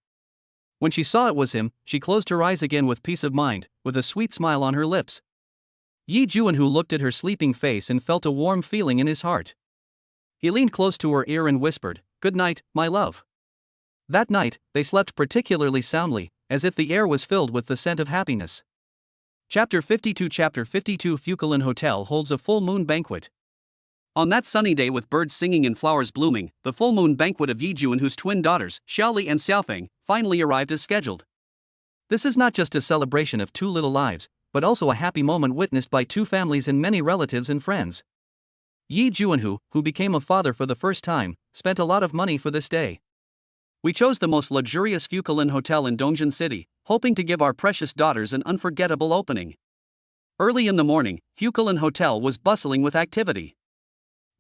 When she saw it was him, she closed her eyes again with peace of mind, with a sweet smile on her lips. Yi Juanhu looked at her sleeping face and felt a warm feeling in his heart. He leaned close to her ear and whispered, Good night, my love. That night, they slept particularly soundly, as if the air was filled with the scent of happiness. Chapter 52 Fukulin Hotel holds a full moon banquet. On that sunny day with birds singing and flowers blooming, the full moon banquet of Yi Juanhu's twin daughters, Xiaoli and Xiaofeng, finally arrived as scheduled. This is not just a celebration of two little lives, but also a happy moment witnessed by two families and many relatives and friends. Yi Juanhu, who became a father for the first time, spent a lot of money for this day. We chose the most luxurious Fukulin hotel in Dongjin City, hoping to give our precious daughters an unforgettable opening. Early in the morning, Fukulin Hotel was bustling with activity.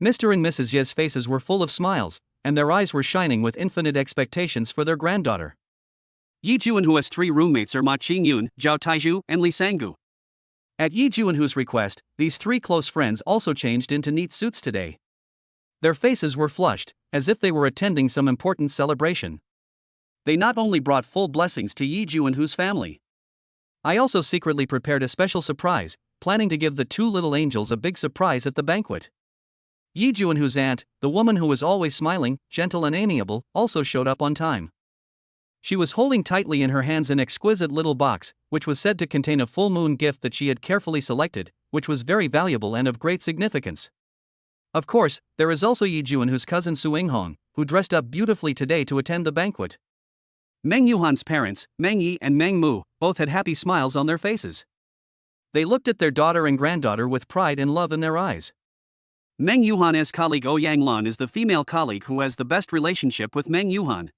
Mr. and Mrs. Ye's faces were full of smiles, and their eyes were shining with infinite expectations for their granddaughter. Yi Juanhu's three roommates are Ma Qingyun, Zhao Taizhu, and Li Sanggu. At Yi Juanhu's request, these three close friends also changed into neat suits today. Their faces were flushed, as if they were attending some important celebration. They not only brought full blessings to Yi Juanhu's family. I also secretly prepared a special surprise, planning to give the two little angels a big surprise at the banquet. Yi Juanhu's aunt, the woman who was always smiling, gentle and amiable, also showed up on time. She was holding tightly in her hands an exquisite little box, which was said to contain a full moon gift that she had carefully selected, which was very valuable and of great significance. Of course, there is also Yi Juanhu's cousin Su Yinghong, who dressed up beautifully today to attend the banquet. Meng Yuhan's parents, Meng Yi and Meng Mu, both had happy smiles on their faces. They looked at their daughter and granddaughter with pride and love in their eyes. Meng Yuhan's colleague Ouyang Lan is the female colleague who has the best relationship with Meng Yuhan.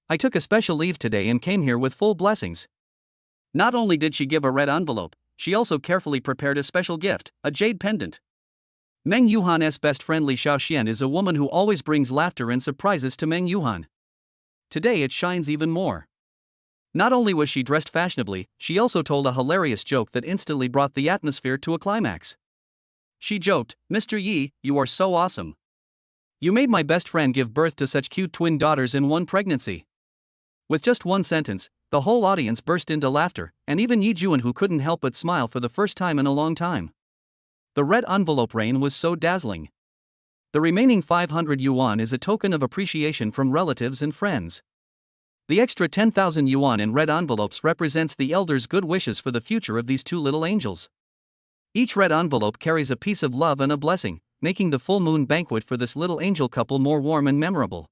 I took a special leave today and came here with full blessings. Not only did she give a red envelope, she also carefully prepared a special gift, a jade pendant. Meng Yuhan's best friend Li Xiaoxian is a woman who always brings laughter and surprises to Meng Yuhan. Today it shines even more. Not only was she dressed fashionably, she also told a hilarious joke that instantly brought the atmosphere to a climax. She joked, Mr. Yi, you are so awesome. You made my best friend give birth to such cute twin daughters in one pregnancy. With just one sentence, the whole audience burst into laughter, and even Yi Juanhu couldn't help but smile for the first time in a long time. The red envelope rain was so dazzling. The remaining 500 yuan is a token of appreciation from relatives and friends. The extra 10,000 yuan in red envelopes represents the elders' good wishes for the future of these two little angels. Each red envelope carries a piece of love and a blessing, making the full moon banquet for this little angel couple more warm and memorable.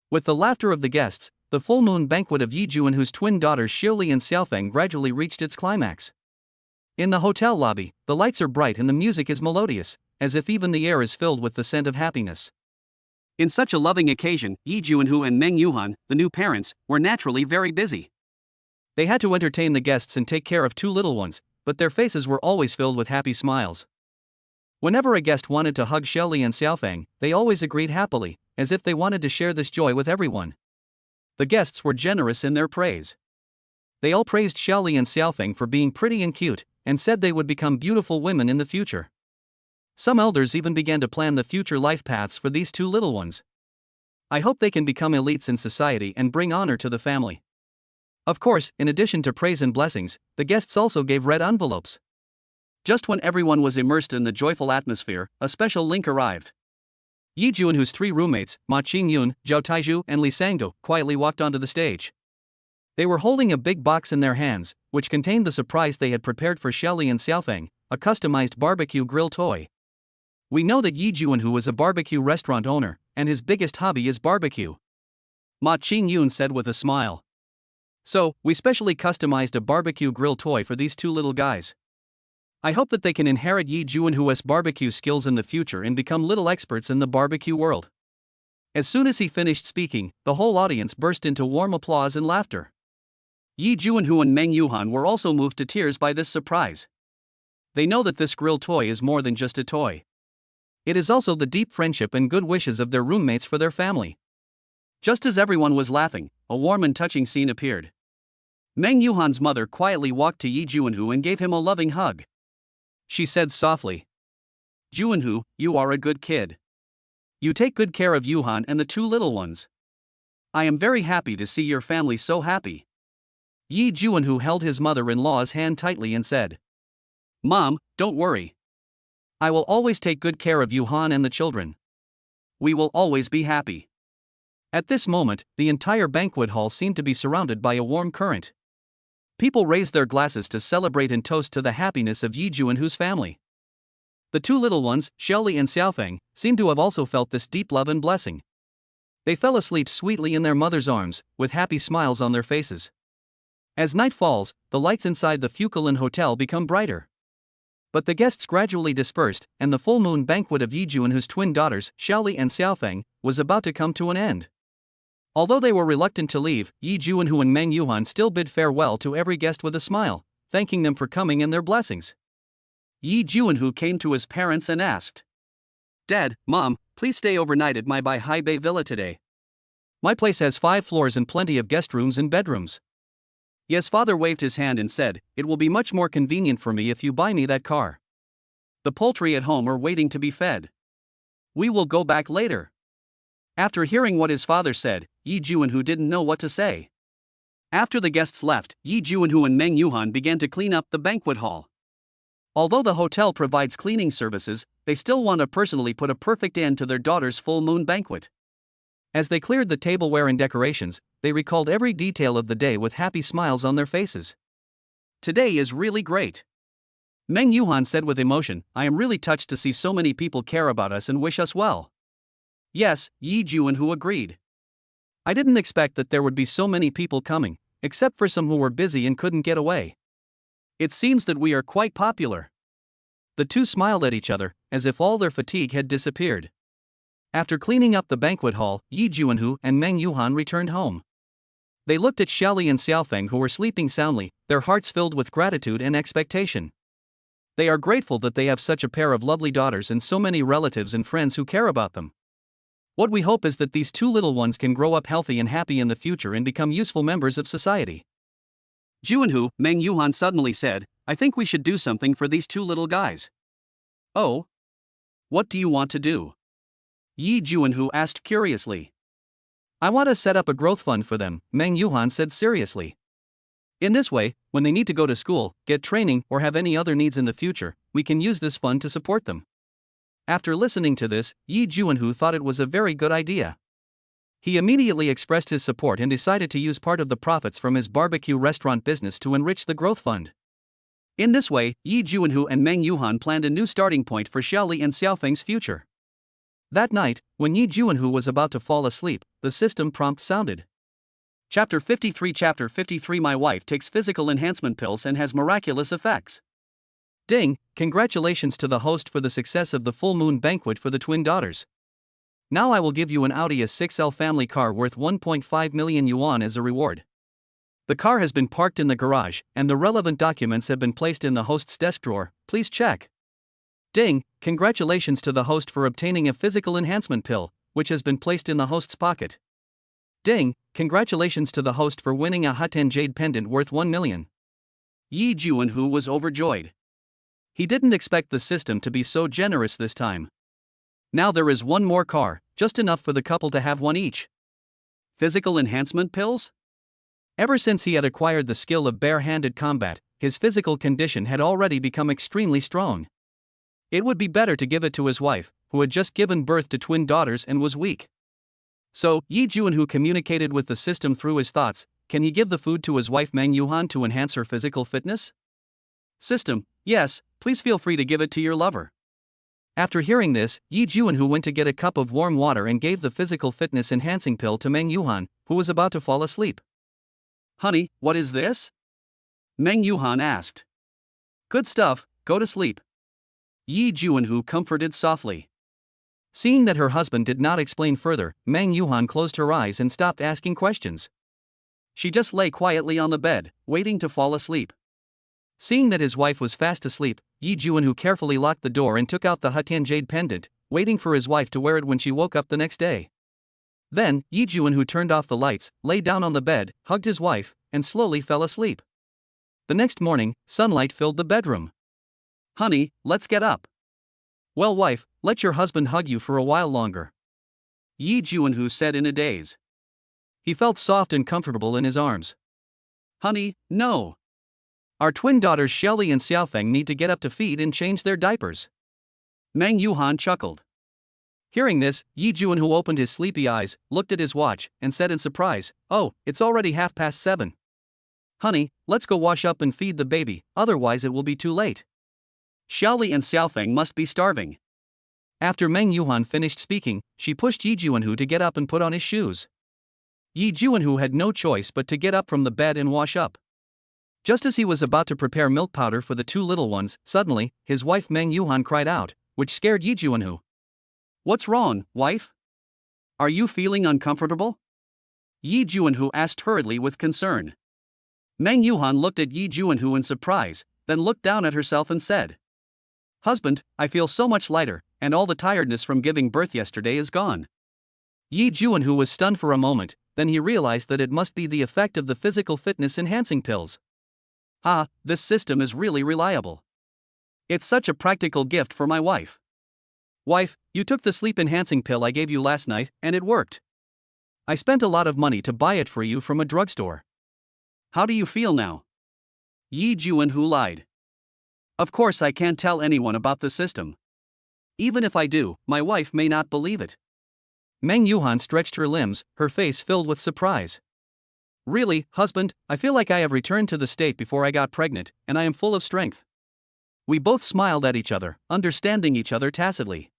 With the laughter of the guests, the full moon banquet of Yi Juanhu's twin daughters Xiaoli and Xiaofeng gradually reached its climax. In the hotel lobby, the lights are bright and the music is melodious, as if even the air is filled with the scent of happiness. In such a loving occasion, Yi Juanhu and Meng Yuhan, the new parents, were naturally very busy. They had to entertain the guests and take care of two little ones, but their faces were always filled with happy smiles. Whenever a guest wanted to hug Xiaoli and Xiaofeng, they always agreed happily, as if they wanted to share this joy with everyone. The guests were generous in their praise. They all praised Xiaoli and Xiaofeng for being pretty and cute, and said they would become beautiful women in the future. Some elders even began to plan the future life paths for these two little ones. I hope they can become elites in society and bring honor to the family. Of course, in addition to praise and blessings, the guests also gave red envelopes. Just when everyone was immersed in the joyful atmosphere, a special link arrived. Yi Juanhu's three roommates, Ma Qingyun, Zhao Taizhu, and Li Sangdo, quietly walked onto the stage. They were holding a big box in their hands, which contained the surprise they had prepared for Xiaoli and Xiaofeng, a customized barbecue grill toy. We know that Yi Juanhu is a barbecue restaurant owner, and his biggest hobby is barbecue. Ma Qingyun said with a smile. So, we specially customized a barbecue grill toy for these two little guys. I hope that they can inherit Yi Juanhu's barbecue skills in the future and become little experts in the barbecue world. As soon as he finished speaking, the whole audience burst into warm applause and laughter. Yi Juanhu and Meng Yuhan were also moved to tears by this surprise. They know that this grill toy is more than just a toy. It is also the deep friendship and good wishes of their roommates for their family. Just as everyone was laughing, a warm and touching scene appeared. Meng Yuhan's mother quietly walked to Yi Juanhu and gave him a loving hug. She said softly, "Juanhu, you are a good kid. You take good care of Yuhan and the two little ones. I am very happy to see your family so happy." Yi Juanhu held his mother-in-law's hand tightly and said, "Mom, don't worry. I will always take good care of Yuhan and the children. We will always be happy." At this moment, the entire banquet hall seemed to be surrounded by a warm current. People raised their glasses to celebrate and toast to the happiness of Yi Juanhu's family. The two little ones, Xiaoli and Xiaofeng, seemed to have also felt this deep love and blessing. They fell asleep sweetly in their mother's arms, with happy smiles on their faces. As night falls, the lights inside the Fukulin Hotel become brighter. But the guests gradually dispersed, and the full moon banquet of Yi Juanhu's twin daughters, Xiaoli and Xiaofeng, was about to come to an end. Although they were reluctant to leave, Yi Juanhu and Meng Yuhan still bid farewell to every guest with a smile, thanking them for coming and their blessings. Yi Juanhu came to his parents and asked, "Dad, Mom, please stay overnight at my Bihwan Villa today. My place has 5 floors and plenty of guest rooms and bedrooms." Yes, father waved his hand and said, "It will be much more convenient for me if you buy me that car. The poultry at home are waiting to be fed. We will go back later." After hearing what his father said, Yi Juanhu didn't know what to say. After the guests left, Yi Juanhu and Meng Yuhan began to clean up the banquet hall. Although the hotel provides cleaning services, they still want to personally put a perfect end to their daughter's full moon banquet. As they cleared the tableware and decorations, they recalled every detail of the day with happy smiles on their faces. "Today is really great," Meng Yuhan said with emotion. "I am really touched to see so many people care about us and wish us well." "Yes," Yi Juanhu agreed. "I didn't expect that there would be so many people coming, except for some who were busy and couldn't get away. It seems that we are quite popular." The two smiled at each other, as if all their fatigue had disappeared. After cleaning up the banquet hall, Yi Juanhu and Meng Yuhan returned home. They looked at Xiaoli and Xiaofeng, who were sleeping soundly, their hearts filled with gratitude and expectation. They are grateful that they have such a pair of lovely daughters and so many relatives and friends who care about them. What we hope is that these two little ones can grow up healthy and happy in the future and become useful members of society. Juanhu, Meng Yuhan suddenly said, "I think we should do something for these two little guys." "Oh? What do you want to do?" Yi Juanhu asked curiously. "I want to set up a growth fund for them," Meng Yuhan said seriously. "In this way, when they need to go to school, get training, or have any other needs in the future, we can use this fund to support them." After listening to this, Yi Juanhu thought it was a very good idea. He immediately expressed his support and decided to use part of the profits from his barbecue restaurant business to enrich the growth fund. In this way, Yi Juanhu and Meng Yuhan planned a new starting point for Xiaoli and Xiaofeng's future. That night, when Yi Juanhu was about to fall asleep, the system prompt sounded. Chapter 53 My wife takes physical enhancement pills and has miraculous effects. Ding, congratulations to the host for the success of the full moon banquet for the twin daughters. Now I will give you an Audi A6L family car worth 1.5 million yuan as a reward. The car has been parked in the garage, and the relevant documents have been placed in the host's desk drawer. Please check. Ding, congratulations to the host for obtaining a physical enhancement pill, which has been placed in the host's pocket. Ding, congratulations to the host for winning a Huten jade pendant worth 1 million. Yi Juanhu was overjoyed. He didn't expect the system to be so generous this time. Now there is one more car, just enough for the couple to have one each. Physical enhancement pills? Ever since he had acquired the skill of bare-handed combat, his physical condition had already become extremely strong. It would be better to give it to his wife, who had just given birth to twin daughters and was weak. So, Yi Juanhu communicated with the system through his thoughts. Can he give the food to his wife Meng Yuhan to enhance her physical fitness? System, yes, please feel free to give it to your lover. After hearing this, Yi Juanhu went to get a cup of warm water and gave the physical fitness enhancing pill to Meng Yuhan, who was about to fall asleep. Honey, what is this? Meng Yuhan asked. Good stuff, go to sleep. Yi Juanhu comforted softly. Seeing that her husband did not explain further, Meng Yuhan closed her eyes and stopped asking questions. She just lay quietly on the bed, waiting to fall asleep. Seeing that his wife was fast asleep, Yi Juanhu carefully locked the door and took out the Huten jade pendant, waiting for his wife to wear it when she woke up the next day. Then, Yi Juanhu turned off the lights, lay down on the bed, hugged his wife, and slowly fell asleep. The next morning, sunlight filled the bedroom. Honey, let's get up. Well, wife, let your husband hug you for a while longer. Yi Juanhu said in a daze. He felt soft and comfortable in his arms. Honey, no. Our twin daughters Xiaoli and Xiaofeng need to get up to feed and change their diapers. Meng Yuhan chuckled. Hearing this, Yi Juanhu opened his sleepy eyes, looked at his watch, and said in surprise, Oh, it's already 7:30. Honey, let's go wash up and feed the baby, otherwise it will be too late. Xiaoli and Xiaofeng must be starving. After Meng Yuhan finished speaking, she pushed Yi Juanhu to get up and put on his shoes. Yi Juanhu had no choice but to get up from the bed and wash up. Just as he was about to prepare milk powder for the two little ones, suddenly, his wife Meng Yuhan cried out, which scared Yi Juanhu. What's wrong, wife? Are you feeling uncomfortable? Yi Juanhu asked hurriedly with concern. Meng Yuhan looked at Yi Juanhu in surprise, then looked down at herself and said, Husband, I feel so much lighter, and all the tiredness from giving birth yesterday is gone. Yi Juanhu was stunned for a moment, then he realized that it must be the effect of the physical fitness enhancing pills. Ah, this system is really reliable. It's such a practical gift for my wife. Wife, you took the sleep enhancing pill I gave you last night, and it worked. I spent a lot of money to buy it for you from a drugstore. How do you feel now? Yi Juanhu lied. Of course I can't tell anyone about the system. Even if I do, my wife may not believe it. Meng Yuhan stretched her limbs, her face filled with surprise. Really, husband, I feel like I have returned to the state before I got pregnant, and I am full of strength. We both smiled at each other, understanding each other tacitly.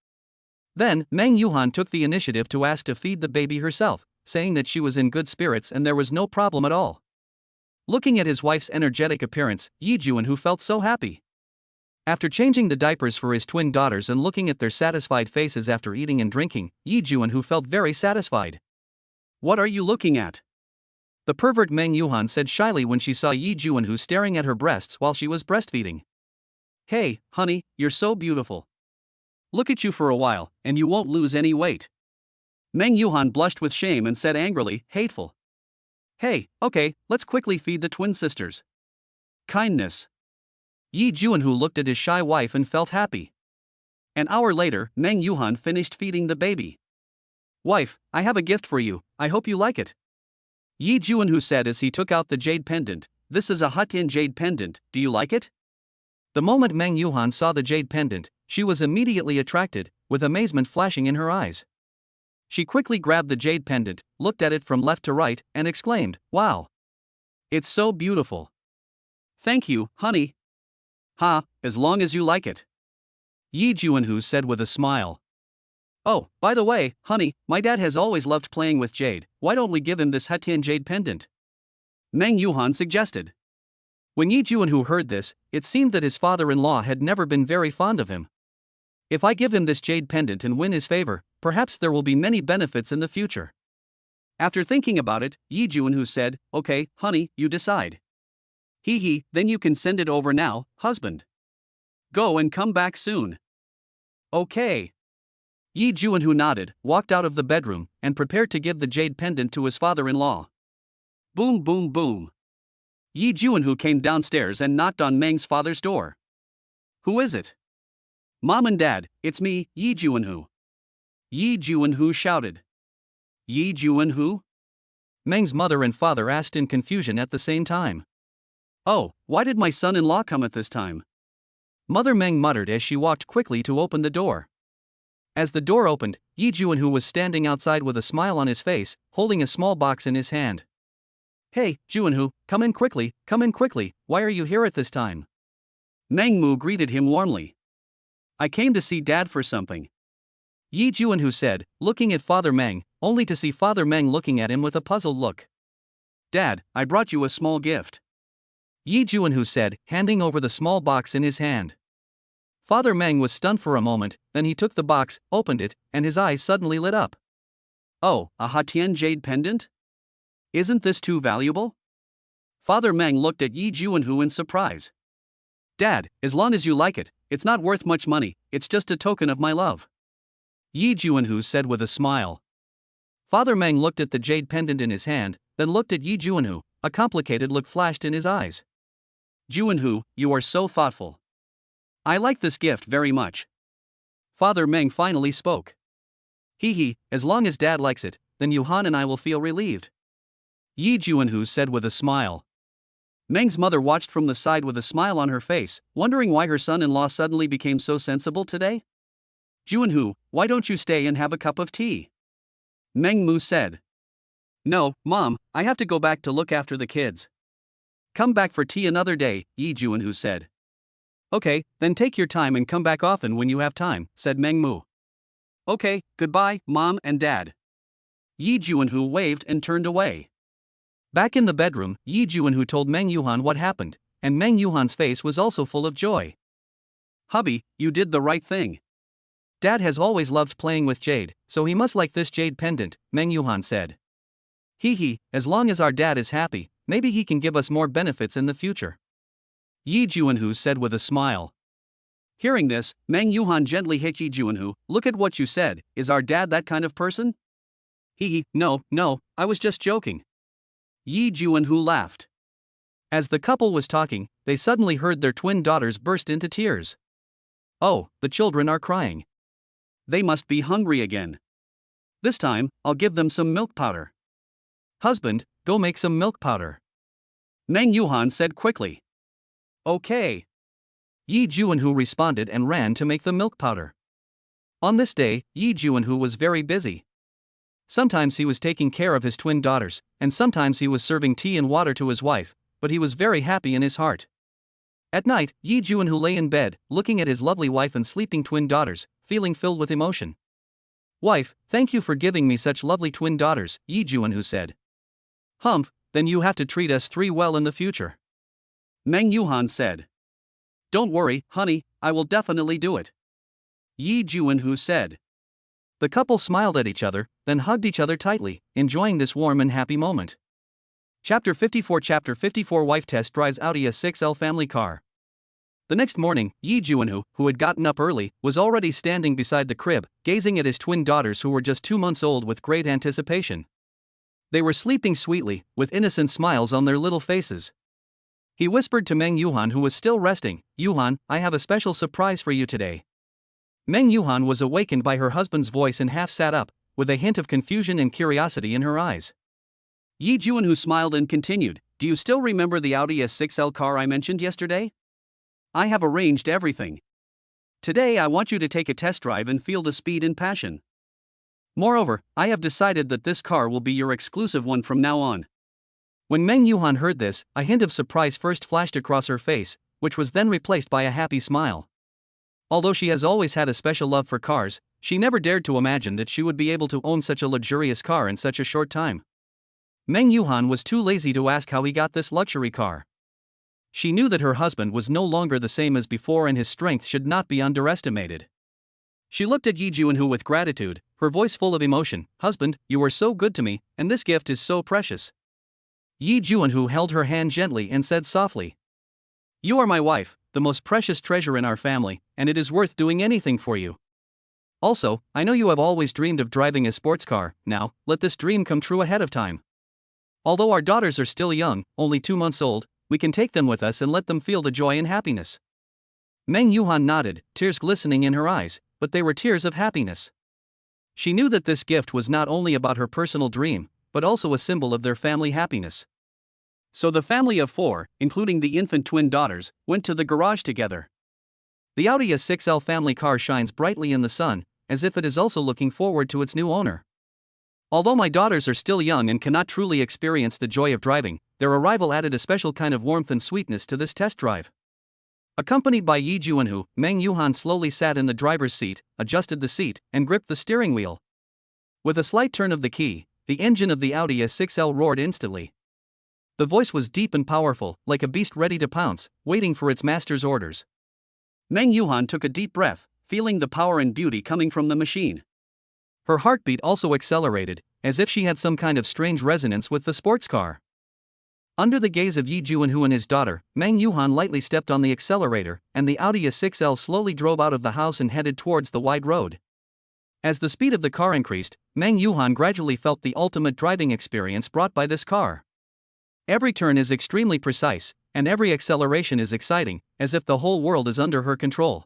Then, Meng Yuhan took the initiative to ask to feed the baby herself, saying that she was in good spirits and there was no problem at all. Looking at his wife's energetic appearance, Yi Juanhu felt so happy. After changing the diapers for his twin daughters and looking at their satisfied faces after eating and drinking, Yi Juanhu felt very satisfied. What are you looking at? The pervert Meng Yuhan said shyly when she saw Yi Juanhu staring at her breasts while she was breastfeeding. Hey, honey, you're so beautiful. Look at you for a while, and you won't lose any weight. Meng Yuhan blushed with shame and said angrily, hateful. Hey, okay, let's quickly feed the twin sisters. Kindness. Yi Juanhu looked at his shy wife and felt happy. An hour later, Meng Yuhan finished feeding the baby. Wife, I have a gift for you, I hope you like it. Yi Juanhu said as he took out the jade pendant. This is a Huten jade pendant, do you like it? The moment Meng Yuhan saw the jade pendant, she was immediately attracted, with amazement flashing in her eyes. She quickly grabbed the jade pendant, looked at it from left to right, and exclaimed, Wow! It's so beautiful. Thank you, honey. Ha, as long as you like it. Yi Juanhu said with a smile. Oh, by the way, honey, my dad has always loved playing with jade, why don't we give him this Hatian jade pendant? Meng Yuhan suggested. When Yi Juanhu heard this, it seemed that his father-in-law had never been very fond of him. If I give him this jade pendant and win his favor, perhaps there will be many benefits in the future. After thinking about it, Yi Juanhu said, okay, honey, you decide. Hee, then you can send it over now, husband. Go and come back soon. Okay. Yi Juanhu nodded, walked out of the bedroom, and prepared to give the jade pendant to his father-in-law. Boom, boom, boom. Yi Juanhu came downstairs and knocked on Meng's father's door. Who is it? Mom and Dad, it's me, Yi Juanhu. Yi Juanhu shouted. Yi Juanhu? Meng's mother and father asked in confusion at the same time. Oh, why did my son-in-law come at this time? Mother Meng muttered as she walked quickly to open the door. As the door opened, Yi Juanhu was standing outside with a smile on his face, holding a small box in his hand. Hey, Juanhu, come in quickly, why are you here at this time? Meng Mu greeted him warmly. I came to see Dad for something. Yi Juanhu said, looking at Father Meng, only to see Father Meng looking at him with a puzzled look. Dad, I brought you a small gift. Yi Juanhu said, handing over the small box in his hand. Father Meng was stunned for a moment, then he took the box, opened it, and his eyes suddenly lit up. Oh, a Hatian jade pendant? Isn't this too valuable? Father Meng looked at Yi Juanhu in surprise. Dad, as long as you like it, it's not worth much money, it's just a token of my love. Yi Juanhu said with a smile. Father Meng looked at the jade pendant in his hand, then looked at Yi Juanhu, a complicated look flashed in his eyes. Juanhu, you are so thoughtful. I like this gift very much. Father Meng finally spoke. Hee, as long as Dad likes it, then Yuhan and I will feel relieved. Yi Juanhu said with a smile. Meng's mother watched from the side with a smile on her face, wondering why her son-in-law suddenly became so sensible today. Juanhu, why don't you stay and have a cup of tea? Meng Mu said. No, Mom, I have to go back to look after the kids. Come back for tea another day, Yi Juanhu said. Okay, then take your time and come back often when you have time, said Meng Mu. Okay, goodbye, Mom and Dad. Yi Juanhu waved and turned away. Back in the bedroom, Yi Juanhu told Meng Yuhan what happened, and Meng Yuhan's face was also full of joy. Hubby, you did the right thing. Dad has always loved playing with jade, so he must like this jade pendant, Meng Yuhan said. Hee, as long as our dad is happy, maybe he can give us more benefits in the future. Yi Juanhu said with a smile. Hearing this, Meng Yuhan gently hit Yi Juanhu, look at what you said, is our dad that kind of person? Hee, no, I was just joking. Yi Juanhu laughed. As the couple was talking, they suddenly heard their twin daughters burst into tears. Oh, the children are crying. They must be hungry again. This time, I'll give them some milk powder. Husband, go make some milk powder. Meng Yuhan said quickly. Okay. Yi Juanhu responded and ran to make the milk powder. On this day, Yi Juanhu was very busy. Sometimes he was taking care of his twin daughters, and sometimes he was serving tea and water to his wife, but he was very happy in his heart. At night, Yi Juanhu lay in bed, looking at his lovely wife and sleeping twin daughters, feeling filled with emotion. Wife, thank you for giving me such lovely twin daughters, Yi Juanhu said. Humph, then you have to treat us three well in the future. Meng Yuhan said. Don't worry, honey, I will definitely do it. Yi Juanhu said. The couple smiled at each other, then hugged each other tightly, enjoying this warm and happy moment. Chapter 54 Wife test drives Audi A6L family car. The next morning, Yi Juanhu, who had gotten up early, was already standing beside the crib, gazing at his twin daughters who were just 2 months old with great anticipation. They were sleeping sweetly, with innocent smiles on their little faces. He whispered to Meng Yuhan, who was still resting, Yuhan, I have a special surprise for you today. Meng Yuhan was awakened by her husband's voice and half sat up, with a hint of confusion and curiosity in her eyes. Yi Juanhu smiled and continued, do you still remember the Audi A6L car I mentioned yesterday? I have arranged everything. Today I want you to take a test drive and feel the speed and passion. Moreover, I have decided that this car will be your exclusive one from now on. When Meng Yuhan heard this, a hint of surprise first flashed across her face, which was then replaced by a happy smile. Although she has always had a special love for cars, she never dared to imagine that she would be able to own such a luxurious car in such a short time. Meng Yuhan was too lazy to ask how he got this luxury car. She knew that her husband was no longer the same as before and his strength should not be underestimated. She looked at Yi Juanhu with gratitude, her voice full of emotion. "Husband, you are so good to me, and this gift is so precious." Yi Juanhu held her hand gently and said softly, "You are my wife, the most precious treasure in our family, and it is worth doing anything for you. Also, I know you have always dreamed of driving a sports car. Now, let this dream come true ahead of time. Although our daughters are still young, only 2 months old, we can take them with us and let them feel the joy and happiness." Meng Yuhan nodded, tears glistening in her eyes, but they were tears of happiness. She knew that this gift was not only about her personal dream, but also a symbol of their family happiness. So the family of 4, including the infant twin daughters, went to the garage together. The Audi A6L family car shines brightly in the sun, as if it is also looking forward to its new owner. Although my daughters are still young and cannot truly experience the joy of driving, their arrival added a special kind of warmth and sweetness to this test drive. Accompanied by Yi Juanhu, Meng Yuhan slowly sat in the driver's seat, adjusted the seat, and gripped the steering wheel. With a slight turn of the key, the engine of the Audi A6L roared instantly. The voice was deep and powerful, like a beast ready to pounce, waiting for its master's orders. Meng Yuhan took a deep breath, feeling the power and beauty coming from the machine. Her heartbeat also accelerated, as if she had some kind of strange resonance with the sports car. Under the gaze of Yi Juanhu and his daughter, Meng Yuhan lightly stepped on the accelerator, and the Audi A6L slowly drove out of the house and headed towards the wide road. As the speed of the car increased, Meng Yuhan gradually felt the ultimate driving experience brought by this car. Every turn is extremely precise, and every acceleration is exciting, as if the whole world is under her control.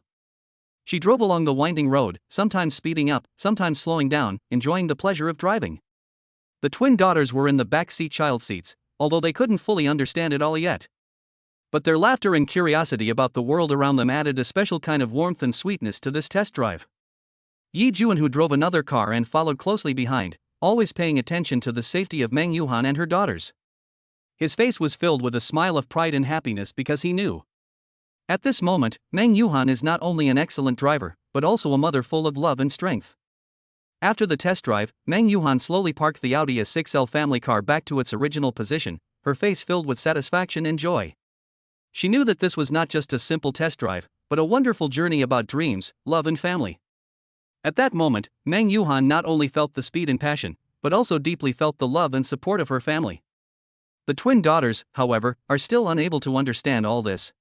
She drove along the winding road, sometimes speeding up, sometimes slowing down, enjoying the pleasure of driving. The twin daughters were in the back seat child seats, although they couldn't fully understand it all yet. But their laughter and curiosity about the world around them added a special kind of warmth and sweetness to this test drive. Yi Juanhu drove another car and followed closely behind, always paying attention to the safety of Meng Yuhan and her daughters. His face was filled with a smile of pride and happiness because he knew. At this moment, Meng Yuhan is not only an excellent driver, but also a mother full of love and strength. After the test drive, Meng Yuhan slowly parked the Audi A6L family car back to its original position, her face filled with satisfaction and joy. She knew that this was not just a simple test drive, but a wonderful journey about dreams, love and family. At that moment, Meng Yuhan not only felt the speed and passion, but also deeply felt the love and support of her family. The twin daughters, however, are still unable to understand all this.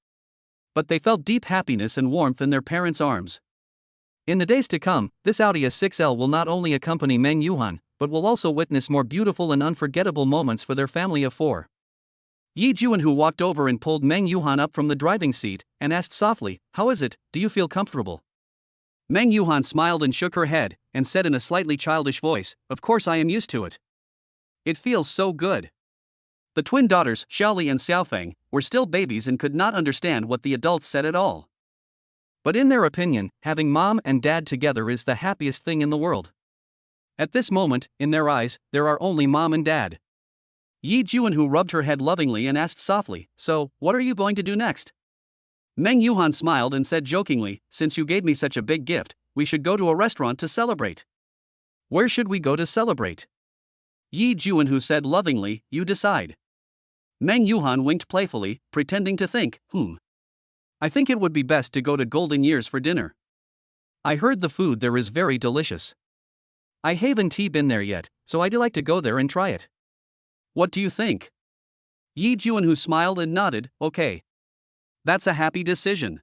But they felt deep happiness and warmth in their parents' arms. In the days to come, this Audi A6L will not only accompany Meng Yuhan, but will also witness more beautiful and unforgettable moments for their family of 4. Yi Juanhu walked over and pulled Meng Yuhan up from the driving seat, and asked softly, "How is it, do you feel comfortable?" Meng Yuhan smiled and shook her head, and said in a slightly childish voice, "Of course I am used to it. It feels so good." The twin daughters, Xiaoli and Xiaofeng, were still babies and could not understand what the adults said at all. But in their opinion, having mom and dad together is the happiest thing in the world. At this moment, in their eyes, there are only mom and dad. Yi Juanhu rubbed her head lovingly and asked softly, "So, what are you going to do next?" Meng Yuhan smiled and said jokingly, "Since you gave me such a big gift, we should go to a restaurant to celebrate." "Where should we go to celebrate?" Yi Juanhu said lovingly, "You decide." Meng Yuhan winked playfully, pretending to think, I think it would be best to go to Golden Years for dinner. I heard the food there is very delicious. I haven't been there yet, so I'd like to go there and try it. What do you think?" Yi Juanhu smiled and nodded, "Okay. That's a happy decision."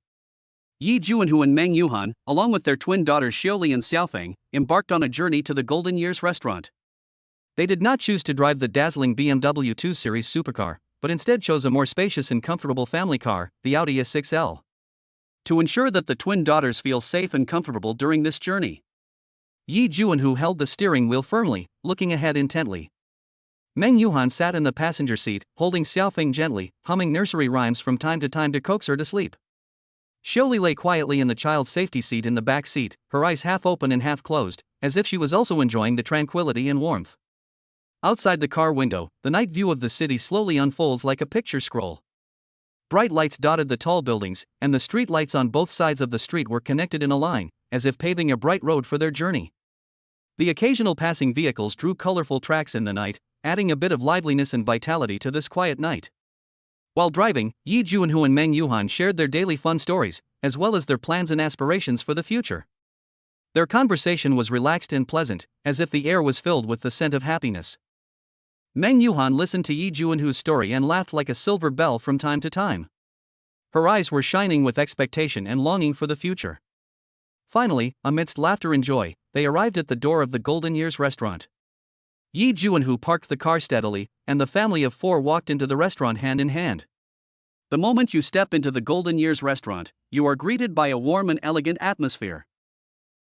Yi Juanhu and Meng Yuhan, along with their twin daughters Xiaoli and Xiaofeng, embarked on a journey to the Golden Years restaurant. They did not choose to drive the dazzling BMW 2 Series supercar, but instead chose a more spacious and comfortable family car, the Audi A6L. To ensure that the twin daughters feel safe and comfortable during this journey, Yi Juanhu held the steering wheel firmly, looking ahead intently. Meng Yuhan sat in the passenger seat, holding Xiaofeng gently, humming nursery rhymes from time to coax her to sleep. Xiaoli lay quietly in the child's safety seat in the back seat, her eyes half open and half closed, as if she was also enjoying the tranquility and warmth. Outside the car window, the night view of the city slowly unfolds like a picture scroll. Bright lights dotted the tall buildings, and the street lights on both sides of the street were connected in a line, as if paving a bright road for their journey. The occasional passing vehicles drew colorful tracks in the night, adding a bit of liveliness and vitality to this quiet night. While driving, Yi Junhu and Meng Yuhan shared their daily fun stories, as well as their plans and aspirations for the future. Their conversation was relaxed and pleasant, as if the air was filled with the scent of happiness. Meng Yuhan listened to Yi Junhu's story and laughed like a silver bell from time to time. Her eyes were shining with expectation and longing for the future. Finally, amidst laughter and joy, they arrived at the door of the Golden Years restaurant. Yi Junhu parked the car steadily, and the family of four walked into the restaurant hand in hand. The moment you step into the Golden Years restaurant, you are greeted by a warm and elegant atmosphere.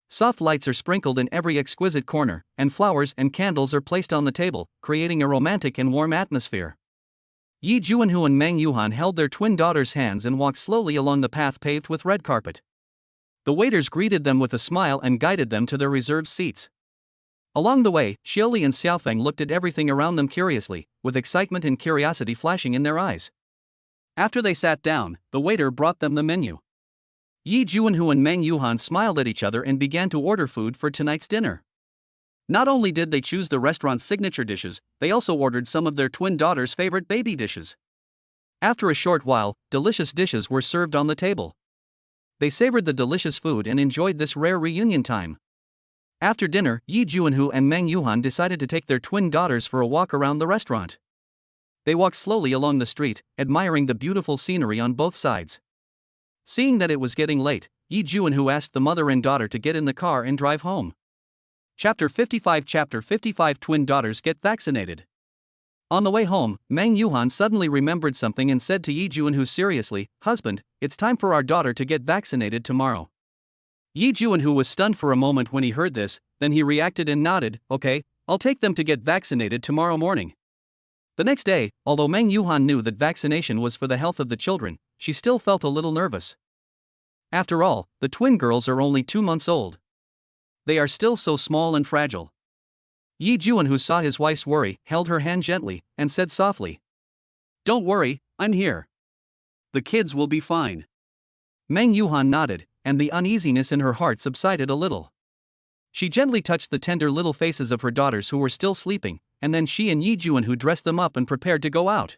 Soft lights are sprinkled in every exquisite corner, and flowers and candles are placed on the table, creating a romantic and warm atmosphere. Yi Junhu and Meng Yuhan held their twin daughters' hands and walked slowly along the path paved with red carpet. The waiters greeted them with a smile and guided them to their reserved seats. Along the way, Xiaoli and Xiaofeng looked at everything around them curiously, with excitement and curiosity flashing in their eyes. After they sat down, the waiter brought them the menu. Yi Junhu and Meng Yuhan smiled at each other and began to order food for tonight's dinner. Not only did they choose the restaurant's signature dishes, they also ordered some of their twin daughters' favorite baby dishes. After a short while, delicious dishes were served on the table. They savored the delicious food and enjoyed this rare reunion time. After dinner, Yi Junhu and Meng Yuhan decided to take their twin daughters for a walk around the restaurant. They walked slowly along the street, admiring the beautiful scenery on both sides. Seeing that it was getting late, Yi Junhu asked the mother and daughter to get in the car and drive home. Chapter 55 Twin daughters get vaccinated. On the way home, Meng Yuhan suddenly remembered something and said to Yi Junhu seriously, "Husband, it's time for our daughter to get vaccinated tomorrow." Yi Junhu was stunned for a moment when he heard this, then he reacted and nodded, "Okay, I'll take them to get vaccinated tomorrow morning." The next day, although Meng Yuhan knew that vaccination was for the health of the children, she still felt a little nervous. After all, the twin girls are only 2 months old. They are still so small and fragile. Yi Junhu saw his wife's worry, held her hand gently, and said softly, "Don't worry, I'm here. The kids will be fine." Meng Yuhan nodded, and the uneasiness in her heart subsided a little. She gently touched the tender little faces of her daughters who were still sleeping, and then she and Yi Junhu dressed them up and prepared to go out.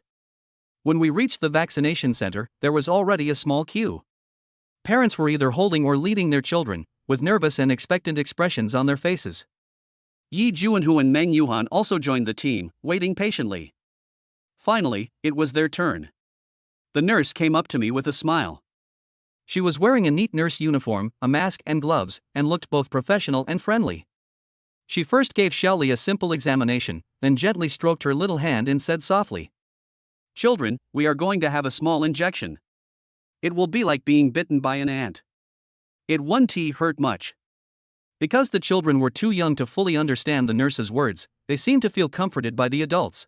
When we reached the vaccination center, there was already a small queue. Parents were either holding or leading their children, with nervous and expectant expressions on their faces. Yi Junhu and Meng Yuhan also joined the team, waiting patiently. Finally, it was their turn. The nurse came up to me with a smile. She was wearing a neat nurse uniform, a mask and gloves, and looked both professional and friendly. She first gave Xiaoli a simple examination, then gently stroked her little hand and said softly, "Children, we are going to have a small injection. It will be like being bitten by an ant. It won't hurt much." Because the children were too young to fully understand the nurse's words, they seemed to feel comforted by the adults.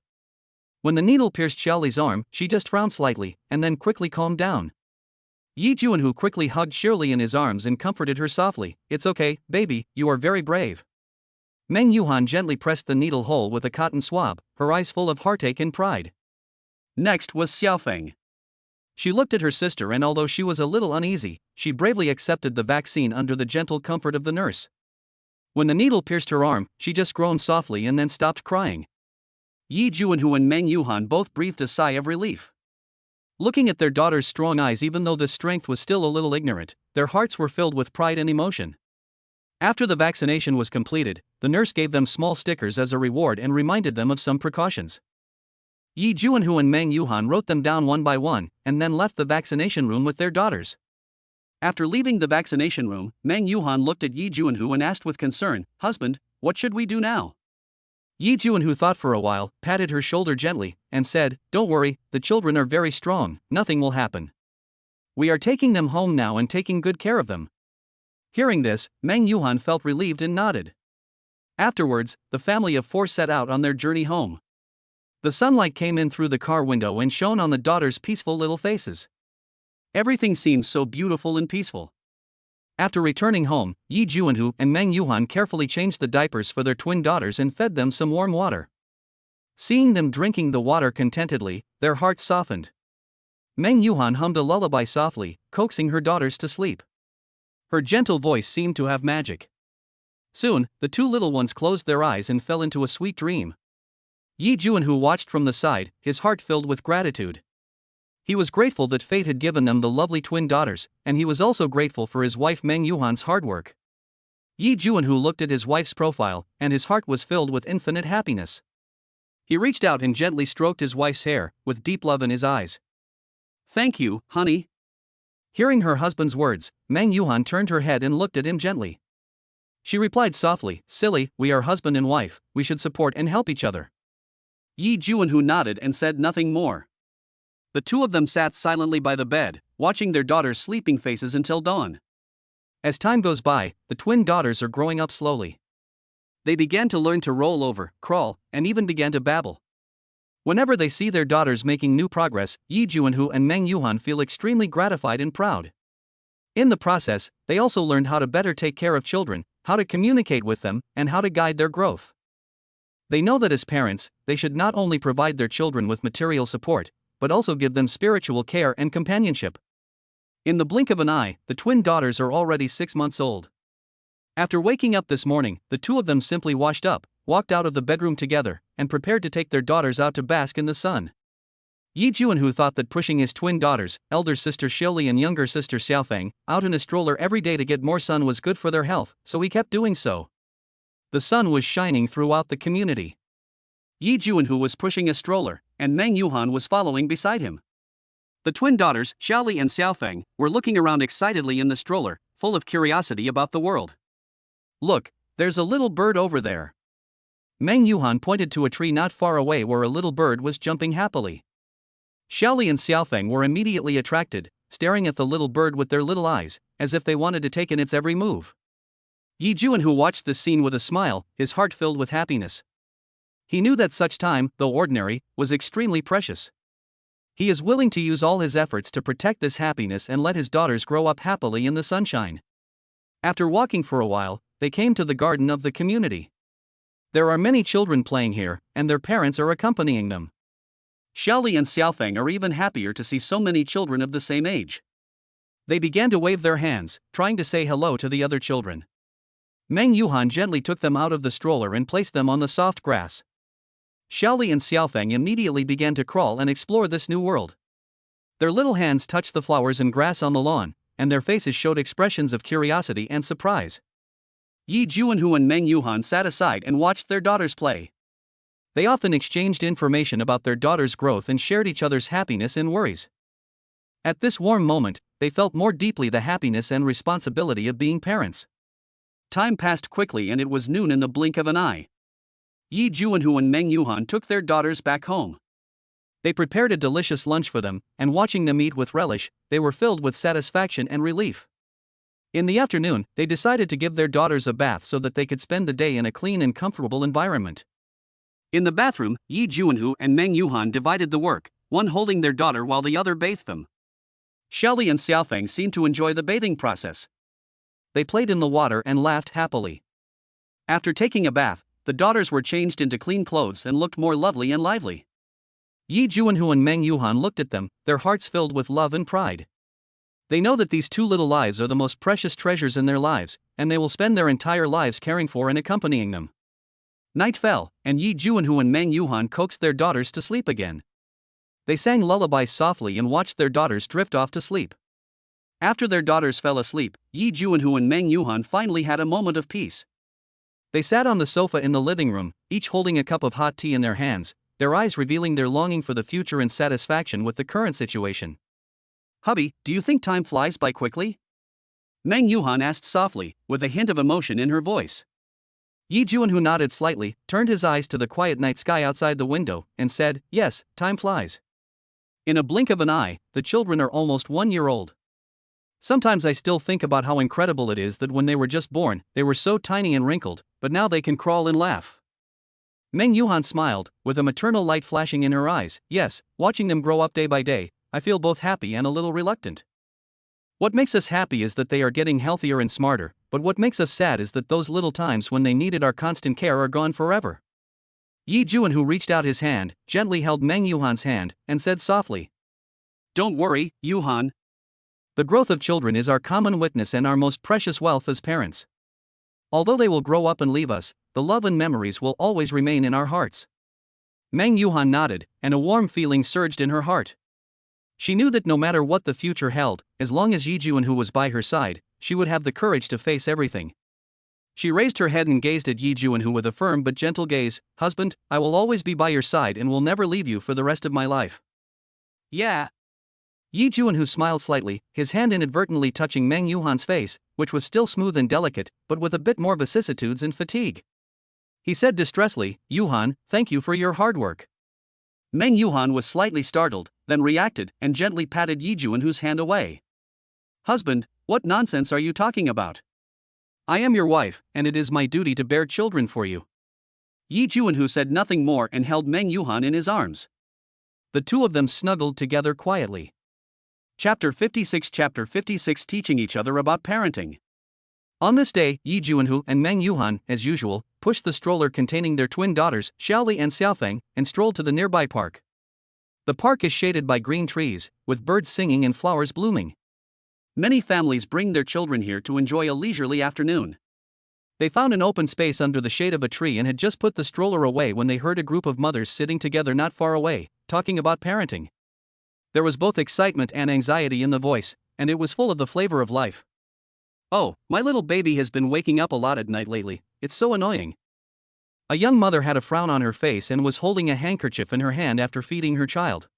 When the needle pierced Xiaoli's arm, she just frowned slightly, and then quickly calmed down. Yi Junhu quickly hugged Xiaoli in his arms and comforted her softly, "It's okay, baby, you are very brave." Meng Yuhan gently pressed the needle hole with a cotton swab, her eyes full of heartache and pride. Next was Xiaofeng. She looked at her sister and although she was a little uneasy, she bravely accepted the vaccine under the gentle comfort of the nurse. When the needle pierced her arm, she just groaned softly and then stopped crying. Yi Junhu and Meng Yuhan both breathed a sigh of relief. Looking at their daughter's strong eyes even though the strength was still a little ignorant, their hearts were filled with pride and emotion. After the vaccination was completed, the nurse gave them small stickers as a reward and reminded them of some precautions. Yi Junhu and Meng Yuhan wrote them down one by one, and then left the vaccination room with their daughters. After leaving the vaccination room, Meng Yuhan looked at Yi Junhu and asked with concern, "Husband, what should we do now?" Yi Junhu thought for a while, patted her shoulder gently, and said, "Don't worry, the children are very strong, nothing will happen. We are taking them home now and taking good care of them." Hearing this, Meng Yuhan felt relieved and nodded. Afterwards, the family of four set out on their journey home. The sunlight came in through the car window and shone on the daughters' peaceful little faces. Everything seemed so beautiful and peaceful. After returning home, Yi Junhu and Meng Yuhan carefully changed the diapers for their twin daughters and fed them some warm water. Seeing them drinking the water contentedly, their hearts softened. Meng Yuhan hummed a lullaby softly, coaxing her daughters to sleep. Her gentle voice seemed to have magic. Soon, the two little ones closed their eyes and fell into a sweet dream. Yi Juanhu watched from the side, his heart filled with gratitude. He was grateful that fate had given them the lovely twin daughters, and he was also grateful for his wife Meng Yuhan's hard work. Yi Juanhu looked at his wife's profile, and his heart was filled with infinite happiness. He reached out and gently stroked his wife's hair, with deep love in his eyes. "Thank you, honey." Hearing her husband's words, Meng Yuhan turned her head and looked at him gently. She replied softly, "Silly, we are husband and wife, we should support and help each other." Yi Juanhu nodded and said nothing more. The two of them sat silently by the bed, watching their daughters' sleeping faces until dawn. As time goes by, the twin daughters are growing up slowly. They began to learn to roll over, crawl, and even began to babble. Whenever they see their daughters making new progress, Yi Juanhu and Meng Yuhan feel extremely gratified and proud. In the process, they also learned how to better take care of children, how to communicate with them, and how to guide their growth. They know that as parents, they should not only provide their children with material support, but also give them spiritual care and companionship. In the blink of an eye, the twin daughters are already 6 months old. After waking up this morning, the two of them simply washed up, walked out of the bedroom together, and prepared to take their daughters out to bask in the sun. Yi Juanhu thought that pushing his twin daughters, elder sister Shili and younger sister Xiaofeng, out in a stroller every day to get more sun was good for their health, so he kept doing so. The sun was shining throughout the community. Yi Juanhu was pushing a stroller, and Meng Yuhan was following beside him. The twin daughters, Xiaoli and Xiaofeng, were looking around excitedly in the stroller, full of curiosity about the world. "Look, there's a little bird over there." Meng Yuhan pointed to a tree not far away where a little bird was jumping happily. Xiaoli and Xiaofeng were immediately attracted, staring at the little bird with their little eyes, as if they wanted to take in its every move. Yi Juanhu watched this scene with a smile, his heart filled with happiness. He knew that such time, though ordinary, was extremely precious. He is willing to use all his efforts to protect this happiness and let his daughters grow up happily in the sunshine. After walking for a while, they came to the garden of the community. There are many children playing here, and their parents are accompanying them. Xiaoli and Xiaofeng are even happier to see so many children of the same age. They began to wave their hands, trying to say hello to the other children. Meng Yuhan gently took them out of the stroller and placed them on the soft grass. Xiaoli and Xiaofeng immediately began to crawl and explore this new world. Their little hands touched the flowers and grass on the lawn, and their faces showed expressions of curiosity and surprise. Yi Juanhu and Meng Yuhan sat aside and watched their daughters play. They often exchanged information about their daughters' growth and shared each other's happiness and worries. At this warm moment, they felt more deeply the happiness and responsibility of being parents. Time passed quickly and it was noon in the blink of an eye. Yi Juanhu and Meng Yuhan took their daughters back home. They prepared a delicious lunch for them, and watching them eat with relish, they were filled with satisfaction and relief. In the afternoon, they decided to give their daughters a bath so that they could spend the day in a clean and comfortable environment. In the bathroom, Yi Juanhu and Meng Yuhan divided the work, one holding their daughter while the other bathed them. Xiaoli and Xiaofeng seemed to enjoy the bathing process. They played in the water and laughed happily. After taking a bath, the daughters were changed into clean clothes and looked more lovely and lively. Yi Juanhu and Meng Yuhan looked at them, their hearts filled with love and pride. They know that these two little lives are the most precious treasures in their lives, and they will spend their entire lives caring for and accompanying them. Night fell, and Yi Juanhu and Meng Yuhan coaxed their daughters to sleep again. They sang lullabies softly and watched their daughters drift off to sleep. After their daughters fell asleep, Yi Juanhu and Meng Yuhan finally had a moment of peace. They sat on the sofa in the living room, each holding a cup of hot tea in their hands, their eyes revealing their longing for the future and satisfaction with the current situation. "Hubby, do you think time flies by quickly?" Meng Yuhan asked softly, with a hint of emotion in her voice. Yi Juanhu nodded slightly, turned his eyes to the quiet night sky outside the window, and said, "Yes, time flies." In a blink of an eye, the children are almost 1 year old. Sometimes I still think about how incredible it is that when they were just born, they were so tiny and wrinkled, but now they can crawl and laugh. Meng Yuhan smiled, with a maternal light flashing in her eyes. "Yes, watching them grow up day by day, I feel both happy and a little reluctant. What makes us happy is that they are getting healthier and smarter, but what makes us sad is that those little times when they needed our constant care are gone forever." Yi Juanhu reached out his hand, gently held Meng Yuhan's hand, and said softly, Don't worry, Yuhan. The growth of children is our common witness and our most precious wealth as parents. Although they will grow up and leave us, the love and memories will always remain in our hearts. Meng Yuhan nodded, and a warm feeling surged in her heart. She knew that no matter what the future held, as long as Yi Juanhu was by her side, she would have the courage to face everything. She raised her head and gazed at Yi Juanhu with a firm but gentle gaze. Husband, I will always be by your side and will never leave you for the rest of my life. Yeah. Yi Juanhu smiled slightly, his hand inadvertently touching Meng Yuhan's face, which was still smooth and delicate, but with a bit more vicissitudes and fatigue. He said distressfully, Yuhan, thank you for your hard work. Meng Yuhan was slightly startled, then reacted and gently patted Yi Juanhu's hand away. Husband, what nonsense are you talking about? I am your wife, and it is my duty to bear children for you. Yi Juanhu said nothing more and held Meng Yuhan in his arms. The two of them snuggled together quietly. Chapter 56 Teaching each other about parenting. On this day, Yi Juanhu and Meng Yuhan, as usual, pushed the stroller containing their twin daughters, Xiaoli and Xiaofeng, and strolled to the nearby park. The park is shaded by green trees, with birds singing and flowers blooming. Many families bring their children here to enjoy a leisurely afternoon. They found an open space under the shade of a tree and had just put the stroller away when they heard a group of mothers sitting together not far away, talking about parenting. There was both excitement and anxiety in the voice, and it was full of the flavor of life. Oh, my little baby has been waking up a lot at night lately, it's so annoying. A young mother had a frown on her face and was holding a handkerchief in her hand after feeding her child.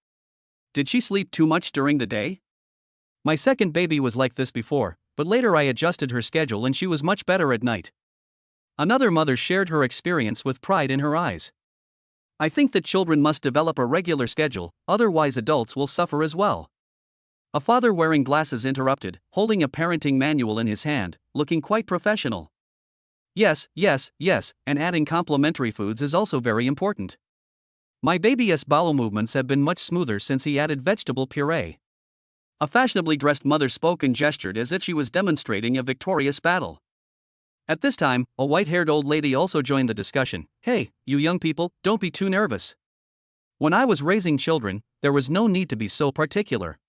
Did she sleep too much during the day? My second baby was like this before, but later I adjusted her schedule and she was much better at night. Another mother shared her experience with pride in her eyes. I think that children must develop a regular schedule, otherwise adults will suffer as well. A father wearing glasses interrupted, holding a parenting manual in his hand, looking quite professional. Yes, and adding complementary foods is also very important. My baby's bowel movements have been much smoother since he added vegetable puree. A fashionably dressed mother spoke and gestured as if she was demonstrating a victorious battle. At this time, a white-haired old lady also joined the discussion. Hey, you young people, don't be too nervous. When I was raising children, there was no need to be so particular.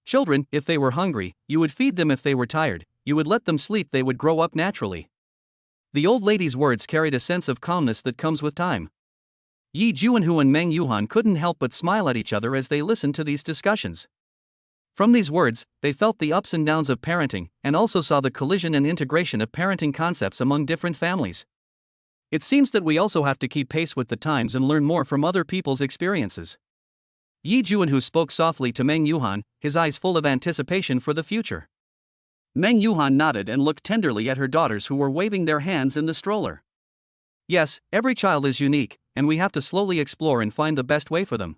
Children, if they were hungry, you would feed them. If they were tired, you would let them sleep. They would grow up naturally. The old lady's words carried a sense of calmness that comes with time. Yi Juanhu and Meng Yuhan couldn't help but smile at each other as they listened to these discussions. From these words, they felt the ups and downs of parenting, and also saw the collision and integration of parenting concepts among different families. It seems that we also have to keep pace with the times and learn more from other people's experiences. Yi Juanhu spoke softly to Meng Yuhan, his eyes full of anticipation for the future. Meng Yuhan nodded and looked tenderly at her daughters who were waving their hands in the stroller. Yes, every child is unique, and we have to slowly explore and find the best way for them.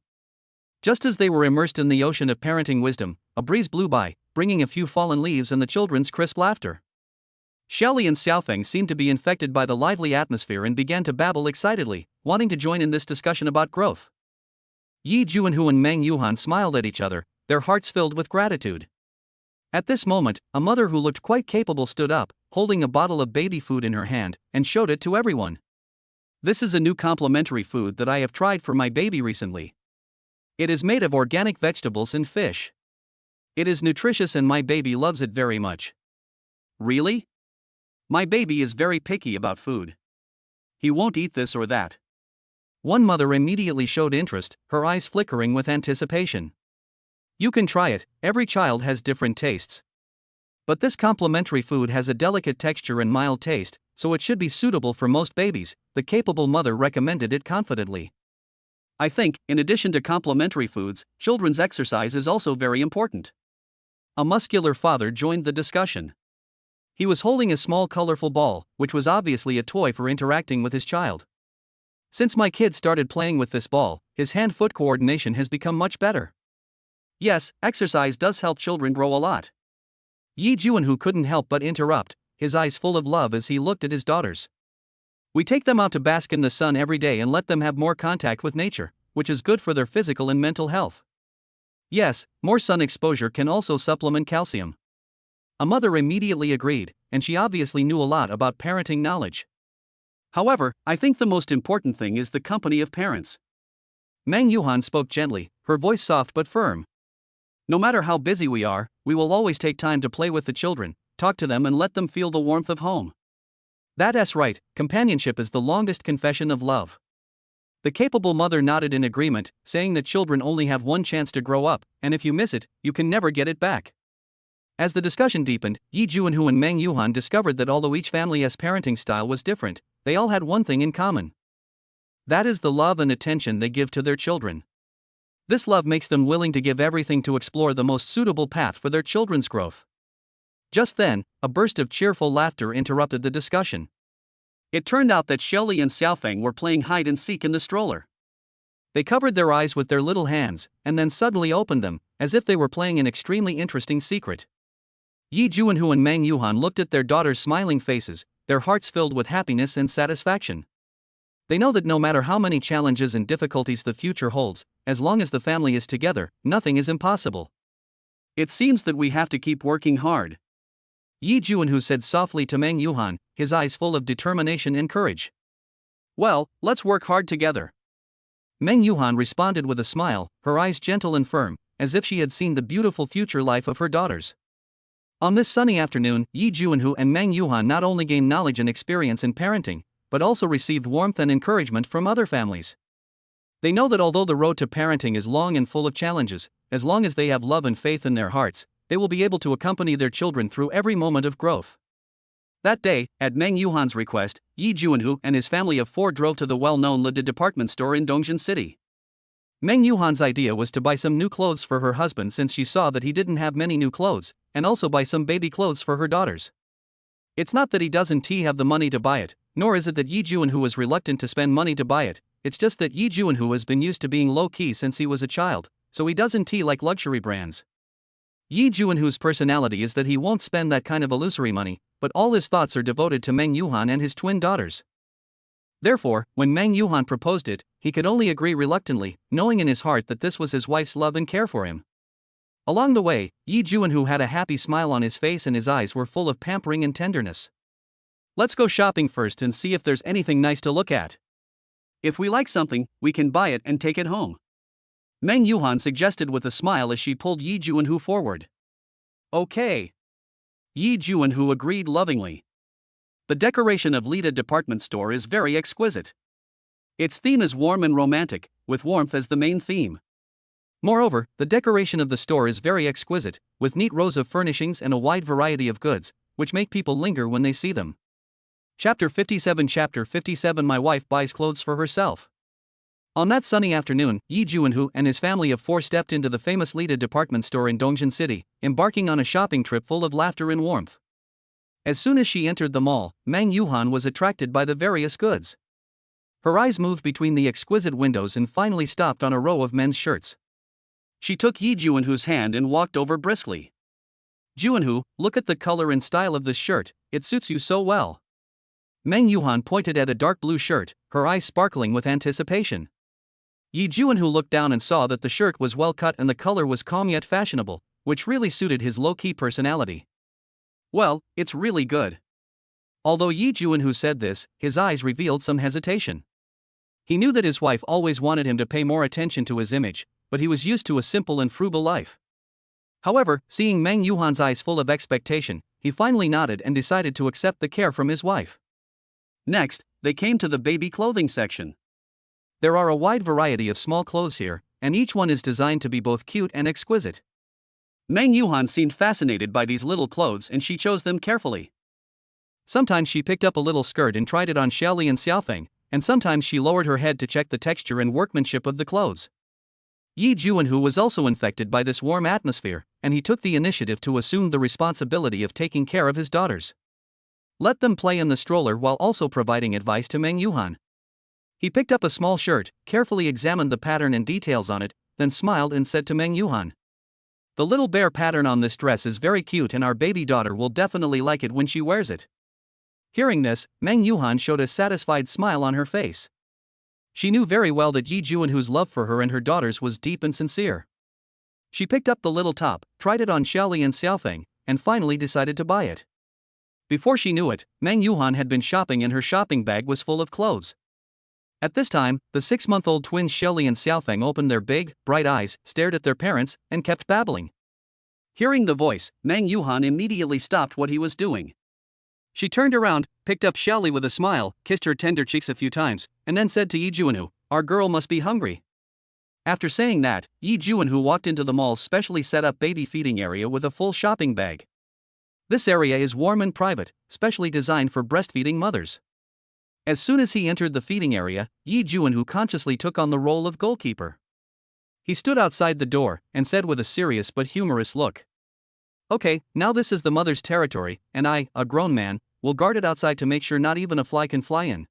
Just as they were immersed in the ocean of parenting wisdom, a breeze blew by, bringing a few fallen leaves and the children's crisp laughter. Xiaoli and Xiaofeng seemed to be infected by the lively atmosphere and began to babble excitedly, wanting to join in this discussion about growth. Yi Juanhu and Meng Yuhan smiled at each other, their hearts filled with gratitude. At this moment, a mother who looked quite capable stood up, holding a bottle of baby food in her hand, and showed it to everyone. This is a new complementary food that I have tried for my baby recently. It is made of organic vegetables and fish. It is nutritious and my baby loves it very much. Really? My baby is very picky about food. He won't eat this or that. One mother immediately showed interest, her eyes flickering with anticipation. You can try it, every child has different tastes. But this complementary food has a delicate texture and mild taste, so it should be suitable for most babies, the capable mother recommended it confidently. I think, in addition to complementary foods, children's exercise is also very important. A muscular father joined the discussion. He was holding a small colorful ball, which was obviously a toy for interacting with his child. Since my kid started playing with this ball, his hand-foot coordination has become much better. Yes, exercise does help children grow a lot. Yi Juanhu couldn't help but interrupt, his eyes full of love as he looked at his daughters. We take them out to bask in the sun every day and let them have more contact with nature, which is good for their physical and mental health. Yes, more sun exposure can also supplement calcium. A mother immediately agreed, and she obviously knew a lot about parenting knowledge. However, I think the most important thing is the company of parents. Meng Yuhan spoke gently, her voice soft but firm. No matter how busy we are, we will always take time to play with the children, talk to them and let them feel the warmth of home. That's right, companionship is the longest confession of love. The capable mother nodded in agreement, saying that children only have one chance to grow up, and if you miss it, you can never get it back. As the discussion deepened, Yi Juanhu and Meng Yuhan discovered that although each family's parenting style was different, they all had one thing in common. That is the love and attention they give to their children. This love makes them willing to give everything to explore the most suitable path for their children's growth. Just then, a burst of cheerful laughter interrupted the discussion. It turned out that Shelly and Xiaofeng were playing hide and seek in the stroller. They covered their eyes with their little hands, and then suddenly opened them, as if they were playing an extremely interesting secret. Yi Juanhu and Meng Yuhan looked at their daughters' smiling faces, their hearts filled with happiness and satisfaction. They know that no matter how many challenges and difficulties the future holds, as long as the family is together, nothing is impossible. It seems that we have to keep working hard, Yi Juanhu said softly to Meng Yuhan, his eyes full of determination and courage. Well, let's work hard together. Meng Yuhan responded with a smile, her eyes gentle and firm, as if she had seen the beautiful future life of her daughters. On this sunny afternoon, Yi Juanhu and Meng Yuhan not only gained knowledge and experience in parenting, but also received warmth and encouragement from other families. They know that although the road to parenting is long and full of challenges, as long as they have love and faith in their hearts, they will be able to accompany their children through every moment of growth. That day, at Meng Yuhan's request, Yi Juanhu and his family of 4 drove to the well-known Lida department store in Dongjin City. Meng Yuhan's idea was to buy some new clothes for her husband since she saw that he didn't have many new clothes, and also buy some baby clothes for her daughters. It's not that he doesn't have the money to buy it, nor is it that Yi Juanhu was reluctant to spend money to buy it, it's just that Yi Juanhu has been used to being low-key since he was a child, so he doesn't like luxury brands. Yi Juanhu's personality is that he won't spend that kind of illusory money, but all his thoughts are devoted to Meng Yuhan and his twin daughters. Therefore, when Meng Yuhan proposed it, he could only agree reluctantly, knowing in his heart that this was his wife's love and care for him. Along the way, Yi Juanhu had a happy smile on his face and his eyes were full of pampering and tenderness. Let's go shopping first and see if there's anything nice to look at. If we like something, we can buy it and take it home, Meng Yuhan suggested with a smile as she pulled Yi Juanhu forward. Okay. Yi Juanhu agreed lovingly. The decoration of Lida department store is very exquisite. Its theme is warm and romantic, with warmth as the main theme. Moreover, the decoration of the store is very exquisite, with neat rows of furnishings and a wide variety of goods, which make people linger when they see them. Chapter 57 My wife buys clothes for herself. On that sunny afternoon, Yi Juanhu and his family of 4 stepped into the famous Lida department store in Dongjin City, embarking on a shopping trip full of laughter and warmth. As soon as she entered the mall, Meng Yuhan was attracted by the various goods. Her eyes moved between the exquisite windows and finally stopped on a row of men's shirts. She took Yi Juanhu's hand and walked over briskly. Juanhu, look at the color and style of this shirt, it suits you so well. Meng Yuhan pointed at a dark blue shirt, her eyes sparkling with anticipation. Yi Juanhu looked down and saw that the shirt was well cut and the color was calm yet fashionable, which really suited his low-key personality. Well, it's really good. Although Yi Juanhu said this, his eyes revealed some hesitation. He knew that his wife always wanted him to pay more attention to his image, but he was used to a simple and frugal life. However, seeing Meng Yuhan's eyes full of expectation, he finally nodded and decided to accept the care from his wife. Next, they came to the baby clothing section. There are a wide variety of small clothes here, and each one is designed to be both cute and exquisite. Meng Yuhan seemed fascinated by these little clothes and she chose them carefully. Sometimes she picked up a little skirt and tried it on Xiaoli and Xiaofeng, and sometimes she lowered her head to check the texture and workmanship of the clothes. Yi Juanhu was also infected by this warm atmosphere, and he took the initiative to assume the responsibility of taking care of his daughters. Let them play in the stroller while also providing advice to Meng Yuhan. He picked up a small shirt, carefully examined the pattern and details on it, then smiled and said to Meng Yuhan, "The little bear pattern on this dress is very cute and our baby daughter will definitely like it when she wears it." Hearing this, Meng Yuhan showed a satisfied smile on her face. She knew very well that Yi Juanhu's love for her and her daughters was deep and sincere. She picked up the little top, tried it on Xiaoli and Xiaofeng, and finally decided to buy it. Before she knew it, Meng Yuhan had been shopping and her shopping bag was full of clothes. At this time, the 6-month-old twins Shelly and Xiaofeng opened their big, bright eyes, stared at their parents, and kept babbling. Hearing the voice, Meng Yuhan immediately stopped what he was doing. She turned around, picked up Shelly with a smile, kissed her tender cheeks a few times, and then said to Yi Juanhu, "Our girl must be hungry." After saying that, Yi Juanhu walked into the mall's specially set up baby feeding area with a full shopping bag. This area is warm and private, specially designed for breastfeeding mothers. As soon as he entered the feeding area, Yi Juanhu consciously took on the role of goalkeeper. He stood outside the door and said with a serious but humorous look, "Okay, now this is the mother's territory, and I, a grown man, will guard it outside to make sure not even a fly can fly in."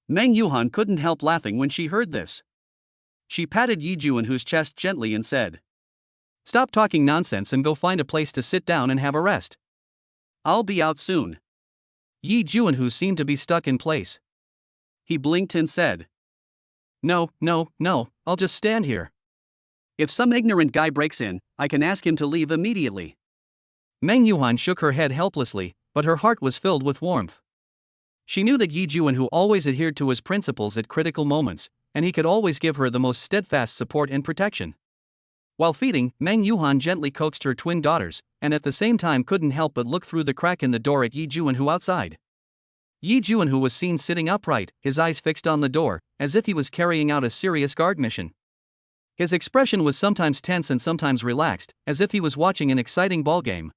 Meng Yuhan couldn't help laughing when she heard this. She patted Yi Juanhu's chest gently and said, "Stop talking nonsense and go find a place to sit down and have a rest. I'll be out soon." Yi Juanhu seemed to be stuck in place. He blinked and said, No, I'll just stand here. If some ignorant guy breaks in, I can ask him to leave immediately." Meng Yuhan shook her head helplessly, but her heart was filled with warmth. She knew that Yi Juanhu always adhered to his principles at critical moments, and he could always give her the most steadfast support and protection. While feeding, Meng Yuhan gently coaxed her twin daughters, and at the same time couldn't help but look through the crack in the door at Yi Juanhu outside. Yi Juanhu was seen sitting upright, his eyes fixed on the door, as if he was carrying out a serious guard mission. His expression was sometimes tense and sometimes relaxed, as if he was watching an exciting ballgame.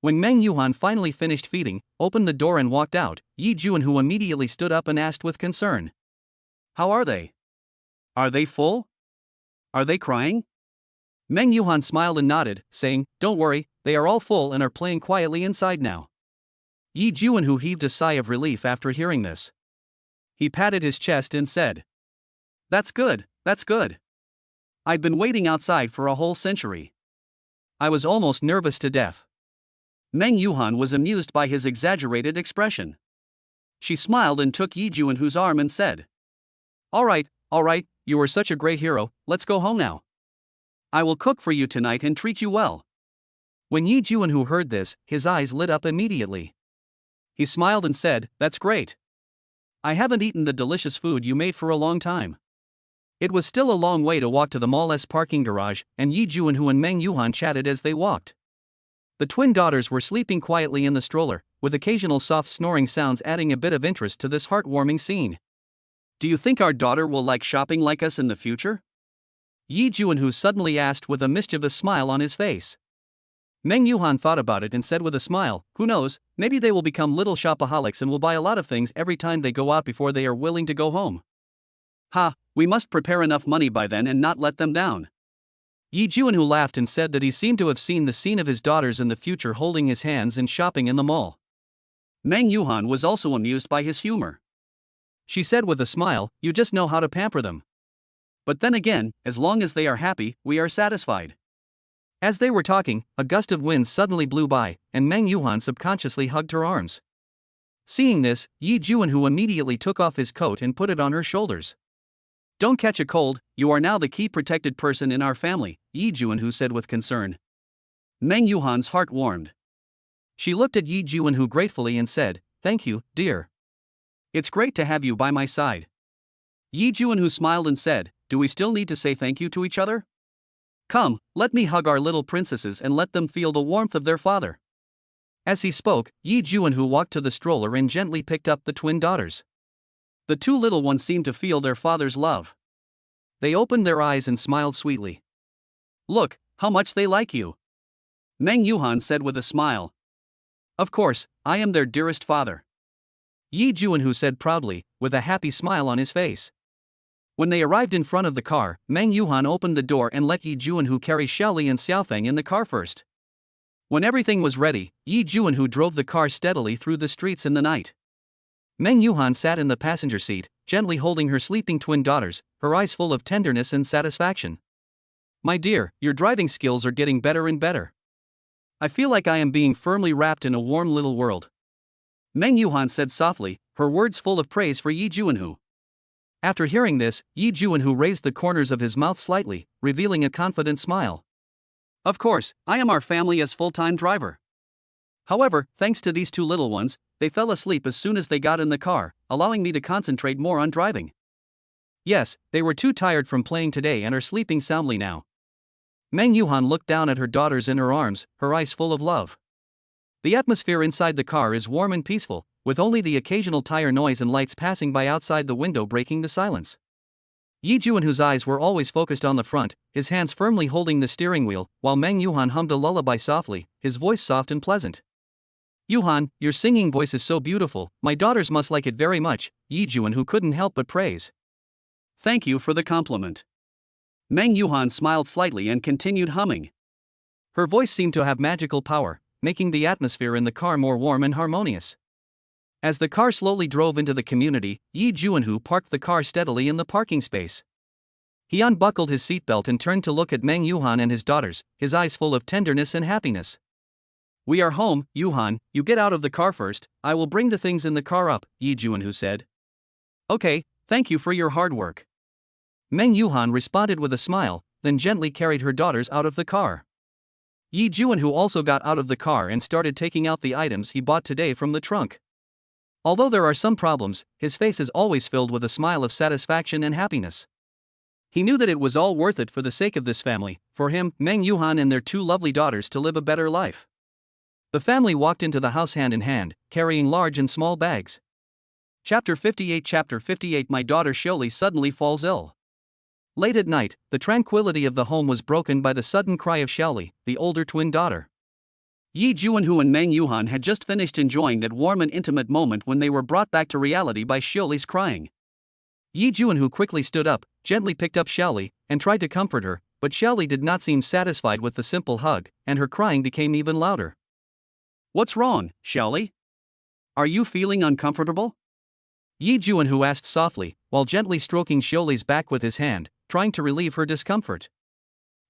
When Meng Yuhan finally finished feeding, opened the door and walked out, Yi Juanhu immediately stood up and asked with concern, "How are they? Are they full? Are they crying?" Meng Yuhan smiled and nodded, saying, "Don't worry, they are all full and are playing quietly inside now." Yi Juanhu heaved a sigh of relief after hearing this. He patted his chest and said, That's good. I'd been waiting outside for a whole century. I was almost nervous to death." Meng Yuhan was amused by his exaggerated expression. She smiled and took Yi Juanhu's arm and said, All right, you are such a great hero, let's go home now. I will cook for you tonight and treat you well." When Yi Juanhu heard this, his eyes lit up immediately. He smiled and said, "That's great. I haven't eaten the delicious food you made for a long time." It was still a long way to walk to the mall's parking garage, and Yi Juanhu and Meng Yuhan chatted as they walked. The twin daughters were sleeping quietly in the stroller, with occasional soft snoring sounds adding a bit of interest to this heartwarming scene. "Do you think our daughter will like shopping like us in the future?" Yi Juanhu suddenly asked with a mischievous smile on his face. Meng Yuhan thought about it and said with a smile, "Who knows, maybe they will become little shopaholics and will buy a lot of things every time they go out before they are willing to go home." "Ha, we must prepare enough money by then and not let them down." Yi Juanhu laughed and said that he seemed to have seen the scene of his daughters in the future holding his hands and shopping in the mall. Meng Yuhan was also amused by his humor. She said with a smile, "You just know how to pamper them. But then again, as long as they are happy, we are satisfied." As they were talking, a gust of wind suddenly blew by, and Meng Yuhan subconsciously hugged her arms. Seeing this, Yi Juanhu immediately took off his coat and put it on her shoulders. "Don't catch a cold, you are now the key protected person in our family," Yi Juanhu said with concern. Meng Yuhan's heart warmed. She looked at Yi Juanhu gratefully and said, "Thank you, dear. It's great to have you by my side." Yi Juanhu smiled and said, "Do we still need to say thank you to each other? Come, let me hug our little princesses and let them feel the warmth of their father." As he spoke, Yi Juanhu walked to the stroller and gently picked up the twin daughters. The two little ones seemed to feel their father's love. They opened their eyes and smiled sweetly. "Look, how much they like you," Meng Yuhan said with a smile. "Of course, I am their dearest father," Yi Juanhu said proudly, with a happy smile on his face. When they arrived in front of the car, Meng Yuhan opened the door and let Yi Juanhu carry Shelly and Xiaofeng in the car first. When everything was ready, Yi Juanhu drove the car steadily through the streets in the night. Meng Yuhan sat in the passenger seat, gently holding her sleeping twin daughters, her eyes full of tenderness and satisfaction. "My dear, your driving skills are getting better and better. I feel like I am being firmly wrapped in a warm little world," Meng Yuhan said softly, her words full of praise for Yi Juanhu. After hearing this, Yi Juanhu raised the corners of his mouth slightly, revealing a confident smile. "Of course, I am our family's full-time driver. However, thanks to these two little ones, they fell asleep as soon as they got in the car, allowing me to concentrate more on driving. Yes, they were too tired from playing today and are sleeping soundly now. Meng Yuhan looked down at her daughters in her arms, her eyes full of love. The atmosphere inside the car is warm and peaceful, with only the occasional tire noise and lights passing by outside the window breaking the silence. Yi Juan, whose eyes were always focused on the front, his hands firmly holding the steering wheel, while Meng Yuhan hummed a lullaby softly, his voice soft and pleasant. Yuhan, your singing voice is so beautiful, my daughters must like it very much, Yi Juan, who couldn't help but praise. Thank you for the compliment. Meng Yuhan smiled slightly and continued humming. Her voice seemed to have magical power, making the atmosphere in the car more warm and harmonious. As the car slowly drove into the community, Yi Juanhu parked the car steadily in the parking space. He unbuckled his seatbelt and turned to look at Meng Yuhan and his daughters, his eyes full of tenderness and happiness. We are home, Yuhan, you get out of the car first, I will bring the things in the car up, Yi Juanhu said. Okay, thank you for your hard work. Meng Yuhan responded with a smile, then gently carried her daughters out of the car. Yi Juanhu also got out of the car and started taking out the items he bought today from the trunk. Although there are some problems, his face is always filled with a smile of satisfaction and happiness. He knew that it was all worth it for the sake of this family, for him, Meng Yuhan and their two lovely daughters to live a better life. The family walked into the house hand in hand, carrying large and small bags. Chapter 58 My daughter Xioli suddenly falls ill. Late at night, the tranquility of the home was broken by the sudden cry of Xioli, the older twin daughter. Yi Juanhu and Meng Yuhan had just finished enjoying that warm and intimate moment when they were brought back to reality by Xioli's crying. Yi Juanhu quickly stood up, gently picked up Xioli, and tried to comfort her, but Xioli did not seem satisfied with the simple hug, and her crying became even louder. What's wrong, Xioli? Are you feeling uncomfortable? Yi Juanhu asked softly, while gently stroking Xioli's back with his hand, trying to relieve her discomfort.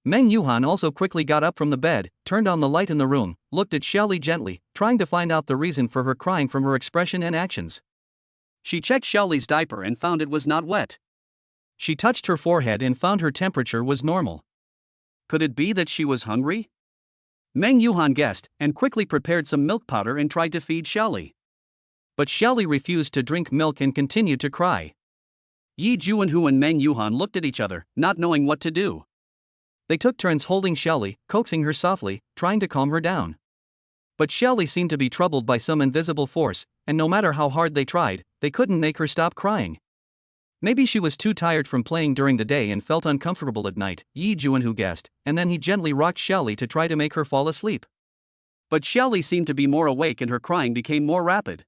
Meng Yuhan also quickly got up from the bed, turned on the light in the room, looked at Xioli gently, trying to find out the reason for her crying from her expression and actions. She checked Xioli's diaper and found it was not wet. She touched her forehead and found her temperature was normal. Could it be that she was hungry? Meng Yuhan guessed, and quickly prepared some milk powder and tried to feed Xioli. But Xioli refused to drink milk and continued to cry. Yi Juanhu and Meng Yuhan looked at each other, not knowing what to do. They took turns holding Xioli, coaxing her softly, trying to calm her down. But Xioli seemed to be troubled by some invisible force, and no matter how hard they tried, they couldn't make her stop crying. Maybe she was too tired from playing during the day and felt uncomfortable at night, Yi Juanhu guessed, and then he gently rocked Xioli to try to make her fall asleep. But Xioli seemed to be more awake and her crying became more rapid.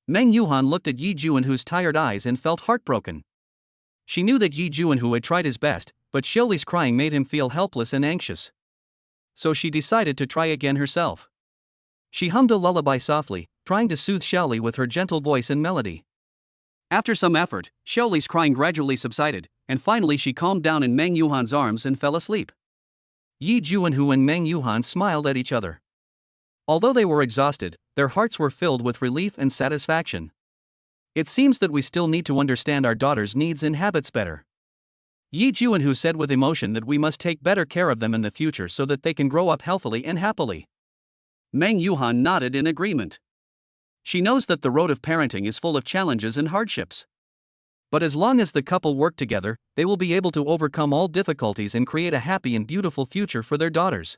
Meng Yuhan looked at Yi Juanhu's tired eyes and felt heartbroken. She knew that Yi Juanhu had tried his best, but Xioli's crying made him feel helpless and anxious. So she decided to try again herself. She hummed a lullaby softly, trying to soothe Xioli with her gentle voice and melody. After some effort, Xioli's crying gradually subsided, and finally she calmed down in Meng Yuhan's arms and fell asleep. Yi Juanhu and Meng Yuhan smiled at each other. Although they were exhausted, their hearts were filled with relief and satisfaction. It seems that we still need to understand our daughters' needs and habits better. Yi Juanhu said with emotion that we must take better care of them in the future so that they can grow up healthily and happily. Meng Yuhan nodded in agreement. She knows that the road of parenting is full of challenges and hardships. But as long as the couple work together, they will be able to overcome all difficulties and create a happy and beautiful future for their daughters.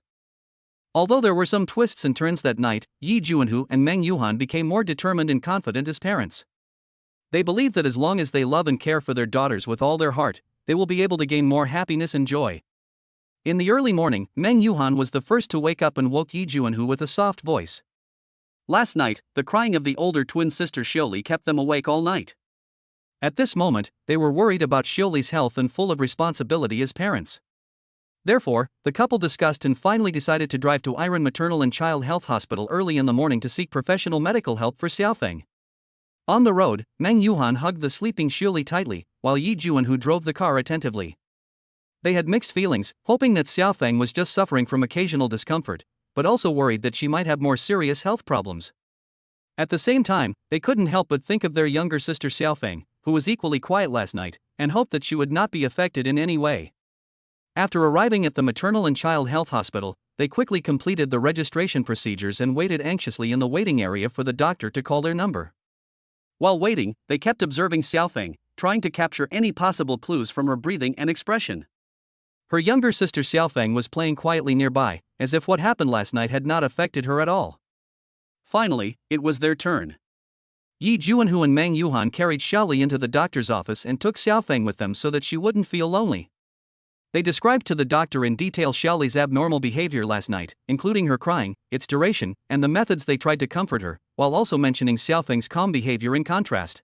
Although there were some twists and turns that night, Yi Juanhu and Meng Yuhan became more determined and confident as parents. They believe that as long as they love and care for their daughters with all their heart, they will be able to gain more happiness and joy. In the early morning, Meng Yuhan was the first to wake up and woke Yi Juanhu with a soft voice. Last night, the crying of the older twin sister Xioli kept them awake all night. At this moment, they were worried about Xioli's health and full of responsibility as parents. Therefore, the couple discussed and finally decided to drive to Iron Maternal and Child Health Hospital early in the morning to seek professional medical help for Xiaofeng. On the road, Meng Yuhan hugged the sleeping Xioli tightly, while Yi Juanhu drove the car attentively. They had mixed feelings, hoping that Xiaofeng was just suffering from occasional discomfort, but also worried that she might have more serious health problems. At the same time, they couldn't help but think of their younger sister Xiaofeng, who was equally quiet last night, and hoped that she would not be affected in any way. After arriving at the Maternal and Child Health Hospital, they quickly completed the registration procedures and waited anxiously in the waiting area for the doctor to call their number. While waiting, they kept observing Xiaofeng, trying to capture any possible clues from her breathing and expression. Her younger sister Xiaofeng was playing quietly nearby, as if what happened last night had not affected her at all. Finally, it was their turn. Yi Juanhu and Meng Yuhan carried Xiaoli into the doctor's office and took Xiaofeng with them so that she wouldn't feel lonely. They described to the doctor in detail Xiaoli's abnormal behavior last night, including her crying, its duration, and the methods they tried to comfort her, while also mentioning Xiaofeng's calm behavior in contrast.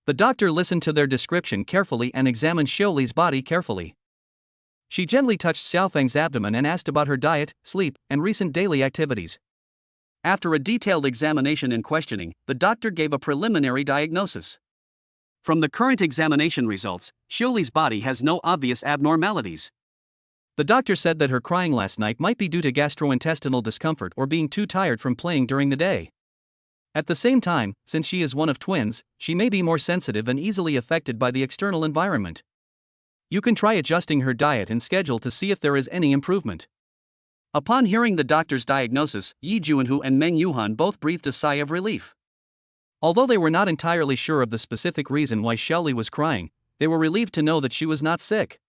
The doctor listened to their description carefully and examined Xiaoli's body carefully. She gently touched Xiaofeng's abdomen and asked about her diet, sleep, and recent daily activities. After a detailed examination and questioning, the doctor gave a preliminary diagnosis. From the current examination results, Xiaoli's body has no obvious abnormalities. The doctor said that her crying last night might be due to gastrointestinal discomfort or being too tired from playing during the day. At the same time, since she is one of twins, she may be more sensitive and easily affected by the external environment. You can try adjusting her diet and schedule to see if there is any improvement. Upon hearing the doctor's diagnosis, Yi Juanhu and Meng Yuhan both breathed a sigh of relief. Although they were not entirely sure of the specific reason why Xiaoli was crying, they were relieved to know that she was not sick.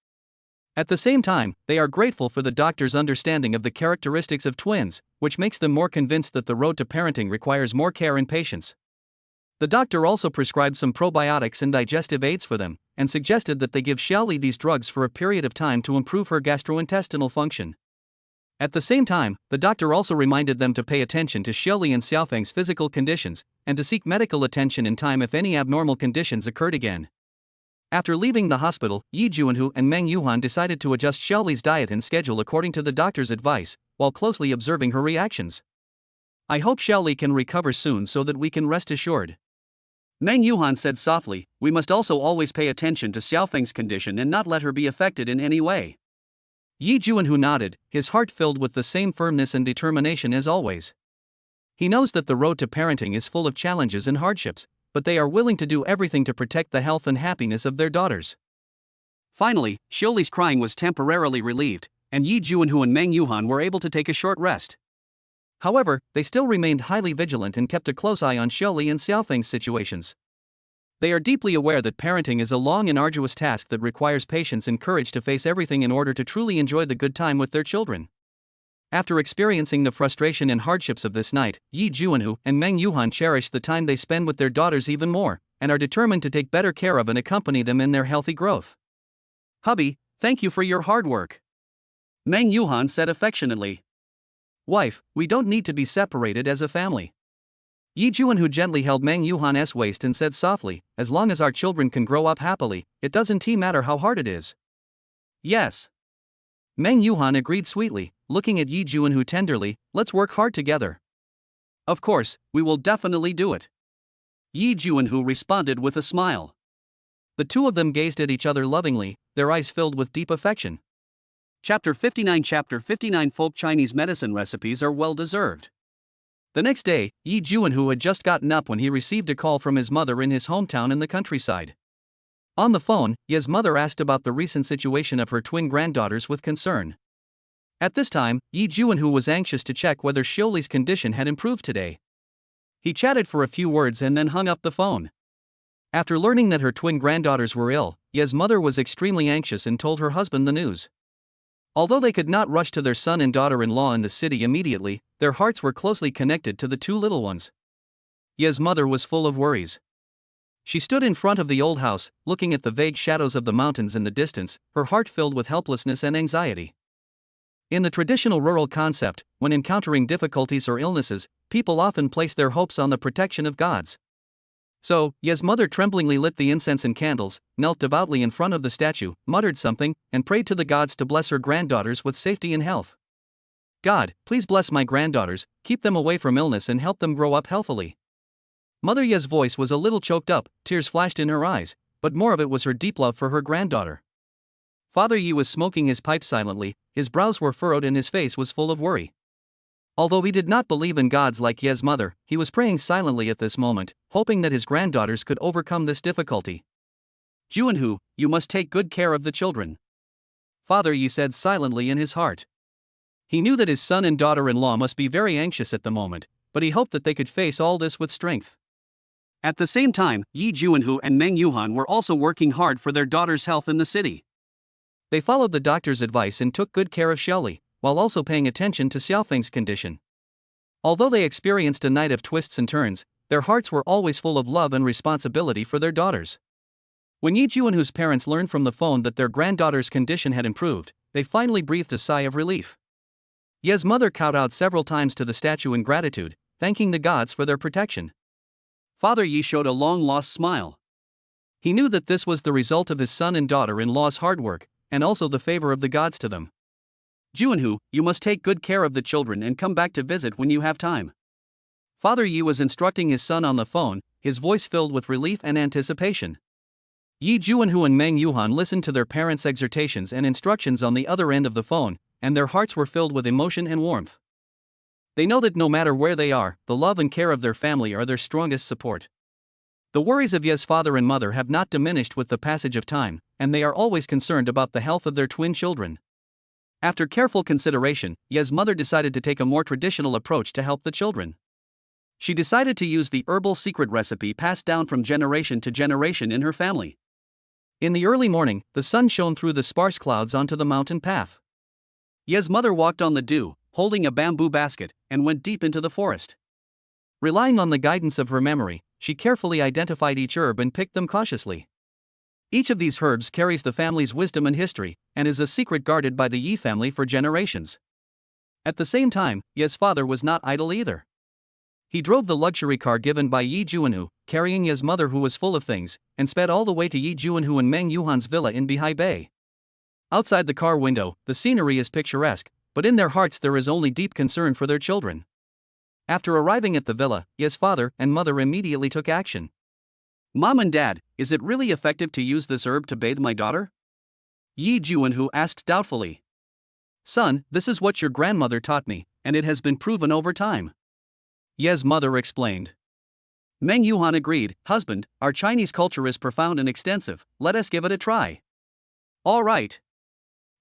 At the same time, they are grateful for the doctor's understanding of the characteristics of twins, which makes them more convinced that the road to parenting requires more care and patience. The doctor also prescribed some probiotics and digestive aids for them, and suggested that they give Xiaoli these drugs for a period of time to improve her gastrointestinal function. At the same time, the doctor also reminded them to pay attention to Xiaoli and Xiaofeng's physical conditions, and to seek medical attention in time if any abnormal conditions occurred again. After leaving the hospital, Yi Juanhu and Meng Yuhan decided to adjust Xiaoli's diet and schedule according to the doctor's advice, while closely observing her reactions. I hope Xiaoli can recover soon so that we can rest assured. Meng Yuhan said softly, we must also always pay attention to Xiaofeng's condition and not let her be affected in any way. Yi Juanhu nodded, his heart filled with the same firmness and determination as always. He knows that the road to parenting is full of challenges and hardships, but they are willing to do everything to protect the health and happiness of their daughters. Finally, Xiaoli's crying was temporarily relieved, and Yi Juanhu and Meng Yuhan were able to take a short rest. However, they still remained highly vigilant and kept a close eye on Xiaoli and Xiaofeng's situations. They are deeply aware that parenting is a long and arduous task that requires patience and courage to face everything in order to truly enjoy the good time with their children. After experiencing the frustration and hardships of this night, Yi Juanhu and Meng Yuhan cherish the time they spend with their daughters even more, and are determined to take better care of and accompany them in their healthy growth. Hubby, thank you for your hard work. Meng Yuhan said affectionately. Wife, we don't need to be separated as a family. Yi Juanhu gently held Meng Yuhan's waist and said softly, as long as our children can grow up happily, it doesn't matter how hard it is. Yes. Meng Yuhan agreed sweetly, looking at Yi Juanhu tenderly, let's work hard together. Of course, we will definitely do it. Yi Juanhu responded with a smile. The two of them gazed at each other lovingly, their eyes filled with deep affection. Chapter 59 Folk Chinese medicine recipes are well deserved. The next day, Yi Juanhu had just gotten up when he received a call from his mother in his hometown in the countryside. On the phone, Ye's mother asked about the recent situation of her twin granddaughters with concern. At this time, Yi Juanhu was anxious to check whether Xiaoli's condition had improved today. He chatted for a few words and then hung up the phone. After learning that her twin granddaughters were ill, Ye's mother was extremely anxious and told her husband the news. Although they could not rush to their son and daughter-in-law in the city immediately, their hearts were closely connected to the two little ones. Ye's mother was full of worries. She stood in front of the old house, looking at the vague shadows of the mountains in the distance, her heart filled with helplessness and anxiety. In the traditional rural concept, when encountering difficulties or illnesses, people often place their hopes on the protection of gods. So, Ye's mother tremblingly lit the incense and candles, knelt devoutly in front of the statue, muttered something, and prayed to the gods to bless her granddaughters with safety and health. God, please bless my granddaughters, keep them away from illness and help them grow up healthily. Mother Ye's voice was a little choked up, tears flashed in her eyes, but more of it was her deep love for her granddaughter. Father Yi was smoking his pipe silently, his brows were furrowed and his face was full of worry. Although he did not believe in gods like Ye's mother, he was praying silently at this moment, hoping that his granddaughters could overcome this difficulty. Juanhu, you must take good care of the children. Father Yi said silently in his heart. He knew that his son and daughter-in-law must be very anxious at the moment, but he hoped that they could face all this with strength. At the same time, Yi Juanhu and Meng Yuhan were also working hard for their daughter's health in the city. They followed the doctor's advice and took good care of Xiaoli, while also paying attention to Xiaofeng's condition. Although they experienced a night of twists and turns, their hearts were always full of love and responsibility for their daughters. When Yi Juanhu's parents learned from the phone that their granddaughter's condition had improved, they finally breathed a sigh of relief. Ye's mother kowtowed several times to the statue in gratitude, thanking the gods for their protection. Father Yi showed a long-lost smile. He knew that this was the result of his son and daughter-in-law's hard work, and also the favor of the gods to them. Juanhu, you must take good care of the children and come back to visit when you have time. Father Yi was instructing his son on the phone, his voice filled with relief and anticipation. Yi Juanhu and Meng Yuhan listened to their parents' exhortations and instructions on the other end of the phone, and their hearts were filled with emotion and warmth. They know that no matter where they are, the love and care of their family are their strongest support. The worries of Ye's father and mother have not diminished with the passage of time, and they are always concerned about the health of their twin children. After careful consideration, Ye's mother decided to take a more traditional approach to help the children. She decided to use the herbal secret recipe passed down from generation to generation in her family. In the early morning, the sun shone through the sparse clouds onto the mountain path. Ye's mother walked on the dew, holding a bamboo basket, and went deep into the forest. Relying on the guidance of her memory, she carefully identified each herb and picked them cautiously. Each of these herbs carries the family's wisdom and history, and is a secret guarded by the Yi family for generations. At the same time, Ye's father was not idle either. He drove the luxury car given by Yi Juanhu, carrying Ye's mother who was full of things, and sped all the way to Yi Juanhu and Meng Yuhan's villa in Bihai Bay. Outside the car window, the scenery is picturesque, but in their hearts there is only deep concern for their children. After arriving at the villa, Ye's father and mother immediately took action. Mom and Dad, is it really effective to use this herb to bathe my daughter? Yi Juanhu asked doubtfully. Son, this is what your grandmother taught me, and it has been proven over time. Ye's mother explained. Meng Yuhan agreed, husband, our Chinese culture is profound and extensive, let us give it a try. All right.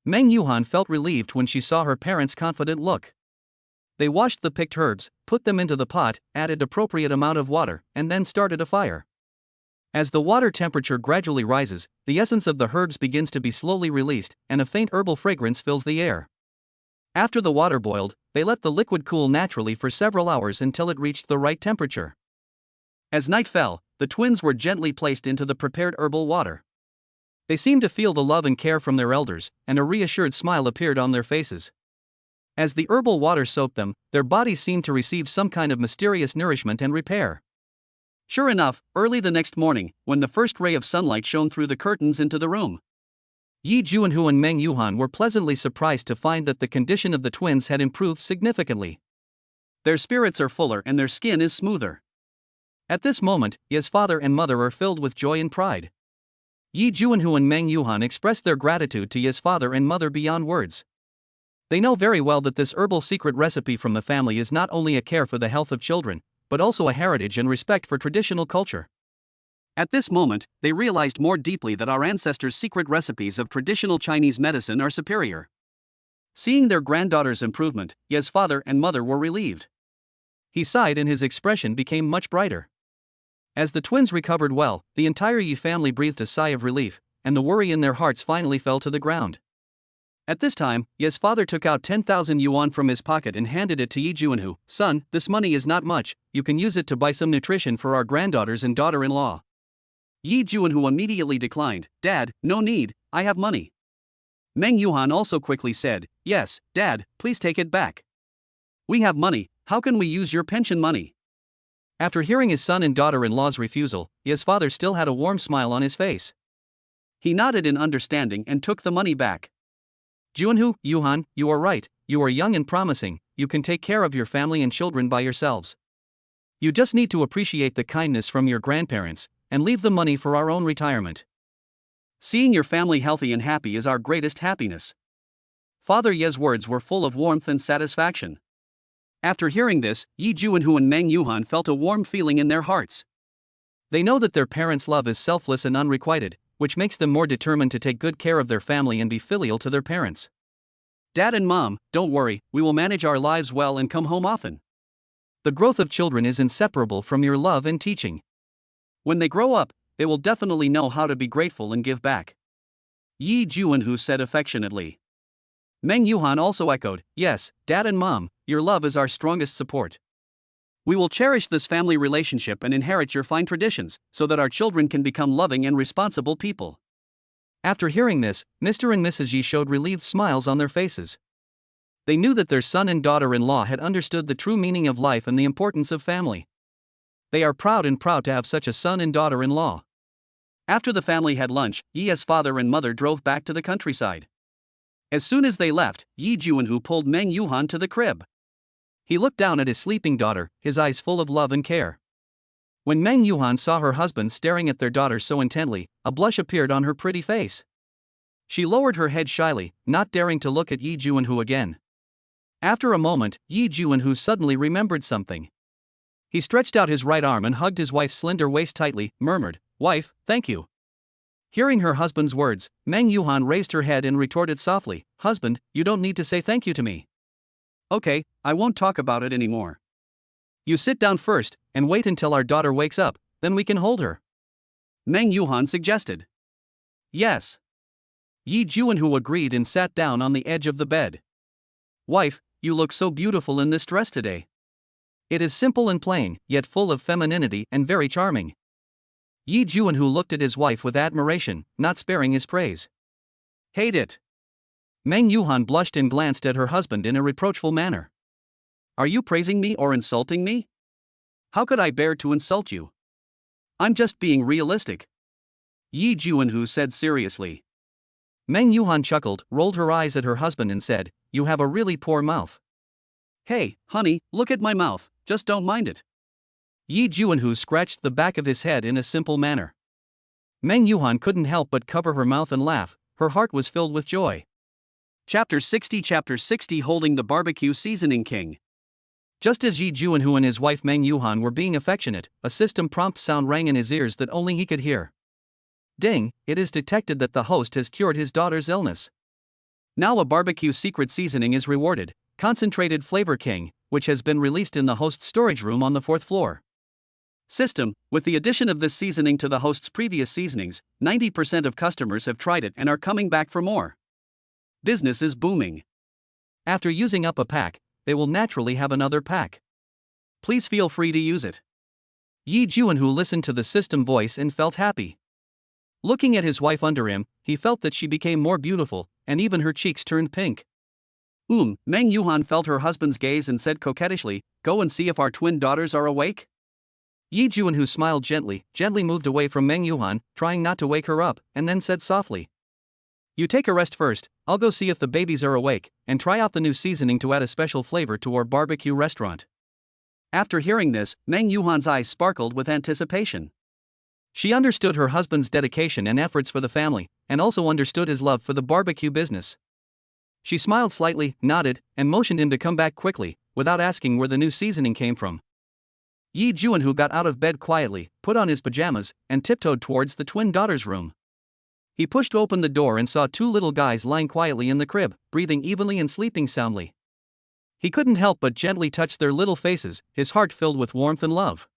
Meng Yuhan felt relieved when she saw her parents' confident look. They washed the picked herbs, put them into the pot, added appropriate amount of water, and then started a fire. As the water temperature gradually rises, the essence of the herbs begins to be slowly released, and a faint herbal fragrance fills the air. After the water boiled, they let the liquid cool naturally for several hours until it reached the right temperature. As night fell, the twins were gently placed into the prepared herbal water. They seemed to feel the love and care from their elders, and a reassured smile appeared on their faces. As the herbal water soaked them, their bodies seemed to receive some kind of mysterious nourishment and repair. Sure enough, early the next morning, when the first ray of sunlight shone through the curtains into the room, Yi Juanhu and Meng Yuhan were pleasantly surprised to find that the condition of the twins had improved significantly. Their spirits are fuller and their skin is smoother. At this moment, Ye's father and mother are filled with joy and pride. Yi Juanhu and Meng Yuhan expressed their gratitude to Ye's father and mother beyond words. They know very well that this herbal secret recipe from the family is not only a care for the health of children, but also a heritage and respect for traditional culture. At this moment, they realized more deeply that our ancestors' secret recipes of traditional Chinese medicine are superior. Seeing their granddaughter's improvement, Ye's father and mother were relieved. He sighed and his expression became much brighter. As the twins recovered well, the entire Yi family breathed a sigh of relief, and the worry in their hearts finally fell to the ground. At this time, Ye's father took out 10,000 yuan from his pocket and handed it to Yi Juanhu. Son, this money is not much, you can use it to buy some nutrition for our granddaughters and daughter-in-law. Yi Juanhu immediately declined, Dad, no need, I have money. Meng Yuhan also quickly said, Yes, Dad, please take it back. We have money, how can we use your pension money? After hearing his son and daughter-in-law's refusal, Ye's father still had a warm smile on his face. He nodded in understanding and took the money back. Juanhu, Yuhan, you are right, you are young and promising, you can take care of your family and children by yourselves. You just need to appreciate the kindness from your grandparents, and leave the money for our own retirement. Seeing your family healthy and happy is our greatest happiness. Father Ye's words were full of warmth and satisfaction. After hearing this, Yi Juanhu and Meng Yuhan felt a warm feeling in their hearts. They know that their parents' love is selfless and unrequited, which makes them more determined to take good care of their family and be filial to their parents. Dad and Mom, don't worry, we will manage our lives well and come home often. The growth of children is inseparable from your love and teaching. When they grow up, they will definitely know how to be grateful and give back. Yi Juanhu said affectionately. Meng Yuhan also echoed, yes, Dad and Mom, your love is our strongest support. We will cherish this family relationship and inherit your fine traditions, so that our children can become loving and responsible people. After hearing this, Mr. and Mrs. Yi showed relieved smiles on their faces. They knew that their son and daughter-in-law had understood the true meaning of life and the importance of family. They are proud to have such a son and daughter-in-law. After the family had lunch, Yi's father and mother drove back to the countryside. As soon as they left, Yi Juanhu pulled Meng Yuhan to the crib. He looked down at his sleeping daughter, his eyes full of love and care. When Meng Yuhan saw her husband staring at their daughter so intently, a blush appeared on her pretty face. She lowered her head shyly, not daring to look at Yi Juanhu again. After a moment, Yi Juanhu suddenly remembered something. He stretched out his right arm and hugged his wife's slender waist tightly, murmured, "Wife, thank you." Hearing her husband's words, Meng Yuhan raised her head and retorted softly, "Husband, you don't need to say thank you to me." "Okay, I won't talk about it anymore. You sit down first, and wait until our daughter wakes up, then we can hold her," Meng Yuhan suggested. "Yes." Yi Juanhu agreed and sat down on the edge of the bed. "Wife, you look so beautiful in this dress today. It is simple and plain, yet full of femininity and very charming." Yi Juanhu looked at his wife with admiration, not sparing his praise. "Hate it." Meng Yuhan blushed and glanced at her husband in a reproachful manner. "Are you praising me or insulting me? How could I bear to insult you? I'm just being realistic," Yi Juanhu said seriously. Meng Yuhan chuckled, rolled her eyes at her husband and said, "You have a really poor mouth." "Hey, honey, look at my mouth, just don't mind it." Yi Juanhu scratched the back of his head in a simple manner. Meng Yuhan couldn't help but cover her mouth and laugh, her heart was filled with joy. Chapter 60 Holding the Barbecue Seasoning King. Just as Yi Juanhu and his wife Meng Yuhan were being affectionate, a system prompt sound rang in his ears that only he could hear. Ding, it is detected that the host has cured his daughter's illness. Now a barbecue secret seasoning is rewarded, Concentrated Flavor King, which has been released in the host's storage room on the 4th floor. System, with the addition of this seasoning to the host's previous seasonings, 90% of customers have tried it and are coming back for more. Business is booming. After using up a pack, they will naturally have another pack. Please feel free to use it. Yi Juanhu listened to the system voice and felt happy. Looking at his wife under him, he felt that she became more beautiful, and even her cheeks turned pink. Meng Yuhan felt her husband's gaze and said coquettishly, "Go and see if our twin daughters are awake?" Yi Juanhu smiled gently moved away from Meng Yuhan, trying not to wake her up, and then said softly, "You take a rest first, I'll go see if the babies are awake, and try out the new seasoning to add a special flavor to our barbecue restaurant." After hearing this, Meng Yuhan's eyes sparkled with anticipation. She understood her husband's dedication and efforts for the family, and also understood his love for the barbecue business. She smiled slightly, nodded, and motioned him to come back quickly, without asking where the new seasoning came from. Yi Juanhu got out of bed quietly, put on his pajamas, and tiptoed towards the twin daughters' room. He pushed open the door and saw two little guys lying quietly in the crib, breathing evenly and sleeping soundly. He couldn't help but gently touch their little faces, his heart filled with warmth and love.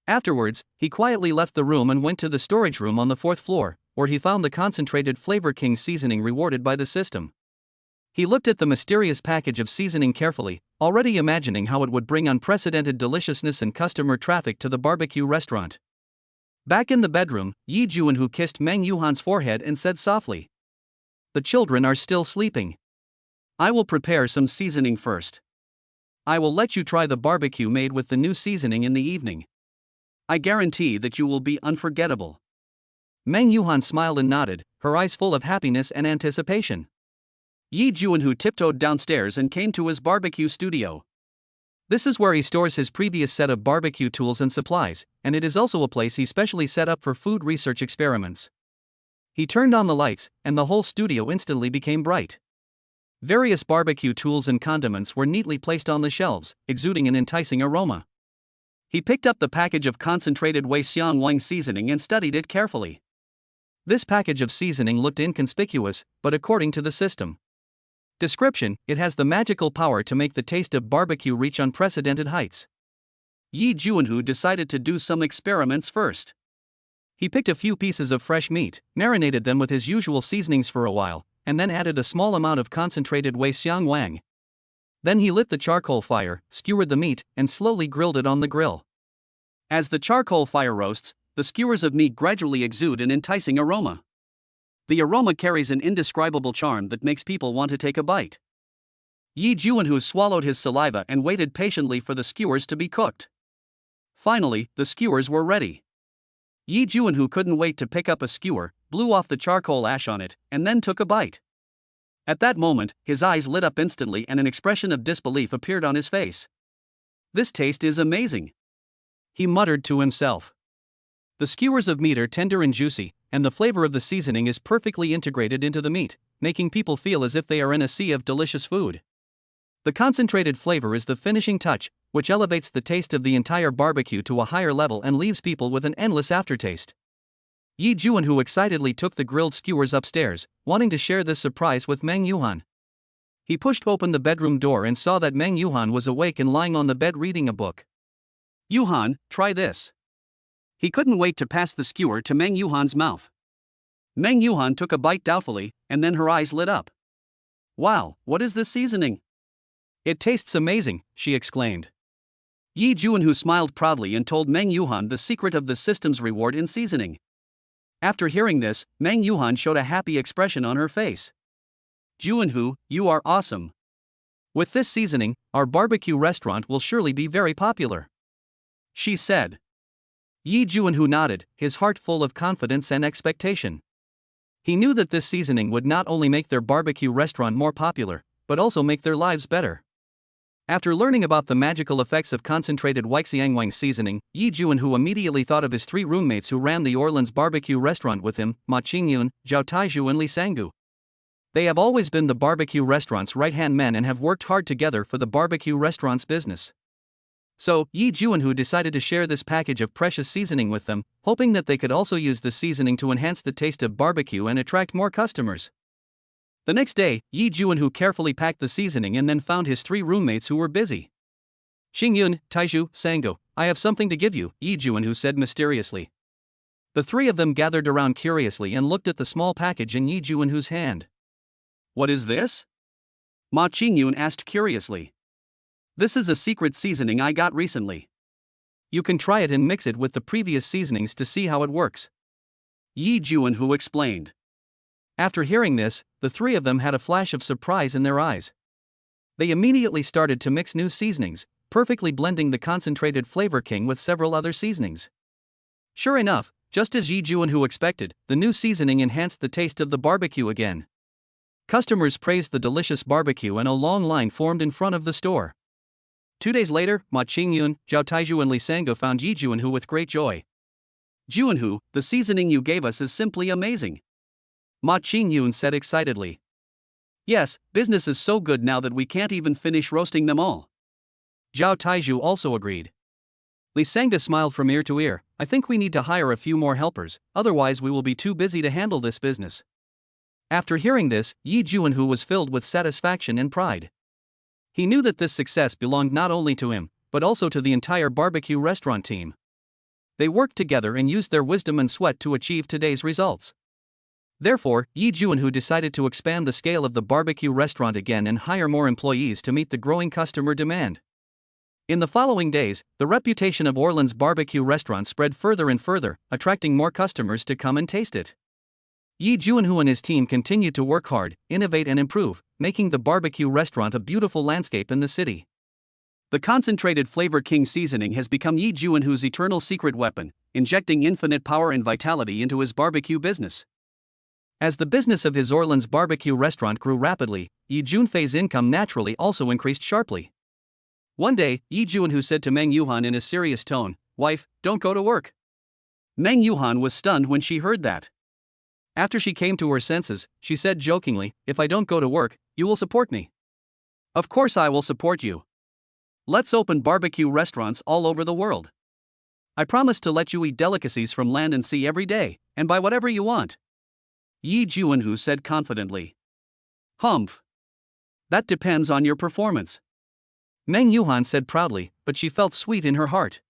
Afterwards, he quietly left the room and went to the storage room on the 4th floor, where he found the Concentrated Flavor King seasoning rewarded by the system. He looked at the mysterious package of seasoning carefully, already imagining how it would bring unprecedented deliciousness and customer traffic to the barbecue restaurant. Back in the bedroom, Yi Juanhu kissed Meng Yuhan's forehead and said softly, "The children are still sleeping. I will prepare some seasoning first. I will let you try the barbecue made with the new seasoning in the evening. I guarantee that you will be unforgettable." Meng Yuhan smiled and nodded, her eyes full of happiness and anticipation. Yi Juanhu tiptoed downstairs and came to his barbecue studio. This is where he stores his previous set of barbecue tools and supplies, and it is also a place he specially set up for food research experiments. He turned on the lights, and the whole studio instantly became bright. Various barbecue tools and condiments were neatly placed on the shelves, exuding an enticing aroma. He picked up the package of concentrated Wei Xiang Wang seasoning and studied it carefully. This package of seasoning looked inconspicuous, but according to the system description, it has the magical power to make the taste of barbecue reach unprecedented heights. Yi Juanhu decided to do some experiments first. He picked a few pieces of fresh meat, marinated them with his usual seasonings for a while, and then added a small amount of concentrated wei xiang wang. Then he lit the charcoal fire, skewered the meat, and slowly grilled it on the grill. As the charcoal fire roasts, the skewers of meat gradually exude an enticing aroma. The aroma carries an indescribable charm that makes people want to take a bite. Yi Juanhu swallowed his saliva and waited patiently for the skewers to be cooked. Finally, the skewers were ready. Yi Juanhu couldn't wait to pick up a skewer, blew off the charcoal ash on it, and then took a bite. At that moment, his eyes lit up instantly and an expression of disbelief appeared on his face. "This taste is amazing," he muttered to himself. The skewers of meat are tender and juicy, and the flavor of the seasoning is perfectly integrated into the meat, making people feel as if they are in a sea of delicious food. The concentrated flavor is the finishing touch, which elevates the taste of the entire barbecue to a higher level and leaves people with an endless aftertaste. Yi Juanhu excitedly took the grilled skewers upstairs, wanting to share this surprise with Meng Yuhan. He pushed open the bedroom door and saw that Meng Yuhan was awake and lying on the bed reading a book. "Yuhan, try this." He couldn't wait to pass the skewer to Meng Yuhan's mouth. Meng Yuhan took a bite doubtfully, and then her eyes lit up. "Wow, what is this seasoning?" "It tastes amazing," she exclaimed. Yi Juanhu smiled proudly and told Meng Yuhan the secret of the system's reward in seasoning. After hearing this, Meng Yuhan showed a happy expression on her face. "Juanhu, you are awesome. With this seasoning, our barbecue restaurant will surely be very popular," she said. Yi Juanhu nodded, his heart full of confidence and expectation. He knew that this seasoning would not only make their barbecue restaurant more popular, but also make their lives better. After learning about the magical effects of concentrated Weixiangwang seasoning, Yi Juanhu immediately thought of his 3 roommates who ran the Orleans barbecue restaurant with him, Ma Qingyun, Zhao Taizhu and Li Sanggu. They have always been the barbecue restaurant's right-hand men and have worked hard together for the barbecue restaurant's business. So, Yi Juanhu decided to share this package of precious seasoning with them, hoping that they could also use the seasoning to enhance the taste of barbecue and attract more customers. The next day, Yi Juanhu carefully packed the seasoning and then found his 3 roommates who were busy. "Qingyun, Taizhu, Sanggu, I have something to give you," Yi Juanhu said mysteriously. The 3 of them gathered around curiously and looked at the small package in Yi Juanhu's hand. "What is this?" Ma Qingyun asked curiously. "This is a secret seasoning I got recently. You can try it and mix it with the previous seasonings to see how it works," Yi Juanhu explained. After hearing this, the 3 of them had a flash of surprise in their eyes. They immediately started to mix new seasonings, perfectly blending the concentrated flavor king with several other seasonings. Sure enough, just as Yi Juanhu expected, the new seasoning enhanced the taste of the barbecue again. Customers praised the delicious barbecue and a long line formed in front of the store. 2 days later, Ma Qingyun, Zhao Taizhu and Li Sanggu found Yi Juanhu with great joy. "Juanhu, the seasoning you gave us is simply amazing," Ma Qingyun said excitedly. "Yes, business is so good now that we can't even finish roasting them all." Zhao Taizhu also agreed. Li Sanggu smiled from ear to ear. "I think we need to hire a few more helpers, otherwise we will be too busy to handle this business." After hearing this, Yi Juanhu was filled with satisfaction and pride. He knew that this success belonged not only to him, but also to the entire barbecue restaurant team. They worked together and used their wisdom and sweat to achieve today's results. Therefore, Yi Juanhu decided to expand the scale of the barbecue restaurant again and hire more employees to meet the growing customer demand. In the following days, the reputation of Orleans barbecue restaurant spread further and further, attracting more customers to come and taste it. Yi Juanhu and his team continued to work hard, innovate and improve, making the barbecue restaurant a beautiful landscape in the city. The concentrated Flavor King seasoning has become Yi Juanhu's eternal secret weapon, injecting infinite power and vitality into his barbecue business. As the business of his Orleans barbecue restaurant grew rapidly, Yi Juanhu's income naturally also increased sharply. One day, Yi Juanhu said to Meng Yuhan in a serious tone, "Wife, don't go to work." Meng Yuhan was stunned when she heard that. After she came to her senses, she said jokingly, "If I don't go to work, you will support me." "Of course I will support you. Let's open barbecue restaurants all over the world. I promise to let you eat delicacies from land and sea every day, and buy whatever you want," Yi Juanhu said confidently. "Humph. That depends on your performance," Meng Yuhan said proudly, but she felt sweet in her heart.